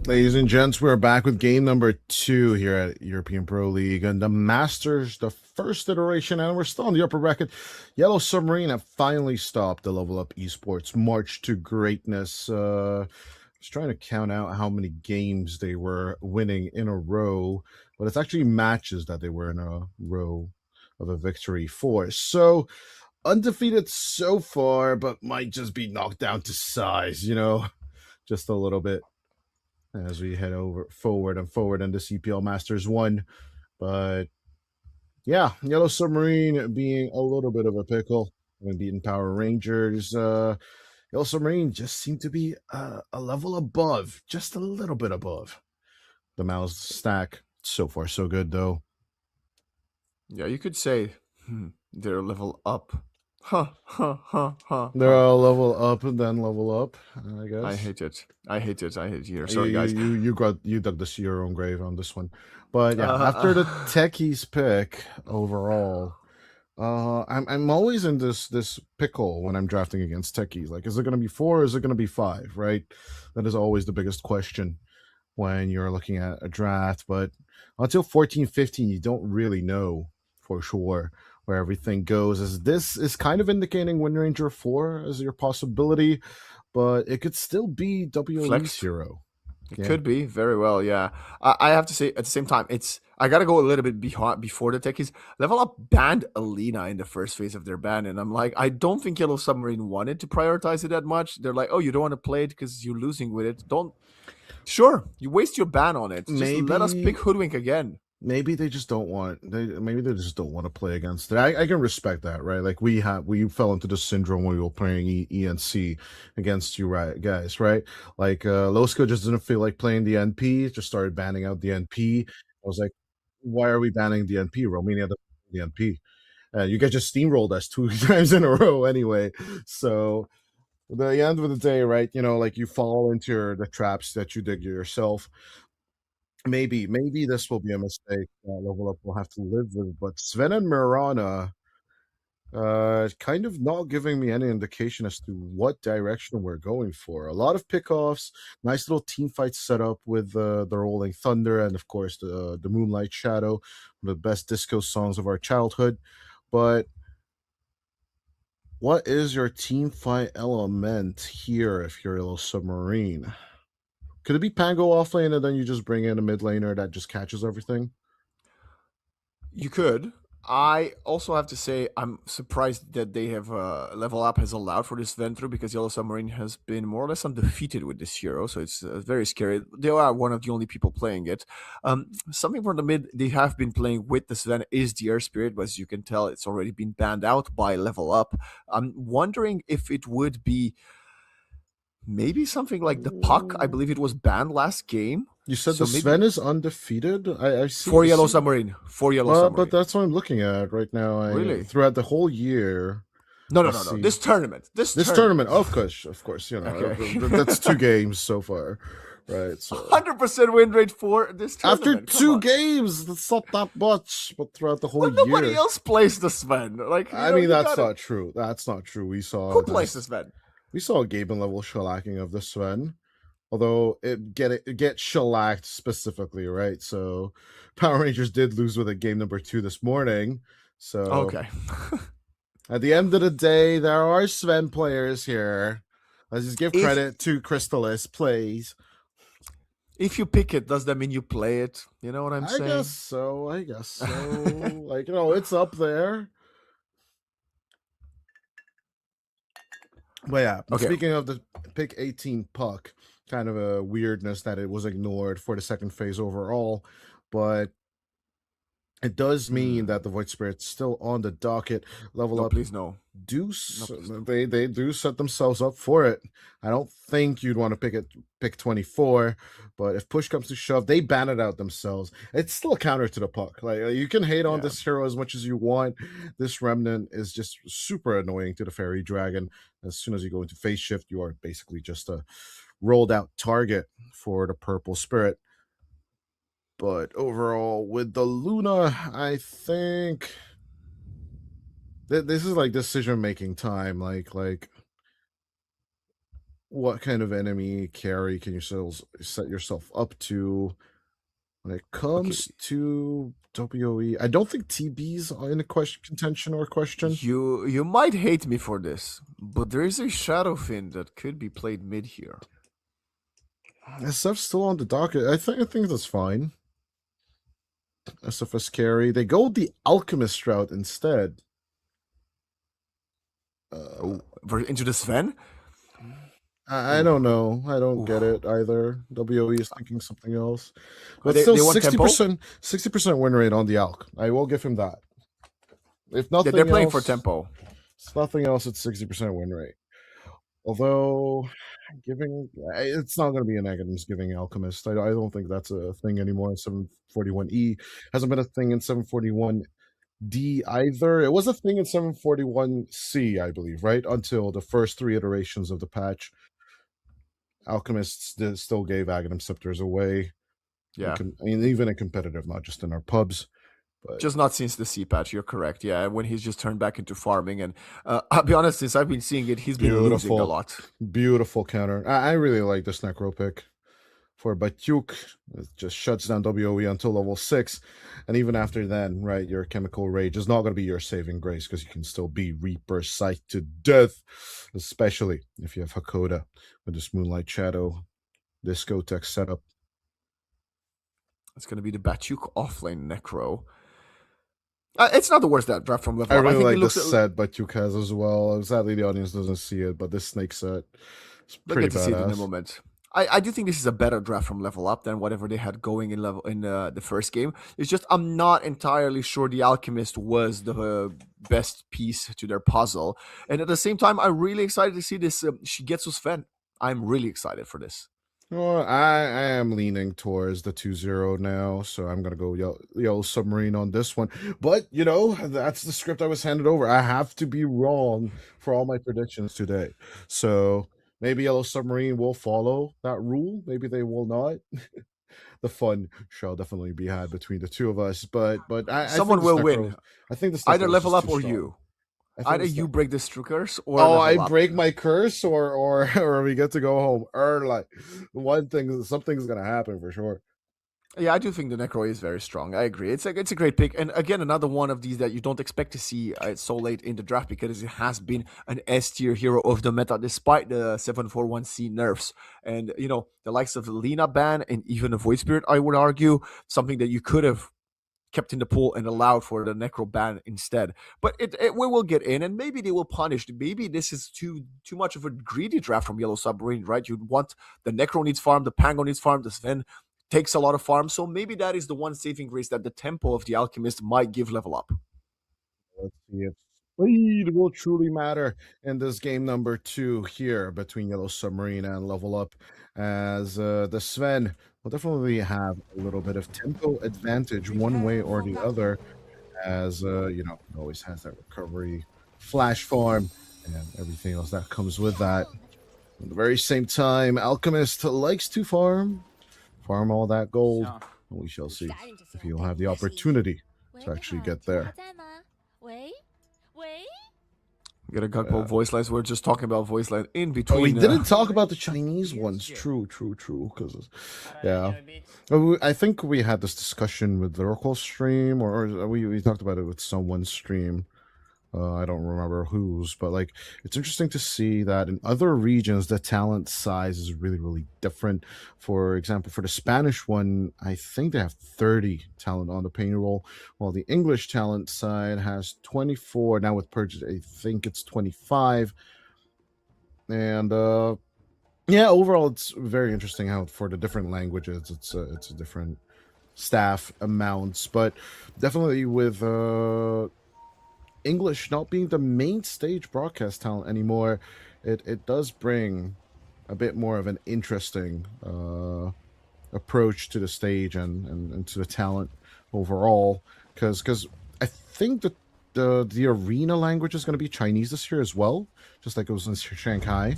[SPEAKER 5] Ladies and gents, we're back with game number 2 here at European Pro League and the Masters, the first iteration, and we're still in the upper bracket. Yellow Submarine have finally stopped the Level Up Esports march to greatness. I was trying to count out how many games they were winning in a row, but it's actually matches that they were in a row of a victory for. So undefeated so far, but might just be knocked down to size, just a little bit as we head forward in this EPL Masters 1. But yeah, Yellow Submarine being a little bit of a pickle when beating Power Rangers. Yellow Submarine just seemed to be a level above, just a little bit above the Mouse stack. So far, so good, though.
[SPEAKER 8] Yeah, you could say they're level up. They're
[SPEAKER 5] a level up and then level up, I guess.
[SPEAKER 8] I hate it. I hate it. Sorry, guys.
[SPEAKER 5] You dug your own grave on this one. But yeah, after the techies pick overall, I'm always in this pickle when I'm drafting against techies. Like, is it going to be 4 or is it going to be 5, right? That is always the biggest question when you're looking at a draft. But until 14, 15, you don't really know for sure where everything goes. As this is kind of indicating Wind Ranger 4 as your possibility, but it could still be WLE's hero.
[SPEAKER 8] It could be very well, yeah. I have to say at the same time, I gotta go a little bit before the techies. Level Up banned Alina in the first phase of their ban, and I'm like, I don't think Yellow Submarine wanted to prioritize it that much. They're like, oh, you don't want to play it because you're losing with it. Sure, you waste your ban on it. Just let us pick Hoodwink again.
[SPEAKER 5] Maybe they just don't want. Maybe they just don't want to play against it. I can respect that, right? Like we fell into the syndrome when we were playing ENC against you, right, guys, right? Like Losco just didn't feel like playing the NP, just started banning out the NP. I was like, why are we banning the NP? Romania the NP. You get just steamrolled us 2 times in a row anyway. So at the end of the day, right? Like you fall into the traps that you dig yourself. Maybe this will be a mistake Level Up will have to live with, but Sven and Mirana kind of not giving me any indication as to what direction we're going for. A lot of pickoffs, nice little team fights set up with the Rolling Thunder and of course the Moonlight Shadow, one of the best disco songs of our childhood. But what is your team fight element here if you're a Yellow Submarine? Could it be Pango offlane and then you just bring in a mid laner that just catches everything?
[SPEAKER 8] You could. I also have to say I'm surprised that they have Level Up has allowed for this Ventru because Yellow Submarine has been more or less undefeated with this hero, so it's very scary. They are one of the only people playing it. Something from the mid they have been playing with the Sven is the Air Spirit, but as you can tell, it's already been banned out by Level Up. I'm wondering if it would be maybe something like the Puck. I believe it was banned last game.
[SPEAKER 5] You said so the Sven is undefeated? I see.
[SPEAKER 8] For Yellow Submarine. For Yellow Submarine.
[SPEAKER 5] But that's what I'm looking at right now.
[SPEAKER 8] Really?
[SPEAKER 5] Throughout the whole year.
[SPEAKER 8] No. This tournament. This
[SPEAKER 5] tournament. Of course. Okay. That's 2 games so far. Right. So
[SPEAKER 8] 100% win rate for this tournament.
[SPEAKER 5] After 2 games, that's not that much. But throughout the whole year.
[SPEAKER 8] Nobody else plays the Sven. Like,
[SPEAKER 5] that's not true. That's not true. We saw
[SPEAKER 8] who plays the Sven?
[SPEAKER 5] We saw a Gaben level shellacking of the Sven. Although it get shellacked specifically, right? So Power Rangers did lose with a game number 2 this morning. So
[SPEAKER 8] okay.
[SPEAKER 5] At the end of the day, there are Sven players here. Let's just give credit to Crystalis, please.
[SPEAKER 8] If you pick it, does that mean you play it? You know what I'm saying?
[SPEAKER 5] I guess so. Like, it's up there. But yeah, Speaking of the pick 18 Puck, kind of a weirdness that it was ignored for the second phase overall, but it does mean that the Void Spirit's still on the docket. Level Up.
[SPEAKER 8] Please no.
[SPEAKER 5] They do set themselves up for it. I don't think you'd want to pick 24, but if push comes to shove, they ban it out themselves. It's still a counter to the Puck. Like, you can hate on this hero as much as you want. This Remnant is just super annoying to the Fairy Dragon. As soon as you go into phase shift, you are basically just a rolled out target for the Purple Spirit. But overall, with the Luna, I think this is like decision-making time. Like what kind of enemy carry can you set yourself up to when it comes to WOE? I don't think TBs are in a contention or question.
[SPEAKER 8] You might hate me for this, but there is a Shadowfin that could be played mid here.
[SPEAKER 5] SF's still on the docket. I think that's fine. SFS carry. They go the Alchemist route instead.
[SPEAKER 8] Into the Sven?
[SPEAKER 5] I don't know. I don't get it either. WOE is thinking something else. But
[SPEAKER 8] they
[SPEAKER 5] still,
[SPEAKER 8] want
[SPEAKER 5] 60% win rate on the Alch. I will give him that. If nothing
[SPEAKER 8] they're playing
[SPEAKER 5] else,
[SPEAKER 8] for tempo.
[SPEAKER 5] If nothing else, it's 60% win rate. Although, it's not going to be a negatives giving Alchemist. I don't think that's a thing anymore in 741E. Hasn't been a thing in 741D either. It was a thing in 741C, I believe, right? Until the first 3 iterations of the patch. Alchemists still gave Aghanim Scepters away.
[SPEAKER 8] Yeah.
[SPEAKER 5] Even in competitive, not just in our pubs. But
[SPEAKER 8] just not since the C patch, you're correct. Yeah, when he's just turned back into farming. And I'll be honest, since I've been seeing it, he's been losing a lot.
[SPEAKER 5] Beautiful counter. I really like this Necro pick for Batyuk. It just shuts down WOE until level 6. And even after then, right, your Chemical Rage is not going to be your saving grace because you can still be Reaper Sight to death, especially if you have Hakoda with this Moonlight Shadow Discotheque setup.
[SPEAKER 8] It's going to be the Batyuk offlane Necro. It's not the worst that draft from level
[SPEAKER 5] up.
[SPEAKER 8] I
[SPEAKER 5] really like this set Batyuk has as well. Sadly, the audience doesn't see it, but this snake set is pretty badass.
[SPEAKER 8] To see it in a moment. I do think this is a better draft from level up than whatever they had going in the first game. It's just I'm not entirely sure the Alchemist was the best piece to their puzzle. And at the same time, I'm really excited to see this Shigetsu Sven. I'm really excited for this.
[SPEAKER 5] Well, I am leaning towards the 2-0 now, so I'm going to go Yellow Submarine on this one. But, that's the script I was handed over. I have to be wrong for all my predictions today. So maybe Yellow Submarine will follow that rule. Maybe they will not. The fun shall definitely be had between the two of us. But
[SPEAKER 8] someone will win.
[SPEAKER 5] I think this
[SPEAKER 8] either level up or you. Either you break this curse or
[SPEAKER 5] I break my curse or we get to go home early. Something's gonna happen for sure.
[SPEAKER 8] Yeah, I do think the Necro is very strong. I agree. It's a great pick, and again, another one of these that you don't expect to see so late in the draft because it has been an S tier hero of the meta despite the 741C nerfs, and the likes of the Lina ban and even the Void Spirit. I would argue something that you could have kept in the pool and allowed for the Necro ban instead. But we will get in, and maybe they will punish. Maybe this is too much of a greedy draft from Yellow Submarine, right? You want the Necro needs farm, the Pango needs farm, the Sven takes a lot of farm. So maybe that is the one saving grace that the tempo of the Alchemist might give level up.
[SPEAKER 5] Let's see if speed will truly matter in this game number 2 here between Yellow Submarine and Level Up, as the Sven will definitely have a little bit of tempo advantage one way or the other, as it always has that recovery, flash farm, and everything else that comes with that. At the very same time, Alchemist likes to farm all that gold. We shall see if he'll have the opportunity to actually get there.
[SPEAKER 8] We got a couple voice lines. We're just talking about voice line in between.
[SPEAKER 5] Oh, we didn't talk about the Chinese ones. True. Because, I think we had this discussion with the Oracle stream, or we talked about it with someone's stream. I don't remember whose, but it's interesting to see that in other regions the talent size is really, really different. For example, for the Spanish one, I think they have 30 talent on the payroll, while the English talent side has 24. Now with Purge, I think it's 25. And overall, it's very interesting how for the different languages, it's a different staff amounts, but definitely with English not being the main stage broadcast talent anymore, it does bring a bit more of an interesting approach to the stage and to the talent overall, because I think that the arena language is going to be Chinese this year as well, just like it was in Shanghai.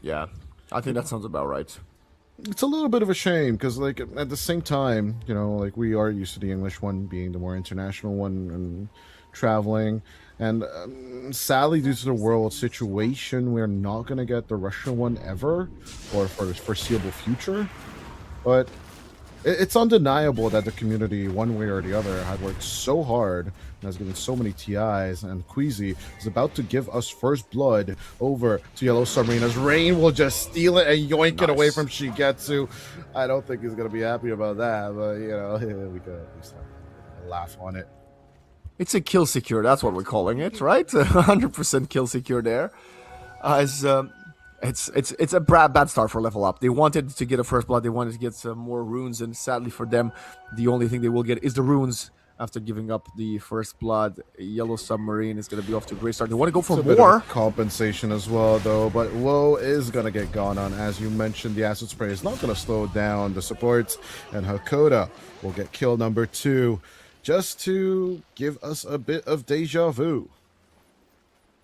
[SPEAKER 8] Yeah, I think that sounds about right.
[SPEAKER 5] It's a little bit of a shame because at the same time, we are used to the English one being the more international one, and traveling. And sadly, due to the world situation, we're not going to get the Russian one ever or for the foreseeable future. But it's undeniable that the community, one way or the other, had worked so hard and has given so many TIs. And Queasy is about to give us first blood over to Yellow Submarine as Rain will just steal it and yoink it away from Shigetsu. I don't think he's going to be happy about that, but, you know, we could at least laugh on it.
[SPEAKER 8] It's a kill secure, that's what we're calling it, right? 100% kill secure there. It's a bad start for level up. They wanted to get a first blood, they wanted to get some more runes, and sadly for them, the only thing they will get is the runes after giving up the first blood. Yellow Submarine is going to be off to a great start. They want to go for more
[SPEAKER 5] compensation as well, though, but Woe is going to get gone on. As you mentioned, the acid spray is not going to slow down the supports, and Hakoda will get kill number 2. Just to give us a bit of deja vu.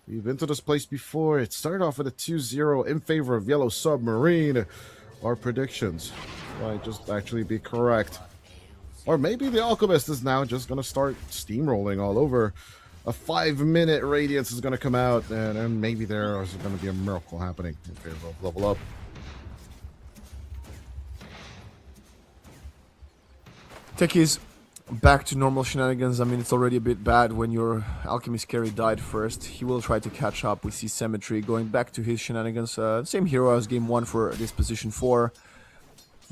[SPEAKER 5] We've been to this place before. It started off with a 2-0 in favor of Yellow Submarine. Our predictions might just actually be correct. Or maybe the Alchemist is now just going to start steamrolling all over. A 5-minute Radiance is going to come out, and maybe there is going to be a miracle happening in favor of Level Up.
[SPEAKER 8] Techies, back to normal shenanigans. I mean, it's already a bit bad when your Alchemist carry died first. He will try to catch up. We see Symmetry going back to his shenanigans. Same hero as game 1 for this position 4.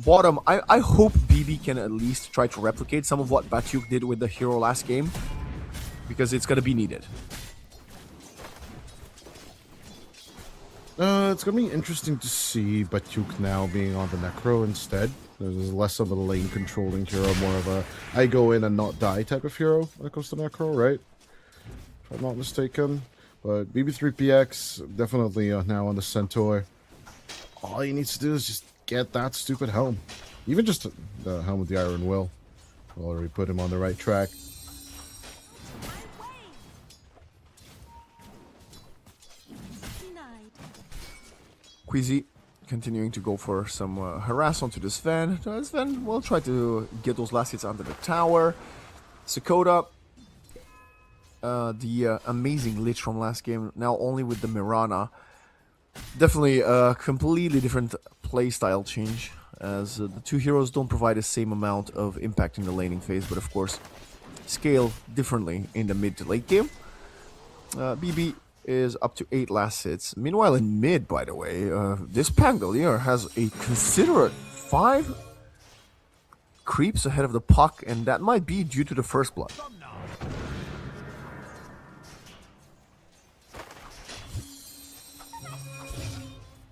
[SPEAKER 8] Bottom, I hope BB can at least try to replicate some of what Batyuk did with the hero last game, because it's going to be needed.
[SPEAKER 5] It's going to be interesting to see Batyuk now being on the Necro instead. There's less of a lane controlling hero, more of a I go in and not die type of hero when it comes to Necro, right? If I'm not mistaken. But BB3PX definitely now on the Centaur. All he needs to do is just get that stupid helm. Even just the helm with the Iron Will. We'll already put him on the right track.
[SPEAKER 8] Queasy continuing to go for some harass onto the Sven. Sven will try to get those last hits under the tower. Sakota, the amazing Lich from last game, now only with the Mirana. Definitely a completely different playstyle change, as the two heroes don't provide the same amount of impact in the laning phase, but of course scale differently in the mid to late game. BB is up to 8 last hits. Meanwhile, in mid, by the way, this Pangolier has a considerate 5 creeps ahead of the puck, and that might be due to the first blood.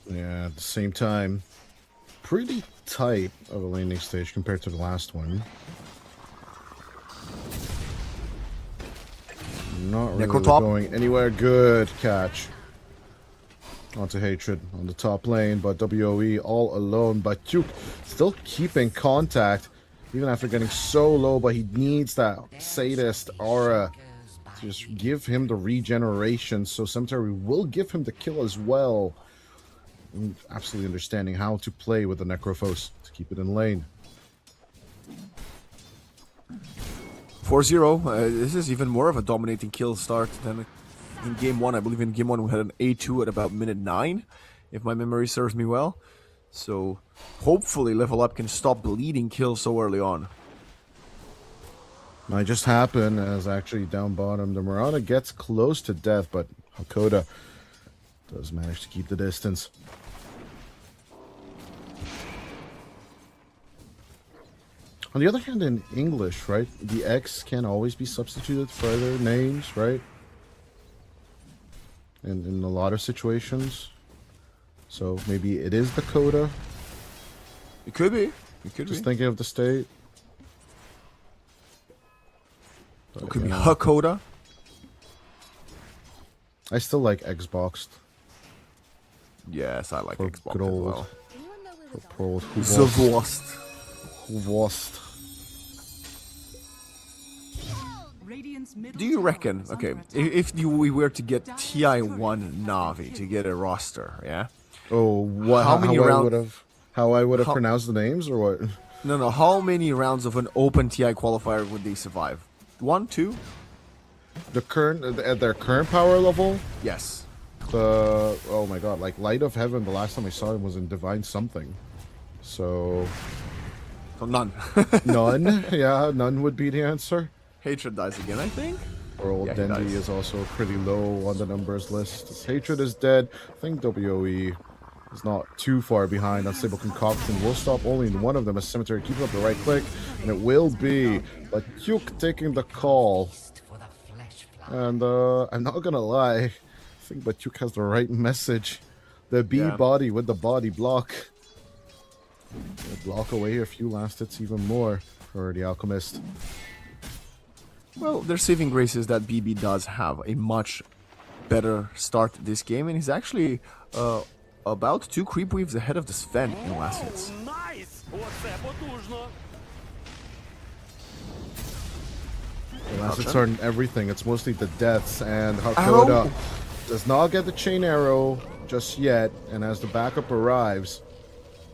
[SPEAKER 5] Yeah, at the same time, pretty tight of a laning stage compared to the last one. Not really going anywhere. Good catch. Onto Hatred on the top lane, but WOE all alone. But Batyuk still keeping contact, even after getting so low, but he needs that sadist aura to just give him the regeneration, so Cemetery will give him the kill as well. And absolutely understanding how to play with the Necrophos to keep it in lane.
[SPEAKER 8] 4-0. This is even more of a dominating kill start than in game 1. I believe in game 1 we had an A2 at about minute 9, if my memory serves me well. So hopefully Level Up can stop bleeding kills so early on.
[SPEAKER 5] Might just happen as actually down bottom the Mirana gets close to death, but Hakoda does manage to keep the distance. On the other hand, in English, right, the X can always be substituted for other names, right? In a lot of situations. So maybe it is Dakota.
[SPEAKER 8] It could be. It could
[SPEAKER 5] Just thinking of the state. But,
[SPEAKER 8] it could be Hakoda.
[SPEAKER 5] I still like Xboxed.
[SPEAKER 8] Yes, I like Xboxed
[SPEAKER 5] good old,
[SPEAKER 8] as well.
[SPEAKER 5] for old
[SPEAKER 8] Zawast.
[SPEAKER 5] Zawast.
[SPEAKER 8] Do you reckon, okay, if we were to get TI1 Navi to get a roster, yeah?
[SPEAKER 5] Oh, what? How I would have pronounced the names, or what?
[SPEAKER 8] No. How many rounds of an open TI qualifier would they survive? 1, 2?
[SPEAKER 5] at their current power level,
[SPEAKER 8] Yes.
[SPEAKER 5] oh my god, like Light of Heaven, the last time I saw him was in Divine Something. So
[SPEAKER 8] none.
[SPEAKER 5] None. Yeah, none would be the answer.
[SPEAKER 8] Hatred dies again, I think.
[SPEAKER 5] Or old
[SPEAKER 8] Yeah, he
[SPEAKER 5] Dendy
[SPEAKER 8] dies.
[SPEAKER 5] is also pretty low on the numbers list. Hatred is dead. I think WOE is not too far behind. Unstable Concoction will stop only in one of them. A Cemetery keeps up the right click, and it will be Batyuk taking the call. And I'm not gonna lie, I think Batyuk has the right message. The B body with the body block. Block away a few last hits even more for the Alchemist.
[SPEAKER 8] Well, their saving grace is that BB does have a much better start to this game, and he's actually about 2 creep waves ahead of the Sven in last hits.
[SPEAKER 6] Nice! Оце потужно!
[SPEAKER 5] The last hits aren't everything, it's mostly the deaths, and Hakoda does not get the chain arrow just yet, and as the backup arrives,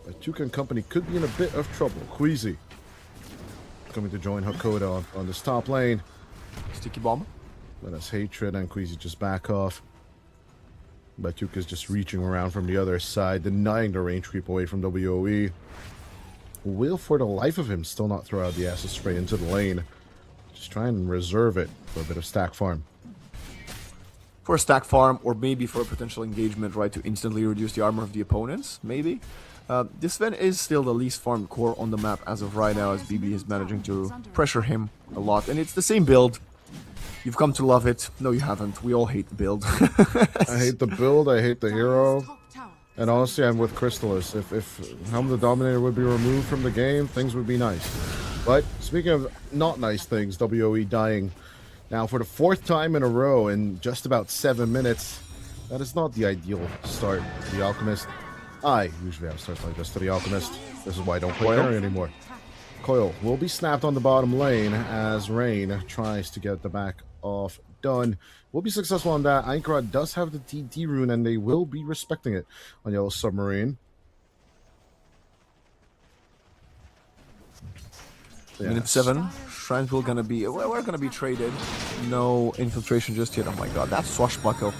[SPEAKER 5] Batyuk and company could be in a bit of trouble. Queasy coming to join Hakoda on this top lane.
[SPEAKER 8] Sticky bomb.
[SPEAKER 5] Let us Hatred and Queasy just back off. Batyuk is just reaching around from the other side, denying the range creep away from WOE. Will, for the life of him, still not throw out the acid spray into the lane. Just try and reserve it for a bit of stack farm.
[SPEAKER 8] For a stack farm, or maybe for a potential engagement, right, to instantly reduce the armor of the opponents, maybe. This Sven is still the least farmed core on the map as of right now, as BB is managing to pressure him a lot. And it's the same build. You've come to love it. No, you haven't. We all hate the build.
[SPEAKER 5] I hate the build, I hate the hero. And honestly, I'm with Crystallis. If Helm the Dominator would be removed from the game, things would be nice. But speaking of not nice things, WOE dying now for the 4th time in a row in just about 7 minutes. That is not the ideal start to the Alchemist. I usually have starts like this to the Alchemist. This is why I don't play carry anymore. Coil will be snapped on the bottom lane as Rain tries to get the back off done. Will be successful on that. Aincrad does have the DD rune, and they will be respecting it on Yellow Submarine.
[SPEAKER 8] Minute 7. Shrines will gonna be... Well, we're gonna be traded. No infiltration just yet. Oh my god, that's swashbuckle.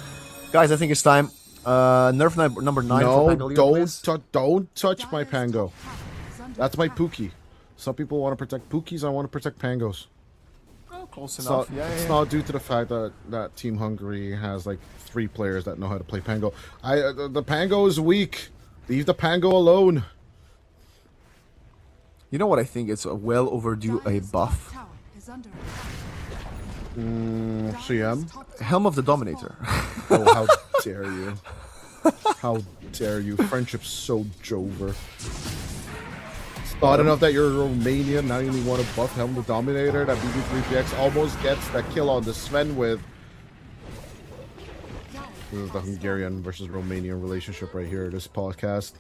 [SPEAKER 8] Guys, I think it's time. Nerf number 9
[SPEAKER 5] no,
[SPEAKER 8] for Pango.
[SPEAKER 5] don't touch my Pango. That's my Pookie. Some people want to protect Pookies, I want to protect Pangos.
[SPEAKER 8] Oh, close enough.
[SPEAKER 5] It's not due to the fact that Team Hungary has like 3 players that know how to play Pango. The Pango is weak. Leave the Pango alone.
[SPEAKER 8] You know what I think? It's well overdue a buff.
[SPEAKER 5] CM?
[SPEAKER 8] Helm of the Dominator.
[SPEAKER 5] Oh, how dare you. How dare you. Friendship's so Jover. It's not enough that you're Romanian, now you only want to buff Helm the Dominator that BB3PX almost gets that kill on the Sven with. This is the Hungarian versus Romanian relationship right here, this podcast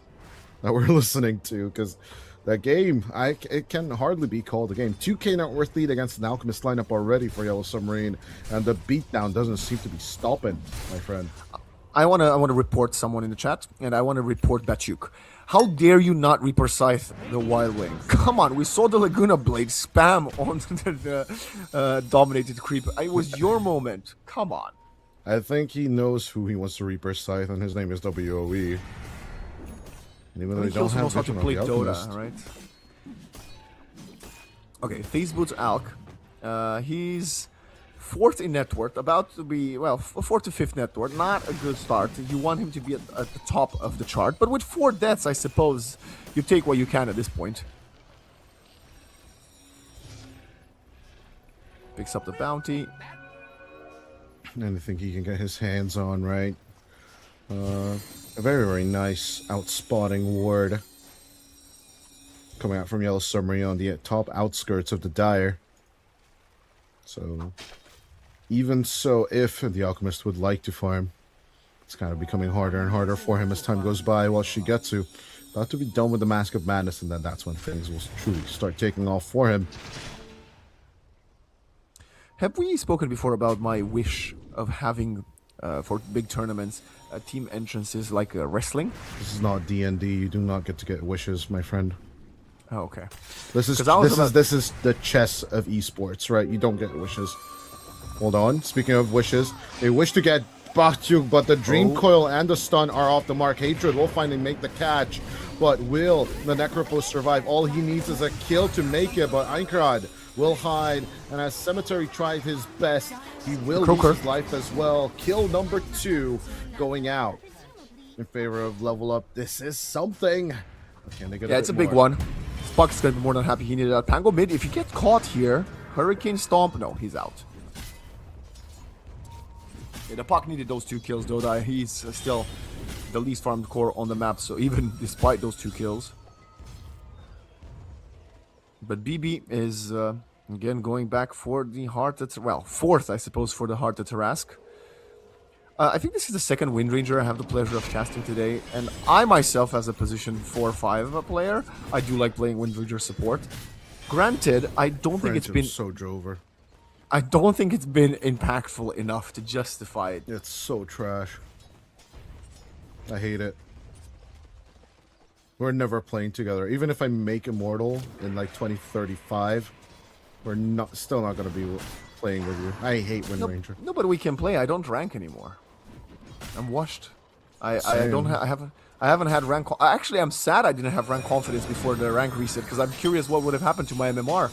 [SPEAKER 5] that we're listening to, because that game, it can hardly be called a game. 2K net worth lead against an Alchemist lineup already for Yellow Submarine, and the beatdown doesn't seem to be stopping, my friend.
[SPEAKER 8] I want to report someone in the chat, and I want to report Batyuk. How dare you not Reaper Scythe the Wild Wing? Come on, we saw the Laguna Blade spam on the dominated creep. It was your moment. Come on.
[SPEAKER 5] I think he knows who he wants to Reaper Scythe, and his name is WOE. And even though
[SPEAKER 8] he
[SPEAKER 5] don't
[SPEAKER 8] also
[SPEAKER 5] have
[SPEAKER 8] knows how to
[SPEAKER 5] vision
[SPEAKER 8] play
[SPEAKER 5] on the Alchemist.
[SPEAKER 8] Dota, right? Okay, Phase Boots Alk. He's 4th in net worth, about to be, well, 4th to 5th net worth. Not a good start. You want him to be at the top of the chart, but with 4 deaths, I suppose you take what you can at this point. Picks up the bounty.
[SPEAKER 5] Anything he can get his hands on, right? A very, very nice outspotting ward coming out from Yellow Submarine on the top outskirts of the Dire. So, even so, if the Alchemist would like to farm, it's kind of becoming harder and harder for him as time goes by. While Shigetsu about to be done with the Mask of Madness, and then that's when things will truly start taking off for him.
[SPEAKER 8] Have we spoken before about my wish of having, for big tournaments, team entrances like wrestling?
[SPEAKER 5] This is not D&D. You do not get to get wishes, my friend.
[SPEAKER 8] Oh, okay.
[SPEAKER 5] This is the chess of esports, right? You don't get wishes. Hold on. Speaking of wishes, they wish to get Batyuk, but the Dream Coil and the stun are off the mark. Hatred will finally make the catch, but will the Necropos survive? All he needs is a kill to make it, but Einkrad will hide, and as Cemetery tried his best, he will lose his life as well. Kill number 2 going out in favor of Level Up. This is something. Can they get
[SPEAKER 8] it's a big one. Spuck's gonna be more than happy he needed that. Pango mid, if he gets caught here, Hurricane Stomp, no, he's out. Yeah, the Puck needed those 2 kills though. That he's still the least farmed core on the map, so even despite those 2 kills. But BB is again going back for the Heart at, well, 4th I suppose for the Heart at Tarask. I think this is the second Wind Ranger I have the pleasure of casting today, and I myself, as a position 4-5 player, I do like playing Wind Ranger support. Granted, I don't think it's been
[SPEAKER 5] so drover.
[SPEAKER 8] I don't think it's been impactful enough to justify it.
[SPEAKER 5] It's so trash. I hate it. We're never playing together. Even if I make Immortal in like 2035, we're still not going to be playing with you. I hate Wind Ranger.
[SPEAKER 8] No, but we can play. I don't rank anymore. I'm washed. I haven't had rank. Actually, I'm sad I didn't have rank confidence before the rank reset because I'm curious what would have happened to my MMR.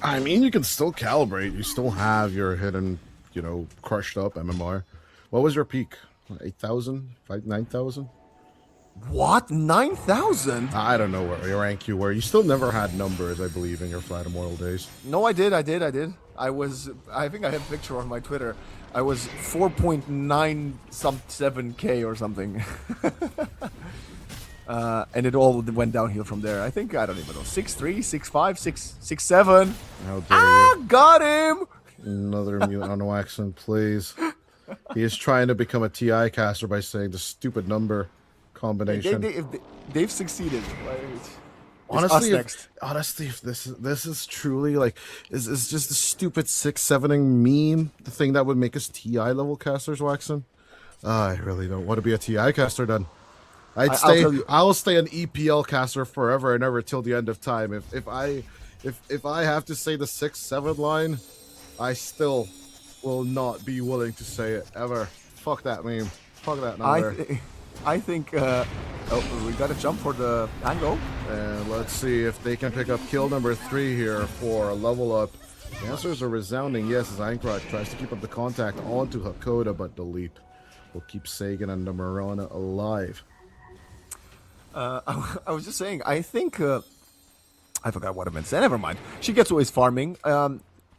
[SPEAKER 5] I mean, you can still calibrate. You still have your hidden, crushed up MMR. What was your peak? 8,000? 9,000?
[SPEAKER 8] What? 9,000?
[SPEAKER 5] I don't know where your rank you were. You still never had numbers, I believe, in your Flat Immortal days.
[SPEAKER 8] No, I did. I think I have a picture on my Twitter. I was 4.977k or something. And it all went downhill from there. I think, I don't even know, 6'3", 6'5", 6'7".
[SPEAKER 5] How dare you.
[SPEAKER 8] Got him!
[SPEAKER 5] Another mutant on Waxen, please. He is trying to become a TI caster by saying the stupid number combination.
[SPEAKER 8] They've succeeded.
[SPEAKER 5] Honestly, if this is truly is just a stupid 6-7ing meme, the thing that would make us TI level casters, Waxen. I really don't want to be a TI caster then. I'll stay an EPL caster forever and ever till the end of time. If I have to say the 6-7 line, I still will not be willing to say it ever. Fuck that meme. Fuck that number.
[SPEAKER 8] I think we got to jump for the Pango.
[SPEAKER 5] And let's see if they can pick up kill number 3 here for a level up. The answer is a resounding yes as Einkrad tries to keep up the contact onto Hakoda, but the leap will keep Sagan and the Marana alive.
[SPEAKER 8] I was just saying, I think I forgot what I meant to say. Never mind. She gets always farming,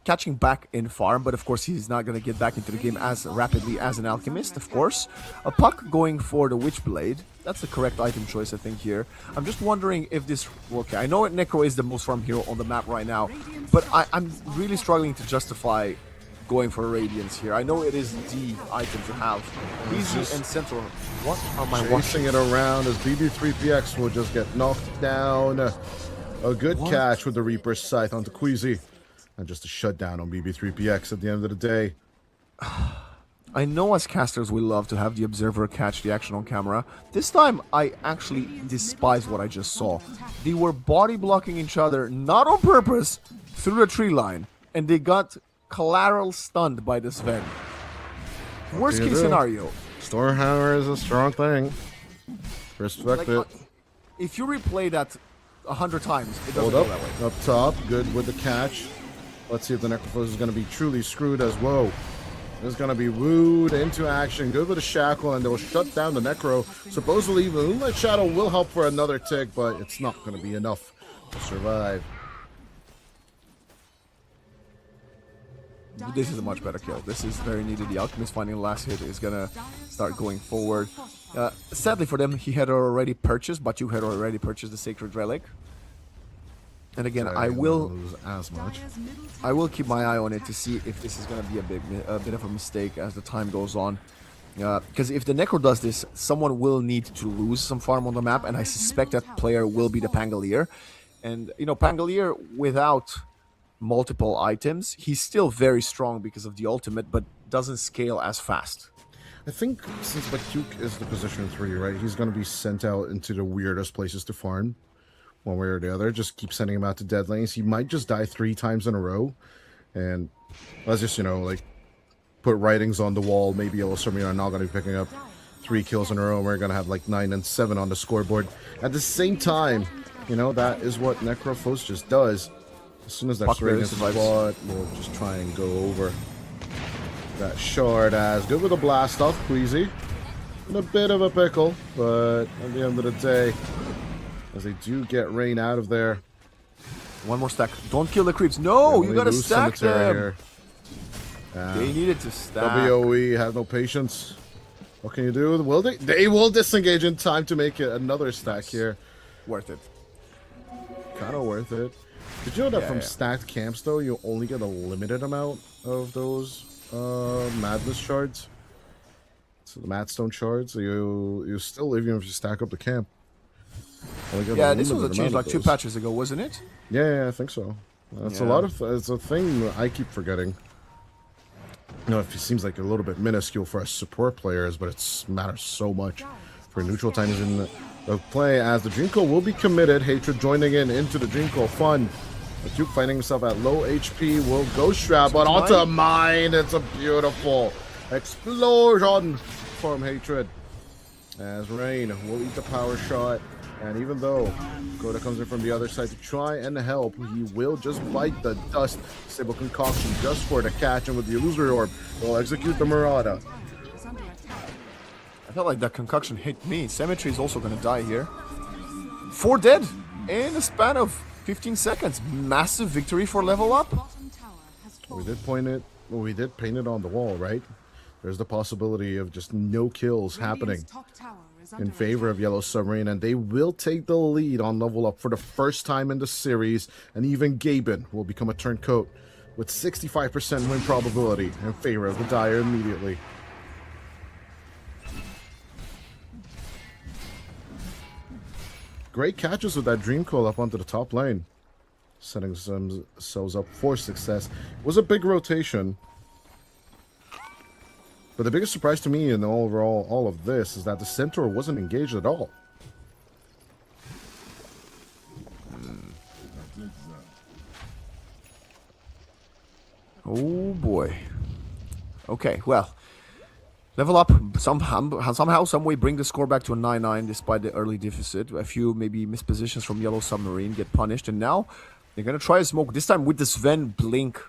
[SPEAKER 8] catching back in farm, but of course he's not going to get back into the game as rapidly as an alchemist, of course. A Puck going for the Witchblade. That's the correct item choice, I think, here. I'm just wondering if this... Okay, I know Necro is the most farm hero on the map right now, but I'm really struggling to justify going for Radiance here. I know it is the item to have. Easy and central. What am I watching
[SPEAKER 5] it around as BB3PX will just get knocked down. A good catch with the Reaper's Scythe onto Queasy. And just a shutdown on BB3PX at the end of the day.
[SPEAKER 8] I know as casters we love to have the observer catch the action on camera. This time I actually despise what I just saw. They were body blocking each other, not on purpose, through the tree line. And they got collateral stunned by this Sven. Worst case scenario.
[SPEAKER 5] Stormhammer is a strong thing. Respect it.
[SPEAKER 8] If you replay that 100 times, it doesn't go that way.
[SPEAKER 5] Up top, good with the catch. Let's see if the Necrophos is going to be truly screwed as whoa. Is going to be wooed into action. Good with a shackle, and they'll shut down the Necro. Supposedly, the Moonlight Shadow will help for another tick, but it's not going to be enough to survive.
[SPEAKER 8] This is a much better kill. This is very needed. The Alchemist finding the last hit is going to start going forward. Sadly for them, he had already purchased, but you had already purchased the Sacred Relic. And again, I will keep my eye on it to see if this is going to be a bit of a mistake as the time goes on. Because if the Necro does this, someone will need to lose some farm on the map, and I suspect that player will be the Pangolier. And, Pangolier without multiple items, he's still very strong because of the ultimate, but doesn't scale as fast.
[SPEAKER 5] I think since Batyuk is the position 3, right, he's going to be sent out into the weirdest places to farm. One way or the other, just keep sending him out to dead lanes. He might just die 3 times in a row, and that's just put writings on the wall. Maybe Yellow Submarine are not going to be picking up 3 kills in a row, and we're going to have like 9 and 7 on the scoreboard. At the same time, you know, that is what Necrophos just does. As soon as that ring is spot, we'll just try and go over that shard. As good with a blast off, Queasy. In a bit of a pickle, but at the end of the day, as they do get Rain out of there.
[SPEAKER 8] One more stack. Don't kill the creeps. No, you gotta stack them. They needed to stack.
[SPEAKER 5] WOE have no patience. What can you do? Will they? They will disengage in time to make it another stack here.
[SPEAKER 8] Worth it.
[SPEAKER 5] Kind of worth it. Did you know that from stacked camps, though, you only get a limited amount of those Madness shards? So the Madstone shards, you still, even if you stack up the camp.
[SPEAKER 8] Yeah, this was a change like 2 patches ago, wasn't it?
[SPEAKER 5] Yeah, I think so. It's a lot of. It's a thing I keep forgetting. You know, it seems like a little bit minuscule for us support players, but it matters so much for neutral times in the play. As the Dreamcoat will be committed, Hatred joining into the Dreamcoat fun. The Duke finding himself at low HP will Ghost Strap, but onto mine. It's a beautiful explosion from Hatred. As Rain will eat the power shot. And even though Coda comes in from the other side to try and help, he will just bite the dust. Stable Concoction just for the catch, and with the Illusory Orb, will execute the Marauder.
[SPEAKER 8] I felt like that Concoction hit me. Cemetery is also going to die here. 4 dead in a span of 15 seconds. Massive victory for level up.
[SPEAKER 5] We did point it. Well, we did paint it on the wall, right? There's the possibility of just no kills happening in favor of Yellow Submarine, and they will take the lead on level up for the first time in the series, and even Gaben will become a turncoat with 65% win probability in favor of the Dire immediately. Great catches with that Dream Coil up onto the top lane, setting themselves up for success. It was a big rotation. But the biggest surprise to me in overall all of this is that the Centaur wasn't engaged at all.
[SPEAKER 8] Oh boy. Okay, well, level up somehow, some way, bring the score back to a 9-9 despite the early deficit. A few maybe mispositions from Yellow Submarine get punished, and now they're gonna try a smoke this time with the Sven, Blink,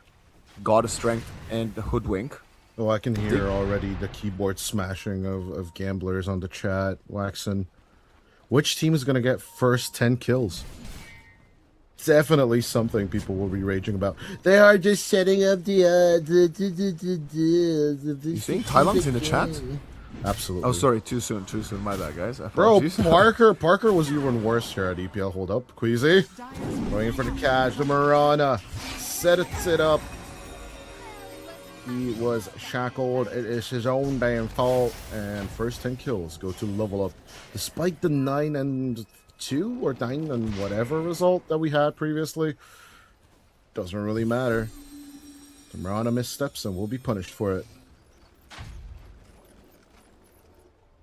[SPEAKER 8] God of Strength, and the Hoodwink.
[SPEAKER 5] Oh, I can hear already the keyboard smashing of gamblers on the chat. Waxen. Which team is going to get first 10 kills? Definitely something people will be raging about. They are just setting up the...
[SPEAKER 8] You think Tylong's in the chat?
[SPEAKER 5] Absolutely.
[SPEAKER 8] Oh, sorry. Too soon. My bad, guys.
[SPEAKER 5] Bro, Parker was even worse here at EPL. Hold up. Queasy. Going for the catch. The Marana. Sets it up. He was shackled. It is his own damn fault. And first 10 kills go to level up. Despite the 9-2 or 9 and whatever result that we had previously. Doesn't really matter. The Marana missteps and will be punished for it.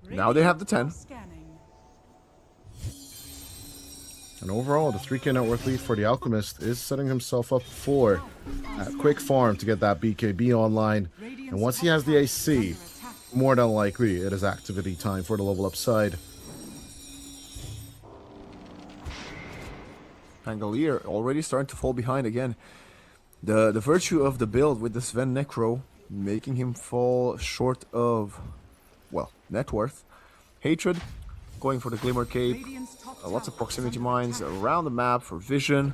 [SPEAKER 8] Now they have the 10.
[SPEAKER 5] And overall, the 3K net worth lead for the Alchemist is setting himself up for a quick farm to get that BKB online. And once he has the AC, more than likely it is activity time for the level up side.
[SPEAKER 8] Pangolier already starting to fall behind again. The virtue of the build with the Sven Necro making him fall short of, well, net worth. Hatred going for the Glimmer Cape. Lots of proximity mines around the map for vision.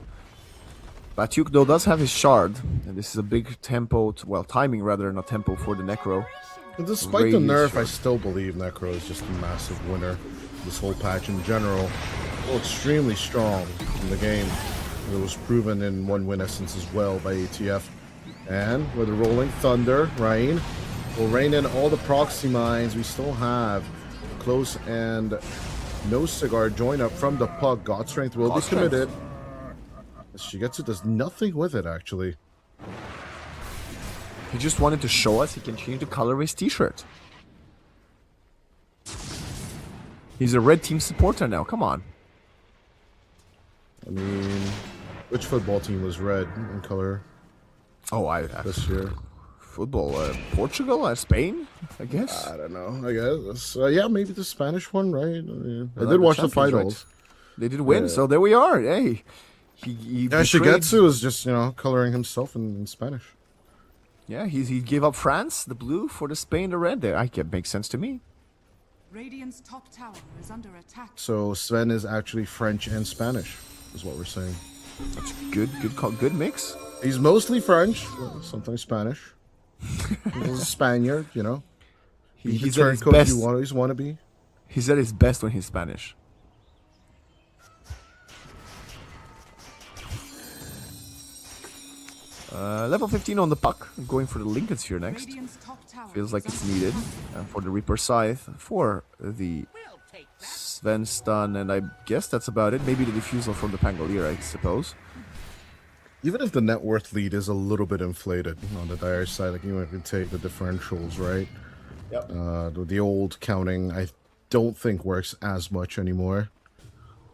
[SPEAKER 8] Batyuk though does have his shard, and this is a big tempo, timing rather, not tempo for the Necro.
[SPEAKER 5] But despite the nerf, shard. I still believe Necro is just a massive winner. This whole patch in general, extremely strong in the game. It was proven in one win essence as well by ATF. And with the Rolling Thunder, Rain will rain in all the proxy mines. We still have Close and No Cigar join up from the puck. God Strength will be committed. She gets it, does nothing with it actually.
[SPEAKER 8] He just wanted to show us he can change the color of his t-shirt. He's a red team supporter now, come on.
[SPEAKER 5] I mean, which football team was red in color?
[SPEAKER 8] Oh,
[SPEAKER 5] this year?
[SPEAKER 8] football? Portugal? Spain? I guess.
[SPEAKER 5] I don't know. I guess. Yeah, maybe the Spanish one, right? I
[SPEAKER 8] They're
[SPEAKER 5] did watch the
[SPEAKER 8] champions, right?
[SPEAKER 5] finals.
[SPEAKER 8] They did win,
[SPEAKER 5] Yeah.
[SPEAKER 8] so there we are. Hey, he
[SPEAKER 5] Yeah,
[SPEAKER 8] betrayed-
[SPEAKER 5] Shigetsu is just, coloring himself in Spanish.
[SPEAKER 8] Yeah, he gave up France, the blue, for the Spain, the red. There, it makes sense to me.
[SPEAKER 7] Radiant's top tower is under attack.
[SPEAKER 5] So Sven is actually French and Spanish, is what we're saying.
[SPEAKER 8] That's good mix.
[SPEAKER 5] He's mostly French, sometimes Spanish. He's a Spaniard,
[SPEAKER 8] He's at his best.
[SPEAKER 5] You always want to be.
[SPEAKER 8] He's at his best when he's Spanish. Level 15 on the puck. Going for the Lincoln Sphere next.
[SPEAKER 7] Radiant's top tower
[SPEAKER 8] Feels like
[SPEAKER 7] is
[SPEAKER 8] it's
[SPEAKER 7] under
[SPEAKER 8] needed for the Reaper Scythe, for the Sven stun, and I guess that's about it. Maybe the diffusal from the Pangolier, I suppose.
[SPEAKER 5] Even if the net worth lead is a little bit inflated on the dire side, like you can take the differentials, right?
[SPEAKER 8] Yep.
[SPEAKER 5] The old counting, I don't think works as much anymore.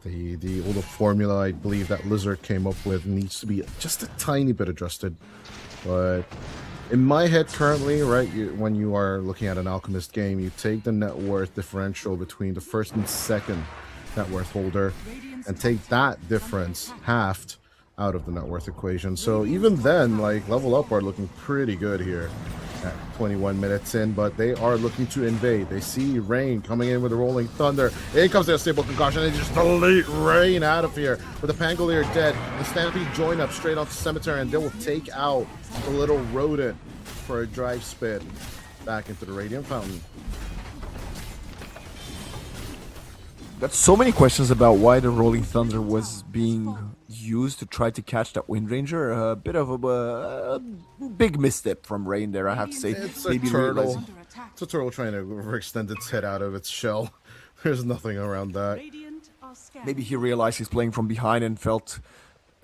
[SPEAKER 5] The older formula, I believe that Lizard came up with, needs to be just a tiny bit adjusted. But in my head currently, right, when you are looking at an Alchemist game, you take the net worth differential between the first and second net worth holder and take that difference halved out of the net worth equation. So even then, like, Level Up are looking pretty good here at 21 minutes in, but they are looking to invade. They see Rain coming in with a Rolling Thunder. In comes the Stable Concussion. They just delete Rain out of here. With the Pangolier dead, the Stampede join up straight off the Cemetery, and they will take out the little rodent for a drive spin back into the Radiant Fountain.
[SPEAKER 8] Got so many questions about why the Rolling Thunder was being used to try to catch that Wind Ranger. A bit of a big misstep from Rain there, I have to say.
[SPEAKER 5] It's a
[SPEAKER 8] Maybe
[SPEAKER 5] turtle.
[SPEAKER 8] realizing-
[SPEAKER 5] It's a turtle trying to overextend its head out of its shell. There's nothing around that.
[SPEAKER 7] Radiant are scared.
[SPEAKER 8] Maybe he realized he's playing from behind and felt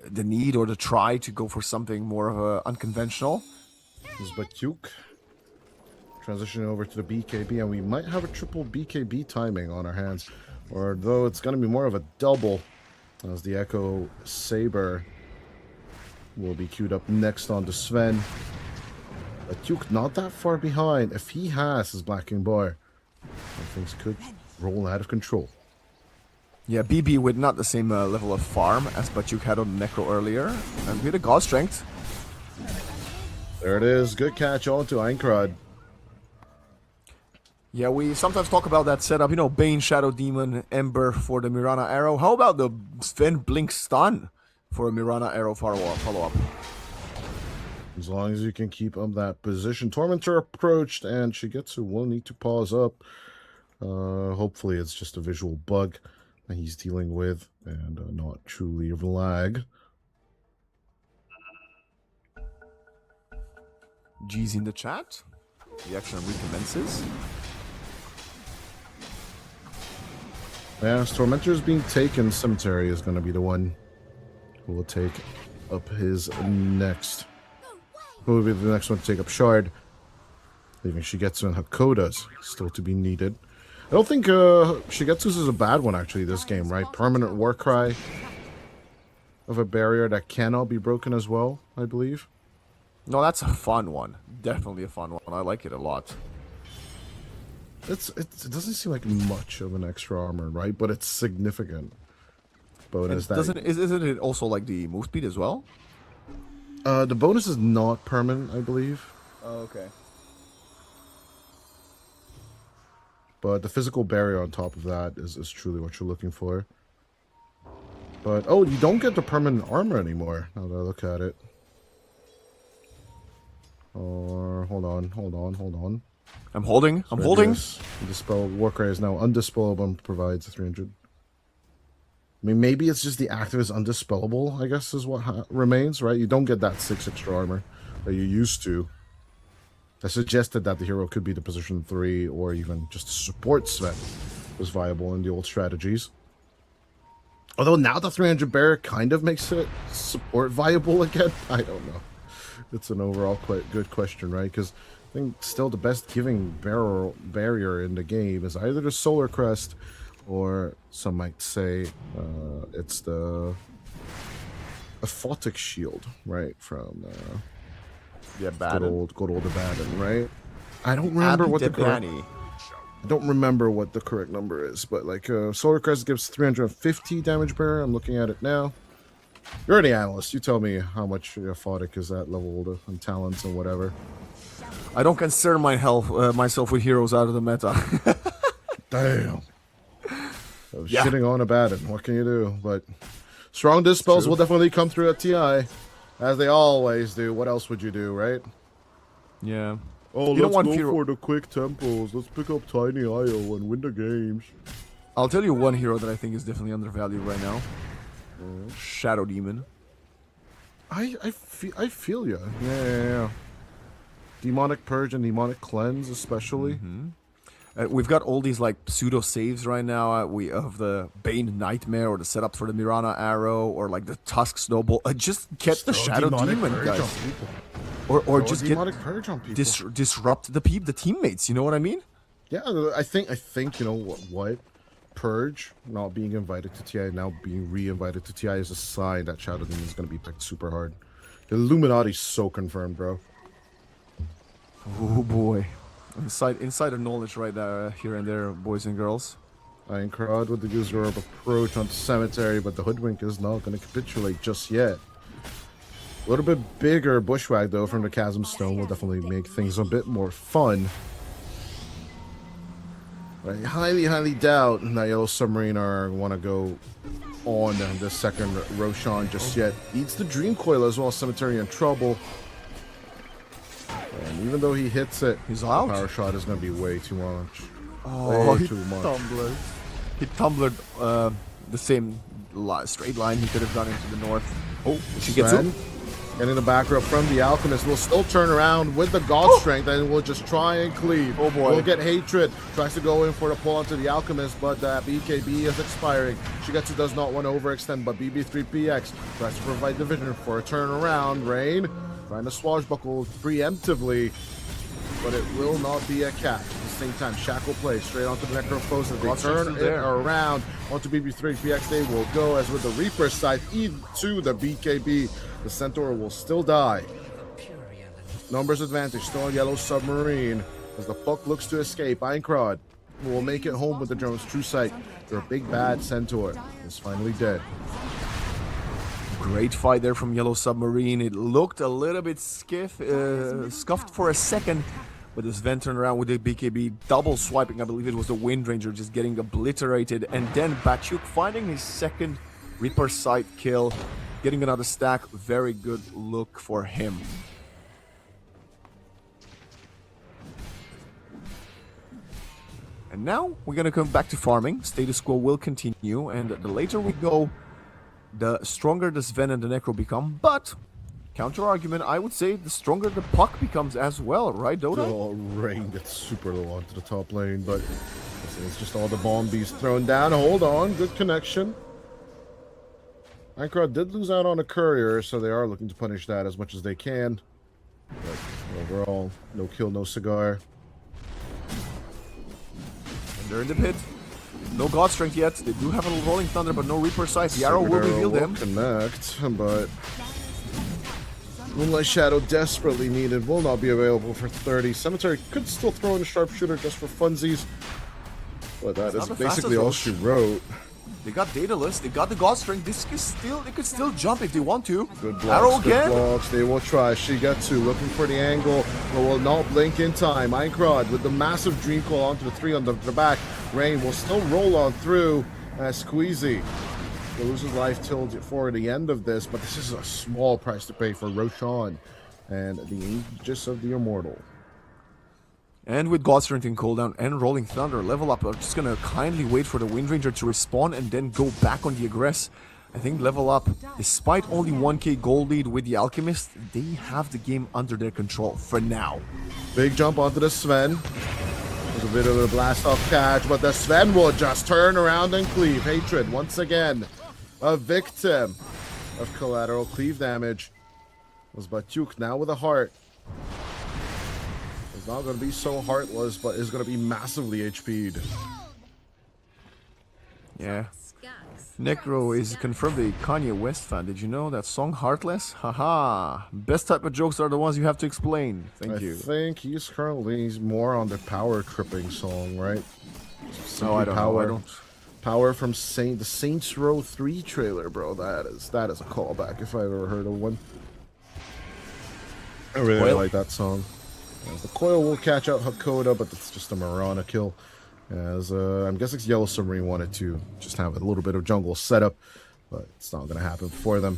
[SPEAKER 8] the need or the try to go for something more of a unconventional.
[SPEAKER 5] This is Batyuk transitioning over to the BKB, and we might have a triple BKB timing on our hands. Or though it's going to be more of a double, as the Echo Saber will be queued up next on to Sven. Batyuk not that far behind. If he has his Black King Bar, things could roll out of control.
[SPEAKER 8] Yeah, BB with not the same level of farm as Batyuk had on Necro earlier. And with a God Strength.
[SPEAKER 5] There it is. Good catch on to Einkrad.
[SPEAKER 8] Yeah, we sometimes talk about that setup. Bane, Shadow Demon, Ember for the Mirana Arrow. How about the Sven Blink Stun for a Mirana Arrow follow-up?
[SPEAKER 5] As long as you can keep up that position. Tormentor approached, and Shigetsu will need to pause up. Hopefully it's just a visual bug that he's dealing with, and not truly lag.
[SPEAKER 8] G's in the chat. The action recommences.
[SPEAKER 5] Yeah, as Tormentor is being taken, Cemetery is going to be the one who will take up his next. Who will be the next one to take up Shard? Leaving Shigetsu and Hakoda's still to be needed. I don't think Shigetsu's is a bad one, actually, this game, right? Permanent Warcry of a barrier that cannot be broken as well, I believe.
[SPEAKER 8] No, that's a fun one. Definitely a fun one. I like it a lot.
[SPEAKER 5] It doesn't seem like much of an extra armor, right? But it's significant. Bonus that
[SPEAKER 8] Isn't it also like the move speed as well?
[SPEAKER 5] the bonus is not permanent, I believe.
[SPEAKER 8] Oh, okay.
[SPEAKER 5] But the physical barrier on top of that is truly what you're looking for. But oh, you don't get the permanent armor anymore. Now that I look at it. Or hold on.
[SPEAKER 8] I'm holding.
[SPEAKER 5] Dispel Warcry is now undispellable and provides 300. I mean, maybe it's just the active is undispellable, I guess, is what remains, right? You don't get that 6 extra armor that you used to. I suggested that the hero could be the position 3 or even just support Sven was viable in the old strategies. Although now the 300 barrier kind of makes it support viable again. I don't know. It's an overall quite good question, right? Because I think still the best giving barrier in the game is either the Solar Crest or some might say it's the Aphotic Shield, right? From
[SPEAKER 8] Yeah,
[SPEAKER 5] Good
[SPEAKER 8] Baden.
[SPEAKER 5] old Abaddon, right? I don't remember what the correct. I don't remember what the correct number is, but like Solar Crest gives 350 damage per. I'm looking at it now. You're the analyst. You tell me how much Aphotic is at level and talents and whatever.
[SPEAKER 8] I don't concern myself with heroes out of the meta.
[SPEAKER 5] Damn. I was shitting on Abaddon. What can you do? But strong dispels will definitely come through at TI, as they always do. What else would you do, right?
[SPEAKER 8] Yeah.
[SPEAKER 5] Oh,
[SPEAKER 8] you
[SPEAKER 5] let's go for the quick tempos. Let's pick up Tiny IO and win the games.
[SPEAKER 8] I'll tell you one hero that I think is definitely undervalued right now. Shadow Demon.
[SPEAKER 5] I feel ya. Yeah. Demonic Purge and Demonic Cleanse especially.
[SPEAKER 8] We've got all these like pseudo saves right now. We have the Bane Nightmare or the setup for the Mirana Arrow or like the Tusk Snowball. Just get the Shadow Demon, guys. Or just get
[SPEAKER 5] Demonic Purge on people.
[SPEAKER 8] Disrupt the teammates. You know what I mean?
[SPEAKER 5] Yeah, I think you know what. Purge not being invited to TI, now being re-invited to TI is a sign that Shadow Demon is going to be picked super hard. The Illuminati's so confirmed, bro.
[SPEAKER 8] Oh boy. Insider knowledge right there, here and there, boys and girls.
[SPEAKER 5] Ironcrad with the user of approach onto Cemetery, but the Hoodwink is not going to capitulate just yet. A little bit bigger Bushwhack, though, from the Chasm Stone will definitely make things a bit more fun. I highly doubt that Yellow Submarine want to go on the second Roshan just yet. Eats the Dream Coil as well. Cemetery in trouble. And even though he hits it,
[SPEAKER 8] he's out.
[SPEAKER 5] Power shot is going to be way too much.
[SPEAKER 8] Oh,
[SPEAKER 5] way too much.
[SPEAKER 8] He tumblered the same straight line he could have done into the north. Oh, she gets it.
[SPEAKER 5] And in the back row from the Alchemist, will still turn around with the God Strength and will just try and cleave.
[SPEAKER 8] Oh boy.
[SPEAKER 5] Will get Hatred, tries to go in for the pull onto the Alchemist, but BKB is expiring. Shigetsu does not want to overextend, but BB3PX tries to provide division for a turnaround. Rain trying to swashbuckle preemptively, but it will not be a catch. At the same time, Shackle plays straight onto the Necrophos as they turn it around onto BB3PX. They will go as with the Reaper side into the BKB. The Centaur will still die. Numbers advantage still on Yellow Submarine as the puck looks to escape. Ironcrad will make it home with the drone's true sight. Their big bad Centaur is finally dead.
[SPEAKER 8] Great fight there from Yellow Submarine. It looked a little bit scuffed for a second, but the Sven turned around with the BKB double swiping. I believe it was the Wind Ranger just getting obliterated, and then Bachuk finding his second Reaper sight kill, getting another stack. Very good look for him. And now we're gonna come back to farming. Status quo will continue, and the later we go, the stronger the Sven and the Necro become. But counter argument, I would say the stronger the puck becomes as well, right, Dota?
[SPEAKER 5] Oh, Rain gets super low onto the top lane, but it's just all the bombies thrown down. Hold on, good connection. Ironcrad did lose out on a courier, so they are looking to punish that as much as they can. But overall, no kill, no cigar.
[SPEAKER 8] And they're in the pit. No God Strength yet. They do have a Rolling Thunder, but no Reaper Sight. The arrow will reveal them.
[SPEAKER 5] Connect, but Moonlight Shadow desperately needed. Will not be available for 30. Cemetery could still throw in a Sharpshooter just for funsies, but that is basically all she wrote.
[SPEAKER 8] They got Daedalus, they got the God Strength. They could still jump if they want to.
[SPEAKER 5] Good blocks,
[SPEAKER 8] arrow again.
[SPEAKER 5] Good blocks. They will try. Shigetsu looking for the angle, but will not blink in time. Ironcrad with the massive Dream Call onto the 3 on the back. Rain will still roll on through as Squeezy will lose his life till for the end of this, but this is a small price to pay for Roshan and the Aegis of the Immortal.
[SPEAKER 8] And with God Strength in cooldown and Rolling Thunder, level up. I'm just going to kindly wait for the Wind Ranger to respawn and then go back on the aggress. I think level up, despite only 1k gold lead with the Alchemist, they have the game under their control for now.
[SPEAKER 5] Big jump onto the Sven. There's a bit of a blast off catch, but the Sven will just turn around and cleave. Hatred, once again, a victim of collateral cleave damage. Was Bachuk now with a heart. It's not going to be so heartless, but is going to be massively HP'd.
[SPEAKER 8] Yeah. Necro is confirmed a Kanye West fan. Did you know that song Heartless? Haha. Best type of jokes are the ones you have to explain. Thank you.
[SPEAKER 5] I think he's currently more on the power tripping song, right?
[SPEAKER 8] No, I don't know. I don't.
[SPEAKER 5] Power from the Saints Row 3 trailer, bro. That is a callback if I've ever heard of one. I really like that song. As the Coil will catch out Hakoda, but it's just a Marana kill. As I'm guessing Yellow Submarine wanted to just have a little bit of jungle setup, but it's not going to happen for them.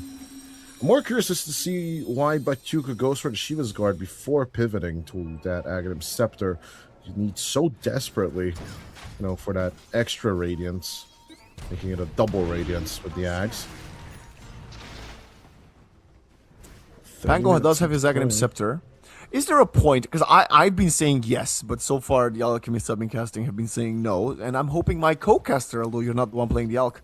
[SPEAKER 5] I'm more curious as to see why Batuka goes for the Shiva's Guard before pivoting to that Aghanim Scepter. You need so desperately, for that extra radiance, making it a double radiance with the Ags.
[SPEAKER 8] Pango does have his Aghanim Scepter. Is there a point, because I've been saying yes, but so far the Alchemists I've been casting have been saying no, and I'm hoping my co-caster, although you're not the one playing the Alch,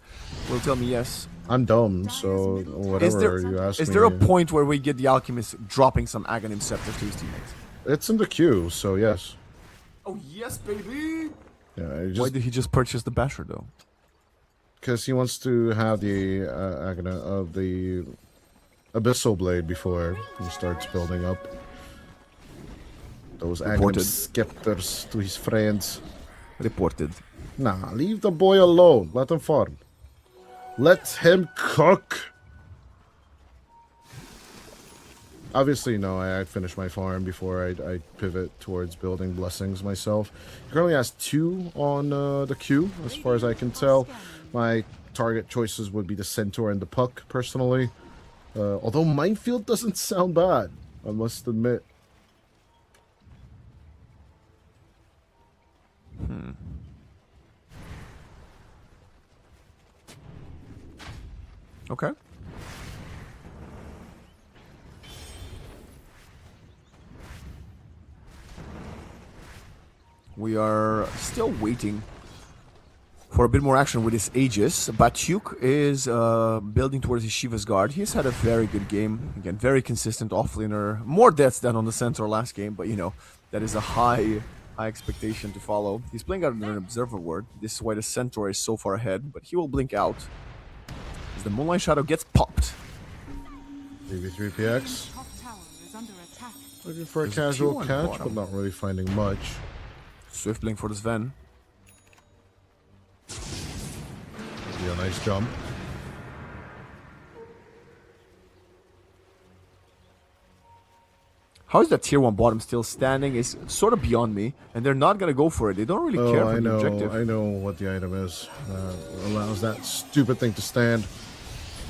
[SPEAKER 8] will tell me yes.
[SPEAKER 5] I'm dumb, so whatever you ask me.
[SPEAKER 8] Is there a point where we get the Alchemist dropping some Aghanim Scepter to his teammates?
[SPEAKER 5] It's in the queue, so yes.
[SPEAKER 8] Oh yes, baby!
[SPEAKER 5] Yeah,
[SPEAKER 8] why did he just purchase the Basher, though?
[SPEAKER 5] Because he wants to have the the Abyssal Blade before he starts building up those Aghanim Scepters to his friends.
[SPEAKER 8] Reported.
[SPEAKER 5] Nah, leave the boy alone. Let him farm. Let him cook. Obviously, no, I finished my farm before I pivot towards building blessings myself. He currently has 2 on the queue, as far as I can tell. My target choices would be the Centaur and the Puck, personally. Although Minefield doesn't sound bad, I must admit.
[SPEAKER 8] Okay. We are still waiting for a bit more action with his Aegis. Batyuk is building towards his Shiva's Guard. He's had a very good game. Again, very consistent offlaner. More deaths than on the Centaur last game, but that is a high expectation to follow. He's playing out an Observer Ward. This is why the Centaur is so far ahead, but he will blink out as the Moonlight Shadow gets popped.
[SPEAKER 5] BB3PX. Looking for a casual catch, but not really finding much.
[SPEAKER 8] Swift blink for the Sven.
[SPEAKER 5] Be a nice jump.
[SPEAKER 8] How is that tier 1 bottom still standing is sort of beyond me, and they're not going to go for it. They don't really care for the objective.
[SPEAKER 5] I know what the item is. Allows that stupid thing to stand.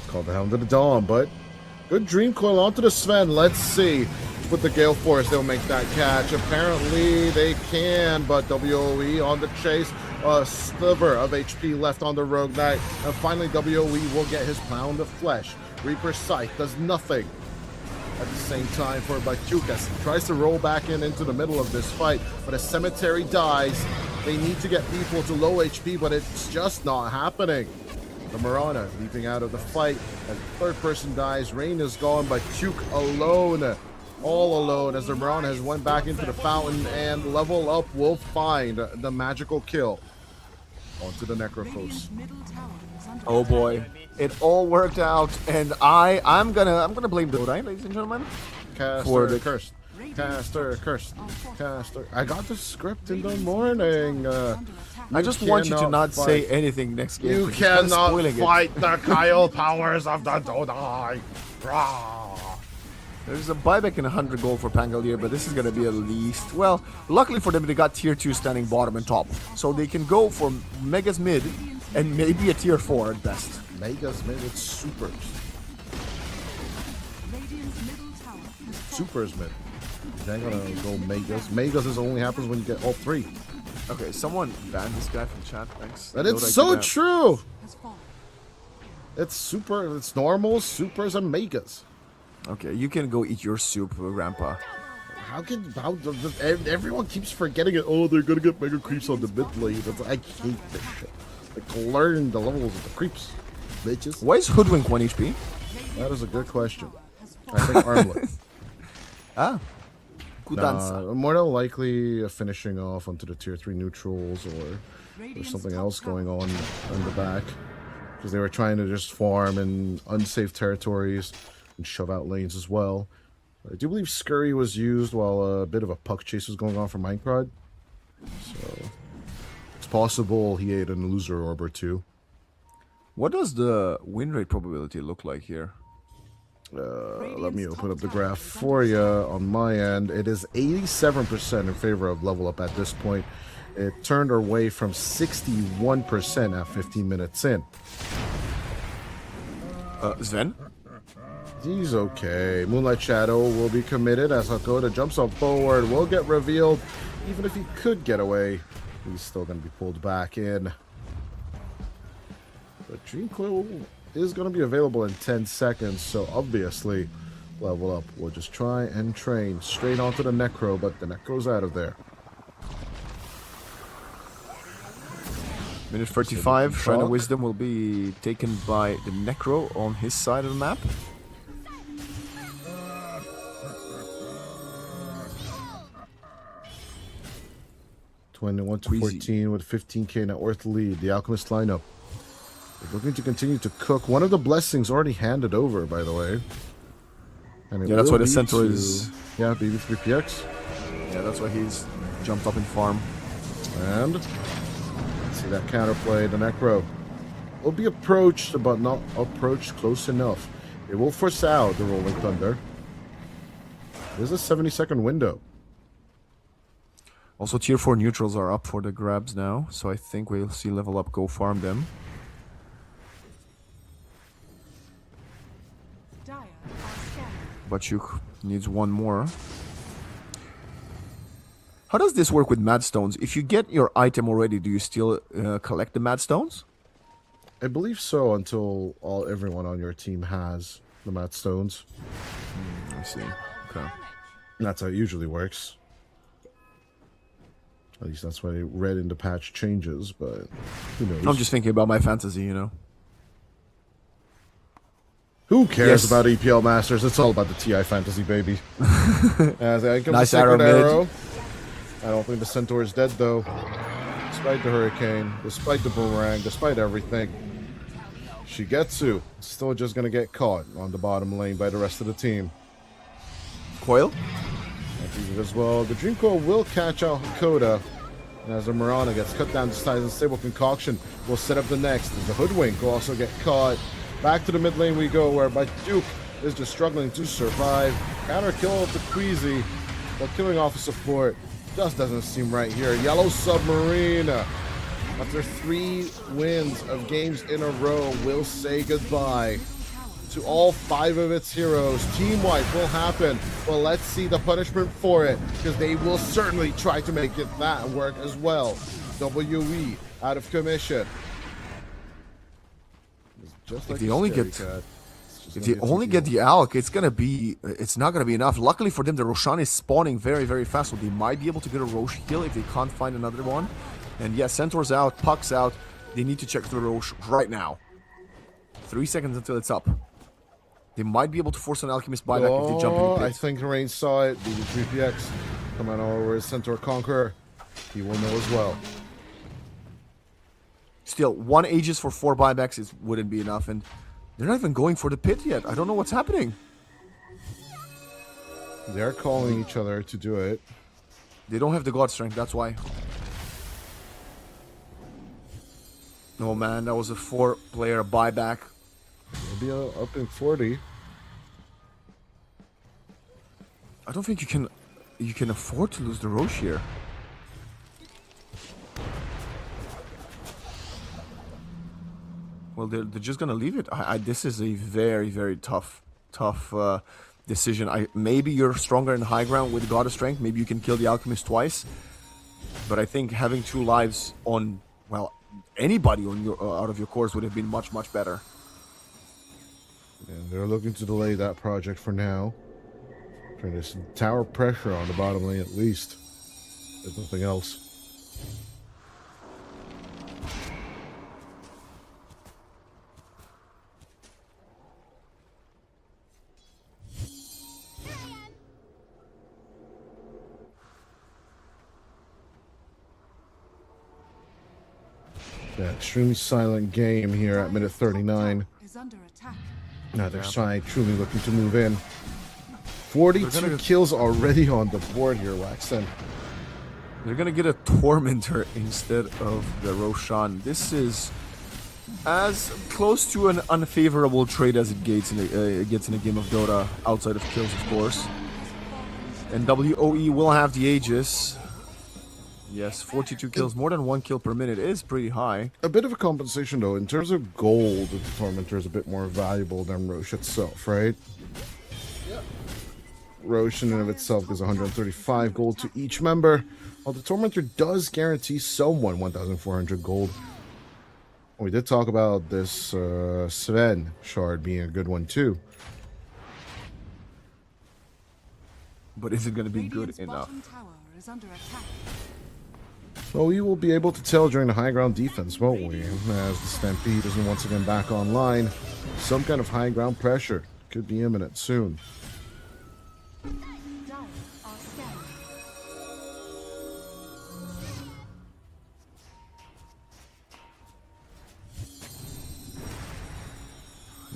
[SPEAKER 5] Called the Hound of the Dawn, but good Dream Coil onto the Sven. Let's see. With the Gale Force, they'll make that catch. Apparently, they can, but WOE on the chase. A sliver of HP left on the Rogue Knight. And finally, WOE will get his pound of flesh. Reaper's Scythe does nothing. At the same time for Batyukas. He tries to roll back into the middle of this fight, but as Cemetery dies, they need to get people to low HP, but it's just not happening. The Marana leaping out of the fight. As the third person dies, Rain is gone, Batyuk alone. All alone as the Marana has went back into the fountain, and level up will find the magical kill onto the Necrophos.
[SPEAKER 8] Oh boy, it all worked out, and I'm gonna blame the right, ladies and gentlemen,
[SPEAKER 5] for the cursed. Caster, cursed. Caster. I got the script in the morning.
[SPEAKER 8] I just want you to not say anything next game.
[SPEAKER 5] You cannot fight the Kyle powers of the Dodai.
[SPEAKER 8] There's a buyback in 100 gold for Pangolier, but this is going to be at least... Well, luckily for them, they got tier 2 standing bottom and top. So they can go for Megas mid and maybe a tier 4 at best.
[SPEAKER 5] Megas mid with supers. Supers mid. You're not going to go Megas. Megas is only happens when you get all 3.
[SPEAKER 8] Okay, someone ban this guy from chat, thanks.
[SPEAKER 5] And it's so true! It's super, it's normal, supers, and Megas.
[SPEAKER 8] Okay, you can go eat your soup, Grandpa.
[SPEAKER 5] How everyone keeps forgetting it? Oh, they're gonna get mega creeps on the mid lane. I hate this shit. Like, learn the levels of the creeps, bitches.
[SPEAKER 8] Why is Hoodwink 1 HP?
[SPEAKER 5] That is a good question. I think Armlet.
[SPEAKER 8] Good answer.
[SPEAKER 5] More than likely finishing off onto the tier 3 neutrals, or there's something else going on in the back. because they were trying to just farm in unsafe territories and shove out lanes as well. I do believe Scurry was used while a bit of a puck chase was going on for Minecraft. So it's possible he ate an loser orb or two.
[SPEAKER 8] What does the win rate probability look like here?
[SPEAKER 5] Let me open up the graph for you on my end. It is 87% in favor of level up at this point. It turned away from 61% at 15 minutes in.
[SPEAKER 8] Sven?
[SPEAKER 5] He's okay. Moonlight Shadow will be committed as Hakoda jumps up forward. Will get revealed. Even if he could get away, he's still going to be pulled back in. But Dream Coil is going to be available in 10 seconds, so obviously level up will just try and train straight onto the Necro, but the Necro's out of there.
[SPEAKER 8] Minute 35, Shrine of Wisdom will be taken by the Necro on his side of the map.
[SPEAKER 5] (21 to 14 with 15k net worth lead. The Alchemist lineup is looking to continue to cook. One of the blessings already handed over, by the way. And
[SPEAKER 8] yeah, that's why the Centaur is...
[SPEAKER 5] Yeah, BB3PX.
[SPEAKER 8] Yeah, that's why he's jumped up in farm.
[SPEAKER 5] And see that counterplay. The Necro will be approached, but not approached close enough. It will force out the Rolling Thunder. There's a 70-second window.
[SPEAKER 8] Also, tier 4 neutrals are up for the grabs now, so I think we'll see level up go farm them. Bachuk needs one more. How does this work with Mad Stones? If you get your item already, do you still collect the Mad Stones?
[SPEAKER 5] I believe so, until everyone on your team has the Mad Stones.
[SPEAKER 8] I see. Okay.
[SPEAKER 5] That's how it usually works. At least that's why I read in the patch changes, but who knows?
[SPEAKER 8] I'm just thinking about my fantasy, you know.
[SPEAKER 5] Who cares about EPL Masters? It's all about the TI fantasy, baby. As I
[SPEAKER 8] nice arrow.
[SPEAKER 5] I don't think the Centaur is dead, though. Despite the Hurricane, despite the Boomerang, despite everything. Shigetsu is still just going to get caught on the bottom lane by the rest of the team.
[SPEAKER 8] Coil?
[SPEAKER 5] As well. The Dream Coil will catch out Hakoda. And as the Mirana gets cut down to size and stable concoction, will set up the next. The Hoodwink will also get caught. Back to the mid lane we go, where Duke is just struggling to survive. Counter kill of the Queasy, but killing off a support just doesn't seem right here. Yellow Submarine, after 3 wins of games in a row, will say goodbye to all 5 of its heroes. Team wipe will happen, but let's see the punishment for it, because they will certainly try to make it that work as well. WE out of commission. Just like
[SPEAKER 8] if they only get the Alk, it's not gonna be enough. Luckily for them, the Roshan is spawning very, very fast, so they might be able to get a Rosh kill if they can't find another one. And yeah, Centaur's out, Puck's out. They need to check the Rosh right now. 3 seconds until it's up. They might be able to force an Alchemist buyback if they jump in the pit.
[SPEAKER 5] I think Rain saw it. BB3PX coming over as Centaur Conqueror. He will know as well.
[SPEAKER 8] Still, 1 Aegis for 4 buybacks wouldn't be enough, and they're not even going for the pit yet. I don't know what's happening.
[SPEAKER 5] They're calling each other to do it.
[SPEAKER 8] They don't have the God Strength, that's why. Oh man, that was a 4-player buyback.
[SPEAKER 5] It'll be up in 40.
[SPEAKER 8] I don't think you can afford to lose the Rosh here. Well, they're just gonna leave it. This is a very, very tough decision. Maybe you're stronger in high ground with God of Strength. Maybe you can kill the Alchemist twice. But I think having 2 lives on, well, anybody on your out of your course would have been much, much better.
[SPEAKER 5] And they're looking to delay that project for now. Trying to tower pressure on the bottom lane at least. There's nothing else. Yeah, extremely silent game here at minute 39.
[SPEAKER 7] Is under attack.
[SPEAKER 5] Neither side truly looking to move in. 42 kills already on the board here, Waxen.
[SPEAKER 8] They're gonna get a Tormentor instead of the Roshan. This is as close to an unfavorable trade as it gets in a game of Dota, outside of kills, of course. And WOE will have the Aegis. Yes, 42 kills, more than 1 kill per minute is pretty high.
[SPEAKER 5] A bit of a compensation, though. In terms of gold, the Tormentor is a bit more valuable than Roche itself, right? Yeah. Roche in and of itself gives 135 gold to each member, while the Tormentor does guarantee someone 1,400 gold. We did talk about this Sven shard being a good one, too.
[SPEAKER 8] But is it going to be good enough?
[SPEAKER 7] Tower is under attack.
[SPEAKER 5] Well, we will be able to tell during the high ground defense, won't we? As the Stampede isn't once again back online. Some kind of high ground pressure could be imminent soon.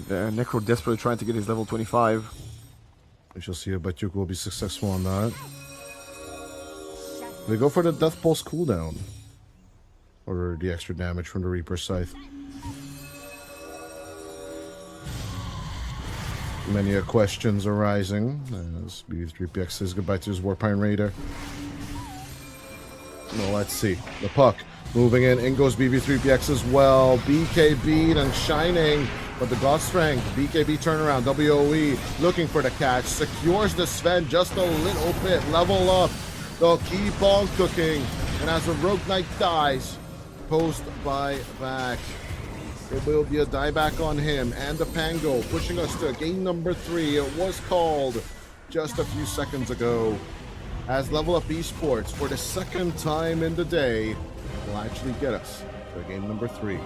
[SPEAKER 8] Necro desperately trying to get his level 25.
[SPEAKER 5] We shall see if Batyuk will be successful on that. They go for the Death Pulse cooldown. Or the extra damage from the Reaper Scythe. Many questions arising as BO3PX says goodbye to his Warpine Raider. Well, let's see. The puck moving in goes BB3PX as well. BKB and shining, but the God Strength, BKB turnaround, WOE looking for the catch, secures the Sven just a little bit, level up. They'll keep on cooking, and as the Rogue Knight dies, post buy back. It will be a dieback on him and the Pango, pushing us to game number 3. It was called just a few seconds ago. As Level Up Esports, for the second time in the day, will actually get us to game number 3.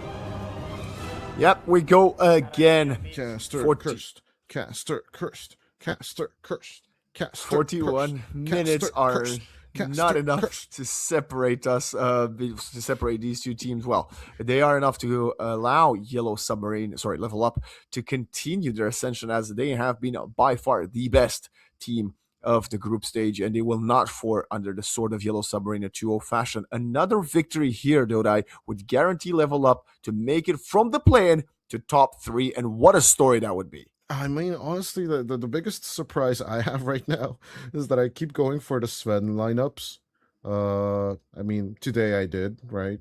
[SPEAKER 8] Yep, we go again.
[SPEAKER 5] Caster cursed. Caster cursed. Caster cursed. Caster
[SPEAKER 8] 41
[SPEAKER 5] cursed.
[SPEAKER 8] minutes
[SPEAKER 5] Caster
[SPEAKER 8] are
[SPEAKER 5] cursed.
[SPEAKER 8] not enough to separate us, to separate these two teams. Well, they are enough to allow Level Up to continue their ascension, as they have been by far the best team of the group stage, and they will not fall under the sword of Yellow Submarine in 2-0 fashion. Another victory here, Dodai, would guarantee Level Up to make it from the play-in to top 3, and what a story that would be.
[SPEAKER 5] I mean, honestly, the biggest surprise I have right now is that I keep going for the Sven lineups. I mean, today I did, right?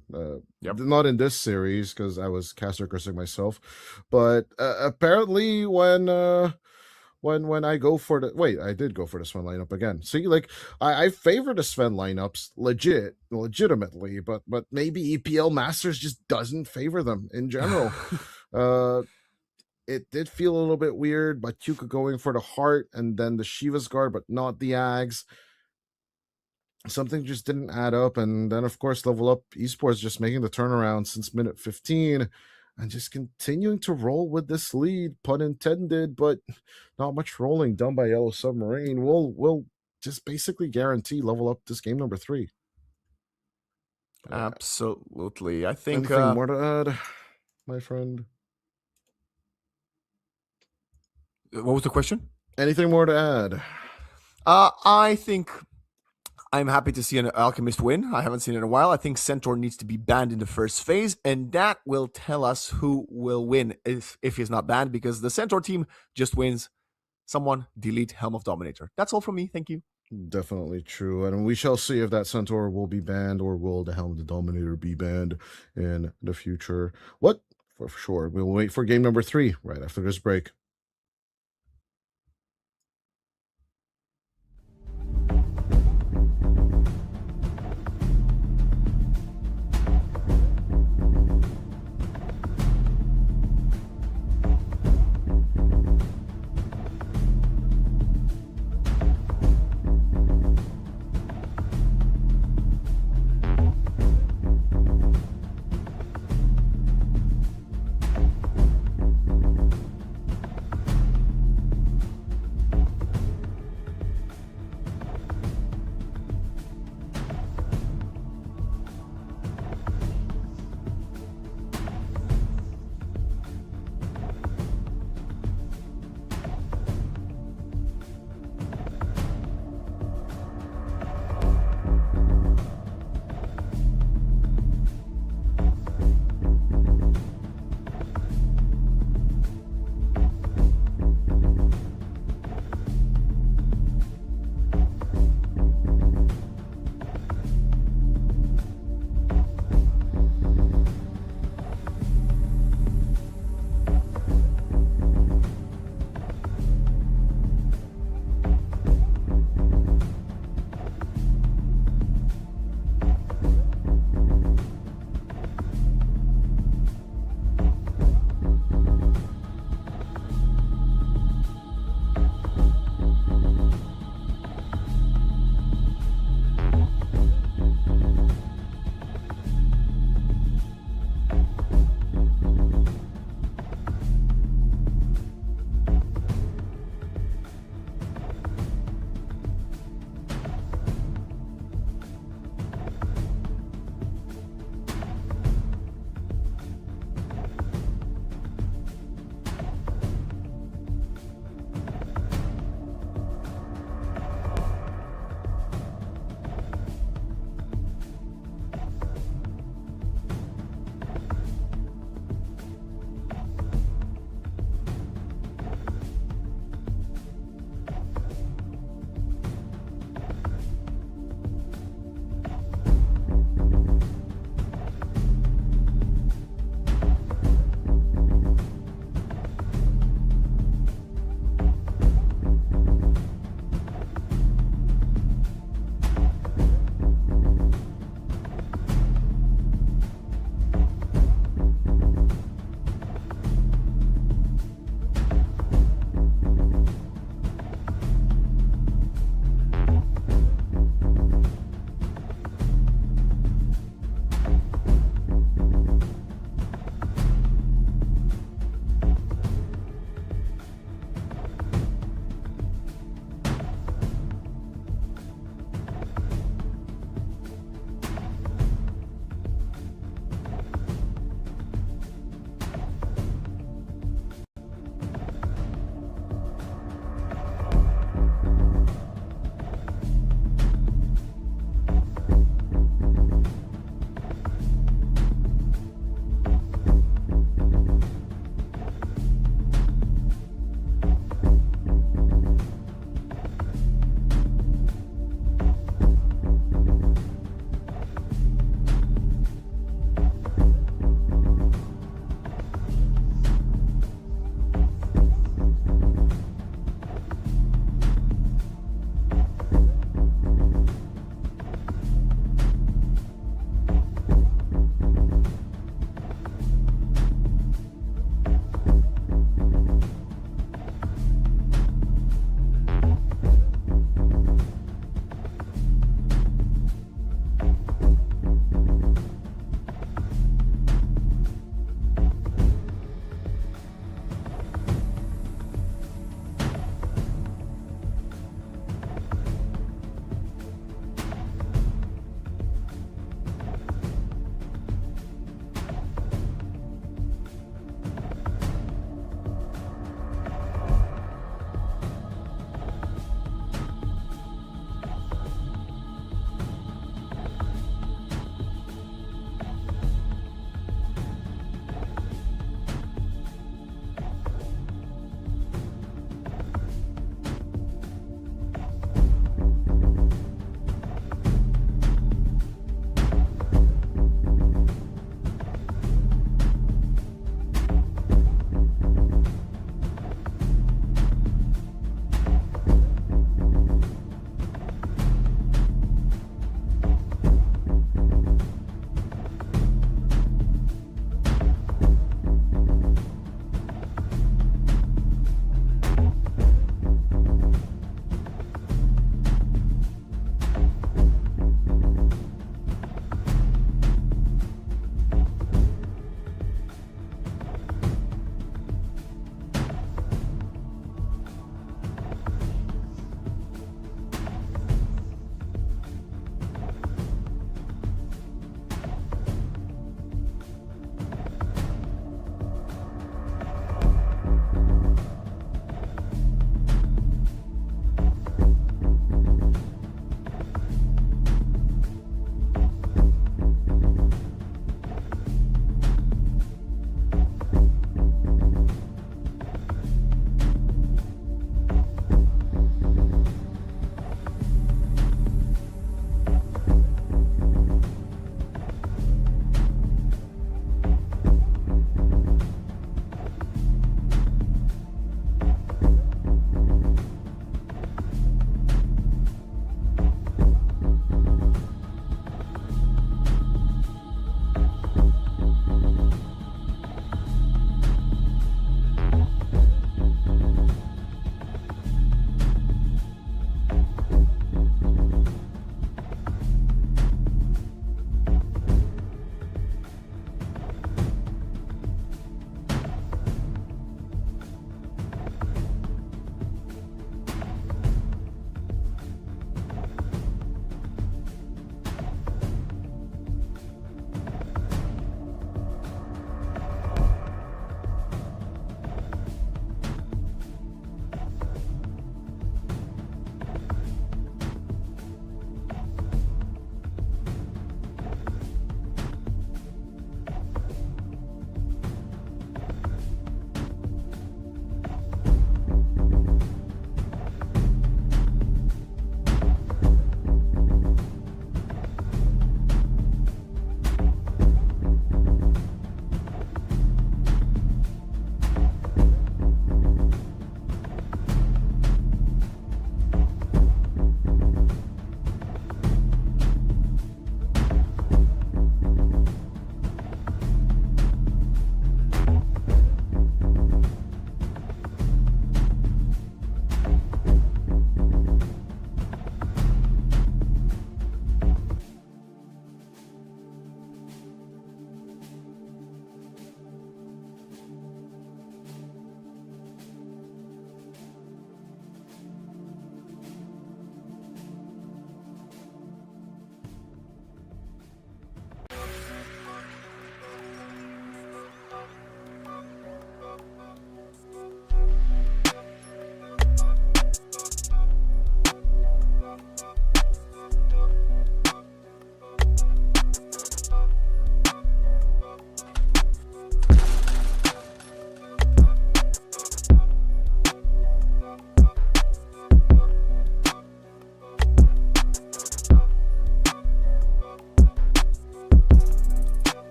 [SPEAKER 5] Not in this series because I was caster cursing myself, but apparently when I go for I did go for the Sven lineup again. See, like I favor the Sven lineups legitimately, but maybe EPL Masters just doesn't favor them in general. It did feel a little bit weird, but Tuka going for the heart and then the Shiva's guard, but not the Ags. Something just didn't add up. And then, of course, Level Up Esports just making the turnaround since minute 15 and just continuing to roll with this lead, pun intended, but not much rolling done by Yellow Submarine. We'll just basically guarantee Level Up this game number 3.
[SPEAKER 8] Absolutely. I think...
[SPEAKER 5] Anything more to add, my friend?
[SPEAKER 8] What was the question?
[SPEAKER 5] Anything more to add?
[SPEAKER 8] I think I'm happy to see an Alchemist win. I haven't seen it in a while. I think Centaur needs to be banned in the first phase, and that will tell us who will win if he's not banned, because the Centaur team just wins. Someone delete Helm of Dominator. That's all from me. Thank you.
[SPEAKER 5] Definitely true. And we shall see if that Centaur will be banned or will the Helm of the Dominator be banned in the future. What? For sure. We'll wait for game number 3 right after this break.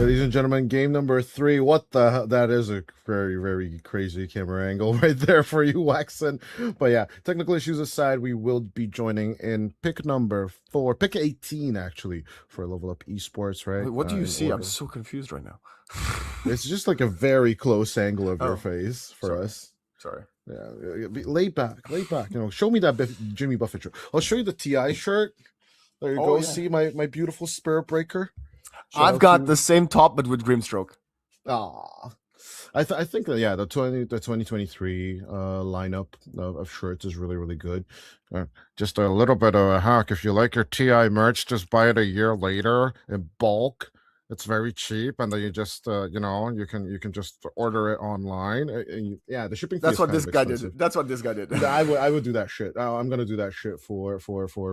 [SPEAKER 5] Ladies and gentlemen, game number 3. What the hell? That is a very, very crazy camera angle right there for you, Waxen. But yeah, technical issues aside, we will be joining in pick number 4, pick 18 actually, for Level Up Esports, right?
[SPEAKER 8] Wait, what do you see?
[SPEAKER 5] Order.
[SPEAKER 8] I'm so confused right now.
[SPEAKER 5] It's just like a very close angle of your
[SPEAKER 8] Oh,
[SPEAKER 5] face for
[SPEAKER 8] sorry.
[SPEAKER 5] us.
[SPEAKER 8] Sorry.
[SPEAKER 5] Yeah, lay back. You know, show me that Jimmy Buffett shirt. I'll show you the TI shirt. There you go.
[SPEAKER 8] Yeah.
[SPEAKER 5] See my beautiful Spirit Breaker.
[SPEAKER 8] I've got the same top, but with Grimstroke.
[SPEAKER 5] Ah, I think that, yeah, the 2023 lineup of shirts is really, really good. Just a little bit of a hack. If you like your TI merch, just buy it a year later in bulk. It's very cheap, and then you just you know, you can just order it online. Yeah, the shipping fee
[SPEAKER 8] That's
[SPEAKER 5] is
[SPEAKER 8] what
[SPEAKER 5] kind
[SPEAKER 8] this
[SPEAKER 5] of
[SPEAKER 8] guy
[SPEAKER 5] expensive.
[SPEAKER 8] did. That's what this guy did.
[SPEAKER 5] I would do that shit. I'm gonna do that shit for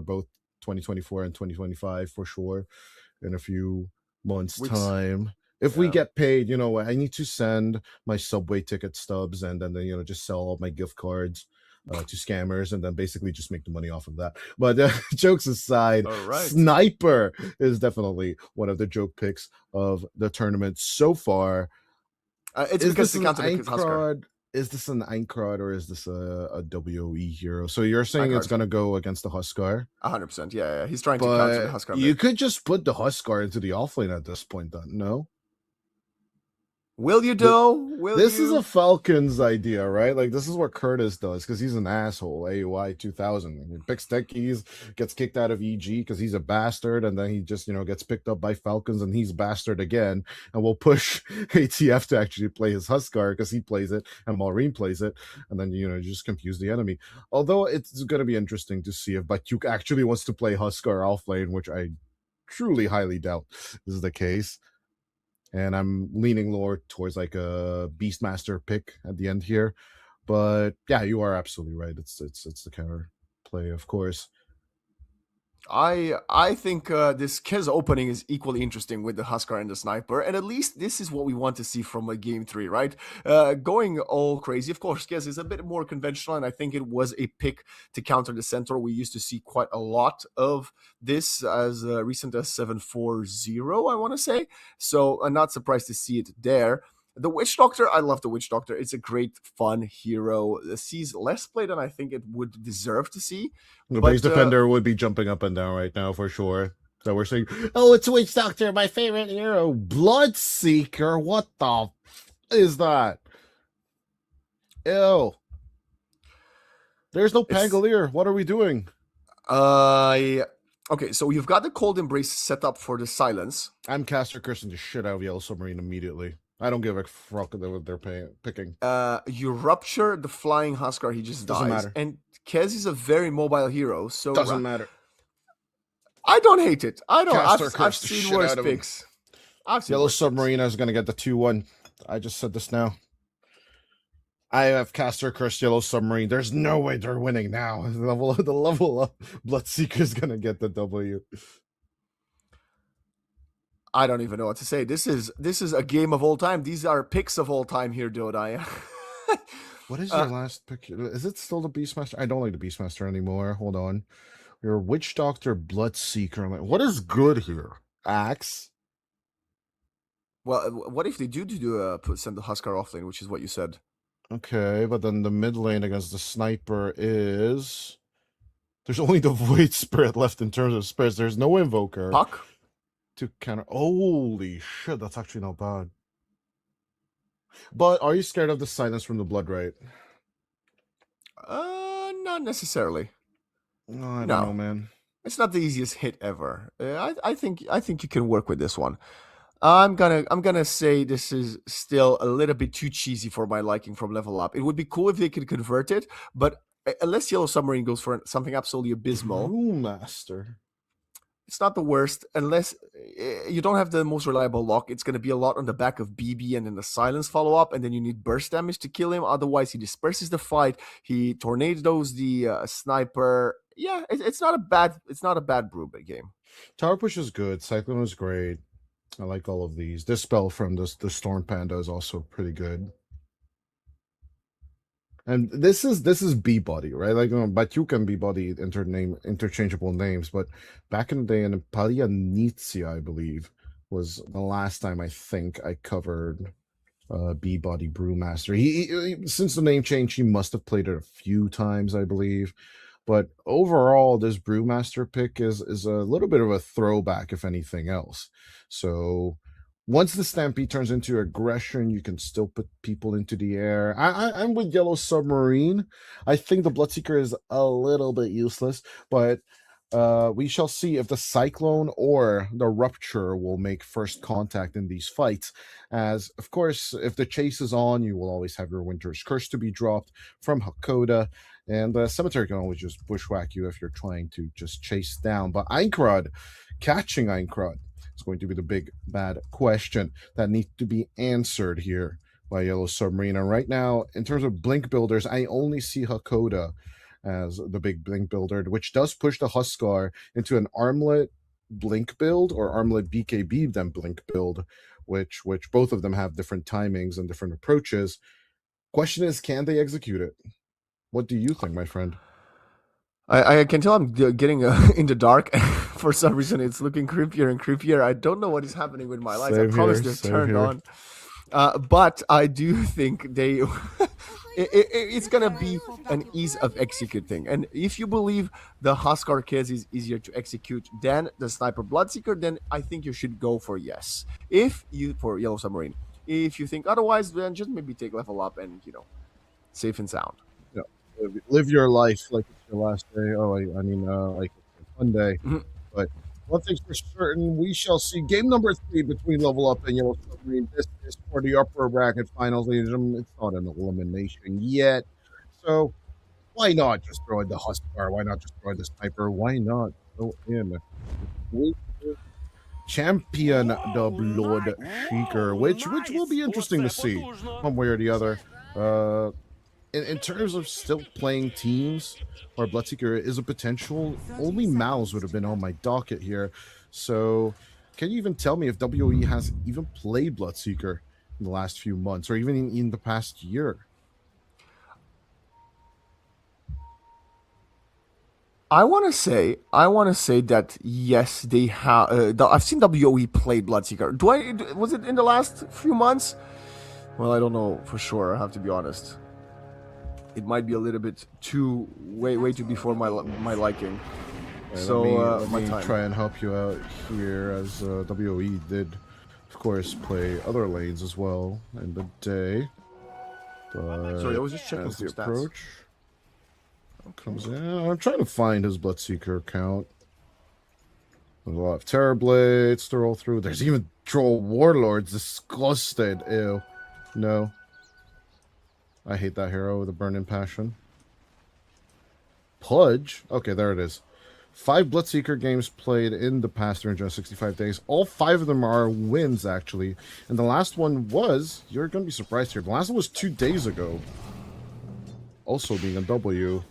[SPEAKER 5] both 2024 and 2025 for sure in a few months' time. If we get paid, you know, I need to send my subway ticket stubs and then you know, just sell all my gift cards to scammers and then basically just make the money off of that. But jokes aside, Sniper is definitely one of the joke picks of the tournament so far.
[SPEAKER 8] It's because the counter pick is Huskar.
[SPEAKER 5] Is this an Eincrod or is this a WOE hero? So you're saying it's going to go against the Huskar?
[SPEAKER 8] 100%. Yeah. He's trying to counter the Huskar.
[SPEAKER 5] You could just put the Huskar into the offlane at this point, then, no?
[SPEAKER 8] Will you, though?
[SPEAKER 5] This is a Falcons idea, right? Like, this is what Curtis does, because he's an asshole. AUI 2000. He picks tech keys, gets kicked out of EG because he's a bastard, and then he just, you know, gets picked up by Falcons, and he's bastard again, and we'll push ATF to actually play his Huskar because he plays it, and Maureen plays it, and then, you know, you just confuse the enemy. Although it's going to be interesting to see if Batyuk actually wants to play Huskar offlane, which I truly highly doubt is the case. And I'm leaning more towards like a Beastmaster pick at the end here. But yeah, you are absolutely right. It's the counter play, of course.
[SPEAKER 8] I think this Kez opening is equally interesting with the Huskar and the Sniper, and at least this is what we want to see from a game 3, right? Going all crazy. Of course, Kez is a bit more conventional, and I think it was a pick to counter the Centaur. We used to see quite a lot of this as recent as 740, I want to say. So I'm not surprised to see it there. The Witch Doctor, I love the Witch Doctor. It's a great, fun hero. It sees less play than I think it would deserve to see.
[SPEAKER 5] The base defender would be jumping up and down right now for sure. So we're saying, oh, it's Witch Doctor, my favorite hero. Bloodseeker, what the is that? Ew. There's no Pangolier. What are we doing?
[SPEAKER 8] Okay, so you've got the Cold Embrace set up for the silence.
[SPEAKER 5] I'm caster cursing the shit out of Yellow Submarine immediately. I don't give a fuck what they're picking.
[SPEAKER 8] You rupture the flying Huskar, he just
[SPEAKER 5] Doesn't
[SPEAKER 8] dies.
[SPEAKER 5] matter.
[SPEAKER 8] And Kez is a very mobile hero, so
[SPEAKER 5] doesn't matter.
[SPEAKER 8] I don't hate it. I don't.
[SPEAKER 5] I've
[SPEAKER 8] seen worse picks.
[SPEAKER 5] Yellow Submarine is going to get the 2-1. I just said this now. I have caster cursed Yellow Submarine. There's no way they're winning now. The level up Bloodseeker is going to get the W.
[SPEAKER 8] I don't even know what to say. This is a game of all time. These are picks of all time here, Dodai.
[SPEAKER 5] What is your last pick? Is it still the Beastmaster? I don't like the Beastmaster anymore. Hold on. Your Witch Doctor, Bloodseeker. What is good here? Axe?
[SPEAKER 8] Well, what if they do send the Huskar offlane, which is what you said?
[SPEAKER 5] Okay, but then the mid lane against the Sniper is... There's only the Void Spirit left in terms of spirits. There's no Invoker.
[SPEAKER 8] Puck?
[SPEAKER 5] To counter. Holy shit, that's actually not bad. But are you scared of the silence from the Blood Right?
[SPEAKER 8] Not necessarily.
[SPEAKER 5] No, I don't know, man.
[SPEAKER 8] It's not the easiest hit ever. I think you can work with this one. I'm gonna say this is still a little bit too cheesy for my liking from Level Up. It would be cool if they could convert it, but unless Yellow Submarine goes for something absolutely abysmal.
[SPEAKER 5] Brewmaster.
[SPEAKER 8] It's not the worst, unless you don't have the most reliable lock. It's going to be a lot on the back of BB and then the silence follow-up, and then you need burst damage to kill him. Otherwise, he disperses the fight. He tornadoes the Sniper. Yeah, it's not a bad brew game.
[SPEAKER 5] Tower Push is good. Cyclone is great. I like all of these. This spell from the Storm Panda is also pretty good. And this is B-Body, right? Like, you know, Batyuk and B-Body interchangeable names, but back in the day in Palianizia, I believe, was the last time I think I covered B-Body Brewmaster. He since the name change, he must have played it a few times, I believe. But overall, this Brewmaster pick is a little bit of a throwback, if anything else. So once the Stampede turns into aggression, you can still put people into the air. I'm with Yellow Submarine. I think the Bloodseeker is a little bit useless, but we shall see if the Cyclone or the Rupture will make first contact in these fights. As, of course, if the chase is on, you will always have your Winter's Curse to be dropped from Hakoda, and the Cemetery can always just bushwhack you if you're trying to just chase down. But Einkrod, catching Einkrod, is going to be the big bad question that needs to be answered here by Yellow Submarine. And right now, in terms of Blink builders, I only see Hakoda as the big Blink builder, which does push the Huskar into an Armlet Blink build or Armlet BKB then Blink build, which both of them have different timings and different approaches. Question is, can they execute it? What do you think, my friend?
[SPEAKER 8] I can tell I'm getting in the dark. For some reason, it's looking creepier and creepier. I don't know what is happening with my lights. I promise they're turned on. But I do think they... it's going to be an ease of execute thing. And if you believe the Huskar Kids is easier to execute than the Sniper Bloodseeker, then I think you should go for yes. For Yellow Submarine. If you think otherwise, then just maybe take level up and, safe and sound.
[SPEAKER 5] Live your life like it's your last day. Oh, I mean, like it's a fun day.
[SPEAKER 8] Mm-hmm.
[SPEAKER 5] But one thing's for certain, we shall see game number 3 between Level Up and Yellow Submarine. This is for the upper bracket finals, ladies and gentlemen. It's not an elimination yet. So why not just throw in the Huskar? Why not just throw in the Sniper? Why not throw in champion the Blood Seeker, which will be interesting to see one way or the other. In terms of still playing teams, or Bloodseeker is a potential. Only Mouse would have been on my docket here. So can you even tell me if WE has even played Bloodseeker in the last few months, or even in the past year?
[SPEAKER 8] I want to say that yes, they have. I've seen WE play Bloodseeker. Was it in the last few months? Well, I don't know for sure. I have to be honest. It might be a little bit way too before my liking.
[SPEAKER 5] So let me try and help you out here, as WE did, of course, play other lanes as well in the day. But
[SPEAKER 8] sorry, I was just checking
[SPEAKER 5] as the
[SPEAKER 8] some
[SPEAKER 5] approach comes in, I'm trying to find his Bloodseeker account. There's a lot of Terrorblades to roll through. There's even Troll Warlords. Disgusted. Ew. No. I hate that hero with a burning passion. Pudge? Okay, there it is. 5 Bloodseeker games played in the past 365 days. All 5 of them are wins, actually. And the last one was... You're going to be surprised here. The last one was 2 days ago. Also being a W.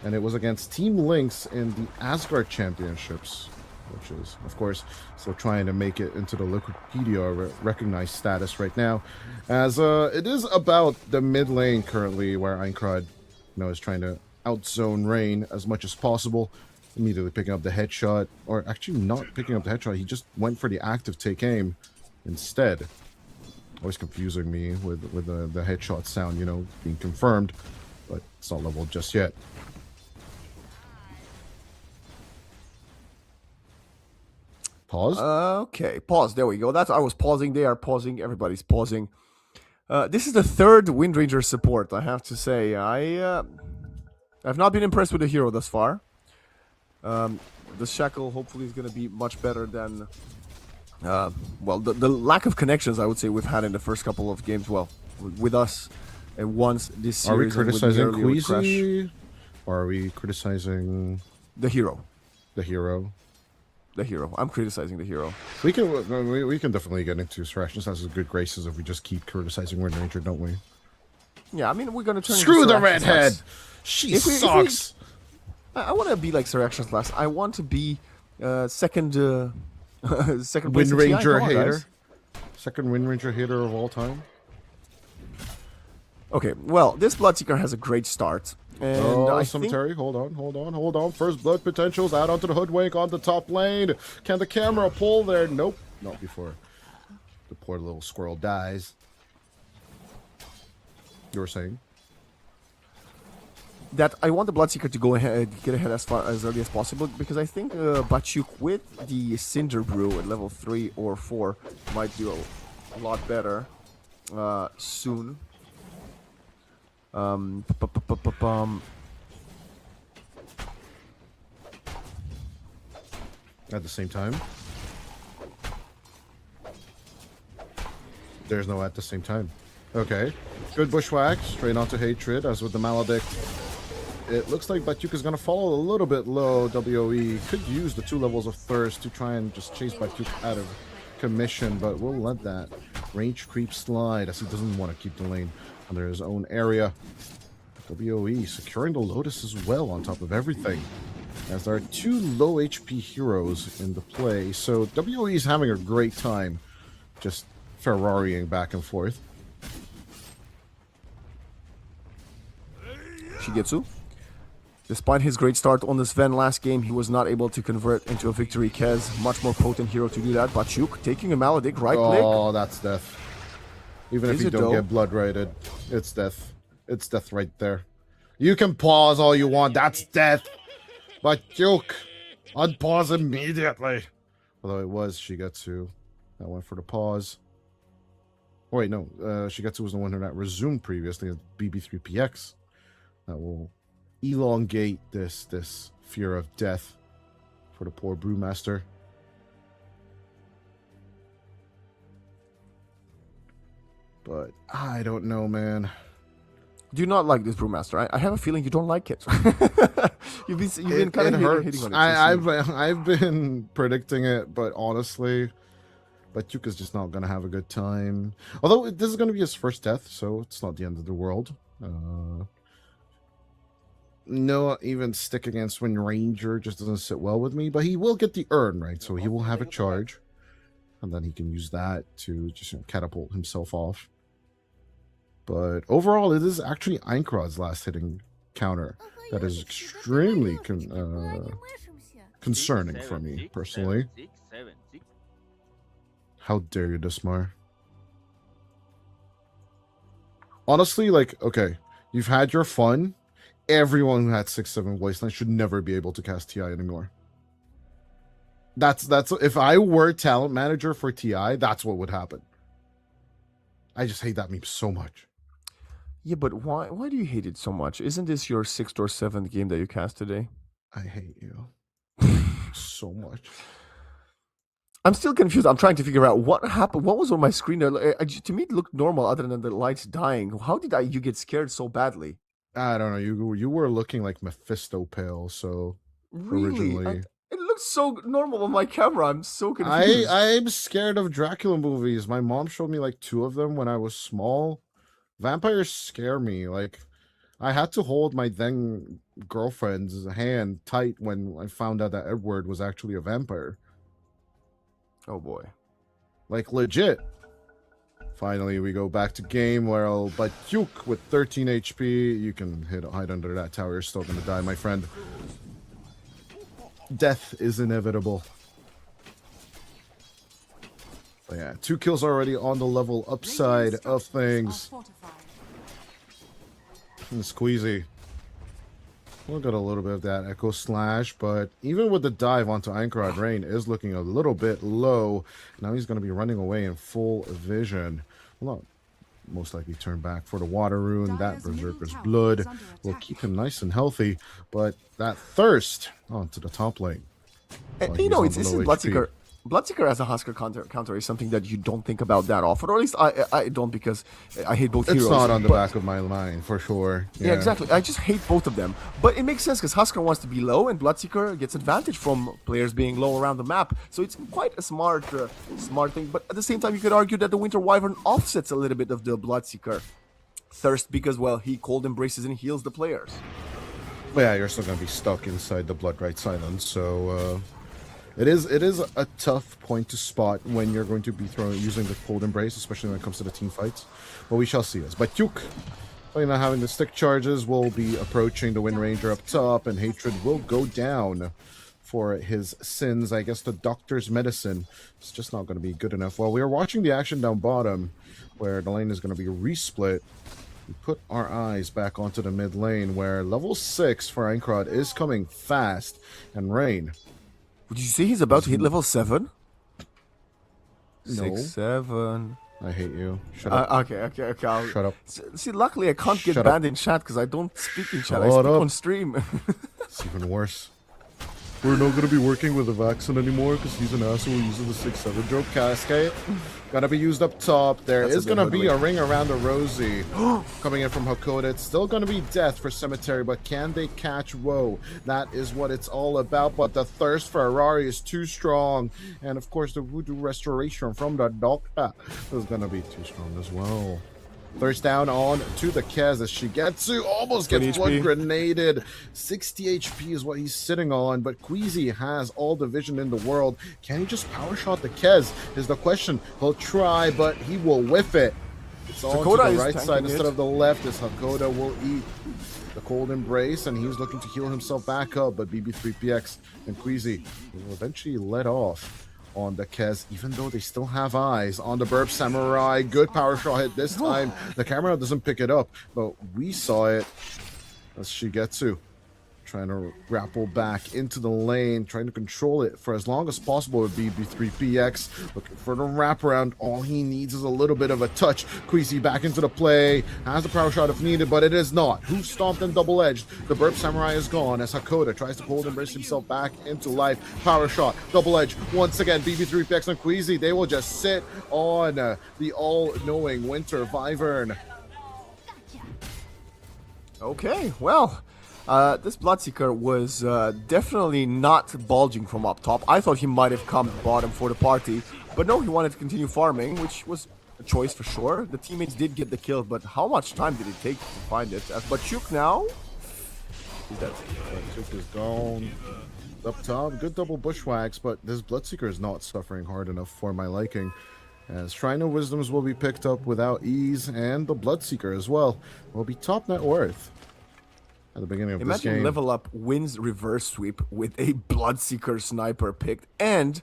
[SPEAKER 5] And it was against Team Lynx in the Asgard Championships. Which is, of course, still trying to make it into the Wikipedia recognized status right now, as it is about the mid lane currently, where Einkrod, is trying to outzone Rain as much as possible, immediately picking up the headshot, or actually not picking up the headshot. He just went for the active take aim instead. Always confusing me with the headshot sound, being confirmed, but it's not leveled just yet. Pause.
[SPEAKER 8] Okay, pause. There we go. I was pausing. They are pausing. Everybody's pausing. This is the 3rd Windranger support, I have to say. I've not been impressed with the hero thus far. The Shackle hopefully is going to be much better than... the lack of connections, I would say, we've had in the first couple of games. Well, with us, and once this series...
[SPEAKER 5] Are we criticizing Queasy? Or are we criticizing...
[SPEAKER 8] The hero.
[SPEAKER 5] The hero.
[SPEAKER 8] The hero. I'm criticizing the hero.
[SPEAKER 5] We can definitely get into Thrashing has good graces if we just keep criticizing Windranger, don't we?
[SPEAKER 8] Yeah, I mean, we're gonna turn.
[SPEAKER 5] Screw the redhead. She sucks.
[SPEAKER 8] I want to be like Surrection's last. I want to be second
[SPEAKER 5] Windranger hater. Second Windranger hater of all time.
[SPEAKER 8] Okay, well, this Bloodseeker has a great start. And
[SPEAKER 5] Cemetery, hold on. First blood potentials out onto the Hoodwink on the top lane. Can the camera pull there? Nope. not before the poor little squirrel dies. You were saying?
[SPEAKER 8] That I want the Bloodseeker to go ahead, get ahead as early as possible, because I think Bachuk with the Cinder Brew at level 3 or 4 might do a lot better soon.
[SPEAKER 5] At the same time? There's no at the same time. Okay. Good bushwhack, straight onto Hatred, as with the Maledict. It looks like Bachuk is going to fall a little bit low. WOE could use the 2 levels of Thirst to try and just chase Bachuk out of commission, but we'll let that range creep slide as he doesn't want to keep the lane under his own area. WOE securing the Lotus as well on top of everything, as there are 2 low HP heroes in the play. So WOE is having a great time just Ferrarying back and forth.
[SPEAKER 8] Shigetsu. Despite his great start on this Sven last game, he was not able to convert into a victory. Kez, much more potent hero to do that. Bachuk taking a Maledict, right click.
[SPEAKER 5] Oh, that's death. Even if you don't get blood righted, it's death. It's death right there. You can pause all you want, that's death. Bachuk, unpause immediately. Although it was Shigetsu that went for the pause. Oh, wait, no. Shigetsu was the one who got resumed previously as BB3PX. That will elongate this fear of death for the poor brewmaster. But I don't know, man.
[SPEAKER 8] Do you not like this brewmaster? I have a feeling you don't like it. you've been kind of hitting on it.
[SPEAKER 5] I've been predicting it, but honestly, Bachuk is just not gonna have a good time. Although this is gonna be his first death, so it's not the end of the world. No, even stick against Wind Ranger just doesn't sit well with me, but he will get the urn, right? So he will have a charge, and then he can use that to just catapult himself off. But overall, it is actually Einkrod's last hitting counter that is extremely concerning for me, personally. How dare you, Dismar? Honestly, like, okay, you've had your fun. Everyone who had 6-7 Wasteland should never be able to cast TI anymore. That's if I were talent manager for TI, that's what would happen. I just hate that meme so much.
[SPEAKER 8] Yeah, but why do you hate it so much? Isn't this your 6th or 7th game that you cast today?
[SPEAKER 5] I hate you so much.
[SPEAKER 8] I'm still confused. I'm trying to figure out what happened. What was on my screen there? To me, it looked normal other than the lights dying. How did you get scared so badly?
[SPEAKER 5] I don't know. You were looking like Mephisto pale, so
[SPEAKER 8] really?
[SPEAKER 5] Originally...
[SPEAKER 8] It looks so normal on my camera. I'm so confused.
[SPEAKER 5] I'm scared of Dracula movies. My mom showed me like 2 of them when I was small. Vampires scare me. Like, I had to hold my then girlfriend's hand tight when I found out that Edward was actually a vampire.
[SPEAKER 8] Oh boy.
[SPEAKER 5] Like, legit. Finally, we go back to game where Bachuk with 13 HP. You can hide under that tower. You're still going to die, my friend. Death is inevitable. But yeah, 2 kills already on the level upside of things. And Squeezy. We'll get a little bit of that Echo Slash, but even with the dive onto Einkrod, Rain is looking a little bit low. Now he's going to be running away in full vision. Will not most likely turn back for the Water Rune. That Berserker's Blood will keep him nice and healthy, but that Thirst onto the top lane.
[SPEAKER 8] And, you know, it's Bloodseeker. Bloodseeker as a Husker counter is something that you don't think about that often, or at least I don't, because I hate both heroes.
[SPEAKER 5] It's not on the back of my line, for sure.
[SPEAKER 8] Yeah, exactly. I just hate both of them. But it makes sense, because Husker wants to be low, and Bloodseeker gets advantage from players being low around the map. So it's quite a smart thing. But at the same time, you could argue that the Winter Wyvern offsets a little bit of the Bloodseeker thirst, because, well, he cold embraces and heals the players.
[SPEAKER 5] Well, yeah, you're still going to be stuck inside the Bloodright Silence, so... It is a tough point to spot when you're going to be using the Cold Embrace, especially when it comes to the team fights. But we shall see. As Bachuk, not having the stick charges, will be approaching the Wind Ranger up top, and Hatred will go down for his sins. I guess the doctor's medicine is just not going to be good enough. Well, we are watching the action down bottom, where the lane is going to be resplit. We put our eyes back onto the mid lane, where level 6 for Einkrad is coming fast. And Rain.
[SPEAKER 8] Did you see he's about to hit level 7?
[SPEAKER 5] No.
[SPEAKER 8] 6, 7.
[SPEAKER 5] I hate you. Shut up.
[SPEAKER 8] Okay.
[SPEAKER 5] Shut up.
[SPEAKER 8] See, luckily I can't get
[SPEAKER 5] Shut
[SPEAKER 8] banned in chat because I don't speak in chat. I
[SPEAKER 5] Shut
[SPEAKER 8] speak
[SPEAKER 5] up.
[SPEAKER 8] on stream.
[SPEAKER 5] It's even worse. We're not going to be working with the Vaxxon anymore because he's an asshole using the 6-7 joke cascade. Gotta be used up top. There
[SPEAKER 8] That's
[SPEAKER 5] is
[SPEAKER 8] a bit
[SPEAKER 5] going to be a
[SPEAKER 8] hoodwink.
[SPEAKER 5] ring around the Rosie coming in from Hakoda. It's still going to be death for Cemetery, but can they catch Woe? That is what it's all about, but the thirst for Arari is too strong. And of course, the Voodoo Restoration from the Doctor is going to be too strong as well. Thirst down on to the Kez as Shigetsu almost gets
[SPEAKER 8] 20
[SPEAKER 5] blood
[SPEAKER 8] HP.
[SPEAKER 5] grenaded. 60 HP is what he's sitting on, but Queasy has all the vision in the world. Can he just power shot the Kez is the question. He'll try, but he will whiff it. It's on to
[SPEAKER 8] Hakoda
[SPEAKER 5] the
[SPEAKER 8] is
[SPEAKER 5] right
[SPEAKER 8] tanking
[SPEAKER 5] side instead
[SPEAKER 8] it.
[SPEAKER 5] of the left as Hakoda will eat the cold embrace, and he's looking to heal himself back up, but BB3PX and Queasy will eventually let off on the Kez, even though they still have eyes on the Burp Samurai. Good power shot hit this time. The camera doesn't pick it up, but we saw it as Shigetsu trying to grapple back into the lane, trying to control it for as long as possible with BB3PX. Looking for the wraparound. All he needs is a little bit of a touch. Queasy back into the play. Has the power shot if needed, but it is not. Who stomped and double-edged? The Burp Samurai is gone as Hakoda tries to cold embrace himself back into life. Power shot, double-edge. Once again, BB3PX and Queasy, they will just sit on the all-knowing Winter Wyvern.
[SPEAKER 8] Okay, well, this Bloodseeker was definitely not bulging from up top. I thought he might have come bottom for the party, but no, he wanted to continue farming, which was a choice for sure. The teammates did get the kill, but how much time did it take to find it? As Bachuk now, he's dead.
[SPEAKER 5] Bachuk is gone. Up top, good double bushwhacks, but this Bloodseeker is not suffering hard enough for my liking. As Shrine of Wisdoms will be picked up without ease, and the Bloodseeker as well will be top net worth at the beginning of this
[SPEAKER 8] Imagine
[SPEAKER 5] game.
[SPEAKER 8] level up wins reverse sweep with a Bloodseeker sniper picked, and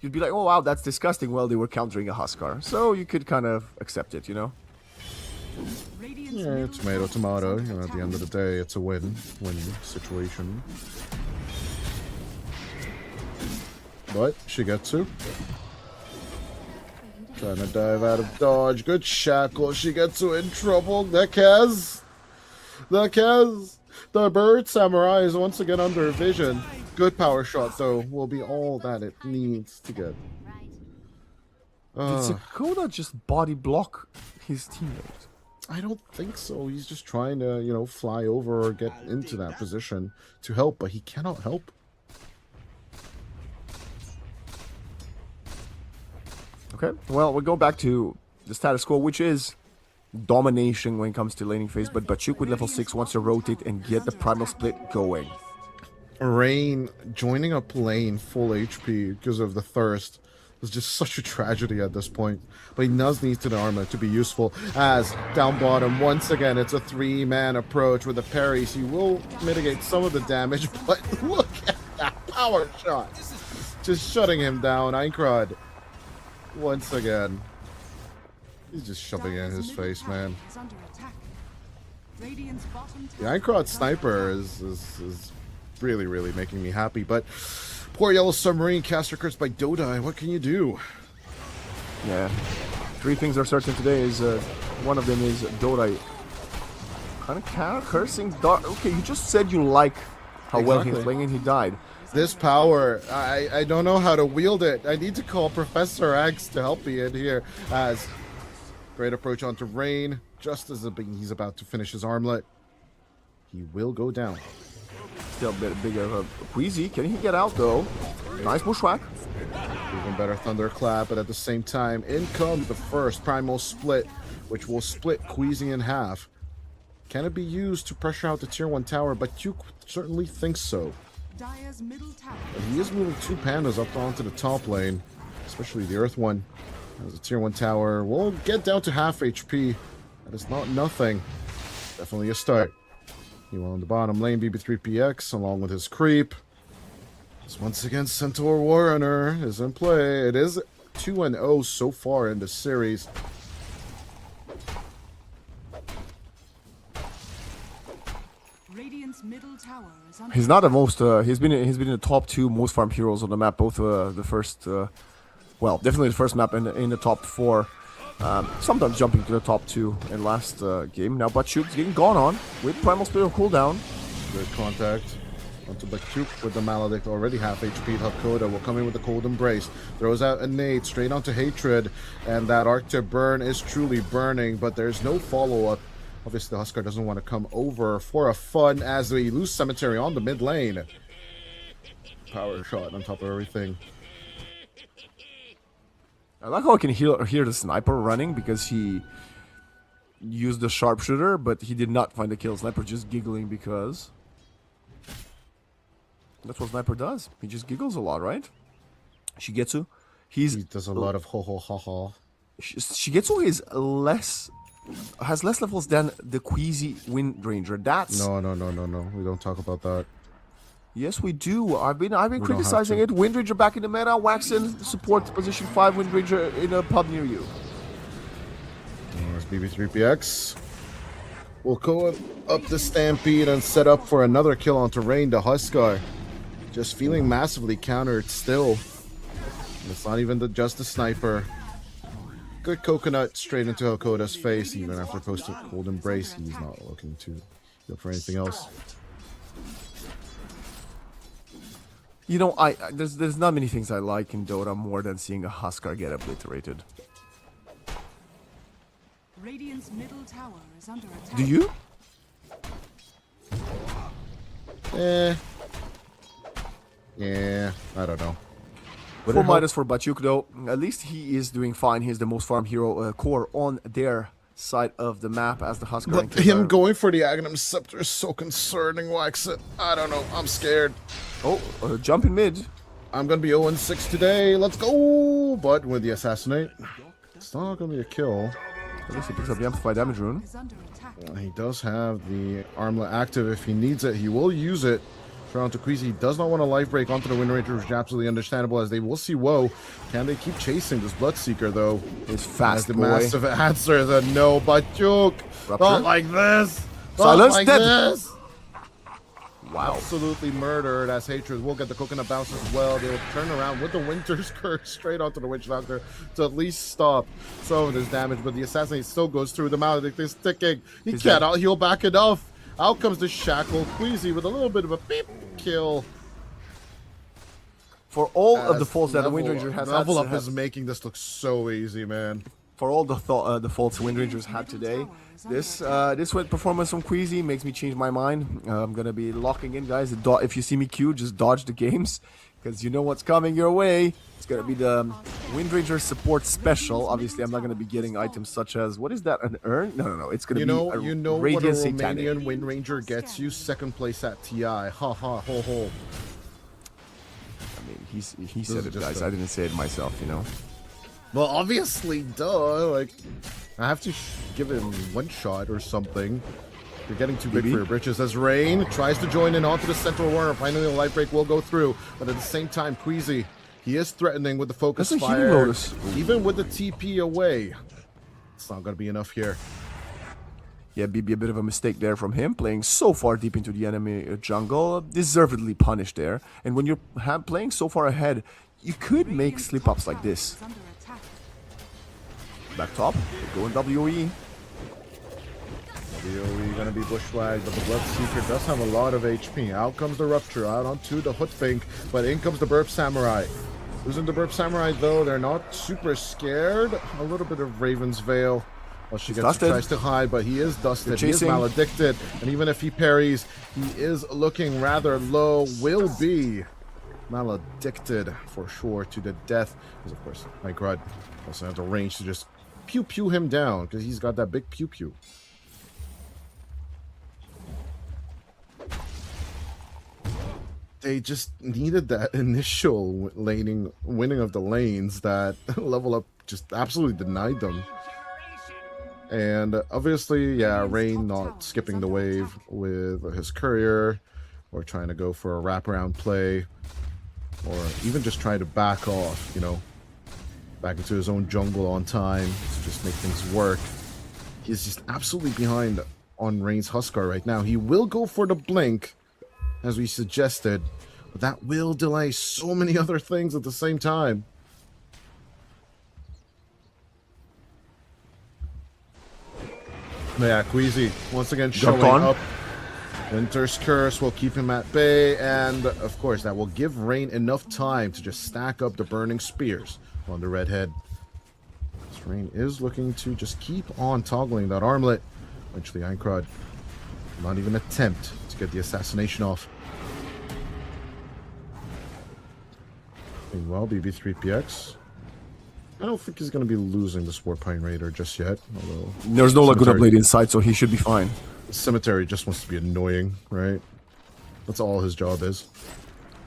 [SPEAKER 8] you'd be like, oh wow, that's disgusting. Well, they were countering a Huskar, so you could kind of accept it, you know?
[SPEAKER 5] Yeah, tomato, tomato. You know, at the end of the day, it's a win situation. But Shigetsu trying to dive out of dodge. Good shackle. Shigetsu in trouble. The Kez. The Bird Samurai is once again under vision. Good power shot, though, will be all that it needs to get.
[SPEAKER 8] Did Sakoda just body block his teammate?
[SPEAKER 5] I don't think so. He's just trying to, you know, fly over or get into that position to help, but he cannot help.
[SPEAKER 8] Okay, well, we'll go back to the status quo, which is domination when it comes to laning phase, but Bachuk with level 6 wants to rotate and get the primal split going.
[SPEAKER 5] Rain joining up lane full HP because of the thirst was just such a tragedy at this point. But he does need to the armor to be useful. As down bottom, once again, it's a 3-man approach with the parries. He will mitigate some of the damage, but look at that power shot. Just shutting him down. Einkrad, once again. He's just shoving it in his face, man. The Einkrad sniper is really, really making me happy, but poor Yellow Submarine caster cursed by Dodai. What can you do?
[SPEAKER 8] Yeah, 3 things are certain today is one of them is Dodai kind of cursing Dark. Okay, you just said you like how well he's playing and he died.
[SPEAKER 5] This power, I don't know how to wield it. I need to call Professor X to help me in here. As great approach onto Rain, just as he's about to finish his armlet. He will go down.
[SPEAKER 8] Still a bit bigger of a Queasy. Can he get out though? Nice bushwhack.
[SPEAKER 5] Even better thunderclap, but at the same time, in comes the first primal split, which will split Queasy in half. Can it be used to pressure out the tier 1 tower? But you certainly think so. But he is moving 2 pandas up onto the top lane, especially the Earth one. As a tier 1 tower will get down to half HP. That is not nothing. Definitely a start. He will on the bottom lane, BB3PX, along with his creep. So once again, Centaur Warrunner is in play. It is 2-0 so far in the series.
[SPEAKER 7] Radiant's middle tower is under
[SPEAKER 8] He's not the most. He's been in the top 2 most farmed heroes on the map. Both the first, well, definitely the first map and in the top 4. Sometimes jumping to the top 2 in last game. Now Bachuk's getting gone on with Primal Spirit cooldown.
[SPEAKER 5] Good contact onto Bachuk with the Maledict, already half HP. Hakoda will come in with the Cold Embrace. Throws out a nade straight onto Hatred. And that Arc to Burn is truly burning, but there's no follow-up. Obviously, the Huskar doesn't want to come over for a fun as we lose Cemetery on the mid lane. Power shot on top of everything.
[SPEAKER 8] I like how I can hear the sniper running because he used the sharpshooter, but he did not find the kill. Sniper just giggling because that's what Sniper does. He just giggles a lot, right? Shigetsu,
[SPEAKER 5] He does a lot of ho ho ha ha.
[SPEAKER 8] Shigetsu has less levels than the Queasy Wind Ranger. That's
[SPEAKER 5] No. We don't talk about that.
[SPEAKER 8] Yes, we do. I've been criticizing it. Wind Ranger back in the meta. Waxen support position 5. Wind Ranger in a pub near you.
[SPEAKER 5] There's BB3PX. We'll go up the Stampede and set up for another kill onto Rain. The Huskar just feeling massively countered still. And it's not even just the sniper. Good coconut straight into Hakoda's face. Even after posting Cold Embrace, he's not looking to go for anything else.
[SPEAKER 8] You know, there's not many things I like in Dota more than seeing a Huskar get obliterated.
[SPEAKER 7] Radiant's middle tower is under attack.
[SPEAKER 8] Do you?
[SPEAKER 5] Yeah, I don't know.
[SPEAKER 8] 4 minus for Bachuk though. At least he is doing fine. He's the most farmed hero core on their side of the map as the Huskar.
[SPEAKER 5] But him going for the Aghanim Scepter is so concerning, Waxit. I don't know. I'm scared.
[SPEAKER 8] Oh, jump in mid.
[SPEAKER 5] I'm going to be 0-6 today. Let's go. But with the Assassinate, it's not going to be a kill.
[SPEAKER 8] At least he picks up the Amplified Damage rune.
[SPEAKER 5] He does have the Armlet active. If he needs it, he will use it. Onto Queasy. He does not want to life break onto the Wind Ranger, which is absolutely understandable as they will see woe. Can they keep chasing this Bloodseeker though?
[SPEAKER 8] His fast
[SPEAKER 5] as the
[SPEAKER 8] boy.
[SPEAKER 5] massive answer is a no, Bachuk. Not like this.
[SPEAKER 8] Silence
[SPEAKER 5] like
[SPEAKER 8] dead.
[SPEAKER 5] This.
[SPEAKER 8] Wow.
[SPEAKER 5] Absolutely murdered as Hatred will get the coconut bounce as well. They will turn around with the Winter's Curse straight onto the Witch Doctor to at least stop some of this damage, but the Assassinate still goes through. The Maledict is ticking. He cannot heal back enough. Out comes the Shackle. Queasy with a little bit of a beep kill.
[SPEAKER 8] For all of the faults that the Wind Ranger has had,
[SPEAKER 5] Level Up is making this look so easy, man.
[SPEAKER 8] For all the faults Wind Rangers had today, this performance from Queasy makes me change my mind. I'm gonna be locking in, guys. If you see me queue, just dodge the games, because you know what's coming your way. It's gonna be the Wind Ranger support special. Obviously, I'm not gonna be getting items such as, what is that? An urn? No. It's gonna be a
[SPEAKER 5] you know
[SPEAKER 8] Radiant
[SPEAKER 5] what a
[SPEAKER 8] Satanic.
[SPEAKER 5] Romanian Wind Ranger gets you? Second place at TI. Ha ha ho ho.
[SPEAKER 8] I mean, he said it, guys. I didn't say it myself, you know.
[SPEAKER 5] Well, obviously, duh. Like, I have to give him one shot or something. You're getting too big for your britches as Rain tries to join in onto the Central Warrior. Finally, the light break will go through, but at the same time, Queasy, he is threatening with the focus fire. Even with the TP away, it's not going to be enough here.
[SPEAKER 8] Yeah, BB, a bit of a mistake there from him, playing so far deep into the enemy jungle. Deservedly punished there. And when you're playing so far ahead, you could make slip-ups like this. Back top, they go in WE.
[SPEAKER 5] WE gonna be bushwhacked, but the Bloodseeker does have a lot of HP. Out comes the Rupture, out onto the Hoodfink, but in comes the Burp Samurai. Losing the Burp Samurai though, they're not super scared. A little bit of Raven's Veil. Well, she tries to hide, but he is dusted. He is maledicted, and even if he parries, he is looking rather low. Will be maledicted for sure to the death. Because of course, my Grud also has the range to just pew him down because he's got that big pew. They just needed that initial winning of the lanes that Level Up just absolutely denied them. And obviously, yeah, Rain not skipping the wave with his courier or trying to go for a wraparound play. or even just try to back off, you know, back into his own jungle on time to just make things work. He's just absolutely behind on Rain's Huskar right now. He will go for the blink, as we suggested, but that will delay so many other things at the same time. Yeah, Queasy once again showing up. Winter's Curse will keep him at bay, and of course that will give Rain enough time to just stack up the Burning Spears on the Redhead. This Rain is looking to just keep on toggling that armlet. Eventually Eincrod will not even attempt to get the assassination off. Meanwhile, BB3PX, I don't think he's going to be losing this Warpine Raider just yet. Although
[SPEAKER 8] there's no Laguna Blade inside, so he should be fine.
[SPEAKER 5] The Cemetery just wants to be annoying, right? That's all his job is.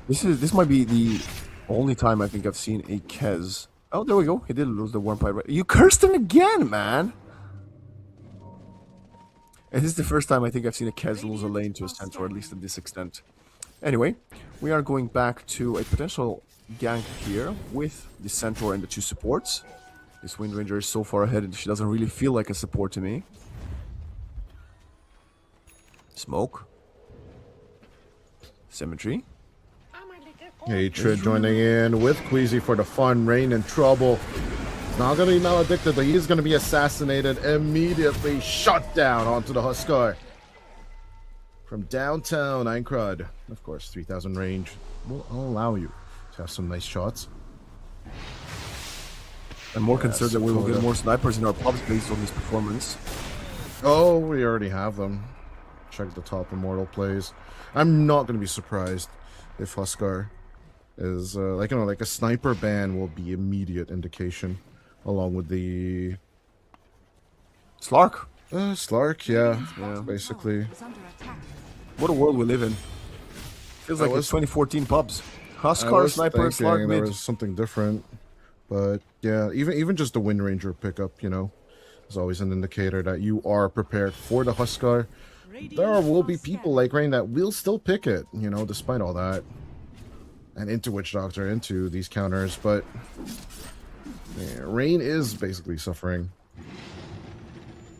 [SPEAKER 8] This might be the only time I think I've seen a Kez. Oh, there we go. He did lose the Warpine Raider. You cursed him again, man. And this is the first time I think I've seen a Kez lose a lane to a Centaur, at least to this extent. Anyway, we are going back to a potential gank here with the Centaur and the two supports. This Wind Ranger is so far ahead, she doesn't really feel like a support to me. Smoke. Symmetry.
[SPEAKER 5] Hatred joining in with Queasy for the fun. Rain in trouble. He's not going to be maledicted, but he's going to be assassinated immediately. Shut down onto the Huskar. From downtown Eincrod. Of course, 3,000 range will allow you to have some nice shots.
[SPEAKER 8] I'm more concerned that we will get more snipers in our pubs based on this performance.
[SPEAKER 5] Oh, we already have them. Check the top Immortal plays. I'm not going to be surprised if Huskar is, like a sniper ban will be immediate indication, along with the...
[SPEAKER 8] Slark?
[SPEAKER 5] Slark, yeah, basically.
[SPEAKER 8] What a world we live in. Feels like it's 2014 pubs. Huskar, sniper, Slark, mid.
[SPEAKER 5] There was something different. But yeah, even just the Wind Ranger pickup, you know, is always an indicator that you are prepared for the Huskar. There will be people like Rain that will still pick it, you know, despite all that. And into Witch Doctor, into these counters, but yeah, Rain is basically suffering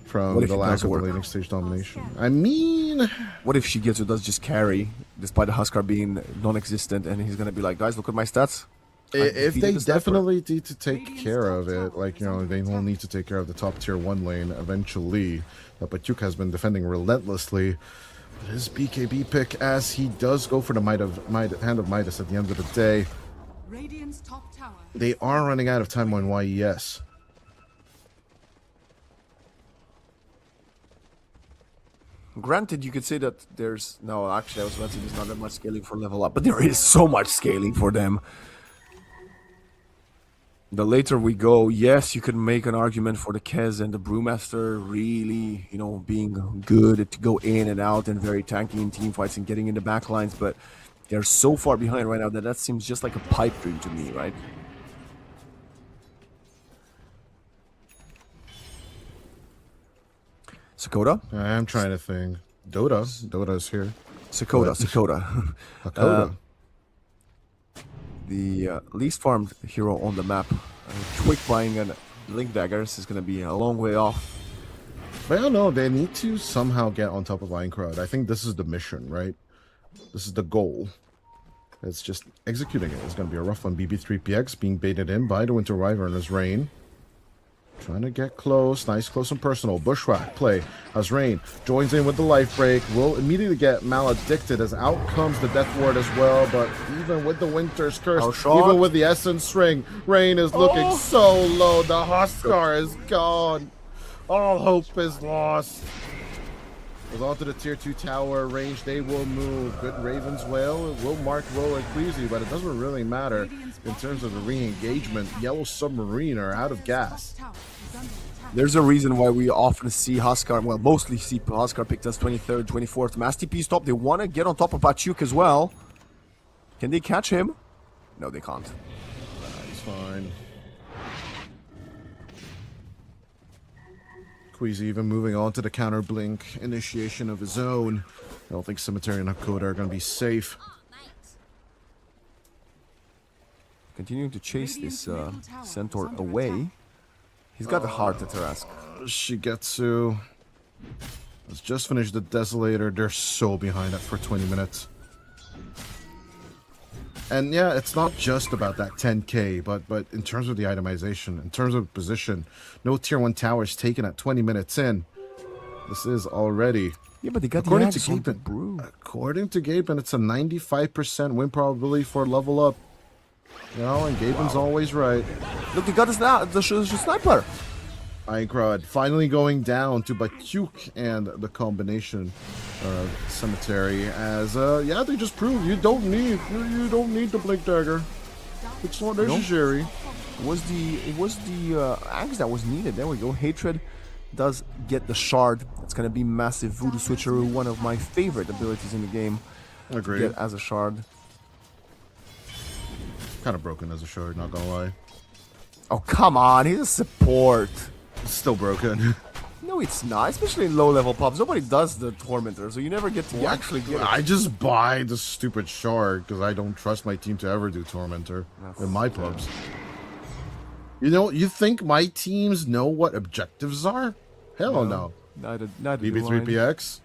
[SPEAKER 5] from the lack of the laning stage domination. I mean...
[SPEAKER 8] What if Shigetsu does just carry, despite the Huskar being non-existent, and he's going to be like, guys, look at my stats?
[SPEAKER 5] If they definitely need to take care of it, like, you know, they will need to take care of the top tier 1 lane eventually. But Yuk has been defending relentlessly. But his BKB pick, as he does go for the Hand of Midas at the end of the day. They are running out of time on YES.
[SPEAKER 8] Granted, you could say that there's... No, actually, I was about to say there's not that much scaling for level up, but there is so much scaling for them. The later we go, yes, you could make an argument for the Kez and the Brewmaster really, you know, being good to go in and out and very tanky in team fights and getting in the back lines, but they're so far behind right now that that seems just like a pipe dream to me, right? Sakota?
[SPEAKER 5] I am trying to think. Dota's here.
[SPEAKER 8] Sakota.
[SPEAKER 5] Hakoda.
[SPEAKER 8] The least farmed hero on the map. Quick buying and Link Daggers is going to be a long way off.
[SPEAKER 5] But I don't know, they need to somehow get on top of Eincrod. I think this is the mission, right? This is the goal. It's just executing it. It's going to be a rough one. BB3PX being baited in by the Winter Wyvern as Rain. Trying to get close. Nice, close and personal. Bushwhack play as Rain joins in with the life break. Will immediately get maledicted as out comes the Death Ward as well. But even with the Winter's Curse, even with the Essence Ring, Rain is looking so low. The Huskar is gone. All hope is lost. Goes onto the tier 2 tower range. They will move. Good Raven's Wail will mark Roll and Queasy, but it doesn't really matter in terms of the re-engagement. Yellow Submarine are out of gas.
[SPEAKER 8] There's a reason why we often see Huskar, well, mostly see Huskar picked as 23rd, 24th. Mass TP stop. They want to get on top of Pachuk as well. Can they catch him? No, they can't.
[SPEAKER 5] He's fine. Queasy even moving on to the counter blink initiation of his own. I don't think Cemetery and Hakoda are going to be safe.
[SPEAKER 8] continuing to chase this centaur away. He's got the heart at Tarask.
[SPEAKER 5] Shigetsu has just finished the Desolator. They're so behind it for 20 minutes. And yeah, it's not just about that 10k, but in terms of the itemization, in terms of position, no tier 1 towers taken at 20 minutes in. This is already...
[SPEAKER 8] Yeah, but they got
[SPEAKER 5] according
[SPEAKER 8] the
[SPEAKER 5] to Gaben, according to Gaben, it's a 95% win probability for level up. You know, and Gaben's always right.
[SPEAKER 8] Look, they got the sniper.
[SPEAKER 5] Einkrad finally going down to Batyuk and the combination cemetery as yeah, they just proved you don't need the blink dagger. It's not necessary.
[SPEAKER 8] It was the axe that was needed. There we go. Hatred does get the shard. It's gonna be massive voodoo switcheroo, one of my favorite abilities in the game.
[SPEAKER 5] Agreed.
[SPEAKER 8] Get as a shard.
[SPEAKER 5] Kind of broken as a shard, not gonna lie.
[SPEAKER 8] Oh come on, he's a support.
[SPEAKER 5] It's still broken.
[SPEAKER 8] No, it's not. Especially in low-level pubs. Nobody does the Tormentor, so you never get to actually get it.
[SPEAKER 5] I just buy the stupid shard because I don't trust my team to ever do Tormentor in my pubs. You know, you think my teams know what objectives are? Hell no.
[SPEAKER 8] Neither
[SPEAKER 5] BB3PX.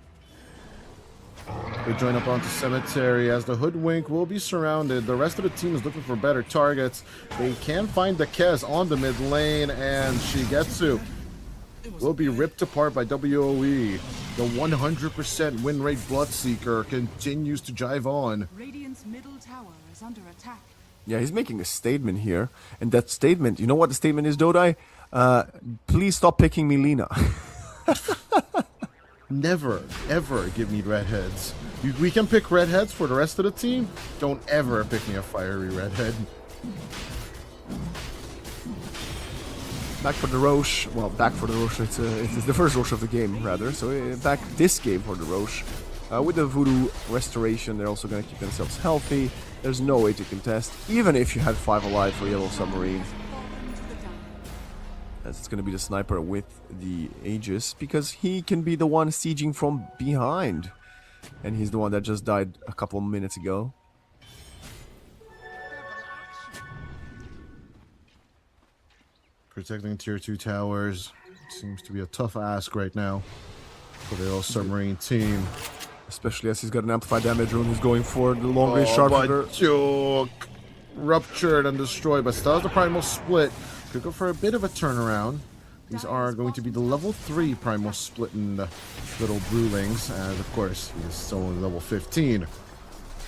[SPEAKER 5] They join up onto Cemetery as the Hoodwink will be surrounded. The rest of the team is looking for better targets. They can find the Kez on the mid lane, and Shigetsu will be ripped apart by WOE. The 100% win rate Bloodseeker continues to jive on.
[SPEAKER 7] Radiant's middle tower is under attack.
[SPEAKER 8] Yeah, he's making a statement here. And that statement, you know what the statement is, Dodai? Please stop picking me, Lina.
[SPEAKER 5] Never, ever give me redheads. We can pick redheads for the rest of the team. Don't ever pick me a fiery redhead.
[SPEAKER 8] Back for the Roche. Well, back for the Roche. It's the first Roche of the game, rather. So back this game for the Roche. With the Voodoo Restoration, they're also going to keep themselves healthy. There's no way to contest, even if you had 5 alive for Yellow Submarine. As it's going to be the sniper with the Aegis, because he can be the one sieging from behind. And he's the one that just died a couple of minutes ago.
[SPEAKER 5] Protecting tier 2 towers seems to be a tough ask right now for the Yellow Submarine team.
[SPEAKER 8] Especially as he's got an amplified damage rune, he's going for the long range sharpshooter.
[SPEAKER 5] Ruptured and destroyed, but still has the primal split. Could go for a bit of a turnaround. These are going to be the level 3 primal split in the little Brewlings, and of course he is still only level 15.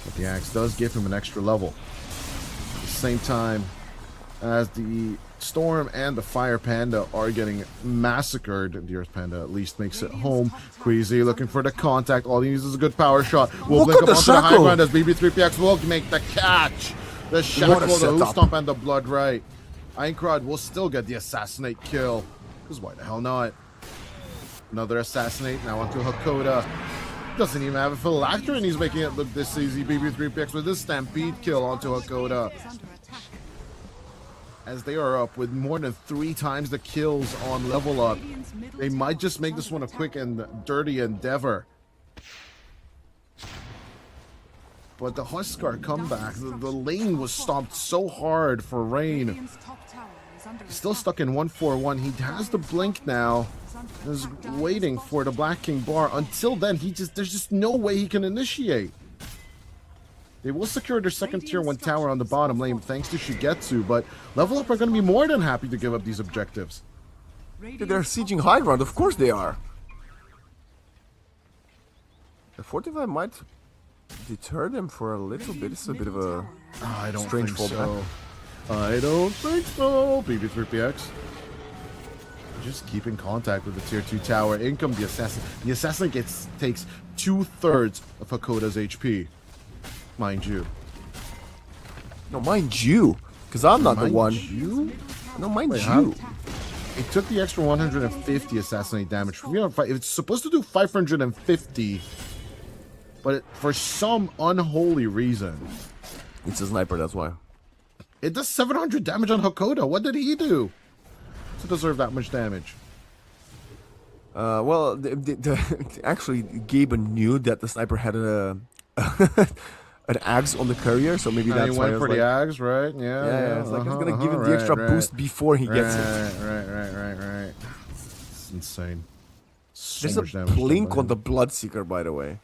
[SPEAKER 5] But the axe does give him an extra level. At the same time as the Storm and the Fire Panda are getting massacred, the Earth Panda at least makes it home. Queasy looking for the contact. All he needs is a good power shot. Will blink up onto the high ground as BB3PX will make the catch. The shackle, the hoof stomp, and the blood right. Einkrad will still get the assassinate kill. Because why the hell not? Another assassinate now onto Hakoda. Doesn't even have a phylactery and he's making it look this easy. BB3PX with this stampede kill onto Hakoda. As they are up with more than 3 times the kills on level up. They might just make this one a quick and dirty endeavor. But the Huskar comeback, the lane was stomped so hard for Rain. He's still stuck in 1-4-1. He has the blink now. He's waiting for the Black King bar. Until then, there's just no way he can initiate. They will secure their second tier 1 tower on the bottom lane thanks to Shigetsu, but Level Up are going to be more than happy to give up these objectives.
[SPEAKER 8] They're sieging high ground, of course they are. The Fortify might deter them for a little bit. It's a bit of a strange fallback.
[SPEAKER 5] I don't think so. BB3PX. Just keep in contact with the tier 2 tower. In comes the assassin. The assassin takes 2/3 of Hakoda's HP. Mind you.
[SPEAKER 8] No, mind you. Because I'm not the one.
[SPEAKER 5] You?
[SPEAKER 8] No, mind
[SPEAKER 5] Wait,
[SPEAKER 8] you.
[SPEAKER 5] It took the extra 150 assassinate damage. It's supposed to do 550. But for some unholy reason.
[SPEAKER 8] It's a sniper, that's why.
[SPEAKER 5] It does 700 damage on Hakoda. What did he do to deserve that much damage?
[SPEAKER 8] Well, actually, Gaben knew that the sniper had a an Axe on the courier, so maybe
[SPEAKER 5] And
[SPEAKER 8] that's
[SPEAKER 5] he
[SPEAKER 8] why
[SPEAKER 5] went
[SPEAKER 8] I was
[SPEAKER 5] for
[SPEAKER 8] like,
[SPEAKER 5] the Ags, right? Yeah,
[SPEAKER 8] it's like it's gonna give him the extra boost before he gets it.
[SPEAKER 5] Right. It's insane. So
[SPEAKER 8] There's a
[SPEAKER 5] much damage done
[SPEAKER 8] blink
[SPEAKER 5] by
[SPEAKER 8] on
[SPEAKER 5] him.
[SPEAKER 8] the Bloodseeker, by the way.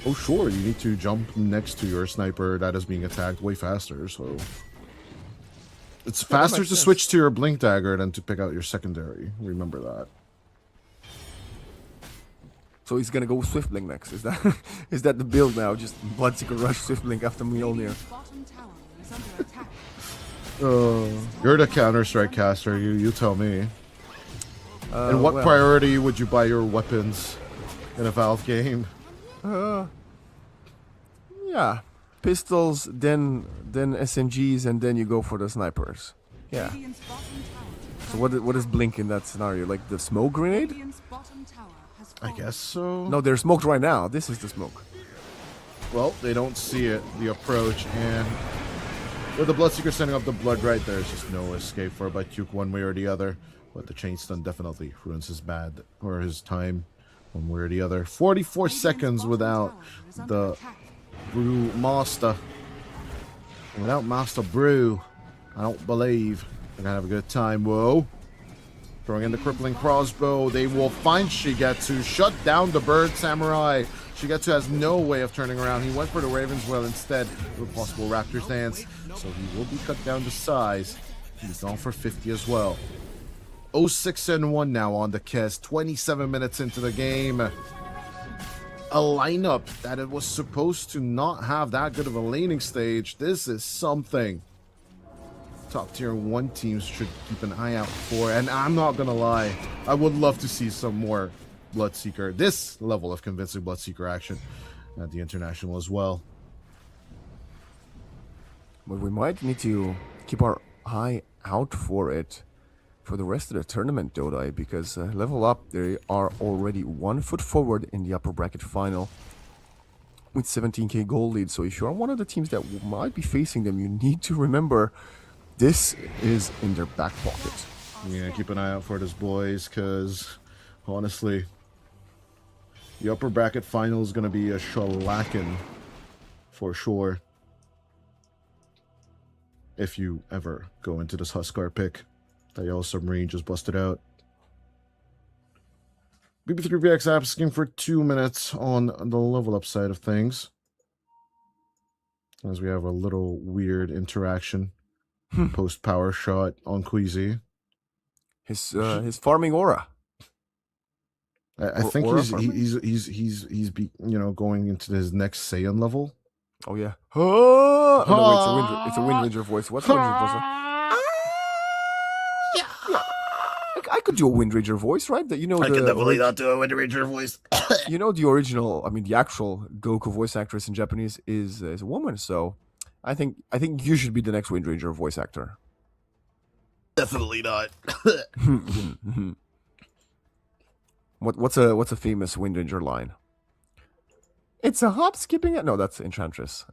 [SPEAKER 5] Oh, sure, you need to jump next to your sniper that is being attacked way faster, so... It's faster to switch to your blink dagger than to pick out your secondary. Remember that.
[SPEAKER 8] So he's gonna go Swift Blink next. Is that the build now? Just Bloodseeker rush Swift Blink after Mjolnir.
[SPEAKER 7] Bottom tower is under attack.
[SPEAKER 5] You're the Counter-Strike caster, you tell me. And what
[SPEAKER 8] well.
[SPEAKER 5] priority would you buy your weapons in a Valve game?
[SPEAKER 8] Yeah. Pistols, then SMGs, and then you go for the snipers. Yeah.
[SPEAKER 7] Radiant's bottom tower.
[SPEAKER 8] So what is Blink in that scenario? Like the smoke grenade?
[SPEAKER 7] Radiant's bottom tower has
[SPEAKER 5] I
[SPEAKER 7] fallen.
[SPEAKER 5] guess so.
[SPEAKER 8] No, they're smoked right now. This is the smoke.
[SPEAKER 5] Well, they don't see it, the approach, and with the Bloodseeker sending up the blood right there, there's just no escape for Baityuk one way or the other. But the chain stun definitely ruins his his time one way or the other. 44 seconds without the Brew Master. Without Master Brew, I don't believe they're gonna have a good time. Whoa. Throwing in the crippling crossbow. They will find Shigetsu. Shut down the bird samurai. Shigetsu has no way of turning around. He went for the Ravenswell instead with a possible Raptor's Dance. So he will be cut down to size. He's gone for 50 as well. 0-6-1 now on the Kiss. 27 minutes into the game. A lineup that it was supposed to not have that good of a laning stage. This is something top tier 1 teams should keep an eye out for. And I'm not gonna lie, I would love to see some more Bloodseeker, this level of convincing Bloodseeker action at the International as well.
[SPEAKER 8] But we might need to keep our eye out for it for the rest of the tournament, Dodai, because Level Up, they are already 1 foot forward in the upper bracket final with 17k goal lead. So if you are one of the teams that might be facing them, you need to remember this is in their back pocket.
[SPEAKER 5] Yeah, keep an eye out for this, boys, because honestly, the upper bracket final is going to be a shellacking for sure. If you ever go into this Huskar pick that Yellow Submarine just busted out. BB3PX asking for 2 minutes on the level up side of things. As we have a little weird interaction post power shot on Queasy.
[SPEAKER 8] His farming aura.
[SPEAKER 5] I think he's going into his next Saiyan level.
[SPEAKER 8] Oh yeah. Oh, no, it's a Wind Ranger voice. What's Wind Ranger voice? Yeah. I could do a Wind Ranger voice, right? That
[SPEAKER 5] I can definitely not do a Wind Ranger voice.
[SPEAKER 8] You know, the original, I mean, the actual Goku voice actress in Japanese is a woman. So, I think you should be the next Wind Ranger voice actor.
[SPEAKER 5] Definitely not.
[SPEAKER 8] What's a famous Wind Ranger line? It's a hop skipping it. No, that's Enchantress.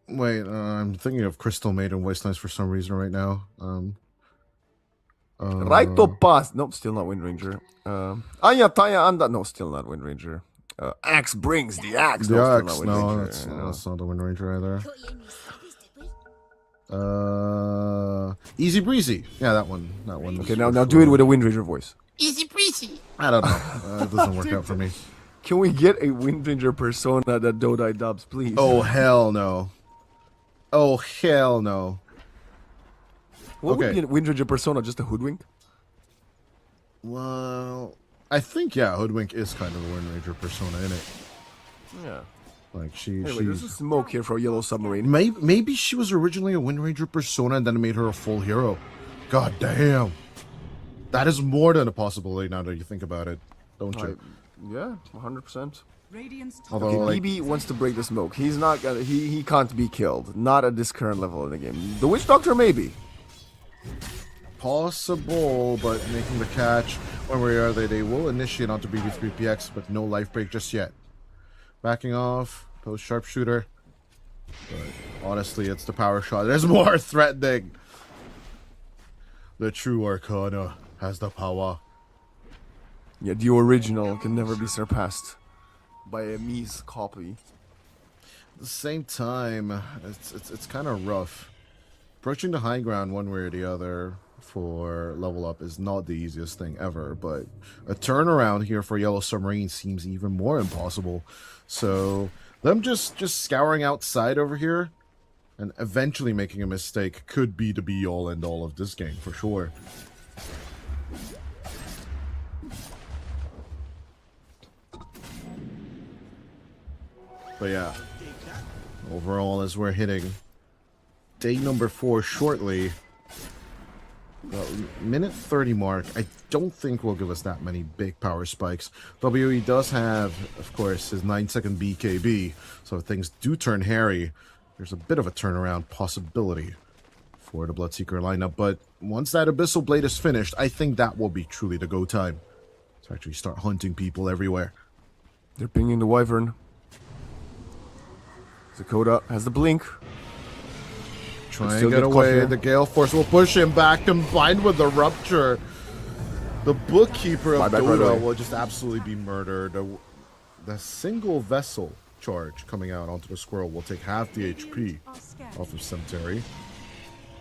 [SPEAKER 5] Wait, I'm thinking of Crystal Maiden voice lines for some reason right now.
[SPEAKER 8] Right to pass. Nope, still not Wind Ranger. Anya Taya Anda. No, still not Wind Ranger. Axe brings the axe.
[SPEAKER 5] The
[SPEAKER 8] no,
[SPEAKER 5] axe.
[SPEAKER 8] still not Wind Ranger.
[SPEAKER 5] That's not the Wind Ranger either. Easy Breezy. Yeah, that one.
[SPEAKER 8] Okay, now do it with a Wind Ranger voice.
[SPEAKER 12] Easy breezy.
[SPEAKER 5] I don't know. It doesn't work out for me.
[SPEAKER 8] Can we get a Wind Ranger persona that Dodai dubs, please?
[SPEAKER 5] Oh, hell no. Oh, hell no.
[SPEAKER 8] What would be a Wind Ranger persona? Just a hoodwink?
[SPEAKER 5] Well, I think, yeah, Hoodwink is kind of a Wind Ranger persona, in it?
[SPEAKER 8] Yeah.
[SPEAKER 5] Like,
[SPEAKER 8] Anyway, there's a smoke here for a Yellow Submarine.
[SPEAKER 5] Maybe she was originally a Wind Ranger persona and then it made her a full hero. God damn. That is more than a possibility now that you think about it, don't you?
[SPEAKER 8] Yeah, 100%.
[SPEAKER 5] Although,
[SPEAKER 8] okay, BB wants to break the smoke. He's not gonna. He can't be killed. Not at this current level in the game. The Witch Doctor maybe.
[SPEAKER 5] Possible, but making the catch. When we are there, they will initiate onto BB3PX, but no life break just yet. Backing off, post sharpshooter. But honestly, it's the power shot. There's more threatening. The true Arcana has the power.
[SPEAKER 8] Yeah, the original can never be surpassed. by a Mies copy.
[SPEAKER 5] At the same time, it's kind of rough. Approaching the high ground one way or the other for level up is not the easiest thing ever, but a turnaround here for Yellow Submarine seems even more impossible. So them just scouring outside over here and eventually making a mistake could be the be-all and all of this game for sure. But yeah, overall, as we're hitting day number 4 shortly, minute 30 mark, I don't think will give us that many big power spikes. WE does have, of course, his 9-second BKB, so if things do turn hairy, there's a bit of a turnaround possibility for the Bloodseeker lineup. But once that Abyssal Blade is finished, I think that will be truly the go time to actually start hunting people everywhere.
[SPEAKER 8] They're pinging the Wyvern. Dakota has the blink.
[SPEAKER 5] Try and get away. The Gale Force will push him back, combined with the Rupture. The Bookkeeper of Dota will just absolutely be murdered. The single vessel charge coming out onto the Squirrel will take half the HP off of Cemetery.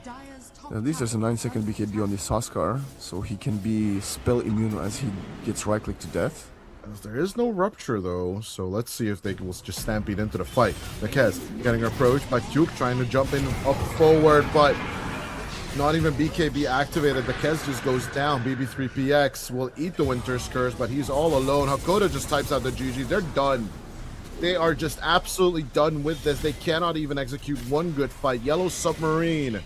[SPEAKER 8] At least there's a 9-second BKB on the Huskar, so he can be spell immune as he gets right-click to death.
[SPEAKER 5] There is no Rupture though, so let's see if they will just stampede into the fight. Nikez getting approached by Duke, trying to jump in up forward, but not even BKB activated. Nikez just goes down. BB3PX will eat the Winter's Curse, but he's all alone. Hakoda just types out the GG. They're done. They are just absolutely done with this. They cannot even execute one good fight. Yellow Submarine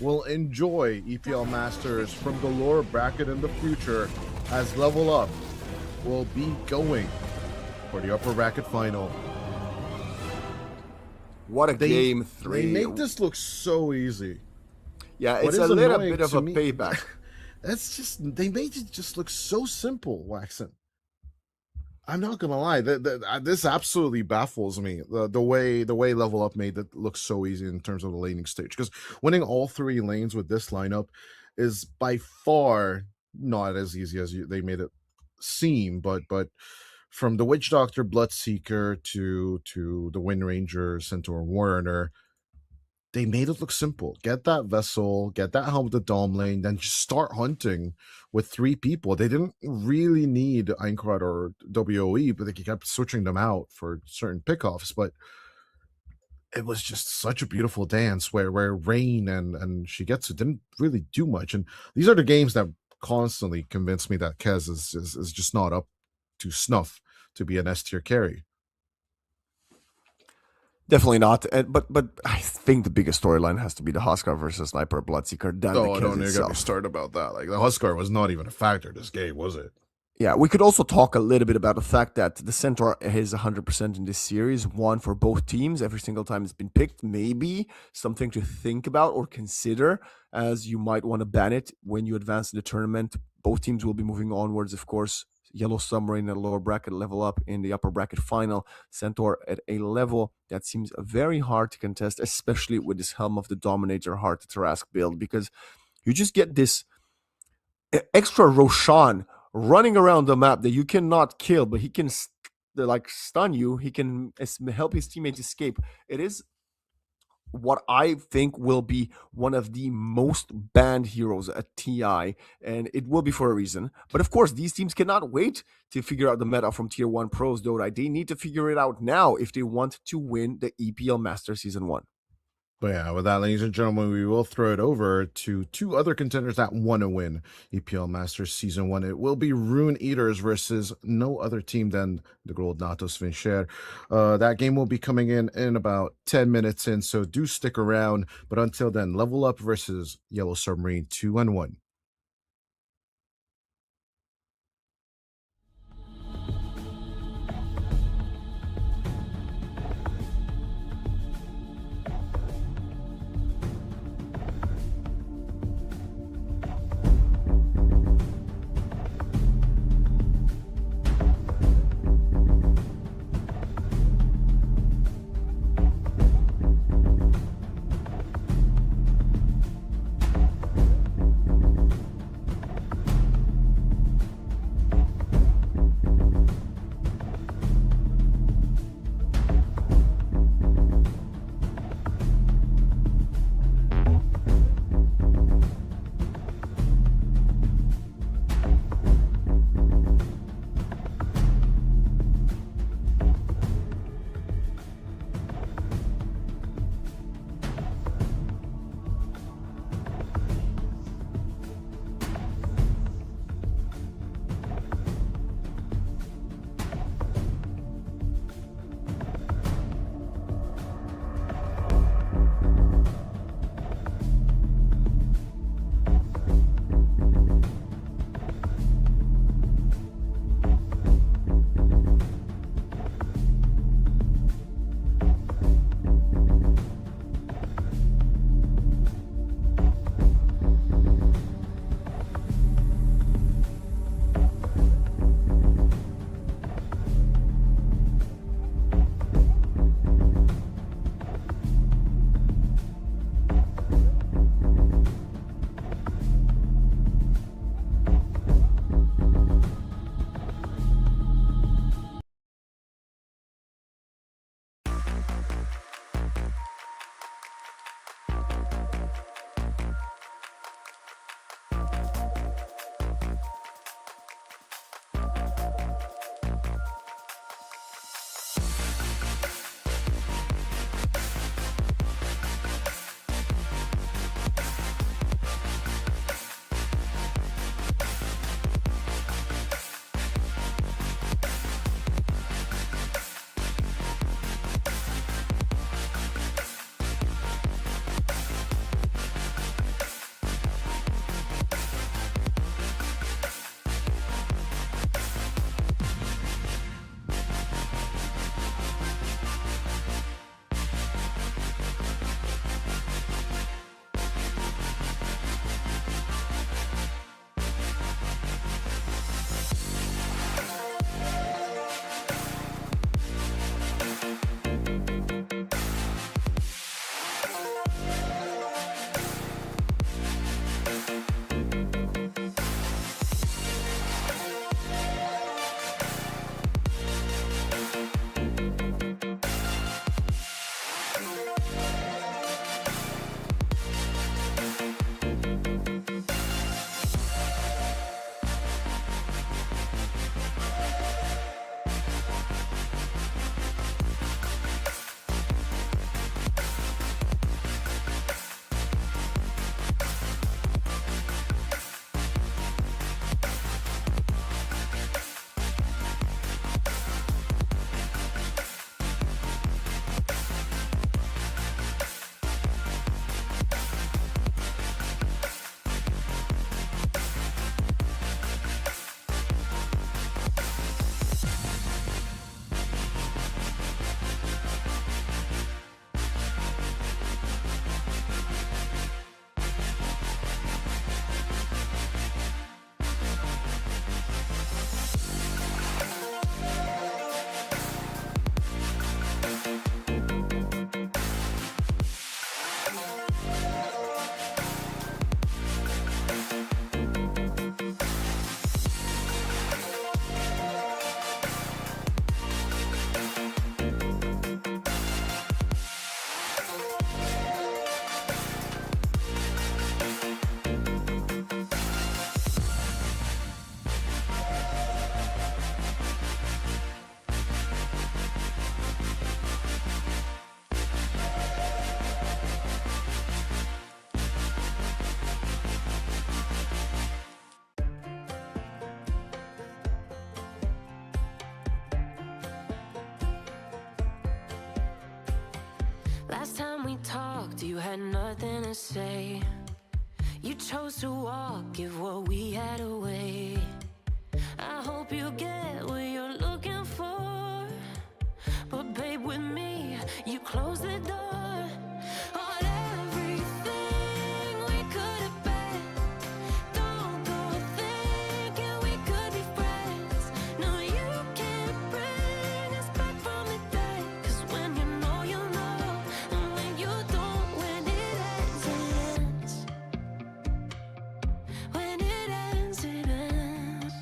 [SPEAKER 5] will enjoy EPL Masters from the lower bracket in the future as Level Up will be going for the upper bracket final.
[SPEAKER 8] What a game 3.
[SPEAKER 5] They make this look so easy.
[SPEAKER 8] Yeah, it's a little bit of a payback.
[SPEAKER 5] That's just, they made it just look so simple, Waxen. I'm not gonna lie, this absolutely baffles me. The way Level Up made it look so easy in terms of the laning stage, because winning all 3 lanes with this lineup is by far not as easy as they made it seem. But from the Witch Doctor, Bloodseeker to the Wind Ranger, Centaur, Warner, they made it look simple. Get that vessel, get that helm with the Dom lane, then just start hunting with 3 people. They didn't really need Aincrad or WOE, but they kept switching them out for certain pickoffs. But it was just such a beautiful dance where Rain and Shigetsu didn't really do much. And these are the games that constantly convince me that Kez is just not up to snuff to be an S-tier carry.
[SPEAKER 8] Definitely not. But I think the biggest storyline has to be the Huskar versus Sniper Bloodseeker.
[SPEAKER 5] Oh, don't even get me started about that. Like, the Huskar was not even a factor this game, was it?
[SPEAKER 8] Yeah, we could also talk a little bit about the fact that the Centaur is 100% in this series, one for both teams. Every single time it's been picked, maybe something to think about or consider, as you might want to ban it when you advance in the tournament. Both teams will be moving onwards, of course. Yellow Submarine at a lower bracket, Level Up in the upper bracket final. Centaur at a level that seems very hard to contest, especially with this Helm of the Dominator hard to Tarrasque build, because you just get this extra Roshan running around the map that you cannot kill, but he can stun you. He can help his teammates escape. It is what I think will be one of the most banned heroes at TI, and it will be for a reason. But of course, these teams cannot wait to figure out the meta from Tier 1 pros, Dota. They need to figure it out now if they want to win the EPL Master Season 1.
[SPEAKER 5] But yeah, with that, ladies and gentlemen, we will throw it over to 2 other contenders that want to win EPL Masters Season 1. It will be Rune Eaters versus no other team than the Gold Natos Vincher. That game will be coming in about 10 minutes in, so do stick around. But until then, Level Up versus Yellow Submarine 2-1.
[SPEAKER 11] Last time we talked, you had nothing to say. You chose to walk, give what we had away. I hope you get what you're looking for. But babe, with me, you close the door on everything we could have been. Don't go thinking we could be friends. No, you can't bring us back from the dead. 'Cause when you know, you know. And when you don't, when it ends, it ends. When it ends, it ends.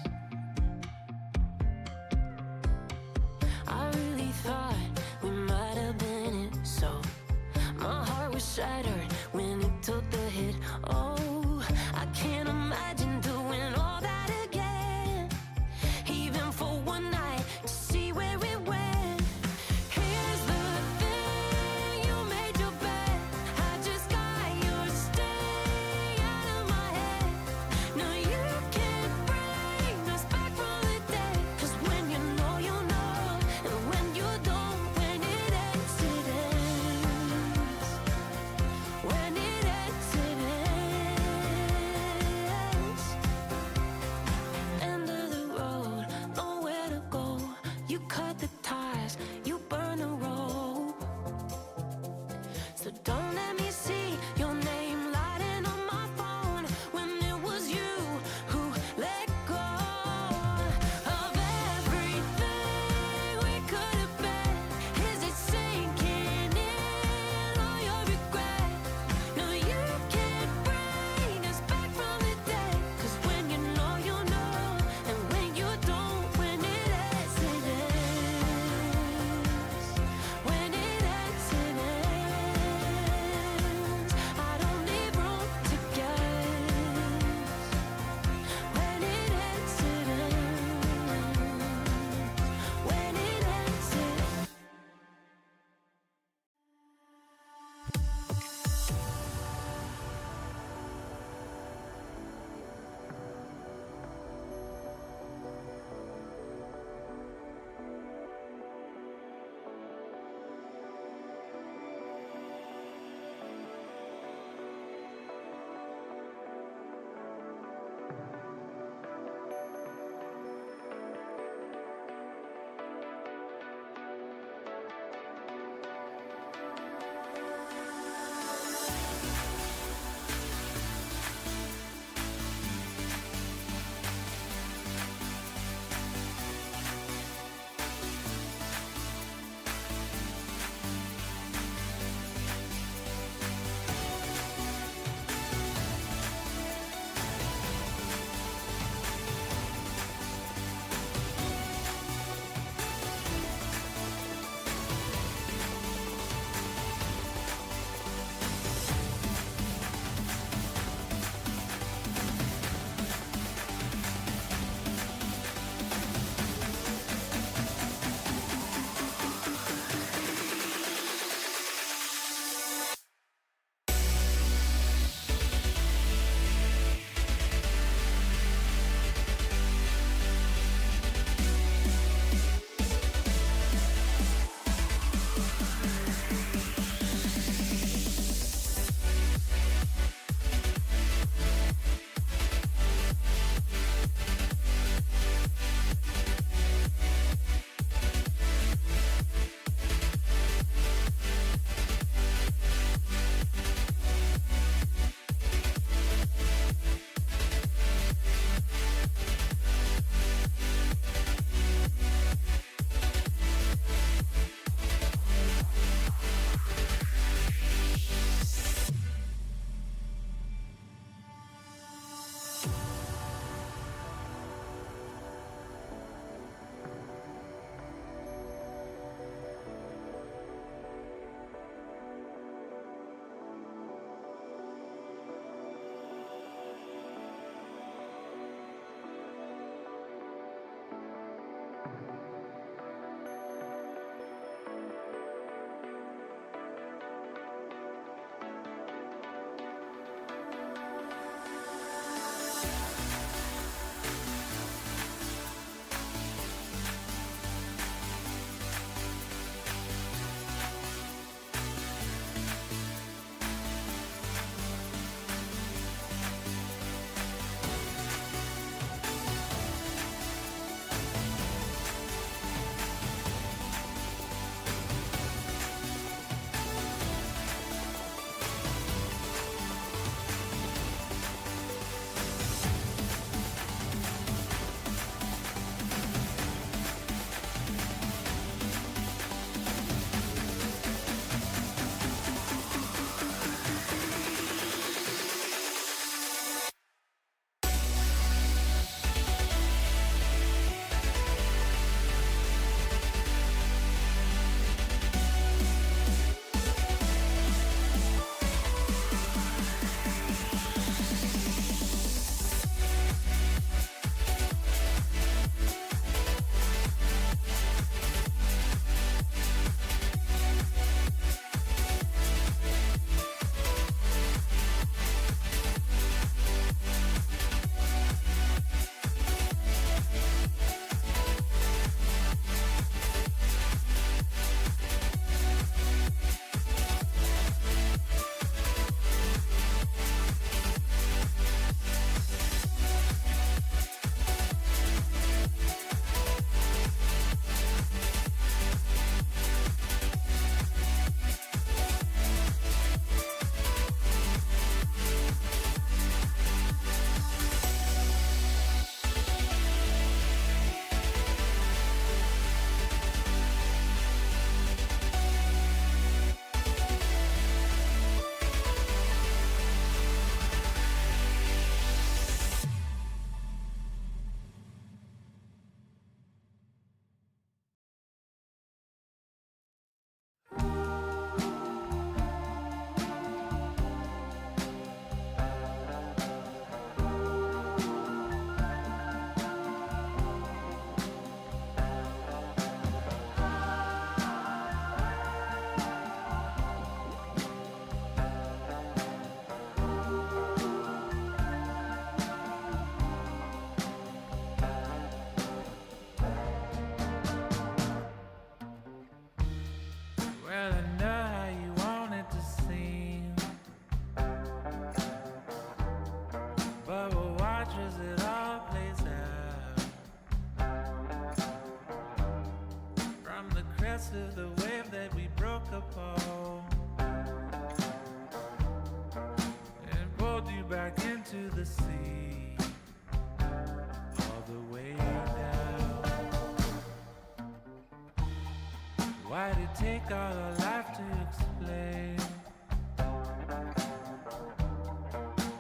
[SPEAKER 2] take all our life to explain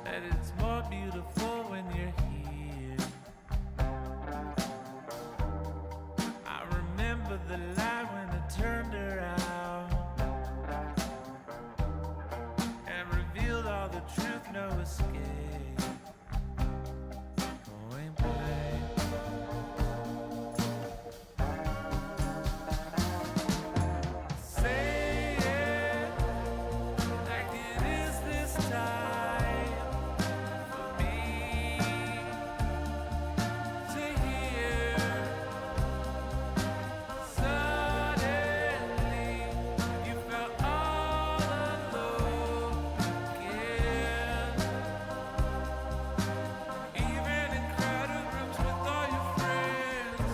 [SPEAKER 2] that it's more beautiful when you're here. I remember the light when it turned around and revealed all the truth, no escape. Oh, ain't plain. Say it like it is this time for me to hear. Suddenly you felt all alone again, even in crowded rooms with all your friends.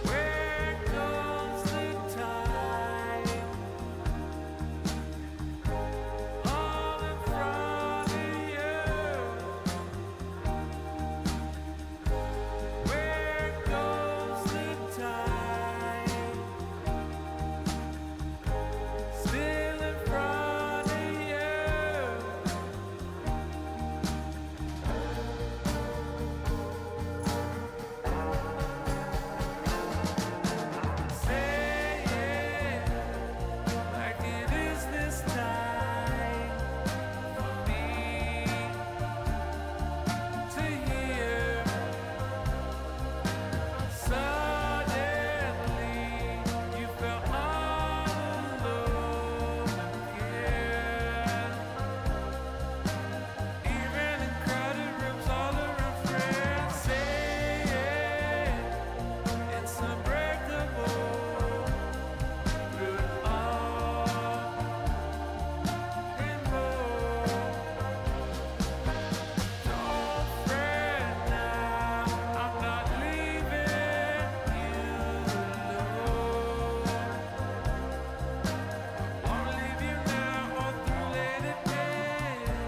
[SPEAKER 2] Where goes the time? All in front of you. Where goes the time? Still in front of you. Say it like it is this time for me to hear. Suddenly you felt all alone again, even in crowded rooms all around friends. Say it, it's unbreakable through it all and more. Don't fret now, I'm not leaving you alone. Won't leave you now or through later days.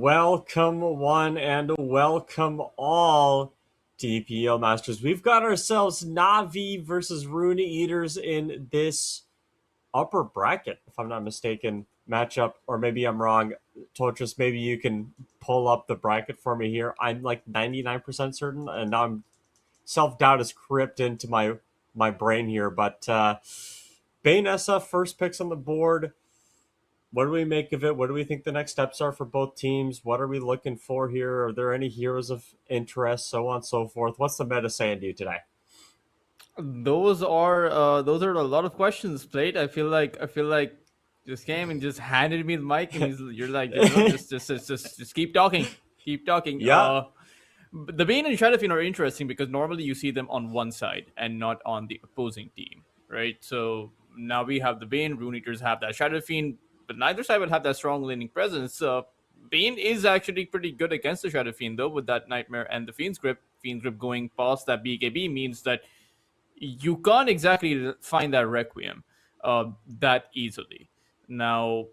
[SPEAKER 12] Welcome one and welcome all to EPL Masters. We've got ourselves Navi versus Rune Eaters in this upper bracket, if I'm not mistaken, matchup, or maybe I'm wrong. Totris, maybe you can pull up the bracket for me here. I'm like 99% certain, and now I'm self-doubt has crept into my brain here. But Bane SF first picks on the board. What do we make of it? What do we think the next steps are for both teams? What are we looking for here? Are there any heroes of interest? So on and so forth. What's the meta saying to you today?
[SPEAKER 13] Those are a lot of questions played. I feel like just came and just handed me the mic, and you're like, just keep talking, keep talking.
[SPEAKER 12] Yeah.
[SPEAKER 13] The Bane and Shadowfiend are interesting because normally you see them on one side and not on the opposing team, right? So now we have the Bane, Rune Eaters have that Shadowfiend, but neither side will have that strong laning presence. Bane is actually pretty good against the Shadowfiend though, with that Nightmare and the Fiend's Grip. Fiend's Grip going past that BKB means that you can't exactly find that Requiem that easily. Now,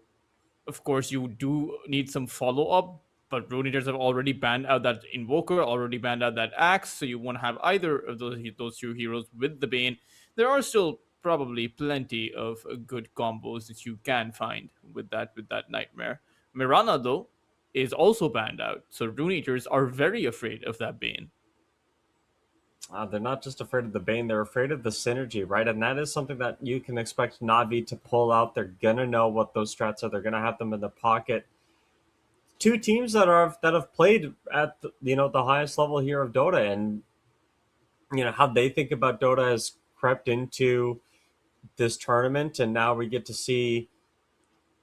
[SPEAKER 13] of course, you do need some follow up, but Rune Eaters have already banned out that Invoker, already banned out that Axe, so you won't have either of those two heroes with the Bane. There are still probably plenty of good combos that you can find with that Nightmare. Mirana, though, is also banned out, so Rune Eaters are very afraid of that Bane.
[SPEAKER 12] They're not just afraid of the Bane, they're afraid of the synergy, right? And that is something that you can expect Navi to pull out. They're going to know what those strats are. They're going to have them in the pocket. Two teams that have played at the highest level here of Dota, and how they think about Dota has crept into this tournament, and now we get to see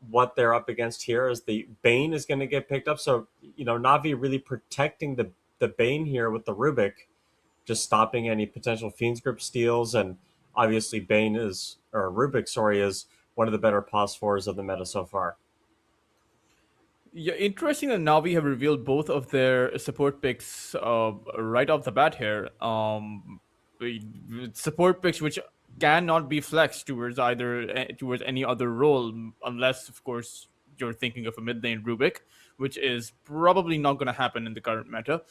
[SPEAKER 12] what they're up against here as the Bane is going to get picked up. So, Navi really protecting the Bane here with the Rubik, just stopping any potential Fiend's Grip steals, and obviously Rubik is one of the better pos 4s of the meta so far.
[SPEAKER 13] Yeah, interesting that Navi have revealed both of their support picks right off the bat here. Support picks which cannot be flexed towards any other role, unless of course you're thinking of a mid lane Rubik, which is probably not going to happen in the current meta.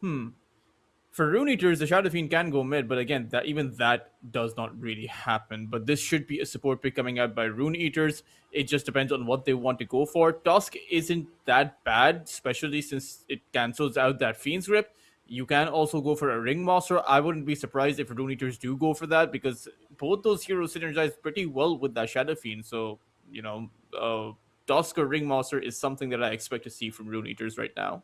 [SPEAKER 13] For Rune Eaters, the Shadowfiend can go mid, but again, that does not really happen. But this should be a support pick coming out by Rune Eaters. It just depends on what they want to go for. Tusk isn't that bad, especially since it cancels out that Fiend's Grip. You can also go for a Ringmaster. I wouldn't be surprised if Rune Eaters do go for that, because both those heroes synergize pretty well with that Shadowfiend. So, Tusk or Ringmaster is something that I expect to see from Rune Eaters right now.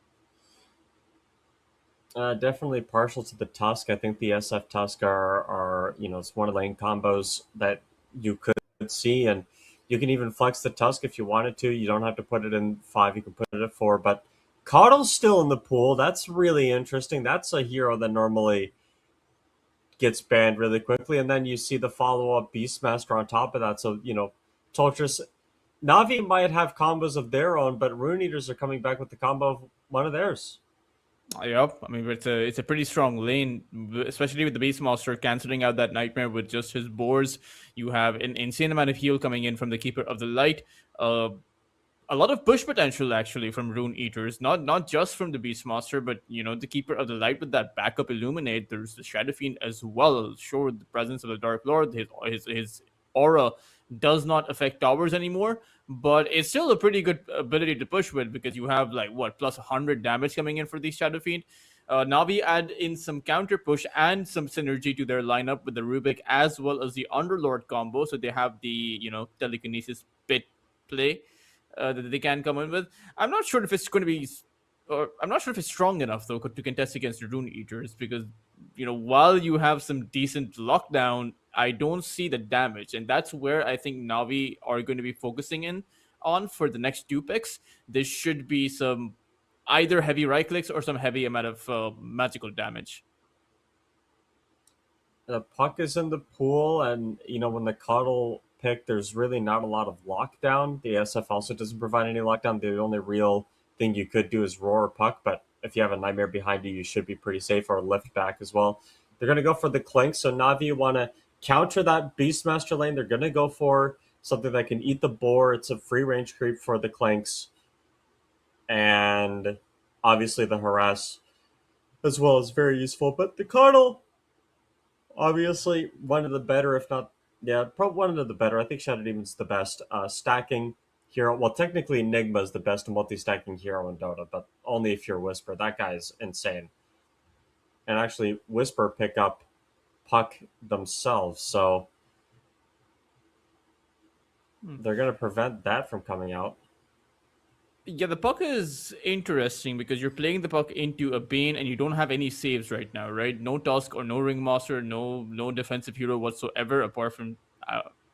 [SPEAKER 12] Definitely partial to the Tusk. I think the SF Tusk are it's one of the lane combos that you could see, and you can even flex the Tusk if you wanted to. You don't have to put it in 5, you can put it at 4, but Coddle's still in the pool. That's really interesting. That's a hero that normally gets banned really quickly, and then you see the follow-up Beastmaster on top of that. So, Toltris, Navi might have combos of their own, but Rune Eaters are coming back with the combo of one of theirs.
[SPEAKER 13] Yep, I mean, it's a pretty strong lane, especially with the Beastmaster canceling out that Nightmare with just his boars. You have an insane amount of heal coming in from the Keeper of the Light. A lot of push potential actually from Rune Eaters, not just from the Beastmaster, but the Keeper of the Light with that backup Illuminate. There's the Shadowfiend as well. Sure, the presence of the Dark Lord, his aura does not affect towers anymore, but it's still a pretty good ability to push with, because you have plus 100 damage coming in for these Shadowfiend. Navi add in some counter push and some synergy to their lineup with the Rubik as well as the Underlord combo, so they have the telekinesis pit play that they can come in with. I'm not sure if it's going to be, I'm not sure if it's strong enough though to contest against the Rune Eaters, because while you have some decent lockdown, I don't see the damage, and that's where I think Navi are going to be focusing on for the next 2 picks. There should be some either heavy right clicks or some heavy amount of magical damage.
[SPEAKER 12] The puck is in the pool, and when the Cuddle pick, there's really not a lot of lockdown. The SF also doesn't provide any lockdown. The only real thing you could do is roar puck, but if you have a Nightmare behind you, you should be pretty safe, or lift back as well. They're going to go for the Clink, so Navi want to counter that Beastmaster lane. They're going to go for something that can eat the boar. It's a free range creep for the Clanks. and obviously the harass as well is very useful. But the Cardinal, obviously one of the better, if not, yeah, probably one of the better. I think Shadow Demon's the best stacking hero. Well, technically Enigma is the best multi-stacking hero in Dota, but only if you're Whisper. That guy's insane. And actually, Whisper pick up Puck themselves, so they're going to prevent that from coming out.
[SPEAKER 13] Yeah, the puck is interesting because you're playing the puck into a Bane and you don't have any saves right now, right? No Tusk or no Ringmaster, no defensive hero whatsoever apart from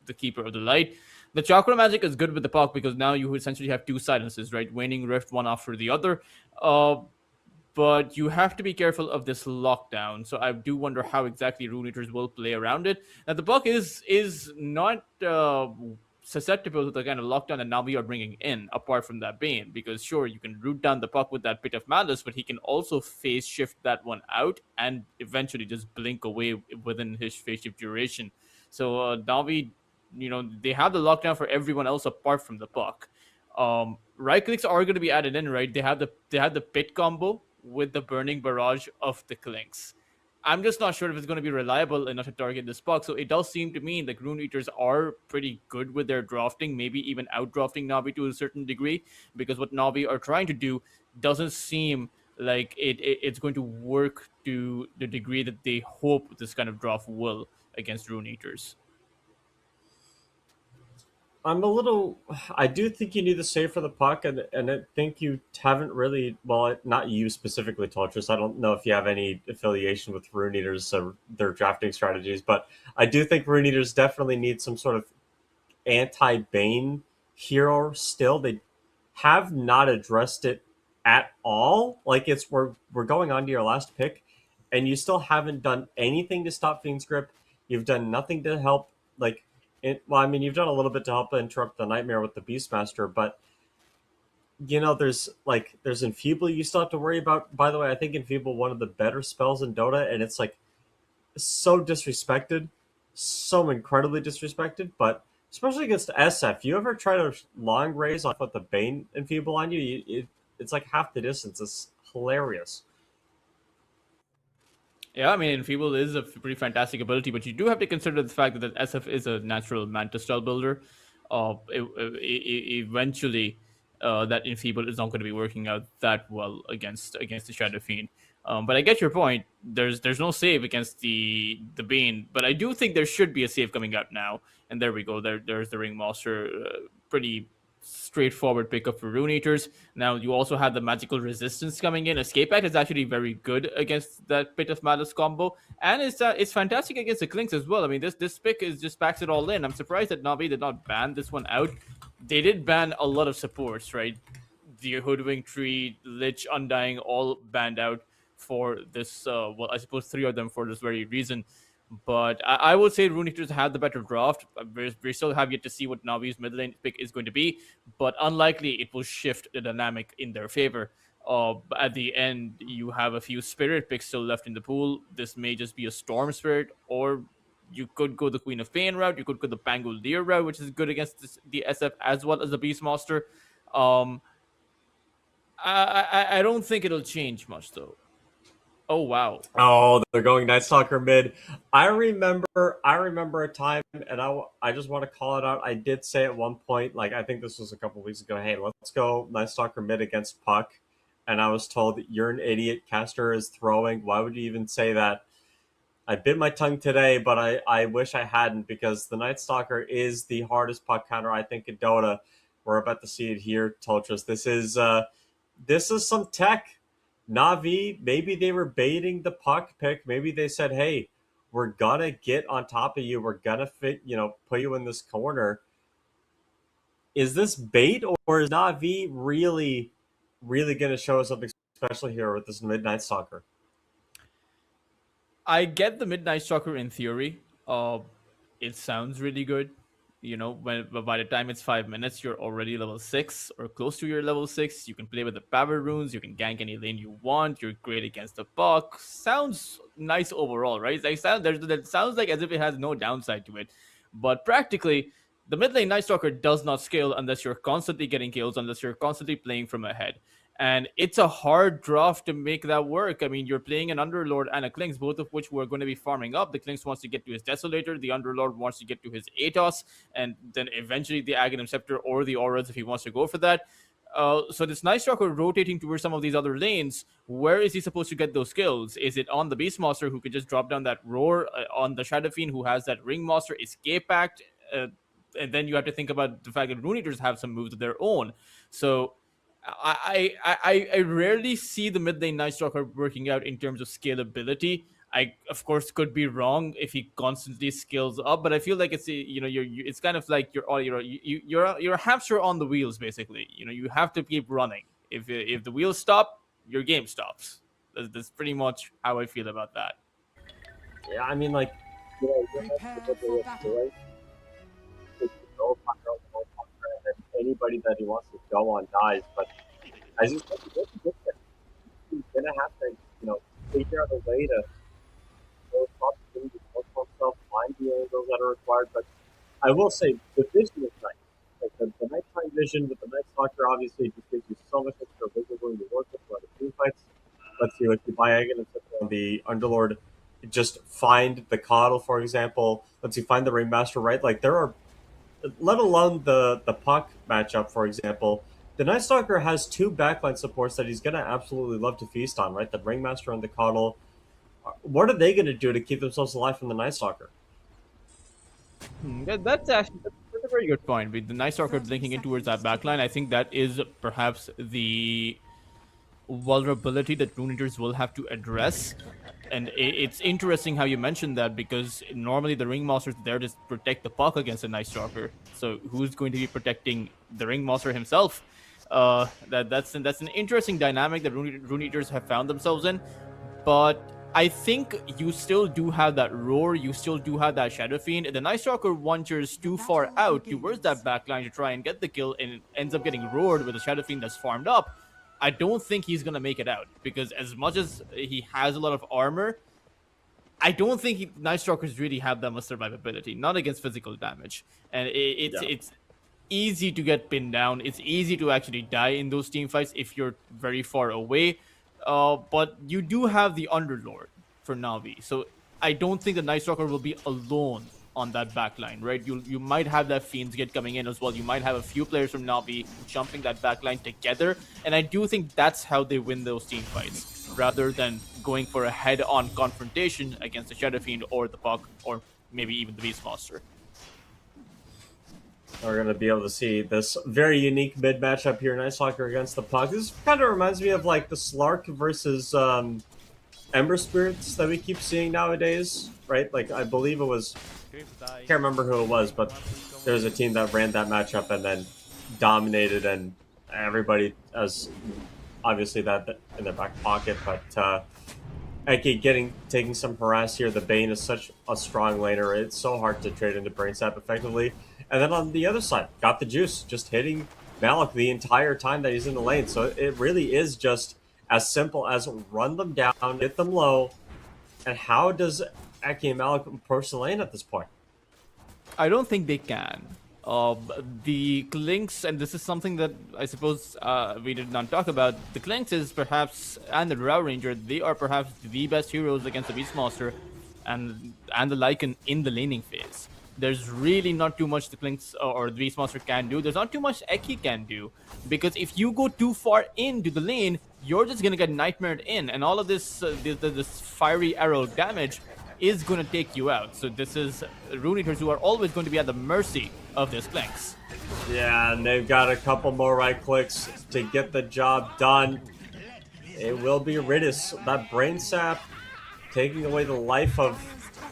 [SPEAKER 13] the Keeper of the Light. The Chakra Magic is good with the puck because now you essentially have two silences, right? Waning Rift, one after the other. But you have to be careful of this lockdown. So I do wonder how exactly Rune Eaters will play around it. Now the puck is not susceptible to the kind of lockdown that Navi are bringing in, apart from that Bane, because sure, you can root down the puck with that Pit of Malice, but he can also phase shift that one out and eventually just blink away within his phase shift duration. So Navi, they have the lockdown for everyone else apart from the puck. Right clicks are going to be added in, right? They have the pit combo with the burning barrage of the clinks. I'm just not sure if it's going to be reliable enough to target this puck. So it does seem to me like Rune Eaters are pretty good with their drafting, maybe even out-drafting Navi to a certain degree, because what Navi are trying to do doesn't seem like it's going to work to the degree that they hope this kind of draft will against Rune Eaters.
[SPEAKER 12] I do think you need to save for the puck, and I think you haven't really, well, not you specifically, Toltrus. I don't know if you have any affiliation with Rune Eaters, their drafting strategies, but I do think Rune Eaters definitely need some sort of anti-Bane hero still. They have not addressed it at all. Like, we're going on to your last pick, and you still haven't done anything to stop Fiend's Grip. You've done nothing to help, you've done a little bit to help interrupt the Nightmare with the Beastmaster, but there's Enfeeble you still have to worry about. By the way, I think Enfeeble one of the better spells in Dota, and it's so disrespected, so incredibly disrespected. But especially against SF, you ever try to long raise off with the Bane Enfeeble on you, it's like half the distance. It's hilarious.
[SPEAKER 13] Yeah, I mean, Enfeeble is a pretty fantastic ability, but you do have to consider the fact that SF is a natural Manta style builder. Eventually, that Enfeeble is not going to be working out that well against the Shadow Fiend. But I get your point. There's no save against the Bane, but I do think there should be a save coming out now. And there we go. There's the Ringmaster. Pretty straightforward pickup for Rune Eaters. Now you also have the magical resistance coming in. Escape Act is actually very good against that Pit of Malice combo, and it's fantastic against the Clinks as well. I mean, this pick just packs it all in. I'm surprised that Navi did not ban this one out. They did ban a lot of supports, right? The Hoodwink Tree, Lich, Undying, all banned out for this. I suppose 3 of them for this very reason. But I would say Rune Eaters had the better draft. We still have yet to see what Navi's mid lane pick is going to be, but unlikely it will shift the dynamic in their favor. At the end, you have a few Spirit picks still left in the pool. This may just be a Storm Spirit, or you could go the Queen of Pain route. You could go the Pangolier route, which is good against the SF as well as the Beastmaster. I don't think it'll change much, though. Oh wow!
[SPEAKER 12] Oh, they're going Night Stalker mid. I remember a time, and I just want to call it out. I did say at one point, I think this was a couple weeks ago, hey, let's go Night Stalker mid against Puck, and I was told you're an idiot. Caster is throwing. Why would you even say that? I bit my tongue today, but I wish I hadn't, because the Night Stalker is the hardest Puck counter I think in Dota. We're about to see it here, Toltrus. This is some tech. Navi, maybe they were baiting the Puck pick. Maybe they said, hey, we're going to get on top of you. We're going to put you in this corner. Is this bait, or is Navi really, really going to show us something special here with this Midnight Stalker?
[SPEAKER 13] I get the Midnight Stalker in theory. It sounds really good. By the time it's 5 minutes, you're already level 6 or close to your level 6. You can play with the power runes. You can gank any lane you want. You're great against the puck. Sounds nice overall, right? That sounds like as if it has no downside to it. But practically, the mid lane Night Stalker does not scale unless you're constantly getting kills, unless you're constantly playing from ahead. And it's a hard draft to make that work. I mean, you're playing an Underlord and a Klinks, both of which were going to be farming up. The Klinks wants to get to his Desolator, the Underlord wants to get to his Atos, and then eventually the Aghanim Scepter or the Auras if he wants to go for that. So this Night Stalker rotating towards some of these other lanes, where is he supposed to get those skills? Is it on the Beastmaster who could just drop down that Roar, on the Shadow Fiend who has that Ringmaster Escape Pact? And then you have to think about the fact that Rune Eaters have some moves of their own. So I rarely see the mid lane Night Stalker working out in terms of scalability. I of course could be wrong if he constantly scales up, but I feel like it's it's kind of like you're a hamster on the wheels basically. You have to keep running. If the wheels stop, your game stops. That's pretty much how I feel about that.
[SPEAKER 12] Yeah, I mean, like, and anybody that he wants to go on dies. But as you said, he's gonna have to, figure out a way to those opportunities, work for himself, find the angles that are required. But I will say the vision is nice. Like the nighttime vision with the Night Stalker obviously just gives you so much extra visual when you work with other team fights. Let's see, like you buy Aghanim and on the Underlord, just find the Coddle, for example. Let's see, find the Ringmaster, right? Like there are, let alone the Puck matchup, for example. The Night Stalker has two backline supports that he's gonna absolutely love to feast on, right? The Ringmaster and the Coddle. What are they gonna do to keep themselves alive from the Night Stalker?
[SPEAKER 13] That's a very good point. With the Night Stalker linking in towards that backline, I think that is perhaps the vulnerability that Rune Eaters will have to address. And it's interesting how you mentioned that, because normally the Ringmaster's there to protect the Puck against the Night Stalker. So who's going to be protecting the Ringmaster himself? That's an interesting dynamic that Rune Eaters have found themselves in. But I think you still do have that Roar, you still do have that Shadow Fiend. The Night Stalker wanders too far out towards that backline to try and get the kill, and ends up getting roared with a Shadow Fiend that's farmed up. I don't think he's going to make it out, because as much as he has a lot of armor, I don't think Night Stalkers really have that much survivability, not against physical damage. And it's easy to get pinned down. It's easy to actually die in those team fights if you're very far away. But you do have the Underlord for Navi. So I don't think the Night Stalker will be alone on that backline, right? You might have that Fiends get coming in as well. You might have a few players from Navi jumping that backline together. And I do think that's how they win those team fights, rather than going for a head-on confrontation against the Shadow Fiend or the Puck, or maybe even the Beastmaster.
[SPEAKER 12] We're going to be able to see this very unique mid matchup here, Night Stalker against the Puck. This kind of reminds me of like the Slark versus Ember Spirits that we keep seeing nowadays, right? Like I believe it was, I can't remember who it was, but there was a team that ran that matchup and then dominated, and everybody has obviously that in their back pocket. But Eki taking some harass here. The Bane is such a strong laner. It's so hard to trade into Brain Sap effectively. And then on the other side, got the juice, just hitting Malik the entire time that he's in the lane. So it really is just as simple as run them down, hit them low. And how does Eki and Malik approach the lane at this point?
[SPEAKER 13] I don't think they can. The Klinks, and this is something that I suppose we did not talk about, the Klinks is perhaps, and the Drow Ranger, they are perhaps the best heroes against the Beastmaster and the Lycan in the laning phase. There's really not too much the Klinks or the Beastmaster can do. There's not too much Eki can do, because if you go too far into the lane, you're just gonna get nightmared in, and all of this this fiery arrow damage is going to take you out. So this is Rune Eaters who are always going to be at the mercy of this Klinks.
[SPEAKER 12] Yeah, and they've got a couple more right clicks to get the job done. It will be Ridis, that Brain Sap, taking away the life of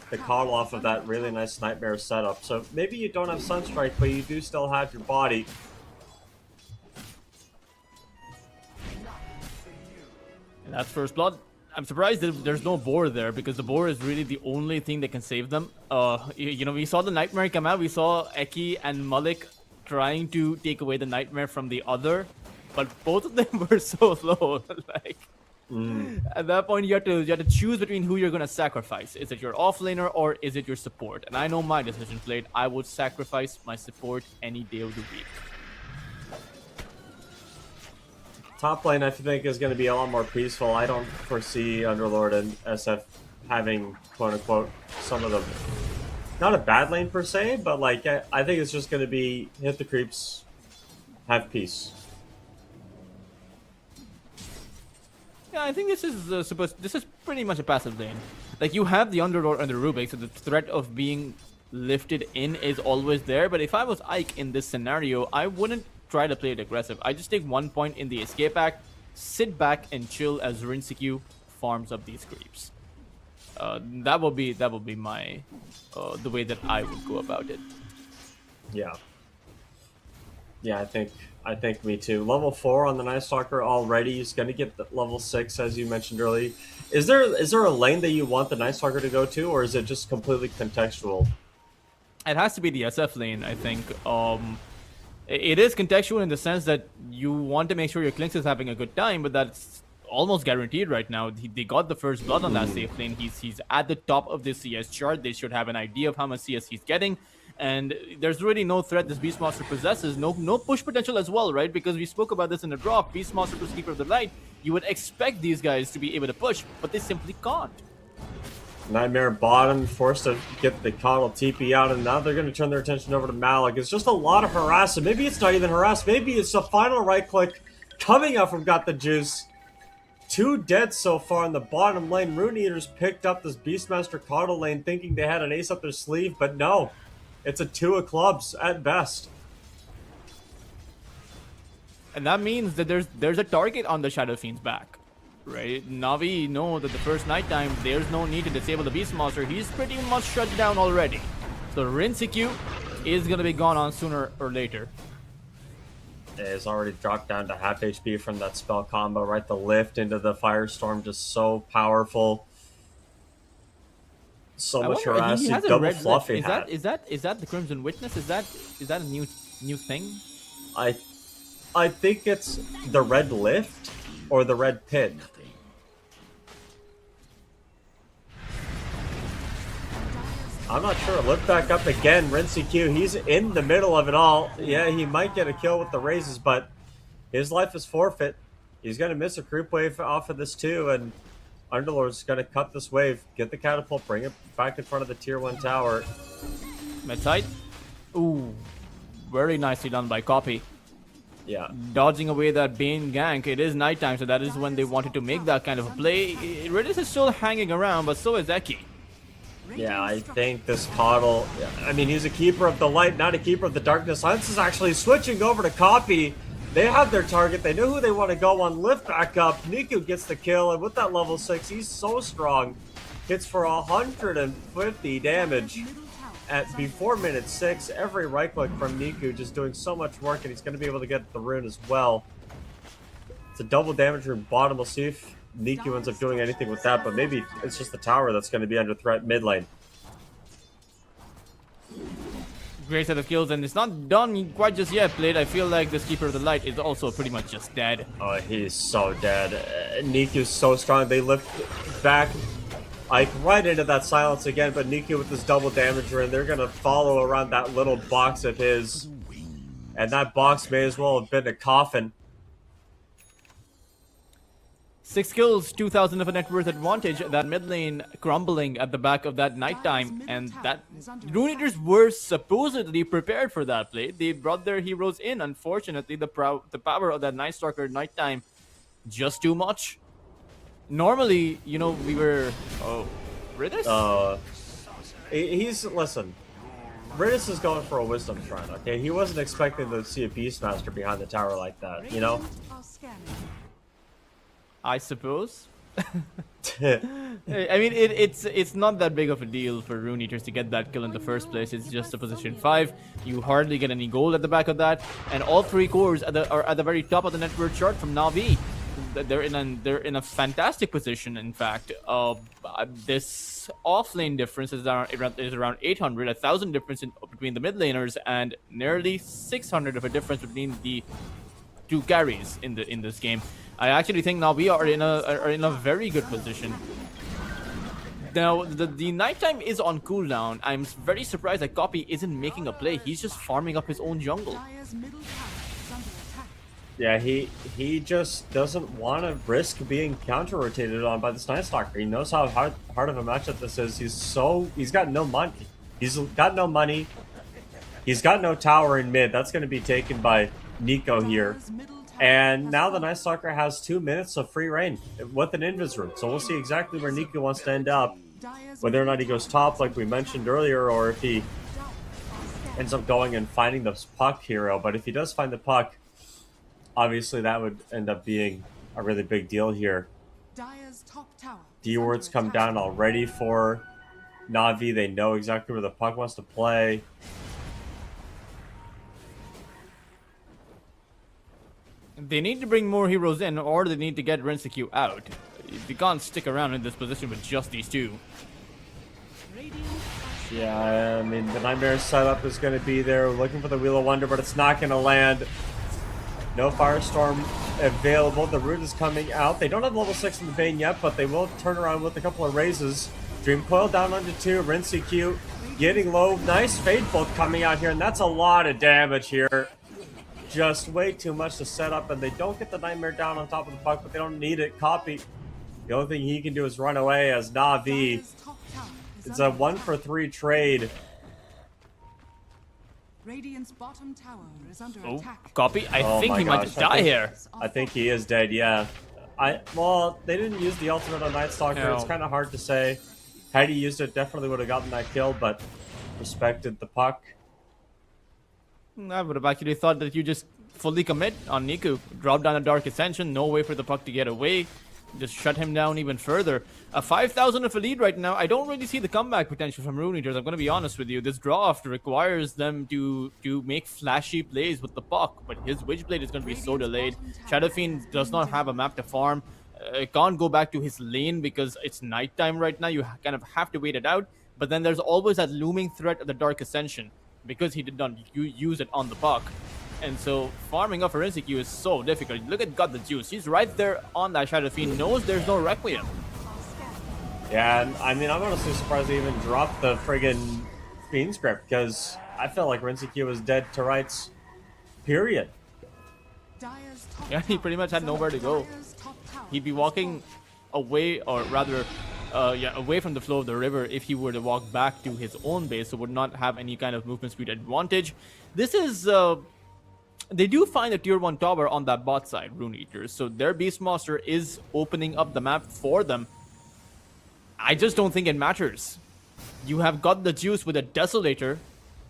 [SPEAKER 12] the Coddle off of that really nice Nightmare setup. So maybe you don't have Sunstrike, but you do still have your body.
[SPEAKER 13] And that's First Blood. I'm surprised that there's no Boar there, because the Boar is really the only thing that can save them. We saw the Nightmare come out. We saw Eki and Malik trying to take away the Nightmare from the other, but both of them were so low. At that point, you have to choose between who you're gonna sacrifice. Is it your offlaner or is it your support? And I know my decision played. I would sacrifice my support any day of the week.
[SPEAKER 12] Top lane, I think, is going to be a lot more peaceful. I don't foresee Underlord and SF having, quote-unquote, some of the... Not a bad lane, per se, but, like, I think it's just going to be hit the creeps, have peace.
[SPEAKER 13] Yeah, I think this is this is pretty much a passive lane. Like, you have the Underlord and the Rubik, so the threat of being lifted in is always there. But if I was Ike in this scenario, I wouldn't try to play it aggressive. I just take 1 point in the escape act, sit back and chill as Rinseku farms up these creeps. That will be my the way that I would go about it.
[SPEAKER 12] Yeah. Yeah, I think me too. Level 4 on the Night Stalker already. He's going to get the level 6, as you mentioned earlier. Is there a lane that you want the Night Stalker to go to, or is it just completely contextual?
[SPEAKER 13] It has to be the SF lane, I think. It is contextual in the sense that you want to make sure your Klinks is having a good time, but that's almost guaranteed right now. They got the first blood on that safe lane. He's at the top of the CS chart. They should have an idea of how much CS he's getting. And there's really no threat this Beastmaster possesses. No push potential as well, right? Because we spoke about this in the drop. Beastmaster plus Keeper of the Light. You would expect these guys to be able to push, but they simply can't.
[SPEAKER 12] Nightmare bottom, forced to get the Coddle TP out, and now they're going to turn their attention over to Malik. It's just a lot of harassment. Maybe it's not even harass. Maybe it's a final right click coming up from Got the Juice. 2 dead so far in the bottom lane. Rune Eaters picked up this Beastmaster Coddle lane thinking they had an ace up their sleeve, but no. It's a 2 of clubs at best.
[SPEAKER 13] And that means that there's a target on the Shadow Fiend's back. Right, Navi know that the first nighttime there's no need to disable the Beastmaster. He's pretty much shut down already. So Rinseku is gonna be gone on sooner or later.
[SPEAKER 12] It's already dropped down to half HP from that spell combo, right? The lift into the Firestorm, just so powerful. So much harassing. Double fluffy hat.
[SPEAKER 13] Is that the Crimson Witness? Is that a new thing?
[SPEAKER 12] I think it's the red lift or the red pit. I'm not sure. Lift back up again. Rinseku, he's in the middle of it all. Yeah, he might get a kill with the raises, but his life is forfeit. He's going to miss a creep wave off of this too, and Underlord's going to cut this wave, get the catapult, bring it back in front of the tier 1 tower.
[SPEAKER 13] Mid-side. Ooh, very nicely done by Copy.
[SPEAKER 12] Yeah.
[SPEAKER 13] Dodging away that Bane gank. It is nighttime, so that is when they wanted to make that kind of a play. Redis is still hanging around, but so is Eki.
[SPEAKER 12] Yeah, I think this Coddle... I mean, he's a Keeper of the Light, not a Keeper of the Darkness. Silence is actually switching over to Copy. They have their target. They know who they want to go on. Lift back up. Niku gets the kill, and with that level 6, he's so strong. Hits for 150 damage. Before minute 6, every right click from Niku just doing so much work, and he's going to be able to get the rune as well. It's a double damage rune bottom. We'll see if Niku ends up doing anything with that, but maybe it's just the tower that's going to be under threat mid lane.
[SPEAKER 13] Great set of kills, and it's not done quite just yet, Blade. I feel like this Keeper of the Light is also pretty much just dead.
[SPEAKER 12] Oh, he's so dead. Niku's so strong. They lift back Ike right into that silence again, but Niku with this double damage rune, they're going to follow around that little box of his. And that box may as well have been a coffin.
[SPEAKER 13] 6 kills, 2,000 of a net worth advantage. That mid lane crumbling at the back of that nighttime, and that Rune Eaters were supposedly prepared for that play. They brought their heroes in. Unfortunately, the power of that Night Stalker nighttime just too much. Normally, you know, we were Ridis?
[SPEAKER 12] Listen. Ridis is going for a wisdom shrine, okay? He wasn't expecting to see a Beastmaster behind the tower like that, you know?
[SPEAKER 13] I suppose. I mean, it's not that big of a deal for Rune Eaters to get that kill in the first place. It's just a position 5. You hardly get any gold at the back of that, and all 3 cores are at the very top of the net worth chart from Navi. They're in a fantastic position. In fact, this offlane difference is around 800, 1,000 difference between the mid laners, and nearly 600 of a difference between the 2 carries in this game. I actually think now we are in a very good position. Now the nighttime is on cooldown. I'm very surprised that Copy isn't making a play. He's just farming up his own jungle.
[SPEAKER 12] Yeah, he just doesn't want to risk being counter rotated on by this Night Stalker. He knows how hard of a matchup this is. He's got no money. He's got no money. He's got no tower in mid. That's going to be taken by Nico here. And now the Night Stalker has 2 minutes of free reign with an invis room. So we'll see exactly where Nico wants to end up. Whether or not he goes top, like we mentioned earlier, or if he ends up going and finding the puck hero. But if he does find the puck, obviously that would end up being a really big deal here. D-words come down already for Navi. They know exactly where the puck wants to play.
[SPEAKER 13] They need to bring more heroes in, or they need to get Rinsecue out. They can't stick around in this position with just these two.
[SPEAKER 12] Yeah, I mean, the Nightmare setup is going to be there. We're looking for the Wheel of Wonder, but it's not going to land. No Firestorm available. The Rune is coming out. They don't have level 6 in the Bane yet, but they will turn around with a couple of raises. Dream Coil down onto 2. Rinsecue getting low. Nice Fade Bolt coming out here, and that's a lot of damage here. Just way too much to set up, and they don't get the Nightmare down on top of the puck, but they don't need it. Copy. The only thing he can do is run away as Navi. It's a 1-for-3 trade.
[SPEAKER 7] Radiant's bottom tower is under attack.
[SPEAKER 13] Copy. I think he might just die here.
[SPEAKER 12] I think he is dead, yeah. Well, they didn't use the ultimate on Night Stalker. No. It's kind of hard to say. Had he used it, definitely would have gotten that kill, but respected the puck.
[SPEAKER 13] I would have actually thought that you just fully commit on Niku. Drop down a Dark Ascension, no way for the puck to get away. Just shut him down even further. A 5,000 of a lead right now. I don't really see the comeback potential from Rune Eaters. I'm going to be honest with you. This draft requires them to make flashy plays with the puck, but his Witchblade is going to be so delayed. Shadow Fiend does not have a map to farm. Can't go back to his lane because it's nighttime right now. You kind of have to wait it out. But then there's always that looming threat of the Dark Ascension because he did not use it on the puck. And so farming up for Rinsecue is so difficult. Look at Got the Juice. He's right there on that Shadow Fiend. Knows there's no Requiem.
[SPEAKER 12] Yeah, and I mean, I'm honestly surprised they even dropped the friggin' Fiend script because I felt like Rinsecue was dead to rights, period.
[SPEAKER 13] Yeah, he pretty much had nowhere to go. He'd be walking away, or rather, away from the flow of the river if he were to walk back to his own base, so would not have any kind of movement speed advantage. This is... They do find a tier 1 tower on that bot side, Rune Eaters, so their Beastmaster is opening up the map for them. I just don't think it matters. You have got the Juice with a Desolator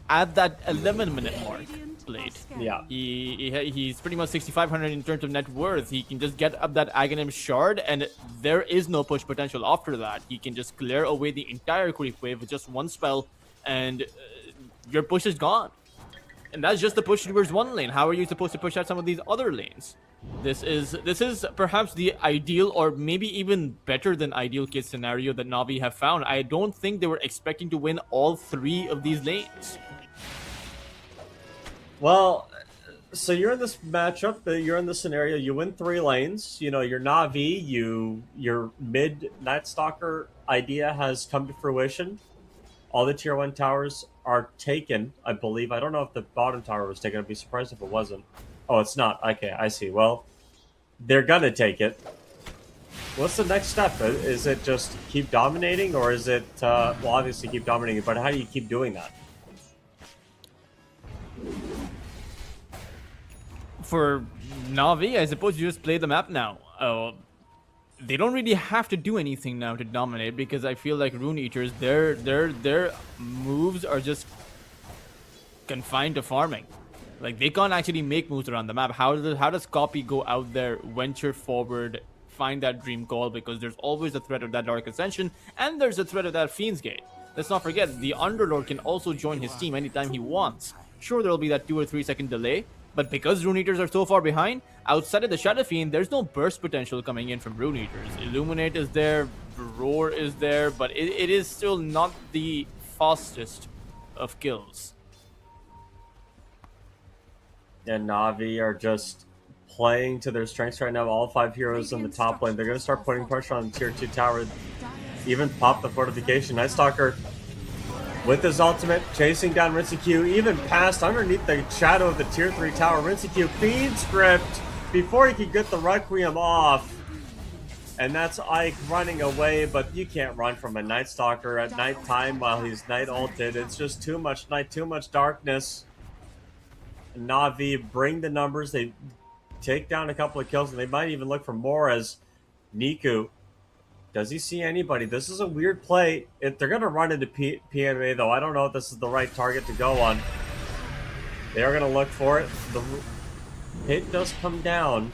[SPEAKER 13] at that 11-minute mark played.
[SPEAKER 12] Yeah.
[SPEAKER 13] He's pretty much 6,500 in terms of net worth. He can just get up that Aghanim Shard, and there is no push potential after that. He can just clear away the entire creep wave with just one spell, and your push is gone. And that's just the push towards one lane. How are you supposed to push out some of these other lanes? This is perhaps the ideal, or maybe even better than ideal case scenario that Navi have found. I don't think they were expecting to win all 3 of these lanes.
[SPEAKER 12] Well, so you're in this matchup, you're in this scenario, you win 3 lanes, you know, you're Navi, your mid Night Stalker idea has come to fruition. All the tier 1 towers are taken, I believe. I don't know if the bottom tower was taken. I'd be surprised if it wasn't. Oh, it's not. Okay, I see. Well, they're gonna take it. What's the next step? Is it just keep dominating, or is it, well, obviously keep dominating, but how do you keep doing that?
[SPEAKER 13] For Navi, I suppose you just play the map now. They don't really have to do anything now to dominate, because I feel like Rune Eaters, their moves are just confined to farming. Like, they can't actually make moves around the map. How does Copy go out there, venture forward, find that Dream Call? Because there's always a threat of that Dark Ascension, and there's a threat of that Fiend's Gate. Let's not forget, the Underlord can also join his team anytime he wants. Sure, there'll be that 2 or 3 second delay, but because Rune Eaters are so far behind, outside of the Shadow Fiend, there's no burst potential coming in from Rune Eaters. Illuminate is there, Roar is there, but it is still not the fastest of kills.
[SPEAKER 12] And Navi are just playing to their strengths right now. All 5 heroes in the top lane. They're going to start putting pressure on the tier 2 tower. Even pop the fortification. Night Stalker with his ultimate, chasing down Rinsecue, even past underneath the shadow of the tier 3 tower. Rinsecue feed script before he could get the Requiem off, and that's Ike running away, but you can't run from a Night Stalker at nighttime while he's night ulted. It's just too much night, too much darkness. Na'Vi bring the numbers. They take down a couple of kills, and they might even look for more as Niku. Does he see anybody? This is a weird play. They're going to run into PMA, though. I don't know if this is the right target to go on. They are going to look for it. The hit does come down.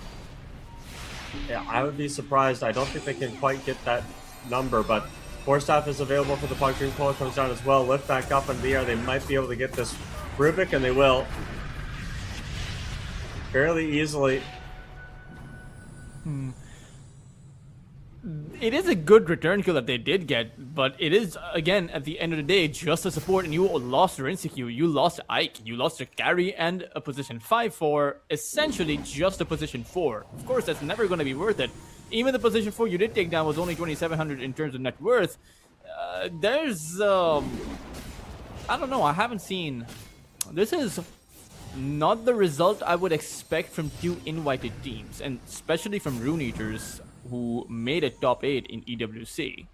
[SPEAKER 12] Yeah, I would be surprised. I don't think they can quite get that number, but Force Staff is available for the puck. Dream Puller comes down as well. Lift back up in the air. They might be able to get this Rubik, and they will. Fairly easily.
[SPEAKER 13] It is a good return kill that they did get, but it is, again, at the end of the day, just a support, and you lost your Insecure, you lost Ike, you lost a carry and a position 5 for essentially just a position 4. Of course, that's never going to be worth it. Even the position 4 you did take down was only 2,700 in terms of net worth. There's, I don't know, I haven't seen... This is not the result I would expect from two invited teams, and especially from Rune Eaters, who made a top 8 in EWC.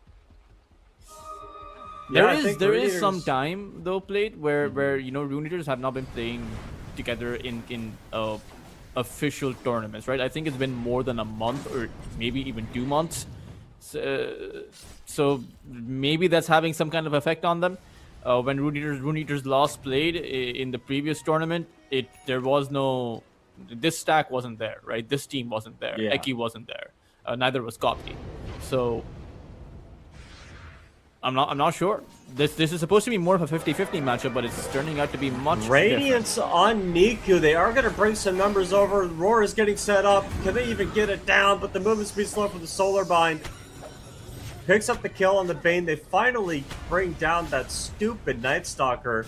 [SPEAKER 13] There is some time though played where you know Rune Eaters have not been playing together in official tournaments, right? I think it's been more than a month or maybe even 2 months. So maybe that's having some kind of effect on them. When Rune Eaters last played in the previous tournament, there was no, this stack wasn't there, right? This team wasn't there.
[SPEAKER 12] Yeah.
[SPEAKER 13] Eki wasn't there. Neither was Copy. So I'm not sure. This is supposed to be more of a 50-50 matchup, but it's turning out to be much
[SPEAKER 12] Radiance
[SPEAKER 13] different.
[SPEAKER 12] on Niku. They are going to bring some numbers over. Roar is getting set up. Can they even get it down? But the movement speed slow for the Solar Bind. Picks up the kill on the Bane. They finally bring down that stupid Night Stalker.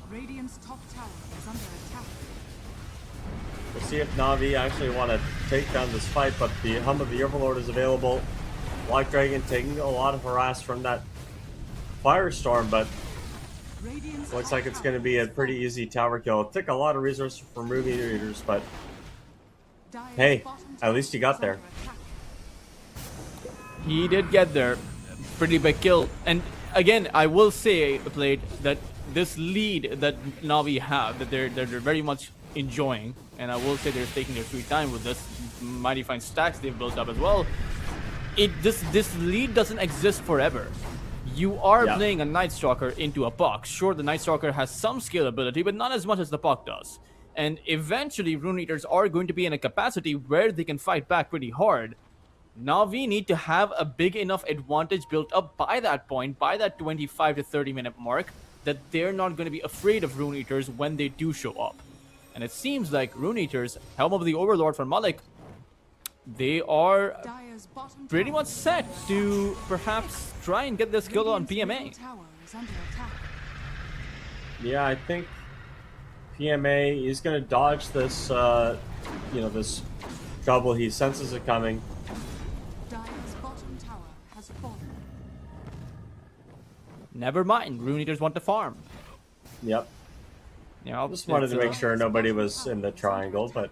[SPEAKER 7] Radiant's top tower is under attack.
[SPEAKER 12] We'll see if Na'Vi actually want to take down this fight, but the Hum of the Overlord is available. Black Dragon taking a lot of harass from that Firestorm, but looks like it's going to be a pretty easy tower kill. It took a lot of resources from Rune Eaters, but hey, at least he got there.
[SPEAKER 13] He did get there. Pretty big kill. And again, I will say, Played, that this lead that Na'Vi have, that they're very much enjoying, and I will say they're taking their sweet time with this mighty fine stacks they've built up as well. This lead doesn't exist forever. You are playing a Night Stalker into a Puck. Sure, the Night Stalker has some scalability, but not as much as the Puck does. And eventually, Rune Eaters are going to be in a capacity where they can fight back pretty hard. Na'Vi need to have a big enough advantage built up by that point, by that 25 to 30 minute mark, that they're not going to be afraid of Rune Eaters when they do show up. And it seems like Rune Eaters, Helm of the Overlord from Malik, they are pretty much set to perhaps try and get this kill on PMA.
[SPEAKER 12] Yeah, I think PMA is going to dodge this, this trouble. He senses it coming.
[SPEAKER 13] Never mind, Rune Eaters want to farm.
[SPEAKER 12] Yep.
[SPEAKER 13] Yeah,
[SPEAKER 12] just wanted to make sure nobody was in the triangle, but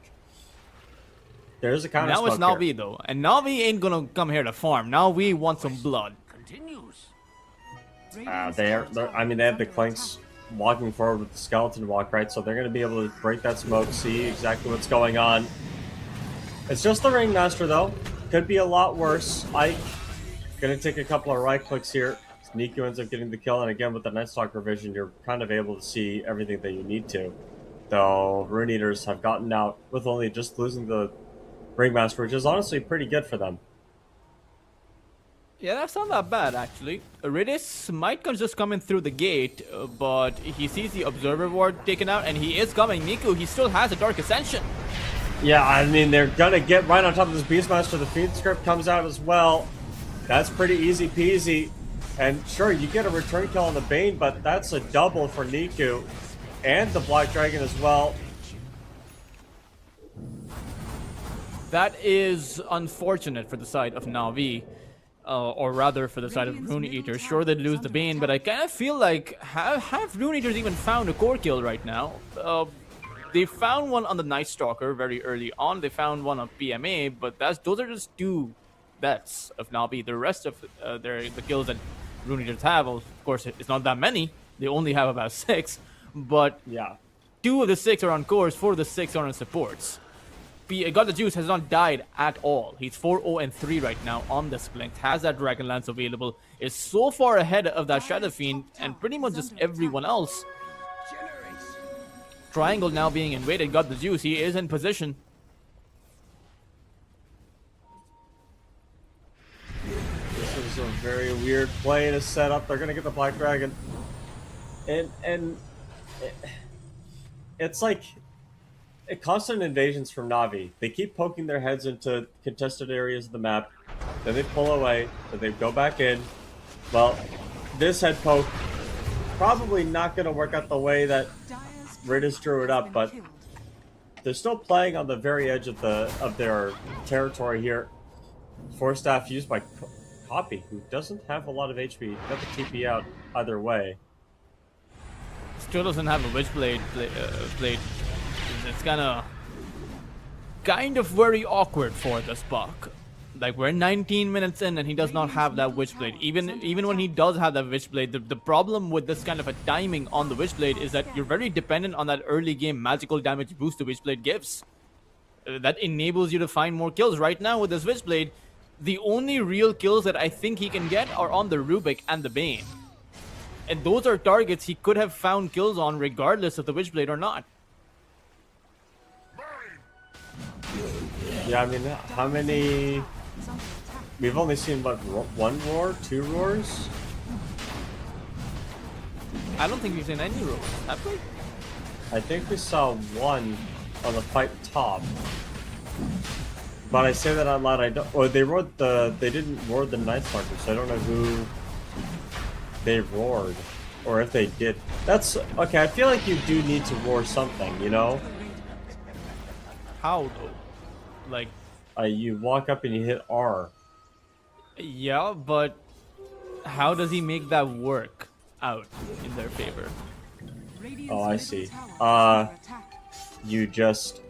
[SPEAKER 12] there's a counter.
[SPEAKER 13] Now it's Na'Vi though, and Na'Vi ain't gonna come here to farm. Na'Vi want some blood.
[SPEAKER 12] They have the Clinks walking forward with the skeleton walk, right? So they're going to be able to break that smoke, see exactly what's going on. It's just the Ringmaster though. Could be a lot worse. Ike gonna take a couple of right clicks here. Niku ends up getting the kill, and again with the Night Stalker vision, you're kind of able to see everything that you need to. Though Rune Eaters have gotten out with only just losing the Ringmaster, which is honestly pretty good for them.
[SPEAKER 13] Yeah, that's not that bad actually. Ridis might just come in through the gate, but he sees the Observer Ward taken out, and he is coming. Niku, he still has a Dark Ascension.
[SPEAKER 12] Yeah, I mean, they're gonna get right on top of this Beastmaster. The feed script comes out as well. That's pretty easy peasy. And sure, you get a return kill on the Bane, but that's a double for Niku. And the Black Dragon as well.
[SPEAKER 13] That is unfortunate for the side of Na'Vi. Or rather for the side of Rune Eaters. Sure, they'd lose the Bane, but I kind of feel like, have Rune Eaters even found a core kill right now? They found one on the Night Stalker very early on. They found one on PMA, but those are just 2 deaths of Navi. The rest of the kills that Rune Eaters have, well, of course, it's not that many. They only have about 6, but
[SPEAKER 12] Yeah.
[SPEAKER 13] 2 of the 6 are on cores, 4 of the 6 are on supports. God the Juice has not died at all. He's 4-0-3 right now on the Splint, has that Dragon Lance available, is so far ahead of that Shadow Fiend and pretty much just everyone else. Triangle now being invaded. God the Juice, he is in position.
[SPEAKER 12] This is a very weird play to set up. They're gonna get the Black Dragon, and it's like constant invasions from Navi. They keep poking their heads into contested areas of the map, then they pull away, then they go back in. Well, this head poke probably not going to work out the way that Raiders drew it up, but they're still playing on the very edge of their territory here. Force staff used by Poppy, who doesn't have a lot of HP. Got the TP out either way.
[SPEAKER 13] Still doesn't have a Witchblade blade. It's kind of very awkward for this Buck. Like, we're 19 minutes in and he does not have that Witchblade. Even when he does have that Witchblade, the problem with this kind of a timing on the Witchblade is that you're very dependent on that early game magical damage boost the Witchblade gives. That enables you to find more kills. Right now with this Witchblade, the only real kills that I think he can get are on the Rubik and the Bane. And those are targets he could have found kills on regardless of the Witchblade or not.
[SPEAKER 12] Yeah, I mean, how many... We've only seen, what, 1 roar? 2 roars?
[SPEAKER 13] I don't think we've seen any roars, have we?
[SPEAKER 12] I think we saw 1 on the fight top. But I say that out loud, I don't... Or they didn't roar the Night Stalker, so I don't know who they roared. Or if they did. That's... Okay, I feel like you do need to roar something, you know?
[SPEAKER 13] How, though? Like...
[SPEAKER 12] you walk up and you hit R.
[SPEAKER 13] Yeah, but how does he make that work out in their favor?
[SPEAKER 12] Oh, I see. You just...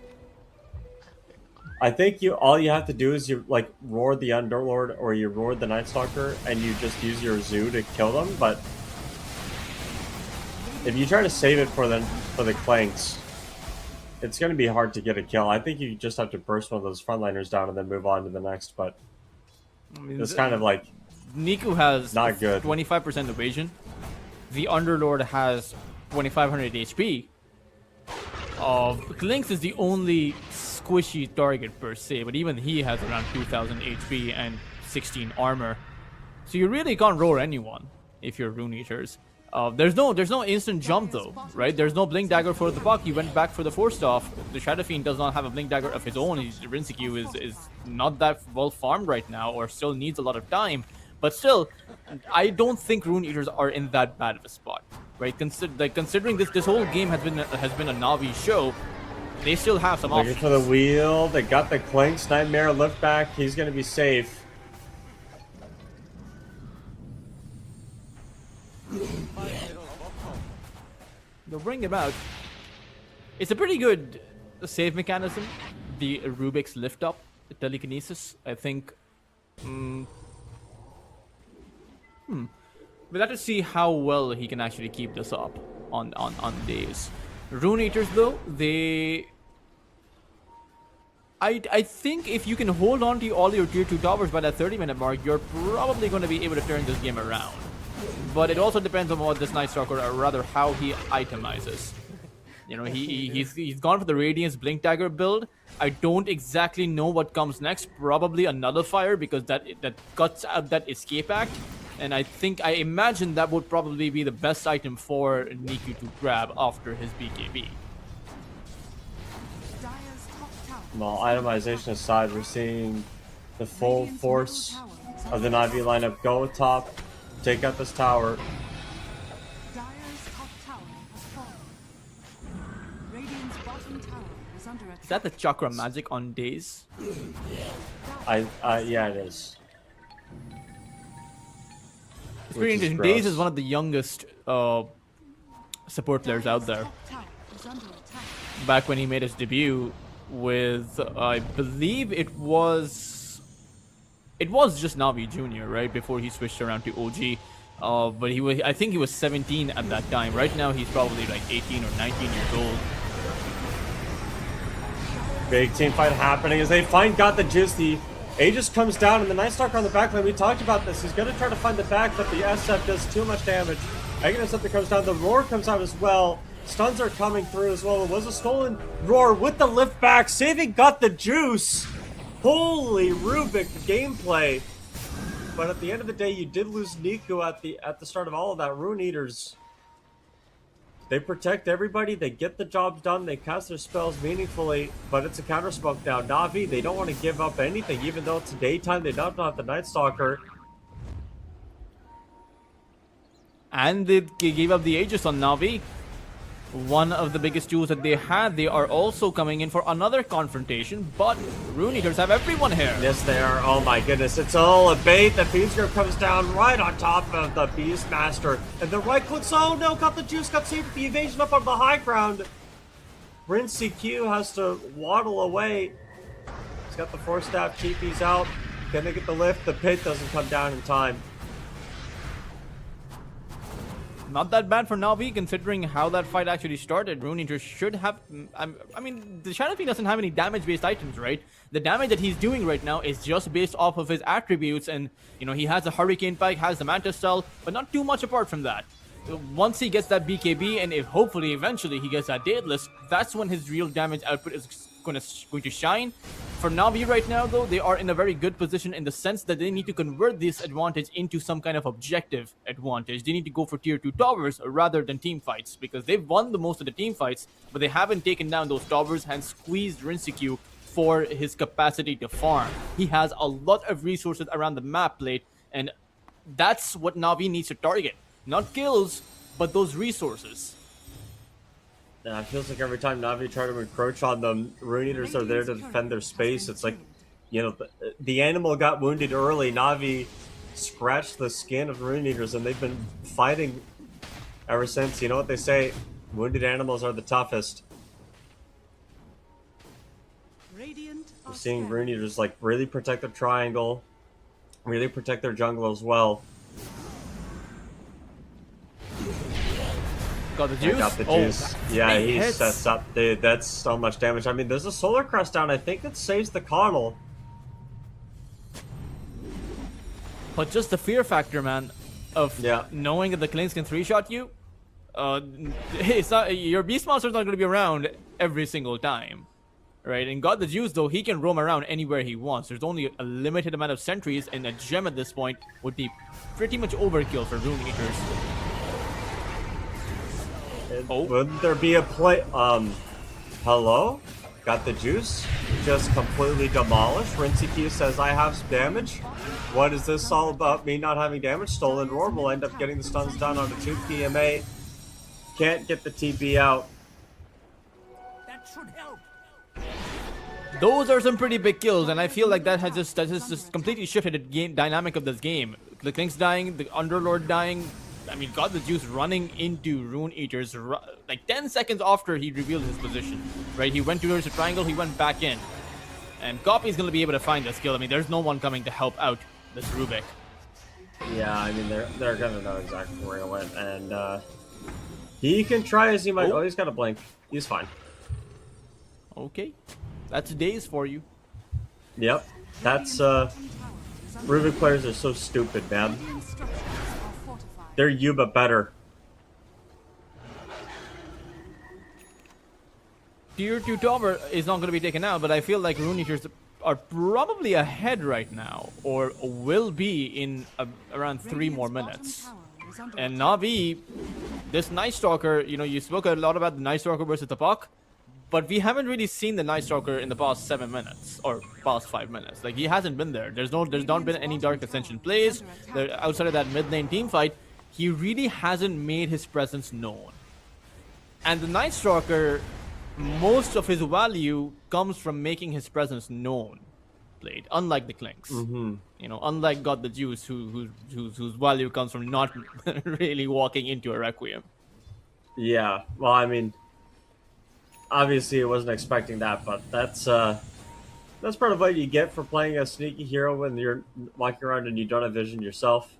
[SPEAKER 12] I think all you have to do is you like roar the Underlord or you roar the Night Stalker and you just use your Zoo to kill them, but if you try to save it for the Clanks, it's going to be hard to get a kill. I think you just have to burst one of those frontliners down and then move on to the next, but I mean, it's kind of like...
[SPEAKER 13] Niku has
[SPEAKER 12] not good.
[SPEAKER 13] 25% evasion. The Underlord has 2500 HP. Lynx is the only squishy target per se, but even he has around 2000 HP and 16 armor. So you really can't roar anyone if you're Rune Eaters. There's no instant jump though, right? There's no Blink Dagger for the Puck. He went back for the Force off. The Shadow Fiend does not have a Blink Dagger of his own. Rinseku is not that well farmed right now, or still needs a lot of time. But still, I don't think Rune Eaters are in that bad of a spot, right? Considering this whole game has been a Navi show, they still have some options.
[SPEAKER 12] Looking for the wheel. They got the Clanks. Nightmare lift back. He's gonna be safe.
[SPEAKER 13] They'll bring him out. It's a pretty good save mechanism. The Rubik's lift up, the telekinesis. I think. We'll have to see how well he can actually keep this up on days. Rune Eaters though, I think if you can hold on to all your tier 2 towers by that 30-minute mark, you're probably going to be able to turn this game around. But it also depends on what this Night Stalker, or rather how he itemizes. You know, he's gone for the Radiance Blink Dagger build. I don't exactly know what comes next. Probably a Nullifier, because that cuts out that escape act. And I imagine that would probably be the best item for Niku to grab after his BKB.
[SPEAKER 12] Well, itemization aside, we're seeing the full force of the NAVI lineup go top, take out this tower.
[SPEAKER 13] Is that the Chakra Magic on days?
[SPEAKER 12] Yeah, it is.
[SPEAKER 13] It's pretty interesting. Days is one of the youngest support players out there. back when he made his debut with, I believe it was just Navi Jr., right, before he switched around to OG. But I think he was 17 at that time. Right now, he's probably like 18 or 19 years old.
[SPEAKER 12] Big team fight happening as they find Got the Juice. The Aegis comes down, and the Night Stalker on the back line. We talked about this. He's going to try to find the back, but the SF does too much damage. Agnes up comes down. The Roar comes out as well. Stuns are coming through as well. It was a stolen Roar with the lift back, saving Got the Juice. Holy Rubik gameplay. But at the end of the day, you did lose Niku at the start of all of that. Rune Eaters, they protect everybody. They get the jobs done. They cast their spells meaningfully, but it's a counter smoke now. Navi, they don't want to give up anything, even though it's daytime. They don't have the Night Stalker.
[SPEAKER 13] And they gave up the Aegis on Navi. One of the biggest tools that they had. They are also coming in for another confrontation, but Rune Eaters have everyone here.
[SPEAKER 12] Yes, they are. Oh my goodness, it's all a bait. The Fiend's Grip comes down right on top of the Beastmaster. And the right clicks, oh no, Got the Juice, got saved with the evasion up on the high ground. Rinse Q has to waddle away. He's got the Force Staff, TP's out. Can they get the lift? The pit doesn't come down in time.
[SPEAKER 13] Not that bad for Navi, considering how that fight actually started. Rune Eater should have... I mean, the Shadow Fiend doesn't have any damage-based items, right? The damage that he's doing right now is just based off of his attributes, and, you know, he has a Hurricane Pike, has the Manta Style, but not too much apart from that. Once he gets that BKB, and if hopefully eventually he gets that Daedalus, that's when his real damage output is going to shine. For Navi right now, though, they are in a very good position in the sense that they need to convert this advantage into some kind of objective advantage. They need to go for tier 2 towers rather than team fights, because they've won the most of the team fights, but they haven't taken down those towers and squeezed Rinseku for his capacity to farm. He has a lot of resources around the map plate, and that's what Navi needs to target. Not kills, but those resources.
[SPEAKER 12] Yeah, it feels like every time Navi try to encroach on them, Rune Eaters are there to defend their space. It's like, you know, the animal got wounded early. Navi scratched the skin of Rune Eaters, and they've been fighting ever since. You know what they say? Wounded animals are the toughest. We're seeing Rune Eaters like really protect their triangle, really protect their jungle as well.
[SPEAKER 13] Got the juice?
[SPEAKER 12] Got the juice. Yeah, he sets up. Dude, that's so much damage. I mean, there's a Solar Crest down. I think it saves the Coddle.
[SPEAKER 13] But just the fear factor, man, of knowing that the Klings can 3-shot you, it's not, your Beast Monster's not going to be around every single time. Right? And Got the Juice, though, he can roam around anywhere he wants. There's only a limited amount of sentries, and a gem at this point would be pretty much overkill for Rune Eaters.
[SPEAKER 12] Wouldn't there be a play? Hello? Got the Juice? Just completely demolished. Rinseku says, I have damage. What is this all about? Me not having damage? Stolen Roar will end up getting the stuns down on the 2 PMA. Can't get the TB out.
[SPEAKER 6] That should help.
[SPEAKER 13] Those are some pretty big kills, and I feel like that has just completely shifted the game dynamic of this game. The Klings dying, the Underlord dying. I mean, Got the Juice running into Rune Eaters like 10 seconds after he revealed his position, right? He went towards the triangle, he went back in. And Copy's going to be able to find this kill. I mean, there's no one coming to help out this Rubik.
[SPEAKER 12] Yeah, I mean, they're going to know exactly where he went. And he can try as he might. Oh, he's got a blink. He's fine.
[SPEAKER 13] Okay. That's days for you.
[SPEAKER 12] Yep. That's, Rubik players are so stupid, man. They're Yuba better.
[SPEAKER 13] Tier 2 tower is not going to be taken out, but I feel like Rune Eaters are probably ahead right now, or will be in around 3 more minutes. And Navi, this Night Stalker, you know, you spoke a lot about the Night Stalker versus the Puck, but we haven't really seen the Night Stalker in the past 7 minutes, or past 5 minutes. Like, he hasn't been there. There's not been any Dark Ascension plays. Outside of that mid-lane team fight, he really hasn't made his presence known. And the Night Stalker, most of his value comes from making his presence known. Played, unlike the Klings. You know, unlike Got the Juice, whose value comes from not really walking into a Requiem.
[SPEAKER 12] Yeah, well, I mean, obviously, I wasn't expecting that, but that's part of what you get for playing a sneaky hero when you're walking around and you don't have vision yourself.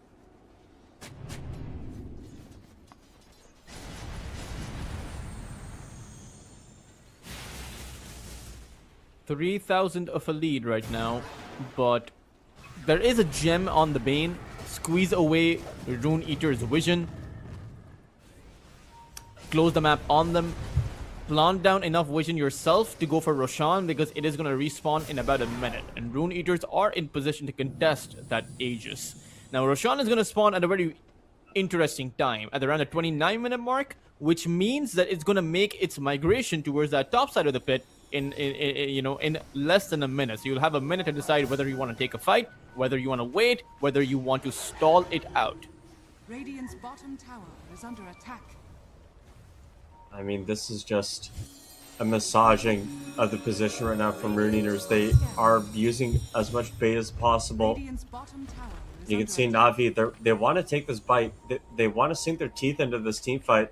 [SPEAKER 13] $3,000 of a lead right now, but there is a gem on the Bane. Squeeze away Rune Eater's vision. Close the map on them. Plant down enough vision yourself to go for Roshan because it is going to respawn in about a minute. And Rune Eaters are in position to contest that Aegis. Now Roshan is going to spawn at a very interesting time, at around the 29-minute mark, which means that it's going to make its migration towards that top side of the pit in less than a minute. So you'll have a minute to decide whether you want to take a fight, whether you want to wait, whether you want to stall it out.
[SPEAKER 7] Radiant's bottom tower is under attack.
[SPEAKER 12] I mean, this is just a massaging of the position right now from Rune Eaters. They are using as much bait as possible.
[SPEAKER 7] Radiant's bottom tower is
[SPEAKER 12] You can
[SPEAKER 7] under
[SPEAKER 12] see
[SPEAKER 7] attack.
[SPEAKER 12] Navi, they want to take this bite. They want to sink their teeth into this team fight.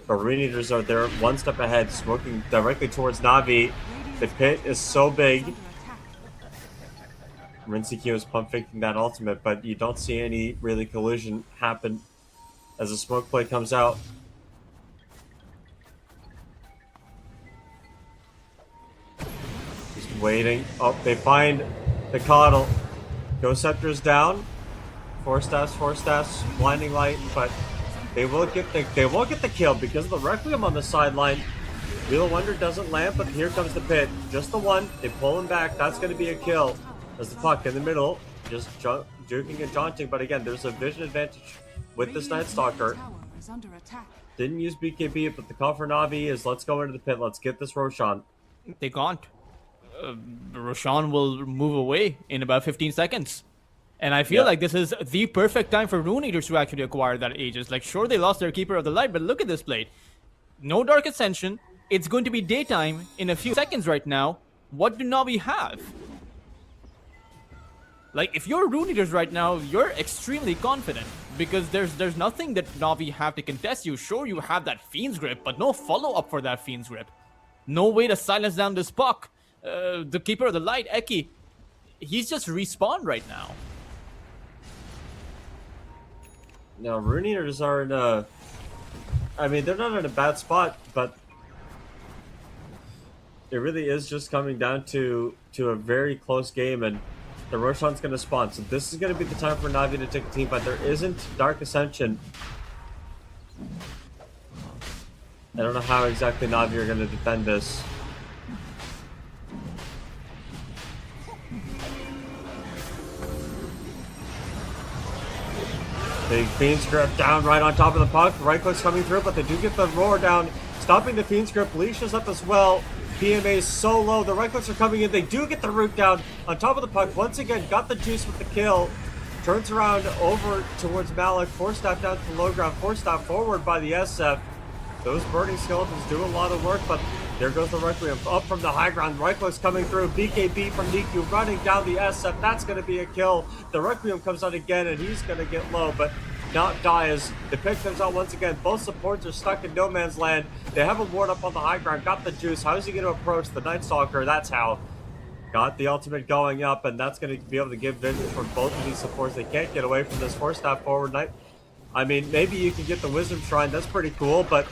[SPEAKER 12] But Rune Eaters are there one step ahead, smoking directly towards Navi. The pit is so big. Rinseki is pump faking that ultimate, but you don't see any really collision happen as the smoke play comes out. Just waiting. Oh, they find the coddle. Ghost Scepter's down. Force staffs, blinding light, but they won't get the kill because of the Requiem on the sideline. Wheel of Wonder doesn't land, but here comes the pit. Just the one. They pull him back. That's going to be a kill. As the puck in the middle, just juking and jaunting. But again, there's a vision advantage with this Night Stalker. Didn't use BKB, but the call for Navi is let's go into the pit. Let's get this Roshan.
[SPEAKER 13] They can't. Roshan will move away in about 15 seconds. And I feel like this is the perfect time for Rune Eaters to actually acquire that Aegis. Like, sure, they lost their Keeper of the Light, but look at this plate. No Dark Ascension. It's going to be daytime in a few seconds right now. What do Navi have? Like, if you're Rune Eaters right now, you're extremely confident. Because there's nothing that Navi have to contest you. Sure, you have that Fiend's Grip, but no follow-up for that Fiend's Grip. No way to silence down this puck. The Keeper of the Light, Eki, he's just respawned right now.
[SPEAKER 12] Now, Rune Eaters are in a... I mean, they're not in a bad spot, but it really is just coming down to a very close game, and the Roshan's going to spawn. So this is going to be the time for Navi to take a team, but there isn't Dark Ascension. I don't know how exactly Navi are going to defend this. Big Fiend's Grip down right on top of the puck. Right click's coming through, but they do get the roar down. Stopping the Fiend's Grip. Leashes up as well. PMA is so low. The right clicks are coming in. They do get the root down on top of the puck. Once again, got the juice with the kill. Turns around over towards Malik. Force staff down to the low ground. Force staff forward by the SF. Those burning skeletons do a lot of work, but there goes the Requiem up from the high ground. Right click's coming through. BKB from Niku running down the SF. That's going to be a kill. The Requiem comes out again, and he's going to get low, but not die as the pick comes out once again. Both supports are stuck in no man's land. They have a ward up on the high ground. Got the juice. How is he going to approach the Night Stalker? That's how. Got the ultimate going up, and that's going to be able to give vision for both of these supports. They can't get away from this Force staff forward Night. I mean, maybe you can get the Wisdom Shrine. That's pretty cool, but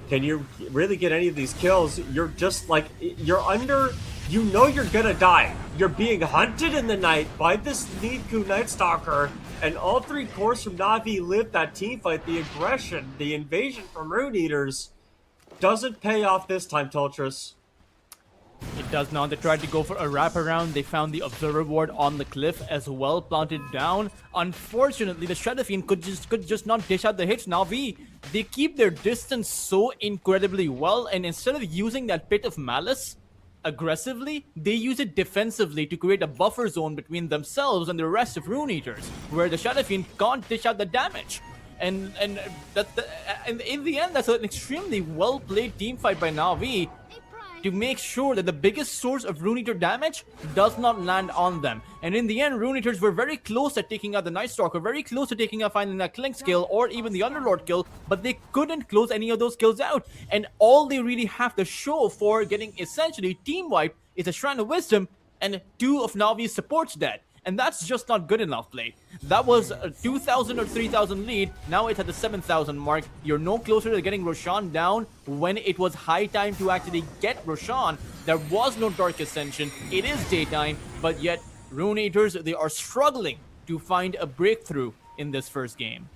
[SPEAKER 12] can you really get any of these kills? You're just like, you're under, you know you're gonna die. You're being hunted in the night by this Niku Night Stalker, and all three cores from Navi lived that team fight. The aggression, the invasion from Rune Eaters doesn't pay off this time, Toltris.
[SPEAKER 13] It does not. They tried to go for a wraparound. They found the Observer Ward on the cliff as well, planted down. Unfortunately, the Shadow Fiend could just not dish out the hits. Navi, they keep their distance so incredibly well, and instead of using that Pit of Malice aggressively, they use it defensively to create a buffer zone between themselves and the rest of Rune Eaters, where the Shadow Fiend can't dish out the damage. And in the end, that's an extremely well-played team fight by Navi. to make sure that the biggest source of Rune Eater damage does not land on them. And in the end, Rune Eaters were very close at taking out the Night Stalker, very close to taking out finding that Klink's kill or even the Underlord kill, but they couldn't close any of those kills out. And all they really have to show for getting essentially team wiped is a Shrine of Wisdom and 2 of Navi's supports dead. And that's just not good enough play. That was a 2,000 or 3,000 lead. Now it's at the 7,000 mark. You're no closer to getting Roshan down when it was high time to actually get Roshan. There was no Dark Ascension. It is daytime, but yet Rune Eaters, they are struggling to find a breakthrough in this first game.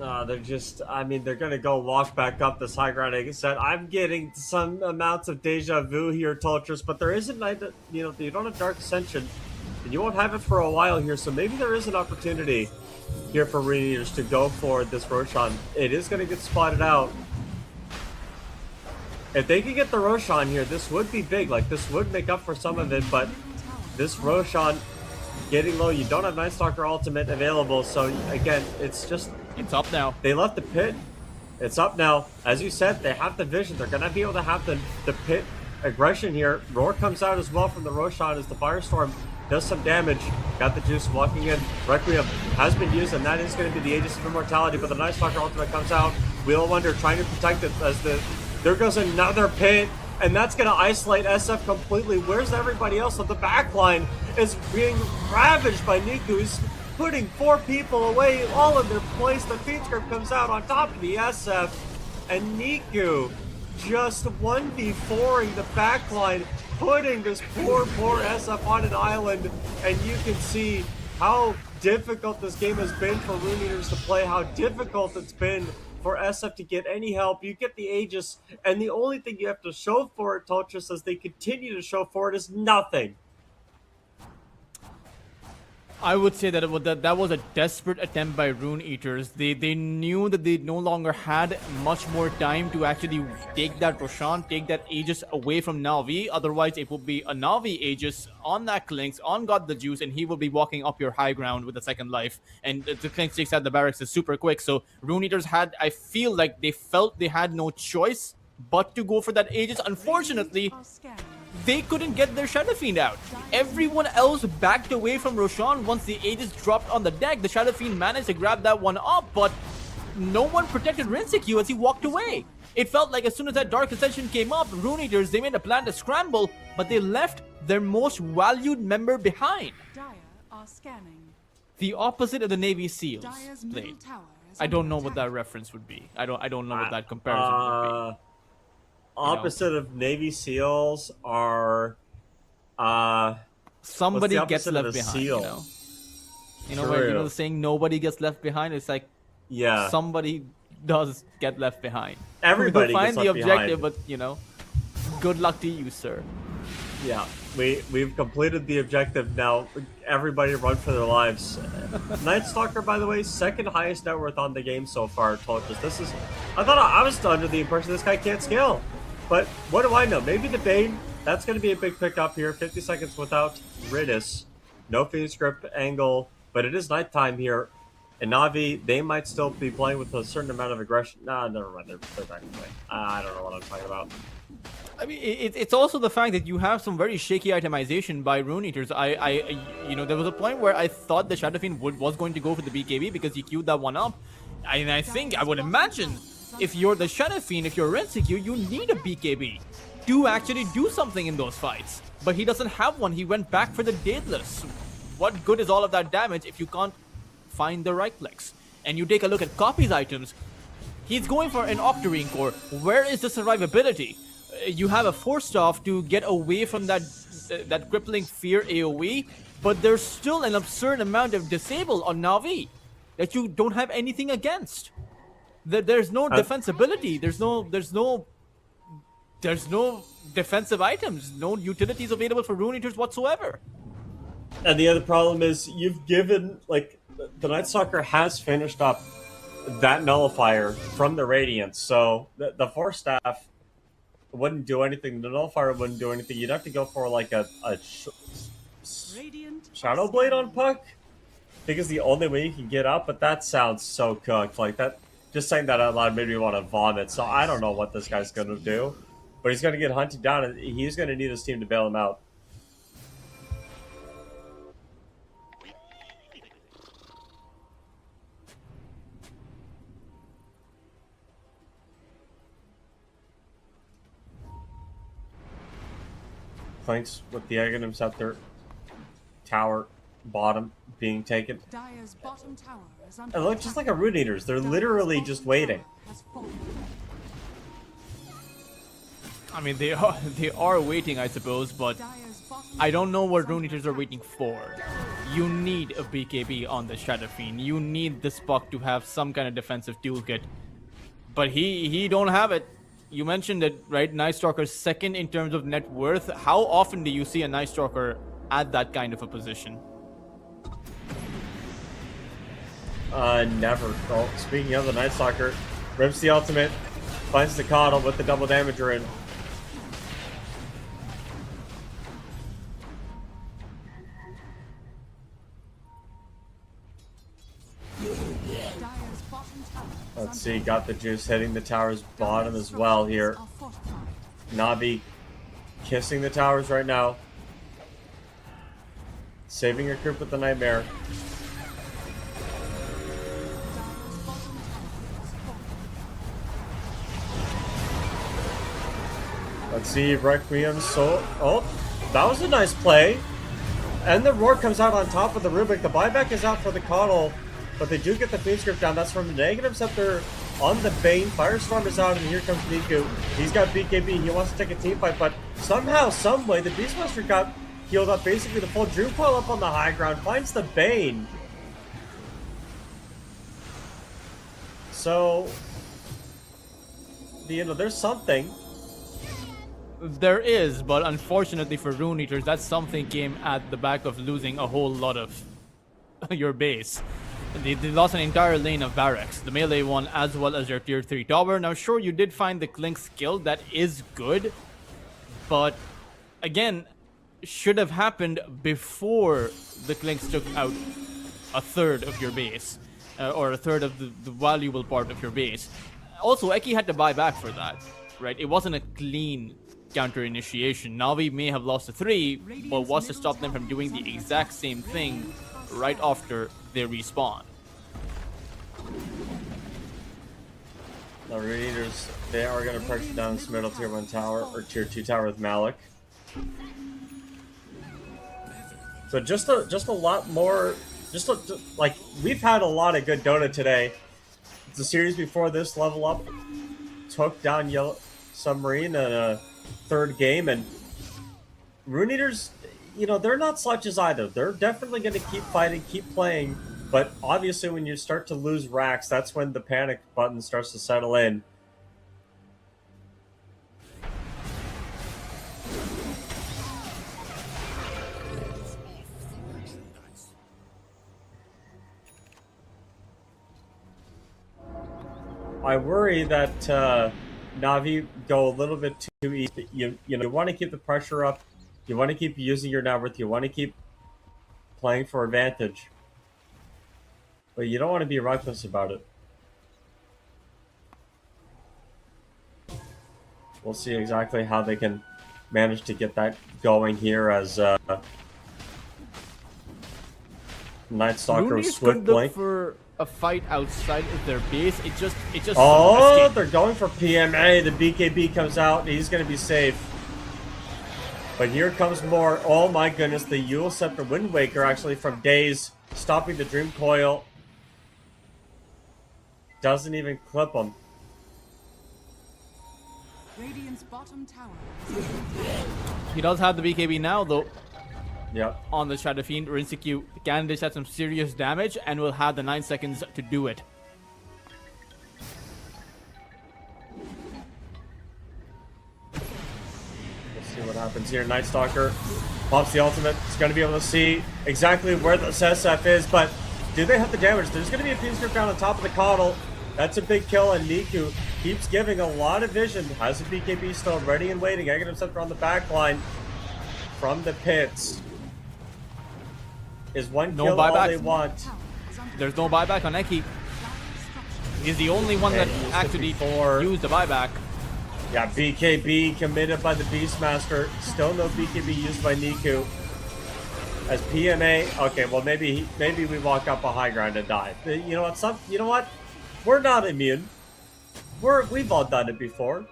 [SPEAKER 12] No, they're just, I mean, they're going to go walk back up this high ground. Like I said, I'm getting some amounts of deja vu here, Tultrus, but there isn't, you know, you don't have Dark Ascension, and you won't have it for a while here, so maybe there is an opportunity here for Rune Eaters to go for this Roshan. It is going to get spotted out. If they could get the Roshan here, this would be big. Like, this would make up for some of it, but this Roshan getting low, you don't have Night Stalker ultimate available, so again, it's just...
[SPEAKER 13] It's up now.
[SPEAKER 12] They left the pit. It's up now. As you said, they have the vision. They're going to be able to have the pit aggression here. Roar comes out as well from the Roshan as the Firestorm does some damage. Got the juice walking in. Requiem has been used, and that is going to be the Aegis of Immortality, but the Night Stalker ultimate comes out. Wheel of Wonder trying to protect it as there goes another pit, and that's going to isolate SF completely. Where's everybody else? So the backline is being ravaged by Niku. He's putting 4 people away, all in their place. The feed script comes out on top of the SF, and Niku just 1v4ing the backline, putting this poor SF on an island, and you can see how difficult this game has been for Rune Eaters to play, how difficult it's been for SF to get any help. You get the Aegis, and the only thing you have to show for it, Tultrus, as they continue to show for it, is nothing.
[SPEAKER 13] I would say that that was a desperate attempt by Rune Eaters. They knew that they no longer had much more time to actually take that Roshan, take that Aegis away from Navi. Otherwise, it would be a Navi Aegis on that Klinks, on God the Juice, and he will be walking up your high ground with a second life. And the Klinks takes out the barracks is super quick. So Rune Eaters I feel like they felt they had no choice but to go for that Aegis. Unfortunately, they couldn't get their Shadow Fiend out. Everyone else backed away from Roshan once the Aegis dropped on the deck. The Shadow Fiend managed to grab that one up, but no one protected Rinseku as he walked away. It felt like as soon as that Dark Ascension came up, Rune Eaters, they made a plan to scramble, but they left their most valued member behind. The opposite of the Navy SEALs played. I don't know what that reference would be. I don't know what that comparison would be.
[SPEAKER 12] Opposite of Navy SEALs are
[SPEAKER 13] somebody gets left behind. You know, where the saying "nobody gets left behind." It's like,
[SPEAKER 12] yeah,
[SPEAKER 13] somebody does get left behind.
[SPEAKER 12] Everybody
[SPEAKER 13] find
[SPEAKER 12] gets
[SPEAKER 13] the
[SPEAKER 12] left
[SPEAKER 13] objective,
[SPEAKER 12] behind.
[SPEAKER 13] but good luck to you, sir.
[SPEAKER 12] Yeah, we've completed the objective now. Everybody run for their lives. Night Stalker, by the way, second highest net worth on the game so far. This is, I thought I was under the impression this guy can't scale. But what do I know? Maybe the Bane, that's going to be a big pickup here. 50 seconds without Ridis. No Phoenix Grip angle, but it is nighttime here. And Navi, they might still be playing with a certain amount of aggression. Nah, never mind. They're back away. I don't know what I'm talking about.
[SPEAKER 13] I mean, it's also the fact that you have some very shaky itemization by Rune Eaters. There was a point where I thought the Shadow Fiend was going to go for the BKB because he queued that one up. And I would imagine, if you're the Shadow Fiend, if you're Rinseku, you need a BKB to actually do something in those fights. But he doesn't have one. He went back for the Daedalus. What good is all of that damage if you can't find the right flex? And you take a look at Copy's items. He's going for an Octarine Core. Where is the survivability? You have a Force Staff to get away from that crippling fear AoE, but there's still an absurd amount of disable on Navi that you don't have anything against. There's no defensibility. There's no defensive items. No utilities available for Rune Eaters whatsoever.
[SPEAKER 12] And the other problem is you've given, like, the Night Stalker has finished up that nullifier from the Radiance, so the Force Staff wouldn't do anything. The nullifier wouldn't do anything. You'd have to go for like a Shadow Blade on Puck, because the only way you can get up. But that sounds so cooked. Like that, just saying that out loud made me want to vomit. So I don't know what this guy's gonna do. but he's going to get hunted down, and he's going to need his team to bail him out. Clinks with the Egg Interceptor tower bottom being taken.
[SPEAKER 7] Dire's bottom tower is under
[SPEAKER 12] It looks just like a Rune Eaters. They're literally just waiting.
[SPEAKER 7] has fallen.
[SPEAKER 13] I mean, they are waiting, I suppose, but
[SPEAKER 7] Dire's bottom
[SPEAKER 13] I don't know what Rune Eaters are waiting for. You need a BKB on the Shadow Fiend. You need this Puck to have some kind of defensive toolkit. But he don't have it. You mentioned it, right? Night Stalker's second in terms of net worth. How often do you see a Night Stalker at that kind of a position?
[SPEAKER 12] Never. Well, speaking of the Night Stalker, rips the ultimate, finds the Coddle with the double damager in.
[SPEAKER 7] Dire's bottom tower is
[SPEAKER 12] Let's see, got the juice hitting the tower's bottom as well here.
[SPEAKER 7] are fortified.
[SPEAKER 12] Navi kissing the towers right now. Saving her group with the Nightmare.
[SPEAKER 7] Dire's bottom tower is fallen.
[SPEAKER 12] Let's see, Requiem Soul. Oh, that was a nice play. And the Roar comes out on top of the Rubik. The buyback is out for the Coddle, but they do get the Fiend Script down. That's from the Negative Scepter on the Bane. Firestorm is out, and here comes Niku. He's got BKB. He wants to take a team fight, but somehow, someway, the Beastmaster got healed up. Basically, the full Dream Coil up on the high ground. Finds the Bane. So, there's something.
[SPEAKER 13] There is, but unfortunately for Rune Eaters, that something came at the back of losing a whole lot of your base. They lost an entire lane of barracks, the melee one as well as their tier 3 tower. Now sure, you did find the Clink skill, that is good, but again, should have happened before the Clinks took out a third of your base, or a third of the valuable part of your base. Also, Eki had to buy back for that, right? It wasn't a clean counter initiation. Navi may have lost a 3, but was to stop them from doing the exact same thing right after they respawn.
[SPEAKER 12] The Raiders, they are going to pressure down this middle tier 1 tower, or tier 2 tower with Malik. So just a lot more, like, we've had a lot of good Dota today. The series before this, Level Up took down Yellow Submarine in a 3rd game, and Rune Eaters, they're not slouches either. They're definitely going to keep fighting, keep playing, but obviously when you start to lose racks, that's when the panic button starts to settle in. I worry that Navi go a little bit too easy. You want to keep the pressure up. You want to keep using your net worth. You want to keep playing for advantage. But you don't want to be reckless about it. We'll see exactly how they can manage to get that going here as Night Stalker with Swift Blink.
[SPEAKER 13] For a fight outside of their base, it just
[SPEAKER 12] oh, they're going for PMA. The BKB comes out. He's going to be safe. But here comes more. Oh my goodness, the Yule Scepter Wind Waker actually from Daze, stopping the Dream Coil. Doesn't even clip him.
[SPEAKER 7] Radiant's bottom tower.
[SPEAKER 13] He does have the BKB now, though.
[SPEAKER 12] Yep.
[SPEAKER 13] On the Shadow Fiend, Rinseku can dish out some serious damage and will have the 9 seconds to do it.
[SPEAKER 12] Let's see what happens here. Night Stalker pops the ultimate. He's going to be able to see exactly where the SF is, but do they have the damage? There's going to be a Fiend Script down on top of the Coddle. That's a big kill, and Niku keeps giving a lot of vision. Has a BKB still ready and waiting. Egg Interceptor on the back line from the pits. Is one kill all they want?
[SPEAKER 13] There's no buyback on Eki. He's the only one that actually used the buyback.
[SPEAKER 12] Yeah, BKB committed by the Beastmaster. Still no BKB used by Niku. As PMA, okay, well maybe we walk up a high ground and die. You know what? You know what? We're not immune. We've all done it before.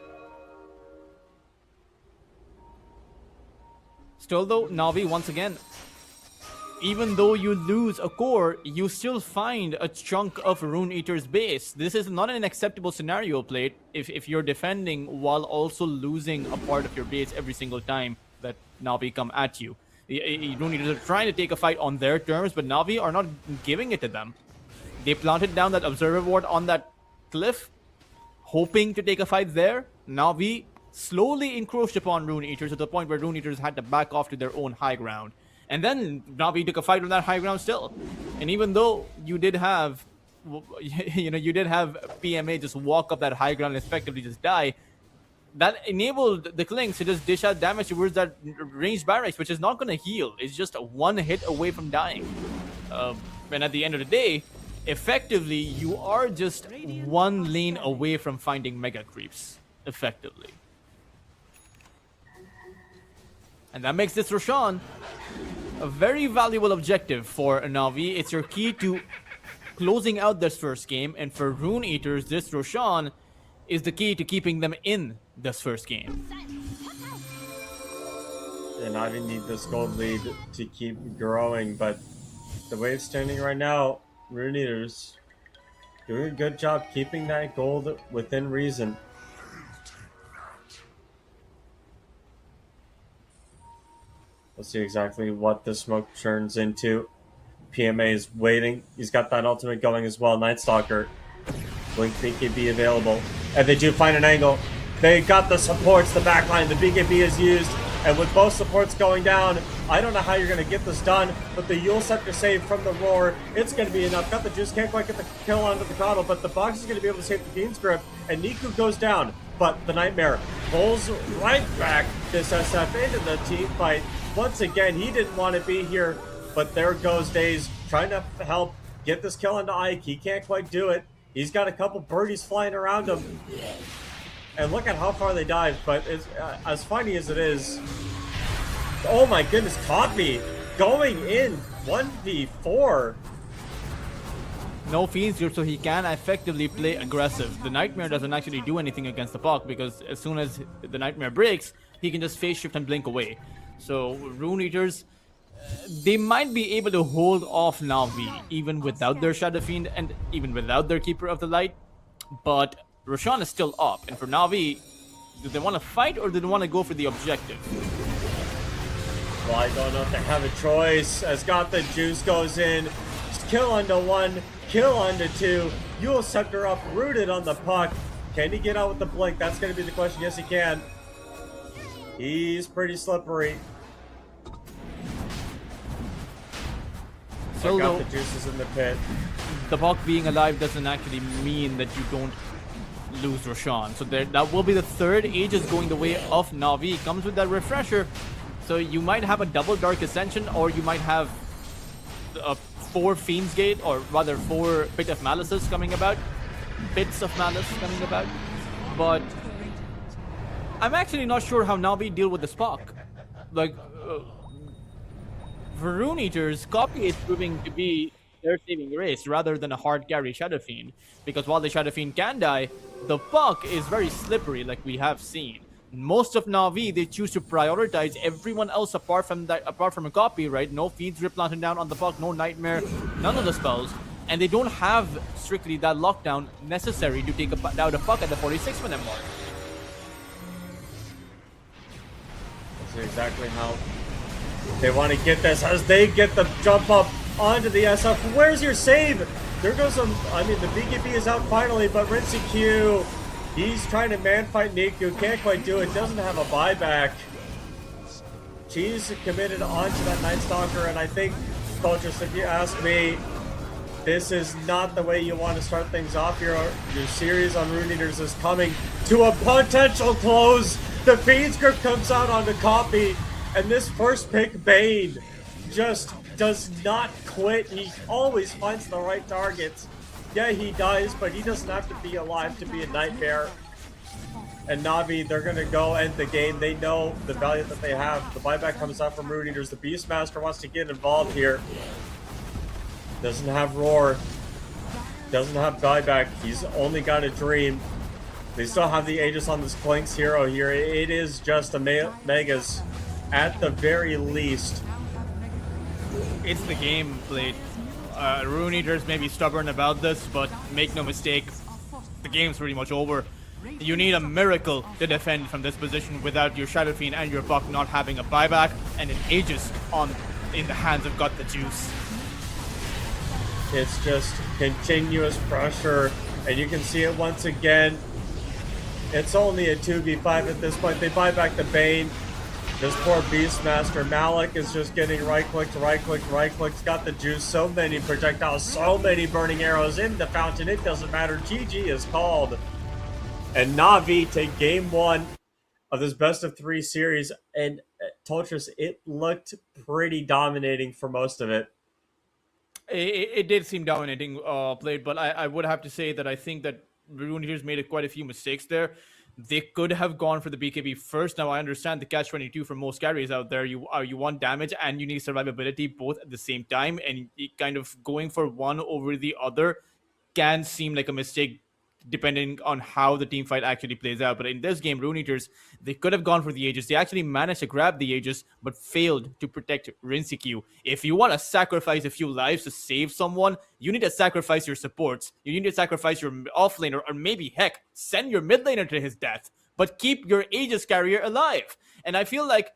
[SPEAKER 13] Still though, Navi once again, even though you lose a core, you still find a chunk of Rune Eater's base. This is not an acceptable scenario, Plate, if you're defending while also losing a part of your base every single time that Navi come at you. Rune Eaters are trying to take a fight on their terms, but Navi are not giving it to them. They planted down that observer ward on that cliff, hoping to take a fight there. Navi slowly encroached upon Rune Eaters to the point where Rune Eaters had to back off to their own high ground. And then Navi took a fight on that high ground still. And even though you did have, you did have PMA just walk up that high ground and effectively just die, that enabled the Klings to just dish out damage towards that ranged barracks, which is not going to heal. It's just one hit away from dying. And at the end of the day, effectively, you are just one lane away from finding mega creeps, effectively. And that makes this Roshan a very valuable objective for Navi. It's your key to closing out this first game, and for Rune Eaters, this Roshan is the key to keeping them in this first game.
[SPEAKER 12] And Navi need this gold lead to keep growing, but the way it's standing right now, Rune Eaters doing a good job keeping that gold within reason. Let's see exactly what the smoke turns into. PMA is waiting. He's got that ultimate going as well. Night Stalker. Blink BKB available. And they do find an angle. They got the supports, the backline. The BKB is used. And with both supports going down, I don't know how you're going to get this done, but the Yule Scepter save from the Roar, it's going to be enough. Got the juice, can't quite get the kill onto the Coddle, but the box is going to be able to save the Fiend's Grip, and Niku goes down. But the Nightmare pulls right back this SF into the team fight. Once again, he didn't want to be here, but there goes Daze trying to help get this kill into Ike. He can't quite do it. He's got a couple birdies flying around him. And look at how far they dive, but it's, as funny as it is, oh my goodness, Copy going in 1v4.
[SPEAKER 13] No Fiends here, so he can effectively play aggressive. The Nightmare doesn't actually do anything against the Puck, because as soon as the Nightmare breaks, he can just phase shift and blink away. So Rune Eaters, they might be able to hold off Navi, even without their Shadow Fiend and even without their Keeper of the Light, but Roshan is still up, and for Navi, do they want to fight or do they want to go for the objective?
[SPEAKER 12] Well, I don't know if they have a choice, as got the juice goes in, kill onto one, kill onto two, Yule Scepter up, rooted on the Puck. Can he get out with the blink? That's going to be the question. Yes, he can. He's pretty slippery.
[SPEAKER 13] So
[SPEAKER 12] got the juices in the pit.
[SPEAKER 13] The Puck being alive doesn't actually mean that you don't lose Roshan. So that will be the third Aegis going the way of Navi. Comes with that refresher. So you might have a double Dark Ascension, or you might have 4 Fiend's Gate, or rather 4 Pit of Malices coming about. Bits of Malice coming about. But I'm actually not sure how Navi deal with the Spock. Like, for Rune Eaters, Copy is proving to be their saving grace rather than a hard carry Shadow Fiend. Because while the Shadow Fiend can die, the Puck is very slippery, like we have seen. Most of Navi, they choose to prioritize everyone else apart from a Copy, right? No Fiends Grip planted down on the Puck, no Nightmare, none of the spells. And they don't have strictly that lockdown necessary to take out a Puck at the 46-minute mark.
[SPEAKER 12] That's exactly how they want to get this, as they get the jump up onto the SF. Where's your save? There goes some, I mean, the BKB is out finally, but Rinsey Q, he's trying to man fight Niku, can't quite do it, doesn't have a buyback. Cheese committed onto that Night Stalker, and I think, Coaches, if you ask me, this is not the way you want to start things off here. Your series on Rune Eaters is coming to a potential close. The Fiend's Grip comes out on the Copy, and this first pick, Bane, just does not quit. He always finds the right targets. Yeah, he dies, but he doesn't have to be alive to be a Nightmare. and Navi, they're going to go end the game. They know the value that they have. The buyback comes out from Rune Eaters. The Beastmaster wants to get involved here. Doesn't have Roar. Doesn't have buyback. He's only got a Dream. They still have the Aegis on this Clinks hero here. It is just a Megas at the very least.
[SPEAKER 13] It's the game played. Rune Eaters may be stubborn about this, but make no mistake, the game's pretty much over. You need a miracle to defend from this position without your Shadow Fiend and your Buck not having a buyback and an Aegis in the hands of Got the Juice.
[SPEAKER 12] It's just continuous pressure, and you can see it once again. It's only a 2v5 at this point. They buy back the Bane. This poor Beastmaster. Malik is just getting right-clicked. Got the juice. So many projectiles, so many burning arrows in the fountain. It doesn't matter. GG is called. And Navi take game 1 of this best-of-3 series. And Toltris, it looked pretty dominating for most of it.
[SPEAKER 13] It did seem dominating played, but I would have to say that I think that Rune Eaters made quite a few mistakes there. They could have gone for the BKB first. Now, I understand the catch-22 for most carries out there. You want damage and you need survivability both at the same time, and kind of going for one over the other can seem like a mistake depending on how the team fight actually plays out. But in this game, Rune Eaters, they could have gone for the Aegis. They actually managed to grab the Aegis, but failed to protect Rinsekiu. If you want to sacrifice a few lives to save someone, you need to sacrifice your supports. You need to sacrifice your offlaner, or maybe, heck, send your mid laner to his death, but keep your Aegis carrier alive. And I feel like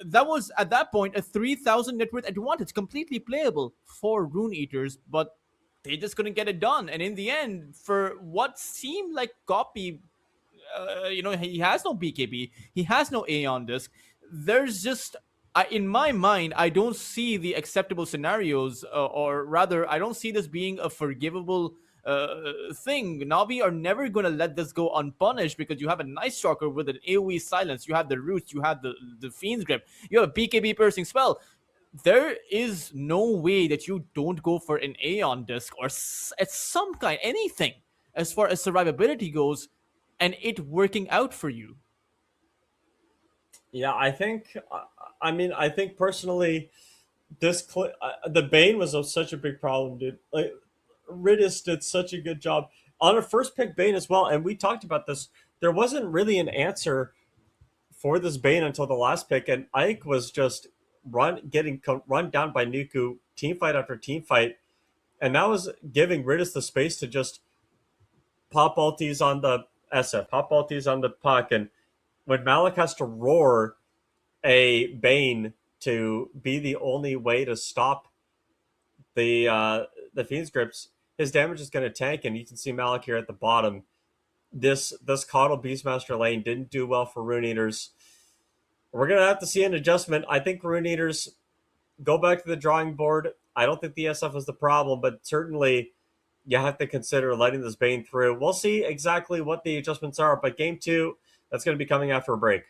[SPEAKER 13] that was, at that point, a 3,000 net worth advantage, completely playable for Rune Eaters, but they just couldn't get it done. And in the end, for what seemed like copy, he has no BKB, he has no Aeon disc. There's just, in my mind, I don't see the acceptable scenarios, or rather, I don't see this being a forgivable thing. Navi are never going to let this go unpunished, because you have a Night Stalker with an AoE silence, you have the Roots, you have the Fiend's Grip, you have a BKB piercing spell. There is no way that you don't go for an Aeon disc or at some kind, anything as far as survivability goes, and it working out for you.
[SPEAKER 12] Yeah, I think personally, the Bane was such a big problem, dude. Like, Ridis did such a good job on a first pick Bane as well, and we talked about this. There wasn't really an answer for this Bane until the last pick, and Ike was just getting run down by Nuku team fight after team fight, and that was giving Ridis the space to just pop ultis on the SF, pop ultis on the Puck, and when Malik has to roar a Bane to be the only way to stop the Fiend's Grips, his damage is going to tank, and you can see Malik here at the bottom. This Coddle Beastmaster lane didn't do well for Rune Eaters. We're going to have to see an adjustment. I think Rune Eaters go back to the drawing board. I don't think the SF is the problem, but certainly you have to consider letting this Bane through. We'll see exactly what the adjustments are, but game 2, that's going to be coming after a break.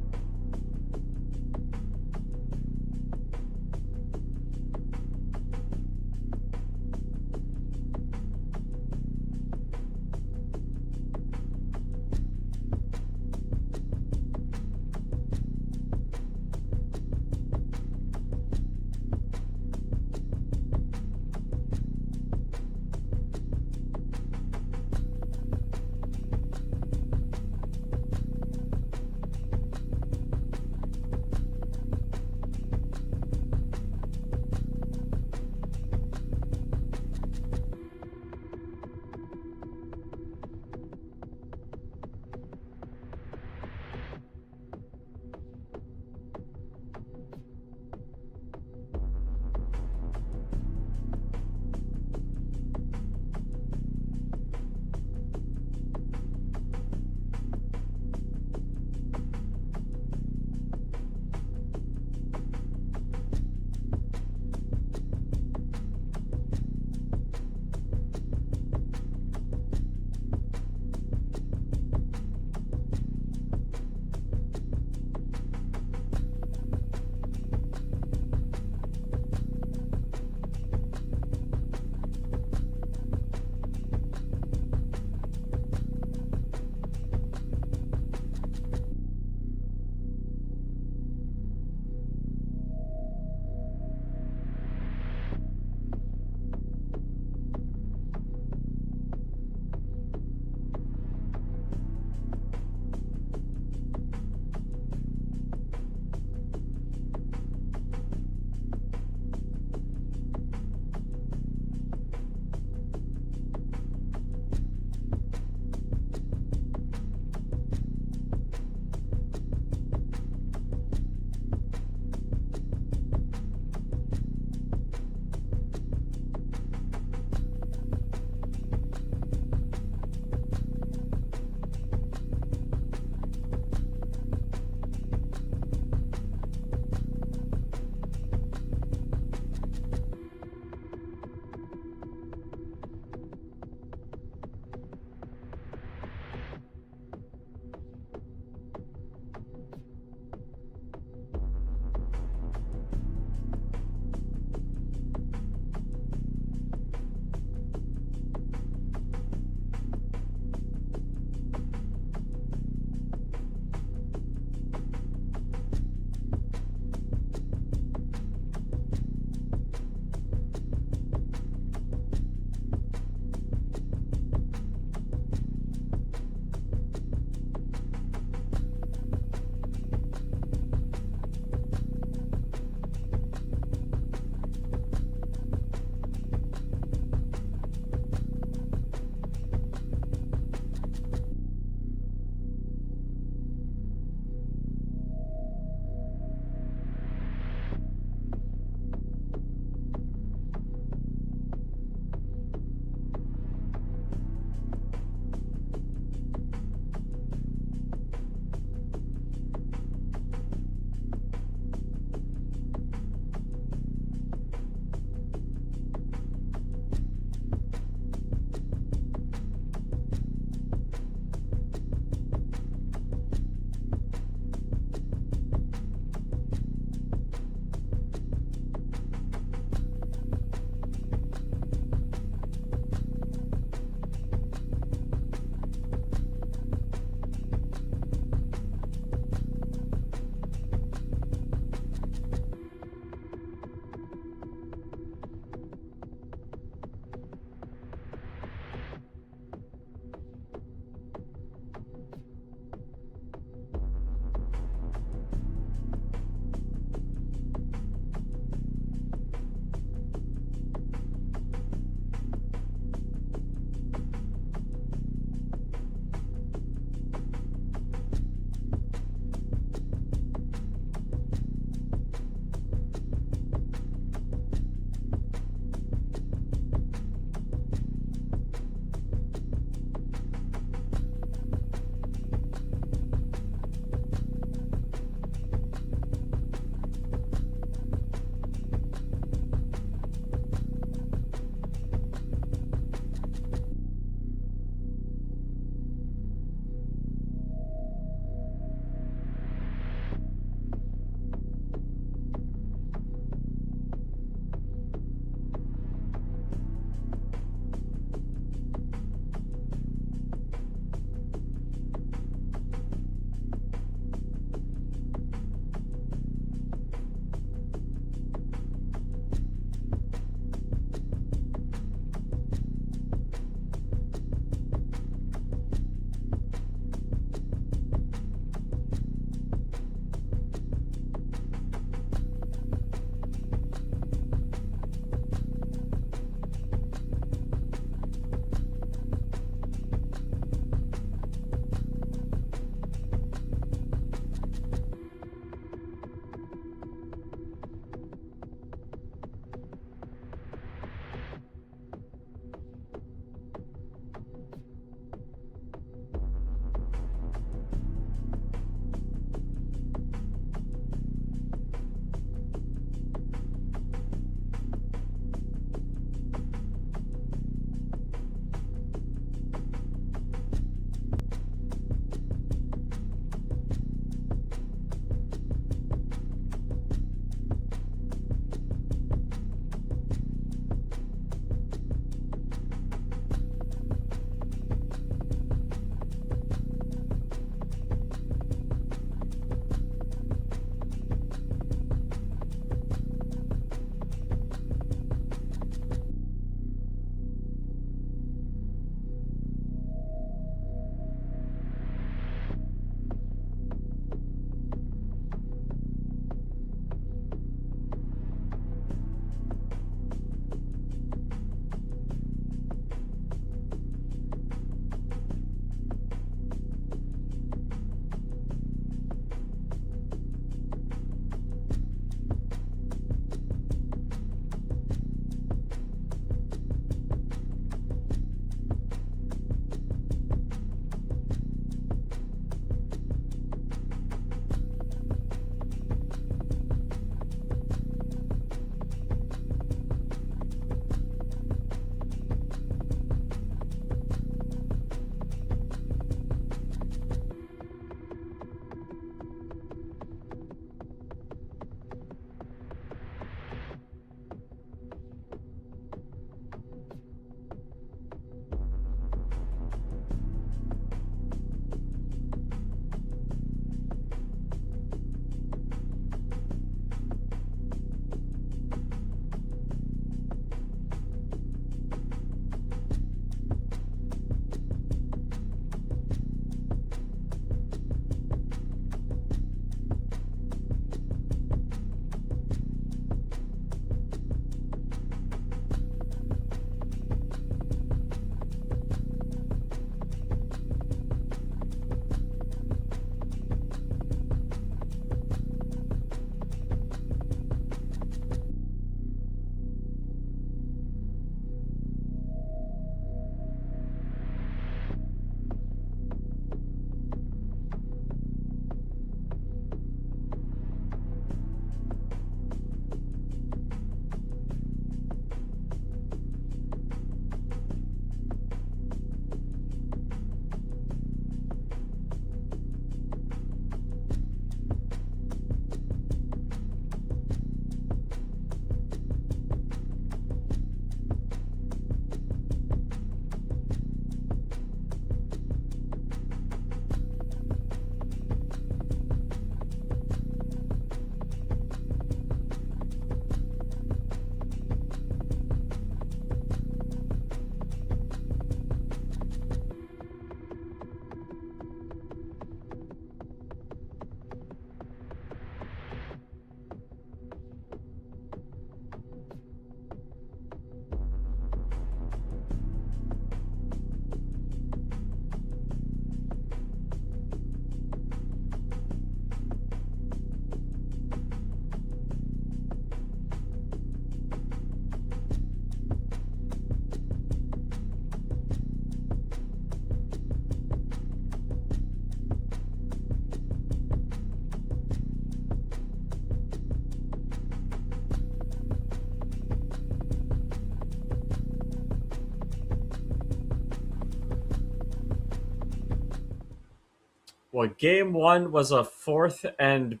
[SPEAKER 12] Well, game one was a fourth and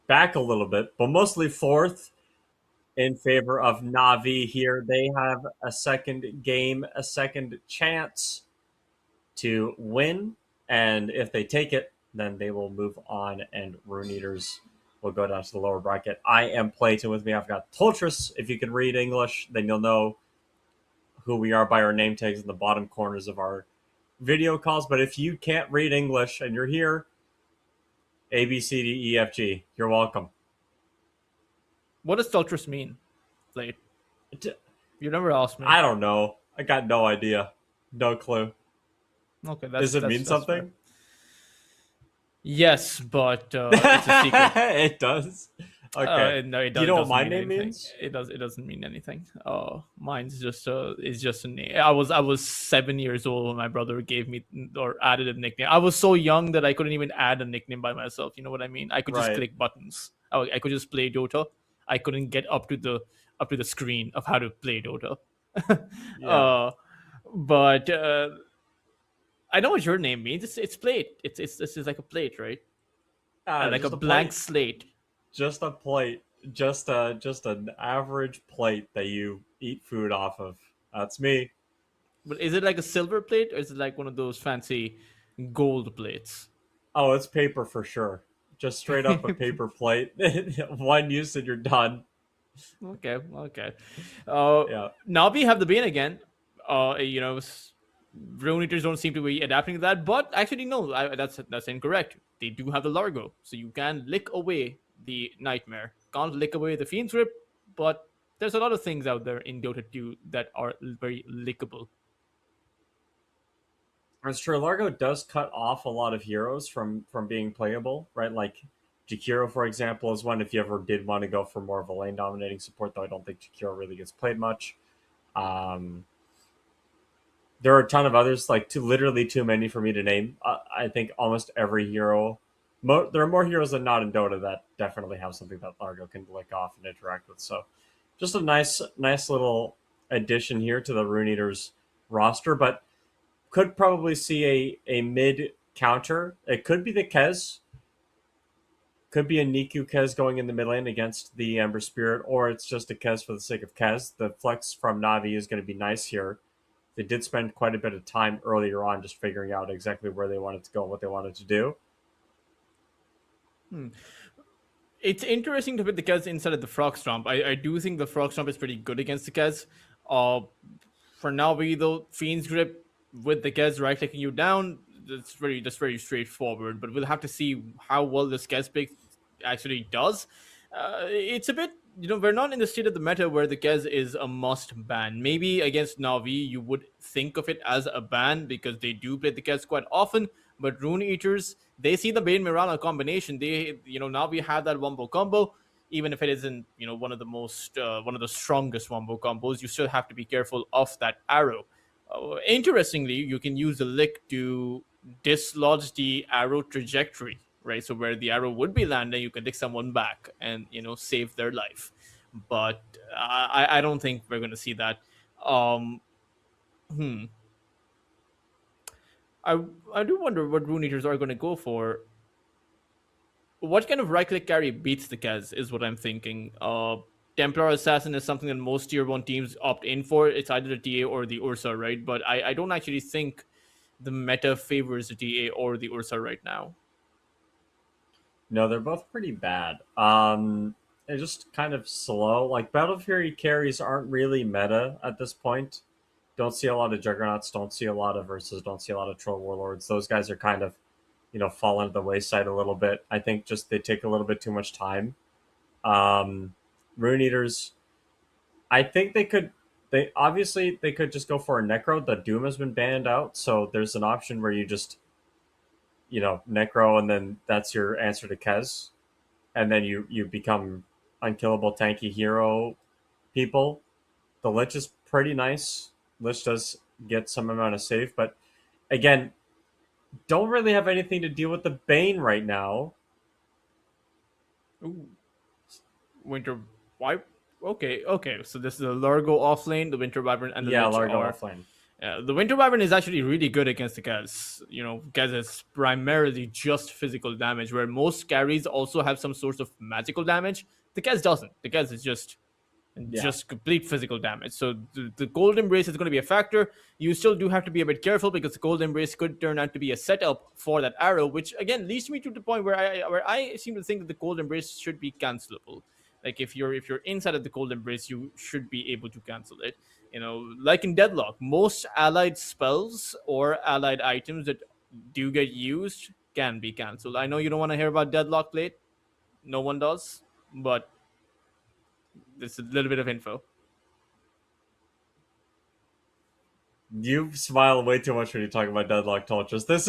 [SPEAKER 12] back a little bit, but mostly fourth in favor of Navi here. They have a second game, a second chance to win, and if they take it, then they will move on, and Rune Eaters will go down to the lower bracket. I am Playton. With me, I've got Toltris. If you can read English, then you'll know who we are by our name tags in the bottom corners of our video calls. But if you can't read English and you're here, A, B, C, D, E, F, G, you're welcome.
[SPEAKER 13] What does Toltris mean? Like, you never asked me.
[SPEAKER 12] I don't know. I got no idea. No clue.
[SPEAKER 13] Okay,
[SPEAKER 12] does it mean something?
[SPEAKER 13] Fair. Yes, but it's a secret.
[SPEAKER 12] It does. Okay.
[SPEAKER 13] No, it does,
[SPEAKER 12] do you know what my
[SPEAKER 13] mean
[SPEAKER 12] name
[SPEAKER 13] anything.
[SPEAKER 12] means?
[SPEAKER 13] It doesn't mean anything. Mine's just a name. I was 7 years old when my brother gave me or added a nickname. I was so young that I couldn't even add a nickname by myself. You know what I mean? I could just click buttons. I could just play Dota. I couldn't get up to the screen of how to play Dota.
[SPEAKER 12] Yeah.
[SPEAKER 13] But I know what your name means. It's plate. It's like a plate, right? Like a blank
[SPEAKER 12] plate.
[SPEAKER 13] slate.
[SPEAKER 12] Just a plate. Just an average plate that you eat food off of. That's me.
[SPEAKER 13] But is it like a silver plate or is it like one of those fancy gold plates?
[SPEAKER 12] Oh, it's paper for sure. Just straight up a paper plate. One use and you're done.
[SPEAKER 13] Okay.
[SPEAKER 12] Yeah.
[SPEAKER 13] Navi have the Bane again. Rune Eaters don't seem to be adapting to that, but actually no, that's incorrect. They do have the Largo, so you can lick away the Nightmare. Can't lick away the Fiend's Grip, but there's a lot of things out there in Dota 2 that are very lickable.
[SPEAKER 12] That's true. Largo does cut off a lot of heroes from being playable, right? Like Jakiro, for example, is one if you ever did want to go for more of a lane dominating support, though I don't think Jakiro really gets played much. There are a ton of others, like literally too many for me to name. I think almost every hero, there are more heroes than not in Dota that definitely have something that Largo can lick off and interact with. So just a nice little addition here to the Rune Eaters roster, but could probably see a mid counter. It could be the Kez. Could be a Niku Kez going in the mid lane against the Ember Spirit, or it's just a Kez for the sake of Kez. The flex from Navi is going to be nice here. They did spend quite a bit of time earlier on just figuring out exactly where they wanted to go and what they wanted to do.
[SPEAKER 13] It's interesting to put the Kez inside of the Frog Stomp. I do think the Frog Stomp is pretty good against the Kez. For Navi, though, Fiend's Grip with the Kez right-clicking you down, that's very straightforward. But we'll have to see how well this Kez pick actually does. It's a bit, we're not in the state of the meta where the Kez is a must ban. Maybe against Navi, you would think of it as a ban because they do play the Kez quite often. But Rune Eaters, they see the Bane Mirana combination. Navi had that wombo combo. Even if it isn't, one of the strongest wombo combos, you still have to be careful of that arrow. Interestingly, you can use the lick to dislodge the arrow trajectory, right? So where the arrow would be landing, you can lick someone back and save their life. But I don't think we're going to see that. I do wonder what Rune Eaters are going to go for. What kind of right-click carry beats the Kez is what I'm thinking. Templar Assassin is something that most tier 1 teams opt in for. It's either the TA or the Ursa, right? But I don't actually think the meta favors the TA or the Ursa right now.
[SPEAKER 12] No, they're both pretty bad. They're just kind of slow. Like, Battle Fury carries aren't really meta at this point. Don't see a lot of Juggernauts, don't see a lot of Versus, don't see a lot of Troll Warlords. Those guys are kind of, fallen to the wayside a little bit. I think just they take a little bit too much time. Rune Eaters, I think they could just go for a Necro. The Doom has been banned out, so there's an option where you just, Necro, and then that's your answer to Kez. And then you become unkillable tanky hero people. The Lich is pretty nice. Lich does get some amount of save, but again, don't really have anything to deal with the Bane right now.
[SPEAKER 13] Ooh. Winter Wipe. Okay. So this is a Largo offlane, the Winter Wyvern, and the Lich
[SPEAKER 12] Largo
[SPEAKER 13] are,
[SPEAKER 12] offlane.
[SPEAKER 13] The Winter Wyvern is actually really good against the Kaz. Kaz is primarily just physical damage, where most carries also have some sort of magical damage. The Kaz doesn't. The Kaz is just complete physical damage. So the Cold Embrace is going to be a factor. You still do have to be a bit careful because the Cold Embrace could turn out to be a setup for that arrow, which again leads me to the point where I seem to think that the Cold Embrace should be cancelable. Like if you're inside of the Cold Embrace, you should be able to cancel it. Like in Deadlock, most allied spells or allied items that do get used can be canceled. I know you don't want to hear about Deadlock Plate. No one does, but this is a little bit of info.
[SPEAKER 12] You smile way too much when you talk about Deadlock Toltras. This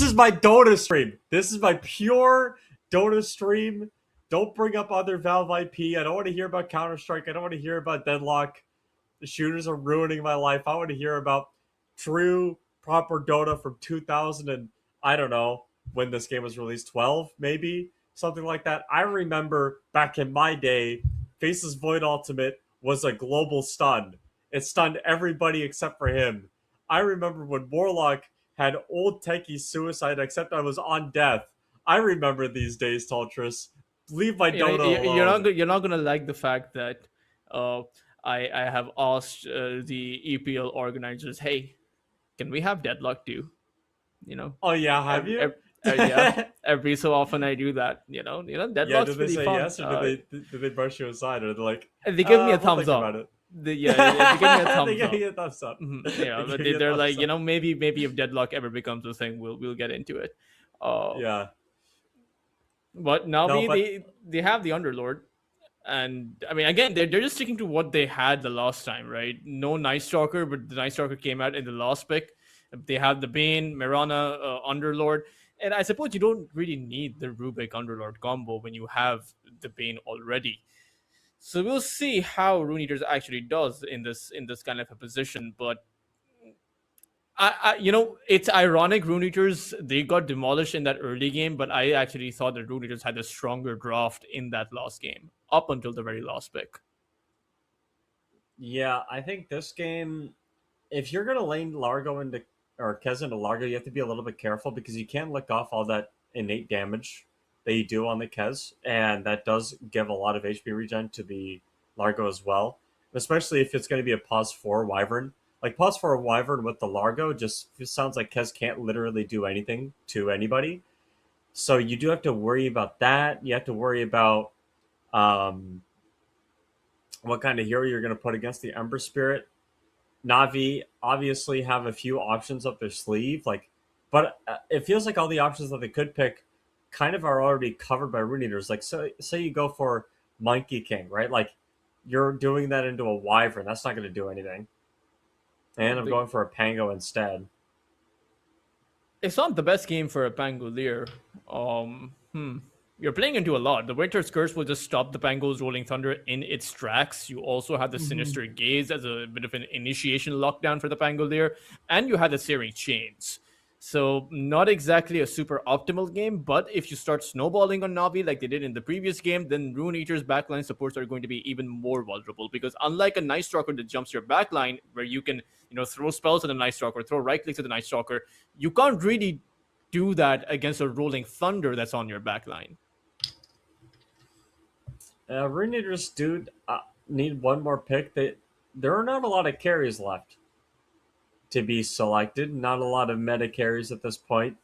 [SPEAKER 12] is my Dota stream. This is my pure Dota stream. Don't bring up other Valve IP. I don't want to hear about Counter-Strike. I don't want to hear about Deadlock. The shooters are ruining my life. I want to hear about true, proper Dota from 2000 and I don't know when this game was released, 12 maybe, something like that. I remember back in my day, Faceless Void Ultimate was a global stun. It stunned everybody except for him. I remember when Warlock had old techie suicide, except I was on death. I remember these days, Toltris. Leave my Dota alone.
[SPEAKER 13] You're not gonna like the fact that I have asked the EPL organizers, hey, can we have Deadlock too?
[SPEAKER 12] Oh yeah, have you?
[SPEAKER 13] Yeah, every so often I do that. Deadlock's
[SPEAKER 12] Yeah, did they
[SPEAKER 13] pretty
[SPEAKER 12] say
[SPEAKER 13] fun.
[SPEAKER 12] yes, or did they brush you aside, or they're like?
[SPEAKER 13] They give me a
[SPEAKER 12] we'll
[SPEAKER 13] thumbs
[SPEAKER 12] think
[SPEAKER 13] up.
[SPEAKER 12] about it.
[SPEAKER 13] They give me a thumbs
[SPEAKER 12] They give
[SPEAKER 13] up.
[SPEAKER 12] you a thumbs up.
[SPEAKER 13] But they're like, maybe if Deadlock ever becomes a thing, we'll get into it.
[SPEAKER 12] Yeah.
[SPEAKER 13] But now they have the Underlord. And I mean, again, they're just sticking to what they had the last time, right? No Night Stalker, but the Night Stalker came out in the last pick. They have the Bane, Mirana, Underlord. And I suppose you don't really need the Rubik Underlord combo when you have the Bane already. So we'll see how Rune Eaters actually does in this kind of a position. But it's ironic. Rune Eaters, they got demolished in that early game, but I actually thought that Rune Eaters had a stronger draft in that last game, up until the very last pick.
[SPEAKER 12] Yeah, I think this game, if you're gonna lane Largo into or Kez into Largo, you have to be a little bit careful because you can't lick off all that innate damage that you do on the Kez, and that does give a lot of HP regen to the Largo as well. Especially if it's going to be a pause 4 Wyvern. Like pause 4 Wyvern with the Largo just sounds like Kez can't literally do anything to anybody. So you do have to worry about that. You have to worry about what kind of hero you're going to put against the Ember Spirit. Navi obviously have a few options up their sleeve, but it feels like all the options that they could pick kind of are already covered by Rune Eaters. Like, so say you go for Monkey King, right? Like, you're doing that into a Wyvern. That's not going to do anything. And I'm going for a Pango instead.
[SPEAKER 13] It's not the best game for a Pangolier. You're playing into a lot. The Winter's Curse will just stop the Pango's Rolling Thunder in its tracks. You also have the Sinister Gaze as a bit of an initiation lockdown for the Pangolier. And you had the Searing Chains. So not exactly a super optimal game, but if you start snowballing on Navi like they did in the previous game, then Rune Eater's backline supports are going to be even more vulnerable, because unlike a Night Stalker that jumps your backline, where you can throw spells at the Night Stalker, throw right clicks at the Night Stalker, you can't really do that against a Rolling Thunder that's on your backline.
[SPEAKER 12] Rune Eaters do need one more pick. There are not a lot of carries left to be selected. Not a lot of meta carries at this point.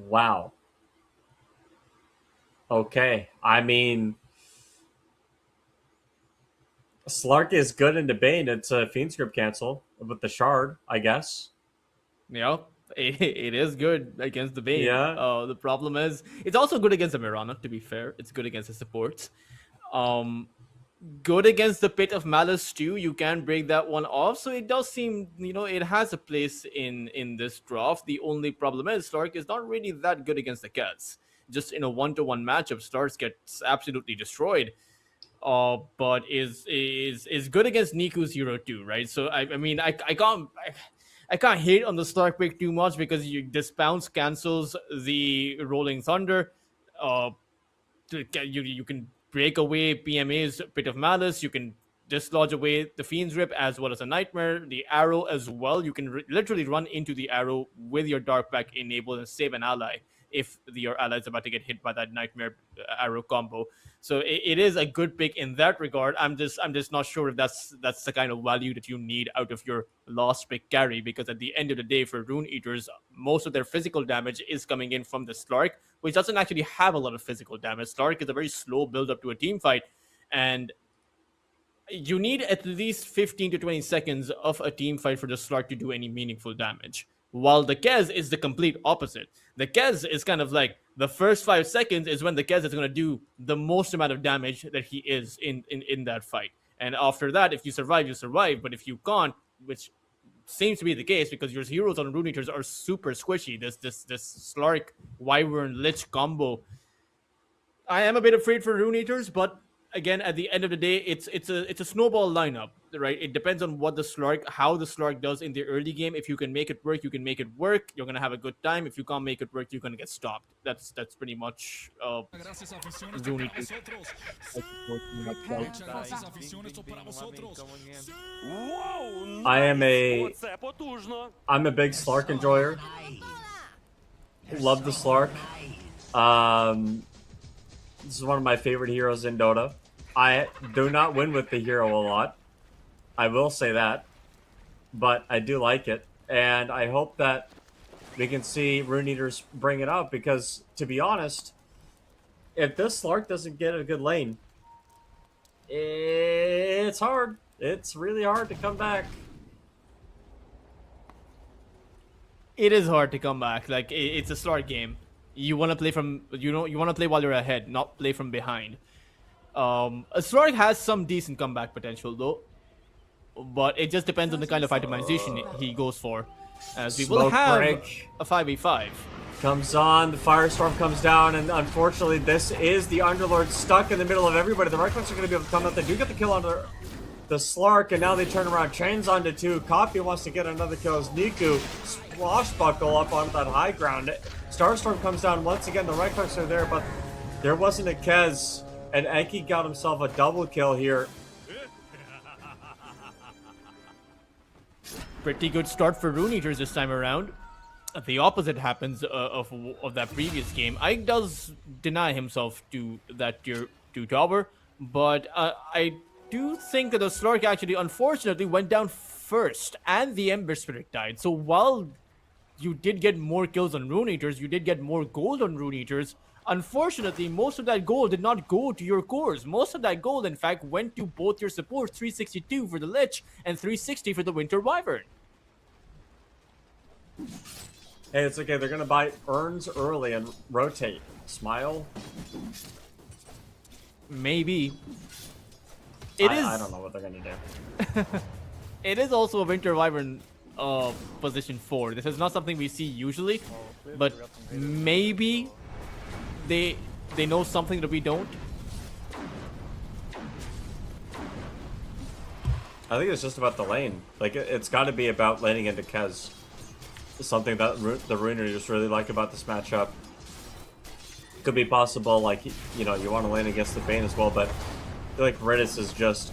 [SPEAKER 12] Wow. Okay. I mean, Slark is good into Bane. It's a Fiend Script cancel with the Shard, I guess.
[SPEAKER 13] Yeah, it is good against the Bane.
[SPEAKER 12] Yeah.
[SPEAKER 13] The problem is, it's also good against the Mirana, to be fair. It's good against the supports. Good against the Pit of Malice too. You can break that one off. So it does seem, it has a place in this draft. The only problem is Stark is not really that good against the Cats. Just in a 1-to-1 matchup, Stark gets absolutely destroyed. But is good against Niku's hero too, right? So I can't hate on the Stark pick too much, because this bounce cancels the Rolling Thunder. You can break away PMA's Pit of Malice. You can dislodge away the Fiend's Rip as well as a Nightmare. The Arrow as well. You can literally run into the Arrow with your Dark Pack enabled and save an ally if your ally is about to get hit by that Nightmare Arrow combo. So it is a good pick in that regard. I'm just not sure if that's the kind of value that you need out of your last pick carry, because at the end of the day, for Rune Eaters, most of their physical damage is coming in from the Slark, which doesn't actually have a lot of physical damage. Slark is a very slow build up to a team fight, and you need at least 15 to 20 seconds of a team fight for the Slark to do any meaningful damage. While the Kez is the complete opposite. The Kez is kind of like the first 5 seconds is when the Kez is going to do the most amount of damage that he is in that fight. And after that, if you survive, you survive. But if you can't, which seems to be the case because your heroes on Rune Eaters are super squishy. This Slark Wyvern Lich combo. I am a bit afraid for Rune Eaters, but again, at the end of the day, it's a snowball lineup, right? It depends on what how the Slark does in the early game. If you can make it work, you can make it work. You're gonna have a good time. If you can't make it work, you're gonna get stopped. That's pretty much Rune Eaters.
[SPEAKER 12] I'm a big Slark enjoyer. Love the Slark. This is one of my favorite heroes in Dota. I do not win with the hero a lot. I will say that. But I do like it. And I hope that we can see Rune Eaters bring it out, because, to be honest, if this Slark doesn't get a good lane, it's hard. It's really hard to come back.
[SPEAKER 13] It is hard to come back. Like, it's a Slark game. You want to play you want to play while you're ahead, not play from behind. A Slark has some decent comeback potential though, but it just depends on the kind of itemization he goes for. As we will have
[SPEAKER 12] break.
[SPEAKER 13] a 5v5.
[SPEAKER 12] Comes on, the Firestorm comes down, and unfortunately this is the Underlord stuck in the middle of everybody. The Reckless are going to be able to come out. They do get the kill on the Slark, and now they turn around. Chains onto 2. Coffee wants to get another kill as Niku swashbuckle up onto that high ground. Starstorm comes down once again. The Reckless are there, but there wasn't a Kez, and Enki got himself a double kill here.
[SPEAKER 13] Pretty good start for Rune Eaters this time around. The opposite happens of that previous game. Ike does deny himself to that tier 2 tower, but I do think that the Slark actually, unfortunately, went down first, and the Ember Spirit died. So while you did get more kills on Rune Eaters, you did get more gold on Rune Eaters. Unfortunately, most of that gold did not go to your cores. Most of that gold, in fact, went to both your supports, 362 for the Lich and 360 for the Winter Wyvern.
[SPEAKER 12] Hey, it's okay. They're going to buy urns early and rotate. Smile?
[SPEAKER 13] Maybe.
[SPEAKER 12] I don't know what they're going to do.
[SPEAKER 13] It is also a Winter Wyvern position 4. This is not something we see usually, but maybe they know something that we don't.
[SPEAKER 12] I think it's just about the lane. Like, it's got to be about laning into Kez. Something that the Runers really like about this matchup. Could be possible, like, you know, you want to lane against the Bane as well, but I feel like Riddis is just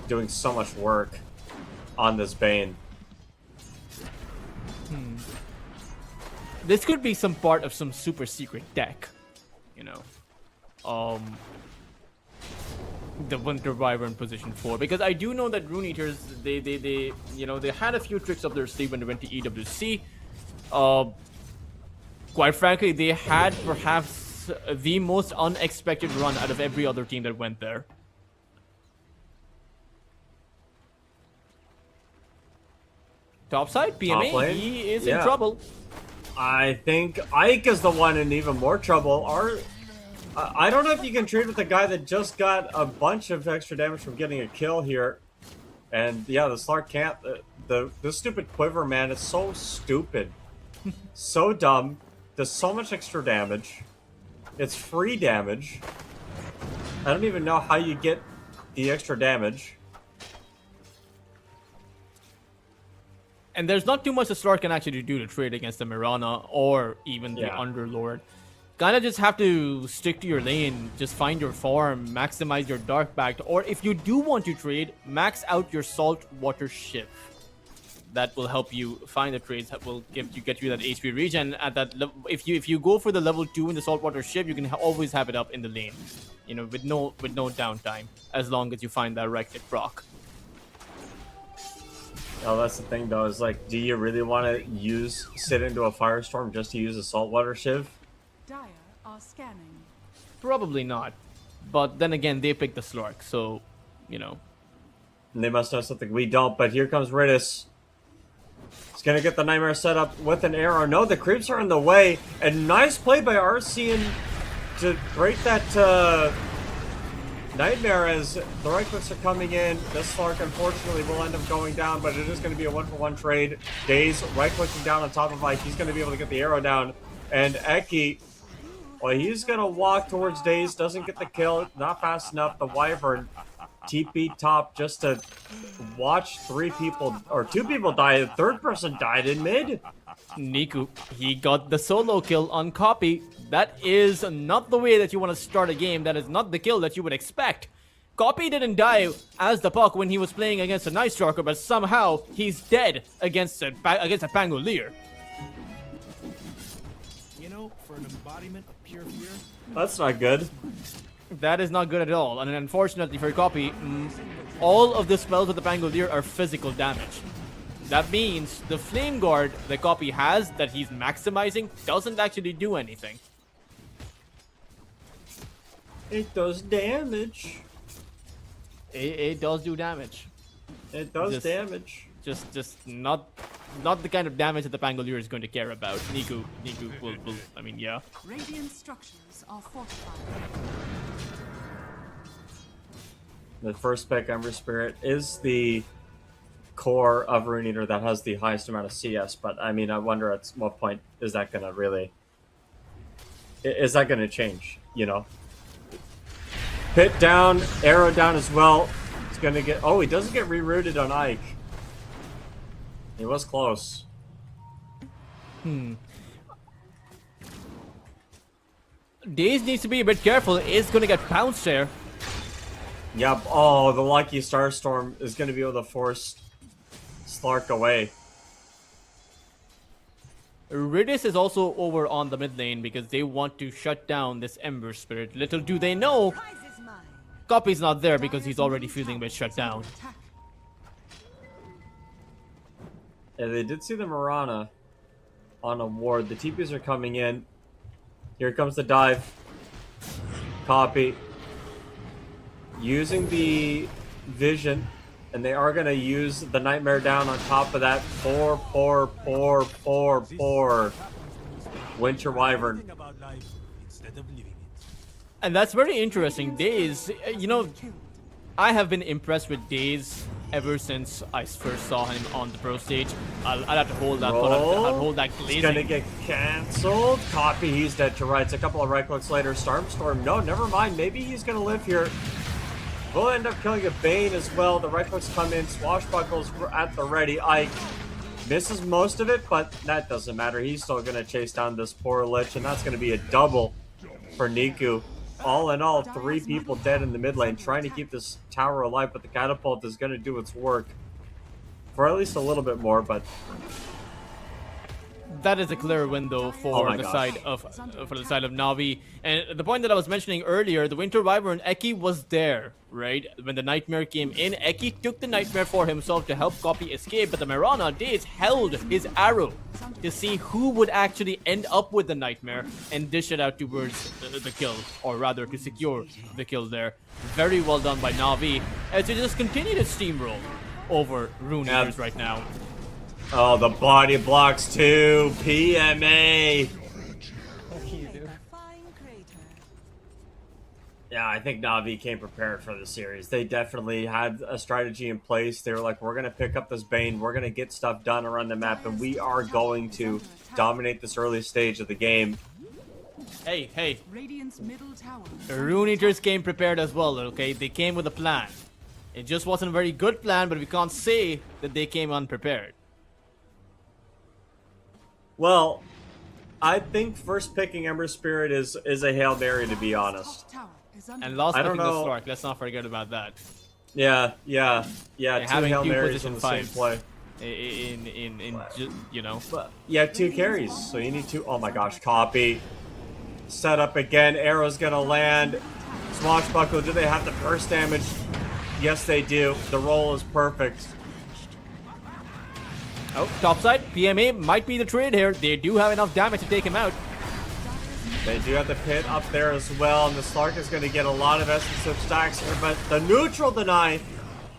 [SPEAKER 12] doing so much work on this Bane.
[SPEAKER 13] This could be some part of some super secret deck, you know. The Winter Wyvern position 4, because I do know that Rune Eaters, they had a few tricks up their sleeve when they went to EWC. Quite frankly, they had perhaps the most unexpected run out of every other team that went there. Topside, PMA, he is in trouble.
[SPEAKER 12] I think Ike is the one in even more trouble. I don't know if you can trade with the guy that just got a bunch of extra damage from getting a kill here. And yeah, the Slark can't. The stupid Quiver, man, it's so stupid. So dumb. Does so much extra damage. It's free damage. I don't even know how you get the extra damage.
[SPEAKER 13] And there's not too much the Slark can actually do to trade against the Mirana or even the Underlord. kind of just have to stick to your lane, just find your farm, maximize your Dark Pact, or if you do want to trade, max out your Saltwater Ship. That will help you find the trades that will get you that HP regen at that level. If you go for the level 2 in the Saltwater Ship, you can always have it up in the lane, you know, with no downtime, as long as you find that right click proc.
[SPEAKER 12] Oh, that's the thing though, is like, do you really want to sit into a firestorm just to use a saltwater shiv?
[SPEAKER 7] Dire are scanning.
[SPEAKER 13] Probably not, but then again, they picked the Slark, so you know.
[SPEAKER 12] And they must know something we don't. But here comes Ridis. He's gonna get the Nightmare set up with an arrow. No, the creeps are in the way, and nice play by Arcean to break that Nightmare as the right clicks are coming in. This Slark, unfortunately, will end up going down, but it is going to be a 1-for-1 trade. Daze right clicking down on top of Ike. He's going to be able to get the arrow down. And Eki, well, he's going to walk towards Daze. Doesn't get the kill. Not fast enough. The Wyvern TP top just to watch 2 people die. The third person died in mid.
[SPEAKER 13] Niku, he got the solo kill on Copy. That is not the way that you want to start a game. That is not the kill that you would expect. Copy didn't die as the Puck when he was playing against a Night Stalker, but somehow he's dead against a Pangolier.
[SPEAKER 6] You know, for an embodiment of pure fear.
[SPEAKER 12] That's not good.
[SPEAKER 13] That is not good at all. And unfortunately for Copy, all of the spells with the Pangolier are physical damage. That means the Flame Guard that Copy has, that he's maximizing, doesn't actually do anything.
[SPEAKER 12] It does damage.
[SPEAKER 13] It does do damage.
[SPEAKER 12] It does damage.
[SPEAKER 13] Just not the kind of damage that the Pangolier is going to care about. Niku will I mean, yeah.
[SPEAKER 7] Radiant structures are fortified.
[SPEAKER 12] The first pick, Ember Spirit, is the core of Rune Eater that has the highest amount of CS, but I mean, I wonder at what point is that going to really... Is that going to change, you know? Pit down, arrow down as well. It's going to get... Oh, he doesn't get rerouted on Ike. He was close.
[SPEAKER 13] Daze needs to be a bit careful. Is going to get pounced there.
[SPEAKER 12] Yep. Oh, the lucky Starstorm is going to be able to force Slark away.
[SPEAKER 13] Ridis is also over on the mid lane because they want to shut down this Ember Spirit. Little do they know, Copy's not there because he's already feeling a bit shut down.
[SPEAKER 12] Yeah, they did see the Mirana on a ward. The TPs are coming in. Here comes the dive. Copy. Using the vision. And they are going to use the Nightmare down on top of that. Poor Winter Wyvern.
[SPEAKER 13] And that's very interesting. Daze, you know, I have been impressed with Daze ever since I first saw him on the pro stage. I'll have to hold that. I'll hold that glazing.
[SPEAKER 12] He's gonna get cancelled. Copy, he's dead to rights. A couple of right clicks later. Storm. No, never mind. Maybe he's gonna live here. We'll end up killing a Bane as well. The right clicks come in. Swashbuckles at the ready. Ike misses most of it, but that doesn't matter. He's still gonna chase down this poor Lich, and that's gonna be a double for Niku. All in all, 3 people dead in the mid lane, trying to keep this tower alive, but the catapult is going to do its work for at least a little bit more, but...
[SPEAKER 13] That is a clear win, though, for the side of Navi. And the point that I was mentioning earlier, the Winter Wyvern, Eki was there, right? When the Nightmare came in, Eki took the Nightmare for himself to help Copy escape, but the Mirana Daze held his arrow to see who would actually end up with the Nightmare and dish it out towards the kill, or rather to secure the kill there. Very well done by Navi, as to just continue to steamroll over Rune Eaters right now.
[SPEAKER 12] Oh, the body blocks too. PMA. Yeah, I think Navi came prepared for the series. They definitely had a strategy in place. They were like, we're going to pick up this Bane. We're going to get stuff done around the map, and we are going to dominate this early stage of the game.
[SPEAKER 13] Hey.
[SPEAKER 7] Radiant's middle tower.
[SPEAKER 13] Rune Eaters came prepared as well, okay? They came with a plan. It just wasn't a very good plan, but we can't say that they came unprepared.
[SPEAKER 12] Well, I think first picking Ember Spirit is a Hail Mary, to be honest.
[SPEAKER 13] And last
[SPEAKER 12] I don't
[SPEAKER 13] picking the
[SPEAKER 12] know.
[SPEAKER 13] Slark. Let's not forget about that.
[SPEAKER 12] Yeah. Two
[SPEAKER 13] Having
[SPEAKER 12] Hail
[SPEAKER 13] two
[SPEAKER 12] Marys
[SPEAKER 13] position
[SPEAKER 12] on the same
[SPEAKER 13] fives
[SPEAKER 12] play.
[SPEAKER 13] You know.
[SPEAKER 12] But yeah, 2 carries, so you need 2. Oh my gosh, copy. Set up again. Arrow's gonna land. Swashbuckle. Do they have the burst damage? Yes, they do. The roll is perfect.
[SPEAKER 13] Oh, topside. PMA might be the trade here. They do have enough damage to take him out.
[SPEAKER 12] They do have the pit up there as well, and the Slark is going to get a lot of essence of stacks here, but the neutral deny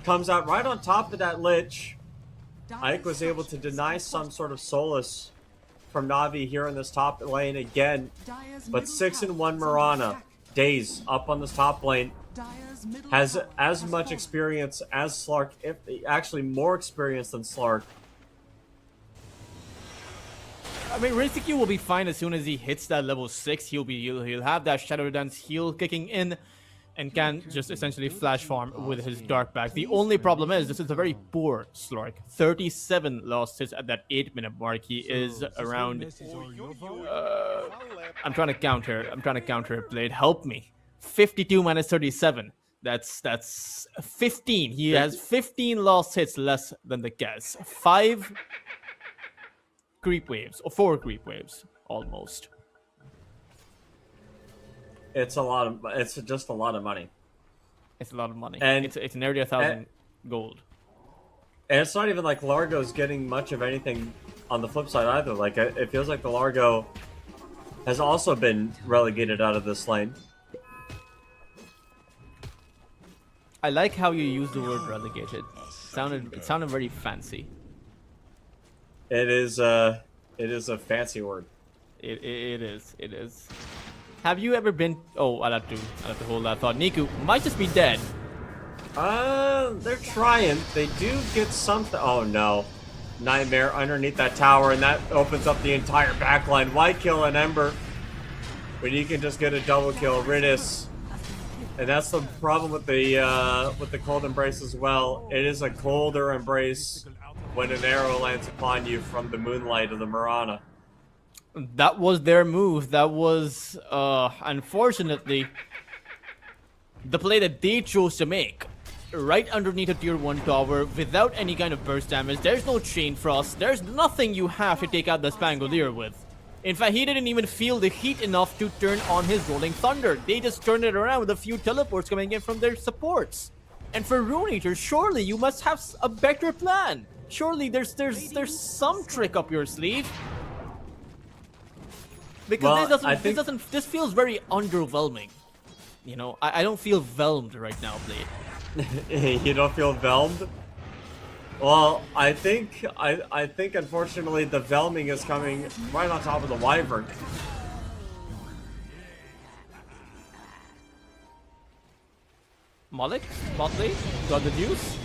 [SPEAKER 12] comes out right on top of that Lich. Ike was able to deny some sort of solace from Navi here in this top lane again, but 6-1 Mirana, Daze up on this top lane, has as much experience as Slark, if actually more experience than Slark.
[SPEAKER 13] I mean, Riziki will be fine as soon as he hits that level 6. He'll have that Shadow Dance heal kicking in and can just essentially flash farm with his Dark Pack. The only problem is this is a very poor Slark. 37 lost hits at that 8-minute mark. He is around... I'm trying to counter Blade. Help me. 52 minus 37. That's 15. He has 15 lost hits less than the Kaz. 5 creep waves, or 4 creep waves, almost.
[SPEAKER 12] It's just a lot of money.
[SPEAKER 13] It's a lot of money,
[SPEAKER 12] and
[SPEAKER 13] it's nearly 1,000 gold.
[SPEAKER 12] And it's not even like Largo's getting much of anything on the flip side either. Like, it feels like the Largo has also been relegated out of this lane.
[SPEAKER 13] I like how you use the word relegated. It sounded very fancy.
[SPEAKER 12] It is a fancy word.
[SPEAKER 13] It is. Have you ever been? Oh, I'll have to hold that thought. Niku might just be dead.
[SPEAKER 12] They're trying. They do get something. Oh no, Nightmare underneath that tower, and that opens up the entire backline. Why kill an Ember when you can just get a double kill, Ridis? And that's the problem with the cold embrace as well. It is a colder embrace when an arrow lands upon you from the moonlight of the Mirana.
[SPEAKER 13] That was their move. That was, unfortunately, the play that they chose to make. Right underneath a tier 1 tower, without any kind of burst damage. There's no Chain Frost. There's nothing you have to take out the Spangolier with. In fact, he didn't even feel the heat enough to turn on his Rolling Thunder. They just turned it around with a few teleports coming in from their supports. And for Rune Eater, surely you must have a better plan. Surely there's some trick up your sleeve. Because this feels very underwhelming. You know, I don't feel whelmed right now, Blade.
[SPEAKER 12] You don't feel whelmed? Well, I think unfortunately the whelming is coming right on top of the Wyvern.
[SPEAKER 13] Malik, Motley, got the juice.